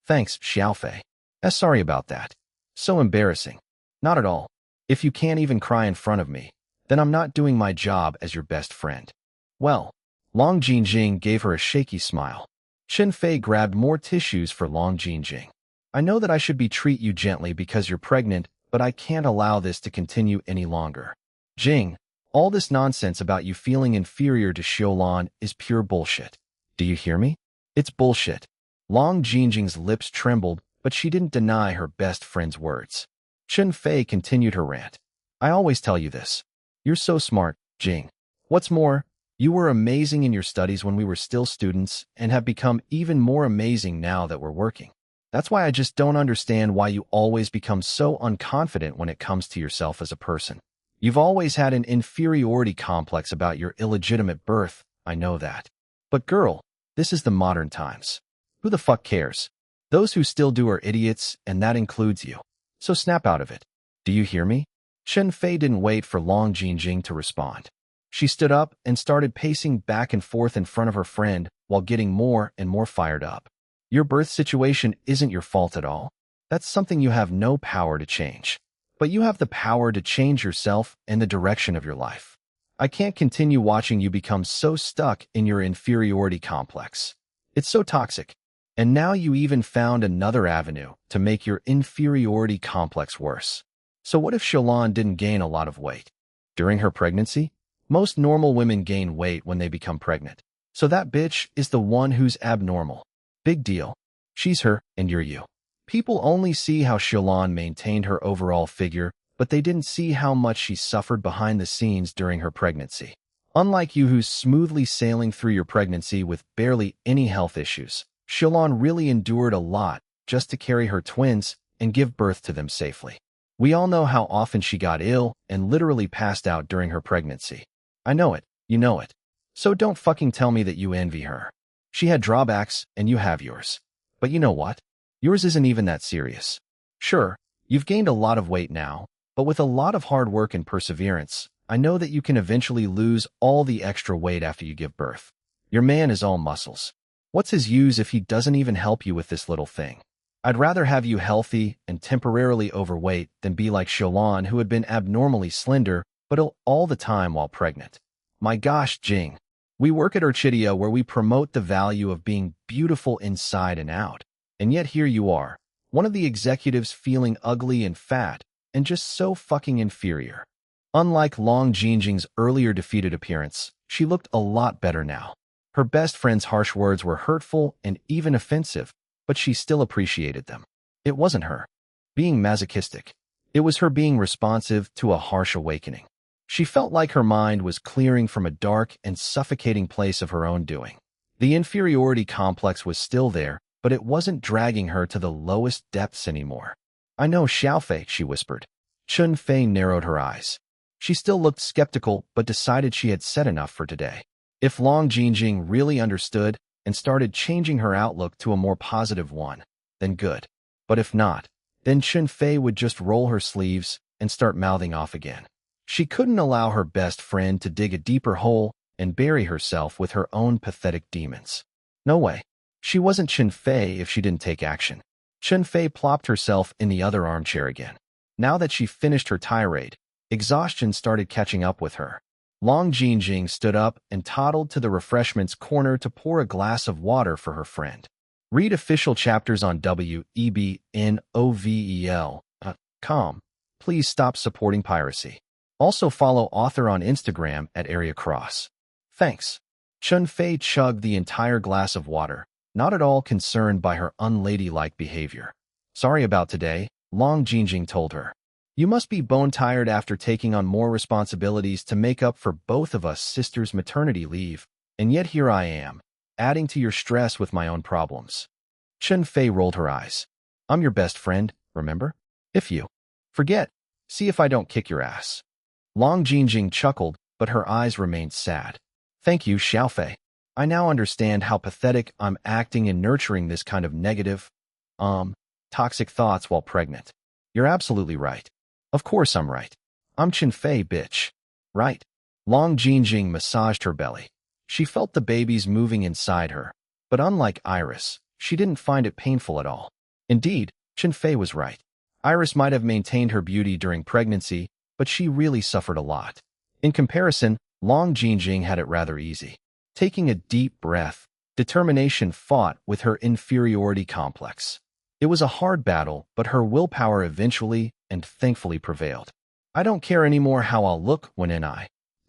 Thanks, Xiaofei. Sorry about that. So embarrassing. Not at all. If you can't even cry in front of me, then I'm not doing my job as your best friend. Well, Long Jinjing gave her a shaky smile. Chun Fei grabbed more tissues for Long Jinjing. I know that I should treat you gently because you're pregnant, but I can't allow this to continue any longer. Jing, all this nonsense about you feeling inferior to Xiaolan is pure bullshit. Do you hear me? It's bullshit. Long Jinjing's lips trembled, but she didn't deny her best friend's words. Chun Fei continued her rant. I always tell you this. You're so smart, Jing. What's more, you were amazing in your studies when we were still students and have become even more amazing now that we're working. That's why I just don't understand why you always become so unconfident when it comes to yourself as a person. You've always had an inferiority complex about your illegitimate birth, I know that. But girl, this is the modern times. Who the fuck cares? Those who still do are idiots, and that includes you. So snap out of it. Do you hear me? Chun Fei didn't wait for Long Jinjing to respond. She stood up and started pacing back and forth in front of her friend while getting more and more fired up. Your birth situation isn't your fault at all. That's something you have no power to change. But you have the power to change yourself and the direction of your life. I can't continue watching you become so stuck in your inferiority complex. It's so toxic. And now you even found another avenue to make your inferiority complex worse. So what if Shalon didn't gain a lot of weight? During her pregnancy? Most normal women gain weight when they become pregnant. So that bitch is the one who's abnormal. Big deal. She's her, and you're you. People only see how Shalon maintained her overall figure, but they didn't see how much she suffered behind the scenes during her pregnancy. Unlike you who's smoothly sailing through your pregnancy with barely any health issues, Shalon really endured a lot just to carry her twins and give birth to them safely. We all know how often she got ill and literally passed out during her pregnancy. I know it, you know it. So don't fucking tell me that you envy her. She had drawbacks and you have yours. But you know what? Yours isn't even that serious. Sure, you've gained a lot of weight now, but with a lot of hard work and perseverance, I know that you can eventually lose all the extra weight after you give birth. Your man is all muscles. What's his use if he doesn't even help you with this little thing? I'd rather have you healthy and temporarily overweight than be like Shalon, who had been abnormally slender but ill all the time while pregnant. My gosh, Jing. We work at Orchidia where we promote the value of being beautiful inside and out. And yet here you are, one of the executives feeling ugly and fat and just so fucking inferior. Unlike Long Jingjing's earlier defeated appearance, she looked a lot better now. Her best friend's harsh words were hurtful and even offensive, but she still appreciated them. It wasn't her being masochistic. It was her being responsive to a harsh awakening. She felt like her mind was clearing from a dark and suffocating place of her own doing. The inferiority complex was still there, but it wasn't dragging her to the lowest depths anymore. I know, Xiaofei, she whispered. Chun Fei narrowed her eyes. She still looked skeptical, but decided she had said enough for today. If Long Jingjing really understood and started changing her outlook to a more positive one, then good. But if not, then Chun Fei would just roll her sleeves and start mouthing off again. She couldn't allow her best friend to dig a deeper hole and bury herself with her own pathetic demons. No way. She wasn't Chun Fei if she didn't take action. Chun Fei plopped herself in the other armchair again. Now that she finished her tirade, exhaustion started catching up with her. Long Jingjing stood up and toddled to the refreshments corner to pour a glass of water for her friend. Read official chapters on webnovel.com. Please stop supporting piracy. Also follow author on Instagram at @AreaCross. Thanks. Chun Fei chugged the entire glass of water, not at all concerned by her unladylike behavior. Sorry about today, Long Jingjing told her. You must be bone-tired after taking on more responsibilities to make up for both of us sisters' maternity leave, and yet here I am, adding to your stress with my own problems. Chun Fei rolled her eyes. I'm your best friend, remember? If you forget, see if I don't kick your ass. Long Jingjing chuckled, but her eyes remained sad. Thank you, Xiaofei. I now understand how pathetic I'm acting in nurturing this kind of negative, toxic thoughts while pregnant. You're absolutely right. Of course I'm right. I'm Chun Fei, bitch. Right. Long Jingjing massaged her belly. She felt the babies moving inside her, but unlike Iris, she didn't find it painful at all. Indeed, Chun Fei was right. Iris might have maintained her beauty during pregnancy, but she really suffered a lot. In comparison, Long Jingjing had it rather easy. Taking a deep breath, determination fought with her inferiority complex. It was a hard battle, but her willpower eventually and thankfully prevailed. I don't care anymore how I'll look when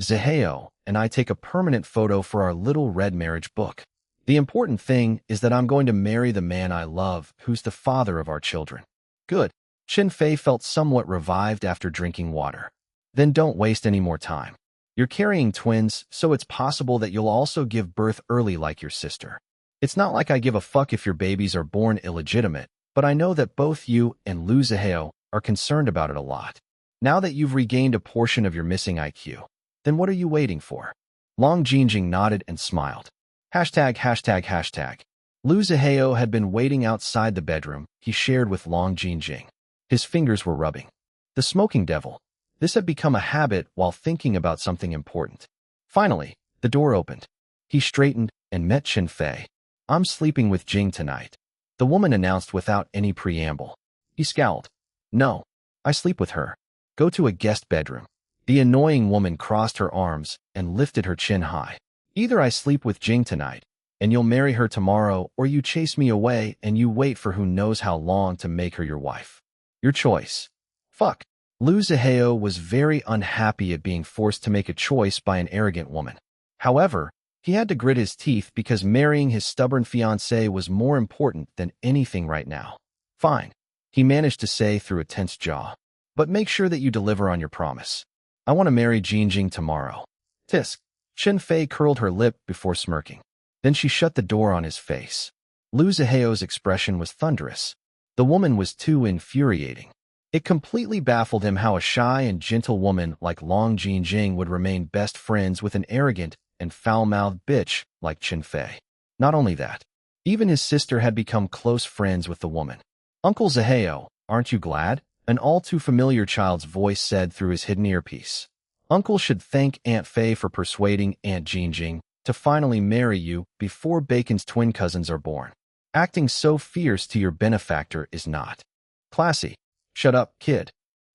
Zaheo and I take a permanent photo for our little red marriage book. The important thing is that I'm going to marry the man I love, who's the father of our children. Good. Chun Fei felt somewhat revived after drinking water. Then don't waste any more time. You're carrying twins, so it's possible that you'll also give birth early like your sister. It's not like I give a fuck if your babies are born illegitimate, but I know that both you and Lu Zaheo are concerned about it a lot. Now that you've regained a portion of your missing IQ, then what are you waiting for? Long Jingjing nodded and smiled. ####. Lu Zaheo had been waiting outside the bedroom he shared with Long Jingjing. His fingers were rubbing. The smoking devil. This had become a habit while thinking about something important. Finally, the door opened. He straightened and met Chun Fei. I'm sleeping with Jing tonight. the woman announced without any preamble. He scowled. No, I sleep with her. Go to a guest bedroom. The annoying woman crossed her arms and lifted her chin high. Either I sleep with Jing tonight, and you'll marry her tomorrow, or you chase me away and you wait for who knows how long to make her your wife. Your choice. Fuck. Liu Zihao was very unhappy at being forced to make a choice by an arrogant woman. However, he had to grit his teeth because marrying his stubborn fiancée was more important than anything right now. Fine, he managed to say through a tense jaw. But make sure that you deliver on your promise. I want to marry Jing tomorrow. Tisk. Chen Fei curled her lip before smirking. Then she shut the door on his face. Liu Zihao's expression was thunderous. The woman was too infuriating. It completely baffled him how a shy and gentle woman like Long Jing would remain best friends with an arrogant and foul-mouthed bitch like Chen Fei. Not only that, even his sister had become close friends with the woman. Uncle Zihao, aren't you glad? An all-too-familiar child's voice said through his hidden earpiece. Uncle should thank Aunt Fei for persuading Aunt Jing to finally marry you before Bacon's twin cousins are born. Acting so fierce to your benefactor is not classy. Shut up, kid.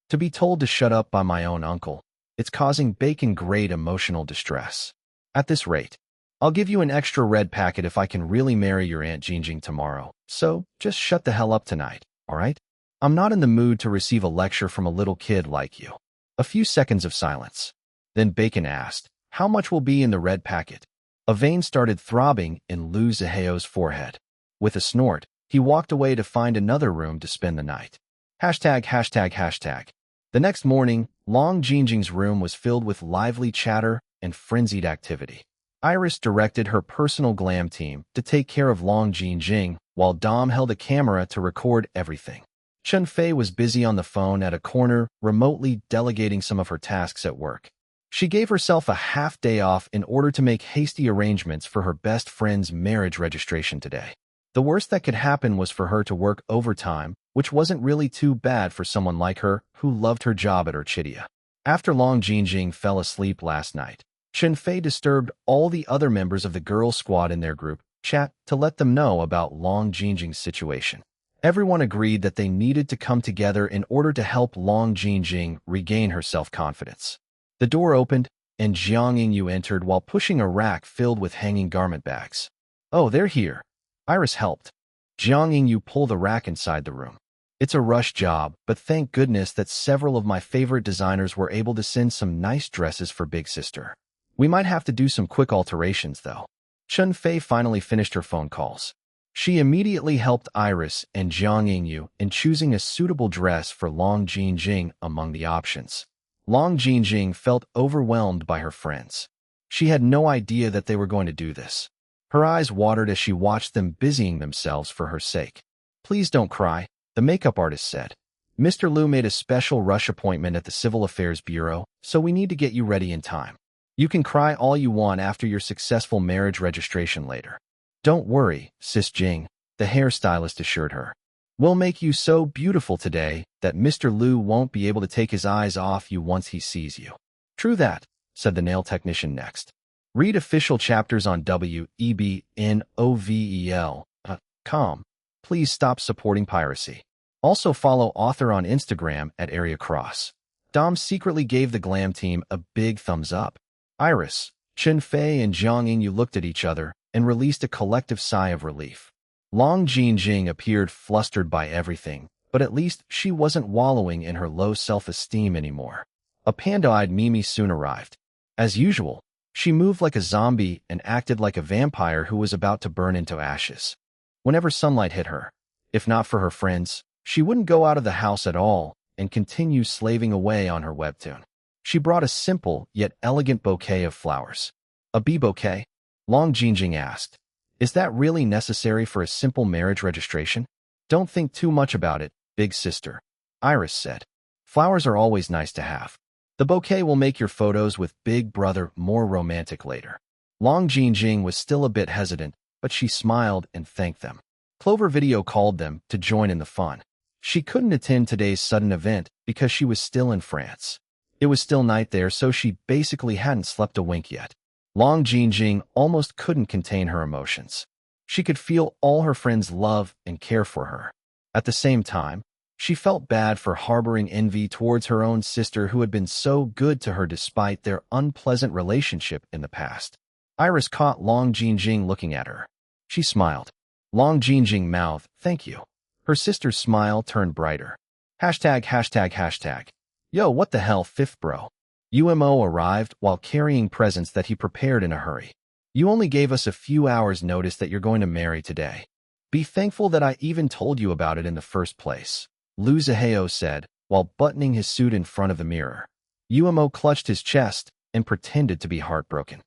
To be told to shut up by my own uncle, it's causing Bacon great emotional distress. At this rate, I'll give you an extra red packet if I can really marry your Aunt Jing tomorrow, so just shut the hell up tonight, all right? I'm not in the mood to receive a lecture from a little kid like you. A few seconds of silence. Then Bacon asked, how much will be in the red packet? A vein started throbbing in Liu Zihao's forehead. With a snort, he walked away to find another room to spend the night. ####. The next morning, Long Jing's room was filled with lively chatter and frenzied activity. Iris directed her personal glam team to take care of Long Jing, while Dom held a camera to record everything. Chen Fei was busy on the phone at a corner, remotely delegating some of her tasks at work. She gave herself a half-day off in order to make hasty arrangements for her best friend's marriage registration today. The worst that could happen was for her to work overtime, which wasn't really too bad for someone like her who loved her job at Orchidia. After Long Jing fell asleep last night, Chen Fei disturbed all the other members of the girl squad in their group chat to let them know about Long Jing's situation. Everyone agreed that they needed to come together in order to help Long Jing regain her self-confidence. The door opened, and Jiang Yingyu entered while pushing a rack filled with hanging garment bags. Oh, they're here. Iris helped. Jiang Yingyu pulled the rack inside the room. It's a rush job, but thank goodness that several of my favorite designers were able to send some nice dresses for Big Sister. We might have to do some quick alterations, though. Chen Fei finally finished her phone calls. She immediately helped Iris and Jiang Yingyu in choosing a suitable dress for Long Jing among the options. Long Jing felt overwhelmed by her friends. She had no idea that they were going to do this. Her eyes watered as she watched them busying themselves for her sake. Please don't cry, the makeup artist said. Mr. Liu made a special rush appointment at the Civil Affairs Bureau, so we need to get you ready in time. You can cry all you want after your successful marriage registration later. Don't worry, Sis Jing, the hairstylist assured her. We'll make you so beautiful today that Mr. Liu won't be able to take his eyes off you once he sees you. True that, said the nail technician next. Read official chapters on webnovel.com. Please stop supporting piracy. Also follow author on Instagram at Area Cross. Dom secretly gave the glam team a big thumbs up. Iris, Chen Fei and Jiang Yingyu looked at each other and released a collective sigh of relief. Long Jing appeared flustered by everything, but at least she wasn't wallowing in her low self-esteem anymore. A panda-eyed Mimi soon arrived. As usual, she moved like a zombie and acted like a vampire who was about to burn into ashes. Whenever sunlight hit her, if not for her friends, she wouldn't go out of the house at all and continue slaving away on her webtoon. She brought a simple yet elegant bouquet of flowers. A bee bouquet? Long Jing asked. Is that really necessary for a simple marriage registration? Don't think too much about it, big sister. Iris said. Flowers are always nice to have. The bouquet will make your photos with Big Brother more romantic later. Long Jing was still a bit hesitant, but she smiled and thanked them. Clover Video called them to join in the fun. She couldn't attend today's sudden event because she was still in France. It was still night there, so she basically hadn't slept a wink yet. Long Jing almost couldn't contain her emotions. She could feel all her friends' love and care for her. At the same time, she felt bad for harboring envy towards her own sister who had been so good to her despite their unpleasant relationship in the past. Iris caught Long Jinjing looking at her. She smiled. Long Jinjing mouthed, "Thank you." Her sister's smile turned brighter. Hashtag, hashtag, hashtag. Yo, what the hell, fifth bro? UMO arrived while carrying presents that he prepared in a hurry. You only gave us a few hours notice that you're going to marry today. Be thankful that I even told you about it in the first place, Lu Zihao said, while buttoning his suit in front of the mirror. UMO clutched his chest and pretended to be heartbroken.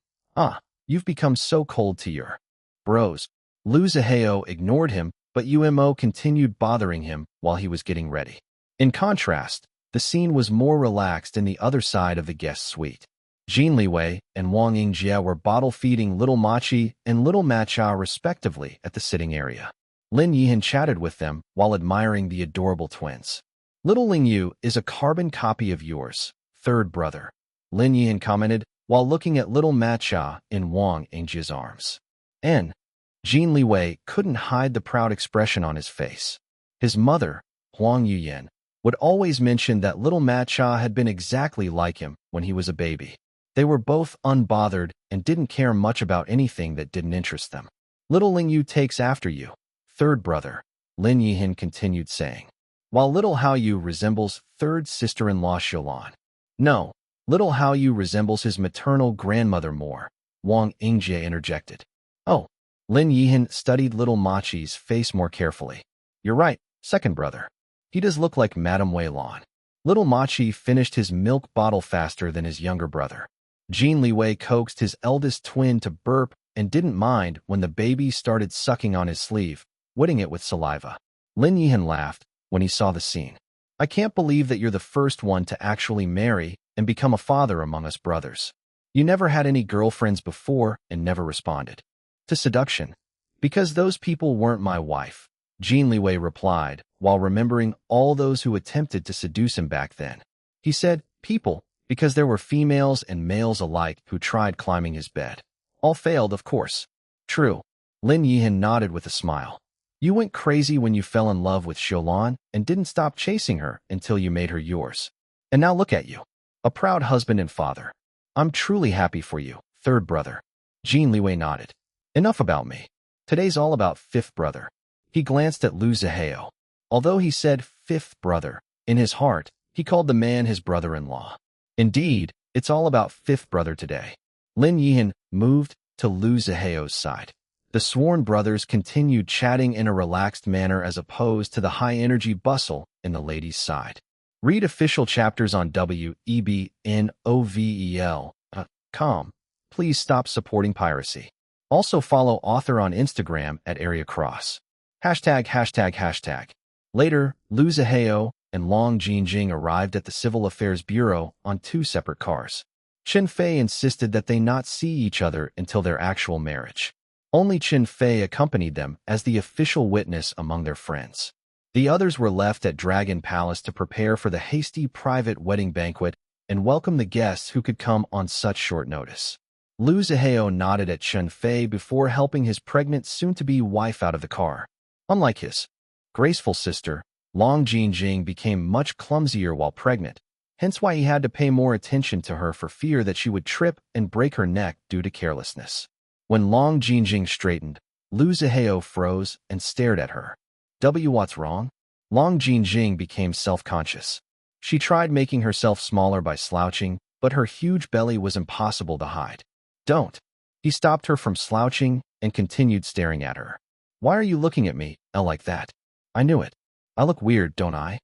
You've become so cold to your bros. Lu Zihao ignored him, but UMO continued bothering him while he was getting ready. In contrast, the scene was more relaxed in the other side of the guest suite. Jin Liwei and Wang Yingjie were bottle-feeding Little Machi and Little Matcha respectively at the sitting area. Lin Yihan chatted with them while admiring the adorable twins. Little Ling Yu is a carbon copy of yours, third brother, Lin Yihan commented while looking at Little Matcha in Wang Yingjie's arms. And Jin Liwei couldn't hide the proud expression on his face. His mother, Huang Yuyan, would always mention that Little Matcha had been exactly like him when he was a baby. They were both unbothered and didn't care much about anything that didn't interest them. Little Ling Yu takes after you, third brother, Lin Yihan continued saying, while Little Hao Yu resembles third sister-in-law Xiaolan. No, Little Hao Yu resembles his maternal grandmother more, Wang Yingjie interjected. Oh, Lin Yihan studied Little Machi's face more carefully. You're right, second brother. He does look like Madame Wei Lan. Little Machi finished his milk bottle faster than his younger brother. Jin Liwei coaxed his eldest twin to burp and didn't mind when the baby started sucking on his sleeve, wetting it with saliva. Lin Yihan laughed when he saw the scene. I can't believe that you're the first one to actually marry and become a father among us brothers. You never had any girlfriends before and never responded to seduction. Because those people weren't my wife, Jin Liwei replied, while remembering all those who attempted to seduce him back then. He said, people, because there were females and males alike who tried climbing his bed. All failed, of course. True. Lin Yihan nodded with a smile. You went crazy when you fell in love with Xiaolan and didn't stop chasing her until you made her yours. And now look at you. A proud husband and father. I'm truly happy for you, third brother. Jin Liwei nodded. Enough about me. Today's all about fifth brother. He glanced at Lu Zihao. Although he said fifth brother, in his heart, he called the man his brother-in-law. Indeed, it's all about fifth brother today. Lin Yihan moved to Lu Zihao's side. The sworn brothers continued chatting in a relaxed manner as opposed to the high-energy bustle in the ladies' side. Read official chapters on webnovel.com. Please stop supporting piracy. Also follow author on Instagram at @AreaCross. ####. Later, Lu Zihao and Long Jinjing arrived at the Civil Affairs Bureau on 2 separate cars. Chen Fei insisted that they not see each other until their actual marriage. Only Chen Fei accompanied them as the official witness among their friends. The others were left at Dragon Palace to prepare for the hasty private wedding banquet and welcome the guests who could come on such short notice. Lu Zihao nodded at Chen Fei before helping his pregnant soon-to-be wife out of the car. Unlike his graceful sister, Long Jinjing became much clumsier while pregnant, hence why he had to pay more attention to her for fear that she would trip and break her neck due to carelessness. When Long Jinjing straightened, Lu Zihao froze and stared at her. What's wrong? Long Jinjing became self-conscious. She tried making herself smaller by slouching, but her huge belly was impossible to hide. Don't. He stopped her from slouching and continued staring at her. Why are you looking at me, like that? I knew it. I look weird, don't I?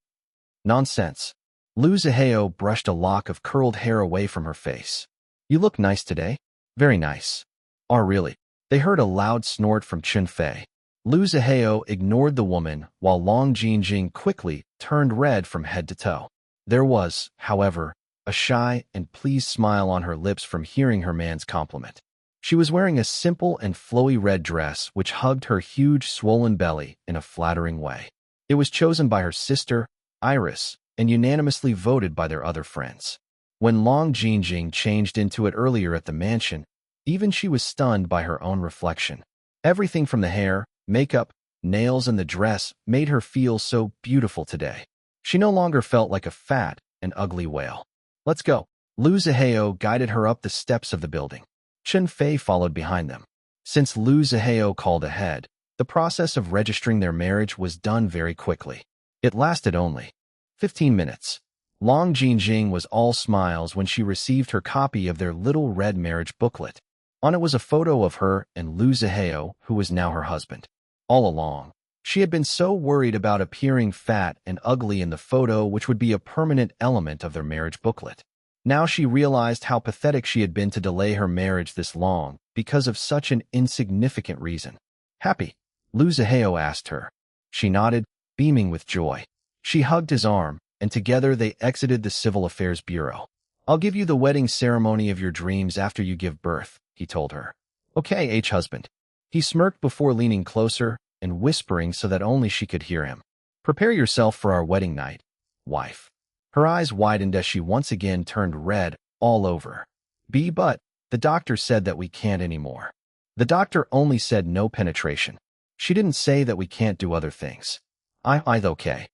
Nonsense. Lu Zihao brushed a lock of curled hair away from her face. You look nice today. Very nice. Oh, really? They heard a loud snort from Chen Fei. Lu Zihao ignored the woman while Long Jinjing quickly turned red from head to toe. There was, however, a shy and pleased smile on her lips from hearing her man's compliment. She was wearing a simple and flowy red dress which hugged her huge swollen belly in a flattering way. It was chosen by her sister, Iris, and unanimously voted by their other friends. When Long Jinjing changed into it earlier at the mansion, even she was stunned by her own reflection. Everything from the hair, makeup, nails, and the dress made her feel so beautiful today. She no longer felt like a fat and ugly whale. Let's go. Lu Zihao guided her up the steps of the building. Chen Fei followed behind them. Since Lu Zihao called ahead, the process of registering their marriage was done very quickly. It lasted only 15 minutes. Long Jinjing was all smiles when she received her copy of their little red marriage booklet. On it was a photo of her and Lu Zihao, who was now her husband. All along, she had been so worried about appearing fat and ugly in the photo, which would be a permanent element of their marriage booklet. Now she realized how pathetic she had been to delay her marriage this long because of such an insignificant reason. Happy? Lu Zihao asked her. She nodded, beaming with joy. She hugged his arm, and together they exited the Civil Affairs Bureau. I'll give you the wedding ceremony of your dreams after you give birth, he told her. Okay, husband. He smirked before leaning closer and whispering so that only she could hear him. Prepare yourself for our wedding night, wife. Her eyes widened as she once again turned red all over. But the doctor said that we can't anymore. The doctor only said no penetration. She didn't say that we can't do other things. I'm okay.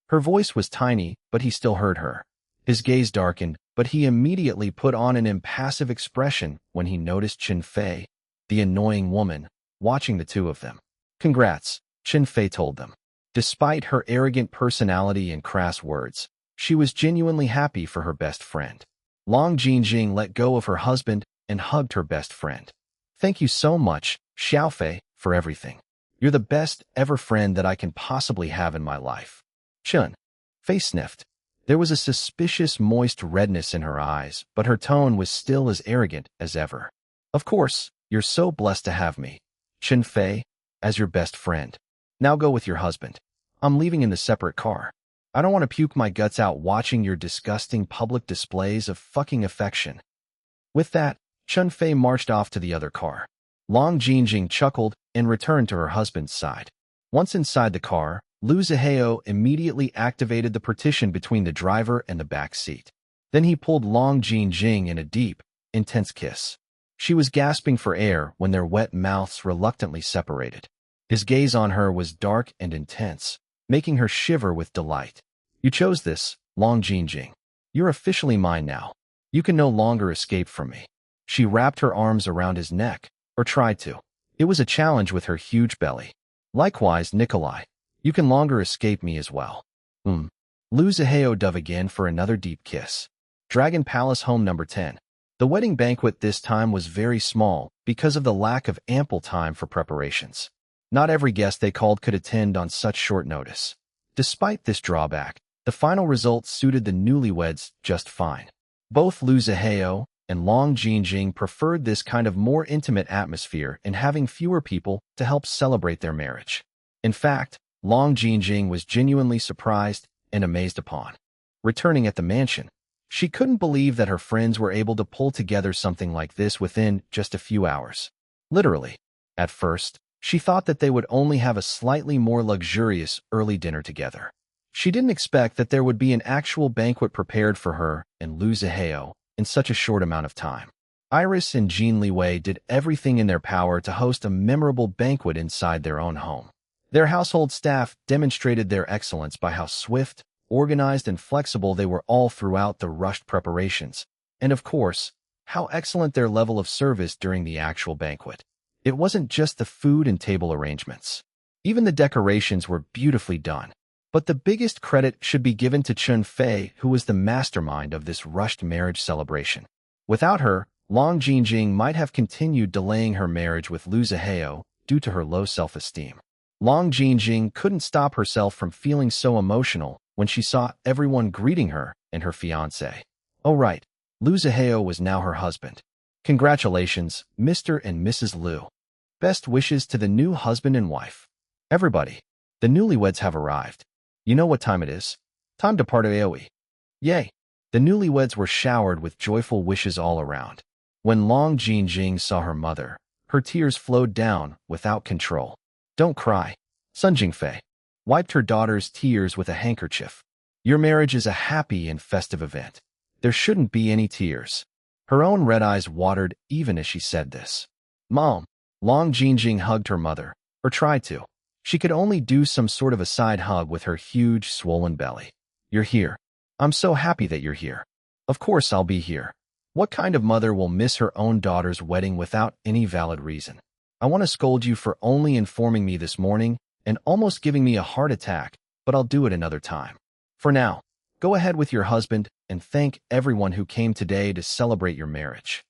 Her voice was tiny, but he still heard her. His gaze darkened, but he immediately put on an impassive expression when he noticed Chen Fei, the annoying woman, watching the two of them. Congrats, Chen Fei told them. Despite her arrogant personality and crass words, she was genuinely happy for her best friend. Long Jinjing let go of her husband and hugged her best friend. Thank you so much, Xiaofei, for everything. You're the best ever friend that I can possibly have in my life. Chen Fei sniffed. There was a suspicious moist redness in her eyes, but her tone was still as arrogant as ever. Of course, you're so blessed to have me, Chen Fei, as your best friend. Now go with your husband. I'm leaving in the separate car. I don't want to puke my guts out watching your disgusting public displays of fucking affection. With that, Chen Fei marched off to the other car. Long Jinjing chuckled and returned to her husband's side. Once inside the car, Lu Zihao immediately activated the partition between the driver and the back seat. Then he pulled Long Jinjing in a deep, intense kiss. She was gasping for air when their wet mouths reluctantly separated. His gaze on her was dark and intense, making her shiver with delight. You chose this, Long Jinjing. You're officially mine now. You can no longer escape from me. She wrapped her arms around his neck, or tried to. It was a challenge with her huge belly. Likewise, Nikolai. You can longer escape me as well. Lu Zihao dove again for another deep kiss. Dragon Palace Home Number 10. The wedding banquet this time was very small because of the lack of ample time for preparations. Not every guest they called could attend on such short notice. Despite this drawback, the final result suited the newlyweds just fine. Both Lu Zihao and Long Jinjing preferred this kind of more intimate atmosphere and having fewer people to help celebrate their marriage. In fact, Long Jinjing was genuinely surprised and amazed upon. Returning at the mansion, she couldn't believe that her friends were able to pull together something like this within just a few hours. Literally. At first, she thought that they would only have a slightly more luxurious early dinner together. She didn't expect that there would be an actual banquet prepared for her and Lu Zihao in such a short amount of time. Iris and Jin Liwei did everything in their power to host a memorable banquet inside their own home. Their household staff demonstrated their excellence by how swift, organized, and flexible they were all throughout the rushed preparations, and of course, how excellent their level of service during the actual banquet. It wasn't just the food and table arrangements. Even the decorations were beautifully done. But the biggest credit should be given to Chen Fei, who was the mastermind of this rushed marriage celebration. Without her, Long Jinjing might have continued delaying her marriage with Lu Zihao due to her low self-esteem. Long Jinjing couldn't stop herself from feeling so emotional when she saw everyone greeting her and her fiancé. Oh right, Lu Zihao was now her husband. Congratulations, Mr. and Mrs. Lu. Best wishes to the new husband and wife. Everybody, the newlyweds have arrived. You know what time it is? Time to part AoE. Yay! The newlyweds were showered with joyful wishes all around. When Long Jinjing saw her mother, her tears flowed down without control. Don't cry. Sun Jingfei wiped her daughter's tears with a handkerchief. Your marriage is a happy and festive event. There shouldn't be any tears. Her own red eyes watered even as she said this. Mom, Long Jingjing hugged her mother, or tried to. She could only do some sort of a side hug with her huge, swollen belly. You're here. I'm so happy that you're here. Of course I'll be here. What kind of mother will miss her own daughter's wedding without any valid reason? I want to scold you for only informing me this morning and almost giving me a heart attack, but I'll do it another time. For now, go ahead with your husband and thank everyone who came today to celebrate your marriage.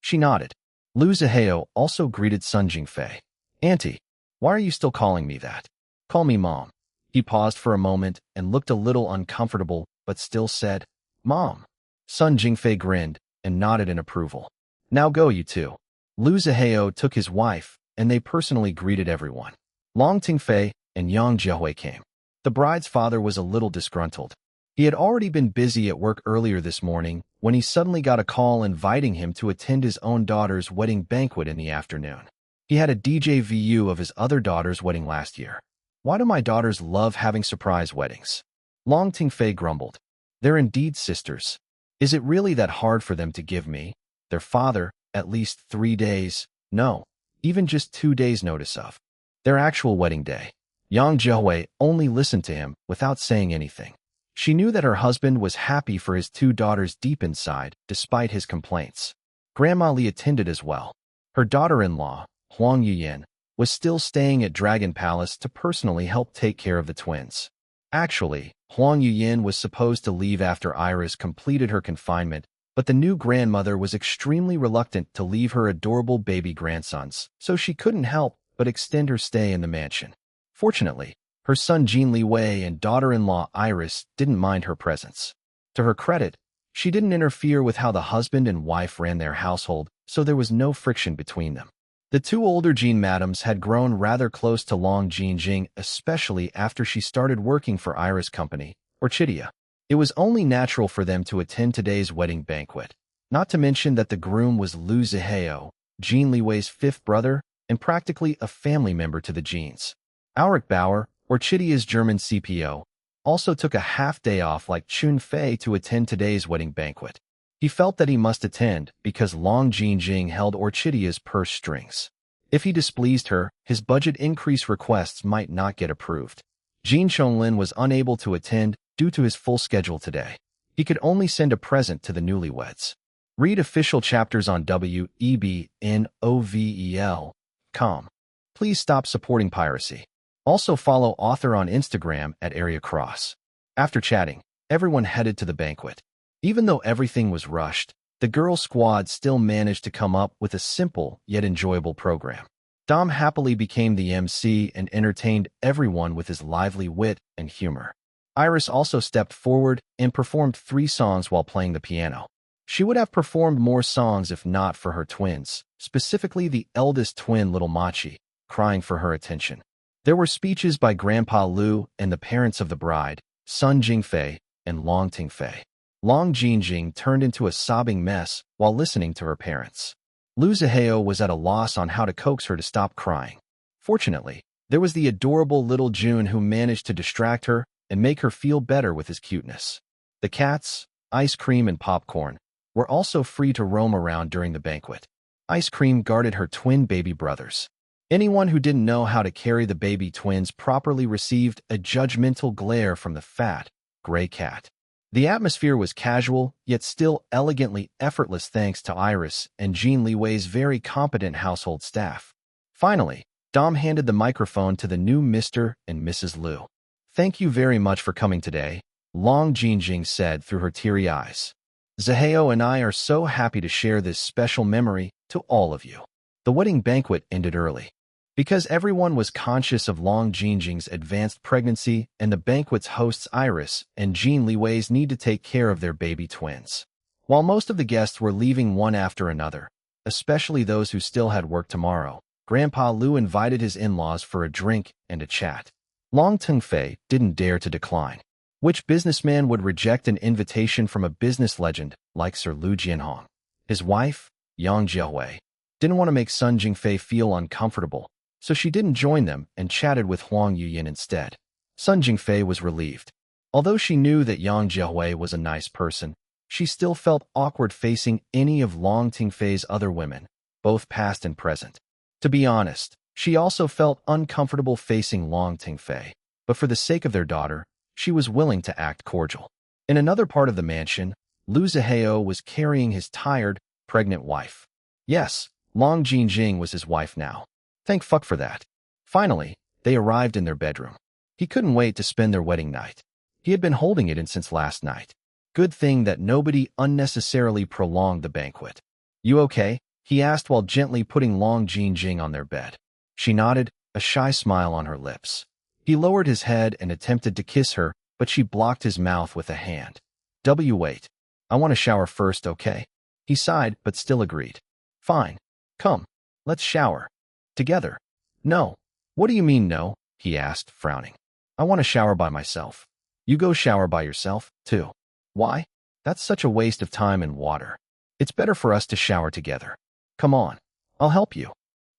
She nodded. Lu Zihao also greeted Sun Jingfei. Auntie, why are you still calling me that? Call me Mom. He paused for a moment and looked a little uncomfortable, but still said, Mom. Sun Jingfei grinned and nodded in approval. Now go, you two. Lu Zihao took his wife, and they personally greeted everyone. Long Tingfei and Yang Jiahui came. The bride's father was a little disgruntled. He had already been busy at work earlier this morning when he suddenly got a call inviting him to attend his own daughter's wedding banquet in the afternoon. He had a DJ VU of his other daughter's wedding last year. Why do my daughters love having surprise weddings? Long Tingfei grumbled. They're indeed sisters. Is it really that hard for them to give me, their father, at least 3 days, no, even just 2 days notice of their actual wedding day? Yang Jiahui only listened to him without saying anything. She knew that her husband was happy for his 2 daughters deep inside, despite his complaints. Grandma Li attended as well. Her daughter-in-law, Huang Yuyan, was still staying at Dragon Palace to personally help take care of the twins. Actually, Huang Yuyan was supposed to leave after Iris completed her confinement, but the new grandmother was extremely reluctant to leave her adorable baby grandsons, so she couldn't help but extend her stay in the mansion. Fortunately, her son Jin Liwei and daughter-in-law Iris didn't mind her presence. To her credit, she didn't interfere with how the husband and wife ran their household, so there was no friction between them. The 2 older Jin madams had grown rather close to Long Jingjing, especially after she started working for Iris' company, Orchidia. It was only natural for them to attend today's wedding banquet, not to mention that the groom was Lu Zihao, Jin Liwei's 5th brother, and practically a family member to the Jins. Auric Bauer, Orchidia's German CPO, also took a half-day off like Chun Fei to attend today's wedding banquet. He felt that he must attend because Long Jingjing held Orchidia's purse strings. If he displeased her, his budget increase requests might not get approved. Jin Chonglin was unable to attend due to his full schedule today. He could only send a present to the newlyweds. Read official chapters on webnovel.com. Please stop supporting piracy. Also follow author on Instagram at Area Cross. After chatting, everyone headed to the banquet. Even though everything was rushed, the girl squad still managed to come up with a simple yet enjoyable program. Dom happily became the MC and entertained everyone with his lively wit and humor. Iris also stepped forward and performed 3 songs while playing the piano. She would have performed more songs if not for her twins, specifically the eldest twin Little Machi, crying for her attention. There were speeches by Grandpa Lu and the parents of the bride, Sun Jingfei and Long Tingfei. Long Jingjing turned into a sobbing mess while listening to her parents. Lu Zihao was at a loss on how to coax her to stop crying. Fortunately, there was the adorable little June who managed to distract her and make her feel better with his cuteness. The cats, ice cream and popcorn, were also free to roam around during the banquet. Ice cream guarded her twin baby brothers. Anyone who didn't know how to carry the baby twins properly received a judgmental glare from the fat, gray cat. The atmosphere was casual, yet still elegantly effortless thanks to Iris and Jin Liwei's very competent household staff. Finally, Dom handed the microphone to the new Mr. and Mrs. Lu. Thank you very much for coming today, Long Jingjing said through her teary eyes. Zihao and I are so happy to share this special memory to all of you. The wedding banquet ended early. Because everyone was conscious of Long Jingjing's advanced pregnancy and the banquet's hosts Iris and Jin Liwei's need to take care of their baby twins. While most of the guests were leaving one after another, especially those who still had work tomorrow, Grandpa Lu invited his in-laws for a drink and a chat. Long Tengfei didn't dare to decline. Which businessman would reject an invitation from a business legend like Sir Lu Jianhong? His wife, Yang Jiahui, didn't want to make Sun Jingfei feel uncomfortable, so she didn't join them and chatted with Huang Yuyan instead. Sun Jingfei was relieved. Although she knew that Yang Jiahui was a nice person, she still felt awkward facing any of Long Tingfei's other women, both past and present. To be honest, she also felt uncomfortable facing Long Tingfei, but for the sake of their daughter, she was willing to act cordial. In another part of the mansion, Lu Zihao was carrying his tired, pregnant wife. Yes, Long Jinjing was his wife now. Thank fuck for that. Finally, they arrived in their bedroom. He couldn't wait to spend their wedding night. He had been holding it in since last night. Good thing that nobody unnecessarily prolonged the banquet. You okay? He asked while gently putting Long Jinjing on their bed. She nodded, a shy smile on her lips. He lowered his head and attempted to kiss her, but she blocked his mouth with a hand. Wait. I want to shower first, okay? He sighed, but still agreed. Fine. Come. Let's shower. Together. No. What do you mean no? He asked, frowning. I want to shower by myself. You go shower by yourself, too. Why? That's such a waste of time and water. It's better for us to shower together. Come on. I'll help you.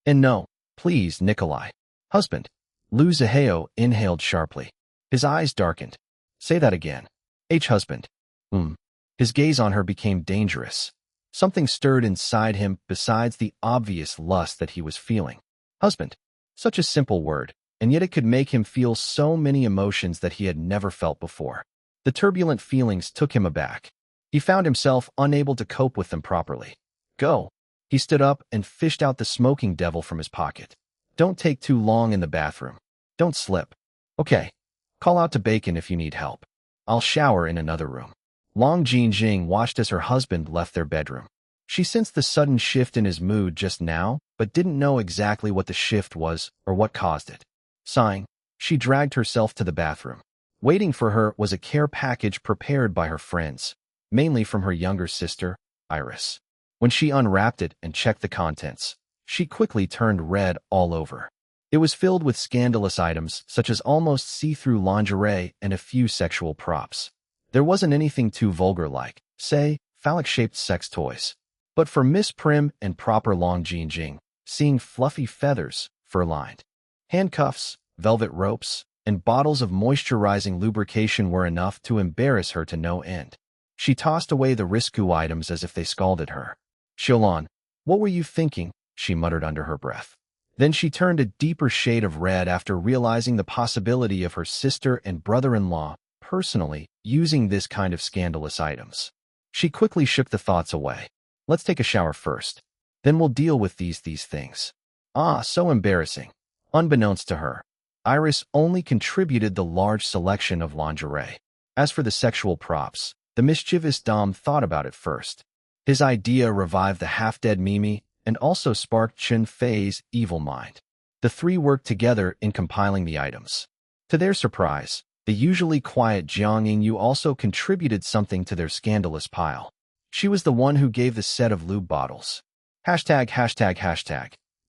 And no, please, Nikolai. Husband. Lu Zihao inhaled sharply. His eyes darkened. Say that again. Husband. His gaze on her became dangerous. Something stirred inside him besides the obvious lust that he was feeling. Husband. Such a simple word, and yet it could make him feel so many emotions that he had never felt before. The turbulent feelings took him aback. He found himself unable to cope with them properly. Go. He stood up and fished out the smoking devil from his pocket. Don't take too long in the bathroom. Don't slip. Okay. Call out to Bacon if you need help. I'll shower in another room. Long Jinjing watched as her husband left their bedroom. She sensed the sudden shift in his mood just now, but didn't know exactly what the shift was or what caused it. Sighing, she dragged herself to the bathroom. Waiting for her was a care package prepared by her friends, mainly from her younger sister, Iris. When she unwrapped it and checked the contents, she quickly turned red all over. It was filled with scandalous items such as almost see-through lingerie and a few sexual props. There wasn't anything too vulgar like, say, phallic-shaped sex toys. But for Miss Prim and proper Long Jinjing, seeing fluffy feathers, fur-lined handcuffs, velvet ropes, and bottles of moisturizing lubrication were enough to embarrass her to no end. She tossed away the risque items as if they scalded her. Xiaolon, what were you thinking? She muttered under her breath. Then she turned a deeper shade of red after realizing the possibility of her sister and brother-in-law personally using this kind of scandalous items. She quickly shook the thoughts away. Let's take a shower first. Then we'll deal with these things. Ah, so embarrassing. Unbeknownst to her, Iris only contributed the large selection of lingerie. As for the sexual props, the mischievous Dom thought about it first. His idea revived the half-dead Mimi and also sparked Chen Fei's evil mind. The three worked together in compiling the items. To their surprise, the usually quiet Jiang Yingyu also contributed something to their scandalous pile. She was the one who gave the set of lube bottles. ####.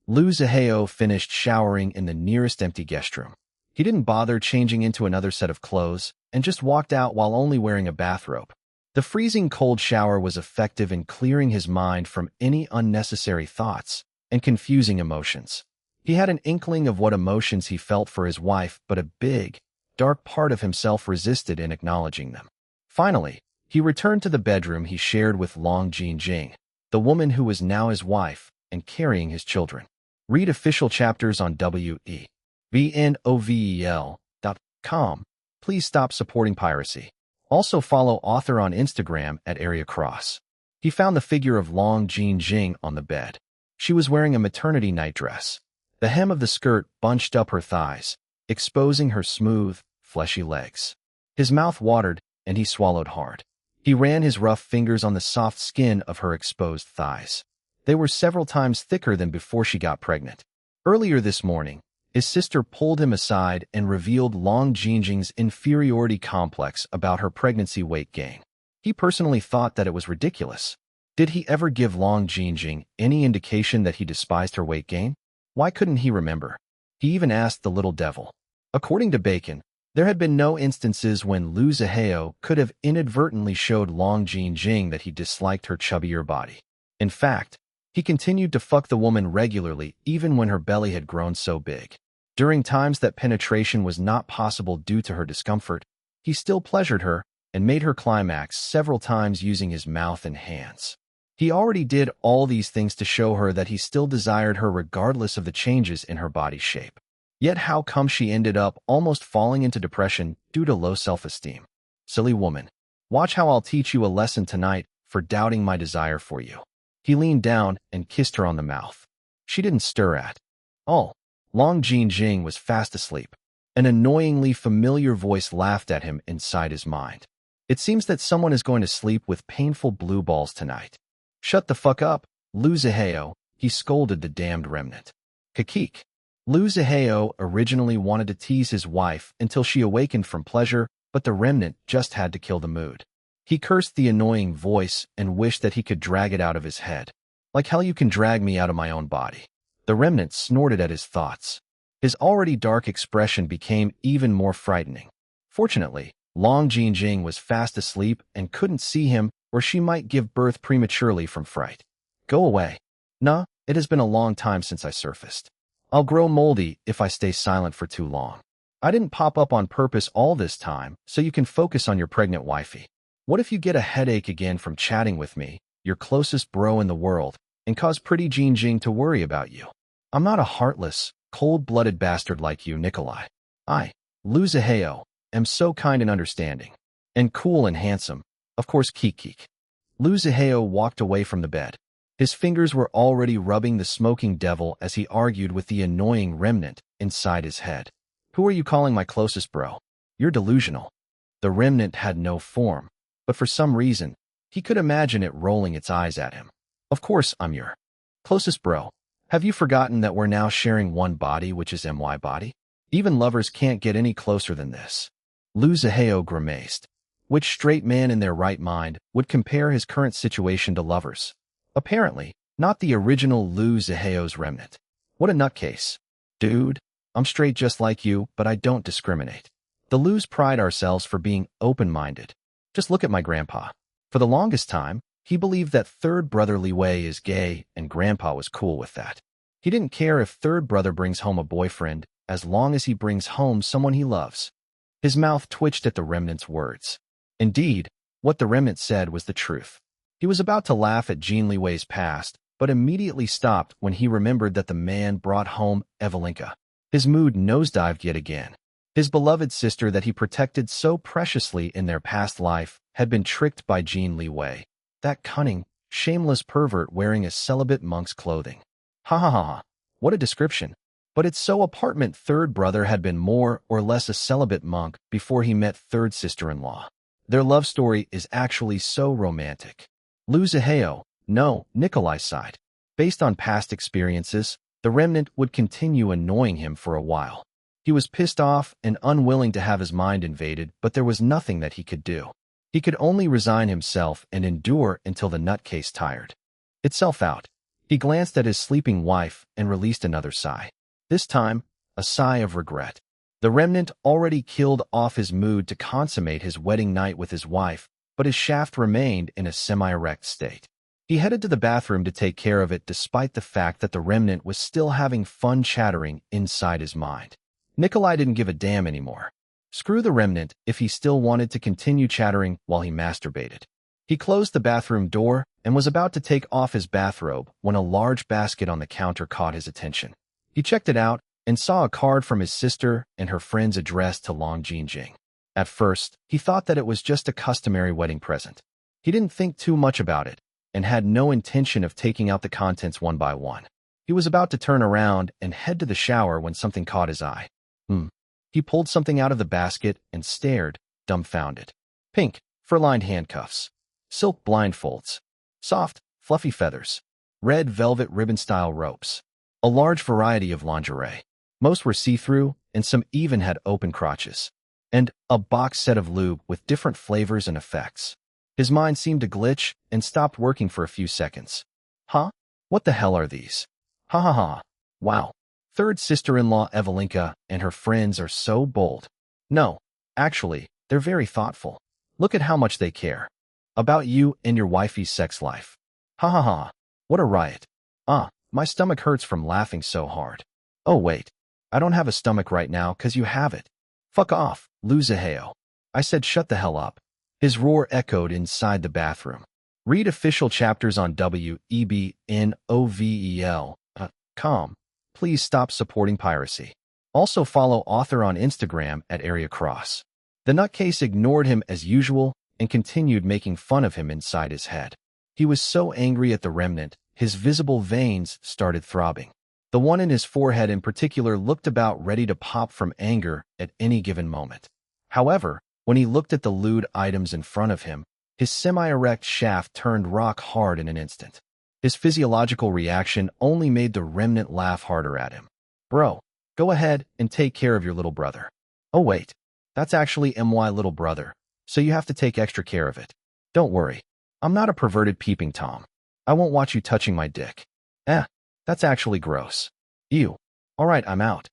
Lu Zihao finished showering in the nearest empty guest room. He didn't bother changing into another set of clothes and just walked out while only wearing a bathrobe. The freezing cold shower was effective in clearing his mind from any unnecessary thoughts and confusing emotions. He had an inkling of what emotions he felt for his wife, but a big, dark part of himself resisted in acknowledging them. Finally, he returned to the bedroom he shared with Long Jinjing, the woman who was now his wife and carrying his children. Read official chapters on WEVNOVEL.com. Please stop supporting piracy. Also follow author on Instagram at @AreaCross. He found the figure of Long Jinjing on the bed. She was wearing a maternity nightdress. The hem of the skirt bunched up her thighs, exposing her smooth, fleshy legs. His mouth watered, and he swallowed hard. He ran his rough fingers on the soft skin of her exposed thighs. They were several times thicker than before she got pregnant. Earlier this morning, his sister pulled him aside and revealed Long Jinjing's inferiority complex about her pregnancy weight gain. He personally thought that it was ridiculous. Did he ever give Long Jinjing any indication that he despised her weight gain? Why couldn't he remember? He even asked the little devil. According to Bacon, there had been no instances when Lu Zihao could have inadvertently showed Long Jinjing that he disliked her chubbier body. In fact, he continued to fuck the woman regularly even when her belly had grown so big. During times that penetration was not possible due to her discomfort, he still pleasured her and made her climax several times using his mouth and hands. He already did all these things to show her that he still desired her regardless of the changes in her body shape. Yet how come she ended up almost falling into depression due to low self-esteem? Silly woman. Watch how I'll teach you a lesson tonight for doubting my desire for you. He leaned down and kissed her on the mouth. She didn't stir at all. Long Jin was fast asleep. An annoyingly familiar voice laughed at him inside his mind. It seems that someone is going to sleep with painful blue balls tonight. Shut the fuck up, Liu Zihao, he scolded the damned remnant. Kakik. Liu Zihao originally wanted to tease his wife until she awakened from pleasure, but the remnant just had to kill the mood. He cursed the annoying voice and wished that he could drag it out of his head. Like hell you can drag me out of my own body. The remnant snorted at his thoughts. His already dark expression became even more frightening. Fortunately, Long Jin was fast asleep and couldn't see him, or she might give birth prematurely from fright. Go away. Nah, it has been a long time since I surfaced. I'll grow moldy if I stay silent for too long. I didn't pop up on purpose all this time, so you can focus on your pregnant wifey. What if you get a headache again from chatting with me, your closest bro in the world, and cause pretty Jin to worry about you? I'm not a heartless, cold-blooded bastard like you, Nikolai. I, Liu Zihao, am so kind and understanding. And cool and handsome. Of course, Kik. Liu Zihao walked away from the bed. His fingers were already rubbing the smoking devil as he argued with the annoying remnant inside his head. Who are you calling my closest bro? You're delusional. The remnant had no form, but for some reason, he could imagine it rolling its eyes at him. Of course I'm your closest bro. Have you forgotten that we're now sharing one body, which is my body? Even lovers can't get any closer than this. Liu Zihao grimaced. Which straight man in their right mind would compare his current situation to lovers? Apparently, not the original Liu Zihao's remnant. What a nutcase. Dude, I'm straight just like you, but I don't discriminate. The Lius pride ourselves for being open-minded. Just look at my grandpa. For the longest time, he believed that third brother Liwei is gay, and grandpa was cool with that. He didn't care if third brother brings home a boyfriend, as long as he brings home someone he loves. His mouth twitched at the remnant's words. Indeed, what the remnant said was the truth. He was about to laugh at Jin Liwei's past, but immediately stopped when he remembered that the man brought home Evelinka. His mood nosedived yet again. His beloved sister that he protected so preciously in their past life had been tricked by Jin Liwei, that cunning, shameless pervert wearing a celibate monk's clothing. Ha ha ha ha, what a description. But it's so apartment third brother had been more or less a celibate monk before he met third sister-in-law. Their love story is actually so romantic. Liu Zihao, no, Nikolai sighed. Based on past experiences, the remnant would continue annoying him for a while. He was pissed off and unwilling to have his mind invaded, but there was nothing that he could do. He could only resign himself and endure until the nutcase tired itself out. He glanced at his sleeping wife and released another sigh. This time, a sigh of regret. The remnant already killed off his mood to consummate his wedding night with his wife, but his shaft remained in a semi-erect state. He headed to the bathroom to take care of it despite the fact that the remnant was still having fun chattering inside his mind. Nikolai didn't give a damn anymore. Screw the remnant if he still wanted to continue chattering while he masturbated. He closed the bathroom door and was about to take off his bathrobe when a large basket on the counter caught his attention. He checked it out and saw a card from his sister and her friends addressed to Long Jin. At first, he thought that it was just a customary wedding present. He didn't think too much about it and had no intention of taking out the contents one by one. He was about to turn around and head to the shower when something caught his eye. He pulled something out of the basket and stared, dumbfounded. Pink, fur-lined handcuffs. Silk blindfolds. Soft, fluffy feathers. Red velvet ribbon-style ropes. A large variety of lingerie. Most were see-through, and some even had open crotches. And a box set of lube with different flavors and effects. His mind seemed to glitch and stopped working for a few seconds. Huh? What the hell are these? Ha ha ha. Wow. Third sister-in-law Evelinka and her friends are so bold. No, actually, they're very thoughtful. Look at how much they care. About you and your wifey's sex life. Ha ha ha. What a riot. My stomach hurts from laughing so hard. Oh wait, I don't have a stomach right now 'cause you have it. Fuck off, Liu Zihao. I said shut the hell up. His roar echoed inside the bathroom. Read official chapters on webnovel.com. Please stop supporting piracy. Also follow author on Instagram at @AreaCross. The nutcase ignored him as usual and continued making fun of him inside his head. He was so angry at the remnant, his visible veins started throbbing. The one in his forehead in particular looked about ready to pop from anger at any given moment. However, when he looked at the lewd items in front of him, his semi-erect shaft turned rock hard in an instant. His physiological reaction only made the remnant laugh harder at him. Bro, go ahead and take care of your little brother. Oh wait, that's actually my little brother, so you have to take extra care of it. Don't worry, I'm not a perverted peeping Tom. I won't watch you touching my dick. That's actually gross. Ew. Alright, I'm out.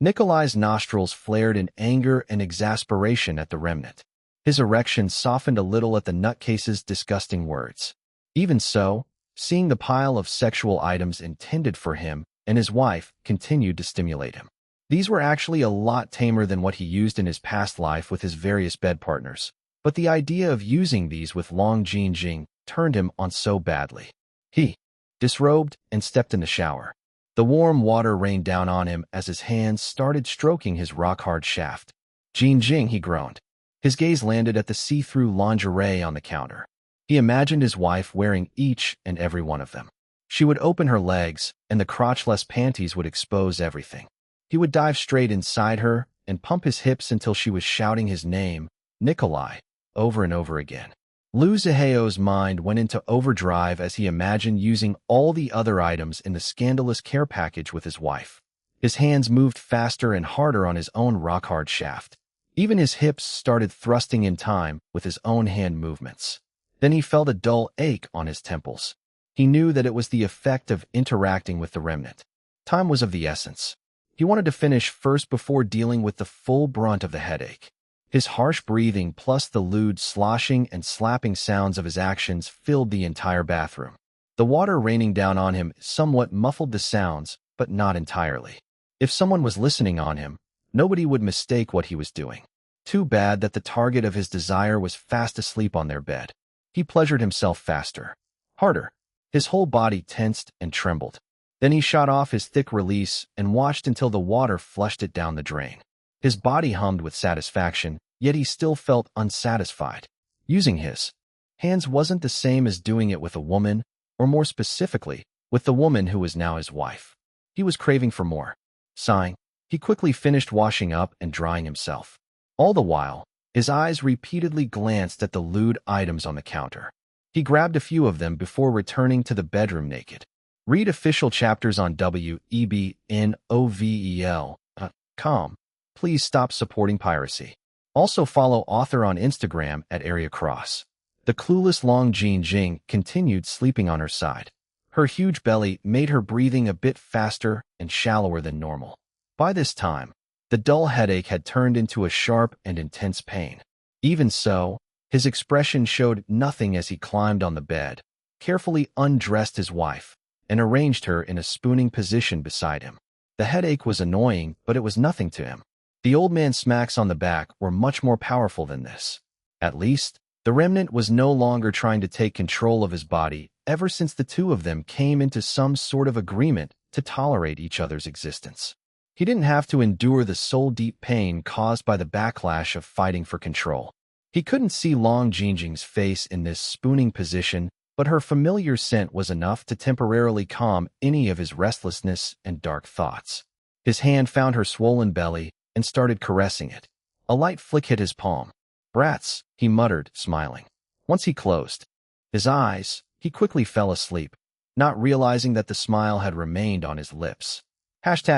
Nikolai's nostrils flared in anger and exasperation at the remnant. His erection softened a little at the nutcase's disgusting words. Even so, seeing the pile of sexual items intended for him and his wife continued to stimulate him. These were actually a lot tamer than what he used in his past life with his various bed partners, but the idea of using these with Long Jin turned him on so badly. He disrobed and stepped in the shower. The warm water rained down on him as his hands started stroking his rock-hard shaft. Jin, he groaned. His gaze landed at the see-through lingerie on the counter. He imagined his wife wearing each and every one of them. She would open her legs, and the crotchless panties would expose everything. He would dive straight inside her and pump his hips until she was shouting his name, Nikolai, over and over again. Liu Ziheo's mind went into overdrive as he imagined using all the other items in the scandalous care package with his wife. His hands moved faster and harder on his own rock-hard shaft. Even his hips started thrusting in time with his own hand movements. Then he felt a dull ache on his temples. He knew that it was the effect of interacting with the remnant. Time was of the essence. He wanted to finish first before dealing with the full brunt of the headache. His harsh breathing plus the lewd sloshing and slapping sounds of his actions filled the entire bathroom. The water raining down on him somewhat muffled the sounds, but not entirely. If someone was listening on him, nobody would mistake what he was doing. Too bad that the target of his desire was fast asleep on their bed. He pleasured himself faster, harder. His whole body tensed and trembled. Then he shot off his thick release and watched until the water flushed it down the drain. His body hummed with satisfaction, yet he still felt unsatisfied. Using his hands wasn't the same as doing it with a woman, or more specifically, with the woman who was now his wife. He was craving for more. Sighing, he quickly finished washing up and drying himself. All the while, his eyes repeatedly glanced at the lewd items on the counter. He grabbed a few of them before returning to the bedroom naked. Read official chapters on webnovel.com. Please stop supporting piracy. Also follow author on Instagram at @AreaCross. The clueless Long Jin continued sleeping on her side. Her huge belly made her breathing a bit faster and shallower than normal. By this time, the dull headache had turned into a sharp and intense pain. Even so, his expression showed nothing as he climbed on the bed, carefully undressed his wife, and arranged her in a spooning position beside him. The headache was annoying, but it was nothing to him. The old man's smacks on the back were much more powerful than this. At least, the remnant was no longer trying to take control of his body ever since the two of them came into some sort of agreement to tolerate each other's existence. He didn't have to endure the soul-deep pain caused by the backlash of fighting for control. He couldn't see Long Jingjing's face in this spooning position, but her familiar scent was enough to temporarily calm any of his restlessness and dark thoughts. His hand found her swollen belly and started caressing it. A light flick hit his palm. "Brats," he muttered, smiling. Once he closed his eyes, he quickly fell asleep, not realizing that the smile had remained on his lips. ####.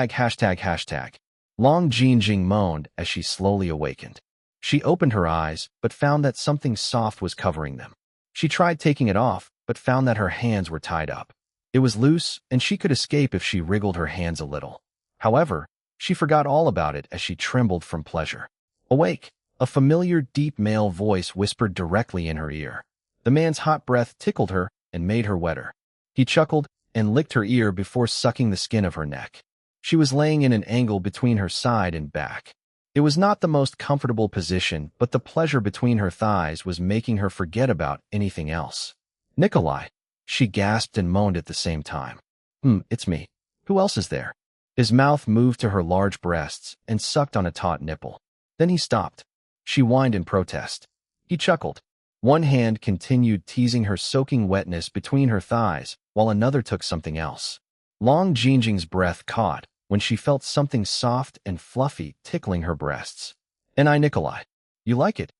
Long Jingjing moaned as she slowly awakened. She opened her eyes, but found that something soft was covering them. She tried taking it off, but found that her hands were tied up. It was loose, and she could escape if she wriggled her hands a little. However, she forgot all about it as she trembled from pleasure. "Awake!" A familiar, deep male voice whispered directly in her ear. The man's hot breath tickled her and made her wetter. He chuckled and licked her ear before sucking the skin of her neck. She was laying in an angle between her side and back. It was not the most comfortable position, but the pleasure between her thighs was making her forget about anything else. Nikolai. She gasped and moaned at the same time. It's me. Who else is there? His mouth moved to her large breasts and sucked on a taut nipple. Then he stopped. She whined in protest. He chuckled. One hand continued teasing her soaking wetness between her thighs, while another took something else. Long Jingjing's breath caught when she felt something soft and fluffy tickling her breasts. And Nikolai. You like it?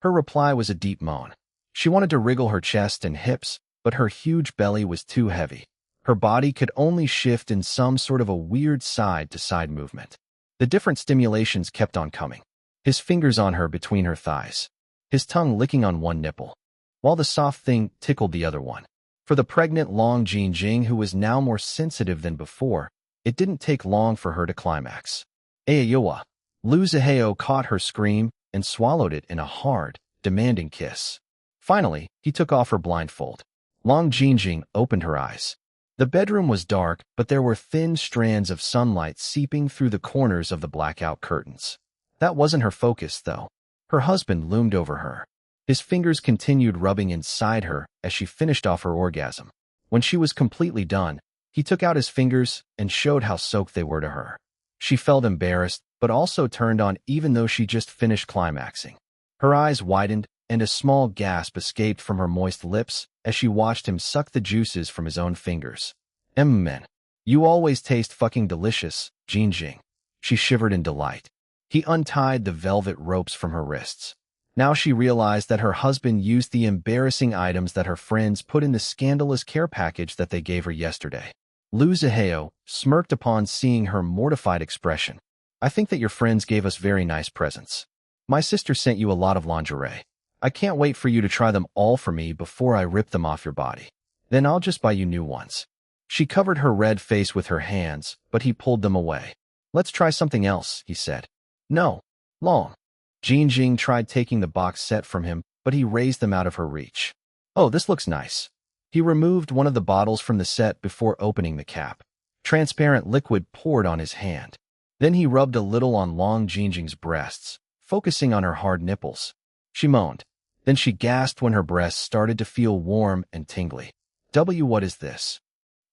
Her reply was a deep moan. She wanted to wriggle her chest and hips, but her huge belly was too heavy. Her body could only shift in some sort of a weird side-to-side movement. The different stimulations kept on coming. His fingers on her between her thighs. His tongue licking on one nipple, while the soft thing tickled the other one. For the pregnant Long Jingjing, who was now more sensitive than before, it didn't take long for her to climax. Ayayoa. Lu Zihao caught her scream and swallowed it in a hard, demanding kiss. Finally, he took off her blindfold. Long Jingjing opened her eyes. The bedroom was dark, but there were thin strands of sunlight seeping through the corners of the blackout curtains. That wasn't her focus, though. Her husband loomed over her. His fingers continued rubbing inside her as she finished off her orgasm. When she was completely done, he took out his fingers and showed how soaked they were to her. She felt embarrassed, but also turned on even though she just finished climaxing. Her eyes widened, and a small gasp escaped from her moist lips as she watched him suck the juices from his own fingers. Men, you always taste fucking delicious, Jingjing. She shivered in delight. He untied the velvet ropes from her wrists. Now she realized that her husband used the embarrassing items that her friends put in the scandalous care package that they gave her yesterday. Lu Zihao smirked upon seeing her mortified expression. I think that your friends gave us very nice presents. My sister sent you a lot of lingerie. I can't wait for you to try them all for me before I rip them off your body. Then I'll just buy you new ones. She covered her red face with her hands, but he pulled them away. Let's try something else, he said. No. Long. Jingjing tried taking the box set from him, but he raised them out of her reach. Oh, this looks nice. He removed one of the bottles from the set before opening the cap. Transparent liquid poured on his hand. Then he rubbed a little on Long Jingjing's breasts, focusing on her hard nipples. She moaned. Then she gasped when her breasts started to feel warm and tingly. What is this?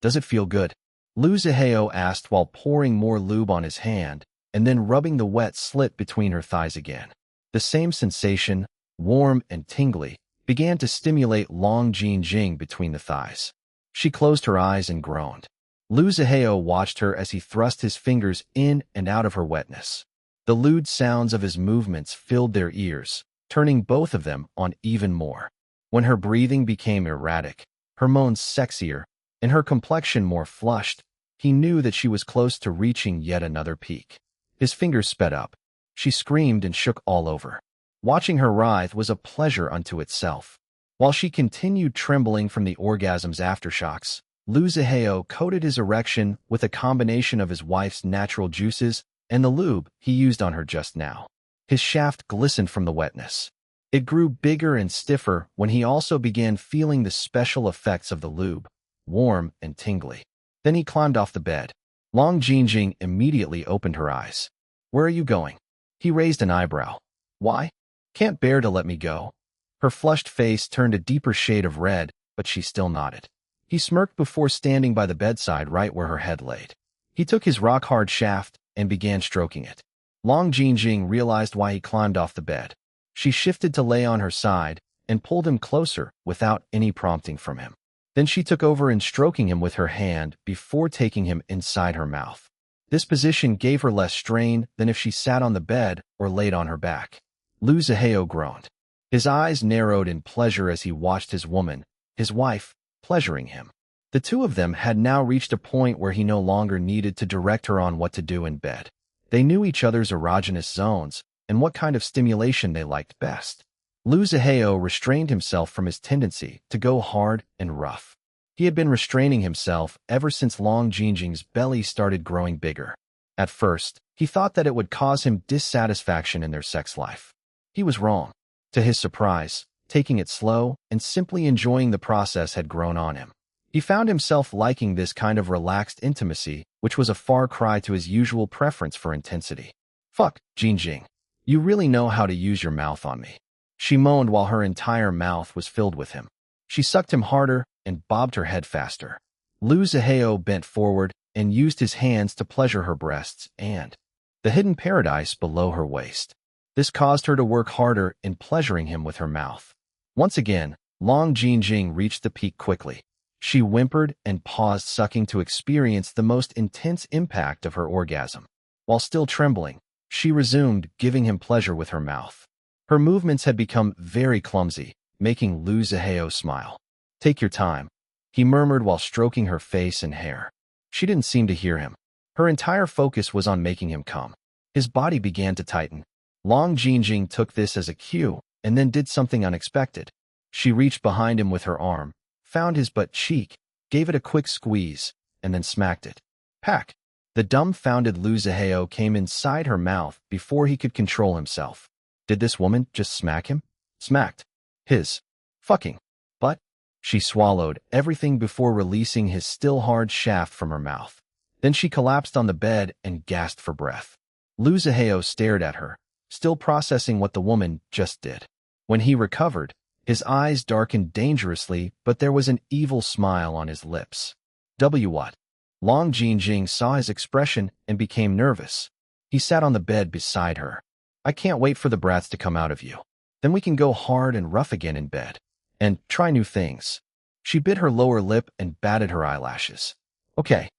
Does it feel good? Lu Zihao asked while pouring more lube on his hand, and then rubbing the wet slit between her thighs again. The same sensation, warm and tingly, began to stimulate Long Jingjing between the thighs. She closed her eyes and groaned. Lu Zihao watched her as he thrust his fingers in and out of her wetness. The lewd sounds of his movements filled their ears, turning both of them on even more. When her breathing became erratic, her moans sexier, and her complexion more flushed, he knew that she was close to reaching yet another peak. His fingers sped up. She screamed and shook all over. Watching her writhe was a pleasure unto itself. While she continued trembling from the orgasm's aftershocks, Lu Zihao coated his erection with a combination of his wife's natural juices and the lube he used on her just now. His shaft glistened from the wetness. It grew bigger and stiffer when he also began feeling the special effects of the lube, warm and tingly. Then he climbed off the bed. Long Jingjing immediately opened her eyes. Where are you going? He raised an eyebrow. Why? Can't bear to let me go. Her flushed face turned a deeper shade of red, but she still nodded. He smirked before standing by the bedside right where her head laid. He took his rock-hard shaft and began stroking it. Long Jingjing realized why he climbed off the bed. She shifted to lay on her side and pulled him closer without any prompting from him. Then she took over and stroking him with her hand before taking him inside her mouth. This position gave her less strain than if she sat on the bed or laid on her back. Lu Zihao groaned. His eyes narrowed in pleasure as he watched his woman, his wife, pleasuring him. The two of them had now reached a point where he no longer needed to direct her on what to do in bed. They knew each other's erogenous zones and what kind of stimulation they liked best. Lu Zihao restrained himself from his tendency to go hard and rough. He had been restraining himself ever since Long Jingjing's belly started growing bigger. At first, he thought that it would cause him dissatisfaction in their sex life. He was wrong. To his surprise, taking it slow and simply enjoying the process had grown on him. He found himself liking this kind of relaxed intimacy, which was a far cry to his usual preference for intensity. Fuck, Jingjing. You really know how to use your mouth on me. She moaned while her entire mouth was filled with him. She sucked him harder and bobbed her head faster. Lu Zihao bent forward and used his hands to pleasure her breasts and the hidden paradise below her waist. This caused her to work harder in pleasuring him with her mouth. Once again, Long Jinjing reached the peak quickly. She whimpered and paused, sucking to experience the most intense impact of her orgasm. While still trembling, she resumed giving him pleasure with her mouth. Her movements had become very clumsy, making Lu Zihao smile. "Take your time," he murmured while stroking her face and hair. She didn't seem to hear him. Her entire focus was on making him come. His body began to tighten. Long Jinjing took this as a cue and then did something unexpected. She reached behind him with her arm, found his butt cheek, gave it a quick squeeze, and then smacked it. Pack! The dumbfounded Lu Zihao came inside her mouth before he could control himself. Did this woman just smack him? Smacked his fucking butt? She swallowed everything before releasing his still hard shaft from her mouth. Then she collapsed on the bed and gasped for breath. Lu Zihao stared at her, still processing what the woman just did. When he recovered, his eyes darkened dangerously, but there was an evil smile on his lips. What? Long Jinjing saw his expression and became nervous. He sat on the bed beside her. "I can't wait for the brats to come out of you. Then we can go hard and rough again in bed. And try new things." She bit her lower lip and batted her eyelashes. "Okay.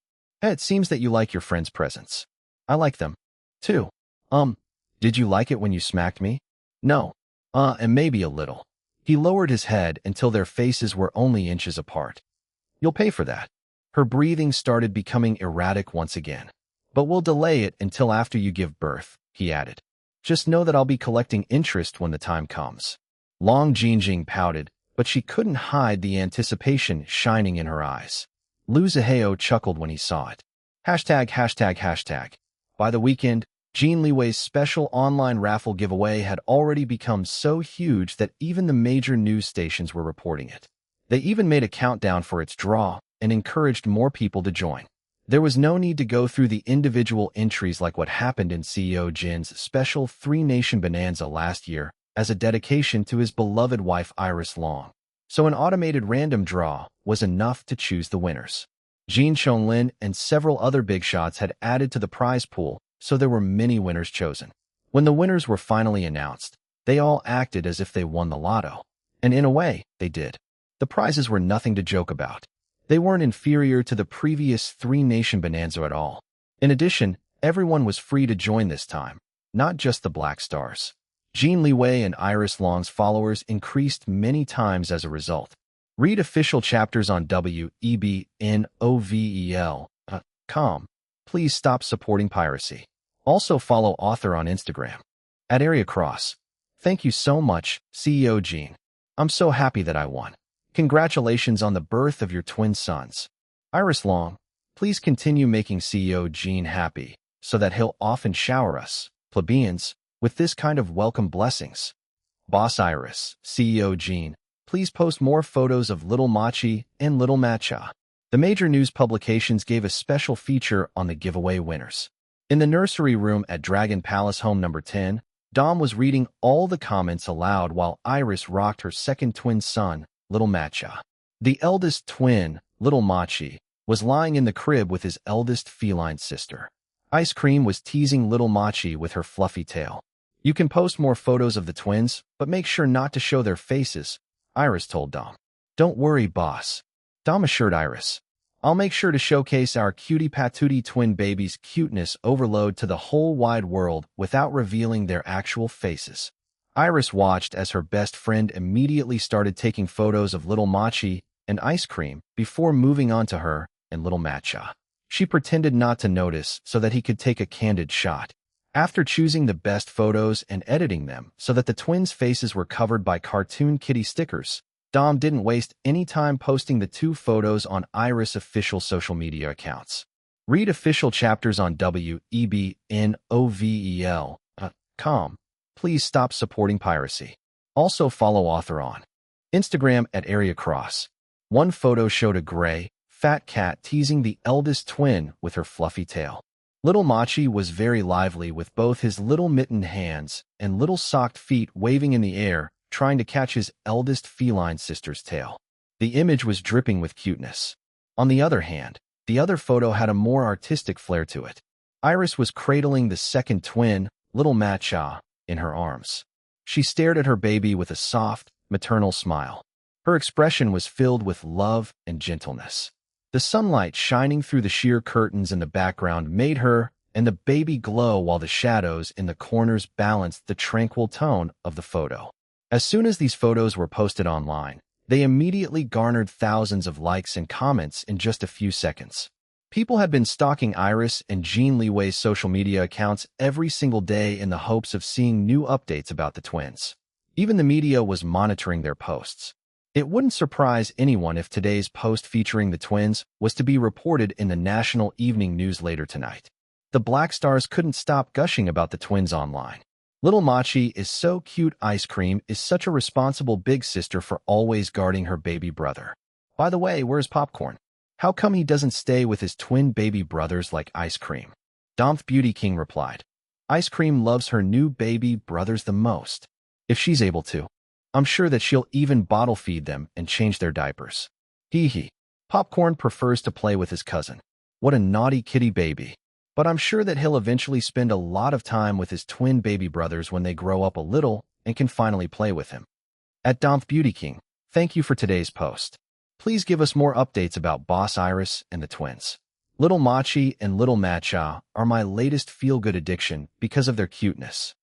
It seems that you like your friends' presents. I like them, too. Did you like it when you smacked me?" "No. And maybe a little." He lowered his head until their faces were only inches apart. "You'll pay for that." Her breathing started becoming erratic once again. "But we'll delay it until after you give birth," he added. "Just know that I'll be collecting interest when the time comes." Long Jinjing pouted, but she couldn't hide the anticipation shining in her eyes. Lu Zihao chuckled when he saw it. ####. By the weekend, Jin Liwei's special online raffle giveaway had already become so huge that even the major news stations were reporting it. They even made a countdown for its draw and encouraged more people to join. There was no need to go through the individual entries like what happened in CEO Jin's special 3-nation bonanza last year as a dedication to his beloved wife Iris Long. So an automated random draw was enough to choose the winners. Jin Chonglin and several other big shots had added to the prize pool, so there were many winners chosen. When the winners were finally announced, they all acted as if they won the lotto. And in a way, they did. The prizes were nothing to joke about. They weren't inferior to the previous 3-nation bonanza at all. In addition, everyone was free to join this time, not just the Black Stars. Jin Liwei and Iris Long's followers increased many times as a result. Read official chapters on webnovel.com. Please stop supporting piracy. Also follow author on Instagram @AreaCross. Thank you so much, CEO Jin. I'm so happy that I won. Congratulations on the birth of your twin sons. Iris Long, please continue making CEO Jin happy so that he'll often shower us, plebeians, with this kind of welcome blessings. Boss Iris, CEO Jin, please post more photos of Little Machi and Little Matcha. The major news publications gave a special feature on the giveaway winners. In the nursery room at Dragon Palace Home Number 10, Dom was reading all the comments aloud while Iris rocked her second twin son, Little Matcha. The eldest twin, Little Machi, was lying in the crib with his eldest feline sister. Ice Cream was teasing Little Machi with her fluffy tail. "You can post more photos of the twins, but make sure not to show their faces," Iris told Dom. "Don't worry, boss," Dom assured Iris. "I'll make sure to showcase our cutie patootie twin babies' cuteness overload to the whole wide world without revealing their actual faces." Iris watched as her best friend immediately started taking photos of Little Machi and Ice Cream before moving on to her and Little Matcha. She pretended not to notice so that he could take a candid shot. After choosing the best photos and editing them so that the twins' faces were covered by cartoon kitty stickers, Dom didn't waste any time posting the 2 photos on Iris' official social media accounts. Read official chapters on webnovel.com. Please stop supporting piracy. Also follow author on Instagram @AreaCross. One photo showed a gray, fat cat teasing the eldest twin with her fluffy tail. Little Machi was very lively with both his little mittened hands and little socked feet waving in the air, trying to catch his eldest feline sister's tail. The image was dripping with cuteness. On the other hand, the other photo had a more artistic flair to it. Iris was cradling the second twin, little Matcha, in her arms. She stared at her baby with a soft, maternal smile. Her expression was filled with love and gentleness. The sunlight shining through the sheer curtains in the background made her and the baby glow, while the shadows in the corners balanced the tranquil tone of the photo. As soon as these photos were posted online, they immediately garnered thousands of likes and comments in just a few seconds. People had been stalking Iris and Jin Liwei's social media accounts every single day in the hopes of seeing new updates about the twins. Even the media was monitoring their posts. It wouldn't surprise anyone if today's post featuring the twins was to be reported in the national evening news later tonight. The Black Stars couldn't stop gushing about the twins online. Little Machi is so cute. Ice Cream is such a responsible big sister for always guarding her baby brother. By the way, where's Popcorn? How come he doesn't stay with his twin baby brothers like Ice Cream? Domth Beauty King replied, Ice Cream loves her new baby brothers the most. If she's able to, I'm sure that she'll even bottle feed them and change their diapers. Hee hee. Popcorn prefers to play with his cousin. What a naughty kitty baby. But I'm sure that he'll eventually spend a lot of time with his twin baby brothers when they grow up a little and can finally play with him. At Domth Beauty King, thank you for today's post. Please give us more updates about Boss Iris and the twins. Little Machi and Little Matcha are my latest feel-good addiction because of their cuteness.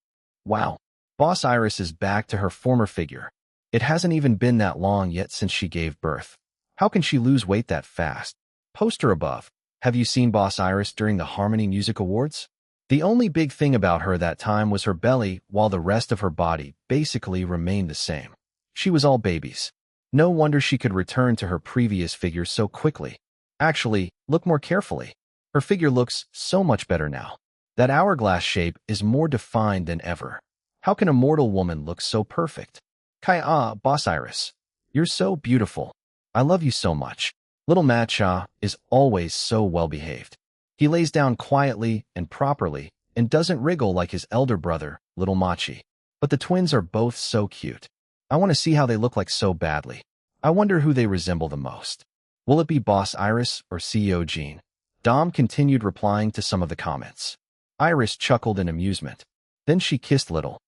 Wow. Boss Iris is back to her former figure. It hasn't even been that long yet since she gave birth. How can she lose weight that fast? Poster above. Have you seen Boss Iris during the Harmony Music Awards? The only big thing about her that time was her belly, while the rest of her body basically remained the same. She was all babies. No wonder she could return to her previous figure so quickly. Actually, look more carefully. Her figure looks so much better now. That hourglass shape is more defined than ever. How can a mortal woman look so perfect? Boss Iris. You're so beautiful. I love you so much. Little Matcha is always so well-behaved. He lays down quietly and properly and doesn't wriggle like his elder brother, Little Machi. But the twins are both so cute. I want to see how they look like so badly. I wonder who they resemble the most. Will it be Boss Iris or CEO Jean? Dom continued replying to some of the comments. Iris chuckled in amusement. Then she kissed Little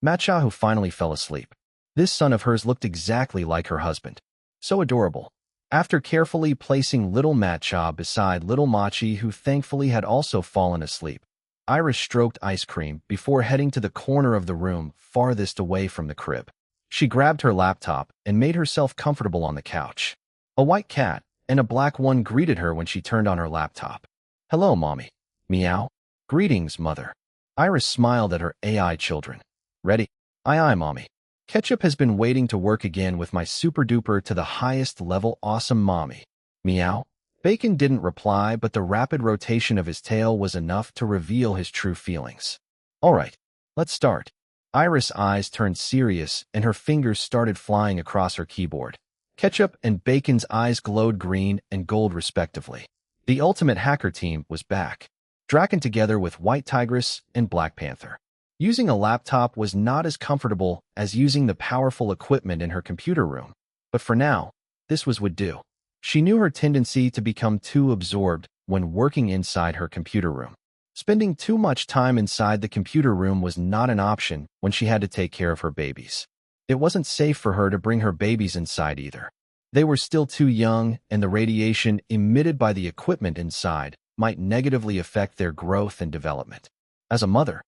Matcha, who finally fell asleep. This son of hers looked exactly like her husband. So adorable. After carefully placing Little Matcha beside Little Machi, who thankfully had also fallen asleep, Iris stroked Ice Cream before heading to the corner of the room farthest away from the crib. She grabbed her laptop and made herself comfortable on the couch. A white cat and a black one greeted her when she turned on her laptop. Hello, Mommy. Meow. Greetings, Mother. Iris smiled at her AI children. Ready? Aye, Mommy. Ketchup has been waiting to work again with my super-duper to the highest level awesome mommy. Meow. Bacon didn't reply, but the rapid rotation of his tail was enough to reveal his true feelings. All right, let's start. Iris' eyes turned serious and her fingers started flying across her keyboard. Ketchup and Bacon's eyes glowed green and gold respectively. The ultimate hacker team was back. Draken together with White Tigress and Black Panther. Using a laptop was not as comfortable as using the powerful equipment in her computer room. But for now, this would do. She knew her tendency to become too absorbed when working inside her computer room. Spending too much time inside the computer room was not an option when she had to take care of her babies. It wasn't safe for her to bring her babies inside either. They were still too young, and the radiation emitted by the equipment inside might negatively affect their growth and development. As a mother,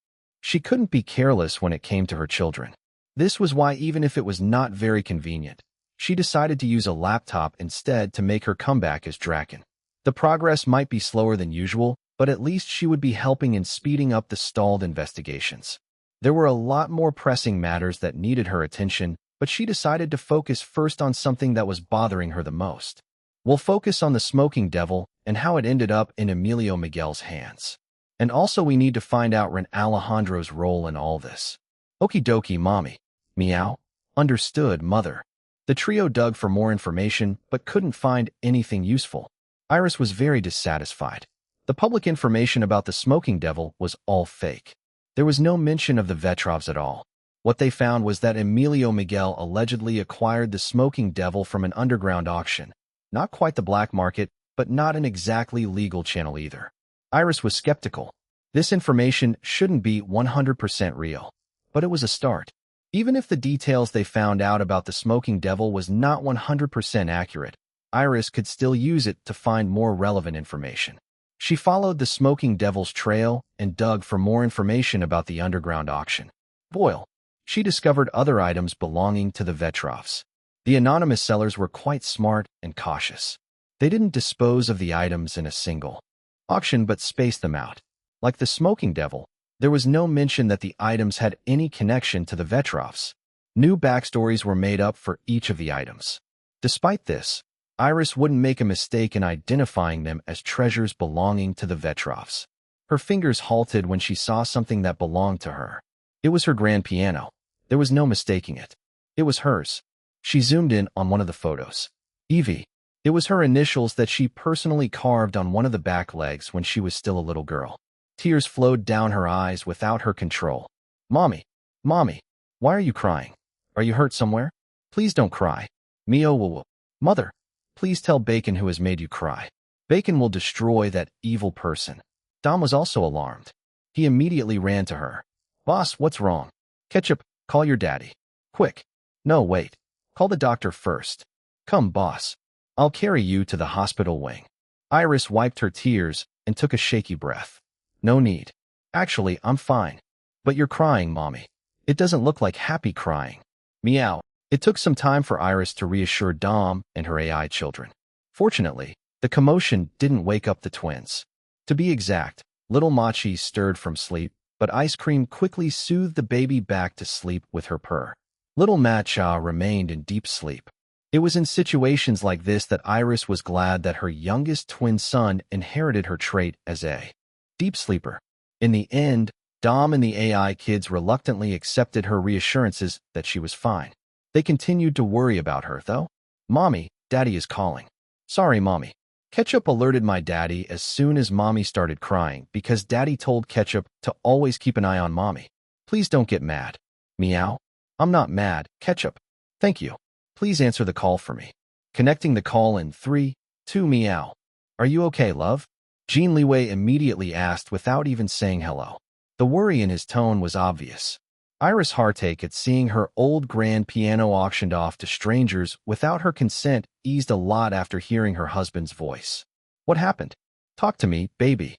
she couldn't be careless when it came to her children. This was why, even if it was not very convenient, she decided to use a laptop instead to make her comeback as Draken. The progress might be slower than usual, but at least she would be helping in speeding up the stalled investigations. There were a lot more pressing matters that needed her attention, but she decided to focus first on something that was bothering her the most. We'll focus on the smoking devil and how it ended up in Emilio Miguel's hands. And also we need to find out Ren Alejandro's role in all this. Okie dokie, Mommy. Meow. Understood, Mother. The trio dug for more information, but couldn't find anything useful. Iris was very dissatisfied. The public information about the smoking devil was all fake. There was no mention of the Vetrovs at all. What they found was that Emilio Miguel allegedly acquired the smoking devil from an underground auction. Not quite the black market, but not an exactly legal channel either. Iris was skeptical. This information shouldn't be 100% real. But it was a start. Even if the details they found out about the smoking devil was not 100% accurate, Iris could still use it to find more relevant information. She followed the smoking devil's trail and dug for more information about the underground auction. Boyle. She discovered other items belonging to the Vetrovs. The anonymous sellers were quite smart and cautious. They didn't dispose of the items in a single auction but spaced them out. Like the smoking devil, there was no mention that the items had any connection to the Vetrovs. New backstories were made up for each of the items. Despite this, Iris wouldn't make a mistake in identifying them as treasures belonging to the Vetrovs. Her fingers halted when she saw something that belonged to her. It was her grand piano. There was no mistaking it. It was hers. She zoomed in on one of the photos. Evie. It was her initials that she personally carved on one of the back legs when she was still a little girl. Tears flowed down her eyes without her control. Mommy. Mommy. Why are you crying? Are you hurt somewhere? Please don't cry. Mio will. Mother. Please tell Bacon who has made you cry. Bacon will destroy that evil person. Dom was also alarmed. He immediately ran to her. Boss, what's wrong? Ketchup, call your daddy. Quick. No, wait. Call the doctor first. Come, boss. I'll carry you to the hospital wing. Iris wiped her tears and took a shaky breath. No need. Actually, I'm fine. But you're crying, Mommy. It doesn't look like happy crying. Meow. It took some time for Iris to reassure Dom and her AI children. Fortunately, the commotion didn't wake up the twins. To be exact, little Machi stirred from sleep, but Ice Cream quickly soothed the baby back to sleep with her purr. Little Matcha remained in deep sleep. It was in situations like this that Iris was glad that her youngest twin son inherited her trait as a deep sleeper. In the end, Dom and the AI kids reluctantly accepted her reassurances that she was fine. They continued to worry about her, though. Mommy, Daddy is calling. Sorry, Mommy. Ketchup alerted my daddy as soon as Mommy started crying because Daddy told Ketchup to always keep an eye on Mommy. Please don't get mad. Meow. I'm not mad, Ketchup. Thank you. Please answer the call for me. Connecting the call in 3, 2 meow. Are you okay, love? Jin Liwei immediately asked without even saying hello. The worry in his tone was obvious. Iris' heartache at seeing her old grand piano auctioned off to strangers without her consent eased a lot after hearing her husband's voice. What happened? Talk to me, baby.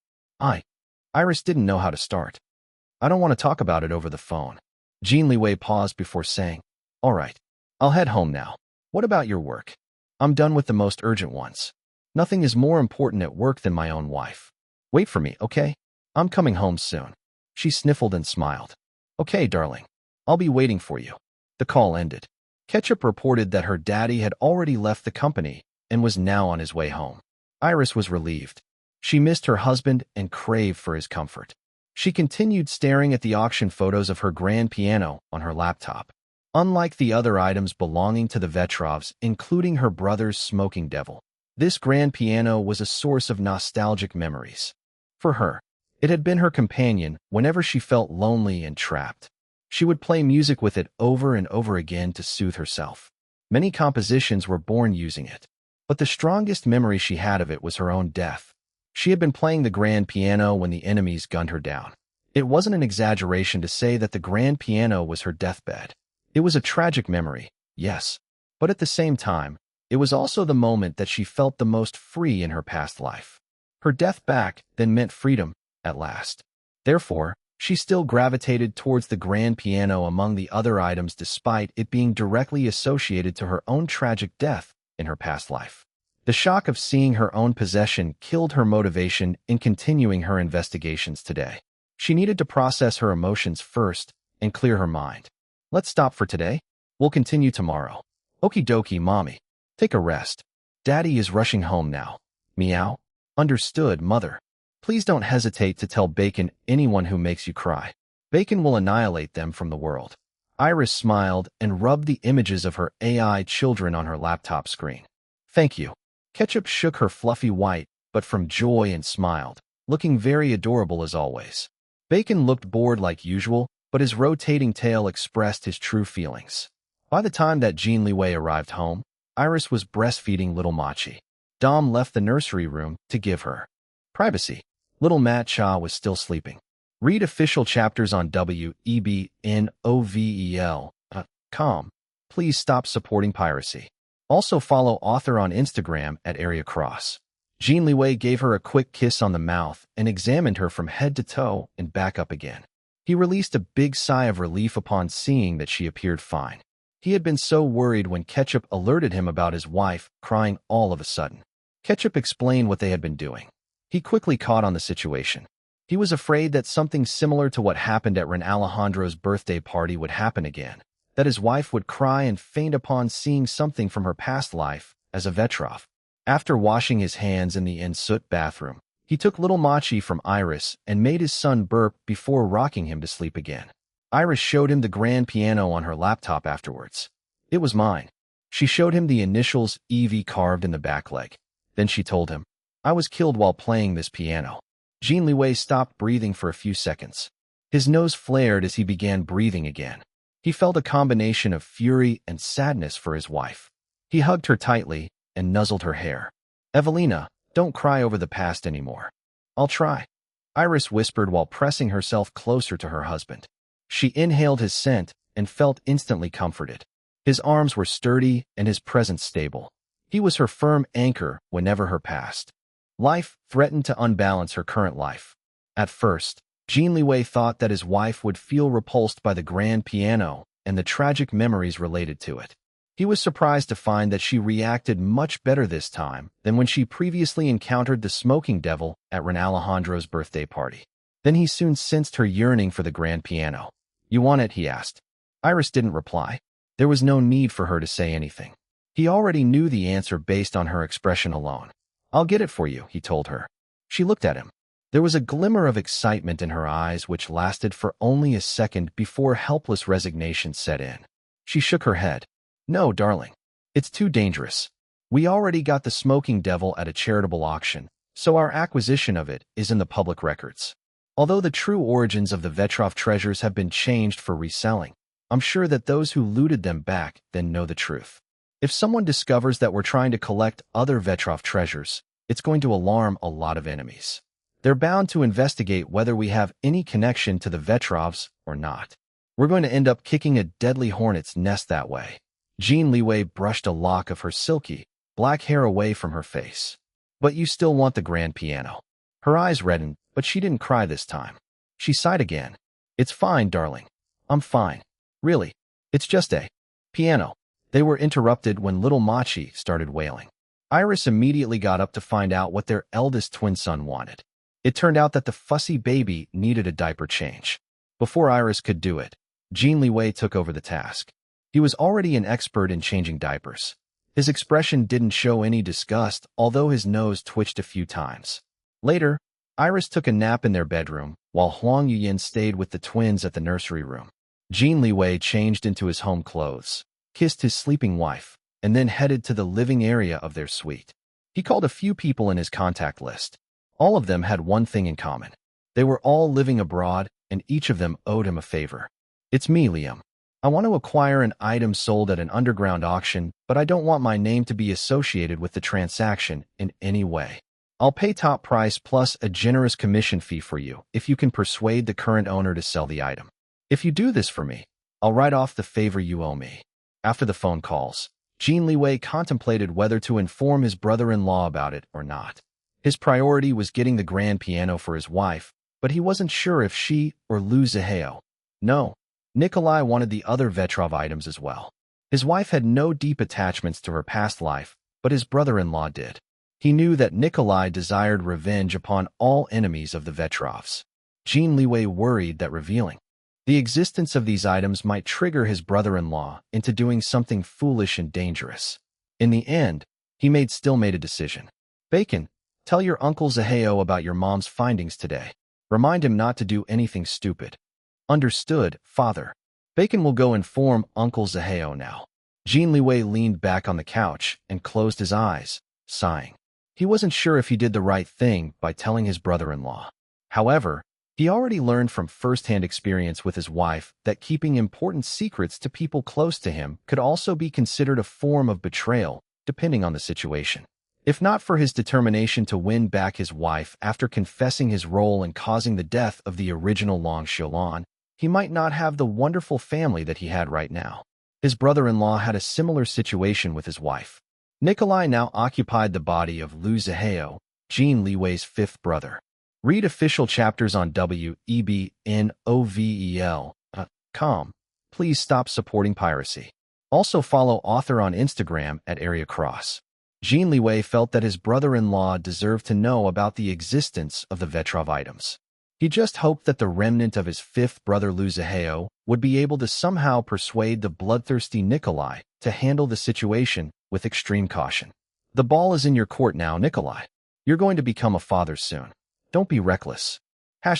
Iris didn't know how to start. I don't want to talk about it over the phone. Jin Liwei paused before saying, All right. I'll head home now. What about your work? I'm done with the most urgent ones. Nothing is more important at work than my own wife. Wait for me, okay? I'm coming home soon. She sniffled and smiled. Okay, darling. I'll be waiting for you. The call ended. Ketchup reported that her daddy had already left the company and was now on his way home. Iris was relieved. She missed her husband and craved for his comfort. She continued staring at the auction photos of her grand piano on her laptop. Unlike the other items belonging to the Vetrovs, including her brother's smoking devil, this grand piano was a source of nostalgic memories. For her, it had been her companion whenever she felt lonely and trapped. She would play music with it over and over again to soothe herself. Many compositions were born using it, but the strongest memory she had of it was her own death. She had been playing the grand piano when the enemies gunned her down. It wasn't an exaggeration to say that the grand piano was her deathbed. It was a tragic memory, yes, but at the same time, it was also the moment that she felt the most free in her past life. Her death back then meant freedom, at last. Therefore, she still gravitated towards the grand piano among the other items despite it being directly associated to her own tragic death in her past life. The shock of seeing her own possession killed her motivation in continuing her investigations today. She needed to process her emotions first and clear her mind. Let's stop for today. We'll continue tomorrow. Okie dokie, Mommy. Take a rest. Daddy is rushing home now. Meow. Understood, Mother. Please don't hesitate to tell Bacon anyone who makes you cry. Bacon will annihilate them from the world. Iris smiled and rubbed the images of her AI children on her laptop screen. Thank you. Ketchup shook her fluffy white, but from joy and smiled, looking very adorable as always. Bacon looked bored like usual, but his rotating tail expressed his true feelings. By the time that Jin Liwei arrived home, Iris was breastfeeding little Machi. Dom left the nursery room to give her privacy. Little Matt Cha was still sleeping. Read official chapters on webnovel.com. Please stop supporting piracy. Also follow author on Instagram at Area Cross. Jin Liwei gave her a quick kiss on the mouth and examined her from head to toe and back up again. He released a big sigh of relief upon seeing that she appeared fine. He had been so worried when Ketchup alerted him about his wife crying all of a sudden. Ketchup explained what they had been doing. He quickly caught on the situation. He was afraid that something similar to what happened at Ren Alejandro's birthday party would happen again, that his wife would cry and faint upon seeing something from her past life as a Vetrov. After washing his hands in the en-soot bathroom, he took little Machi from Iris and made his son burp before rocking him to sleep again. Iris showed him the grand piano on her laptop afterwards. It was mine. She showed him the initials EV carved in the back leg. Then she told him, I was killed while playing this piano. Jin Liwei stopped breathing for a few seconds. His nose flared as he began breathing again. He felt a combination of fury and sadness for his wife. He hugged her tightly and nuzzled her hair. Evelina, don't cry over the past anymore. I'll try, Iris whispered while pressing herself closer to her husband. She inhaled his scent and felt instantly comforted. His arms were sturdy and his presence stable. He was her firm anchor whenever her past life threatened to unbalance her current life. At first, Jin Liwei thought that his wife would feel repulsed by the grand piano and the tragic memories related to it. He was surprised to find that she reacted much better this time than when she previously encountered the smoking devil at Ren Alejandro's birthday party. Then he soon sensed her yearning for the grand piano. You want it? He asked. Iris didn't reply. There was no need for her to say anything. He already knew the answer based on her expression alone. I'll get it for you, he told her. She looked at him. There was a glimmer of excitement in her eyes which lasted for only a second before helpless resignation set in. She shook her head. No, darling. It's too dangerous. We already got the smoking devil at a charitable auction, so our acquisition of it is in the public records. Although the true origins of the Vetrov treasures have been changed for reselling, I'm sure that those who looted them back then know the truth. If someone discovers that we're trying to collect other Vetrov treasures, it's going to alarm a lot of enemies. They're bound to investigate whether we have any connection to the Vetrovs or not. We're going to end up kicking a deadly hornet's nest that way. Jin Liwei brushed a lock of her silky, black hair away from her face. But you still want the grand piano. Her eyes reddened, but she didn't cry this time. She sighed again. It's fine, darling. I'm fine. Really. It's just a piano. They were interrupted when little Machi started wailing. Iris immediately got up to find out what their eldest twin son wanted. It turned out that the fussy baby needed a diaper change. Before Iris could do it, Jin Liwei took over the task. He was already an expert in changing diapers. His expression didn't show any disgust, although his nose twitched a few times. Later, Iris took a nap in their bedroom, while Huang Yuyin stayed with the twins at the nursery room. Jin Liwei changed into his home clothes, kissed his sleeping wife, and then headed to the living area of their suite. He called a few people in his contact list. All of them had one thing in common. They were all living abroad, and each of them owed him a favor. It's me, Liam. I want to acquire an item sold at an underground auction, but I don't want my name to be associated with the transaction in any way. I'll pay top price plus a generous commission fee for you if you can persuade the current owner to sell the item. If you do this for me, I'll write off the favor you owe me. After the phone calls, Jin Liwei contemplated whether to inform his brother-in-law about it or not. His priority was getting the grand piano for his wife, but he wasn't sure if she or Lu Zihao. No. Nikolai wanted the other Vetrov items as well. His wife had no deep attachments to her past life, but his brother-in-law did. He knew that Nikolai desired revenge upon all enemies of the Vetrovs. Jin Liwei worried that revealing the existence of these items might trigger his brother-in-law into doing something foolish and dangerous. In the end, he still made a decision. Bacon, tell your Uncle Zihao about your mom's findings today. Remind him not to do anything stupid. Understood, father. Bacon will go inform Uncle Zihao now. Jin Liwei leaned back on the couch and closed his eyes, sighing. He wasn't sure if he did the right thing by telling his brother-in-law. However, he He already learned from first-hand experience with his wife that keeping important secrets to people close to him could also be considered a form of betrayal, depending on the situation. If not for his determination to win back his wife after confessing his role in causing the death of the original Long Xiulan, he might not have the wonderful family that he had right now. His brother-in-law had a similar situation with his wife. Nikolai now occupied the body of Liu Zihao, Jin Liwei's fifth brother. Read official chapters on webnovel.com. Please stop supporting piracy. Also follow author on Instagram at Area Cross. Jin Liwei felt that his brother-in-law deserved to know about the existence of the Vetrov items. He just hoped that the remnant of his fifth brother Liu Zihao would be able to somehow persuade the bloodthirsty Nikolai to handle the situation with extreme caution. The ball is in your court now, Nikolai. You're going to become a father soon. Don't be reckless. ####.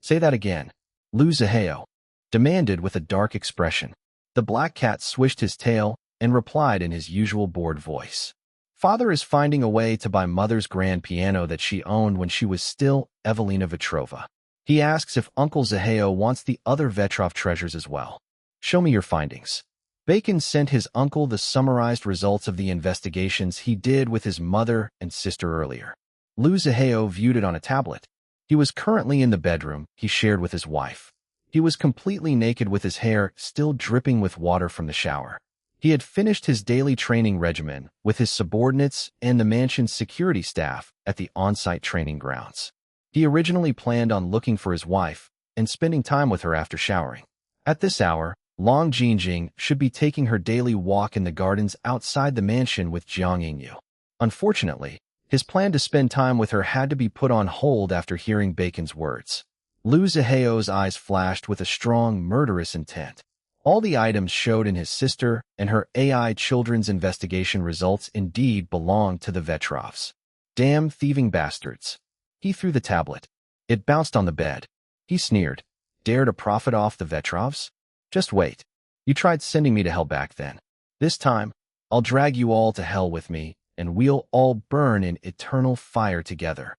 Say that again. Liu Zihao demanded with a dark expression. The black cat swished his tail and replied in his usual bored voice. Father is finding a way to buy mother's grand piano that she owned when she was still Evelina Vetrova. He asks if Uncle Zihao wants the other Vetrov treasures as well. Show me your findings. Bacon sent his uncle the summarized results of the investigations he did with his mother and sister earlier. Liu Zihao viewed it on a tablet. He was currently in the bedroom he shared with his wife. He was completely naked with his hair still dripping with water from the shower. He had finished his daily training regimen with his subordinates and the mansion's security staff at the on-site training grounds. He originally planned on looking for his wife and spending time with her after showering. At this hour, Long Jinjing should be taking her daily walk in the gardens outside the mansion with Jiang Yingyu. Unfortunately, his plan to spend time with her had to be put on hold after hearing Bacon's words. Liu Zihao's eyes flashed with a strong, murderous intent. All the items showed in his sister and her AI children's investigation results indeed belonged to the Vetrovs. Damn thieving bastards. He threw the tablet. It bounced on the bed. He sneered. Dare to profit off the Vetrovs? Just wait. You tried sending me to hell back then. This time, I'll drag you all to hell with me, and we'll all burn in eternal fire together.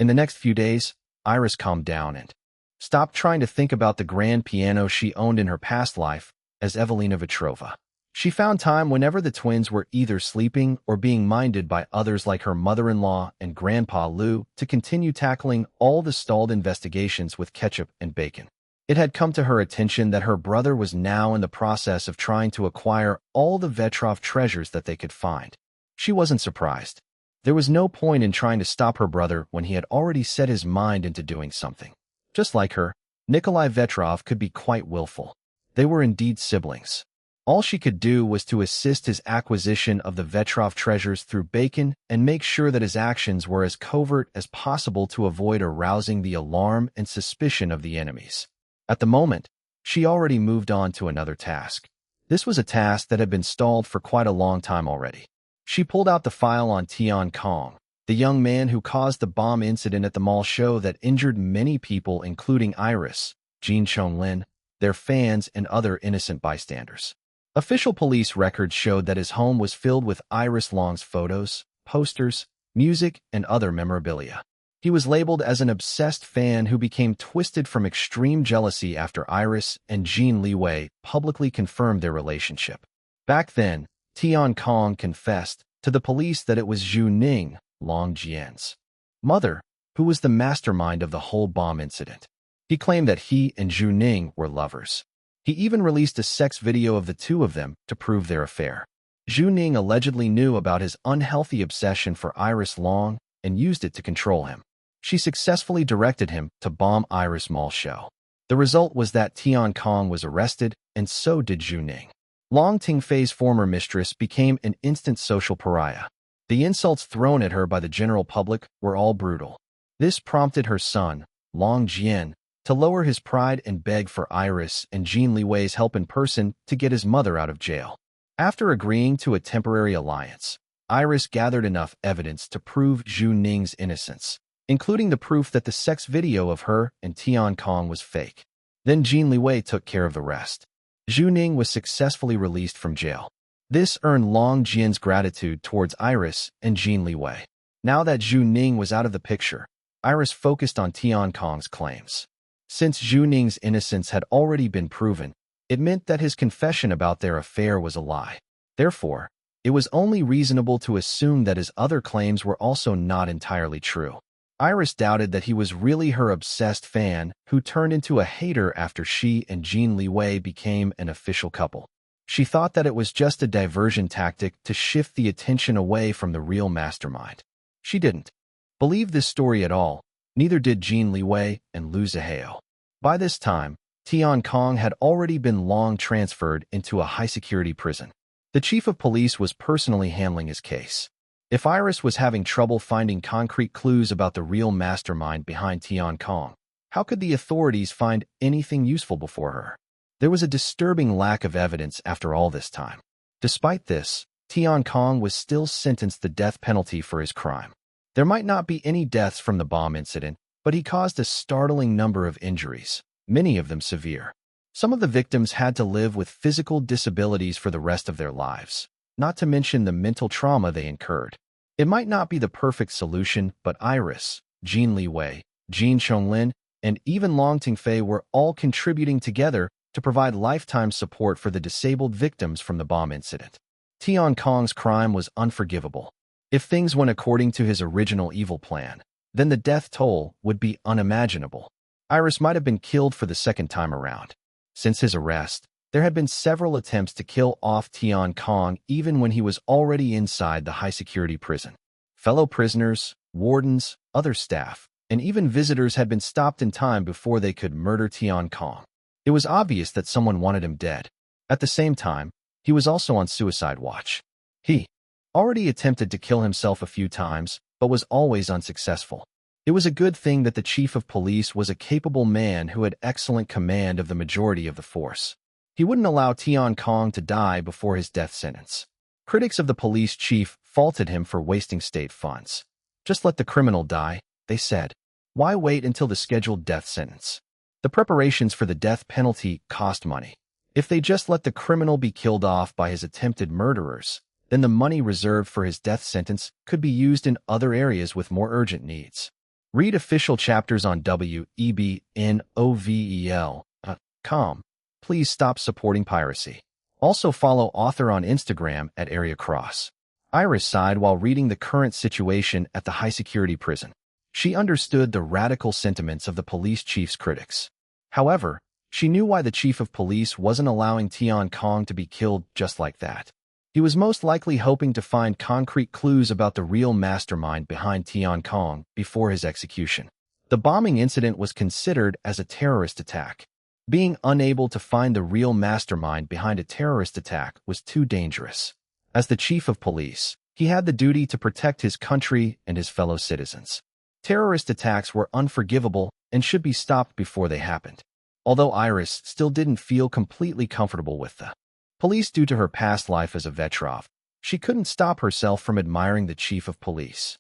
In the next few days, Iris calmed down and stopped trying to think about the grand piano she owned in her past life as Evelina Vetrova. She found time whenever the twins were either sleeping or being minded by others like her mother-in-law and Grandpa Liu to continue tackling all the stalled investigations with Ketchup and Bacon. It had come to her attention that her brother was now in the process of trying to acquire all the Vetrov treasures that they could find. She wasn't surprised. There was no point in trying to stop her brother when he had already set his mind into doing something. Just like her, Nikolai Vetrov could be quite willful. They were indeed siblings. All she could do was to assist his acquisition of the Vetrov treasures through Bacon and make sure that his actions were as covert as possible to avoid arousing the alarm and suspicion of the enemies. At the moment, she already moved on to another task. This was a task that had been stalled for quite a long time already. She pulled out the file on Tian Kong, the young man who caused the bomb incident at the mall show that injured many people including Iris, Jean Chonglin, their fans, and other innocent bystanders. Official police records showed that his home was filled with Iris Long's photos, posters, music, and other memorabilia. He was labeled as an obsessed fan who became twisted from extreme jealousy after Iris and Jin Liwei publicly confirmed their relationship. Back then, Tian Kong confessed to the police that it was Zhu Ning, Long Jian's mother, who was the mastermind of the whole bomb incident. He claimed that he and Zhu Ning were lovers. He even released a sex video of the two of them to prove their affair. Zhu Ning allegedly knew about his unhealthy obsession for Iris Long and used it to control him. She successfully directed him to bomb Iris Mall show. The result was that Tian Kong was arrested, and so did Zhu Ning. Long Tingfei's former mistress became an instant social pariah. The insults thrown at her by the general public were all brutal. This prompted her son, Long Jian, to lower his pride and beg for Iris and Jin Liwei's help in person to get his mother out of jail. After agreeing to a temporary alliance, Iris gathered enough evidence to prove Zhu Ning's innocence, including the proof that the sex video of her and Tian Kong was fake. Then Jin Liwei took care of the rest. Zhu Ning was successfully released from jail. This earned Long Jian's gratitude towards Iris and Jin Liwei. Now that Zhu Ning was out of the picture, Iris focused on Tian Kong's claims. Since Zhu Ning's innocence had already been proven, it meant that his confession about their affair was a lie. Therefore, it was only reasonable to assume that his other claims were also not entirely true. Iris doubted that he was really her obsessed fan who turned into a hater after she and Jin Liwei became an official couple. She thought that it was just a diversion tactic to shift the attention away from the real mastermind. She didn't believe this story at all, neither did Jin Liwei and Lu Zihao. By this time, Tian Kong had already been long transferred into a high-security prison. The chief of police was personally handling his case. If Iris was having trouble finding concrete clues about the real mastermind behind Tian Kong, how could the authorities find anything useful before her? There was a disturbing lack of evidence after all this time. Despite this, Tian Kong was still sentenced to the death penalty for his crime. There might not be any deaths from the bomb incident, but he caused a startling number of injuries, many of them severe. Some of the victims had to live with physical disabilities for the rest of their lives, not to mention the mental trauma they incurred. It might not be the perfect solution, but Iris, Jin Liwei, Jin Chonglin, and even Long Tingfei were all contributing together to provide lifetime support for the disabled victims from the bomb incident. Tian Kong's crime was unforgivable. If things went according to his original evil plan, then the death toll would be unimaginable. Iris might have been killed for the second time around. Since his arrest, there had been several attempts to kill off Tian Kong even when he was already inside the high-security prison. Fellow prisoners, wardens, other staff, and even visitors had been stopped in time before they could murder Tian Kong. It was obvious that someone wanted him dead. At the same time, he was also on suicide watch. He already attempted to kill himself a few times, but was always unsuccessful. It was a good thing that the chief of police was a capable man who had excellent command of the majority of the force. He wouldn't allow Tian Kong to die before his death sentence. Critics of the police chief faulted him for wasting state funds. Just let the criminal die, they said. Why wait until the scheduled death sentence? The preparations for the death penalty cost money. If they just let the criminal be killed off by his attempted murderers, then the money reserved for his death sentence could be used in other areas with more urgent needs. Read official chapters on webnovel.com. Please stop supporting piracy. Also follow author on Instagram at @AreaCross. Iris sighed while reading the current situation at the high-security prison. She understood the radical sentiments of the police chief's critics. However, she knew why the chief of police wasn't allowing Tian Kong to be killed just like that. He was most likely hoping to find concrete clues about the real mastermind behind Tian Kong before his execution. The bombing incident was considered as a terrorist attack. Being unable to find the real mastermind behind a terrorist attack was too dangerous. As the chief of police, he had the duty to protect his country and his fellow citizens. Terrorist attacks were unforgivable and should be stopped before they happened. Although Iris still didn't feel completely comfortable with the police due to her past life as a veteran, she couldn't stop herself from admiring the chief of police.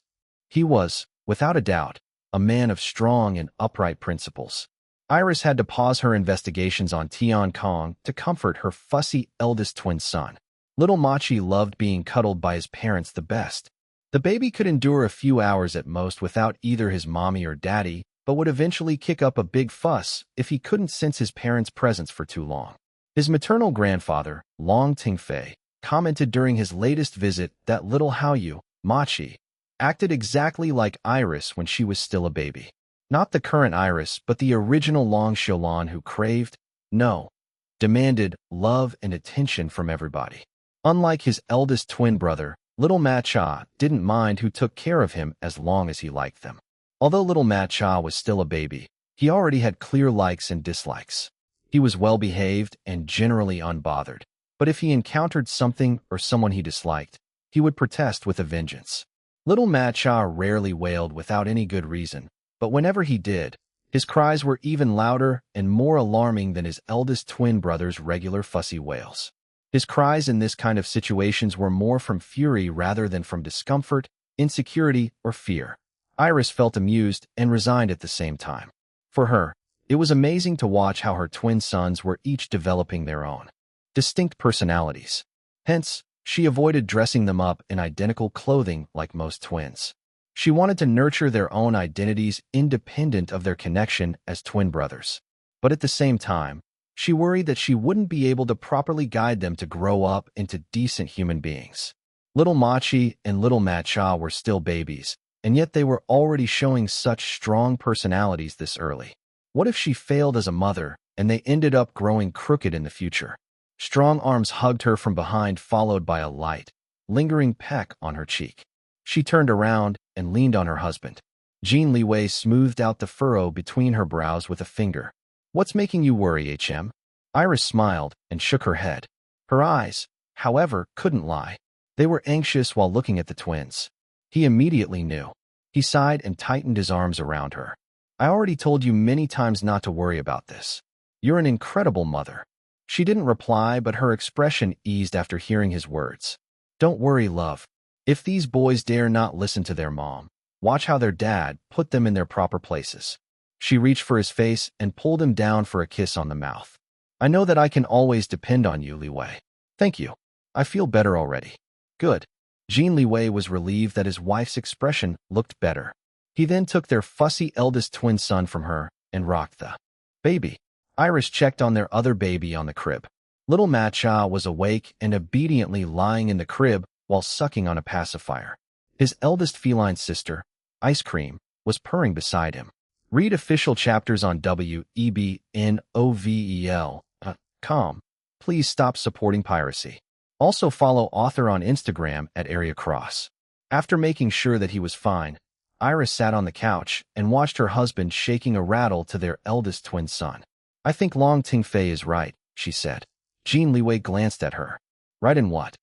He was, without a doubt, a man of strong and upright principles. Iris had to pause her investigations on Tian Kong to comfort her fussy eldest twin son. Little Machi loved being cuddled by his parents the best. The baby could endure a few hours at most without either his mommy or daddy, but would eventually kick up a big fuss if he couldn't sense his parents' presence for too long. His maternal grandfather, Long Tingfei, commented during his latest visit that little Haoyu, Machi, acted exactly like Iris when she was still a baby. Not the current Iris, but the original Long Xiaolan who craved, demanded love and attention from everybody. Unlike his eldest twin brother, little Ma Cha didn't mind who took care of him as long as he liked them. Although little Ma Cha was still a baby, he already had clear likes and dislikes. He was well-behaved and generally unbothered, but if he encountered something or someone he disliked, he would protest with a vengeance. Little Ma Cha rarely wailed without any good reason, but whenever he did, his cries were even louder and more alarming than his eldest twin brother's regular fussy wails. His cries in this kind of situations were more from fury rather than from discomfort, insecurity, or fear. Iris felt amused and resigned at the same time. For her, it was amazing to watch how her twin sons were each developing their own distinct personalities. Hence, she avoided dressing them up in identical clothing like most twins. She wanted to nurture their own identities independent of their connection as twin brothers. But at the same time, she worried that she wouldn't be able to properly guide them to grow up into decent human beings. Little Machi and little Matcha were still babies, and yet they were already showing such strong personalities this early. What if she failed as a mother, and they ended up growing crooked in the future? Strong arms hugged her from behind, followed by a light, lingering peck on her cheek. She turned around and leaned on her husband. Jin Liwei smoothed out the furrow between her brows with a finger. "What's making you worry, HM?" Iris smiled and shook her head. Her eyes, however, couldn't lie. They were anxious while looking at the twins. He immediately knew. He sighed and tightened his arms around her. "I already told you many times not to worry about this. You're an incredible mother." She didn't reply, but her expression eased after hearing his words. "Don't worry, love. If these boys dare not listen to their mom, watch how their dad put them in their proper places." She reached for his face and pulled him down for a kiss on the mouth. "I know that I can always depend on you, Liwei." "Thank you. I feel better already." "Good." Jin Liwei was relieved that his wife's expression looked better. He then took their fussy eldest twin son from her and rocked the baby. Iris checked on their other baby on the crib. Little Matcha was awake and obediently lying in the crib while sucking on a pacifier. His eldest feline sister, Ice Cream, was purring beside him. Read official chapters on webnovel.com. Please stop supporting piracy. Also follow author on Instagram at Area Cross. After making sure that he was fine, Iris sat on the couch and watched her husband shaking a rattle to their eldest twin son. "I think Long Tingfei is right," she said. Jin Liwei glanced at her. "Right in what?"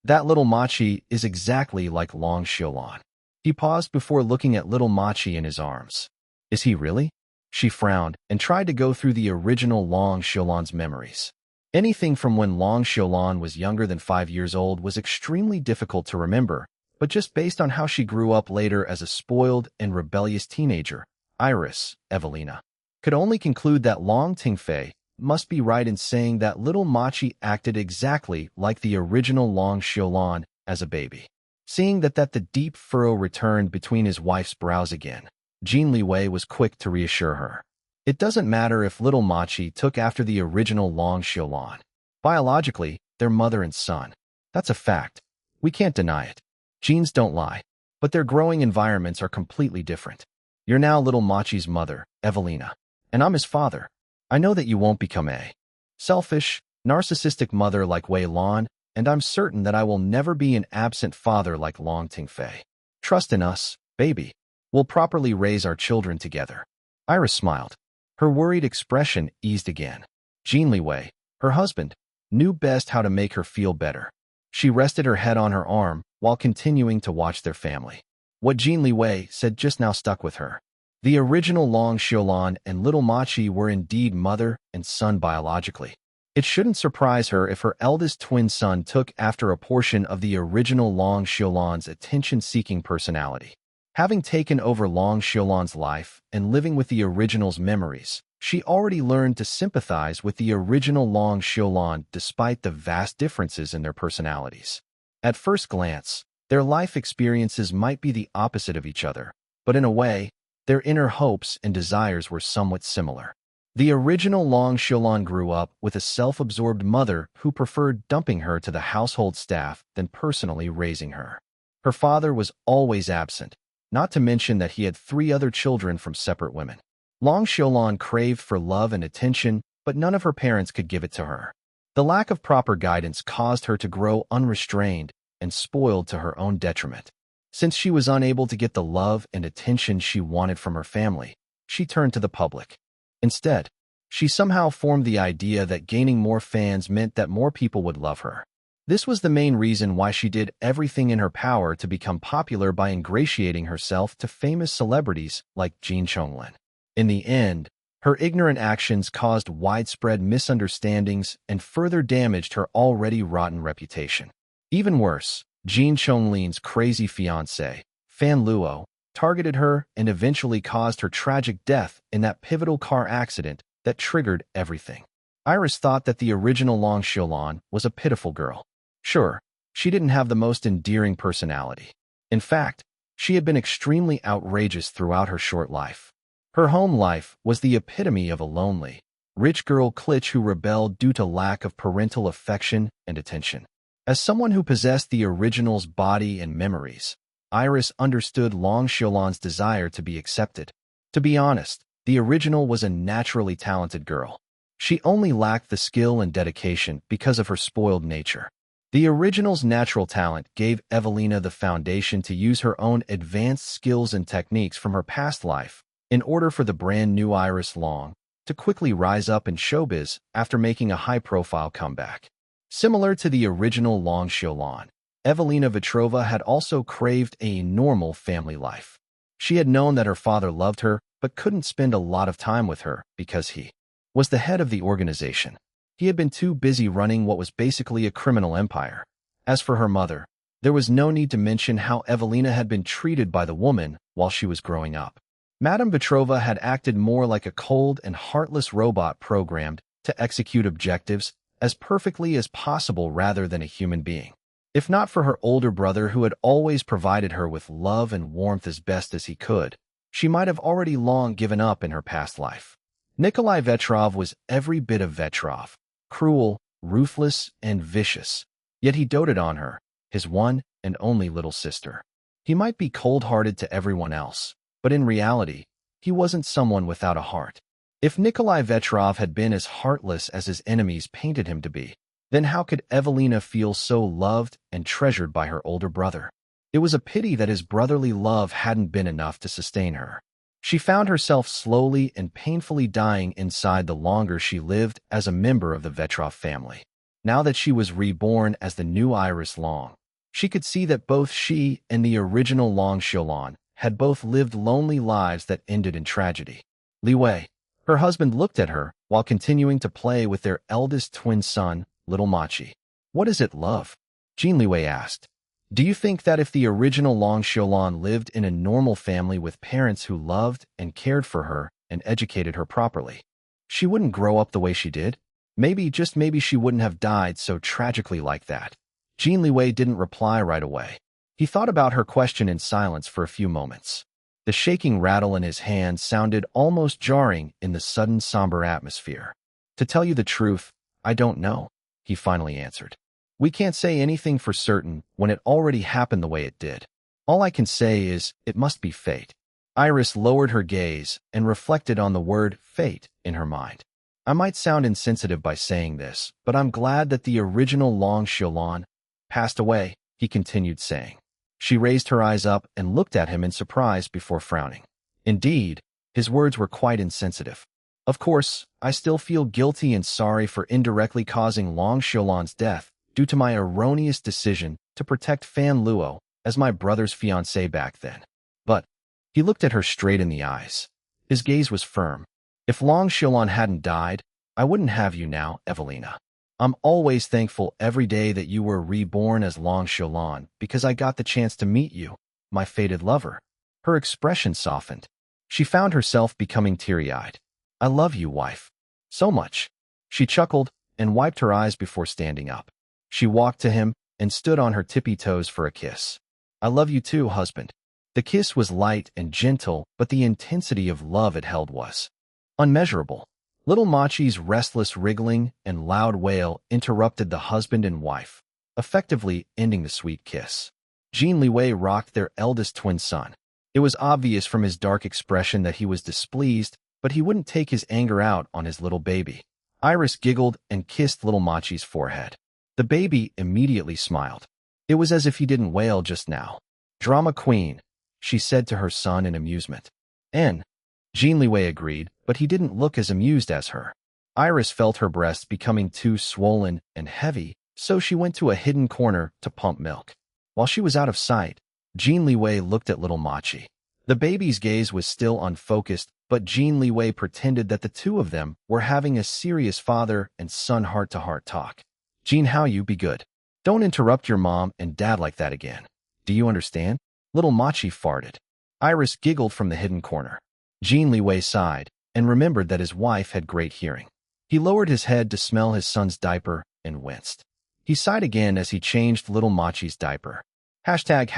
"That little Machi is exactly like Long Xiulan." He paused before looking at little Machi in his arms. "Is he really?" She frowned and tried to go through the original Long Xiulan's memories. Anything from when Long Xiulan was younger than 5 years old was extremely difficult to remember, but just based on how she grew up later as a spoiled and rebellious teenager, Iris, Evelina, could only conclude that Long Tingfei must be right in saying that little Machi acted exactly like the original Long Xiulan as a baby. Seeing that the deep furrow returned between his wife's brows again, Jin Liwei was quick to reassure her. "It doesn't matter if little Machi took after the original Long Xiulan. Biologically, they're mother and son. That's a fact. We can't deny it. Genes don't lie, but their growing environments are completely different. You're now little Machi's mother, Evelina, and I'm his father. I know that you won't become a selfish, narcissistic mother like Wei Lan, and I'm certain that I will never be an absent father like Long Tingfei. Trust in us, baby. We'll properly raise our children together." Iris smiled. Her worried expression eased again. Jin Liwei, her husband, knew best how to make her feel better. She rested her head on her arm while continuing to watch their family. What Jin Liwei said just now stuck with her. The original Long Xiulan and little Machi were indeed mother and son biologically. It shouldn't surprise her if her eldest twin son took after a portion of the original Long Xiulan's attention-seeking personality. Having taken over Long Xiulan's life and living with the original's memories, she already learned to sympathize with the original Long Xiulan despite the vast differences in their personalities. At first glance, their life experiences might be the opposite of each other, but in a way, their inner hopes and desires were somewhat similar. The original Long Xiulan grew up with a self-absorbed mother who preferred dumping her to the household staff than personally raising her. Her father was always absent, not to mention that he had 3 other children from separate women. Long Xiulan craved for love and attention, but none of her parents could give it to her. The lack of proper guidance caused her to grow unrestrained and spoiled to her own detriment. Since she was unable to get the love and attention she wanted from her family, she turned to the public. Instead, she somehow formed the idea that gaining more fans meant that more people would love her. This was the main reason why she did everything in her power to become popular by ingratiating herself to famous celebrities like Jin Chonglin. In the end, her ignorant actions caused widespread misunderstandings and further damaged her already rotten reputation. Even worse, Jin Chonglin's crazy fiancé, Fan Luo, targeted her and eventually caused her tragic death in that pivotal car accident that triggered everything. Iris thought that the original Long Xiulan was a pitiful girl. Sure, she didn't have the most endearing personality. In fact, She had been extremely outrageous throughout her short life. Her home life was the epitome of a lonely, rich girl klitsch who rebelled due to lack of parental affection and attention. As someone who possessed the original's body and memories, Iris understood Long Xiaolan's desire to be accepted. To be honest, the original was a naturally talented girl. She only lacked the skill and dedication because of her spoiled nature. The original's natural talent gave Evelina the foundation to use her own advanced skills and techniques from her past life in order for the brand new Iris Long to quickly rise up in showbiz after making a high-profile comeback. Similar to the original Long Xiaolan, Evelina Vetrova had also craved a normal family life. She had known that her father loved her but couldn't spend a lot of time with her because he was the head of the organization. He had been too busy running what was basically a criminal empire. As for her mother, there was no need to mention how Evelina had been treated by the woman while she was growing up. Madame Vetrova had acted more like a cold and heartless robot programmed to execute objectives as perfectly as possible rather than a human being. If not for her older brother who had always provided her with love and warmth as best as he could, she might have already long given up in her past life. Nikolai Vetrov was every bit of Vetrov, cruel, ruthless, and vicious. Yet he doted on her, his one and only little sister. He might be cold-hearted to everyone else, but in reality, he wasn't someone without a heart. If Nikolai Vetrov had been as heartless as his enemies painted him to be, then how could Evelina feel so loved and treasured by her older brother? It was a pity that his brotherly love hadn't been enough to sustain her. She found herself slowly and painfully dying inside the longer she lived as a member of the Vetrov family. Now that she was reborn as the new Iris Long, she could see that both she and the original Long Xiaolan had both lived lonely lives that ended in tragedy. Liwei, her husband, looked at her while continuing to play with their eldest twin son, little Machi. "What is it, love?" Jin Liwei asked. "Do you think that if the original Long Xiaolan lived in a normal family with parents who loved and cared for her and educated her properly, she wouldn't grow up the way she did? Maybe, just maybe, she wouldn't have died so tragically like that?" Jin Liwei didn't reply right away. He thought about her question in silence for a few moments. The shaking rattle in his hand sounded almost jarring in the sudden somber atmosphere. "To tell you the truth, I don't know," he finally answered. "We can't say anything for certain when it already happened the way it did. All I can say is, it must be fate." Iris lowered her gaze and reflected on the word fate in her mind. "I might sound insensitive by saying this, but I'm glad that the original Long Xiaolan passed away," he continued saying. She raised her eyes up and looked at him in surprise before frowning. Indeed, his words were quite insensitive. "Of course, I still feel guilty and sorry for indirectly causing Long Xiaolan's death due to my erroneous decision to protect Fan Luo as my brother's fiancée back then. But," he looked at her straight in the eyes. His gaze was firm. "If Long Xiaolan hadn't died, I wouldn't have you now, Evelina. I'm always thankful every day that you were reborn as Long Xiaolan because I got the chance to meet you, my fated lover." Her expression softened. She found herself becoming teary-eyed. "I love you, wife. So much." She chuckled and wiped her eyes before standing up. She walked to him and stood on her tippy toes for a kiss. "I love you too, husband." The kiss was light and gentle, but the intensity of love it held was unmeasurable. Little Machi's restless wriggling and loud wail interrupted the husband and wife, effectively ending the sweet kiss. Jin Liwei rocked their eldest twin son. It was obvious from his dark expression that he was displeased, but he wouldn't take his anger out on his little baby. Iris giggled and kissed little Machi's forehead. The baby immediately smiled. It was as if he didn't wail just now. "Drama queen," she said to her son in amusement. Jin Liwei agreed, but he didn't look as amused as her. Iris felt her breasts becoming too swollen and heavy, so she went to a hidden corner to pump milk. While she was out of sight, Jin Liwei looked at little Machi. The baby's gaze was still unfocused, but Jin Liwei pretended that the two of them were having a serious father and son heart-to-heart talk. "Jin, how you be good. Don't interrupt your mom and dad like that again. Do you understand?" Little Machi farted. Iris giggled from the hidden corner. Jin Liwei sighed and remembered that his wife had great hearing. He lowered his head to smell his son's diaper and winced. He sighed again as he changed little Machi's diaper. Hashtag.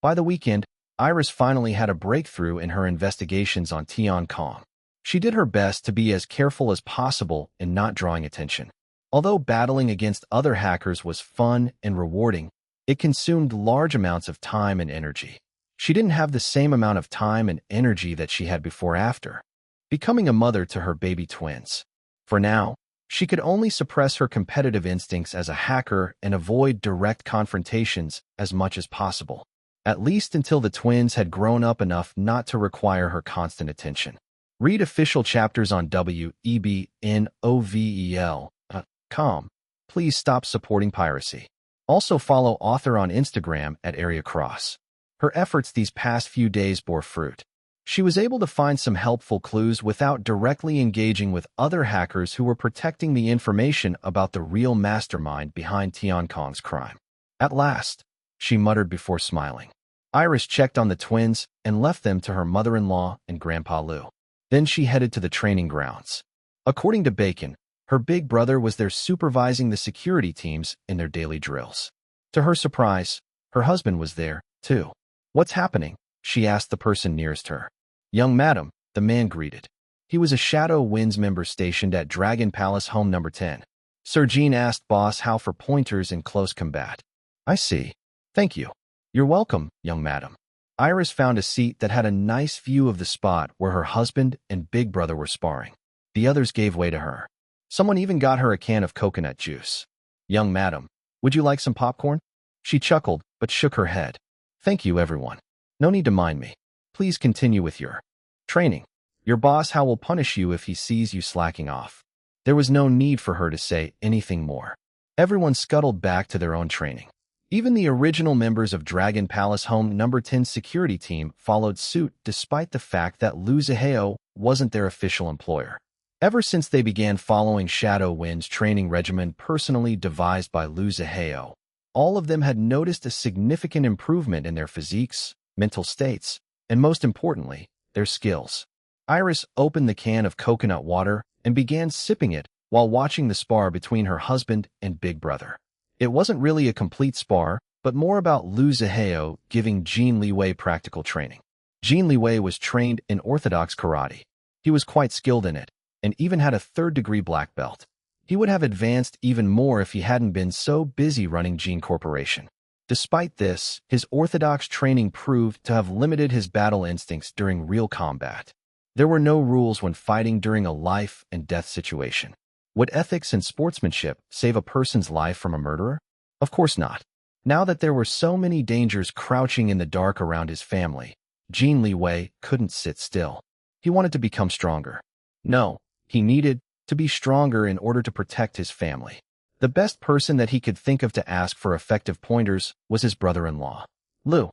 By the weekend, Iris finally had a breakthrough in her investigations on Kong. She did her best to be as careful as possible in not drawing attention. Although battling against other hackers was fun and rewarding, it consumed large amounts of time and energy. She didn't have the same amount of time and energy that she had before after becoming a mother to her baby twins. For now, she could only suppress her competitive instincts as a hacker and avoid direct confrontations as much as possible, at least until the twins had grown up enough not to require her constant attention. Read official chapters on webnovel.com. Please stop supporting piracy. Also follow author on Instagram at @AreaCross. Her efforts these past few days bore fruit. She was able to find some helpful clues without directly engaging with other hackers who were protecting the information about the real mastermind behind Kong's crime. At last, she muttered before smiling. Iris checked on the twins and left them to her mother-in-law and Grandpa Lou. Then she headed to the training grounds. According to Bacon, her big brother was there supervising the security teams in their daily drills. To her surprise, her husband was there, too. "What's happening?" she asked the person nearest her. "Young madam," the man greeted. He was a Shadow Winds member stationed at Dragon Palace Home Number 10. Sir Jean asked Boss How for pointers in close combat. "I see. Thank you." "You're welcome, young madam." Iris found a seat that had a nice view of the spot where her husband and big brother were sparring. The others gave way to her. Someone even got her a can of coconut juice. "Young madam, would you like some popcorn?" She chuckled, but shook her head. "Thank you, everyone. No need to mind me. Please continue with your training. Your boss How will punish you if he sees you slacking off." There was no need for her to say anything more. Everyone scuttled back to their own training. Even the original members of Dragon Palace Home Number 10 security team followed suit despite the fact that Liu Zihao wasn't their official employer. Ever since they began following Shadow Wind's training regimen personally devised by Liu Zihao, all of them had noticed a significant improvement in their physiques, mental states, and most importantly, their skills. Iris opened the can of coconut water and began sipping it while watching the spar between her husband and big brother. It wasn't really a complete spar, but more about Liu Zihao giving Jin Liwei practical training. Jin Liwei was trained in orthodox karate. He was quite skilled in it, and even had a third-degree black belt. He would have advanced even more if he hadn't been so busy running Jin Corporation. Despite this, his orthodox training proved to have limited his battle instincts during real combat. There were no rules when fighting during a life-and-death situation. Would ethics and sportsmanship save a person's life from a murderer? Of course not. Now that there were so many dangers crouching in the dark around his family, Jin Liwei couldn't sit still. He wanted to become stronger. No, he needed to be stronger in order to protect his family. The best person that he could think of to ask for effective pointers was his brother-in-law. Liu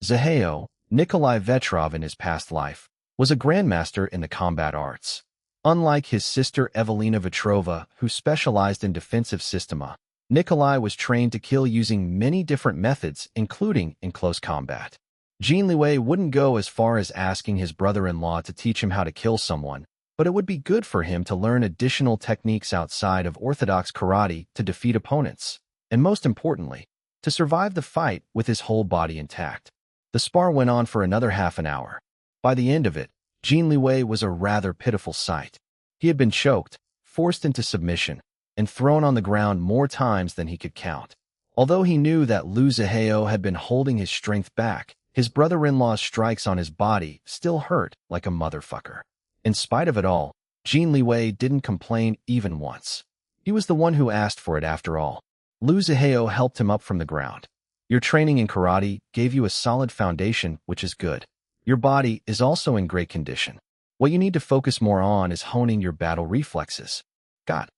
Zihao, Nikolai Vetrov in his past life, was a grandmaster in the combat arts. Unlike his sister Evelina Vetrova, who specialized in defensive systema, Nikolai was trained to kill using many different methods, including in close combat. Jin Liwei wouldn't go as far as asking his brother-in-law to teach him how to kill someone, but it would be good for him to learn additional techniques outside of orthodox karate to defeat opponents, and most importantly, to survive the fight with his whole body intact. The spar went on for another half an hour. By the end of it, Jin Liwei was a rather pitiful sight. He had been choked, forced into submission, and thrown on the ground more times than he could count. Although he knew that Liu Zihao had been holding his strength back, his brother-in-law's strikes on his body still hurt like a motherfucker. In spite of it all, Jin Liwei didn't complain even once. He was the one who asked for it after all. Liu Zihao helped him up from the ground. "Your training in karate gave you a solid foundation, which is good. Your body is also in great condition. What you need to focus more on is honing your battle reflexes." "Got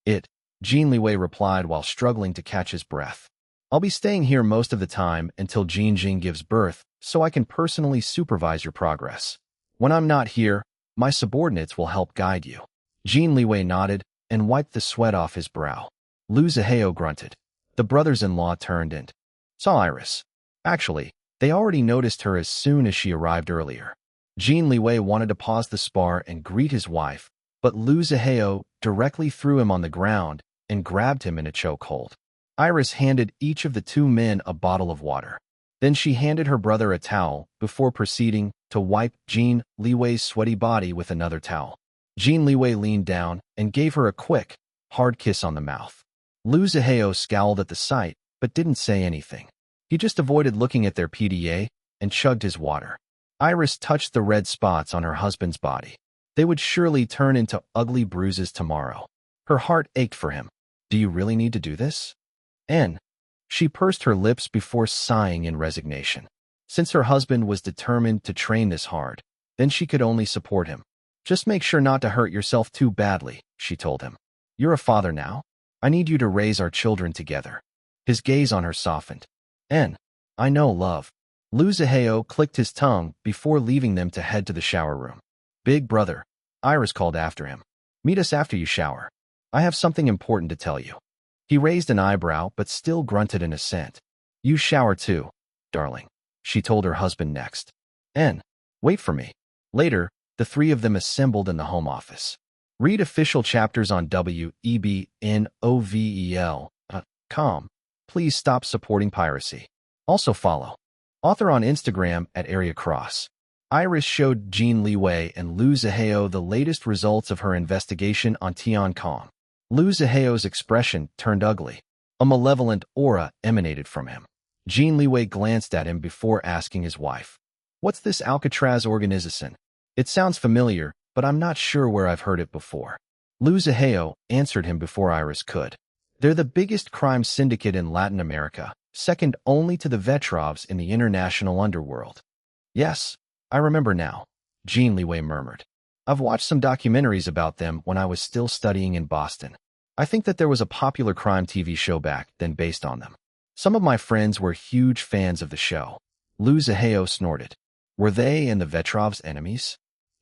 it," Jin Liwei replied while struggling to catch his breath. "I'll be staying here most of the time until Jin gives birth, so I can personally supervise your progress. When I'm not here, my subordinates will help guide you." Jin Liwei nodded and wiped the sweat off his brow. Liu Zihao grunted. The brothers-in-law turned and saw Iris. Actually, they already noticed her as soon as she arrived earlier. Jin Liwei wanted to pause the spar and greet his wife, but Liu Zihao directly threw him on the ground and grabbed him in a chokehold. Iris handed each of the two men a bottle of water. Then she handed her brother a towel before proceeding to wipe Jin Liwei's sweaty body with another towel. Jin Liwei leaned down and gave her a quick, hard kiss on the mouth. Lu Zihao scowled at the sight, but didn't say anything. He just avoided looking at their PDA and chugged his water. Iris touched the red spots on her husband's body. They would surely turn into ugly bruises tomorrow. Her heart ached for him. Do you really need to do this? And she pursed her lips before sighing in resignation. Since her husband was determined to train this hard, then she could only support him. Just make sure not to hurt yourself too badly, she told him. You're a father now. I need you to raise our children together. His gaze on her softened. And I know, love. Lu Zihao clicked his tongue before leaving them to head to the shower room. Big brother, Iris called after him. Meet us after you shower. I have something important to tell you. He raised an eyebrow but still grunted in assent. You shower too, darling, she told her husband next. And wait for me. Later, the three of them assembled in the home office. Read official chapters on webnovel.com. Please stop supporting piracy. Also follow author on Instagram at Area Cross. Iris showed Jin Liwei and Lu Zihao the latest results of her investigation on Tiancong. Lu Zihao's expression turned ugly. A malevolent aura emanated from him. Jin Liwei glanced at him before asking his wife, "What's this Alcatraz organization? It sounds familiar, but I'm not sure where I've heard it before." Lu Zihao answered him before Iris could. They're the biggest crime syndicate in Latin America, second only to the Vetrovs in the international underworld. Yes, I remember now, Jin Liwei murmured. I've watched some documentaries about them when I was still studying in Boston. I think that there was a popular crime TV show back then based on them. Some of my friends were huge fans of the show. Lu Zihao snorted. Were they and the Vetrovs enemies?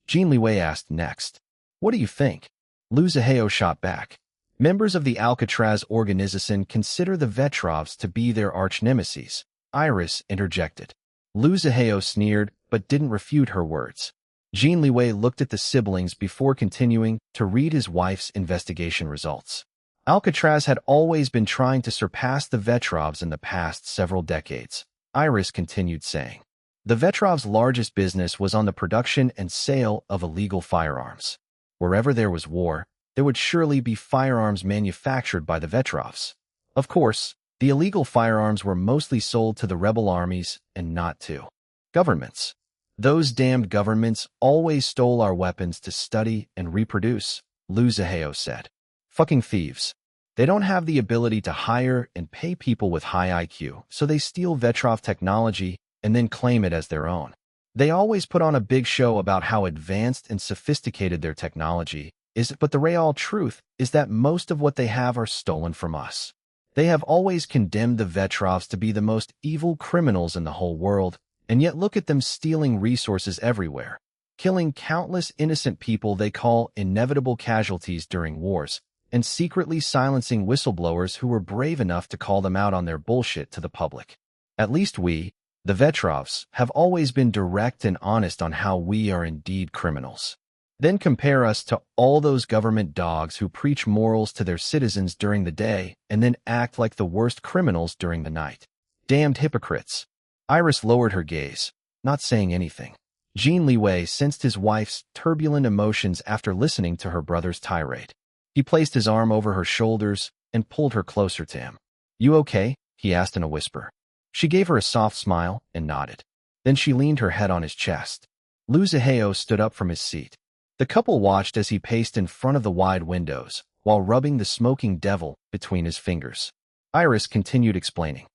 Jin Liwei asked next. What do you think? Lu Zihao shot back. Members of the Alcatraz organization consider the Vetrovs to be their arch-nemesis. Iris interjected. Lu Zihao sneered, but didn't refute her words. Jin Liwei looked at the siblings before continuing to read his wife's investigation results. Alcatraz had always been trying to surpass the Vetrovs in the past several decades. Iris continued saying. The Vetrovs' largest business was on the production and sale of illegal firearms. Wherever there was war, there would surely be firearms manufactured by the Vetrovs. Of course, the illegal firearms were mostly sold to the rebel armies and not to governments. Those damned governments always stole our weapons to study and reproduce, Lu Zihao said. Fucking thieves. They don't have the ability to hire and pay people with high IQ, so they steal Vetrov technology and then claim it as their own. They always put on a big show about how advanced and sophisticated their technology is, but the real truth is that most of what they have are stolen from us. They have always condemned the Vetrovs to be the most evil criminals in the whole world, and yet look at them stealing resources everywhere, killing countless innocent people they call inevitable casualties during wars, and secretly silencing whistleblowers who were brave enough to call them out on their bullshit to the public. At least we, the Vetrovs, have always been direct and honest on how we are indeed criminals. Then compare us to all those government dogs who preach morals to their citizens during the day and then act like the worst criminals during the night. Damned hypocrites. Iris lowered her gaze, not saying anything. Jin Liwei sensed his wife's turbulent emotions after listening to her brother's tirade. He placed his arm over her shoulders and pulled her closer to him. You okay? He asked in a whisper. She gave her a soft smile and nodded. Then she leaned her head on his chest. Lu Zihao stood up from his seat. The couple watched as he paced in front of the wide windows, while rubbing the smoking devil between his fingers. Iris continued explaining.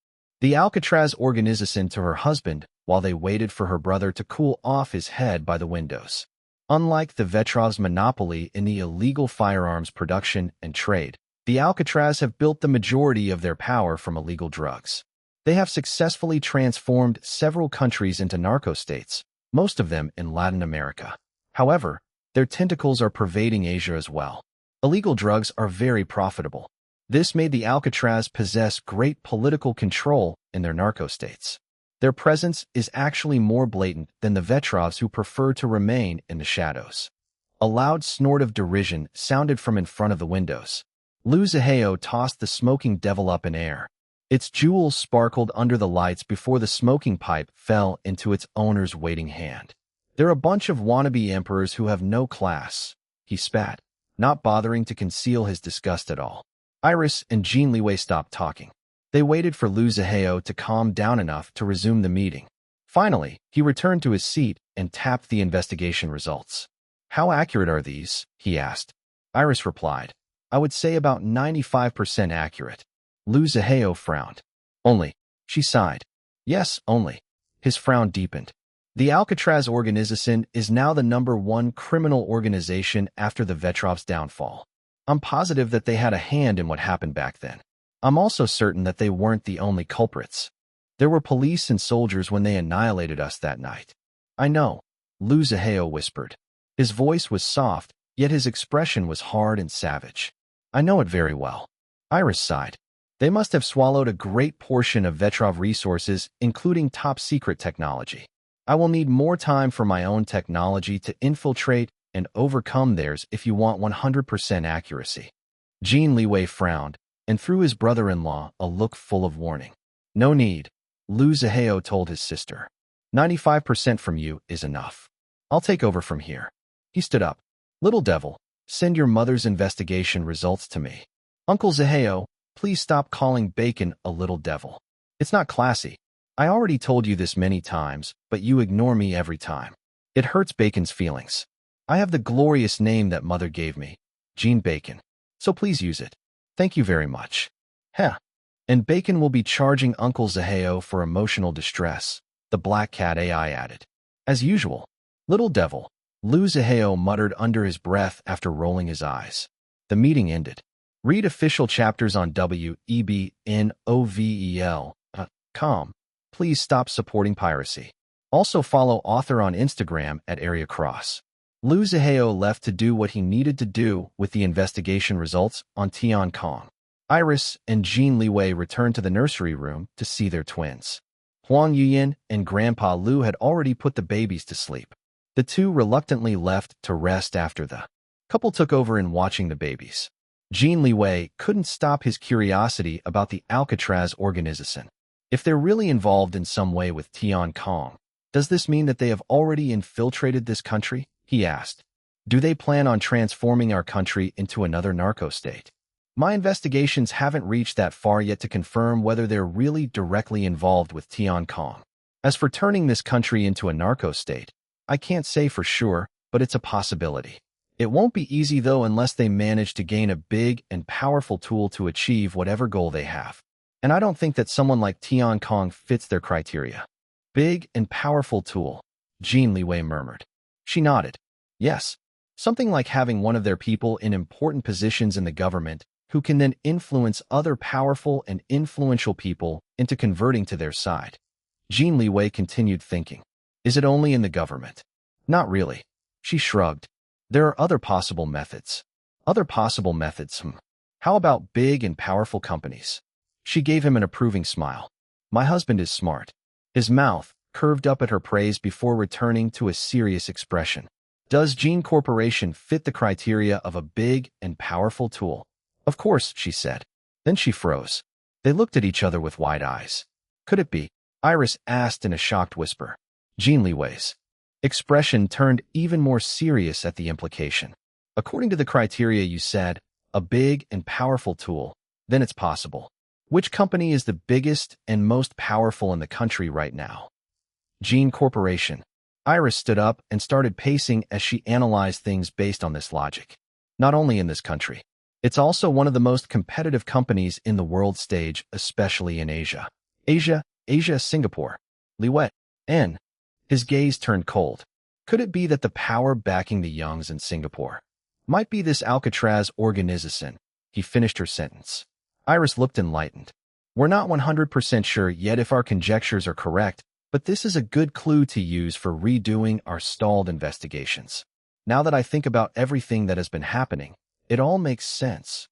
The Alcatraz organization to her husband while they waited for her brother to cool off his head by the windows. Unlike the Vetrovs' monopoly in the illegal firearms production and trade, the Alcatraz have built the majority of their power from illegal drugs. They have successfully transformed several countries into narco-states, most of them in Latin America. However, their tentacles are pervading Asia as well. Illegal drugs are very profitable. This made the Alcatraz possess great political control in their narco-states. Their presence is actually more blatant than the Vetrovs who prefer to remain in the shadows. A loud snort of derision sounded from in front of the windows. Lu Zihao tossed the smoking devil up in air. Its jewels sparkled under the lights before the smoking pipe fell into its owner's waiting hand. "They're a bunch of wannabe emperors who have no class," he spat, not bothering to conceal his disgust at all. Iris and Jin Liwei stopped talking. They waited for Lu Zihao to calm down enough to resume the meeting. Finally, he returned to his seat and tapped the investigation results. "How accurate are these?" he asked. Iris replied, "I would say about 95% accurate." Lu Zihao frowned. "Only?" She sighed. "Yes, only." His frown deepened. "The Alcatraz organization is now the #1 criminal organization after the Vetrov's downfall. I'm positive that they had a hand in what happened back then. I'm also certain that they weren't the only culprits. There were police and soldiers when they annihilated us that night." "I know," Lu Zihao whispered. His voice was soft, yet his expression was hard and savage. "I know it very well." Iris sighed. "They must have swallowed a great portion of Vetrov resources, including top-secret technology. I will need more time for my own technology to infiltrate and overcome theirs if you want 100% accuracy." Jin Liwei frowned, and threw his brother-in-law a look full of warning. "No need," Lu Zihao told his sister. 95% from you is enough. I'll take over from here." He stood up. "Little devil, send your mother's investigation results to me." "Uncle Zihao, please stop calling Bacon a little devil. It's not classy. I already told you this many times, but you ignore me every time. It hurts Bacon's feelings. I have the glorious name that mother gave me, Jean Bacon. So please use it. Thank you very much." "Heh. And Bacon will be charging Uncle Zihao for emotional distress," the Black Cat AI added. "As usual." "Little devil," Lu Zihao muttered under his breath after rolling his eyes. The meeting ended. Read official chapters on webnovel.com. Please stop supporting piracy. Also follow author on Instagram at @AreaCross. Lu Zihao left to do what he needed to do with the investigation results on Tian Kong. Iris and Jin Liwei returned to the nursery room to see their twins. Huang Yuyan and Grandpa Lu had already put the babies to sleep. The two reluctantly left to rest after the couple took over in watching the babies. Jin Liwei couldn't stop his curiosity about the Alcatraz organization. If they're really involved in some way with Tian Kong, does this mean that they have already infiltrated this country? He asked. Do they plan on transforming our country into another narco-state? My investigations haven't reached that far yet to confirm whether they're really directly involved with Tian Kong. As for turning this country into a narco-state, I can't say for sure, but it's a possibility. It won't be easy though unless they manage to gain a big and powerful tool to achieve whatever goal they have. And I don't think that someone like Tian Kong fits their criteria. Big and powerful tool, Jin Liwei murmured. She nodded. Yes, something like having one of their people in important positions in the government who can then influence other powerful and influential people into converting to their side. Jin Liwei continued thinking. Is it only in the government? Not really. She shrugged. There are other possible methods. Other possible methods, How about big and powerful companies? She gave him an approving smile. My husband is smart. His mouth curved up at her praise before returning to a serious expression. Does Gene Corporation fit the criteria of a big and powerful tool? Of course, she said. Then she froze. They looked at each other with wide eyes. Could it be? Iris asked in a shocked whisper. Jin Liwei's expression turned even more serious at the implication. According to the criteria you said, a big and powerful tool, then it's possible. Which company is the biggest and most powerful in the country right now? Gene Corporation. Iris stood up and started pacing as she analyzed things based on this logic. Not only in this country. It's also one of the most competitive companies in the world stage, especially in Asia. Asia, Singapore. Liwei. N. His gaze turned cold. Could it be that the power backing the Youngs in Singapore might be this Alcatraz organization? He finished her sentence. Iris looked enlightened. We're not 100% sure yet if our conjectures are correct, but this is a good clue to use for redoing our stalled investigations. Now that I think about everything that has been happening, it all makes sense.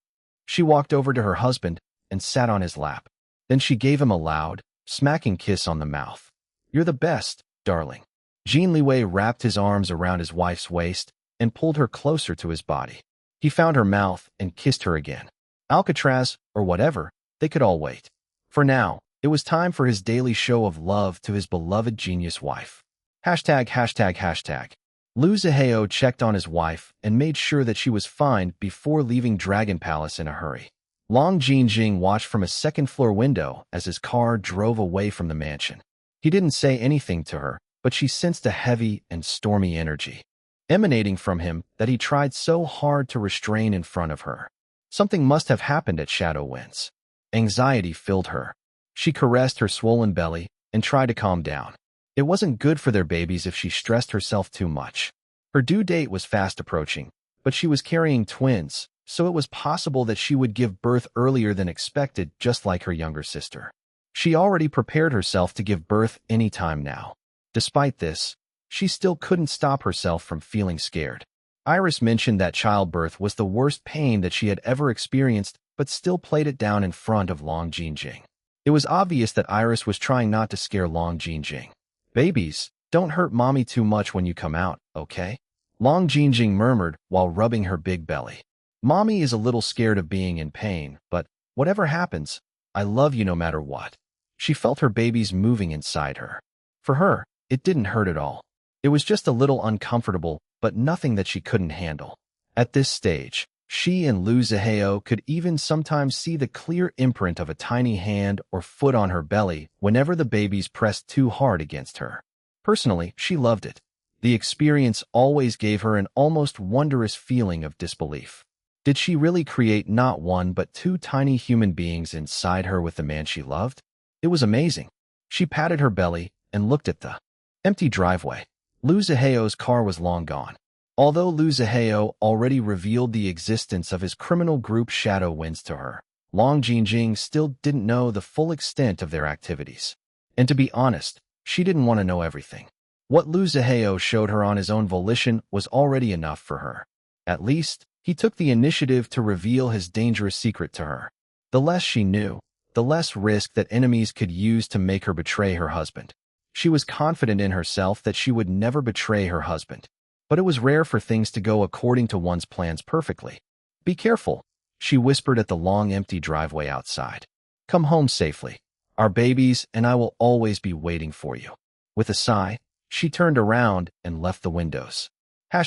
She walked over to her husband and sat on his lap. Then she gave him a loud, smacking kiss on the mouth. You're the best, darling. Jin Liwei wrapped his arms around his wife's waist and pulled her closer to his body. He found her mouth and kissed her again. Alcatraz, or whatever, they could all wait. For now, it was time for his daily show of love to his beloved genius wife. ####. Liu Zihao checked on his wife and made sure that she was fine before leaving Dragon Palace in a hurry. Long Jinjing watched from a second-floor window as his car drove away from the mansion. He didn't say anything to her, but she sensed a heavy and stormy energy emanating from him that he tried so hard to restrain in front of her. Something must have happened at Shadow Winds. Anxiety filled her. She caressed her swollen belly and tried to calm down. It wasn't good for their babies if she stressed herself too much. Her due date was fast approaching, but she was carrying twins, so it was possible that she would give birth earlier than expected, just like her younger sister. She already prepared herself to give birth any time now. Despite this, she still couldn't stop herself from feeling scared. Iris mentioned that childbirth was the worst pain that she had ever experienced, but still played it down in front of Long Jinjing. It was obvious that Iris was trying not to scare Long Jinjing. "Babies, don't hurt mommy too much when you come out, okay?" Long Jinjing murmured while rubbing her big belly. "Mommy is a little scared of being in pain, but whatever happens, I love you no matter what." She felt her babies moving inside her. For her, it didn't hurt at all. It was just a little uncomfortable, but nothing that she couldn't handle. At this stage, she and Liu Zihao could even sometimes see the clear imprint of a tiny hand or foot on her belly whenever the babies pressed too hard against her. Personally, she loved it. The experience always gave her an almost wondrous feeling of disbelief. Did she really create not one but two tiny human beings inside her with the man she loved? It was amazing. She patted her belly and looked at the empty driveway. Liu Zihao's car was long gone. Although Liu Zihao already revealed the existence of his criminal group Shadow Winds to her, Long Jinjing still didn't know the full extent of their activities. And to be honest, she didn't want to know everything. What Liu Zihao showed her on his own volition was already enough for her. At least, he took the initiative to reveal his dangerous secret to her. The less she knew, the less risk that enemies could use to make her betray her husband. She was confident in herself that she would never betray her husband. But it was rare for things to go according to one's plans perfectly. "Be careful," she whispered at the long empty driveway outside. "Come home safely. Our babies and I will always be waiting for you." With a sigh, she turned around and left the windows. ####.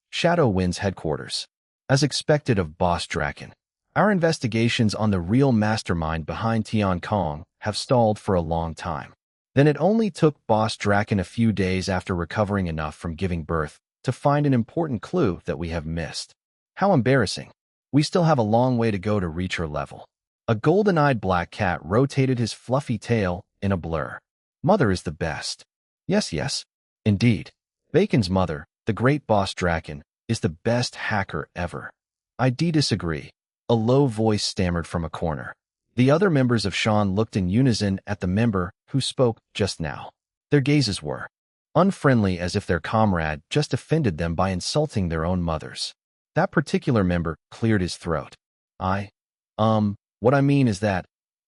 Shadow Winds headquarters. As expected of Boss Draken, our investigations on the real mastermind behind Tian Kong have stalled for a long time. Then it only took Boss Draken a few days after recovering enough from giving birth to find an important clue that we have missed. How embarrassing. We still have a long way to go to reach her level. A golden-eyed black cat rotated his fluffy tail in a blur. "Mother is the best." Yes, indeed. Bacon's mother, the great Boss Draken, is the best hacker ever. "I disagree," a low voice stammered from a corner. The other members of Shan looked in unison at the member who spoke just now. Their gazes were unfriendly, as if their comrade just offended them by insulting their own mothers. That particular member cleared his throat. What I mean is that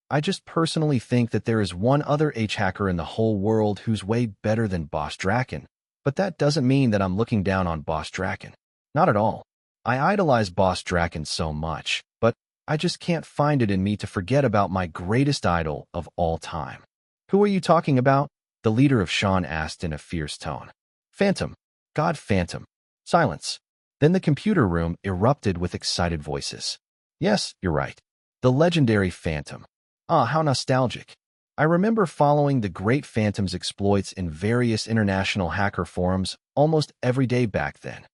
I just personally think that there is one other H-hacker in the whole world who's way better than Boss Draken, but that doesn't mean that I'm looking down on Boss Draken. Not at all. I idolize Boss Draken so much, but I just can't find it in me to forget about my greatest idol of all time." "Who are you talking about?" the leader of Shan asked in a fierce tone. "Phantom. God Phantom." Silence. Then the computer room erupted with excited voices. "Yes, you're right. The legendary Phantom. Ah, how nostalgic. I remember following the great Phantom's exploits in various international hacker forums almost every day back then.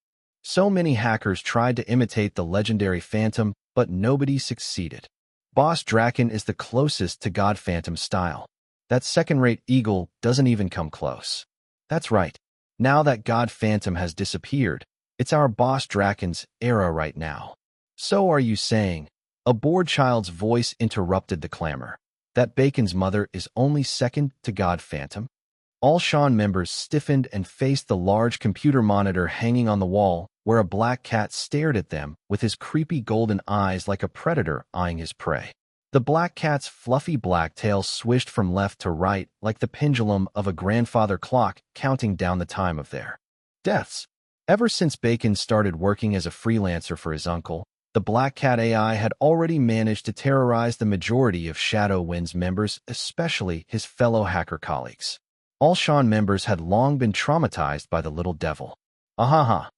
So many hackers tried to imitate the legendary Phantom, but nobody succeeded. Boss Draken is the closest to God Phantom's style. That second-rate eagle doesn't even come close. That's right. Now that God Phantom has disappeared, it's our Boss Draken's era right now. "So are you saying," a bored child's voice interrupted the clamor, "that Bacon's mother is only second to God Phantom?" All Shan members stiffened and faced the large computer monitor hanging on the wall, where a black cat stared at them with his creepy golden eyes like a predator eyeing his prey. The black cat's fluffy black tail swished from left to right like the pendulum of a grandfather clock counting down the time of their deaths. Ever since Bacon started working as a freelancer for his uncle, The Black Cat AI had already managed to terrorize the majority of Shadow Wind's members, especially his fellow hacker colleagues. All Shan members had long been traumatized by the little devil. Ahaha.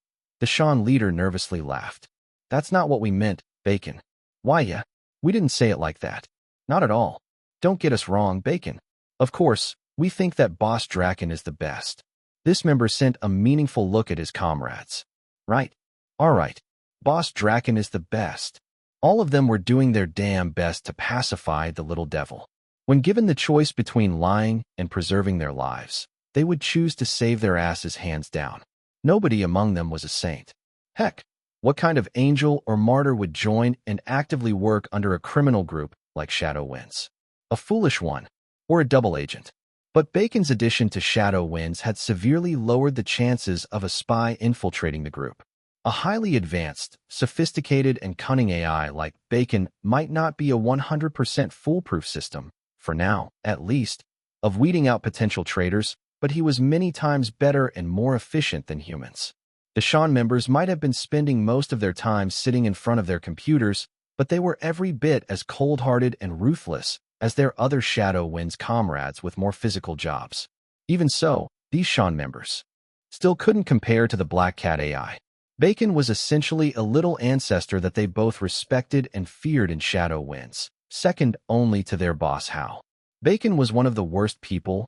The Shan leader nervously laughed. That's not what we meant, Bacon. Why, yeah? We didn't say it like that. Not at all. Don't get us wrong, Bacon. Of course, we think that Boss Draken is the best. This member sent a meaningful look at his comrades. Right. All right. Boss Draken is the best. All of them were doing their damn best to pacify the little devil. When given the choice between lying and preserving their lives, they would choose to save their asses hands down. Nobody among them was a saint. Heck, what kind of angel or martyr would join and actively work under a criminal group like Shadow Winds? A foolish one, or a double agent. But Bacon's addition to Shadow Winds had severely lowered the chances of a spy infiltrating the group. A highly advanced, sophisticated, and cunning AI like Bacon might not be a 100% foolproof system, for now, at least, of weeding out potential traitors, but he was many times better and more efficient than humans. The Shan members might have been spending most of their time sitting in front of their computers, but they were every bit as cold-hearted and ruthless as their other Shadow Winds comrades with more physical jobs. Even so, these Shan members still couldn't compare to the Black Cat AI. Bacon was essentially a little ancestor that they both respected and feared in Shadow Winds, second only to their boss Hao. Bacon was one of the worst people,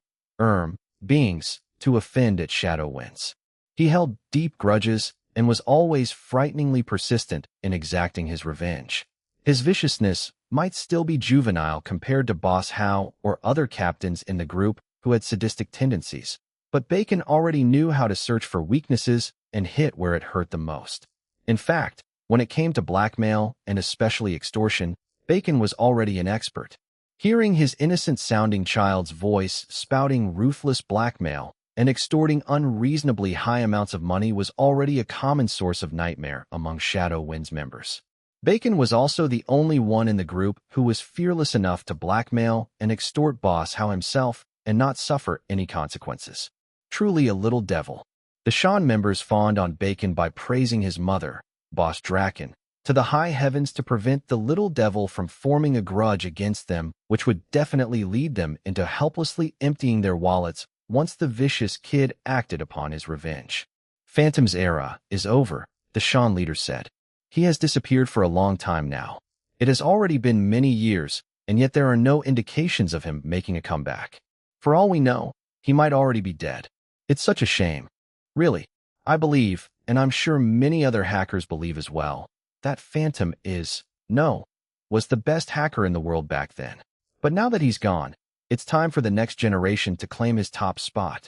beings, to offend at Shadow Winds. He held deep grudges and was always frighteningly persistent in exacting his revenge. His viciousness might still be juvenile compared to Boss Hao or other captains in the group who had sadistic tendencies, but Bacon already knew how to search for weaknesses and hit where it hurt the most. In fact, when it came to blackmail, and especially extortion, Bacon was already an expert. Hearing his innocent-sounding child's voice spouting ruthless blackmail and extorting unreasonably high amounts of money was already a common source of nightmare among Shadow Winds members. Bacon was also the only one in the group who was fearless enough to blackmail and extort Boss Hao himself and not suffer any consequences. Truly a little devil. The Shan members fawned on Bacon by praising his mother, Boss Draken, to the high heavens to prevent the little devil from forming a grudge against them, which would definitely lead them into helplessly emptying their wallets once the vicious kid acted upon his revenge. Phantom's era is over, the Shan leader said. He has disappeared for a long time now. It has already been many years, and yet there are no indications of him making a comeback. For all we know, he might already be dead. It's such a shame. Really, I believe, and I'm sure many other hackers believe as well, that Phantom was the best hacker in the world back then. But now that he's gone, it's time for the next generation to claim his top spot.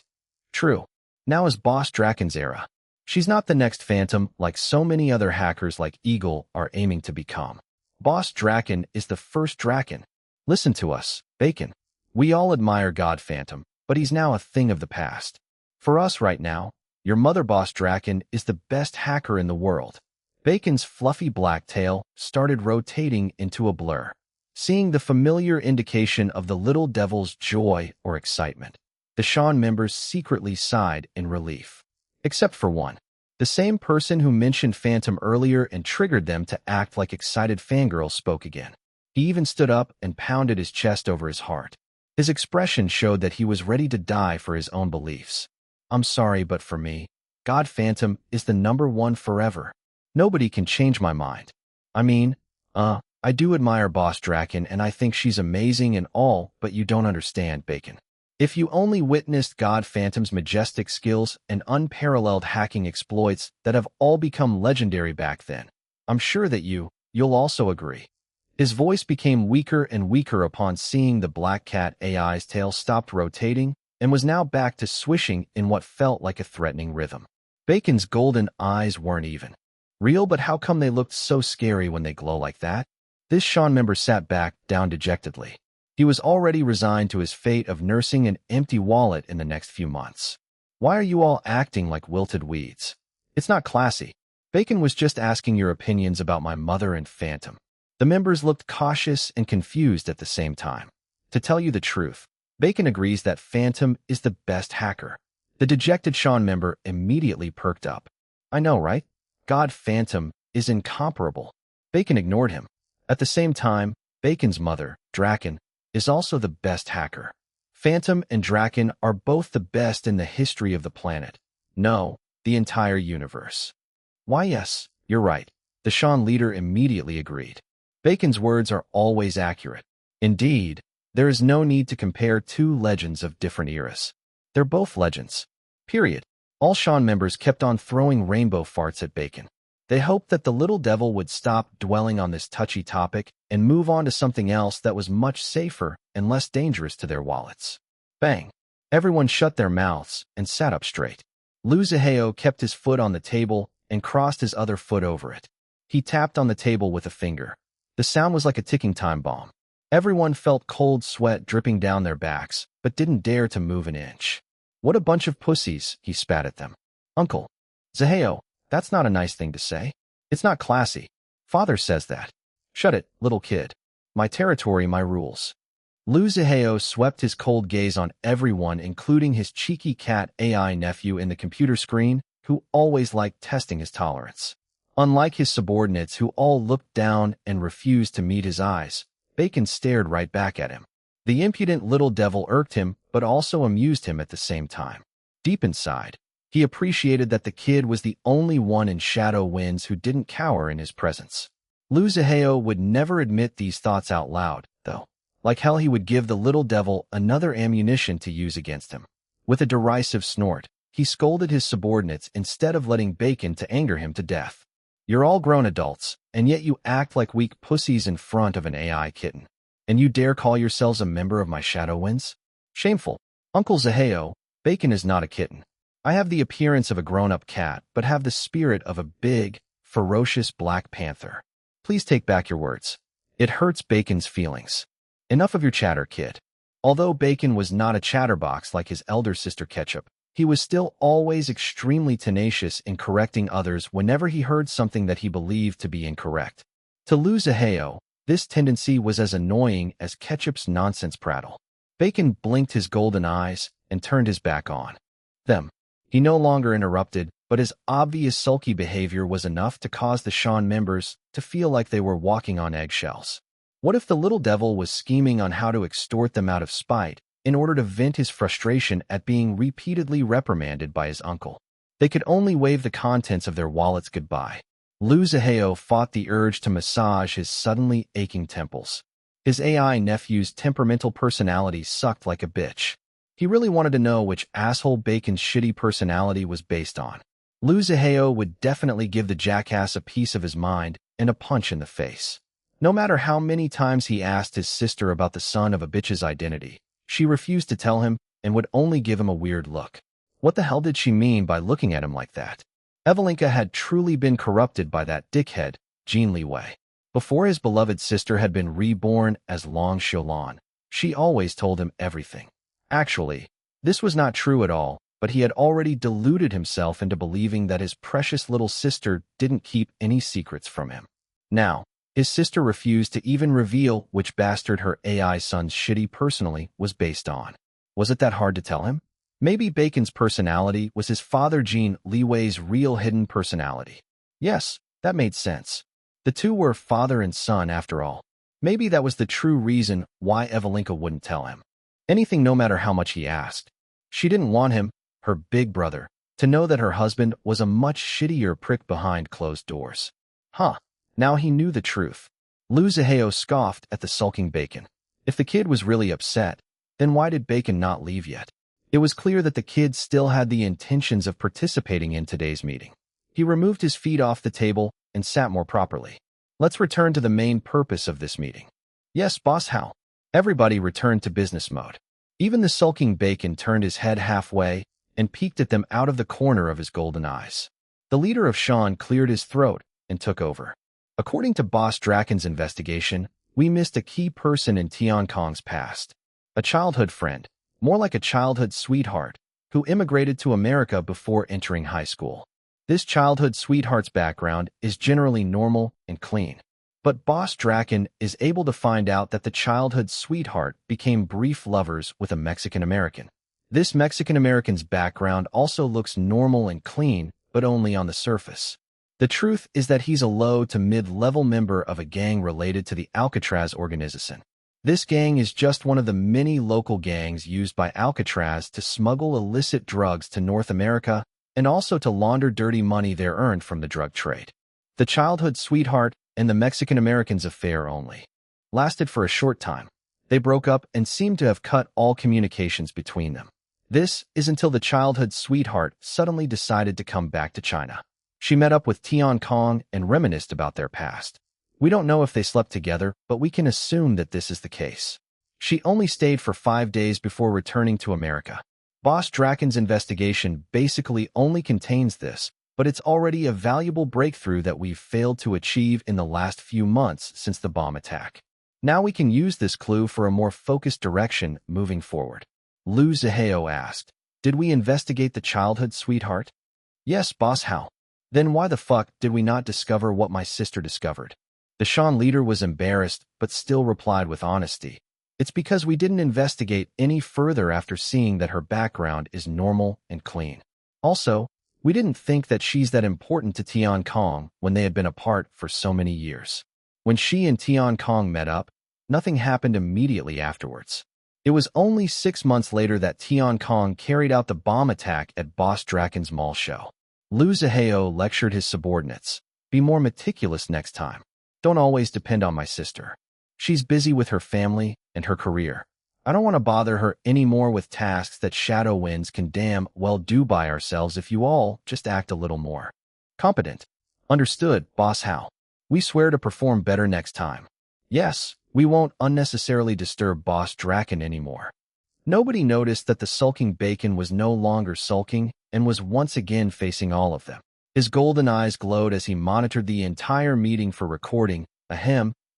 True, now is Boss Draken's era. She's not the next Phantom like so many other hackers like Eagle are aiming to become. Boss Draken is the first Draken. Listen to us, Bacon. We all admire God Phantom, but he's now a thing of the past. For us right now, your mother Boss Draken is the best hacker in the world. Bacon's fluffy black tail started rotating into a blur, seeing the familiar indication of the little devil's joy or excitement. The Shan members secretly sighed in relief. Except for one. The same person who mentioned Phantom earlier and triggered them to act like excited fangirls spoke again. He even stood up and pounded his chest over his heart. His expression showed that he was ready to die for his own beliefs. I'm sorry, but for me, God Phantom is the number one forever. Nobody can change my mind. I mean, I do admire Boss Draken and I think she's amazing and all, but you don't understand, Bacon. If you only witnessed God Phantom's majestic skills and unparalleled hacking exploits that have all become legendary back then, I'm sure that you'll also agree. His voice became weaker and weaker upon seeing the Black Cat AI's tail stopped rotating and was now back to swishing in what felt like a threatening rhythm. Bacon's golden eyes weren't even real, but how come they looked so scary when they glow like that? This Shan member sat back down dejectedly. He was already resigned to his fate of nursing an empty wallet in the next few months. Why are you all acting like wilted weeds? It's not classy. Bacon was just asking your opinions about my mother and Phantom. The members looked cautious and confused at the same time. To tell you the truth, Bacon agrees that Phantom is the best hacker. The dejected Shan member immediately perked up. I know, right? God Phantom is incomparable. Bacon ignored him. At the same time, Bacon's mother, Draken, is also the best hacker. Phantom and Draken are both the best in the history of the planet. No, the entire universe. Why yes, you're right. The Shan leader immediately agreed. Bacon's words are always accurate. Indeed, there is no need to compare two legends of different eras. They're both legends. Period. All Shan members kept on throwing rainbow farts at Bacon. They hoped that the little devil would stop dwelling on this touchy topic and move on to something else that was much safer and less dangerous to their wallets. Bang! Everyone shut their mouths and sat up straight. Liu Zihao kept his foot on the table and crossed his other foot over it. He tapped on the table with a finger. The sound was like a ticking time bomb. Everyone felt cold sweat dripping down their backs, but didn't dare to move an inch. What a bunch of pussies, he spat at them. Uncle Zihao, that's not a nice thing to say. It's not classy. Father says that. Shut it, little kid. My territory, my rules. Liu Zihao swept his cold gaze on everyone, including his cheeky cat AI nephew in the computer screen, who always liked testing his tolerance. Unlike his subordinates who all looked down and refused to meet his eyes, Bacon stared right back at him. The impudent little devil irked him, but also amused him at the same time. Deep inside, he appreciated that the kid was the only one in Shadow Winds who didn't cower in his presence. Liu Zihao would never admit these thoughts out loud, though. Like hell, he would give the little devil another ammunition to use against him. With a derisive snort, he scolded his subordinates instead of letting Bacon to anger him to death. You're all grown adults, and yet you act like weak pussies in front of an AI kitten. And you dare call yourselves a member of my Shadow Winds? Shameful. Uncle Zihao, Bacon is not a kitten. I have the appearance of a grown-up cat, but have the spirit of a big, ferocious black panther. Please take back your words. It hurts Bacon's feelings. Enough of your chatter, kid. Although Bacon was not a chatterbox like his elder sister Ketchup, he was still always extremely tenacious in correcting others whenever he heard something that he believed to be incorrect. To Liu Zihao, this tendency was as annoying as Ketchup's nonsense prattle. Bacon blinked his golden eyes and turned his back on them. He no longer interrupted, but his obvious sulky behavior was enough to cause the Shan members to feel like they were walking on eggshells. What if the little devil was scheming on how to extort them out of spite in order to vent his frustration at being repeatedly reprimanded by his uncle? They could only wave the contents of their wallets goodbye. Liu Zihao fought the urge to massage his suddenly aching temples. His AI nephew's temperamental personality sucked like a bitch. He really wanted to know which asshole Bacon's shitty personality was based on. Liu Zihao would definitely give the jackass a piece of his mind and a punch in the face. No matter how many times he asked his sister about the son of a bitch's identity, she refused to tell him and would only give him a weird look. What the hell did she mean by looking at him like that? Evelinka had truly been corrupted by that dickhead, Jin Liwei. Before his beloved sister had been reborn as Long Xiulan, she always told him everything. Actually, this was not true at all, but he had already deluded himself into believing that his precious little sister didn't keep any secrets from him. Now, his sister refused to even reveal which bastard her AI son's shitty personality was based on. Was it that hard to tell him? Maybe Bacon's personality was his father Jin Liwei's real hidden personality. Yes, that made sense. The two were father and son after all. Maybe that was the true reason why Evelinka wouldn't tell him. Anything, no matter how much he asked. She didn't want him, her big brother, to know that her husband was a much shittier prick behind closed doors. Huh. Now he knew the truth. Liu Zihao scoffed at the sulking Bacon. If the kid was really upset, then why did Bacon not leave yet? It was clear that the kid still had the intentions of participating in today's meeting. He removed his feet off the table and sat more properly. Let's return to the main purpose of this meeting. Yes, boss, how? Everybody returned to business mode. Even the sulking Bacon turned his head halfway and peeked at them out of the corner of his golden eyes. The leader of Shan cleared his throat and took over. According to Boss Draken's investigation, we missed a key person in Tian Kong's past. A childhood friend, more like a childhood sweetheart, who immigrated to America before entering high school. This childhood sweetheart's background is generally normal and clean. But Boss Draken is able to find out that the childhood sweetheart became brief lovers with a Mexican-American. This Mexican-American's background also looks normal and clean, but only on the surface. The truth is that he's a low to mid-level member of a gang related to the Alcatraz organization. This gang is just one of the many local gangs used by Alcatraz to smuggle illicit drugs to North America and also to launder dirty money they're earned from the drug trade. The childhood sweetheart and the Mexican-Americans affair only lasted for a short time. They broke up and seemed to have cut all communications between them. This is until the childhood sweetheart suddenly decided to come back to China. She met up with Tian Kong and reminisced about their past. We don't know if they slept together, but we can assume that this is the case. She only stayed for 5 days before returning to America. Boss Draken's investigation basically only contains this, but it's already a valuable breakthrough that we've failed to achieve in the last few months since the bomb attack. Now we can use this clue for a more focused direction moving forward. Liu Zihao asked, "Did we investigate the childhood sweetheart?" "Yes, Boss Hao." "Then why the fuck did we not discover what my sister discovered?" The Shan leader was embarrassed, but still replied with honesty. "It's because we didn't investigate any further after seeing that her background is normal and clean. Also, we didn't think that she's that important to Tian Kong when they had been apart for so many years. When she and Tian Kong met up, nothing happened immediately afterwards. It was only 6 months later that Tian Kong carried out the bomb attack at Boss Draken's mall show." Liu Zihao lectured his subordinates, "Be more meticulous next time. Don't always depend on my sister. She's busy with her family and her career. I don't want to bother her anymore with tasks that Shadow Winds can damn well do by ourselves if you all just act a little more competent." "Understood, Boss Hao. We swear to perform better next time." "Yes, we won't unnecessarily disturb Boss Draken anymore." Nobody noticed that the sulking Bacon was no longer sulking and was once again facing all of them. His golden eyes glowed as he monitored the entire meeting for recording,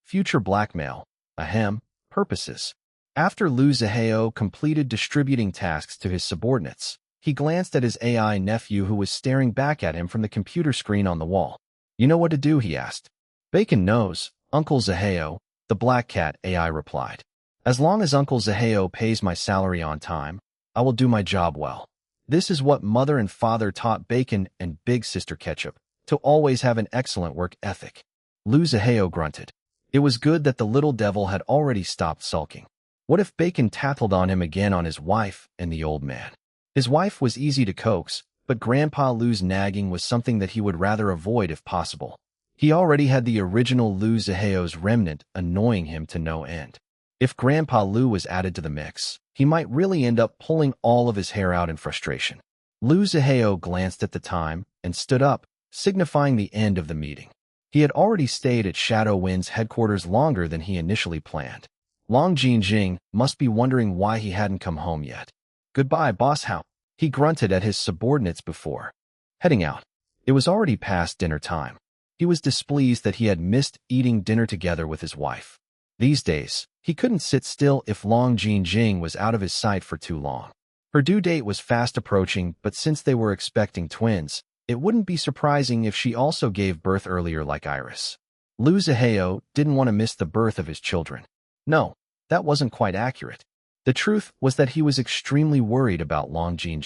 future blackmail, purposes. After Liu Zihao completed distributing tasks to his subordinates, he glanced at his AI nephew who was staring back at him from the computer screen on the wall. "You know what to do?" he asked. "Bacon knows, Uncle Zihao," the Black Cat AI replied. "As long as Uncle Zihao pays my salary on time, I will do my job well." This is what Mother and Father taught Bacon and Big Sister Ketchup, to always have an excellent work ethic. Liu Zihao grunted. It was good that the little devil had already stopped sulking. What if Bacon tattled on him again on his wife and the old man? His wife was easy to coax, but Grandpa Liu's nagging was something that he would rather avoid if possible. He already had the original Liu Zihao's remnant annoying him to no end. If Grandpa Liu was added to the mix, he might really end up pulling all of his hair out in frustration. Liu Zihao glanced at the time and stood up, signifying the end of the meeting. He had already stayed at Shadow Wind's headquarters longer than he initially planned. Long Jing must be wondering why he hadn't come home yet. "Goodbye, Boss Hao," he grunted at his subordinates before heading out. It was already past dinner time. He was displeased that he had missed eating dinner together with his wife. These days, he couldn't sit still if Long Jing was out of his sight for too long. Her due date was fast approaching, but since they were expecting twins, it wouldn't be surprising if she also gave birth earlier like Iris. Liu Zihao didn't want to miss the birth of his children. No, that wasn't quite accurate. The truth was that he was extremely worried about Long Jing.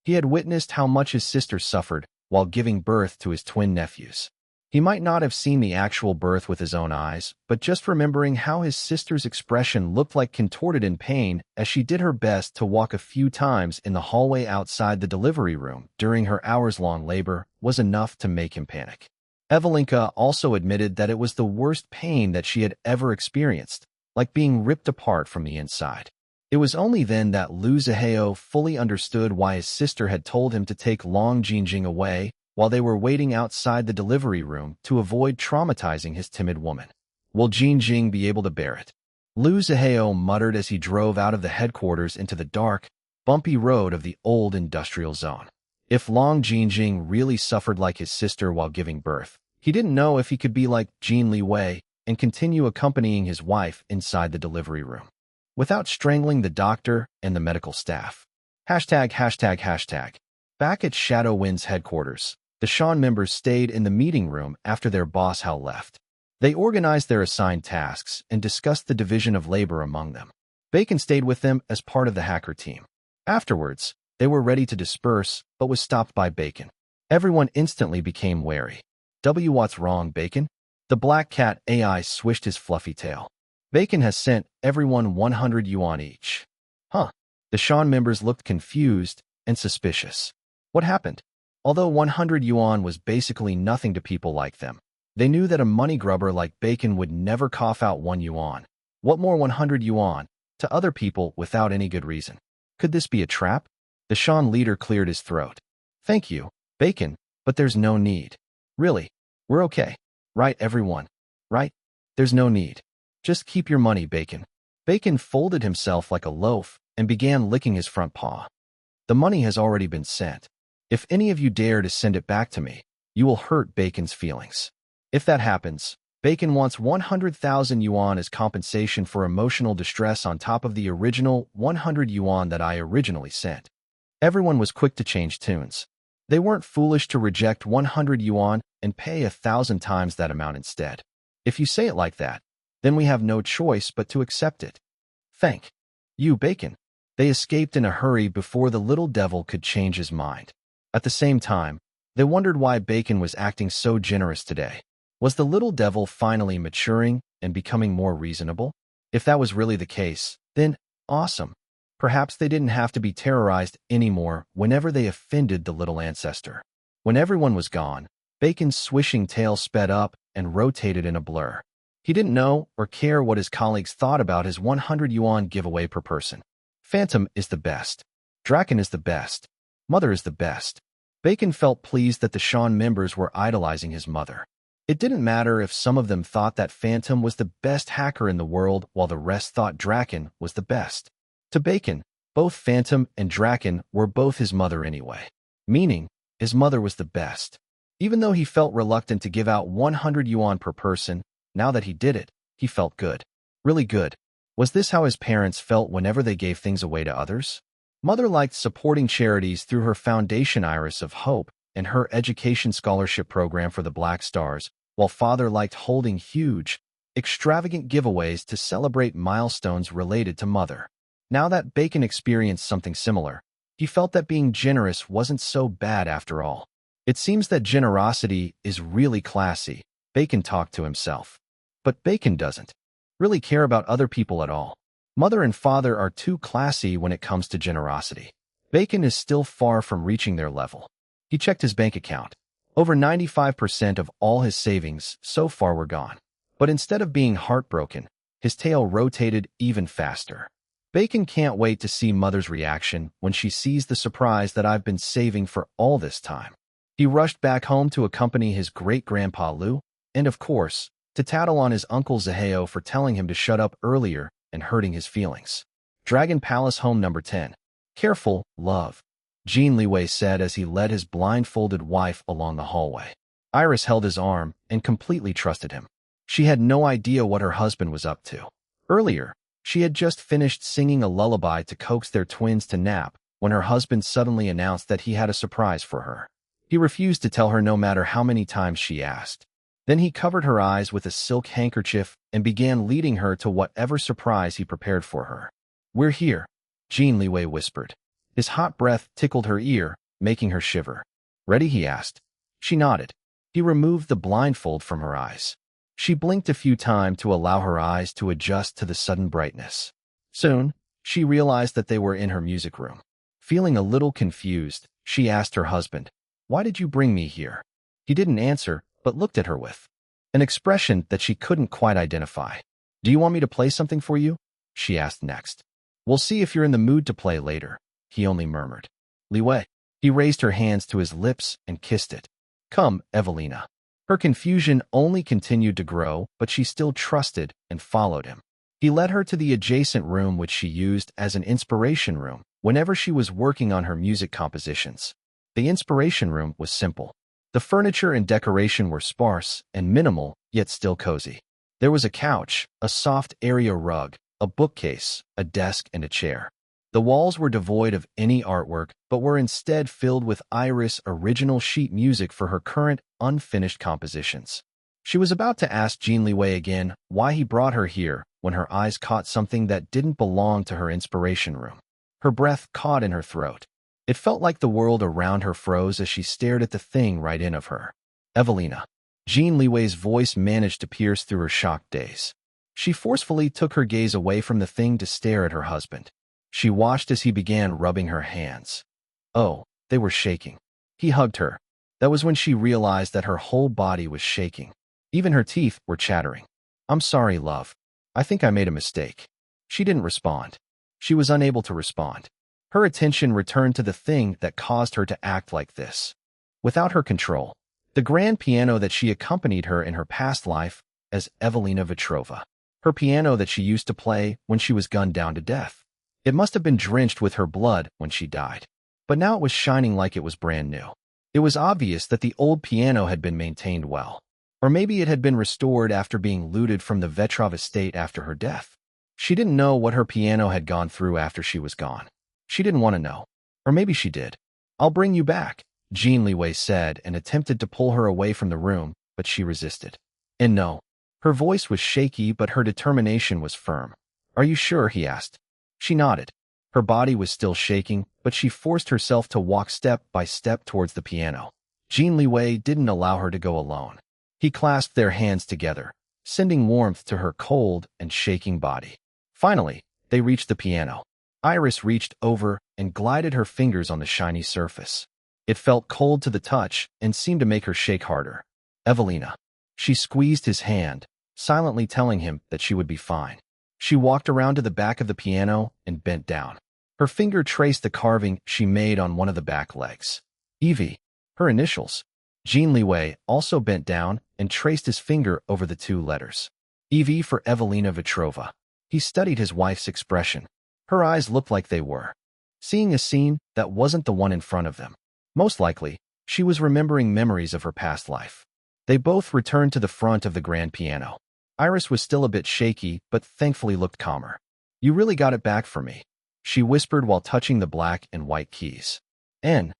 He had witnessed how much his sister suffered while giving birth to his twin nephews. He might not have seen the actual birth with his own eyes, but just remembering how his sister's expression looked like contorted in pain as she did her best to walk a few times in the hallway outside the delivery room during her hours-long labor was enough to make him panic. Evelinka also admitted that it was the worst pain that she had ever experienced, like being ripped apart from the inside. It was only then that Liu Zihao fully understood why his sister had told him to take Long Jing away while they were waiting outside the delivery room to avoid traumatizing his timid woman. Will Jing be able to bear it? Liu Zihao muttered as he drove out of the headquarters into the dark, bumpy road of the old industrial zone. If Long Jing really suffered like his sister while giving birth, he didn't know if he could be like Jin Liwei and continue accompanying his wife inside the delivery room without strangling the doctor and the medical staff. ###. Back at Shadow Wind's headquarters, the Shan members stayed in the meeting room after their boss Hal left. They organized their assigned tasks and discussed the division of labor among them. Bacon stayed with them as part of the hacker team. Afterwards, they were ready to disperse, but was stopped by Bacon. Everyone instantly became wary. What's wrong, Bacon? The black cat AI swished his fluffy tail. Bacon has sent everyone 100 yuan each. Huh. The Shan members looked confused and suspicious. What happened? Although 100 yuan was basically nothing to people like them, they knew that a money grubber like Bacon would never cough out 1 yuan. What more 100 yuan to other people without any good reason? Could this be a trap? The Shan leader cleared his throat. Thank you, Bacon, but there's no need. Really, we're okay. Right, everyone? Right? There's no need. Just keep your money, Bacon. Bacon folded himself like a loaf and began licking his front paw. The money has already been sent. If any of you dare to send it back to me, you will hurt Bacon's feelings. If that happens, Bacon wants 100,000 yuan as compensation for emotional distress on top of the original 100 yuan that I originally sent. Everyone was quick to change tunes. They weren't foolish to reject 100 yuan and pay 1,000 times that amount instead. If you say it like that, then we have no choice but to accept it. Thank you, Bacon. They escaped in a hurry before the little devil could change his mind. At the same time, they wondered why Bacon was acting so generous today. Was the little devil finally maturing and becoming more reasonable? If that was really the case, then awesome. Perhaps they didn't have to be terrorized anymore whenever they offended the little ancestor. When everyone was gone, Bacon's swishing tail sped up and rotated in a blur. He didn't know or care what his colleagues thought about his 100 yuan giveaway per person. Phantom is the best. Draken is the best. Mother is the best. Bacon felt pleased that the Shan members were idolizing his mother. It didn't matter if some of them thought that Phantom was the best hacker in the world while the rest thought Draken was the best. To Bacon, both Phantom and Draken were both his mother anyway, meaning his mother was the best. Even though he felt reluctant to give out 100 yuan per person, now that he did it, he felt good. Really good. Was this how his parents felt whenever they gave things away to others? Mother liked supporting charities through her foundation Iris of Hope and her education scholarship program for the Black Stars, while father liked holding huge, extravagant giveaways to celebrate milestones related to mother. Now that Bacon experienced something similar, he felt that being generous wasn't so bad after all. It seems that generosity is really classy, Bacon talked to himself. But Bacon doesn't really care about other people at all. Mother and father are too classy when it comes to generosity. Bacon is still far from reaching their level. He checked his bank account. Over 95% of all his savings so far were gone. But instead of being heartbroken, his tail rotated even faster. Bacon can't wait to see Mother's reaction when she sees the surprise that I've been saving for all this time. He rushed back home to accompany his great-grandpa Lu, and of course, to tattle on his uncle Zaheo for telling him to shut up earlier and hurting his feelings. Dragon Palace Home Number 10. Careful, love, Jin Liwei said as he led his blindfolded wife along the hallway. Iris held his arm and completely trusted him. She had no idea what her husband was up to. Earlier, she had just finished singing a lullaby to coax their twins to nap when her husband suddenly announced that he had a surprise for her. He refused to tell her no matter how many times she asked. Then he covered her eyes with a silk handkerchief and began leading her to whatever surprise he prepared for her. "We're here," Jin Liwei whispered. His hot breath tickled her ear, making her shiver. "Ready?" he asked. She nodded. He removed the blindfold from her eyes. She blinked a few times to allow her eyes to adjust to the sudden brightness. Soon, she realized that they were in her music room. Feeling a little confused, she asked her husband, "Why did you bring me here?" He didn't answer, but looked at her with an expression that she couldn't quite identify. "Do you want me to play something for you?" she asked next. "We'll see if you're in the mood to play later," he only murmured. "Liwei." He raised her hands to his lips and kissed it. "Come, Evelina." Her confusion only continued to grow, but she still trusted and followed him. He led her to the adjacent room which she used as an inspiration room whenever she was working on her music compositions. The inspiration room was simple. The furniture and decoration were sparse and minimal, yet still cozy. There was a couch, a soft area rug, a bookcase, a desk, and a chair. The walls were devoid of any artwork, but were instead filled with Iris' original sheet music for her current, unfinished compositions. She was about to ask Jin Liwei again why he brought her here when her eyes caught something that didn't belong to her inspiration room. Her breath caught in her throat. It felt like the world around her froze as she stared at the thing right in of her. "Evelina." Jin Liwei's voice managed to pierce through her shocked daze. She forcefully took her gaze away from the thing to stare at her husband. She watched as he began rubbing her hands. Oh, they were shaking. He hugged her. That was when she realized that her whole body was shaking. Even her teeth were chattering. I'm sorry, love. I think I made a mistake. She didn't respond. She was unable to respond. Her attention returned to the thing that caused her to act like this. Without her control, the grand piano that she accompanied her in her past life as Evelina Vetrova. Her piano that she used to play when she was gunned down to death. It must have been drenched with her blood when she died. But now it was shining like it was brand new. It was obvious that the old piano had been maintained well. Or maybe it had been restored after being looted from the Vetrov estate after her death. She didn't know what her piano had gone through after she was gone. She didn't want to know. Or maybe she did. I'll bring you back, Jin Liwei said and attempted to pull her away from the room, but she resisted. And no. Her voice was shaky, but her determination was firm. Are you sure? He asked. She nodded. Her body was still shaking, but she forced herself to walk step by step towards the piano. Jin Liwei didn't allow her to go alone. He clasped their hands together, sending warmth to her cold and shaking body. Finally, they reached the piano. Iris reached over and glided her fingers on the shiny surface. It felt cold to the touch and seemed to make her shake harder. Evelina. She squeezed his hand, silently telling him that she would be fine. She walked around to the back of the piano and bent down. Her finger traced the carving she made on one of the back legs. Evie. Her initials. Jin Liwei also bent down and traced his finger over the two letters. Evie for Evelina Vetrova. He studied his wife's expression. Her eyes looked like they were seeing a scene that wasn't the one in front of them. Most likely, she was remembering memories of her past life. They both returned to the front of the grand piano. Iris was still a bit shaky, but thankfully looked calmer. You really got it back for me, she whispered while touching the black and white keys. And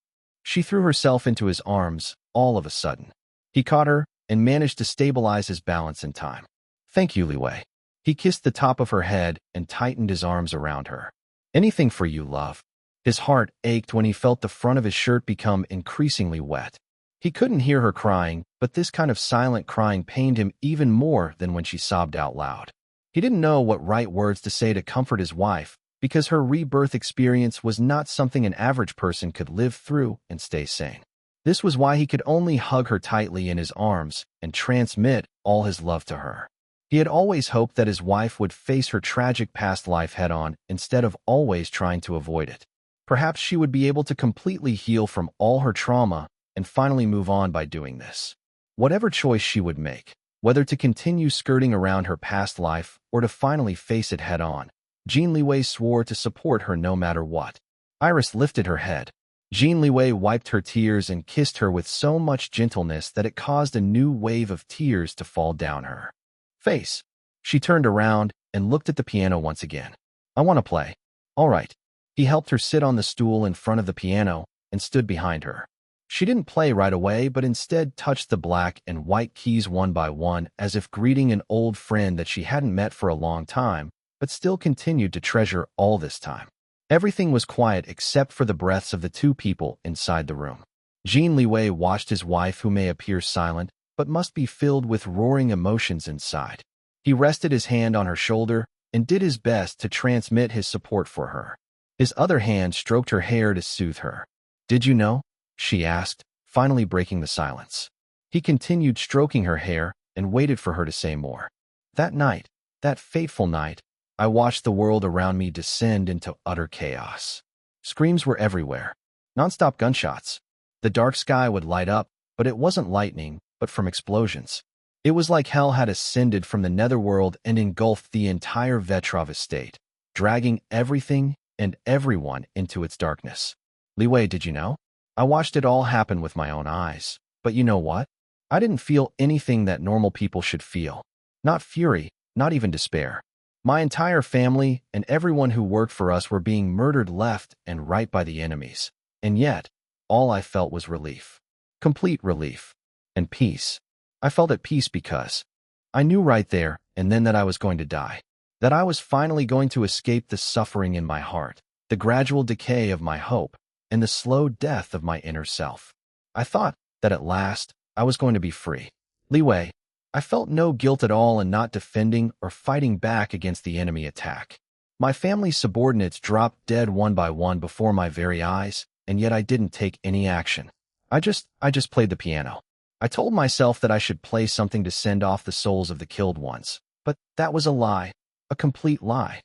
she threw herself into his arms all of a sudden. He caught her and managed to stabilize his balance in time. Thank you, Liwei. He kissed the top of her head and tightened his arms around her. Anything for you, love. His heart ached when he felt the front of his shirt become increasingly wet. He couldn't hear her crying, but this kind of silent crying pained him even more than when she sobbed out loud. He didn't know what right words to say to comfort his wife, because her rebirth experience was not something an average person could live through and stay sane. This was why he could only hug her tightly in his arms and transmit all his love to her. He had always hoped that his wife would face her tragic past life head-on instead of always trying to avoid it. Perhaps she would be able to completely heal from all her trauma and finally move on by doing this. Whatever choice she would make, whether to continue skirting around her past life or to finally face it head-on, Jin Liwei swore to support her no matter what. Iris lifted her head. Jin Liwei wiped her tears and kissed her with so much gentleness that it caused a new wave of tears to fall down her face. She turned around and looked at the piano once again. I want to play. All right. He helped her sit on the stool in front of the piano and stood behind her. She didn't play right away, but instead touched the black and white keys one by one as if greeting an old friend that she hadn't met for a long time, but still continued to treasure all this time. Everything was quiet except for the breaths of the two people inside the room. Jin Liwei watched his wife, who may appear silent, but must be filled with roaring emotions inside. He rested his hand on her shoulder and did his best to transmit his support for her. His other hand stroked her hair to soothe her. Did you know? She asked, finally breaking the silence. He continued stroking her hair and waited for her to say more. That night, that fateful night, I watched the world around me descend into utter chaos. Screams were everywhere. Non-stop gunshots. The dark sky would light up, but it wasn't lightning, but from explosions. It was like hell had ascended from the netherworld and engulfed the entire Vetrov estate, dragging everything and everyone into its darkness. Liwei, did you know? I watched it all happen with my own eyes. But you know what? I didn't feel anything that normal people should feel. Not fury, not even despair. My entire family and everyone who worked for us were being murdered left and right by the enemies. And yet, all I felt was relief. Complete relief. And peace. I felt at peace because I knew right there and then that I was going to die. That I was finally going to escape the suffering in my heart, the gradual decay of my hope, and the slow death of my inner self. I thought that at last I was going to be free. Liwei, I felt no guilt at all in not defending or fighting back against the enemy attack. My family's subordinates dropped dead one by one before my very eyes, and yet I didn't take any action. I just played the piano. I told myself that I should play something to send off the souls of the killed ones, but that was a lie, a complete lie.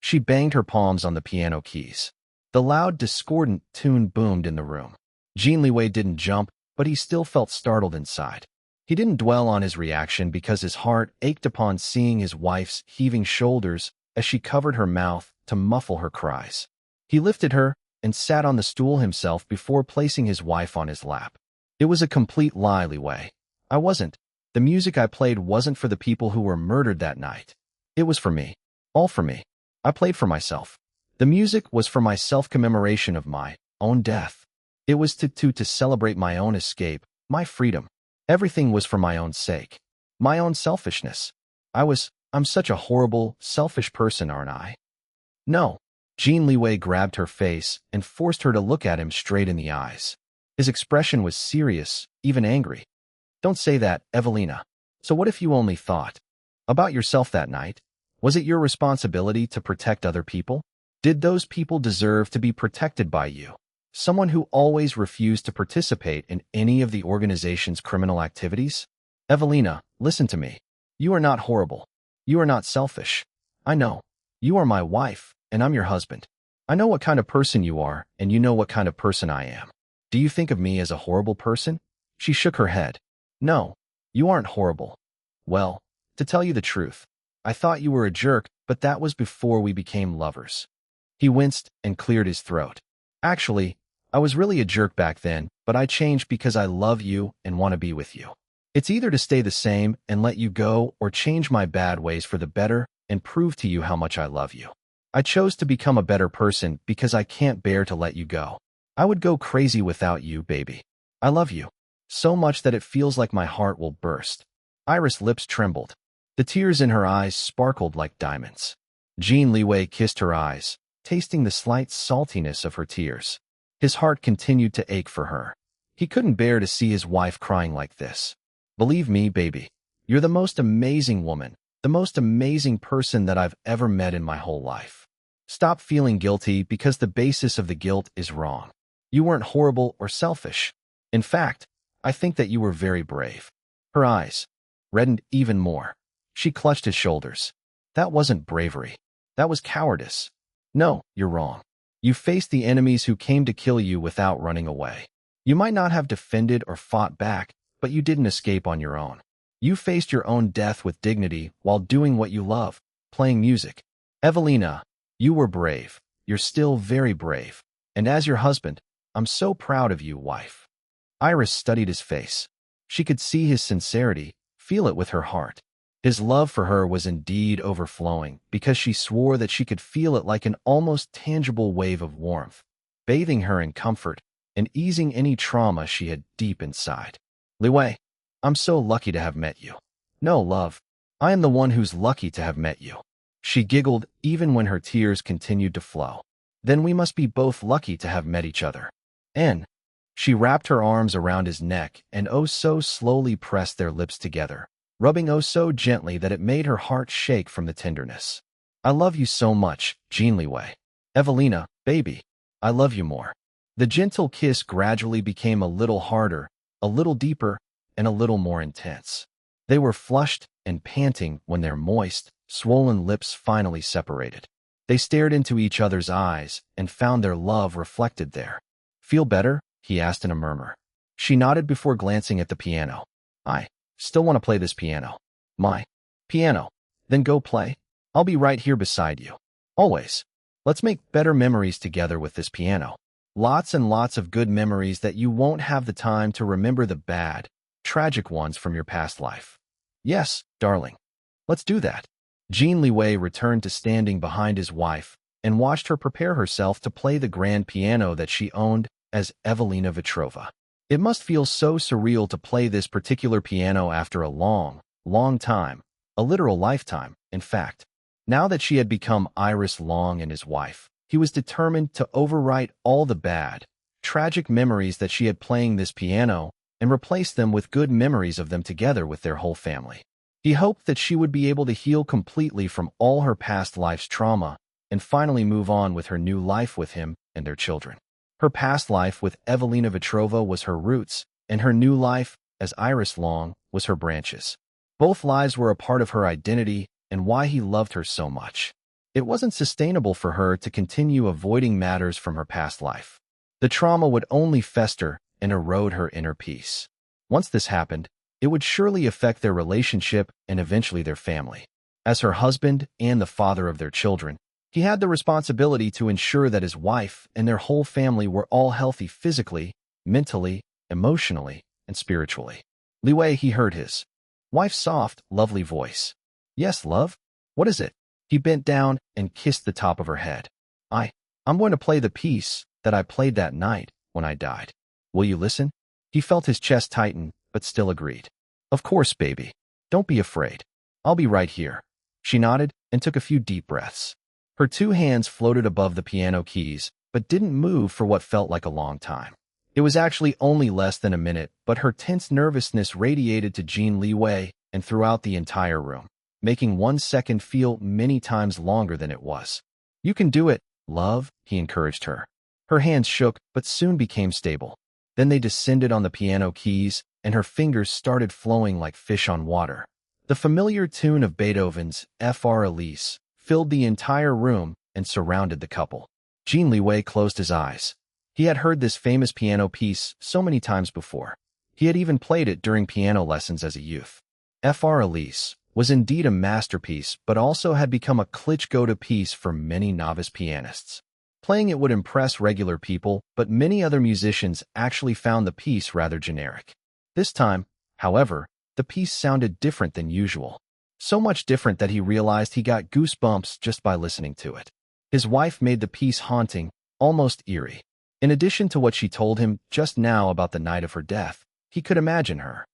She banged her palms on the piano keys. The loud, discordant tune boomed in the room. Jin Liwei didn't jump, but he still felt startled inside. He didn't dwell on his reaction because his heart ached upon seeing his wife's heaving shoulders as she covered her mouth to muffle her cries. He lifted her and sat on the stool himself before placing his wife on his lap. It was a complete lie, Liwei. I wasn't. The music I played wasn't for the people who were murdered that night. It was for me. All for me. I played for myself. The music was for my self-commemoration of my own death. It was to celebrate my own escape, my freedom. Everything was for my own sake. My own selfishness. I'm such a horrible, selfish person, aren't I? No. Jin Liwei grabbed her face and forced her to look at him straight in the eyes. His expression was serious, even angry. Don't say that, Evelina. So what if you only thought about yourself that night? Was it your responsibility to protect other people? Did those people deserve to be protected by you? Someone who always refused to participate in any of the organization's criminal activities? Evelina, listen to me. You are not horrible. You are not selfish. I know. You are my wife, and I'm your husband. I know what kind of person you are, and you know what kind of person I am. Do you think of me as a horrible person? She shook her head. No, you aren't horrible. Well, to tell you the truth, I thought you were a jerk, but that was before we became lovers. He winced and cleared his throat. Actually, I was really a jerk back then, but I changed because I love you and want to be with you. It's either to stay the same and let you go or change my bad ways for the better and prove to you how much I love you. I chose to become a better person because I can't bear to let you go. I would go crazy without you, baby. I love you. So much that it feels like my heart will burst. Iris' lips trembled. The tears in her eyes sparkled like diamonds. Jin Liwei kissed her eyes, tasting the slight saltiness of her tears. His heart continued to ache for her. He couldn't bear to see his wife crying like this. Believe me, baby, you're the most amazing woman, the most amazing person that I've ever met in my whole life. Stop feeling guilty because the basis of the guilt is wrong. You weren't horrible or selfish. In fact, I think that you were very brave. Her eyes reddened even more. She clutched his shoulders. That wasn't bravery. That was cowardice. No, you're wrong. You faced the enemies who came to kill you without running away. You might not have defended or fought back, but you didn't escape on your own. You faced your own death with dignity while doing what you love, playing music. Evelina, you were brave. You're still very brave. And as your husband, I'm so proud of you, wife. Iris studied his face. She could see his sincerity, feel it with her heart. His love for her was indeed overflowing because she swore that she could feel it like an almost tangible wave of warmth, bathing her in comfort and easing any trauma she had deep inside. Liwei, I'm so lucky to have met you. No, love, I am the one who's lucky to have met you. She giggled even when her tears continued to flow. Then we must be both lucky to have met each other. And she wrapped her arms around his neck and oh so slowly pressed their lips together, rubbing oh so gently that it made her heart shake from the tenderness. I love you so much, Jin Liwei. Evelina, baby, I love you more. The gentle kiss gradually became a little harder, a little deeper, and a little more intense. They were flushed and panting when their moist, swollen lips finally separated. They stared into each other's eyes and found their love reflected there. Feel better? He asked in a murmur. She nodded before glancing at the piano. I still want to play this piano. My piano. Then go play. I'll be right here beside you. Always. Let's make better memories together with this piano. Lots and lots of good memories that you won't have the time to remember the bad, tragic ones from your past life. Yes, darling. Let's do that. Jin Liwei returned to standing behind his wife and watched her prepare herself to play the grand piano that she owned as Evelina Vetrova. It must feel so surreal to play this particular piano after a long, long time, a literal lifetime, in fact. Now that she had become Iris Long and his wife, he was determined to overwrite all the bad, tragic memories that she had playing this piano and replace them with good memories of them together with their whole family. He hoped that she would be able to heal completely from all her past life's trauma and finally move on with her new life with him and their children. Her past life with Evelina Vetrova was her roots, and her new life as Iris Long was her branches. Both lives were a part of her identity and why he loved her so much. It wasn't sustainable for her to continue avoiding matters from her past life. The trauma would only fester and erode her inner peace. Once this happened, it would surely affect their relationship and eventually their family. As her husband and the father of their children, he had the responsibility to ensure that his wife and their whole family were all healthy physically, mentally, emotionally, and spiritually. Liwei, he heard his wife's soft, lovely voice. Yes, love? What is it? He bent down and kissed the top of her head. I'm going to play the piece that I played that night when I died. Will you listen? He felt his chest tighten, but still agreed. Of course, baby. Don't be afraid. I'll be right here. She nodded and took a few deep breaths. Her two hands floated above the piano keys, but didn't move for what felt like a long time. It was actually only less than a minute, but her tense nervousness radiated to Jin Liwei and throughout the entire room, making 1 second feel many times longer than it was. You can do it, love, he encouraged her. Her hands shook, but soon became stable. Then they descended on the piano keys, and her fingers started flowing like fish on water. The familiar tune of Beethoven's Fr Elise filled the entire room and surrounded the couple. Jin Liwei closed his eyes. He had heard this famous piano piece so many times before. He had even played it during piano lessons as a youth. Fr Elise was indeed a masterpiece, but also had become a Klitschko piece for many novice pianists. Playing it would impress regular people, but many other musicians actually found the piece rather generic. This time, however, the piece sounded different than usual. So much different that he realized he got goosebumps just by listening to it. His wife made the piece haunting, almost eerie. In addition to what she told him just now about the night of her death, he could imagine her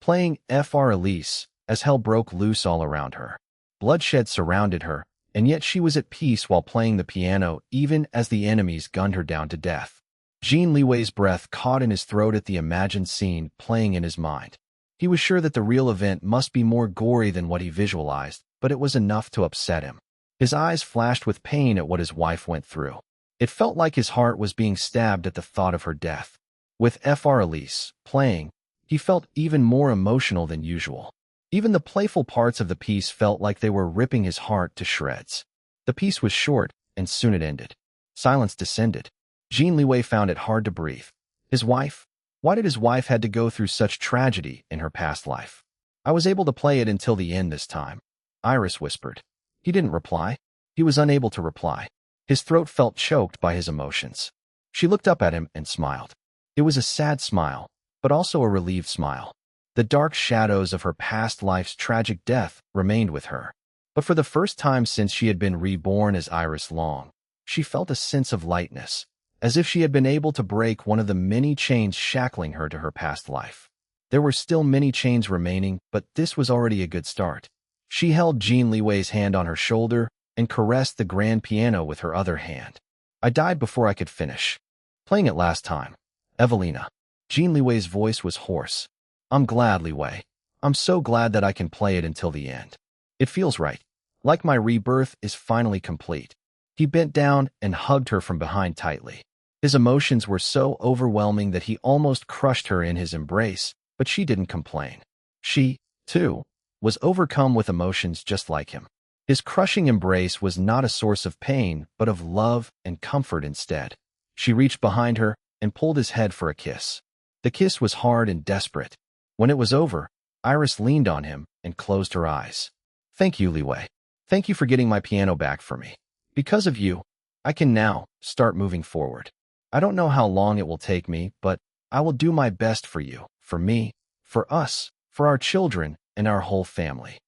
playing Fr Elise as hell broke loose all around her. Bloodshed surrounded her, and yet she was at peace while playing the piano even as the enemies gunned her down to death. Jin Liwei's breath caught in his throat at the imagined scene playing in his mind. He was sure that the real event must be more gory than what he visualized, but it was enough to upset him. His eyes flashed with pain at what his wife went through. It felt like his heart was being stabbed at the thought of her death. With Fr Elise playing, he felt even more emotional than usual. Even the playful parts of the piece felt like they were ripping his heart to shreds. The piece was short, and soon it ended. Silence descended. Jin Liwei found it hard to breathe. His wife? Why did his wife had to go through such tragedy in her past life? I was able to play it until the end this time, Iris whispered. He didn't reply. He was unable to reply. His throat felt choked by his emotions. She looked up at him and smiled. It was a sad smile, but also a relieved smile. The dark shadows of her past life's tragic death remained with her. But for the first time since she had been reborn as Iris Long, she felt a sense of lightness, as if she had been able to break one of the many chains shackling her to her past life. There were still many chains remaining, but this was already a good start. She held Jin Liwei's hand on her shoulder and caressed the grand piano with her other hand. I died before I could finish playing it last time. Evelina. Jin Liwei's voice was hoarse. I'm glad, Liwei. I'm so glad that I can play it until the end. It feels right. Like my rebirth is finally complete. He bent down and hugged her from behind tightly. His emotions were so overwhelming that he almost crushed her in his embrace, but she didn't complain. She, too, was overcome with emotions just like him. His crushing embrace was not a source of pain, but of love and comfort instead. She reached behind her and pulled his head for a kiss. The kiss was hard and desperate. When it was over, Iris leaned on him and closed her eyes. Thank you, Liwei. Thank you for getting my piano back for me. Because of you, I can now start moving forward. I don't know how long it will take me, but I will do my best for you, for me, for us, for our children, and our whole family.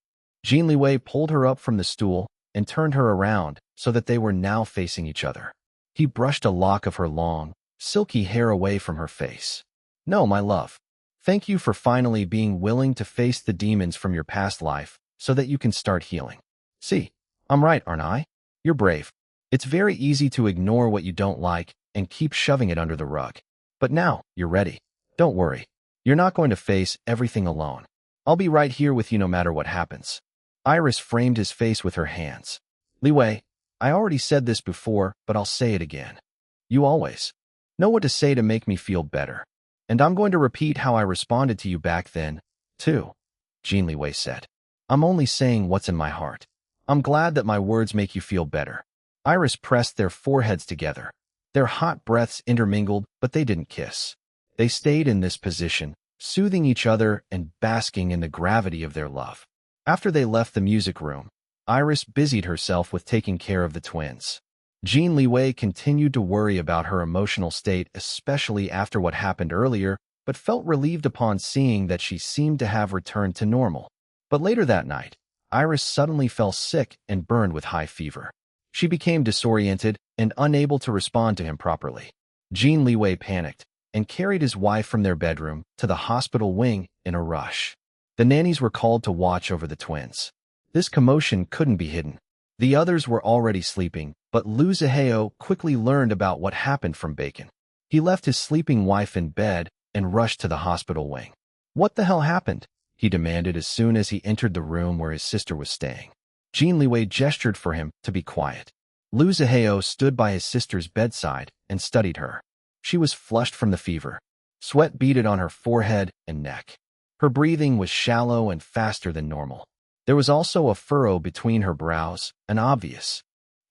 Jin Liwei pulled her up from the stool and turned her around so that they were now facing each other. He brushed a lock of her long, silky hair away from her face. No, my love. Thank you for finally being willing to face the demons from your past life so that you can start healing. See, I'm right, aren't I? You're brave. It's very easy to ignore what you don't like and keep shoving it under the rug. But now, you're ready. Don't worry. You're not going to face everything alone. I'll be right here with you no matter what happens. Iris framed his face with her hands. Liwei, I already said this before, but I'll say it again. You always know what to say to make me feel better. And I'm going to repeat how I responded to you back then, too, Jin Liwei said. I'm only saying what's in my heart. I'm glad that my words make you feel better. Iris pressed their foreheads together. Their hot breaths intermingled, but they didn't kiss. They stayed in this position, soothing each other and basking in the gravity of their love. After they left the music room, Iris busied herself with taking care of the twins. Jin Liwei continued to worry about her emotional state, especially after what happened earlier, but felt relieved upon seeing that she seemed to have returned to normal. But later that night, Iris suddenly fell sick and burned with high fever. She became disoriented and unable to respond to him properly. Jin Liwei panicked and carried his wife from their bedroom to the hospital wing in a rush. The nannies were called to watch over the twins. This commotion couldn't be hidden. The others were already sleeping, but Lu Zihao quickly learned about what happened from Bacon. He left his sleeping wife in bed and rushed to the hospital wing. What the hell happened? He demanded as soon as he entered the room where his sister was staying. Jin Liwei gestured for him to be quiet. Lu Zihao stood by his sister's bedside and studied her. She was flushed from the fever. Sweat beaded on her forehead and neck. Her breathing was shallow and faster than normal. There was also a furrow between her brows, an obvious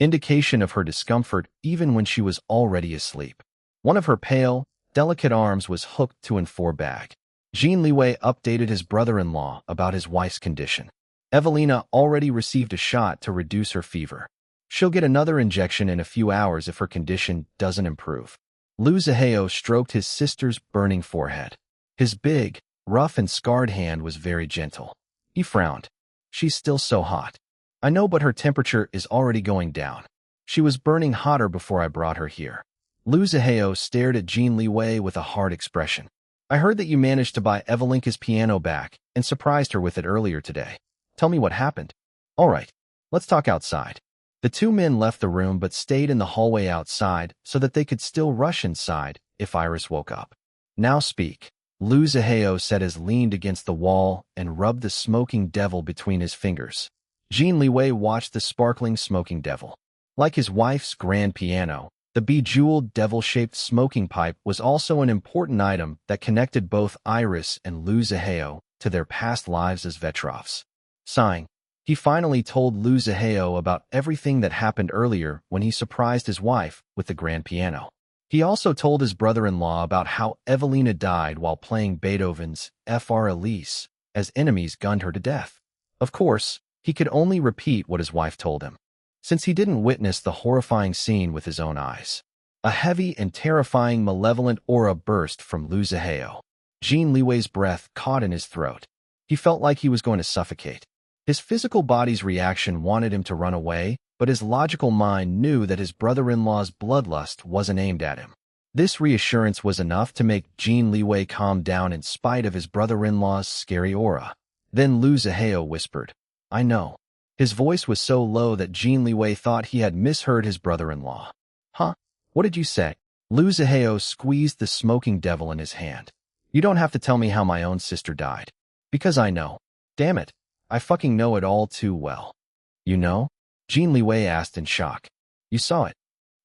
indication of her discomfort even when she was already asleep. One of her pale, delicate arms was hooked to an IV bag. Jin Liwei updated his brother-in-law about his wife's condition. Evelina already received a shot to reduce her fever. She'll get another injection in a few hours if her condition doesn't improve. Lu Zihao stroked his sister's burning forehead. His big, rough and scarred hand was very gentle. He frowned. She's still so hot. I know, but her temperature is already going down. She was burning hotter before I brought her here. Lu Zihao stared at Jin Liwei with a hard expression. I heard that you managed to buy Evelinka's piano back and surprised her with it earlier today. Tell me what happened. All right, let's talk outside. The two men left the room but stayed in the hallway outside so that they could still rush inside if Iris woke up. Now speak, Lu Zihao said as leaned against the wall and rubbed the smoking devil between his fingers. Jin Liwei watched the sparkling smoking devil. Like his wife's grand piano, the bejeweled devil-shaped smoking pipe was also an important item that connected both Iris and Lu Zihao to their past lives as Vetrovs. Sighing, he finally told Lu Zihao about everything that happened earlier when he surprised his wife with the grand piano. He also told his brother-in-law about how Evelina died while playing Beethoven's Fr Elise as enemies gunned her to death. Of course, he could only repeat what his wife told him, since he didn't witness the horrifying scene with his own eyes. A heavy and terrifying malevolent aura burst from Lu Zihao. Jin Liwei's breath caught in his throat. He felt like he was going to suffocate. His physical body's reaction wanted him to run away, but his logical mind knew that his brother-in-law's bloodlust wasn't aimed at him. This reassurance was enough to make Jin Liwei calm down in spite of his brother-in-law's scary aura. Then Lu Zihao whispered, I know. His voice was so low that Jin Liwei thought he had misheard his brother-in-law. Huh? What did you say? Lu Zihao squeezed the smoking devil in his hand. You don't have to tell me how my own sister died. Because I know. Damn it. I fucking know it all too well. You know? Jin Liwei asked in shock. You saw it.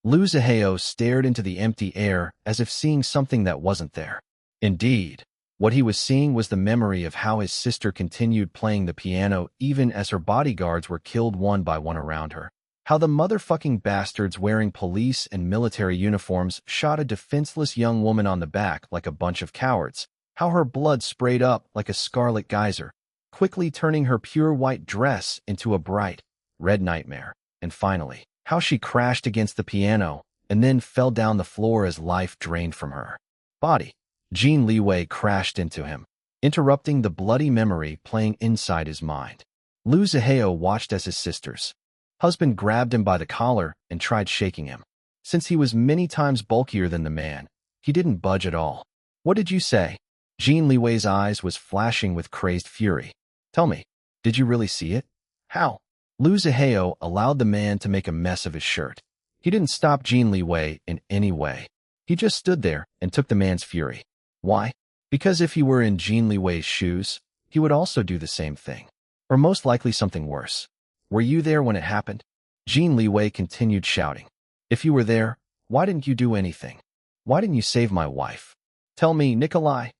Lu Zihao stared into the empty air as if seeing something that wasn't there. Indeed, what he was seeing was the memory of how his sister continued playing the piano even as her bodyguards were killed one by one around her. How the motherfucking bastards wearing police and military uniforms shot a defenseless young woman on the back like a bunch of cowards. How her blood sprayed up like a scarlet geyser, quickly turning her pure white dress into a bright, red nightmare. And finally, how she crashed against the piano and then fell down the floor as life drained from her body. Jin Liwei crashed into him, interrupting the bloody memory playing inside his mind. Lu Zihao watched as his sister's husband grabbed him by the collar and tried shaking him. Since he was many times bulkier than the man, he didn't budge at all. What did you say? Jin Liwei's eyes was flashing with crazed fury. Tell me, did you really see it? How? Lu Zihao allowed the man to make a mess of his shirt. He didn't stop Jin Liwei in any way. He just stood there and took the man's fury. Why? Because if he were in Jin Liwei's shoes, he would also do the same thing. Or most likely something worse. Were you there when it happened? Jin Liwei continued shouting. If you were there, why didn't you do anything? Why didn't you save my wife? Tell me, Nikolai.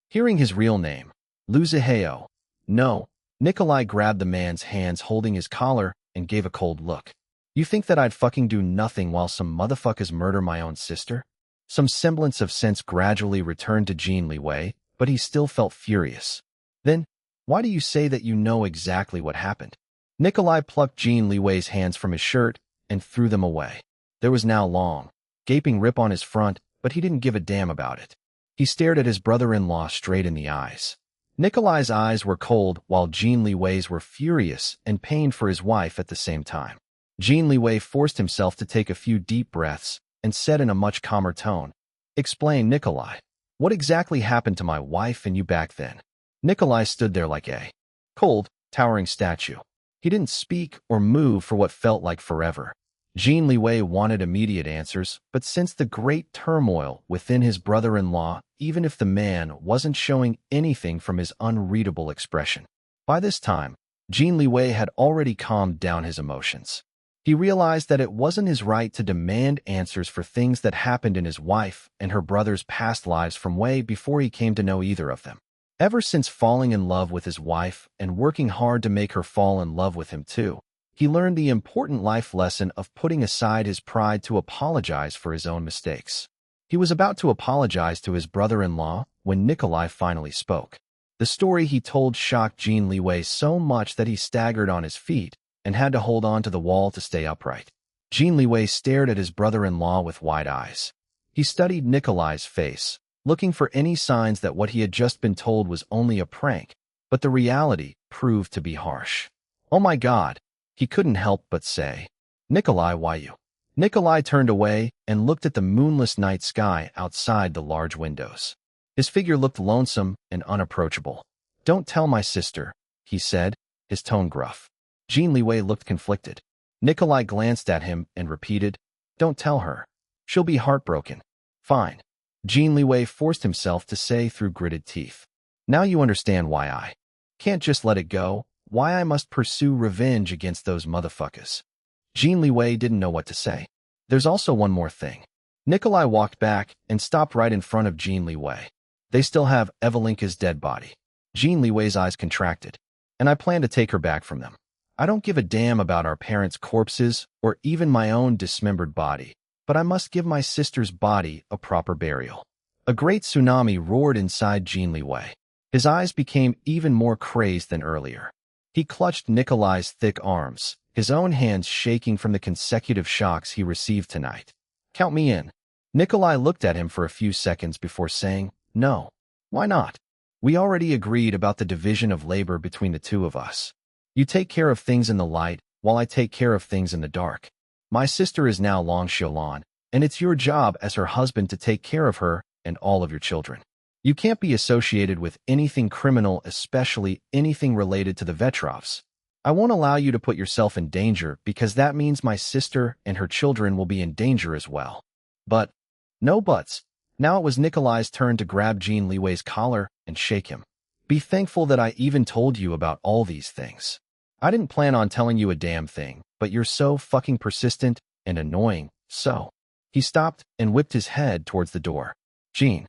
Hearing his real name, Lu Zihao. No. Nikolai grabbed the man's hands holding his collar and gave a cold look. You think that I'd fucking do nothing while some motherfuckers murder my own sister? Some semblance of sense gradually returned to Jin Liwei, but he still felt furious. Then, why do you say that you know exactly what happened? Nikolai plucked Jin Liwei's hands from his shirt and threw them away. There was now long, gaping rip on his front, but he didn't give a damn about it. He stared at his brother-in-law straight in the eyes. Nikolai's eyes were cold while Jin Liwei's were furious and pained for his wife at the same time. Jin Liwei forced himself to take a few deep breaths and said in a much calmer tone, Explain, Nikolai. What exactly happened to my wife and you back then? Nikolai stood there like a cold, towering statue. He didn't speak or move for what felt like forever. Jin Liwei wanted immediate answers, but sensed the great turmoil within his brother-in-law, even if the man wasn't showing anything from his unreadable expression. By this time, Jin Liwei had already calmed down his emotions. He realized that it wasn't his right to demand answers for things that happened in his wife and her brother's past lives from way before he came to know either of them. Ever since falling in love with his wife and working hard to make her fall in love with him too, he learned the important life lesson of putting aside his pride to apologize for his own mistakes. He was about to apologize to his brother-in-law when Nikolai finally spoke. The story he told shocked Jin Liwei so much that he staggered on his feet and had to hold on to the wall to stay upright. Jin Liwei stared at his brother-in-law with wide eyes. He studied Nikolai's face, looking for any signs that what he had just been told was only a prank, but the reality proved to be harsh. Oh my God, he couldn't help but say. Nikolai, why you? Nikolai turned away and looked at the moonless night sky outside the large windows. His figure looked lonesome and unapproachable. Don't tell my sister, he said, his tone gruff. Jin Liwei looked conflicted. Nikolai glanced at him and repeated, Don't tell her. She'll be heartbroken. Fine. Jin Liwei forced himself to say through gritted teeth. Now you understand why I can't just let it go, why I must pursue revenge against those motherfuckers. Jin Liwei didn't know what to say. There's also one more thing. Nikolai walked back and stopped right in front of Jin Liwei. They still have Evelinka's dead body. Jin Liwei's eyes contracted. And I plan to take her back from them. I don't give a damn about our parents' corpses or even my own dismembered body, but I must give my sister's body a proper burial. A great tsunami roared inside Jin Liwei. His eyes became even more crazed than earlier. He clutched Nikolai's thick arms, his own hands shaking from the consecutive shocks he received tonight. Count me in. Nikolai looked at him for a few seconds before saying, No. Why not? We already agreed about the division of labor between the two of us. You take care of things in the light, while I take care of things in the dark. My sister is now Long Xiaolan, and it's your job as her husband to take care of her and all of your children. You can't be associated with anything criminal, especially anything related to the Vetrovs. I won't allow you to put yourself in danger because that means my sister and her children will be in danger as well. But, no buts. Now it was Nikolai's turn to grab Jin Liwei's collar and shake him. Be thankful that I even told you about all these things. I didn't plan on telling you a damn thing, but you're so fucking persistent and annoying, so. He stopped and whipped his head towards the door. Jin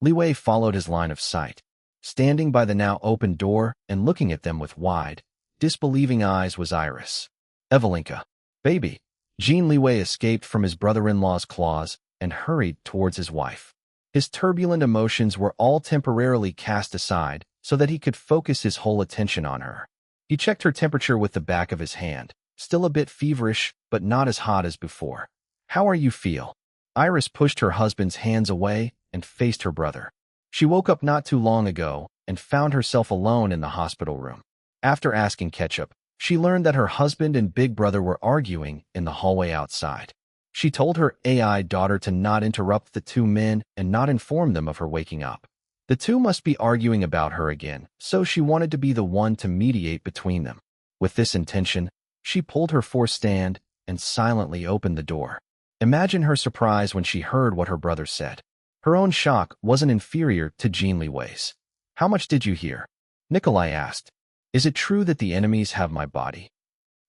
Liwei followed his line of sight. Standing by the now open door and looking at them with wide, disbelieving eyes was Iris. Evelinka. Baby. Jin Liwei escaped from his brother-in-law's claws and hurried towards his wife. His turbulent emotions were all temporarily cast aside so that he could focus his whole attention on her. He checked her temperature with the back of his hand, still a bit feverish, but not as hot as before. How are you feel? Iris pushed her husband's hands away and faced her brother. She woke up not too long ago and found herself alone in the hospital room. After asking Ketchup, she learned that her husband and big brother were arguing in the hallway outside. She told her AI daughter to not interrupt the two men and not inform them of her waking up. The two must be arguing about her again, so she wanted to be the one to mediate between them. With this intention, she pulled her forced stand and silently opened the door. Imagine her surprise when she heard what her brother said. Her own shock wasn't inferior to Jin Liwei's. "How much did you hear?" Nikolai asked. "Is it true that the enemies have my body?"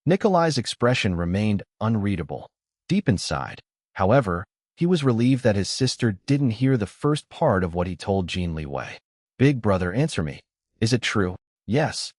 Nikolai's expression remained unreadable. Deep inside, however, he was relieved that his sister didn't hear the first part of what he told Jin Liwei. "Big brother, answer me. Is it true?" "Yes."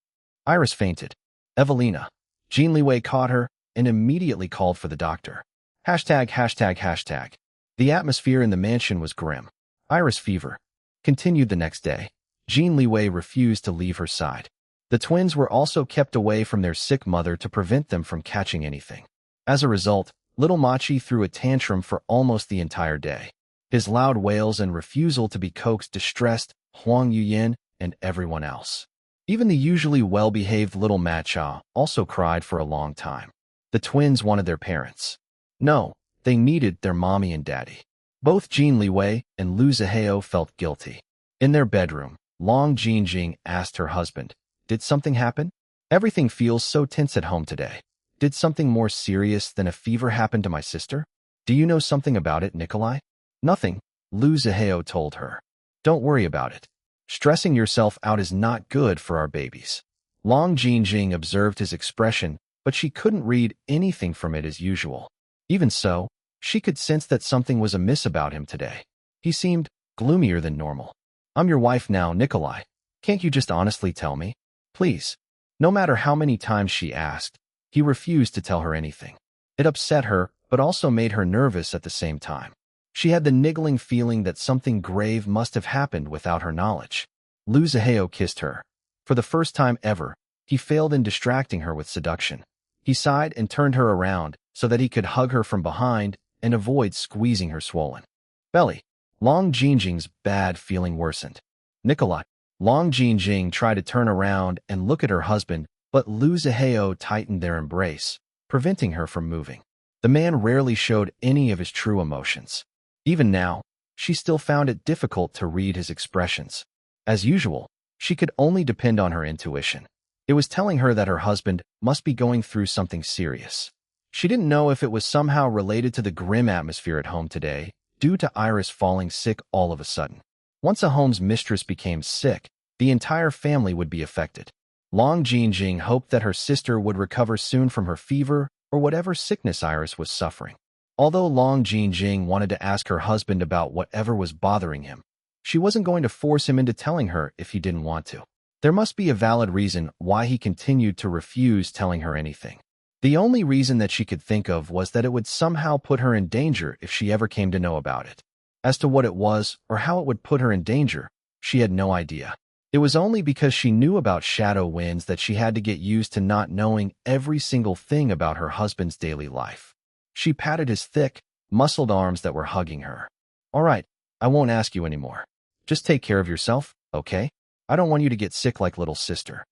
Iris fainted. "Evelina." Jin Liwei caught her and immediately called for the doctor. ####. The atmosphere in the mansion was grim. Iris' fever continued the next day. Jin Liwei refused to leave her side. The twins were also kept away from their sick mother to prevent them from catching anything. As a result, little Machi threw a tantrum for almost the entire day. His loud wails and refusal to be coaxed distressed Huang Yuyin and everyone else. Even the usually well-behaved little Matcha also cried for a long time. The twins wanted their parents. No, they needed their mommy and daddy. Both Jin Liwei and Lu Zihao felt guilty. In their bedroom, Long Jinjing asked her husband, "Did something happen? Everything feels so tense at home today. Did something more serious than a fever happen to my sister? Do you know something about it, Nikolai?" "Nothing," Lu Zihao told her. "Don't worry about it. Stressing yourself out is not good for our babies." Long Jinjing observed his expression, but she couldn't read anything from it as usual. Even so, she could sense that something was amiss about him today. He seemed gloomier than normal. "I'm your wife now, Nikolai. Can't you just honestly tell me? Please." No matter how many times she asked, he refused to tell her anything. It upset her, but also made her nervous at the same time. She had the niggling feeling that something grave must have happened without her knowledge. Lu Zihao kissed her. For the first time ever, he failed in distracting her with seduction. He sighed and turned her around so that he could hug her from behind and avoid squeezing her swollen belly. Long Jinjing's bad feeling worsened. "Nikolai." Long Jinjing tried to turn around and look at her husband, but Lu Zihao tightened their embrace, preventing her from moving. The man rarely showed any of his true emotions. Even now, she still found it difficult to read his expressions. As usual, she could only depend on her intuition. It was telling her that her husband must be going through something serious. She didn't know if it was somehow related to the grim atmosphere at home today, due to Iris falling sick all of a sudden. Once a home's mistress became sick, the entire family would be affected. Long Jinjing hoped that her sister would recover soon from her fever or whatever sickness Iris was suffering. Although Long Jinjing wanted to ask her husband about whatever was bothering him, she wasn't going to force him into telling her if he didn't want to. There must be a valid reason why he continued to refuse telling her anything. The only reason that she could think of was that it would somehow put her in danger if she ever came to know about it. As to what it was or how it would put her in danger, she had no idea. It was only because she knew about shadow winds that she had to get used to not knowing every single thing about her husband's daily life. She patted his thick, muscled arms that were hugging her. "All right, I won't ask you anymore. Just take care of yourself, okay? I don't want you to get sick like little sister."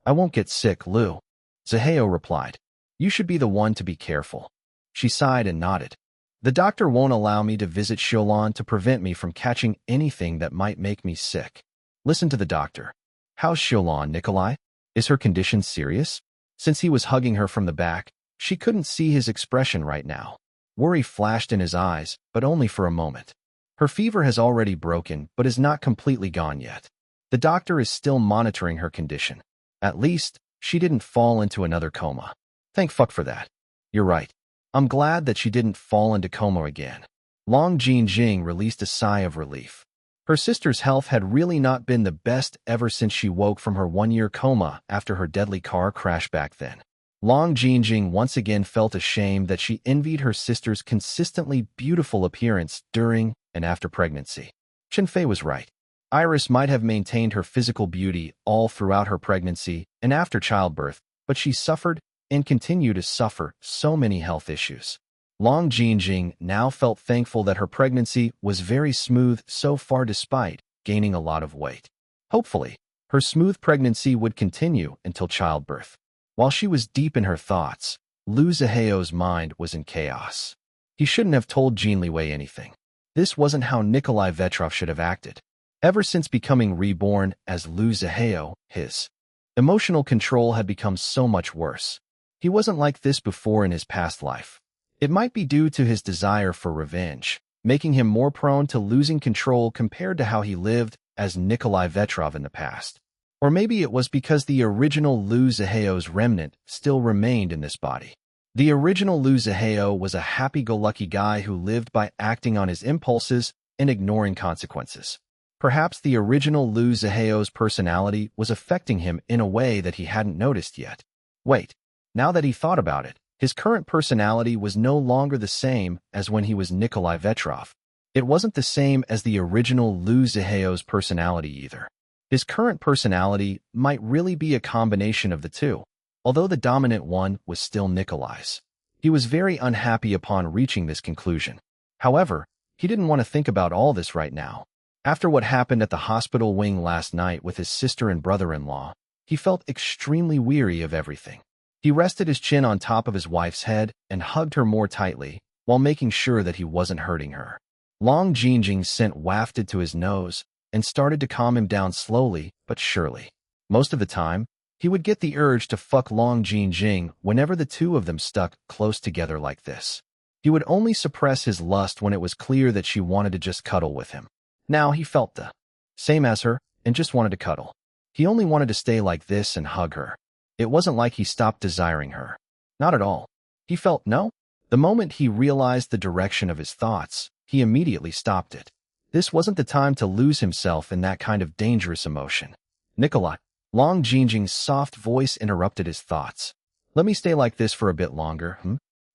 "I won't get sick, Lu," Zihao replied. "You should be the one to be careful." She sighed and nodded. "The doctor won't allow me to visit Xiaolan to prevent me from catching anything that might make me sick." "Listen to the doctor." "How's Xiaolan, Nikolai? Is her condition serious?" Since he was hugging her from the back, she couldn't see his expression right now. Worry flashed in his eyes, but only for a moment. "Her fever has already broken, but is not completely gone yet. The doctor is still monitoring her condition. At least, she didn't fall into another coma. Thank fuck for that." "You're right. I'm glad that she didn't fall into coma again." Long Jinjing released a sigh of relief. Her sister's health had really not been the best ever since she woke from her one-year coma after her deadly car crash back then. Long Jinjing once again felt ashamed that she envied her sister's consistently beautiful appearance during and after pregnancy. Qianfei was right. Iris might have maintained her physical beauty all throughout her pregnancy and after childbirth, but she suffered and continued to suffer so many health issues. Long Jinjing now felt thankful that her pregnancy was very smooth so far despite gaining a lot of weight. Hopefully, her smooth pregnancy would continue until childbirth. While she was deep in her thoughts, Lu Zihao's mind was in chaos. He shouldn't have told Jin Liwei anything. This wasn't how Nikolai Vetrov should have acted. Ever since becoming reborn as Lu Zihao, his emotional control had become so much worse. He wasn't like this before in his past life. It might be due to his desire for revenge, making him more prone to losing control compared to how he lived as Nikolai Vetrov in the past. Or maybe it was because the original Liu Ziheo's remnant still remained in this body. The original Liu Ziheo was a happy-go-lucky guy who lived by acting on his impulses and ignoring consequences. Perhaps the original Liu Ziheo's personality was affecting him in a way that he hadn't noticed yet. Wait, now that he thought about it, his current personality was no longer the same as when he was Nikolai Vetrov. It wasn't the same as the original Liu Ziheo's personality either. His current personality might really be a combination of the two, although the dominant one was still Nikolai's. He was very unhappy upon reaching this conclusion. However, he didn't want to think about all this right now. After what happened at the hospital wing last night with his sister and brother-in-law, he felt extremely weary of everything. He rested his chin on top of his wife's head and hugged her more tightly while making sure that he wasn't hurting her. Long Jingjing's scent wafted to his nose and started to calm him down slowly but surely. Most of the time, he would get the urge to fuck Long Jingjing whenever the two of them stuck close together like this. He would only suppress his lust when it was clear that she wanted to just cuddle with him. Now he felt the same as her and just wanted to cuddle. He only wanted to stay like this and hug her. It wasn't like he stopped desiring her. Not at all. He felt no. The moment he realized the direction of his thoughts, he immediately stopped it. This wasn't the time to lose himself in that kind of dangerous emotion. Nikolai, Long Jingjing's soft voice interrupted his thoughts. Let me stay like this for a bit longer,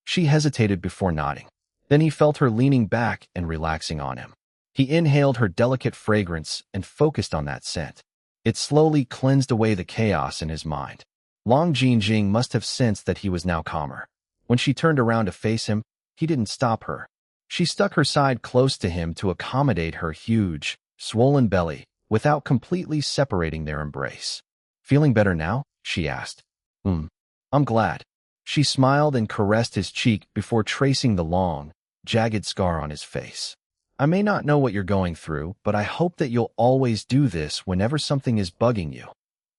She hesitated before nodding. Then he felt her leaning back and relaxing on him. He inhaled her delicate fragrance and focused on that scent. It slowly cleansed away the chaos in his mind. Long Jingjing must have sensed that he was now calmer. When she turned around to face him, he didn't stop her. She stuck her side close to him to accommodate her huge, swollen belly without completely separating their embrace. Feeling better now? She asked. I'm glad. She smiled and caressed his cheek before tracing the long, jagged scar on his face. I may not know what you're going through, but I hope that you'll always do this whenever something is bugging you.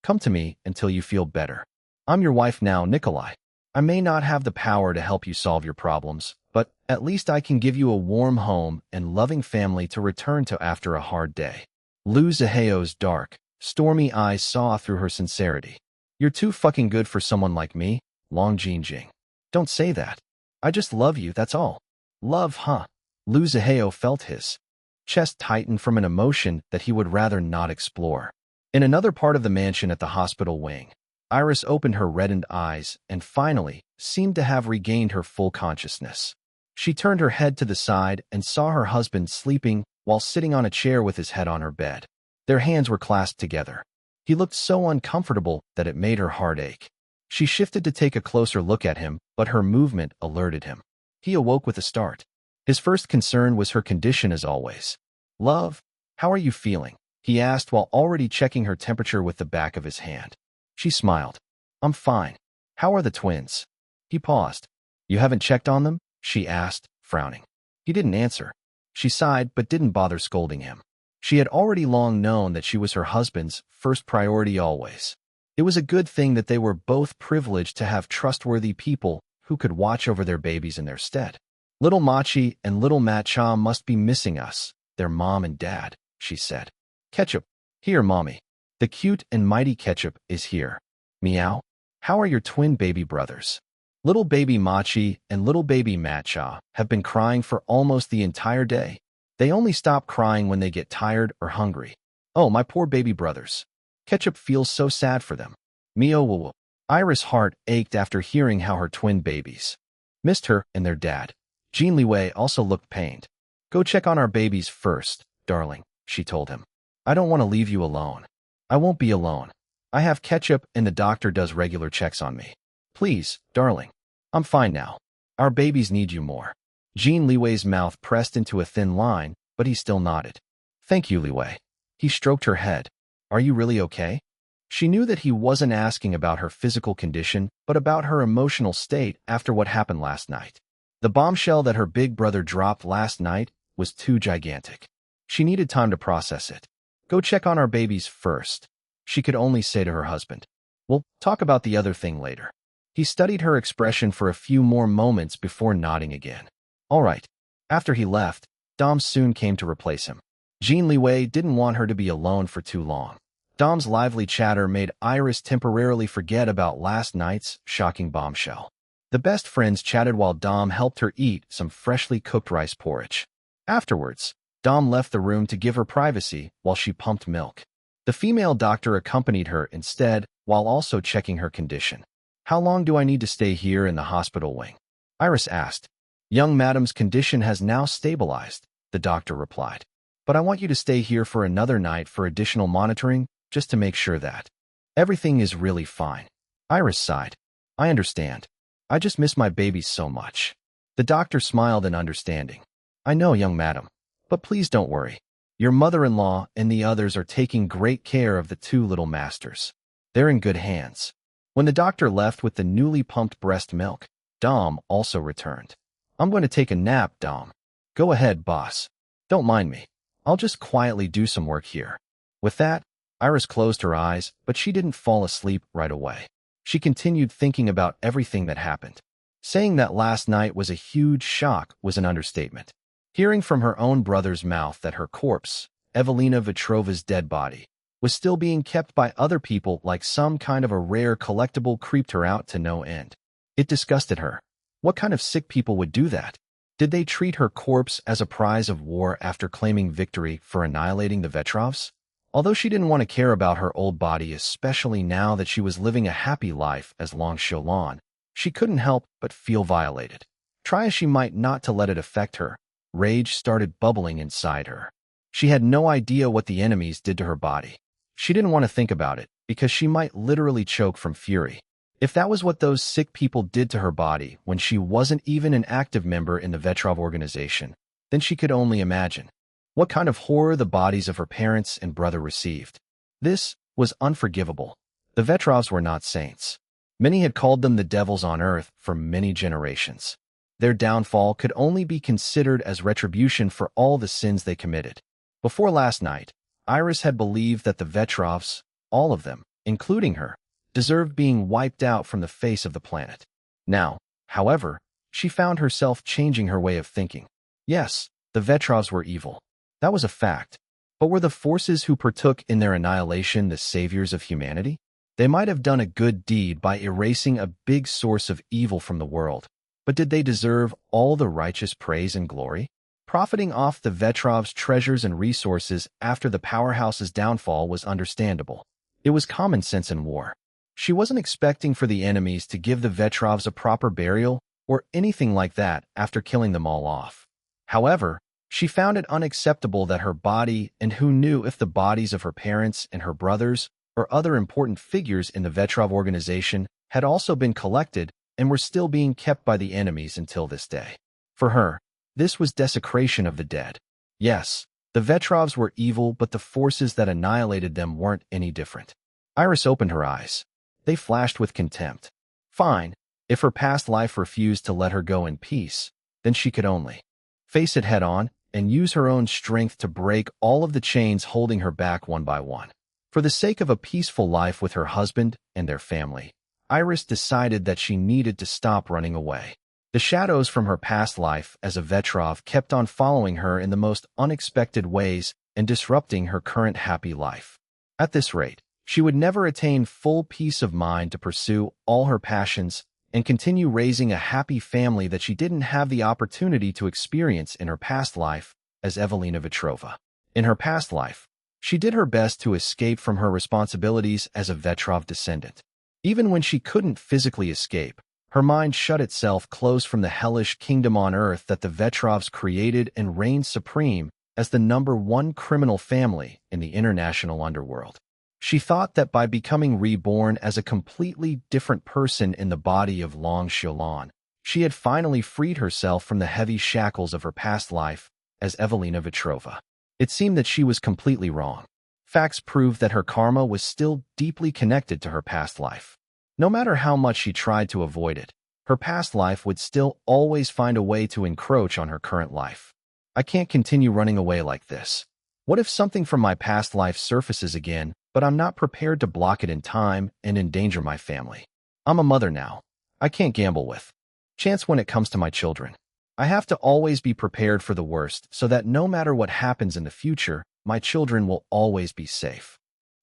Come to me until you feel better. I'm your wife now, Nikolai. I may not have the power to help you solve your problems, but at least I can give you a warm home and loving family to return to after a hard day. Liu Ziheo's dark, stormy eyes saw through her sincerity. You're too fucking good for someone like me, Long Jingjing. Don't say that. I just love you, that's all. Love, huh? Liu Ziheo felt his chest tighten from an emotion that he would rather not explore. In another part of the mansion at the hospital wing, Iris opened her reddened eyes and finally seemed to have regained her full consciousness. She turned her head to the side and saw her husband sleeping while sitting on a chair with his head on her bed. Their hands were clasped together. He looked so uncomfortable that it made her heart ache. She shifted to take a closer look at him, but her movement alerted him. He awoke with a start. His first concern was her condition as always. Love, how are you feeling? He asked while already checking her temperature with the back of his hand. She smiled. I'm fine. How are the twins? He paused. You haven't checked on them? She asked, frowning. He didn't answer. She sighed but didn't bother scolding him. She had already long known that she was her husband's first priority always. It was a good thing that they were both privileged to have trustworthy people who could watch over their babies in their stead. Little Machi and little Matcha must be missing us, their mom and dad, she said. Ketchup. Here, mommy. The cute and mighty Ketchup is here. Meow. How are your twin baby brothers? Little baby Machi and little baby Matcha have been crying for almost the entire day. They only stop crying when they get tired or hungry. Oh, my poor baby brothers. Ketchup feels so sad for them. Mio. Iris' heart ached after hearing how her twin babies missed her and their dad. Jin Liwei also looked pained. Go check on our babies first, darling, she told him. I don't want to leave you alone. I won't be alone. I have Ketchup and the doctor does regular checks on me. Please, darling. I'm fine now. Our babies need you more. Jin Liwei's mouth pressed into a thin line, but he still nodded. Thank you, Liwei. He stroked her head. Are you really okay? She knew that he wasn't asking about her physical condition, but about her emotional state after what happened last night. The bombshell that her big brother dropped last night was too gigantic. She needed time to process it. Go check on our babies first, she could only say to her husband. We'll talk about the other thing later. He studied her expression for a few more moments before nodding again. All right. After he left, Dom soon came to replace him. Jin Liwei didn't want her to be alone for too long. Dom's lively chatter made Iris temporarily forget about last night's shocking bombshell. The best friends chatted while Dom helped her eat some freshly cooked rice porridge. Afterwards, Dom left the room to give her privacy while she pumped milk. The female doctor accompanied her instead while also checking her condition. "How long do I need to stay here in the hospital wing?" Iris asked. "Young madam's condition has now stabilized," the doctor replied. "But I want you to stay here for another night for additional monitoring, just to make sure that everything is really fine." Iris sighed. "I understand. I just miss my babies so much." The doctor smiled in understanding. "I know, young madam. But please don't worry. Your mother-in-law and the others are taking great care of the two little masters. They're in good hands." When the doctor left with the newly pumped breast milk, Dom also returned. "I'm going to take a nap, Dom." "Go ahead, boss. Don't mind me. I'll just quietly do some work here." With that, Iris closed her eyes, but she didn't fall asleep right away. She continued thinking about everything that happened. Saying that last night was a huge shock was an understatement. Hearing from her own brother's mouth that her corpse, Evelina Vetrova's dead body, was still being kept by other people like some kind of a rare collectible creeped her out to no end. It disgusted her. What kind of sick people would do that? Did they treat her corpse as a prize of war after claiming victory for annihilating the Vetrovs? Although she didn't want to care about her old body, especially now that she was living a happy life as Long Xiaolon, she couldn't help but feel violated. Try as she might not to let it affect her, rage started bubbling inside her. She had no idea what the enemies did to her body. She didn't want to think about it, because she might literally choke from fury. If that was what those sick people did to her body when she wasn't even an active member in the Vetrov organization, then she could only imagine what kind of horror the bodies of her parents and brother received. This was unforgivable. The Vetrovs were not saints. Many had called them the devils on earth for many generations. Their downfall could only be considered as retribution for all the sins they committed. Before last night, Iris had believed that the Vetrovs, all of them, including her, deserved being wiped out from the face of the planet. Now, however, she found herself changing her way of thinking. Yes, the Vetrovs were evil. That was a fact. But were the forces who partook in their annihilation the saviors of humanity? They might have done a good deed by erasing a big source of evil from the world, but did they deserve all the righteous praise and glory? Profiting off the Vetrovs' treasures and resources after the powerhouse's downfall was understandable. It was common sense in war. She wasn't expecting for the enemies to give the Vetrovs a proper burial or anything like that after killing them all off. However, she found it unacceptable that her body, and who knew if the bodies of her parents and her brothers or other important figures in the Vetrov organization had also been collected and were still being kept by the enemies until this day. For her, this was desecration of the dead. Yes, the Vetrovs were evil, but the forces that annihilated them weren't any different. Iris opened her eyes. They flashed with contempt. Fine, if her past life refused to let her go in peace, then she could only face it head on and use her own strength to break all of the chains holding her back one by one. For the sake of a peaceful life with her husband and their family, Iris decided that she needed to stop running away. The shadows from her past life as a Vetrov kept on following her in the most unexpected ways and disrupting her current happy life. At this rate, she would never attain full peace of mind to pursue all her passions and continue raising a happy family that she didn't have the opportunity to experience in her past life as Evelina Vetrova. In her past life, she did her best to escape from her responsibilities as a Vetrov descendant. Even when she couldn't physically escape, her mind shut itself closed from the hellish kingdom on earth that the Vetrovs created and reigned supreme as the #1 criminal family in the international underworld. She thought that by becoming reborn as a completely different person in the body of Long Xiaolon, she had finally freed herself from the heavy shackles of her past life as Evelina Vetrova. It seemed that she was completely wrong. Facts proved that her karma was still deeply connected to her past life. No matter how much she tried to avoid it, her past life would still always find a way to encroach on her current life. I can't continue running away like this. What if something from my past life surfaces again, but I'm not prepared to block it in time and endanger my family? I'm a mother now. I can't gamble with chance when it comes to my children. I have to always be prepared for the worst so that no matter what happens in the future, my children will always be safe.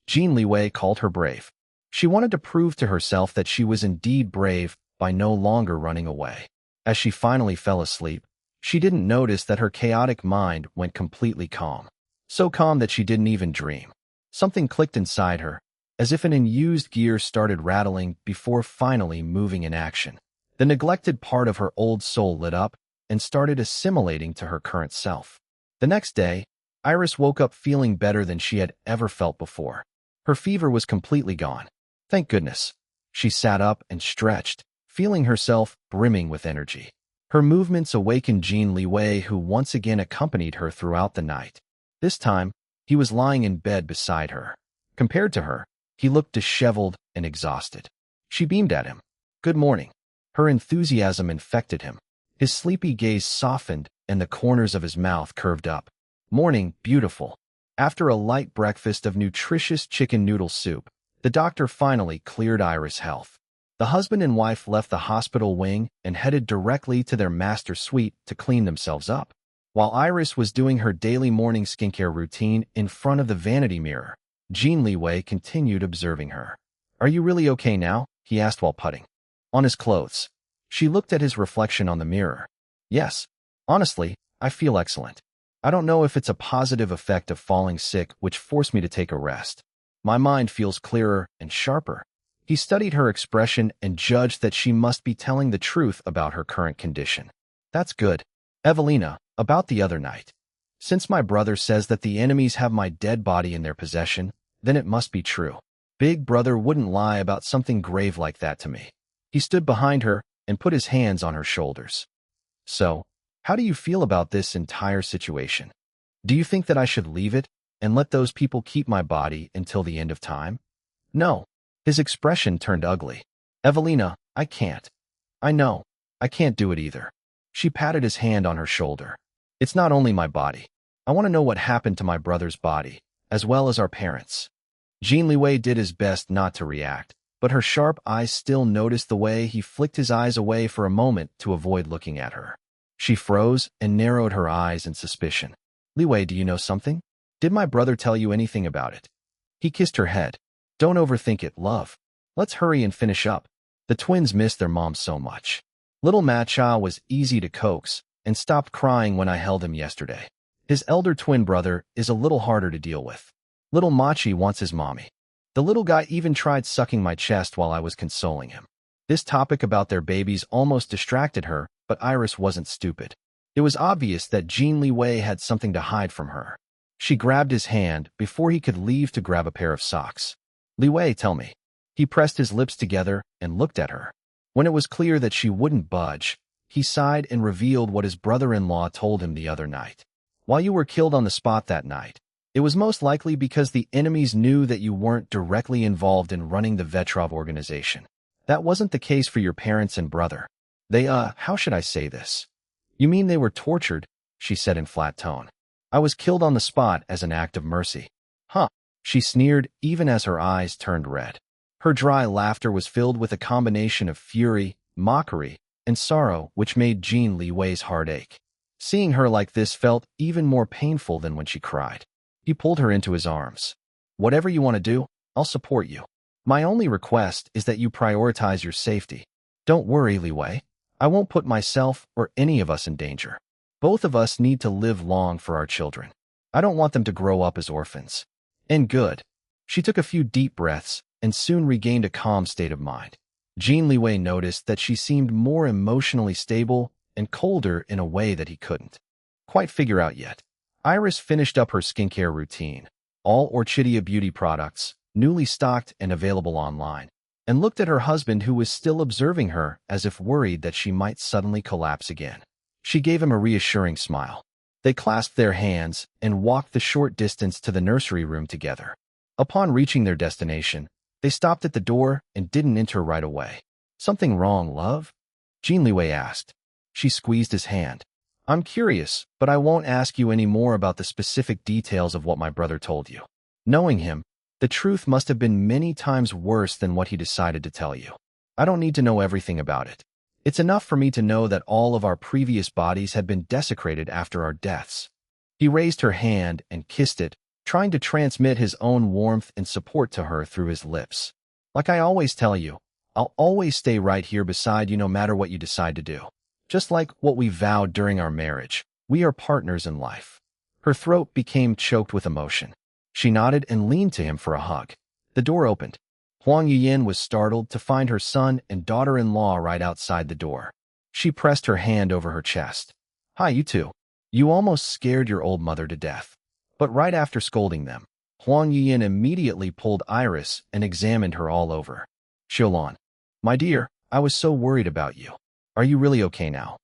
Jin Liwei called her brave. She wanted to prove to herself that she was indeed brave by no longer running away. As she finally fell asleep, she didn't notice that her chaotic mind went completely calm. So calm that she didn't even dream. Something clicked inside her, as if an unused gear started rattling before finally moving in action. The neglected part of her old soul lit up and started assimilating to her current self. The next day, Iris woke up feeling better than she had ever felt before. Her fever was completely gone. Thank goodness. She sat up and stretched, feeling herself brimming with energy. Her movements awakened Jin Liwei, who once again accompanied her throughout the night. This time, he was lying in bed beside her. Compared to her, he looked disheveled and exhausted. She beamed at him. Good morning. Her enthusiasm infected him. His sleepy gaze softened and the corners of his mouth curved up. Morning, beautiful. After a light breakfast of nutritious chicken noodle soup, the doctor finally cleared Iris' health. The husband and wife left the hospital wing and headed directly to their master suite to clean themselves up. While Iris was doing her daily morning skincare routine in front of the vanity mirror, Jin Liwei continued observing her. Are you really okay now? He asked while putting on his clothes. She looked at his reflection on the mirror. Yes. Honestly, I feel excellent. I don't know if it's a positive effect of falling sick which forced me to take a rest. My mind feels clearer and sharper. He studied her expression and judged that she must be telling the truth about her current condition. That's good. Evelina, about the other night. Since my brother says that the enemies have my dead body in their possession, then it must be true. Big brother wouldn't lie about something grave like that to me. He stood behind her and put his hands on her shoulders. So, how do you feel about this entire situation? Do you think that I should leave it and let those people keep my body until the end of time? No. His expression turned ugly. Evelina, I can't. I know. I can't do it either. She patted his hand on her shoulder. It's not only my body. I want to know what happened to my brother's body, as well as our parents. Jin Liwei did his best not to react, but her sharp eyes still noticed the way he flicked his eyes away for a moment to avoid looking at her. She froze and narrowed her eyes in suspicion. Liwei, do you know something? Did my brother tell you anything about it? He kissed her head. Don't overthink it, love. Let's hurry and finish up. The twins missed their mom so much. Little Matcha was easy to coax and stopped crying when I held him yesterday. His elder twin brother is a little harder to deal with. Little Machi wants his mommy. The little guy even tried sucking my chest while I was consoling him. This topic about their babies almost distracted her, but Iris wasn't stupid. It was obvious that Jin Liwei had something to hide from her. She grabbed his hand before he could leave to grab a pair of socks. Liwei, tell me. He pressed his lips together and looked at her. When it was clear that she wouldn't budge, he sighed and revealed what his brother-in-law told him the other night. While you were killed on the spot that night, it was most likely because the enemies knew that you weren't directly involved in running the Vetrov organization. That wasn't the case for your parents and brother. They, how should I say this? You mean they were tortured, she said in flat tone. I was killed on the spot as an act of mercy. Huh, she sneered even as her eyes turned red. Her dry laughter was filled with a combination of fury, mockery, and sorrow which made Jin Liwei's heart ache. Seeing her like this felt even more painful than when she cried. He pulled her into his arms. Whatever you want to do, I'll support you. My only request is that you prioritize your safety. Don't worry, Liwei. I won't put myself or any of us in danger. Both of us need to live long for our children. I don't want them to grow up as orphans. And good. She took a few deep breaths and soon regained a calm state of mind. Jin Liwei noticed that she seemed more emotionally stable and colder in a way that he couldn't quite figure out yet. Iris finished up her skincare routine, all Orchidia beauty products, newly stocked and available online, and looked at her husband who was still observing her as if worried that she might suddenly collapse again. She gave him a reassuring smile. They clasped their hands and walked the short distance to the nursery room together. Upon reaching their destination, they stopped at the door and didn't enter right away. Something wrong, love? Jin Liwei asked. She squeezed his hand. I'm curious, but I won't ask you any more about the specific details of what my brother told you. Knowing him, the truth must have been many times worse than what he decided to tell you. I don't need to know everything about it. It's enough for me to know that all of our previous bodies had been desecrated after our deaths. He raised her hand and kissed it, trying to transmit his own warmth and support to her through his lips. Like I always tell you, I'll always stay right here beside you no matter what you decide to do. Just like what we vowed during our marriage, we are partners in life. Her throat became choked with emotion. She nodded and leaned to him for a hug. The door opened. Huang Yuyin was startled to find her son and daughter-in-law right outside the door. She pressed her hand over her chest. Hi, you two. You almost scared your old mother to death. But right after scolding them, Huang Yuyin immediately pulled Iris and examined her all over. Xiaolon, my dear, I was so worried about you. Are you really okay now?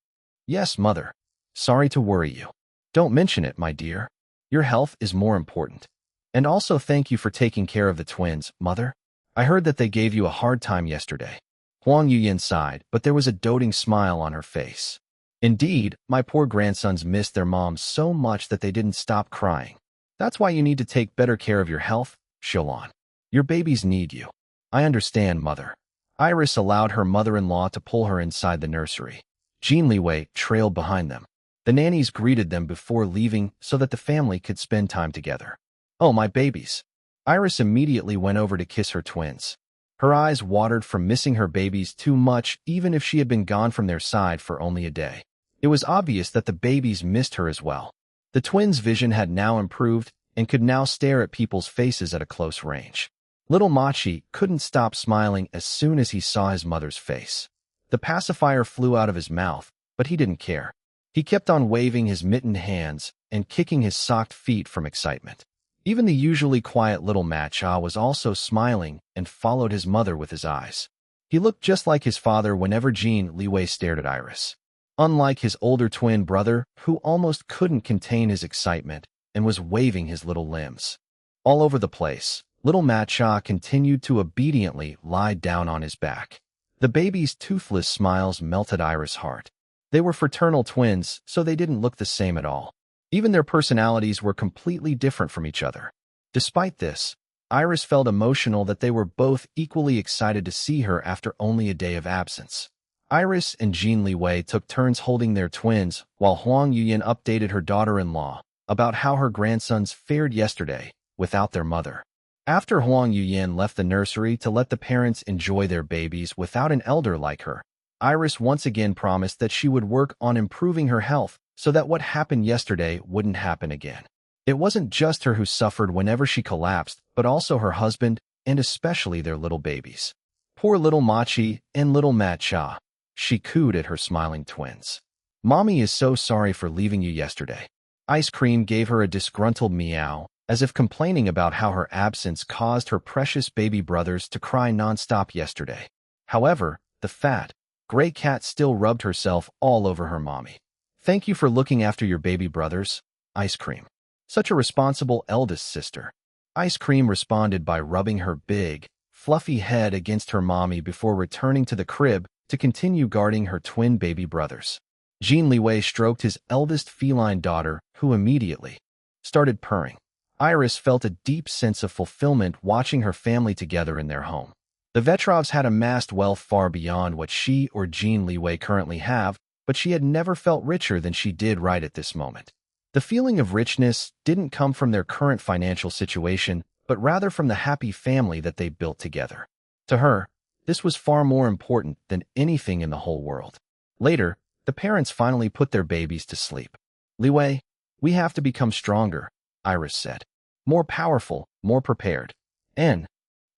Yes, mother. Sorry to worry you. Don't mention it, my dear. Your health is more important. And also thank you for taking care of the twins, mother. I heard that they gave you a hard time yesterday. Huang Yuyin sighed, but there was a doting smile on her face. Indeed, my poor grandsons missed their moms so much that they didn't stop crying. That's why you need to take better care of your health, Xiaolon. Your babies need you. I understand, mother. Iris allowed her mother-in-law to pull her inside the nursery. Jin Liwei trailed behind them. The nannies greeted them before leaving so that the family could spend time together. Oh, my babies. Iris immediately went over to kiss her twins. Her eyes watered from missing her babies too much, even if she had been gone from their side for only a day. It was obvious that the babies missed her as well. The twins' vision had now improved and could now stare at people's faces at a close range. Little Machi couldn't stop smiling as soon as he saw his mother's face. The pacifier flew out of his mouth, but he didn't care. He kept on waving his mittened hands and kicking his socked feet from excitement. Even the usually quiet little Matcha was also smiling and followed his mother with his eyes. He looked just like his father whenever Jin Liwei stared at Iris. Unlike his older twin brother, who almost couldn't contain his excitement and was waving his little limbs. All over the place, little Matcha continued to obediently lie down on his back. The baby's toothless smiles melted Iris' heart. They were fraternal twins, so they didn't look the same at all. Even their personalities were completely different from each other. Despite this, Iris felt emotional that they were both equally excited to see her after only a day of absence. Iris and Jin Liwei took turns holding their twins, while Huang Yuyin updated her daughter-in-law about how her grandsons fared yesterday without their mother. After Huang Yuyin left the nursery to let the parents enjoy their babies without an elder like her, Iris once again promised that she would work on improving her health so that what happened yesterday wouldn't happen again. It wasn't just her who suffered whenever she collapsed, but also her husband and especially their little babies. Poor little Machi and little Matcha. She cooed at her smiling twins. Mommy is so sorry for leaving you yesterday. Ice Cream gave her a disgruntled meow, as if complaining about how her absence caused her precious baby brothers to cry nonstop yesterday. However, the fat, gray cat still rubbed herself all over her mommy. Thank you for looking after your baby brothers, Ice Cream. Such a responsible eldest sister. Ice Cream responded by rubbing her big, fluffy head against her mommy before returning to the crib to continue guarding her twin baby brothers. Jin Liwei stroked his eldest feline daughter, who immediately started purring. Iris felt a deep sense of fulfillment watching her family together in their home. The Vetrovs had amassed wealth far beyond what she or Jin Liwei currently have, but she had never felt richer than she did right at this moment. The feeling of richness didn't come from their current financial situation, but rather from the happy family that they built together. To her, this was far more important than anything in the whole world. Later, the parents finally put their babies to sleep. Liwei, we have to become stronger, Iris said. More powerful, more prepared. And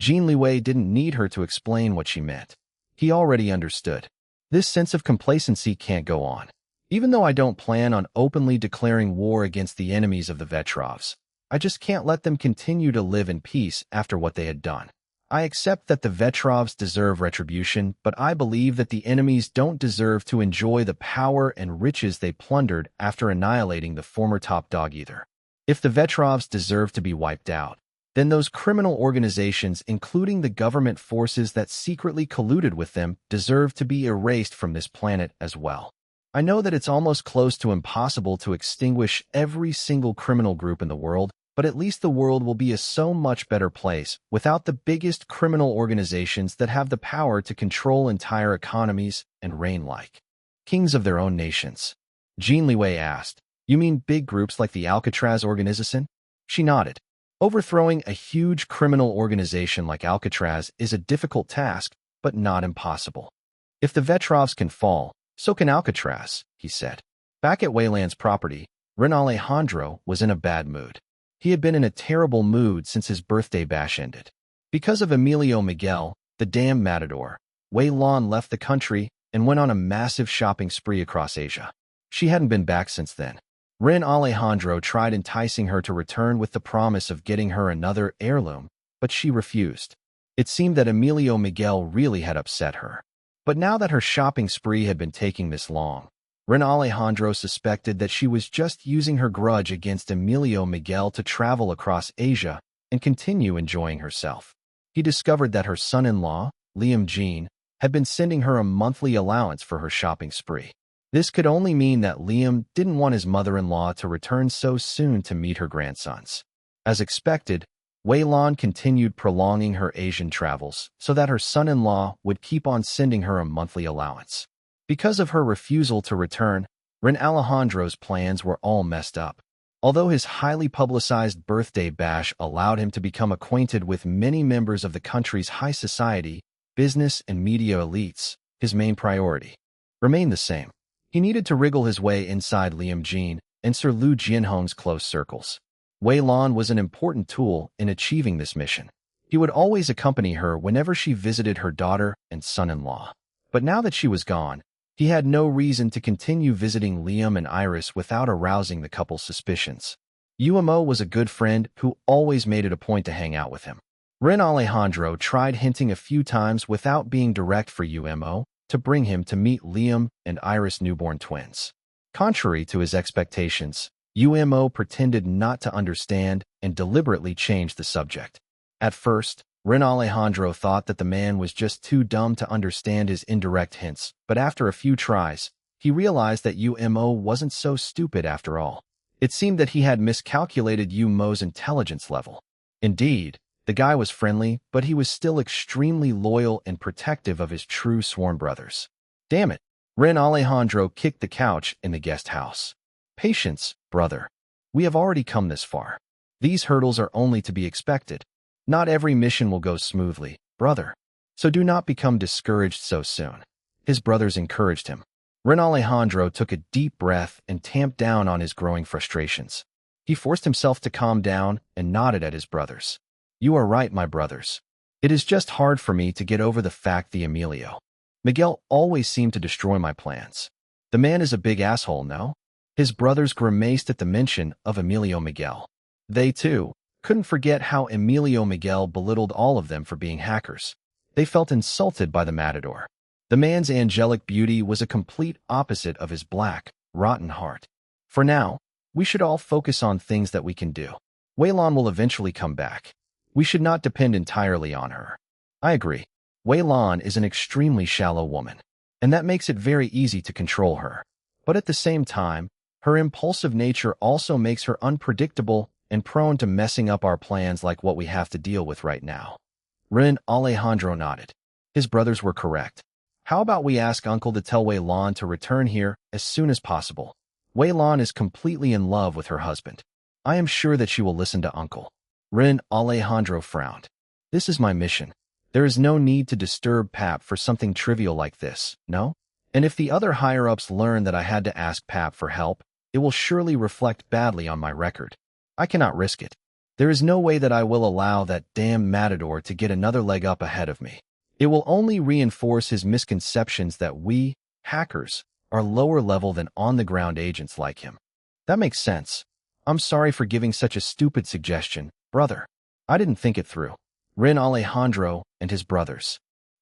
Jin Liwei didn't need her to explain what she meant. He already understood. This sense of complacency can't go on. Even though I don't plan on openly declaring war against the enemies of the Vetrovs, I just can't let them continue to live in peace after what they had done. I accept that the Vetrovs deserve retribution, but I believe that the enemies don't deserve to enjoy the power and riches they plundered after annihilating the former top dog either. If the Vetrovs deserve to be wiped out, then those criminal organizations, including the government forces that secretly colluded with them, deserve to be erased from this planet as well. I know that it's almost close to impossible to extinguish every single criminal group in the world, but at least the world will be a so much better place without the biggest criminal organizations that have the power to control entire economies and reign like kings of their own nations. Jin Liwei asked, "You mean big groups like the Alcatraz organization?" She nodded. Overthrowing a huge criminal organization like Alcatraz is a difficult task, but not impossible. If the Vetrovs can fall, so can Alcatraz, he said. Back at Weyland's property, Ren Alejandro was in a bad mood. He had been in a terrible mood since his birthday bash ended. Because of Emilio Miguel, the damn matador, Weyland left the country and went on a massive shopping spree across Asia. She hadn't been back since then. Ren Alejandro tried enticing her to return with the promise of getting her another heirloom, but she refused. It seemed that Emilio Miguel really had upset her. But now that her shopping spree had been taking this long, Ren Alejandro suspected that she was just using her grudge against Emilio Miguel to travel across Asia and continue enjoying herself. He discovered that her son-in-law, Liam Jean, had been sending her a monthly allowance for her shopping spree. This could only mean that Liam didn't want his mother-in-law to return so soon to meet her grandsons. As expected, Weyland continued prolonging her Asian travels so that her son-in-law would keep on sending her a monthly allowance. Because of her refusal to return, Ren Alejandro's plans were all messed up. Although his highly publicized birthday bash allowed him to become acquainted with many members of the country's high society, business, and media elites, his main priority remained the same. He needed to wriggle his way inside Liam Jean and Sir Liu Jianhong's close circles. Weyland was an important tool in achieving this mission. He would always accompany her whenever she visited her daughter and son-in-law. But now that she was gone, he had no reason to continue visiting Liam and Iris without arousing the couple's suspicions. Umo was a good friend who always made it a point to hang out with him. Ren Alejandro tried hinting a few times without being direct for Umo to bring him to meet Liam and Iris' newborn twins. Contrary to his expectations, Umo pretended not to understand and deliberately changed the subject. At first, Ren Alejandro thought that the man was just too dumb to understand his indirect hints, but after a few tries, he realized that Umo wasn't so stupid after all. It seemed that he had miscalculated Umo's intelligence level. Indeed, the guy was friendly, but he was still extremely loyal and protective of his true sworn brothers. Damn it, Ren Alejandro kicked the couch in the guest house. Patience, brother. We have already come this far. These hurdles are only to be expected. Not every mission will go smoothly, brother. So do not become discouraged so soon. His brothers encouraged him. Ren Alejandro took a deep breath and tamped down on his growing frustrations. He forced himself to calm down and nodded at his brothers. You are right, my brothers. It is just hard for me to get over the fact the Emilio Miguel always seemed to destroy my plans. The man is a big asshole, no? His brothers grimaced at the mention of Emilio Miguel. They, too, couldn't forget how Emilio Miguel belittled all of them for being hackers. They felt insulted by the matador. The man's angelic beauty was a complete opposite of his black, rotten heart. For now, we should all focus on things that we can do. Weyland will eventually come back. We should not depend entirely on her. I agree. Weyland is an extremely shallow woman, and that makes it very easy to control her. But at the same time, her impulsive nature also makes her unpredictable and prone to messing up our plans like what we have to deal with right now. Ren Alejandro nodded. His brothers were correct. How about we ask Uncle to tell Weyland to return here as soon as possible? Weyland is completely in love with her husband. I am sure that she will listen to Uncle. Ren Alejandro frowned. This is my mission. There is no need to disturb Pap for something trivial like this, no? And if the other higher-ups learn that I had to ask Pap for help, it will surely reflect badly on my record. I cannot risk it. There is no way that I will allow that damn matador to get another leg up ahead of me. It will only reinforce his misconceptions that we, hackers, are lower level than on-the-ground agents like him. That makes sense. I'm sorry for giving such a stupid suggestion, brother. I didn't think it through. Ren Alejandro and his brothers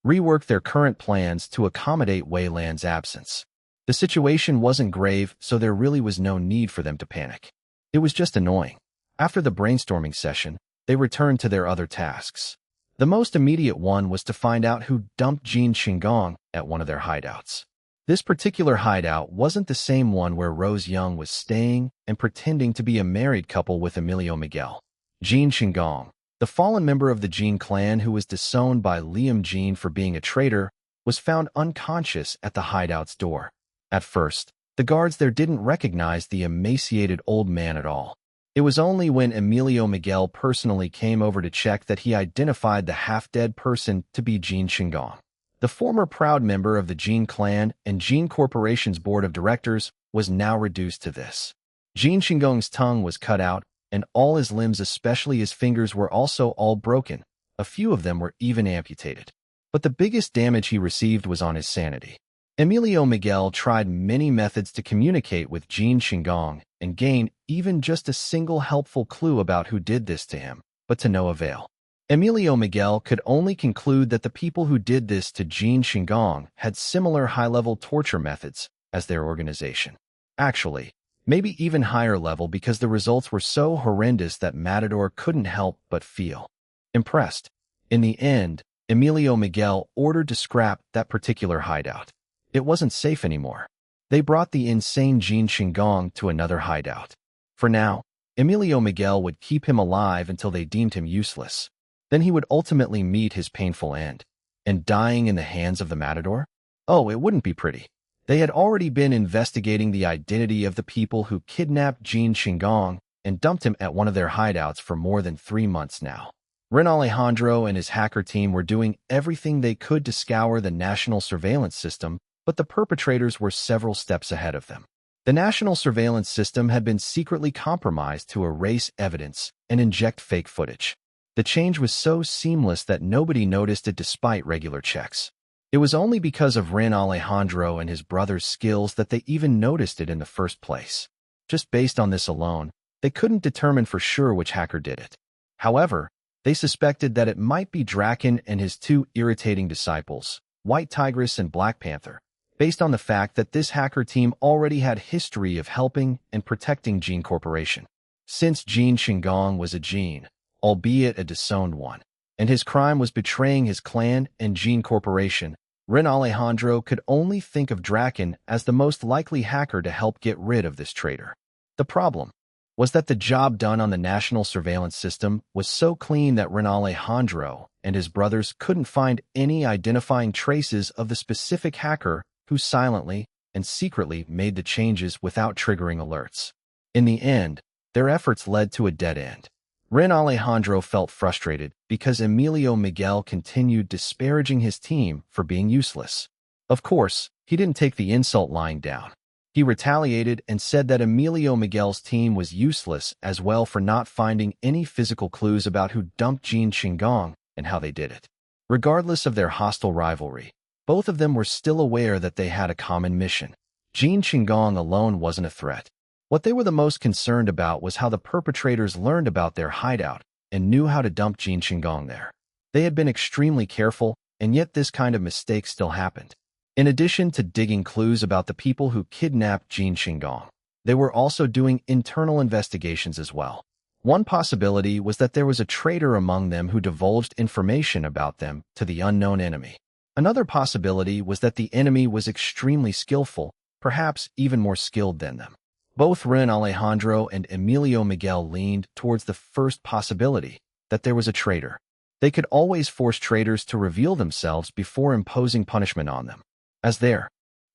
reworked their current plans to accommodate Weyland's absence. The situation wasn't grave, so there really was no need for them to panic. It was just annoying. After the brainstorming session, they returned to their other tasks. The most immediate one was to find out who dumped Jin Qinggong at one of their hideouts. This particular hideout wasn't the same one where Rose Young was staying and pretending to be a married couple with Emilio Miguel. Jin Shinggong, the fallen member of the Jin clan who was disowned by Liam Jin for being a traitor, was found unconscious at the hideout's door. At first, the guards there didn't recognize the emaciated old man at all. It was only when Emilio Miguel personally came over to check that he identified the half-dead person to be Jin Shinggong. The former proud member of the Jin clan and Jin Corporation's board of directors was now reduced to this. Jin Shinggong's tongue was cut out, and all his limbs, especially his fingers, were also all broken. A few of them were even amputated. But the biggest damage he received was on his sanity. Emilio Miguel tried many methods to communicate with Jin Shinggong and gain even just a single helpful clue about who did this to him, but to no avail. Emilio Miguel could only conclude that the people who did this to Jin Shinggong had similar high-level torture methods as their organization. Actually, maybe even higher level, because the results were so horrendous that Matador couldn't help but feel impressed. In the end, Emilio Miguel ordered to scrap that particular hideout. It wasn't safe anymore. They brought the insane Jin Shinggong to another hideout. For now, Emilio Miguel would keep him alive until they deemed him useless. Then he would ultimately meet his painful end. And dying in the hands of the Matador? Oh, it wouldn't be pretty. They had already been investigating the identity of the people who kidnapped Jin Shinggong and dumped him at one of their hideouts for more than 3 months now. Ren Alejandro and his hacker team were doing everything they could to scour the national surveillance system, but the perpetrators were several steps ahead of them. The national surveillance system had been secretly compromised to erase evidence and inject fake footage. The change was so seamless that nobody noticed it despite regular checks. It was only because of Ren Alejandro and his brother's skills that they even noticed it in the first place. Just based on this alone, they couldn't determine for sure which hacker did it. However, they suspected that it might be Draken and his 2 irritating disciples, White Tigress and Black Panther, based on the fact that this hacker team already had history of helping and protecting Jin Corporation. Since Jin Shinggong was a Jin, albeit a disowned one, and his crime was betraying his clan and Jin Corporation, Ren Alejandro could only think of Draken as the most likely hacker to help get rid of this traitor. The problem was that the job done on the national surveillance system was so clean that Ren Alejandro and his brothers couldn't find any identifying traces of the specific hacker who silently and secretly made the changes without triggering alerts. In the end, their efforts led to a dead end. Ren Alejandro felt frustrated because Emilio Miguel continued disparaging his team for being useless. Of course, he didn't take the insult lying down. He retaliated and said that Emilio Miguel's team was useless as well for not finding any physical clues about who dumped Jin Shinggong and how they did it. Regardless of their hostile rivalry, both of them were still aware that they had a common mission. Jin Shinggong alone wasn't a threat. What they were the most concerned about was how the perpetrators learned about their hideout and knew how to dump Jin Shinggong there. They had been extremely careful, and yet this kind of mistake still happened. In addition to digging clues about the people who kidnapped Jin Shinggong, they were also doing internal investigations as well. One possibility was that there was a traitor among them who divulged information about them to the unknown enemy. Another possibility was that the enemy was extremely skillful, perhaps even more skilled than them. Both Ren Alejandro and Emilio Miguel leaned towards the first possibility, that there was a traitor. They could always force traitors to reveal themselves before imposing punishment on them. As their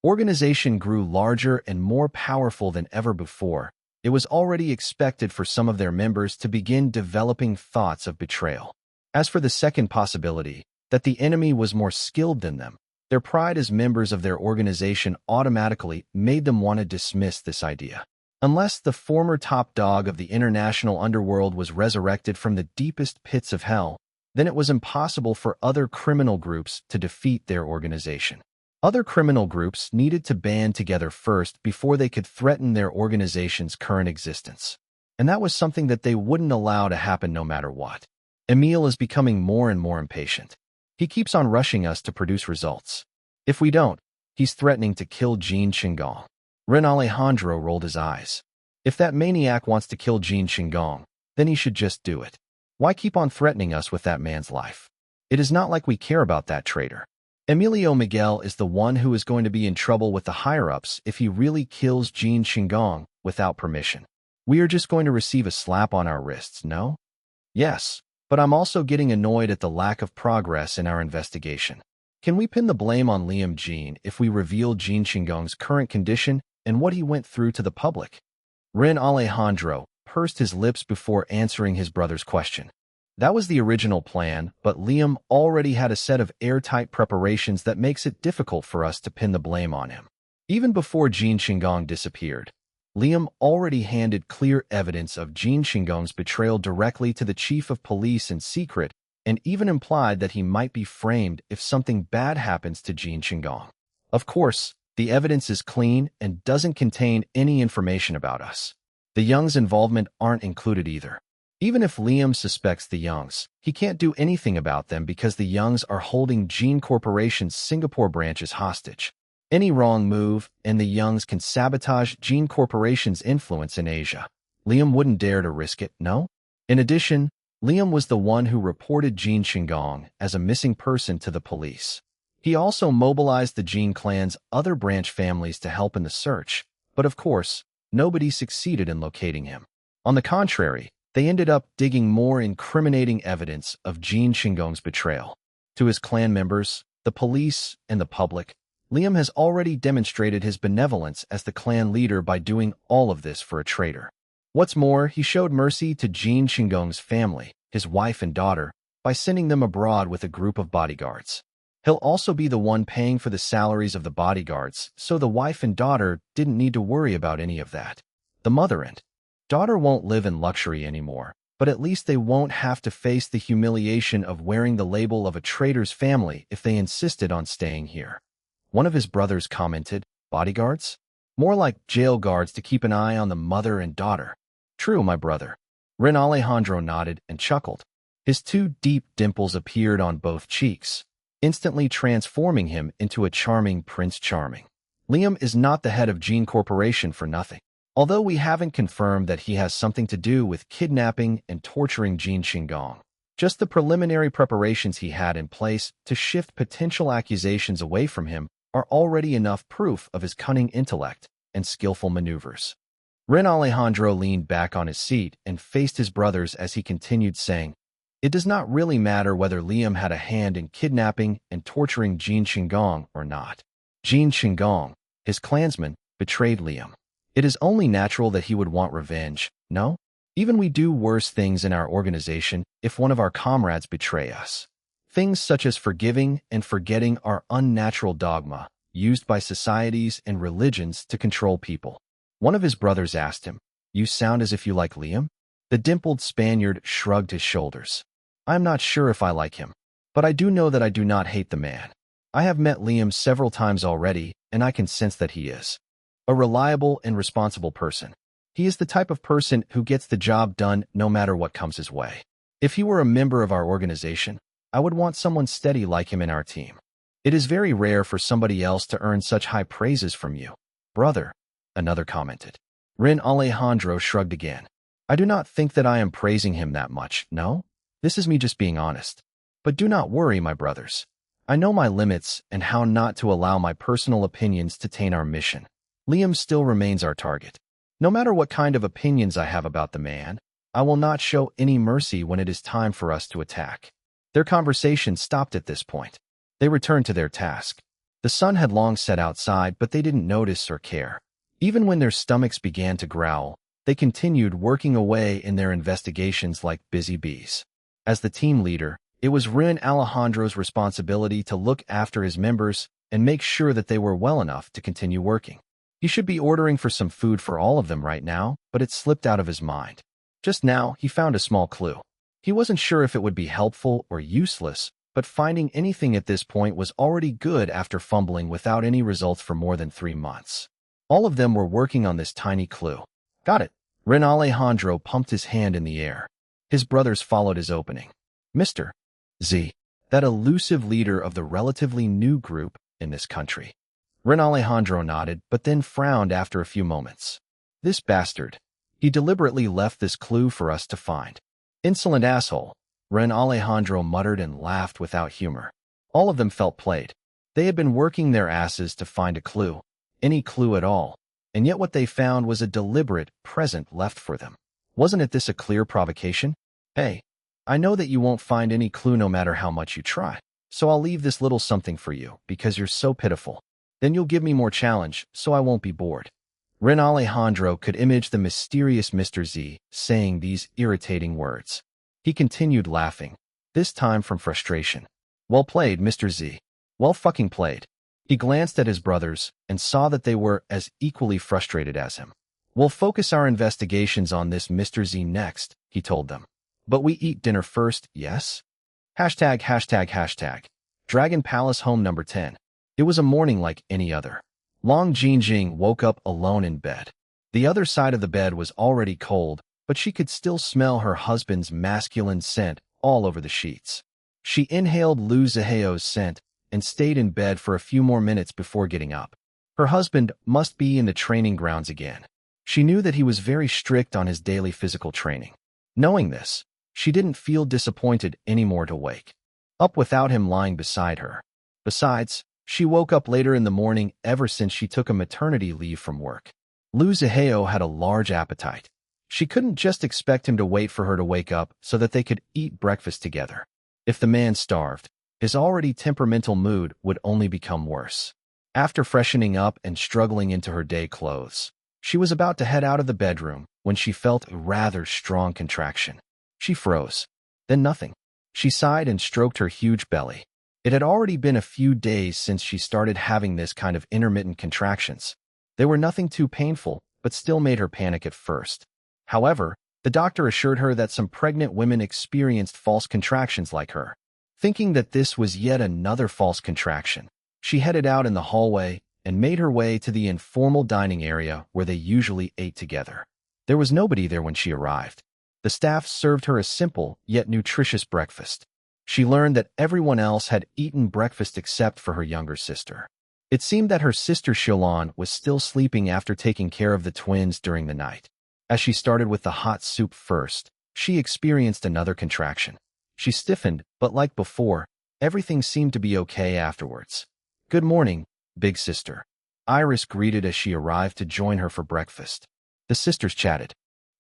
organization grew larger and more powerful than ever before, it was already expected for some of their members to begin developing thoughts of betrayal. As for the second possibility, that the enemy was more skilled than them, their pride as members of their organization automatically made them want to dismiss this idea. Unless the former top dog of the international underworld was resurrected from the deepest pits of hell, then it was impossible for other criminal groups to defeat their organization. Other criminal groups needed to band together first before they could threaten their organization's current existence. And that was something that they wouldn't allow to happen no matter what. Emil is becoming more and more impatient. He keeps on rushing us to produce results. If we don't, he's threatening to kill Jin Shinggong. Ren Alejandro rolled his eyes. If that maniac wants to kill Jin Shinggong, then he should just do it. Why keep on threatening us with that man's life? It is not like we care about that traitor. Emilio Miguel is the one who is going to be in trouble with the higher-ups if he really kills Jin Qinggong without permission. We are just going to receive a slap on our wrists, no? Yes, but I'm also getting annoyed at the lack of progress in our investigation. Can we pin the blame on Liam Jin if we reveal Jin Qinggong's current condition and what he went through to the public? Ren Alejandro pursed his lips before answering his brother's question. That was the original plan, but Liam already had a set of airtight preparations that makes it difficult for us to pin the blame on him. Even before Jin Qinggong disappeared, Liam already handed clear evidence of Jin Qinggong's betrayal directly to the chief of police in secret and even implied that he might be framed if something bad happens to Jin Qinggong. Of course, the evidence is clean and doesn't contain any information about us. The Young's involvement aren't included either. Even if Liam suspects the Youngs, he can't do anything about them because the Youngs are holding Jin Corporation's Singapore branches hostage. Any wrong move, and the Youngs can sabotage Jin Corporation's influence in Asia. Liam wouldn't dare to risk it, no? In addition, Liam was the one who reported Jin Qinggong as a missing person to the police. He also mobilized the Jin clan's other branch families to help in the search, but of course, nobody succeeded in locating him. On the contrary, they ended up digging more incriminating evidence of Jin Qinggong's betrayal. To his clan members, the police, and the public, Liam has already demonstrated his benevolence as the clan leader by doing all of this for a traitor. What's more, he showed mercy to Jin Qinggong's family, his wife and daughter, by sending them abroad with a group of bodyguards. He'll also be the one paying for the salaries of the bodyguards, so the wife and daughter didn't need to worry about any of that. The mother and daughter won't live in luxury anymore, but at least they won't have to face the humiliation of wearing the label of a traitor's family if they insisted on staying here. One of his brothers commented, bodyguards? More like jail guards to keep an eye on the mother and daughter. True, my brother. Ren Alejandro nodded and chuckled. His two deep dimples appeared on both cheeks, instantly transforming him into a charming Prince Charming. Liam is not the head of Jin Corporation for nothing. Although we haven't confirmed that he has something to do with kidnapping and torturing Jin Qinggong, just the preliminary preparations he had in place to shift potential accusations away from him are already enough proof of his cunning intellect and skillful maneuvers. Ren Alejandro leaned back on his seat and faced his brothers as he continued saying, it does not really matter whether Liam had a hand in kidnapping and torturing Jin Qinggong or not. Jin Qinggong, his clansman, betrayed Liam. It is only natural that he would want revenge, no? Even we do worse things in our organization if one of our comrades betray us. Things such as forgiving and forgetting are unnatural dogma, used by societies and religions to control people. One of his brothers asked him, you sound as if you like Liam? The dimpled Spaniard shrugged his shoulders. I am not sure if I like him, but I do know that I do not hate the man. I have met Liam several times already, and I can sense that he is a reliable and responsible person. He is the type of person who gets the job done no matter what comes his way. If he were a member of our organization, I would want someone steady like him in our team. It is very rare for somebody else to earn such high praises from you. Brother, another commented. Ren Alejandro shrugged again. I do not think that I am praising him that much, no? This is me just being honest. But do not worry, my brothers. I know my limits and how not to allow my personal opinions to taint our mission. Liam still remains our target. No matter what kind of opinions I have about the man, I will not show any mercy when it is time for us to attack. Their conversation stopped at this point. They returned to their task. The sun had long set outside, but they didn't notice or care. Even when their stomachs began to growl, they continued working away in their investigations like busy bees. As the team leader, it was Ren Alejandro's responsibility to look after his members and make sure that they were well enough to continue working. He should be ordering for some food for all of them right now, but it slipped out of his mind. Just now, he found a small clue. He wasn't sure if it would be helpful or useless, but finding anything at this point was already good after fumbling without any results for more than 3 months. All of them were working on this tiny clue. Got it. Ren Alejandro pumped his hand in the air. His brothers followed his opening. Mr. Z, that elusive leader of the relatively new group in this country. Ren Alejandro nodded, but then frowned after a few moments. This bastard. He deliberately left this clue for us to find. Insolent asshole. Ren Alejandro muttered and laughed without humor. All of them felt played. They had been working their asses to find a clue, any clue at all, and yet what they found was a deliberate present left for them. Wasn't this a clear provocation? Hey, I know that you won't find any clue no matter how much you try, so I'll leave this little something for you because you're so pitiful. Then you'll give me more challenge, so I won't be bored. Ren Alejandro could image the mysterious Mr. Z saying these irritating words. He continued laughing, this time from frustration. Well played, Mr. Z. Well fucking played. He glanced at his brothers and saw that they were as equally frustrated as him. We'll focus our investigations on this Mr. Z next, he told them. But we eat dinner first, yes? ####. Dragon Palace Home Number 10. It was a morning like any other. Long Jinjing woke up alone in bed. The other side of the bed was already cold, but she could still smell her husband's masculine scent all over the sheets. She inhaled Lu Ziheo's scent and stayed in bed for a few more minutes before getting up. Her husband must be in the training grounds again. She knew that he was very strict on his daily physical training. Knowing this, she didn't feel disappointed anymore to wake up without him lying beside her. Besides, she woke up later in the morning ever since she took a maternity leave from work. Lu Ziheo had a large appetite. She couldn't just expect him to wait for her to wake up so that they could eat breakfast together. If the man starved, his already temperamental mood would only become worse. After freshening up and struggling into her day clothes, she was about to head out of the bedroom when she felt a rather strong contraction. She froze. Then nothing. She sighed and stroked her huge belly. It had already been a few days since she started having this kind of intermittent contractions. They were nothing too painful, but still made her panic at first. However, the doctor assured her that some pregnant women experienced false contractions like her. Thinking that this was yet another false contraction, she headed out in the hallway and made her way to the informal dining area where they usually ate together. There was nobody there when she arrived. The staff served her a simple yet nutritious breakfast. She learned that everyone else had eaten breakfast except for her younger sister. It seemed that her sister Shilon was still sleeping after taking care of the twins during the night. As she started with the hot soup first, she experienced another contraction. She stiffened, but like before, everything seemed to be okay afterwards. Good morning, big sister. Iris greeted as she arrived to join her for breakfast. The sisters chatted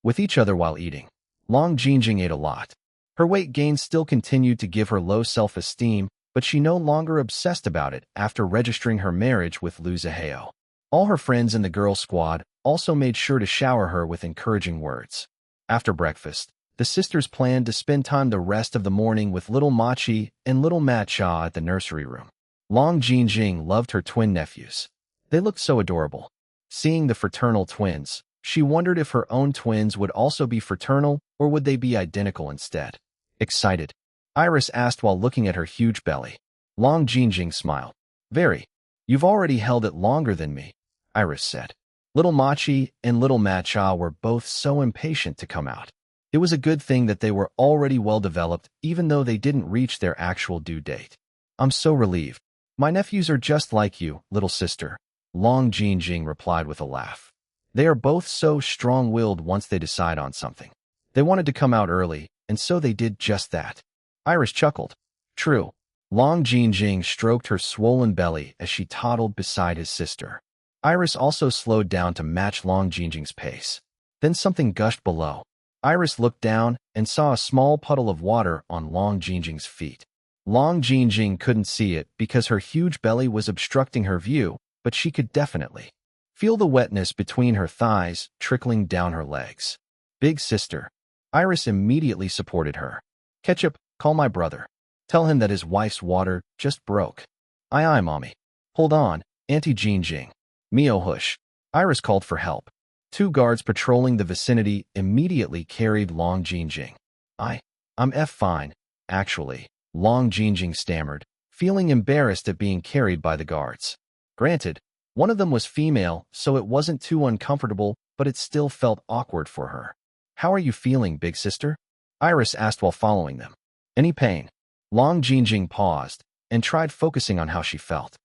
with each other while eating. Long Jinjing ate a lot. Her weight gain still continued to give her low self-esteem, but she no longer obsessed about it after registering her marriage with Lu Ziheo. All her friends in the girl squad also made sure to shower her with encouraging words. After breakfast, the sisters planned to spend time the rest of the morning with little Machi and little Matcha at the nursery room. Long Jinjing loved her twin nephews. They looked so adorable. Seeing the fraternal twins, she wondered if her own twins would also be fraternal or would they be identical instead. Excited, Iris asked while looking at her huge belly. Long Jinjing smiled. Very. You've already held it longer than me, Iris said. Little Machi and little Matcha were both so impatient to come out. It was a good thing that they were already well developed even though they didn't reach their actual due date. I'm so relieved. My nephews are just like you, little sister, Long Jinjing replied with a laugh. They are both so strong-willed once they decide on something. They wanted to come out early, and so they did just that. Iris chuckled. True. Long Jinjing stroked her swollen belly as she toddled beside his sister. Iris also slowed down to match Long Jinjing's pace. Then something gushed below. Iris looked down and saw a small puddle of water on Long Jinjing's feet. Long Jinjing couldn't see it because her huge belly was obstructing her view, but she could definitely feel the wetness between her thighs trickling down her legs. Big sister. Iris immediately supported her. Ketchup, call my brother. Tell him that his wife's water just broke. Aye, mommy. Hold on, Auntie Jinjing. Mio hush. Iris called for help. 2 guards patrolling the vicinity immediately carried Long Jinjing. I'm fine, actually, Long Jinjing stammered, feeling embarrassed at being carried by the guards. Granted, one of them was female, so it wasn't too uncomfortable, but it still felt awkward for her. How are you feeling, big sister? Iris asked while following them. Any pain? Long Jinjing paused and tried focusing on how she felt.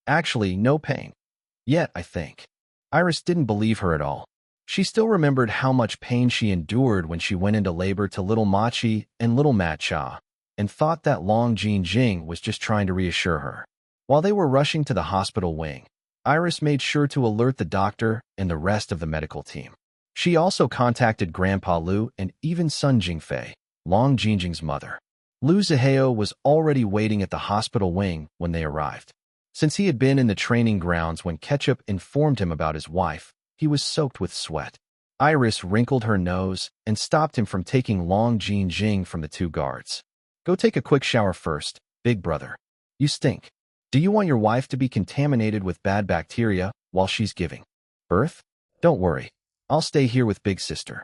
Actually, no pain. Yet, I think. Iris didn't believe her at all. She still remembered how much pain she endured when she went into labor to little Machi and little Matcha, and thought that Long Jinjing was just trying to reassure her. While they were rushing to the hospital wing, Iris made sure to alert the doctor and the rest of the medical team. She also contacted Grandpa Lu and even Sun Jingfei, Long Jingjing's mother. Lu Zihao was already waiting at the hospital wing when they arrived. Since he had been in the training grounds when Ketchup informed him about his wife, he was soaked with sweat. Iris wrinkled her nose and stopped him from taking Long Jingjing from the two guards. Go take a quick shower first, big brother. You stink. Do you want your wife to be contaminated with bad bacteria while she's giving birth? Don't worry. I'll stay here with big sister.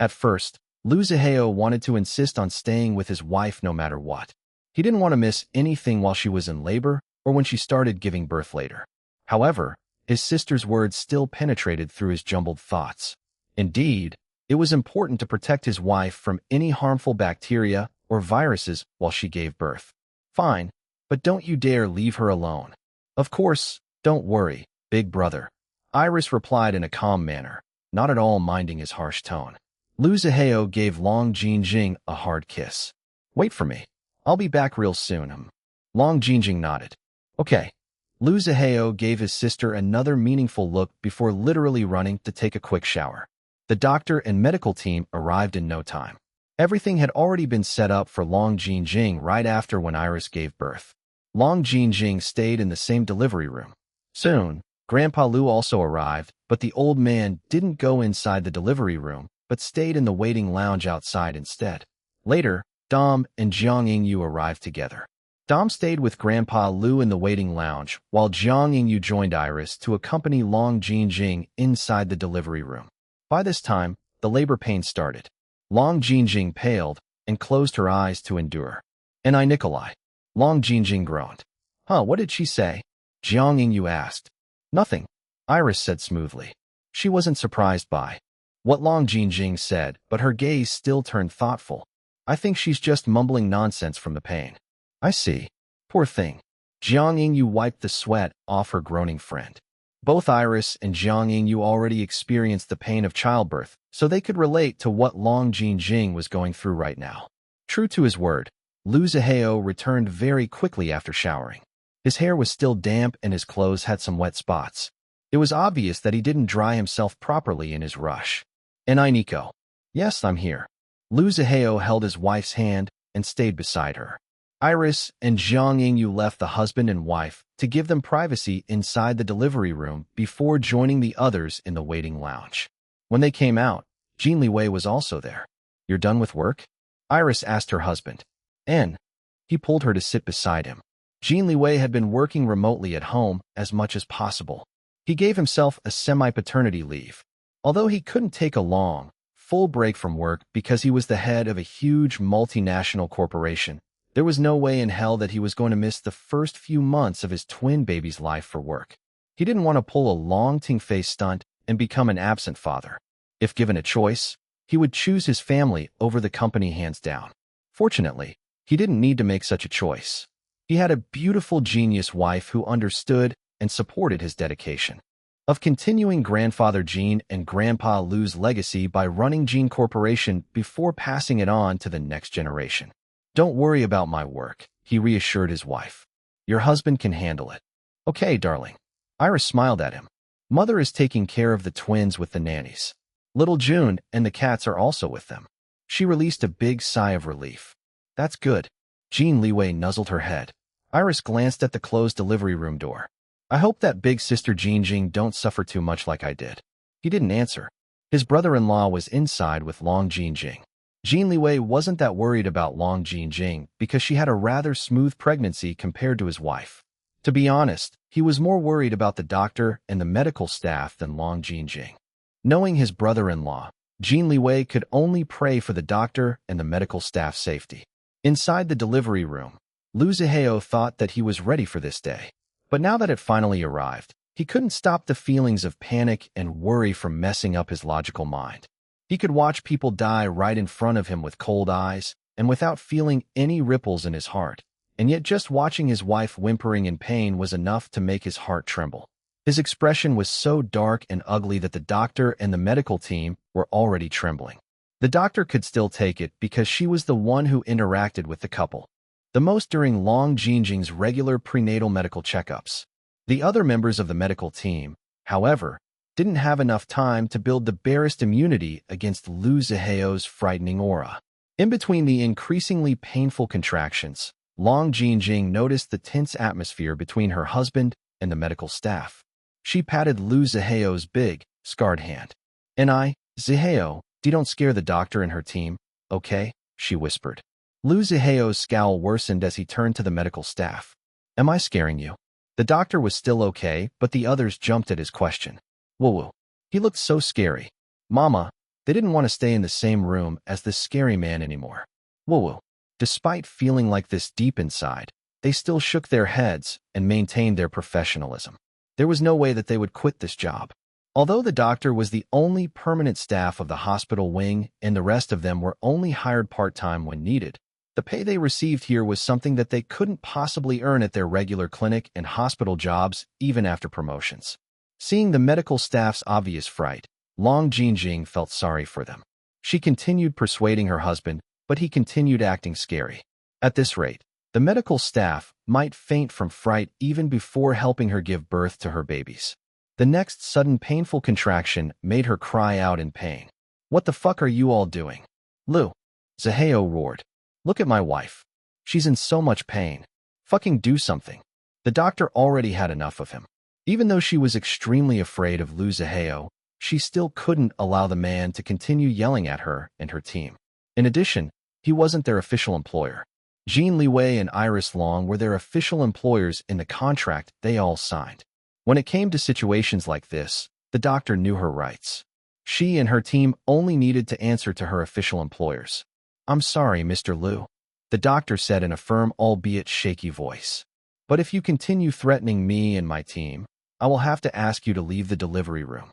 At first, Lu Zihao wanted to insist on staying with his wife no matter what. He didn't want to miss anything while she was in labor or when she started giving birth later. However, his sister's words still penetrated through his jumbled thoughts. Indeed, it was important to protect his wife from any harmful bacteria or viruses while she gave birth. Fine, but don't you dare leave her alone. Of course, don't worry, big brother. Iris replied in a calm manner, not at all minding his harsh tone. Lu Zihao gave Long Jingjing a hard kiss. Wait for me. I'll be back real soon. Long Jingjing nodded. Okay. Lu Zihao gave his sister another meaningful look before literally running to take a quick shower. The doctor and medical team arrived in no time. Everything had already been set up for Long Jingjing right after when Iris gave birth. Long Jingjing stayed in the same delivery room. Soon, Grandpa Lu also arrived, but the old man didn't go inside the delivery room, but stayed in the waiting lounge outside instead. Later, Dom and Jiang Yingyu arrived together. Dom stayed with Grandpa Lu in the waiting lounge, while Jiang Yingyu joined Iris to accompany Long Jingjing inside the delivery room. By this time, the labor pain started. Long Jingjing paled and closed her eyes to endure. And I, Nikolai. Long Jingjing groaned. Huh, what did she say? Jiang Yingyu asked. Nothing, Iris said smoothly. She wasn't surprised by what Long Jingjing said, but her gaze still turned thoughtful. I think she's just mumbling nonsense from the pain. I see. Poor thing. Jiang Yingyu wiped the sweat off her groaning friend. Both Iris and Jiang Yingyu already experienced the pain of childbirth, so they could relate to what Long Jingjing was going through right now. True to his word, Lu Zihao returned very quickly after showering. His hair was still damp and his clothes had some wet spots. It was obvious that he didn't dry himself properly in his rush. And I, Nico. Yes, I'm here. Lu Zihao held his wife's hand and stayed beside her. Iris and Jiang Yingyu left the husband and wife to give them privacy inside the delivery room before joining the others in the waiting lounge. When they came out, Jin Liwei was also there. You're done with work? Iris asked her husband. And he pulled her to sit beside him. Jin Liwei had been working remotely at home as much as possible. He gave himself a semi-paternity leave. Although he couldn't take a long, full break from work because he was the head of a huge multinational corporation, there was no way in hell that he was going to miss the first few months of his twin baby's life for work. He didn't want to pull a long ting-face stunt and become an absent father. If given a choice, he would choose his family over the company hands down. Fortunately, he didn't need to make such a choice. He had a beautiful genius wife who understood and supported his dedication of continuing Grandfather Jin and Grandpa Lu's legacy by running Jin Corporation before passing it on to the next generation. Don't worry about my work, he reassured his wife. Your husband can handle it. Okay, darling. Iris smiled at him. Mother is taking care of the twins with the nannies. Little June and the cats are also with them. She released a big sigh of relief. That's good. Jin Liwei nuzzled her head. Iris glanced at the closed delivery room door. I hope that big sister Jingjing don't suffer too much like I did. He didn't answer. His brother-in-law was inside with Long Jingjing. Jin Liwei wasn't that worried about Long Jingjing because she had a rather smooth pregnancy compared to his wife. To be honest, he was more worried about the doctor and the medical staff than Long Jingjing. Knowing his brother-in-law, Jin Liwei could only pray for the doctor and the medical staff's safety. Inside the delivery room, Lu Zihao thought that he was ready for this day. But now that it finally arrived, he couldn't stop the feelings of panic and worry from messing up his logical mind. He could watch people die right in front of him with cold eyes and without feeling any ripples in his heart, and yet just watching his wife whimpering in pain was enough to make his heart tremble. His expression was so dark and ugly that the doctor and the medical team were already trembling. The doctor could still take it because she was the one who interacted with the couple. the most during Long Jingjing's regular prenatal medical checkups. The other members of the medical team, however, didn't have enough time to build the barest immunity against Lu Ziheo's frightening aura. In between the increasingly painful contractions, Long Jingjing noticed the tense atmosphere between her husband and the medical staff. She patted Lu Ziheo's big, scarred hand. Ziheo, don't scare the doctor and her team, okay? She whispered. Lu Ziheo's scowl worsened as he turned to the medical staff. Am I scaring you? The doctor was still okay, but the others jumped at his question. Woo-woo. He looked so scary. Mama, they didn't want to stay in the same room as this scary man anymore. Woo-woo. Despite feeling like this deep inside, they still shook their heads and maintained their professionalism. There was no way that they would quit this job. Although the doctor was the only permanent staff of the hospital wing and the rest of them were only hired part-time when needed, the pay they received here was something that they couldn't possibly earn at their regular clinic and hospital jobs even after promotions. Seeing the medical staff's obvious fright, Long Jingjing felt sorry for them. She continued persuading her husband, but he continued acting scary. At this rate, the medical staff might faint from fright even before helping her give birth to her babies. The next sudden painful contraction made her cry out in pain. What the fuck are you all doing? Lu Ziheo roared. Look at my wife. She's in so much pain. Fucking do something. The doctor already had enough of him. Even though she was extremely afraid of Lu Ziheo, she still couldn't allow the man to continue yelling at her and her team. In addition, he wasn't their official employer. Jin Liwei and Iris Long were their official employers in the contract they all signed. When it came to situations like this, the doctor knew her rights. She and her team only needed to answer to her official employers. I'm sorry, Mr. Lu, the doctor said in a firm albeit shaky voice. But if you continue threatening me and my team, I will have to ask you to leave the delivery room.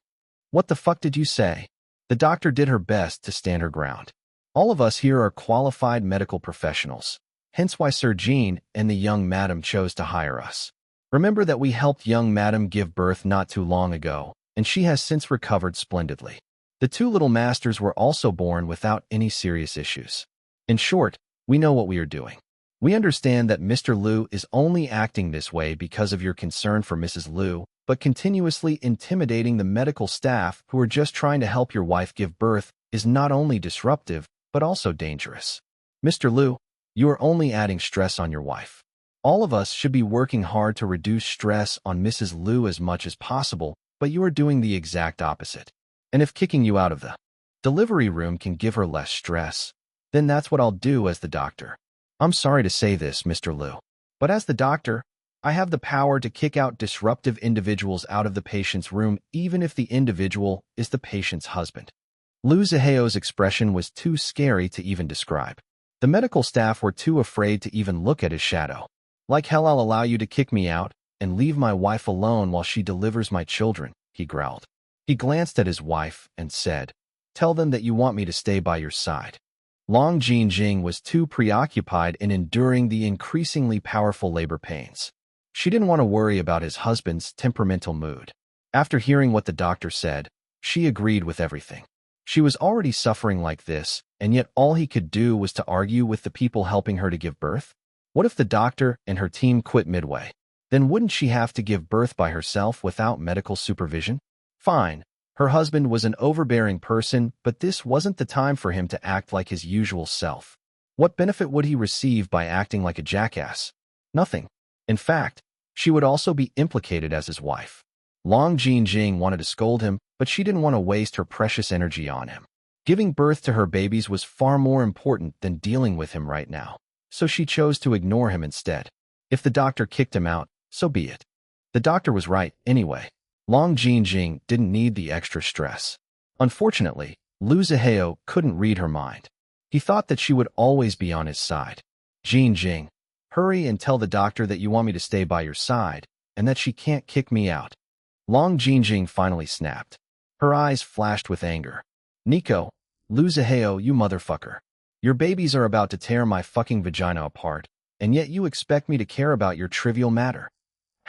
What the fuck did you say? The doctor did her best to stand her ground. All of us here are qualified medical professionals, hence why Sir Jean and the young madam chose to hire us. Remember that we helped young madam give birth not too long ago, and she has since recovered splendidly. The two little masters were also born without any serious issues. In short, we know what we are doing. We understand that Mr. Lu is only acting this way because of your concern for Mrs. Lu, but continuously intimidating the medical staff who are just trying to help your wife give birth is not only disruptive, but also dangerous. Mr. Lu, you are only adding stress on your wife. All of us should be working hard to reduce stress on Mrs. Lu as much as possible, but you are doing the exact opposite. And if kicking you out of the delivery room can give her less stress, then that's what I'll do as the doctor. I'm sorry to say this, Mr. Lu, but as the doctor, I have the power to kick out disruptive individuals out of the patient's room even if the individual is the patient's husband. Lu Ziheo's expression was too scary to even describe. The medical staff were too afraid to even look at his shadow. Like hell I'll allow you to kick me out and leave my wife alone while she delivers my children, he growled. He glanced at his wife and said, Tell them that you want me to stay by your side. Long Jingjing was too preoccupied in enduring the increasingly powerful labor pains. She didn't want to worry about his husband's temperamental mood. After hearing what the doctor said, she agreed with everything. She was already suffering like this, and yet all he could do was to argue with the people helping her to give birth. What if the doctor and her team quit midway? Then wouldn't she have to give birth by herself without medical supervision? Fine. Her husband was an overbearing person, but this wasn't the time for him to act like his usual self. What benefit would he receive by acting like a jackass? Nothing. In fact, she would also be implicated as his wife. Long Jingjing wanted to scold him, but she didn't want to waste her precious energy on him. Giving birth to her babies was far more important than dealing with him right now, so she chose to ignore him instead. If the doctor kicked him out, so be it. The doctor was right, anyway. Long Jingjing didn't need the extra stress. Unfortunately, Lu Ziheo couldn't read her mind. He thought that she would always be on his side. Jingjing, hurry and tell the doctor that you want me to stay by your side, and that she can't kick me out. Long Jingjing finally snapped. Her eyes flashed with anger. Nico, Lu Ziheo, you motherfucker. Your babies are about to tear my fucking vagina apart, and yet you expect me to care about your trivial matter.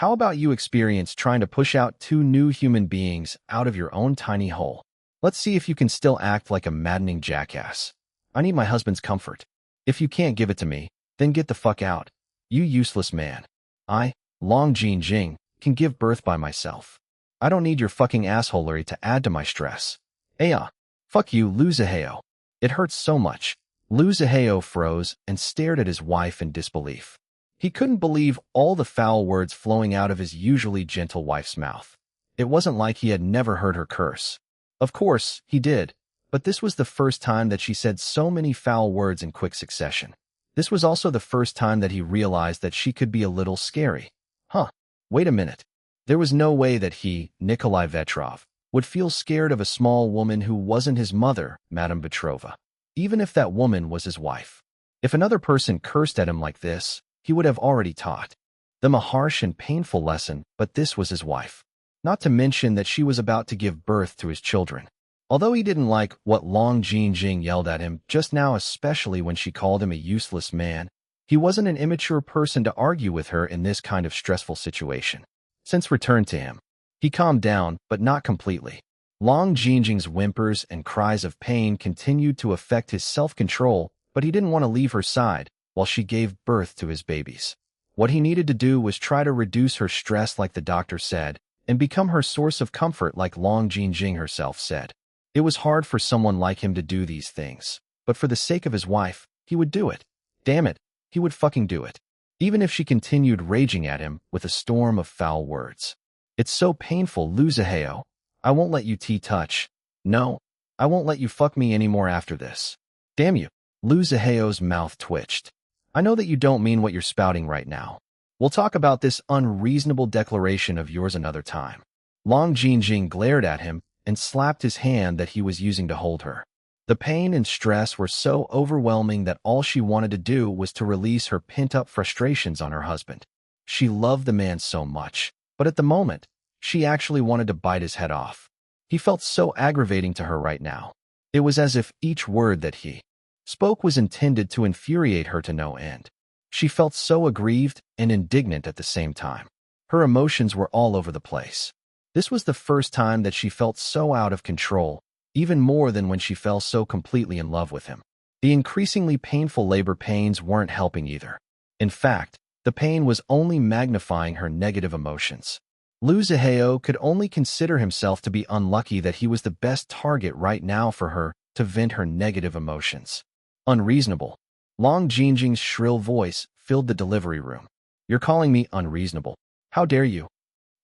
How about you experience trying to push out two new human beings out of your own tiny hole? Let's see if you can still act like a maddening jackass. I need my husband's comfort. If you can't give it to me, Then get the fuck out. You useless man. I, Long Jin Jing, can give birth by myself. I don't need your fucking assholery to add to my stress. Aya. Fuck you, Liu Zihao. It hurts so much. Liu Zihao froze and stared at his wife in disbelief. He couldn't believe all the foul words flowing out of his usually gentle wife's mouth. It wasn't like he had never heard her curse. Of course, he did, but this was the first time that she said so many foul words in quick succession. This was also the first time that he realized that she could be a little scary. Wait a minute. There was no way that he, Nikolai Vetrov, would feel scared of a small woman who wasn't his mother, Madame Petrova, even if that woman was his wife. If another person cursed at him like this, he would have already taught them a harsh and painful lesson, but this was his wife. Not to mention that she was about to give birth to his children. Although he didn't like what Long Jin Jing yelled at him just now, especially when she called him a useless man, he wasn't an immature person to argue with her in this kind of stressful situation. Since returned to him, he calmed down, but not completely. Long Jin Jing's whimpers and cries of pain continued to affect his self-control, but he didn't want to leave her side while she gave birth to his babies. What he needed to do was try to reduce her stress like the doctor said, and become her source of comfort like Long Jin Jing herself said. It was hard for someone like him to do these things, but for the sake of his wife, he would do it. Damn it, he would fucking do it. Even if she continued raging at him with a storm of foul words. It's so painful, Liu Zihao. I won't let you touch. No, I won't let you fuck me anymore after this. Damn you. Liu Zihao's mouth twitched. I know that you don't mean what you're spouting right now. We'll talk about this unreasonable declaration of yours another time. Long Jin Jing glared at him and slapped his hand that he was using to hold her. The pain and stress were so overwhelming that all she wanted to do was to release her pent-up frustrations on her husband. She loved the man so much, but at the moment, she actually wanted to bite his head off. He felt so aggravating to her right now. It was as if each word that he spoke was intended to infuriate her to no end. She felt so aggrieved and indignant at the same time. Her emotions were all over the place. This was the first time that she felt so out of control, even more than when she fell so completely in love with him. The increasingly painful labor pains weren't helping either. In fact, the pain was only magnifying her negative emotions. Liu Zihao could only consider himself to be unlucky that he was the best target right now for her to vent her negative emotions. Unreasonable. Long Jin Jing's shrill voice filled the delivery room. You're calling me unreasonable. How dare you?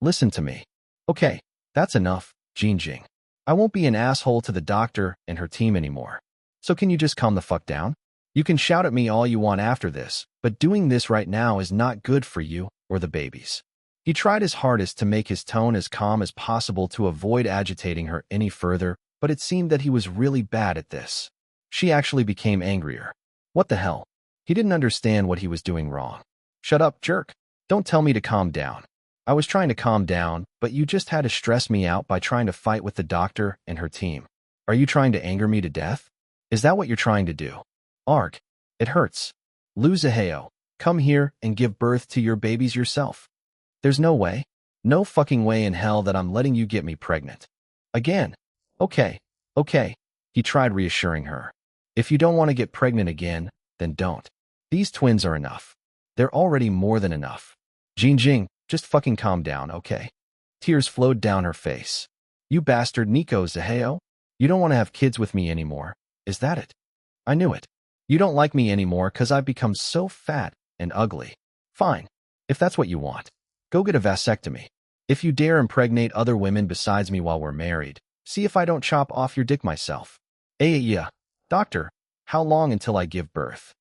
Listen to me. Okay, that's enough, Jin Jing. I won't be an asshole to the doctor and her team anymore. So can you just calm the fuck down? You can shout at me all you want after this, but doing this right now is not good for you or the babies. He tried his hardest to make his tone as calm as possible to avoid agitating her any further, but it seemed that he was really bad at this. She actually became angrier. What the hell? He didn't understand what he was doing wrong. Shut up, jerk. Don't tell me to calm down. I was trying to calm down, but you just had to stress me out by trying to fight with the doctor and her team. Are you trying to anger me to death? Is that what you're trying to do? Arg. It hurts. Liu Zihao, come here and give birth to your babies yourself. There's no way. No fucking way in hell that I'm letting you get me pregnant. Again. Okay. He tried reassuring her. If you don't want to get pregnant again, then don't. These twins are enough. They're already more than enough. Jin Jing, just fucking calm down, okay? Tears flowed down her face. You bastard Nico Zihao? You don't want to have kids with me anymore, is that it? I knew it. You don't like me anymore because I've become so fat and ugly. Fine. If that's what you want, go get a vasectomy. If you dare impregnate other women besides me while we're married, see if I don't chop off your dick myself. Yeah. Doctor, how long until I give birth?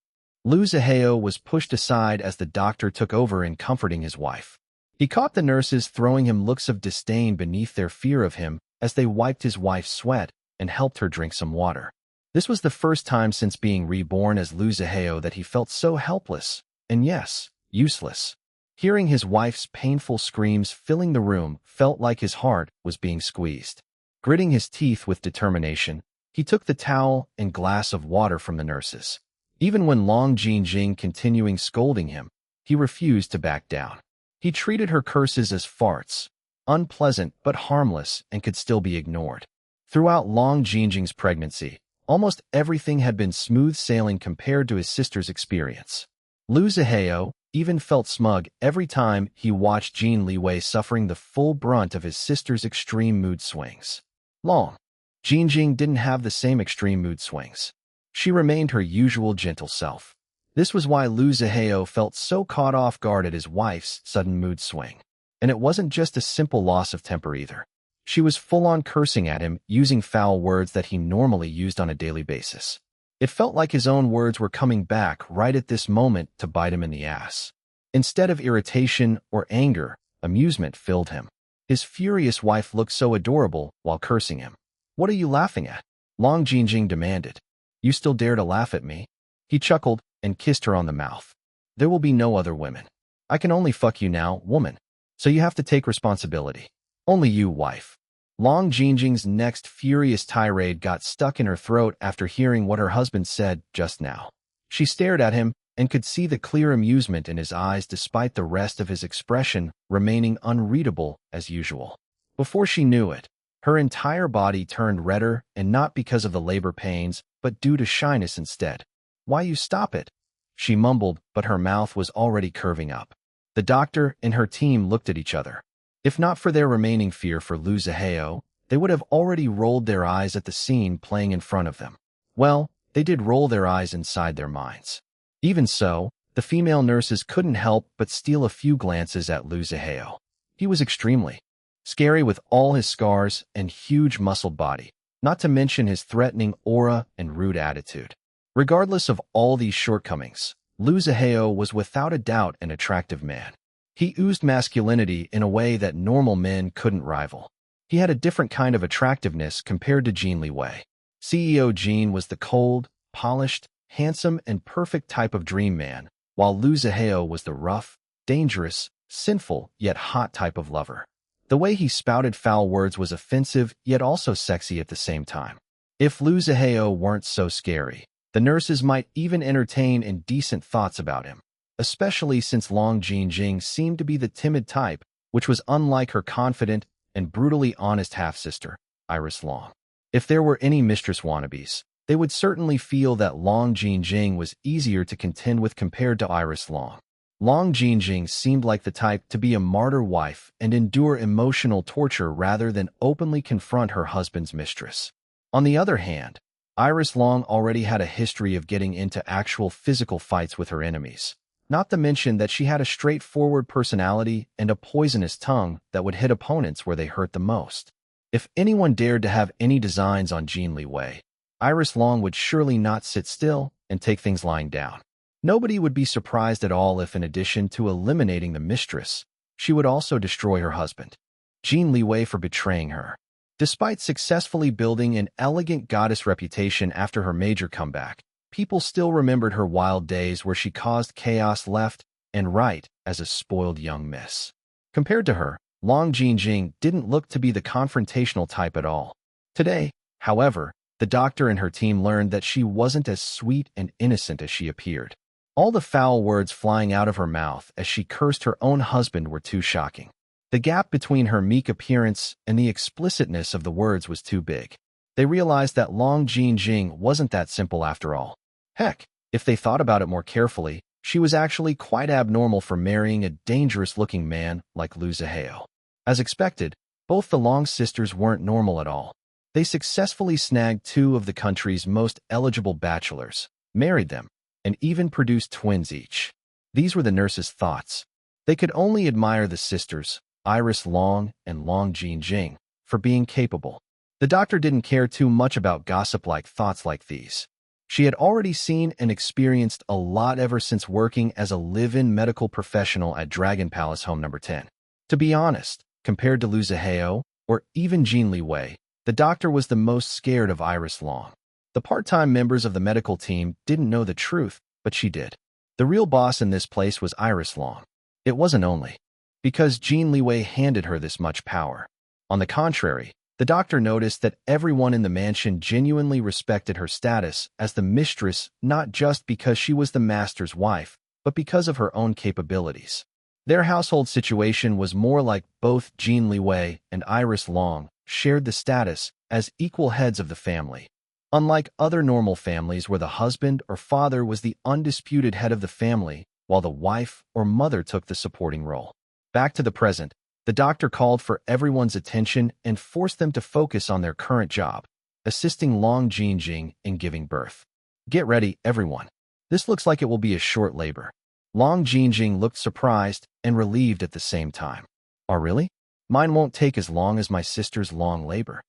Liu Zihao was pushed aside as the doctor took over in comforting his wife. He caught the nurses throwing him looks of disdain beneath their fear of him as they wiped his wife's sweat and helped her drink some water. This was the first time since being reborn as Liu Zihao that he felt so helpless, and yes, useless. Hearing his wife's painful screams filling the room felt like his heart was being squeezed. Gritting his teeth with determination, he took the towel and glass of water from the nurses. Even when Long Jin Jing continuing scolding him, he refused to back down. He treated her curses as farts, unpleasant but harmless and could still be ignored. Throughout Long Jin Jing's pregnancy, almost everything had been smooth sailing compared to his sister's experience. Liu Zihao even felt smug every time he watched Jin Liwei suffering the full brunt of his sister's extreme mood swings. Long. Jing didn't have the same extreme mood swings. She remained her usual gentle self. This was why Liu Zihao felt so caught off guard at his wife's sudden mood swing. And it wasn't just a simple loss of temper either. She was full-on cursing at him, using foul words that he normally used on a daily basis. It felt like his own words were coming back right at this moment to bite him in the ass. Instead of irritation or anger, amusement filled him. His furious wife looked so adorable while cursing him. "What are you laughing at?" Long Jingjing demanded. "You still dare to laugh at me?" He chuckled and kissed her on the mouth. "There will be no other women. I can only fuck you now, woman. So you have to take responsibility. Only you, wife." Long Jingjing's next furious tirade got stuck in her throat after hearing what her husband said just now. She stared at him and could see the clear amusement in his eyes despite the rest of his expression remaining unreadable as usual. Before she knew it, her entire body turned redder, and not because of the labor pains, but due to shyness instead. "Why you stop it?" she mumbled, but her mouth was already curving up. The doctor and her team looked at each other. If not for their remaining fear for Liu Zihao, they would have already rolled their eyes at the scene playing in front of them. Well, they did roll their eyes inside their minds. Even so, the female nurses couldn't help but steal a few glances at Liu Zihao. He was extremely scary with all his scars and huge muscled body, not to mention his threatening aura and rude attitude. Regardless of all these shortcomings, Liu Zihao was without a doubt an attractive man. He oozed masculinity in a way that normal men couldn't rival. He had a different kind of attractiveness compared to Jin Liwei. CEO Jin was the cold, polished, handsome, and perfect type of dream man, while Liu Zihao was the rough, dangerous, sinful, yet hot type of lover. The way he spouted foul words was offensive, yet also sexy at the same time. If Liu Zihao weren't so scary, the nurses might even entertain indecent thoughts about him, especially since Long Jingjing seemed to be the timid type, which was unlike her confident and brutally honest half-sister, Iris Long. If there were any mistress wannabes, they would certainly feel that Long Jingjing was easier to contend with compared to Iris Long. Long Jingjing seemed like the type to be a martyr wife and endure emotional torture rather than openly confront her husband's mistress. On the other hand, Iris Long already had a history of getting into actual physical fights with her enemies. Not to mention that she had a straightforward personality and a poisonous tongue that would hit opponents where they hurt the most. If anyone dared to have any designs on Jin Liwei, Iris Long would surely not sit still and take things lying down. Nobody would be surprised at all if, in addition to eliminating the mistress, she would also destroy her husband, Jin Liwei, for betraying her. Despite successfully building an elegant goddess reputation after her major comeback, people still remembered her wild days where she caused chaos left and right as a spoiled young miss. Compared to her, Long Jingjing didn't look to be the confrontational type at all. Today, however, the doctor and her team learned that she wasn't as sweet and innocent as she appeared. All the foul words flying out of her mouth as she cursed her own husband were too shocking. The gap between her meek appearance and the explicitness of the words was too big. They realized that Long Jingjing wasn't that simple after all. Heck, if they thought about it more carefully, she was actually quite abnormal for marrying a dangerous-looking man like Liu Zihao. As expected, both the Long sisters weren't normal at all. They successfully snagged two of the country's most eligible bachelors, married them, and even produced twins each. These were the nurses' thoughts. They could only admire the sisters, Iris Long and Long Jingjing, for being capable. The doctor didn't care too much about gossip-like thoughts like these. She had already seen and experienced a lot ever since working as a live-in medical professional at Dragon Palace Home No. 10. To be honest, compared to Liu Zihao, or even Jin Liwei, the doctor was the most scared of Iris Long. The part-time members of the medical team didn't know the truth, but she did. The real boss in this place was Iris Long. It wasn't only because Jin Liwei handed her this much power. On the contrary, the doctor noticed that everyone in the mansion genuinely respected her status as the mistress, not just because she was the master's wife, but because of her own capabilities. Their household situation was more like both Jin Liwei and Iris Long shared the status as equal heads of the family. Unlike other normal families where the husband or father was the undisputed head of the family, while the wife or mother took the supporting role. Back to the present, the doctor called for everyone's attention and forced them to focus on their current job, assisting Long Jinjing in giving birth. Get ready, everyone. This looks like it will be a short labor. Long Jinjing looked surprised and relieved at the same time. Oh, really? Mine won't take as long as my sister's long labor.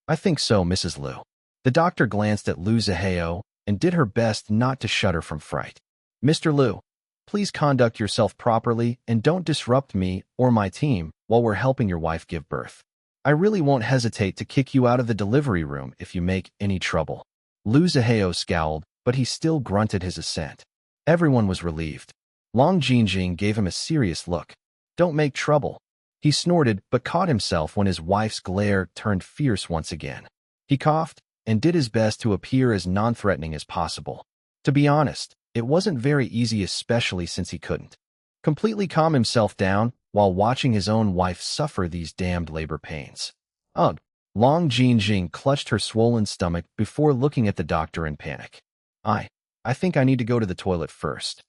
I think so, Mrs. Liu. The doctor glanced at Liu Zihao and did her best not to shudder from fright. Mr. Liu, please conduct yourself properly and don't disrupt me or my team while we're helping your wife give birth. I really won't hesitate to kick you out of the delivery room if you make any trouble. Liu Zihao scowled, but he still grunted his assent. Everyone was relieved. Long Jinjing gave him a serious look. Don't make trouble. He snorted but caught himself when his wife's glare turned fierce once again. He coughed and did his best to appear as non-threatening as possible. To be honest, it wasn't very easy, especially since he couldn't completely calm himself down while watching his own wife suffer these damned labor pains. Ugh! Long Jinjing clutched her swollen stomach before looking at the doctor in panic. I think I need to go to the toilet first.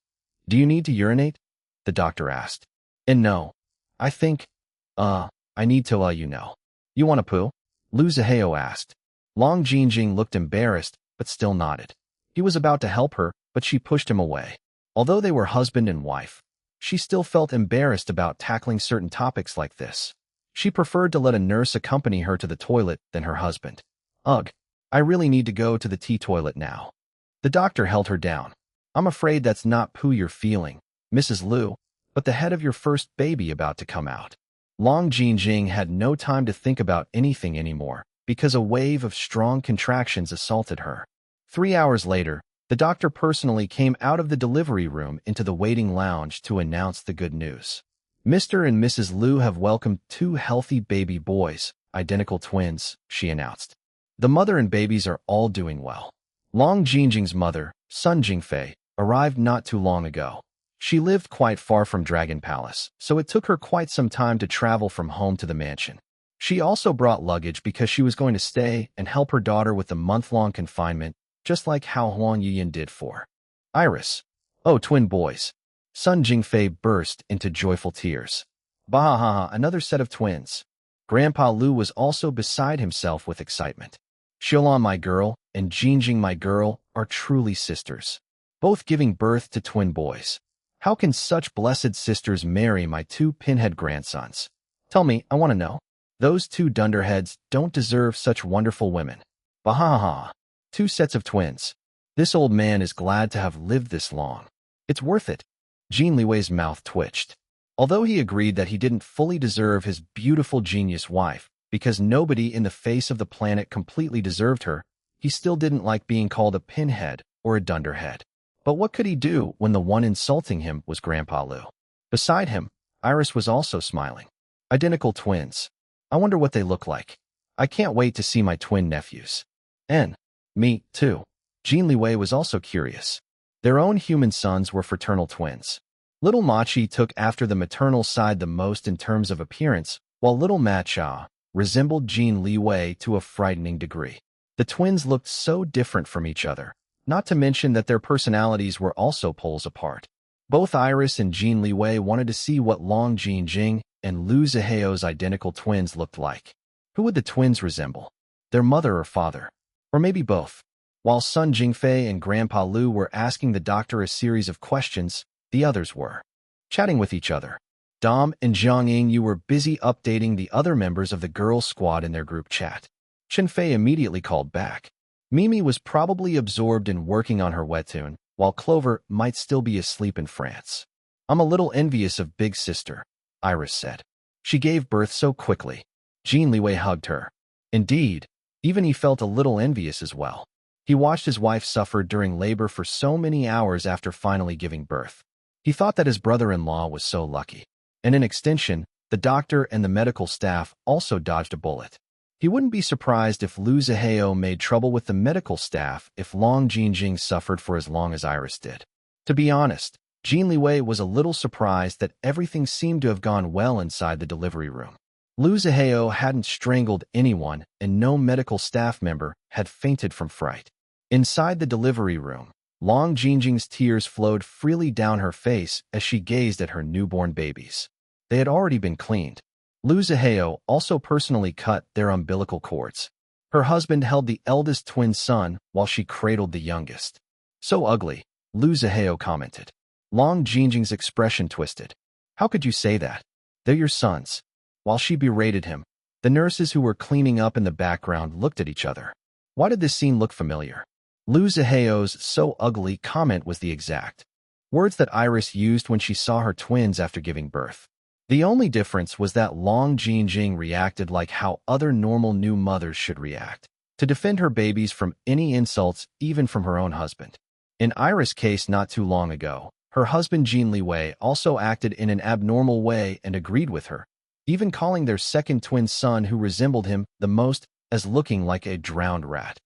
Do you need to urinate? The doctor asked. And no, I think, I need to let you know. You want to poo? Liu Zihao asked. Long Jinjing looked embarrassed, but still nodded. He was about to help her, but she pushed him away. Although they were husband and wife, she still felt embarrassed about tackling certain topics like this. She preferred to let a nurse accompany her to the toilet than her husband. Ugh, I really need to go to the tea toilet now. The doctor held her down. I'm afraid that's not poo you're feeling, Mrs. Liu, but the head of your first baby about to come out. Long Jinjing had no time to think about anything anymore because a wave of strong contractions assaulted her. 3 hours later, the doctor personally came out of the delivery room into the waiting lounge to announce the good news. Mr. and Mrs. Liu have welcomed 2 healthy baby boys, identical twins, she announced. The mother and babies are all doing well. Long Jinjing's mother, Sun Jingfei, arrived not too long ago. She lived quite far from Dragon Palace, so it took her quite some time to travel from home to the mansion. She also brought luggage because she was going to stay and help her daughter with the month-long confinement, just like how Huang Yiyan did for Iris. Oh, twin boys. Sun Jingfei burst into joyful tears. Bahaha, another set of twins. Grandpa Liu was also beside himself with excitement. Xiaolan, my girl, and Jinjing, my girl, are truly sisters, both giving birth to twin boys. How can such blessed sisters marry my 2 pinhead grandsons? Tell me, I want to know. Those 2 dunderheads don't deserve such wonderful women. Bahaha. 2 sets of twins. This old man is glad to have lived this long. It's worth it. Jin Liwei's mouth twitched. Although he agreed that he didn't fully deserve his beautiful genius wife, because nobody in the face of the planet completely deserved her, he still didn't like being called a pinhead or a dunderhead. But what could he do when the one insulting him was Grandpa Liu? Beside him, Iris was also smiling. Identical twins. I wonder what they look like. I can't wait to see my twin nephews. Me, too. Jin Liwei was also curious. Their own human sons were fraternal twins. Little Machi took after the maternal side the most in terms of appearance, while little Macha resembled Jin Liwei to a frightening degree. The twins looked so different from each other, not to mention that their personalities were also poles apart. Both Iris and Jin Liwei wanted to see what Long Jinjing and Liu Zihao's identical twins looked like. Who would the twins resemble? Their mother or father? Or maybe both. While Sun Jingfei and Grandpa Liu were asking the doctor a series of questions, the others were chatting with each other. Dom and Zhang Ying, you were busy updating the other members of the girls' squad in their group chat. Chen Fei immediately called back. Mimi was probably absorbed in working on her webtoon, while Clover might still be asleep in France. I'm a little envious of Big Sister, Iris said. She gave birth so quickly. Jin Liwei hugged her. Indeed, even he felt a little envious as well. He watched his wife suffer during labor for so many hours after finally giving birth. He thought that his brother-in-law was so lucky. And in extension, the doctor and the medical staff also dodged a bullet. He wouldn't be surprised if Liu Zihao made trouble with the medical staff if Long Jinjing suffered for as long as Iris did. To be honest, Jin Liwei was a little surprised that everything seemed to have gone well inside the delivery room. Liu Zihao hadn't strangled anyone and no medical staff member had fainted from fright. Inside the delivery room, Long Jingjing's tears flowed freely down her face as she gazed at her newborn babies. They had already been cleaned. Lu Zihao also personally cut their umbilical cords. Her husband held the eldest twin son while she cradled the youngest. "So ugly," Lu Zihao commented. Long Jingjing's expression twisted. "How could you say that? They're your sons." While she berated him, the nurses who were cleaning up in the background looked at each other. Why did this scene look familiar? Lu Zihao's "so ugly" comment was the exact words that Iris used when she saw her twins after giving birth. The only difference was that Long Jingjing reacted like how other normal new mothers should react, to defend her babies from any insults, even from her own husband. In Iris' case not too long ago, her husband Jin Liwei also acted in an abnormal way and agreed with her, even calling their second twin son who resembled him the most as looking like a drowned rat.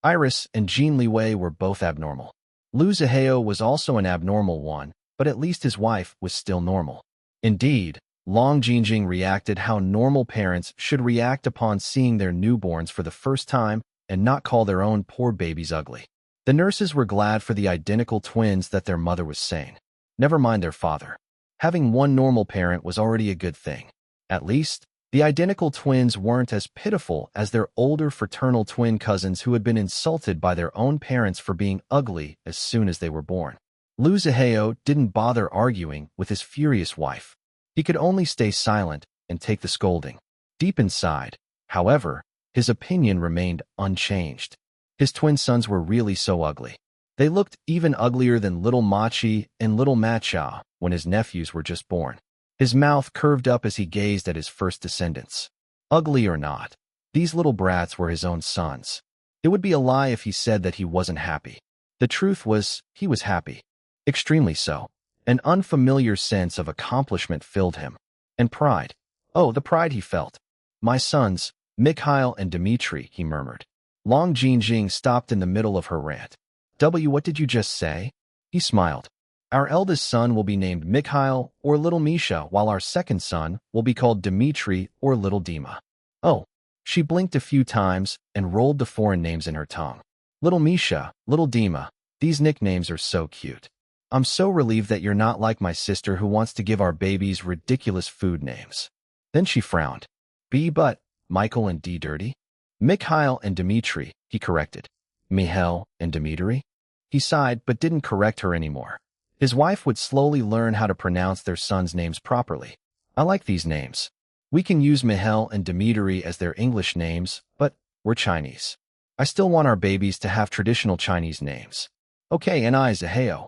Iris and Jin Liwei were both abnormal. Lu Zihao was also an abnormal one, but at least his wife was still normal. Indeed, Long Jingjing reacted how normal parents should react upon seeing their newborns for the first time and not call their own poor babies ugly. The nurses were glad for the identical twins that their mother was sane. Never mind their father. Having one normal parent was already a good thing. At least, the identical twins weren't as pitiful as their older fraternal twin cousins who had been insulted by their own parents for being ugly as soon as they were born. Lu Zihao didn't bother arguing with his furious wife. He could only stay silent and take the scolding. Deep inside, however, his opinion remained unchanged. His twin sons were really so ugly. They looked even uglier than little Machi and little Macha when his nephews were just born. His mouth curved up as he gazed at his first descendants. Ugly or not, these little brats were his own sons. It would be a lie if he said that he wasn't happy. The truth was, he was happy. Extremely so. An unfamiliar sense of accomplishment filled him. And pride. Oh, the pride he felt. "My sons, Mikhail and Dmitri," he murmured. Long Jingjing stopped in the middle of her rant. What did you just say?" He smiled. "Our eldest son will be named Mikhail or Little Misha, while our second son will be called Dmitri or Little Dima." Oh. She blinked a few times and rolled the foreign names in her tongue. Little Misha, Little Dima, these nicknames are so cute. I'm so relieved that you're not like my sister who wants to give our babies ridiculous food names. Then she frowned. But, Michael and D. Dirty? Mikhail and Dmitri, he corrected. Mihail and Dmitri? He sighed but didn't correct her anymore. His wife would slowly learn how to pronounce their sons' names properly. I like these names. We can use Mihail and Dmitri as their English names, but we're Chinese. I still want our babies to have traditional Chinese names. Okay, and I, Zihao.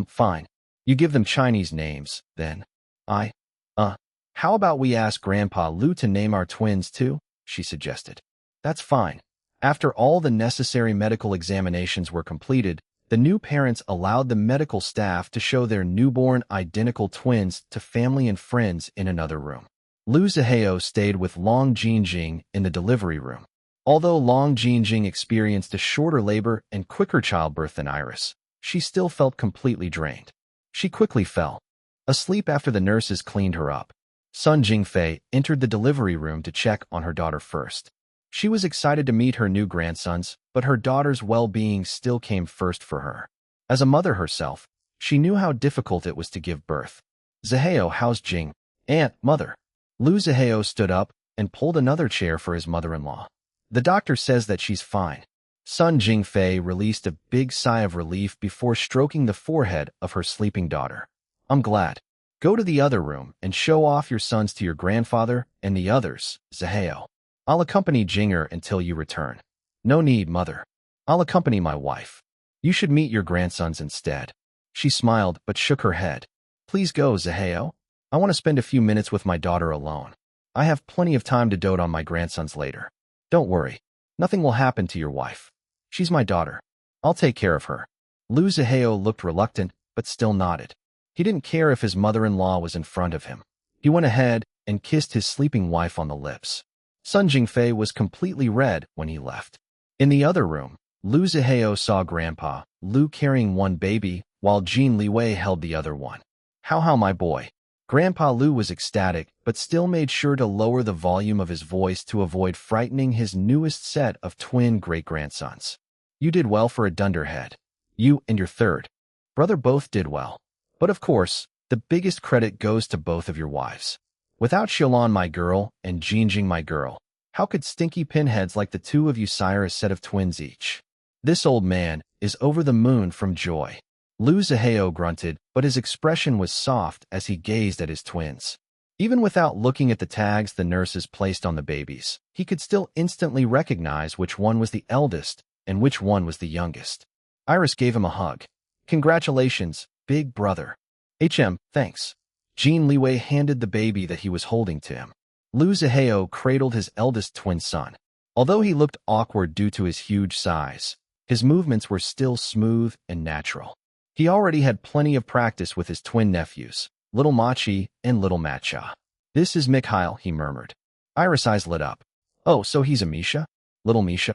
Fine. You give them Chinese names, then. How about we ask Grandpa Lu to name our twins too? She suggested. That's fine. After all the necessary medical examinations were completed, the new parents allowed the medical staff to show their newborn identical twins to family and friends in another room. Lu Zihao stayed with Long Jingjing in the delivery room. Although Long Jingjing experienced a shorter labor and quicker childbirth than Iris, she still felt completely drained. She quickly fell asleep after the nurses cleaned her up. Sun Jingfei entered the delivery room to check on her daughter first. She was excited to meet her new grandsons, but her daughter's well-being still came first for her. As a mother herself, she knew how difficult it was to give birth. Zihao, how's Jing? Aunt, mother. Lu Zihao stood up and pulled another chair for his mother-in-law. The doctor says that she's fine. Sun Jingfei released a big sigh of relief before stroking the forehead of her sleeping daughter. I'm glad. Go to the other room and show off your sons to your grandfather and the others, Zihao. I'll accompany Jinger until you return. No need, mother. I'll accompany my wife. You should meet your grandsons instead. She smiled but shook her head. Please go, Zihao. I want to spend a few minutes with my daughter alone. I have plenty of time to dote on my grandsons later. Don't worry. Nothing will happen to your wife. She's my daughter. I'll take care of her. Lu Zihao looked reluctant, but still nodded. He didn't care if his mother-in-law was in front of him. He went ahead and kissed his sleeping wife on the lips. Sun Jingfei was completely red when he left. In the other room, Lu Zihao saw Grandpa Lu carrying one baby, while Jin Liwei held the other one. How my boy. Grandpa Lu was ecstatic, but still made sure to lower the volume of his voice to avoid frightening his newest set of twin great-grandsons. You did well for a dunderhead. You and your third brother both did well. But of course, the biggest credit goes to both of your wives. Without Xiaolan, my girl, and Jinjing, my girl, how could stinky pinheads like the two of you sire a set of twins each? This old man is over the moon from joy. Lu Zihao grunted, but his expression was soft as he gazed at his twins. Even without looking at the tags the nurses placed on the babies, he could still instantly recognize which one was the eldest and which one was the youngest. Iris gave him a hug. Congratulations, big brother. Thanks. Jin Liwei handed the baby that he was holding to him. Lu Zihao cradled his eldest twin son. Although he looked awkward due to his huge size, his movements were still smooth and natural. He already had plenty of practice with his twin nephews, little Machi and little Matcha. This is Mikhail, he murmured. Iris' eyes lit up. Oh, so he's a Misha? Little Misha?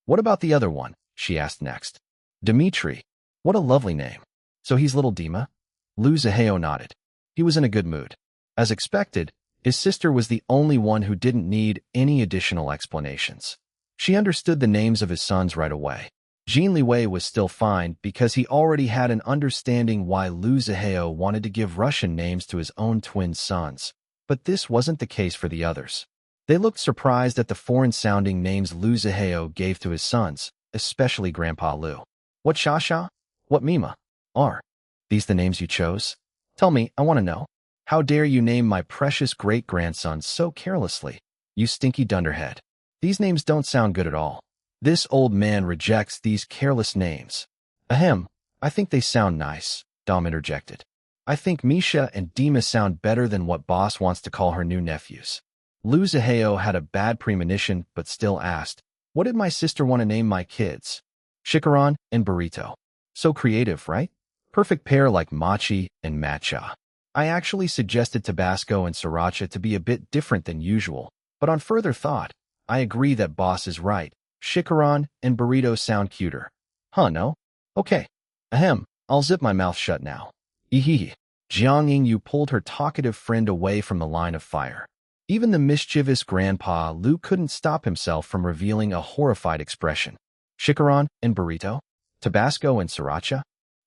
What about the other one? She asked next. Dmitri. What a lovely name. So he's little Dima? Lu Zihao nodded. He was in a good mood. As expected, his sister was the only one who didn't need any additional explanations. She understood the names of his sons right away. Jin Liwei was still fine because he already had an understanding why Lu Zihao wanted to give Russian names to his own twin sons, but this wasn't the case for the others. They looked surprised at the foreign-sounding names Lu Zihao gave to his sons, especially Grandpa Lu. What Shasha? What Mima? Are these the names you chose? Tell me, I want to know. How dare you name my precious great-grandson so carelessly? You stinky dunderhead. These names don't sound good at all. This old man rejects these careless names. Ahem, I think they sound nice, Dom interjected. I think Misha and Dima sound better than what Boss wants to call her new nephews. Lu Zihao had a bad premonition but still asked, what did my sister want to name my kids? Shikaran and Burrito. So creative, right? Perfect pair like Machi and Matcha. I actually suggested Tabasco and Sriracha to be a bit different than usual, but on further thought, I agree that Boss is right. Shikaran and Burrito sound cuter. Huh, no? Okay. Ahem, I'll zip my mouth shut now. Ehehe. Jiang Yingyu pulled her talkative friend away from the line of fire. Even the mischievous Grandpa Lu couldn't stop himself from revealing a horrified expression. Shikaran and Burrito? Tabasco and Sriracha?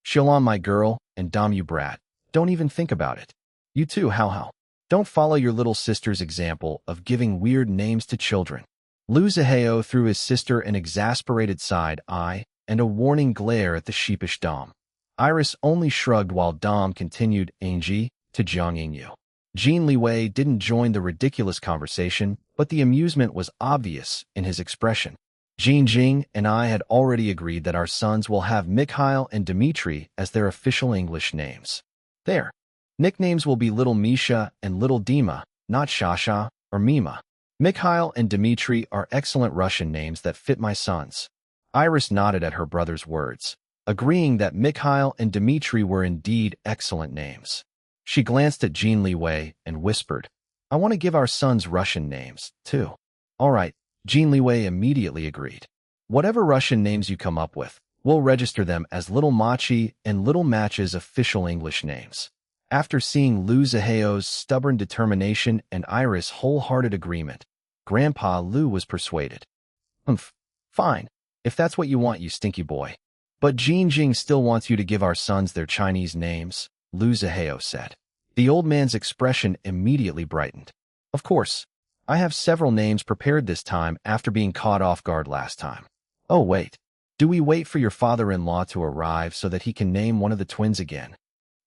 Xiaolan, my girl, and Dom, you brat. Don't even think about it. You too, how. Don't follow your little sister's example of giving weird names to children. Lu Zihao threw his sister an exasperated side eye and a warning glare at the sheepish Dom. Iris only shrugged while Dom continued Angie to Jiang Yingyu. Jin Liwei didn't join the ridiculous conversation, but the amusement was obvious in his expression. Jing and I had already agreed that our sons will have Mikhail and Dmitri as their official English names. Their nicknames will be Little Misha and Little Dima, not Shasha or Mima. Mikhail and Dmitri are excellent Russian names that fit my sons. Iris nodded at her brother's words, agreeing that Mikhail and Dmitri were indeed excellent names. She glanced at Jin Liwei and whispered, I want to give our sons Russian names, too. All right, Jin Liwei immediately agreed. Whatever Russian names you come up with, we'll register them as Little Machi and Little Match's official English names. After seeing Lu Zihao's stubborn determination and Iris' wholehearted agreement, Grandpa Lu was persuaded. Fine, if that's what you want, you stinky boy. But Jing still wants you to give our sons their Chinese names, Lu Zihao said. The old man's expression immediately brightened. Of course, I have several names prepared this time after being caught off guard last time. Oh wait, do we wait for your father-in-law to arrive so that he can name one of the twins again?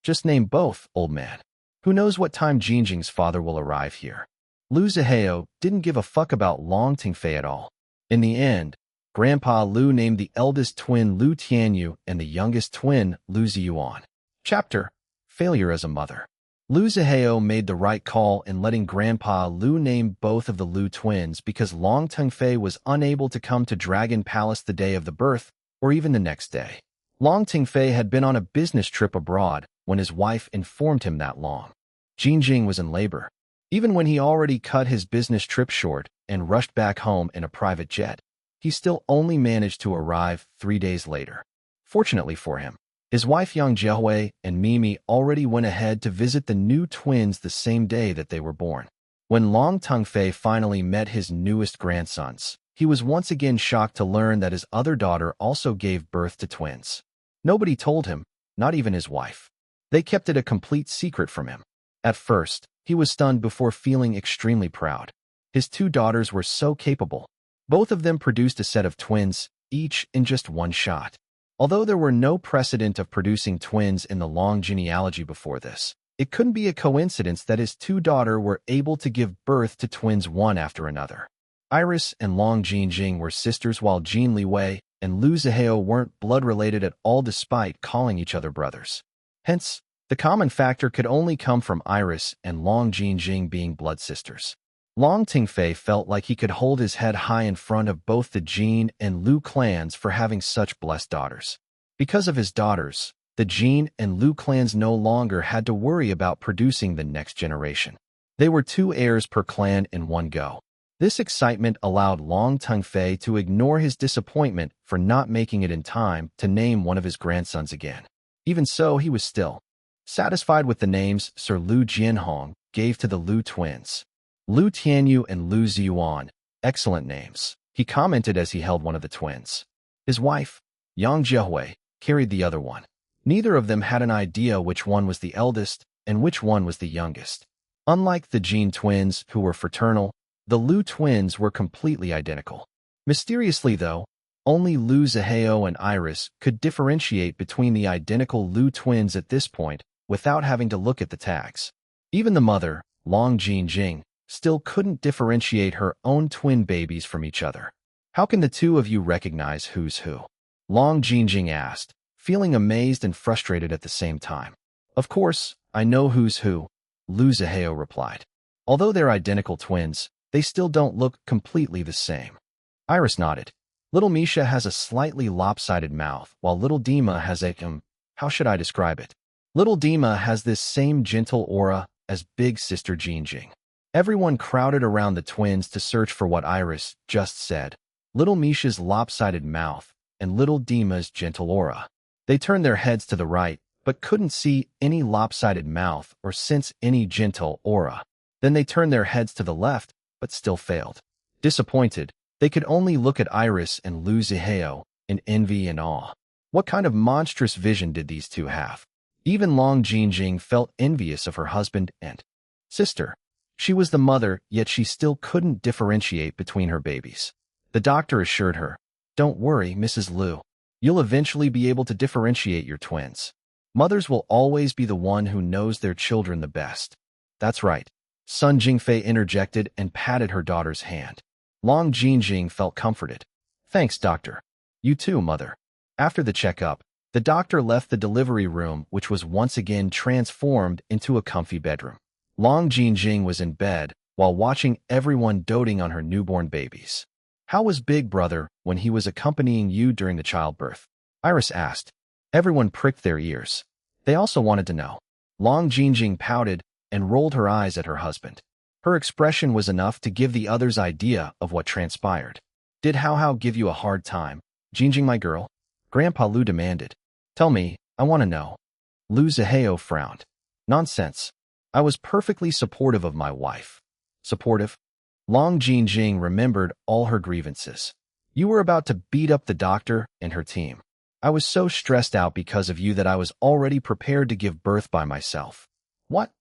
Just name both, old man. Who knows what time Jingjing's father will arrive here? Lu Zihao didn't give a fuck about Long Tingfei at all. In the end, Grandpa Lu named the eldest twin Lu Tianyu and the youngest twin Lu Ziyuan. Chapter: Failure as a Mother. Lu Zihao made the right call in letting Grandpa Lu name both of the Lu twins because Long Tingfei was unable to come to Dragon Palace the day of the birth or even the next day. Long Tingfei had been on a business trip abroad when his wife informed him that Long Jingjing was in labor. Even when he already cut his business trip short and rushed back home in a private jet, he still only managed to arrive 3 days later. Fortunately for him, his wife Yang Jiahui and Mimi already went ahead to visit the new twins the same day that they were born. When Long Tingfei finally met his newest grandsons, he was once again shocked to learn that his other daughter also gave birth to twins. Nobody told him, not even his wife. They kept it a complete secret from him. At first, he was stunned before feeling extremely proud. His two daughters were so capable. Both of them produced a set of twins, each in just one shot. Although there were no precedent of producing twins in the long genealogy before this, it couldn't be a coincidence that his two daughters were able to give birth to twins one after another. Iris and Long Jinjing were sisters while Jin Liwei and Lu Zihao weren't blood-related at all despite calling each other brothers. Hence, the common factor could only come from Iris and Long Jinjing being blood sisters. Long Tingfei felt like he could hold his head high in front of both the Jin and Lu clans for having such blessed daughters. Because of his daughters, the Jin and Lu clans no longer had to worry about producing the next generation. They were two heirs per clan in one go. This excitement allowed Long Tingfei to ignore his disappointment for not making it in time to name one of his grandsons again. Even so, he was still satisfied with the names Sir Lu Jianhong gave to the Lu twins. Lu Tianyu and Lu Ziyuan, excellent names, he commented as he held one of the twins. His wife, Yang Jiahui, carried the other one. Neither of them had an idea which one was the eldest and which one was the youngest. Unlike the Jin twins, who were fraternal, the Lu twins were completely identical. Mysteriously, though, only Lu Zihao and Iris could differentiate between the identical Lu twins at this point without having to look at the tags. Even the mother, Long Jinjing, still couldn't differentiate her own twin babies from each other. How can the two of you recognize who's who? Long Jinjing asked, feeling amazed and frustrated at the same time. Of course, I know who's who, Lu Zihao replied. Although they're identical twins, they still don't look completely the same. Iris nodded. Little Misha has a slightly lopsided mouth, while little Dima has a, how should I describe it? Little Dima has this same gentle aura as big sister Jinjing. Everyone crowded around the twins to search for what Iris just said. Little Misha's lopsided mouth and little Dima's gentle aura. They turned their heads to the right, but couldn't see any lopsided mouth or sense any gentle aura. Then they turned their heads to the left, but still failed. Disappointed, they could only look at Iris and Lu Zihao in envy and awe. What kind of monstrous vision did these two have? Even Long Jinjing felt envious of her husband and sister. She was the mother, yet she still couldn't differentiate between her babies. The doctor assured her, "Don't worry, Mrs. Lu. You'll eventually be able to differentiate your twins. Mothers will always be the one who knows their children the best." That's right. Sun Jingfei interjected and patted her daughter's hand. Long Jinjing felt comforted. "Thanks, doctor. You too, mother." After the checkup, the doctor left the delivery room, which was once again transformed into a comfy bedroom. Long Jinjing was in bed while watching everyone doting on her newborn babies. "How was Big Brother when he was accompanying you during the childbirth?" Iris asked. Everyone pricked their ears. They also wanted to know. Long Jinjing pouted and rolled her eyes at her husband. Her expression was enough to give the others idea of what transpired. "Did Hao Hao give you a hard time, Jinjing my girl?" Grandpa Lu demanded. "Tell me, I want to know." Lu Zihao frowned. "Nonsense. I was perfectly supportive of my wife." Supportive? Long Jinjing remembered all her grievances. "You were about to beat up the doctor and her team. I was so stressed out because of you that I was already prepared to give birth by myself." "What?"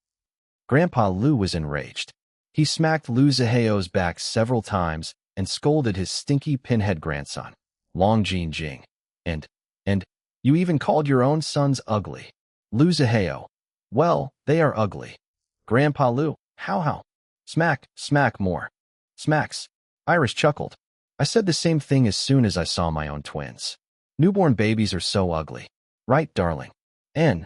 Grandpa Lu was enraged. He smacked Lu Zihao's back several times and scolded his stinky pinhead grandson, Long Jinjing. And you even called your own sons ugly." Lu Zihao. "Well, they are ugly." Grandpa Lu. How? Smack, smack more. Smacks. Iris chuckled. "I said the same thing as soon as I saw my own twins. Newborn babies are so ugly. Right, darling?" And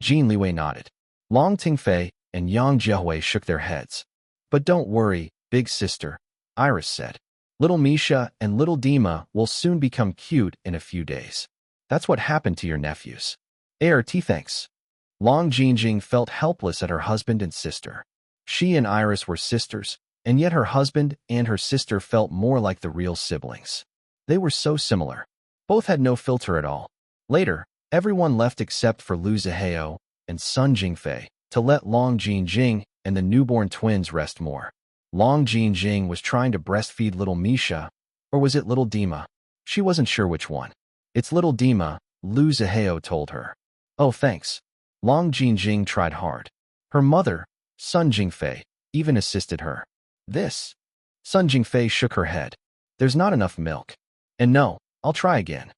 Jin Liwei nodded. Long Tingfei and Yang Jiahui shook their heads. "But don't worry, big sister," Iris said. "Little Misha and little Dima will soon become cute in a few days. That's what happened to your nephews." ART thanks. Long Jinjing felt helpless at her husband and sister. She and Iris were sisters, and yet her husband and her sister felt more like the real siblings. They were so similar. Both had no filter at all. Later, everyone left except for Lu Zihao and Sun Jingfei to let Long Jinjing and the newborn twins rest more. Long Jinjing was trying to breastfeed little Misha, Or was it little Dima? She wasn't sure which one. It's little Dima, Lu Zihao told her. Oh, thanks. Long Jingjing tried hard. Her mother, Sun Jingfei, even assisted her. This? Sun Jingfei shook her head. There's not enough milk. And no, I'll try again.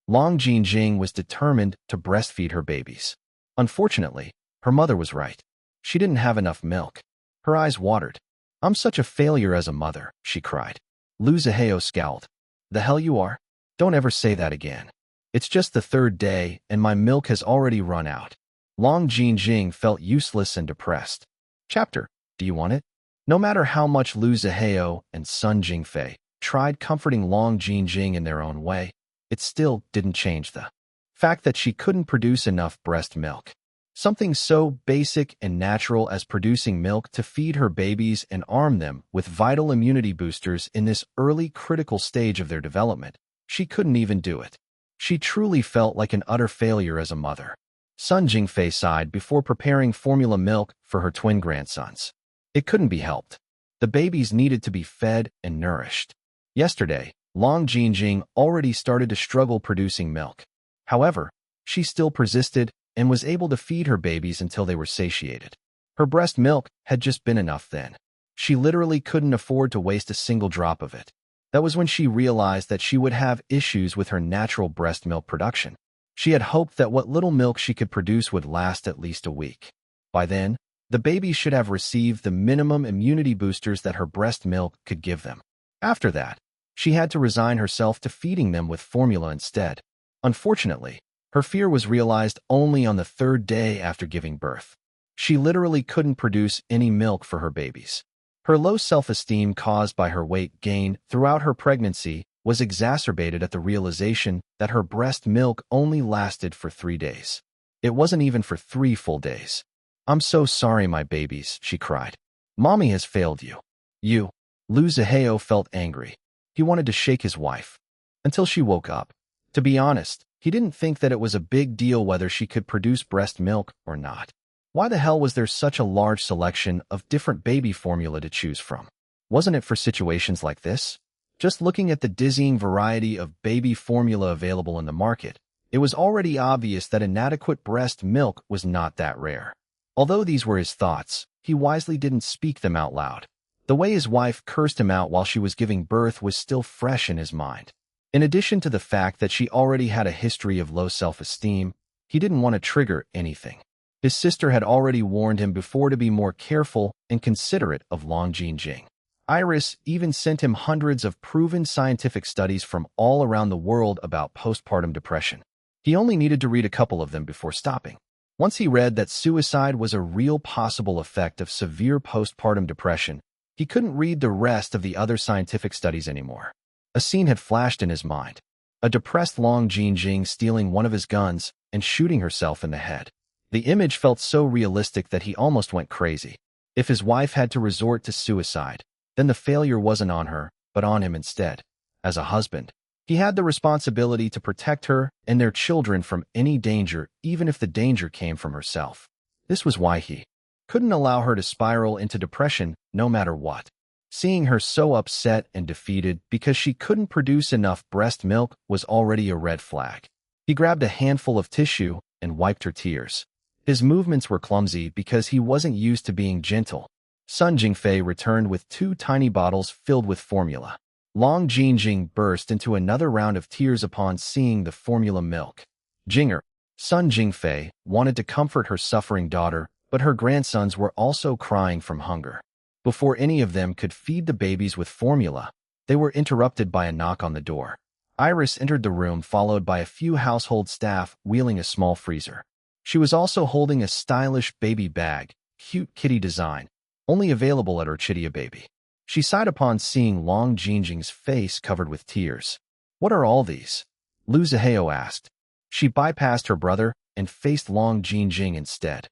Long Jingjing was determined to breastfeed her babies. Unfortunately, her mother was right. She didn't have enough milk. Her eyes watered. I'm such a failure as a mother, she cried. Lu Zihao scowled. The hell you are? Don't ever say that again. It's just the third day, and my milk has already run out. Long Jingjing felt useless and depressed. Chapter, do you want it? No matter how much Lu Zihao and Sun Jingfei tried comforting Long Jingjing in their own way, it still didn't change the fact that she couldn't produce enough breast milk. Something so basic and natural as producing milk to feed her babies and arm them with vital immunity boosters in this early critical stage of their development. She couldn't even do it. She truly felt like an utter failure as a mother. Sun Jingfei sighed before preparing formula milk for her twin grandsons. It couldn't be helped. The babies needed to be fed and nourished. Yesterday, Long Jingjing already started to struggle producing milk. However, she still persisted and was able to feed her babies until they were satiated. Her breast milk had just been enough then. She literally couldn't afford to waste a single drop of it. That was when she realized that she would have issues with her natural breast milk production. She had hoped that what little milk she could produce would last at least a week. By then, the babies should have received the minimum immunity boosters that her breast milk could give them. After that, she had to resign herself to feeding them with formula instead. Unfortunately, her fear was realized only on the third day after giving birth. She literally couldn't produce any milk for her babies. Her low self-esteem caused by her weight gain throughout her pregnancy was exacerbated at the realization that her breast milk only lasted for 3 days. It wasn't even for 3 full days. I'm so sorry, my babies, she cried. Mommy has failed you. You. Lu Zihao felt angry. He wanted to shake his wife. Until she woke up. To be honest, he didn't think that it was a big deal whether she could produce breast milk or not. Why the hell was there such a large selection of different baby formula to choose from? Wasn't it for situations like this? Just looking at the dizzying variety of baby formula available in the market, it was already obvious that inadequate breast milk was not that rare. Although these were his thoughts, he wisely didn't speak them out loud. The way his wife cursed him out while she was giving birth was still fresh in his mind. In addition to the fact that she already had a history of low self-esteem, he didn't want to trigger anything. His sister had already warned him before to be more careful and considerate of Long Jingjing. Iris even sent him hundreds of proven scientific studies from all around the world about postpartum depression. He only needed to read a couple of them before stopping. Once he read that suicide was a real possible effect of severe postpartum depression, he couldn't read the rest of the other scientific studies anymore. A scene had flashed in his mind. A depressed Long Jingjing stealing one of his guns and shooting herself in the head. The image felt so realistic that he almost went crazy. If his wife had to resort to suicide, then the failure wasn't on her, but on him instead. As a husband, he had the responsibility to protect her and their children from any danger, even if the danger came from herself. This was why he couldn't allow her to spiral into depression no matter what. Seeing her so upset and defeated because she couldn't produce enough breast milk was already a red flag. He grabbed a handful of tissue and wiped her tears. His movements were clumsy because he wasn't used to being gentle. Sun Jingfei returned with 2 tiny bottles filled with formula. Long Jingjing burst into another round of tears upon seeing the formula milk. Jinger, Sun Jingfei, wanted to comfort her suffering daughter, but her grandsons were also crying from hunger. Before any of them could feed the babies with formula, they were interrupted by a knock on the door. Iris entered the room followed by a few household staff wheeling a small freezer. She was also holding a stylish baby bag, cute kitty design, only available at Orchidia Baby. She sighed upon seeing Long Jingjing's face covered with tears. What are all these? Lu Zihao asked. She bypassed her brother and faced Long Jingjing instead.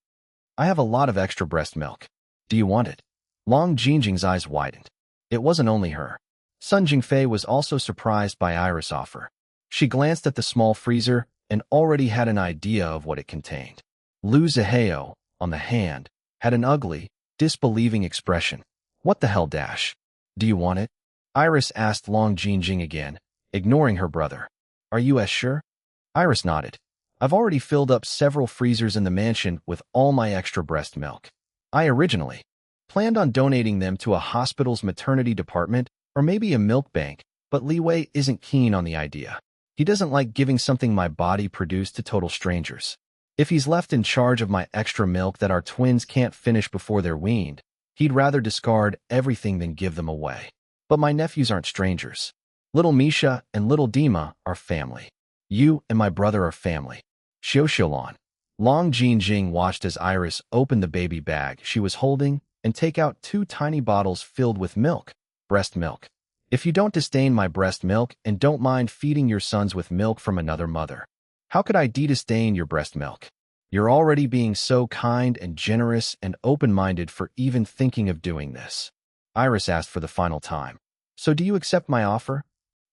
I have a lot of extra breast milk. Do you want it? Long Jingjing's eyes widened. It wasn't only her. Sun Jingfei was also surprised by Iris' offer. She glanced at the small freezer and already had an idea of what it contained. Lu Zihao, on the hand, had an ugly, disbelieving expression. What the hell, Dash? Do you want it? Iris asked Long Jingjing again, ignoring her brother. Are you sure? Iris nodded. I've already filled up several freezers in the mansion with all my extra breast milk. I originally planned on donating them to a hospital's maternity department or maybe a milk bank, but Liwei isn't keen on the idea. He doesn't like giving something my body produced to total strangers. If he's left in charge of my extra milk that our twins can't finish before they're weaned, he'd rather discard everything than give them away. But my nephews aren't strangers. Little Misha and little Dima are family. You and my brother are family. Xiaoxialan. Long Jingjing watched as Iris opened the baby bag she was holding and take out 2 tiny bottles filled with milk, breast milk. If you don't disdain my breast milk and don't mind feeding your sons with milk from another mother, how could I disdain your breast milk? You're already being so kind and generous and open-minded for even thinking of doing this. Iris asked for the final time. So do you accept my offer?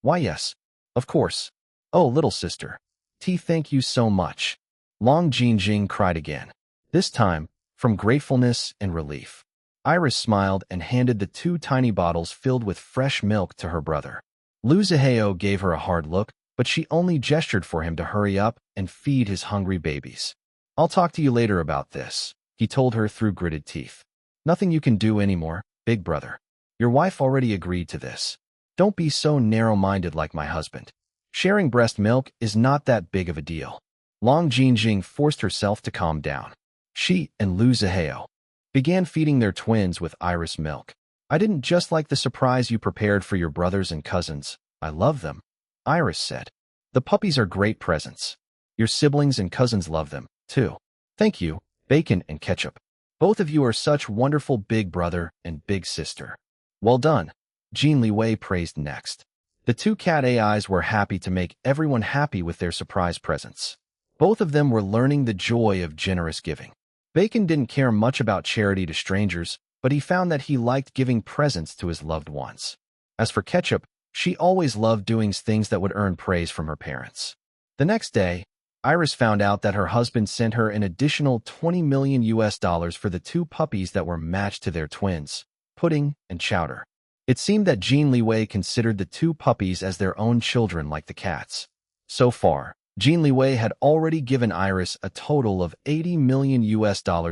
Why, yes. Of course. Oh, little sister. Thank you so much. Long Jingjing cried again. This time, from gratefulness and relief. Iris smiled and handed the 2 tiny bottles filled with fresh milk to her brother. Lu Zihao gave her a hard look, but she only gestured for him to hurry up and feed his hungry babies. I'll talk to you later about this, he told her through gritted teeth. Nothing you can do anymore, big brother. Your wife already agreed to this. Don't be so narrow-minded like my husband. Sharing breast milk is not that big of a deal. Long Jingjing forced herself to calm down. She and Lu Zihao began feeding their twins with Iris milk. I didn't just like the surprise you prepared for your brothers and cousins. I love them, Iris said. The puppies are great presents. Your siblings and cousins love them, too. Thank you, Bacon and Ketchup. Both of you are such wonderful big brother and big sister. Well done, Jin Liwei praised next. The 2 cat AIs were happy to make everyone happy with their surprise presents. Both of them were learning the joy of generous giving. Bacon didn't care much about charity to strangers, but he found that he liked giving presents to his loved ones. As for Ketchup, she always loved doing things that would earn praise from her parents. The next day, Iris found out that her husband sent her an additional $20 million for the 2 puppies that were matched to their twins, Pudding and Chowder. It seemed that Jin Liwei considered the 2 puppies as their own children like the cats. So far, Jin Liwei had already given Iris a total of $80 million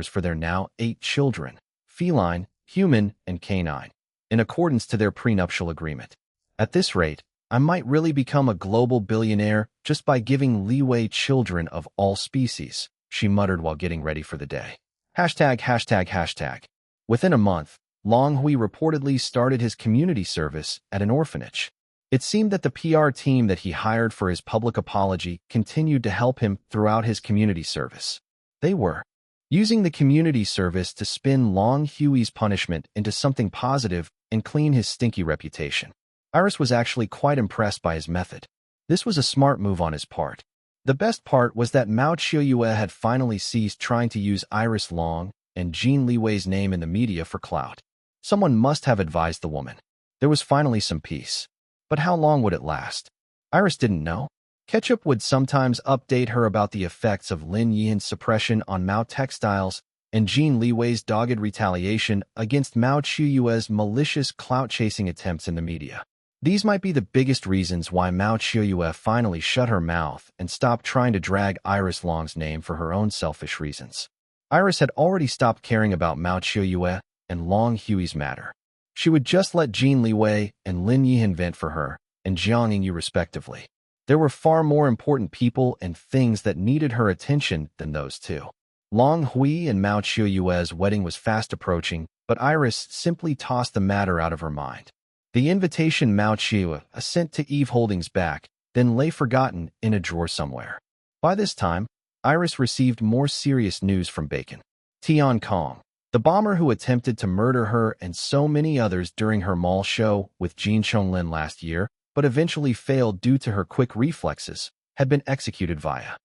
for their now 8 children, feline, human, and canine, in accordance to their prenuptial agreement. At this rate, I might really become a global billionaire just by giving Liwei children of all species, she muttered while getting ready for the day. ####. Within a month, Long Hui reportedly started his community service at an orphanage. It seemed that the PR team that he hired for his public apology continued to help him throughout his community service. They were using the community service to spin Long Hui's punishment into something positive and clean his stinky reputation. Iris was actually quite impressed by his method. This was a smart move on his part. The best part was that Mao Qiuyue had finally ceased trying to use Iris Long and Jin Liwei's name in the media for clout. Someone must have advised the woman. There was finally some peace. But how long would it last? Iris didn't know. Ketchup would sometimes update her about the effects of Lin Yihan's suppression on Mao Textiles and Jin Liwei's dogged retaliation against Mao Qiuyue's malicious clout-chasing attempts in the media. These might be the biggest reasons why Mao Qiuyue finally shut her mouth and stopped trying to drag Iris Long's name for her own selfish reasons. Iris had already stopped caring about Mao Qiuyue and Long Hui's matter. She would just let Jin Liwei and Lin Yihan vent for her, and Jiang Yingyu respectively. There were far more important people and things that needed her attention than those 2. Long Hui and Mao Qiuyue's wedding was fast approaching, but Iris simply tossed the matter out of her mind. The invitation Mao Qiuyue sent to Eve Holdings back, then lay forgotten in a drawer somewhere. By this time, Iris received more serious news from Bacon. Tian Kong, the bomber who attempted to murder her and so many others during her mall show with Jin Chonglin last year, but eventually failed due to her quick reflexes, had been executed via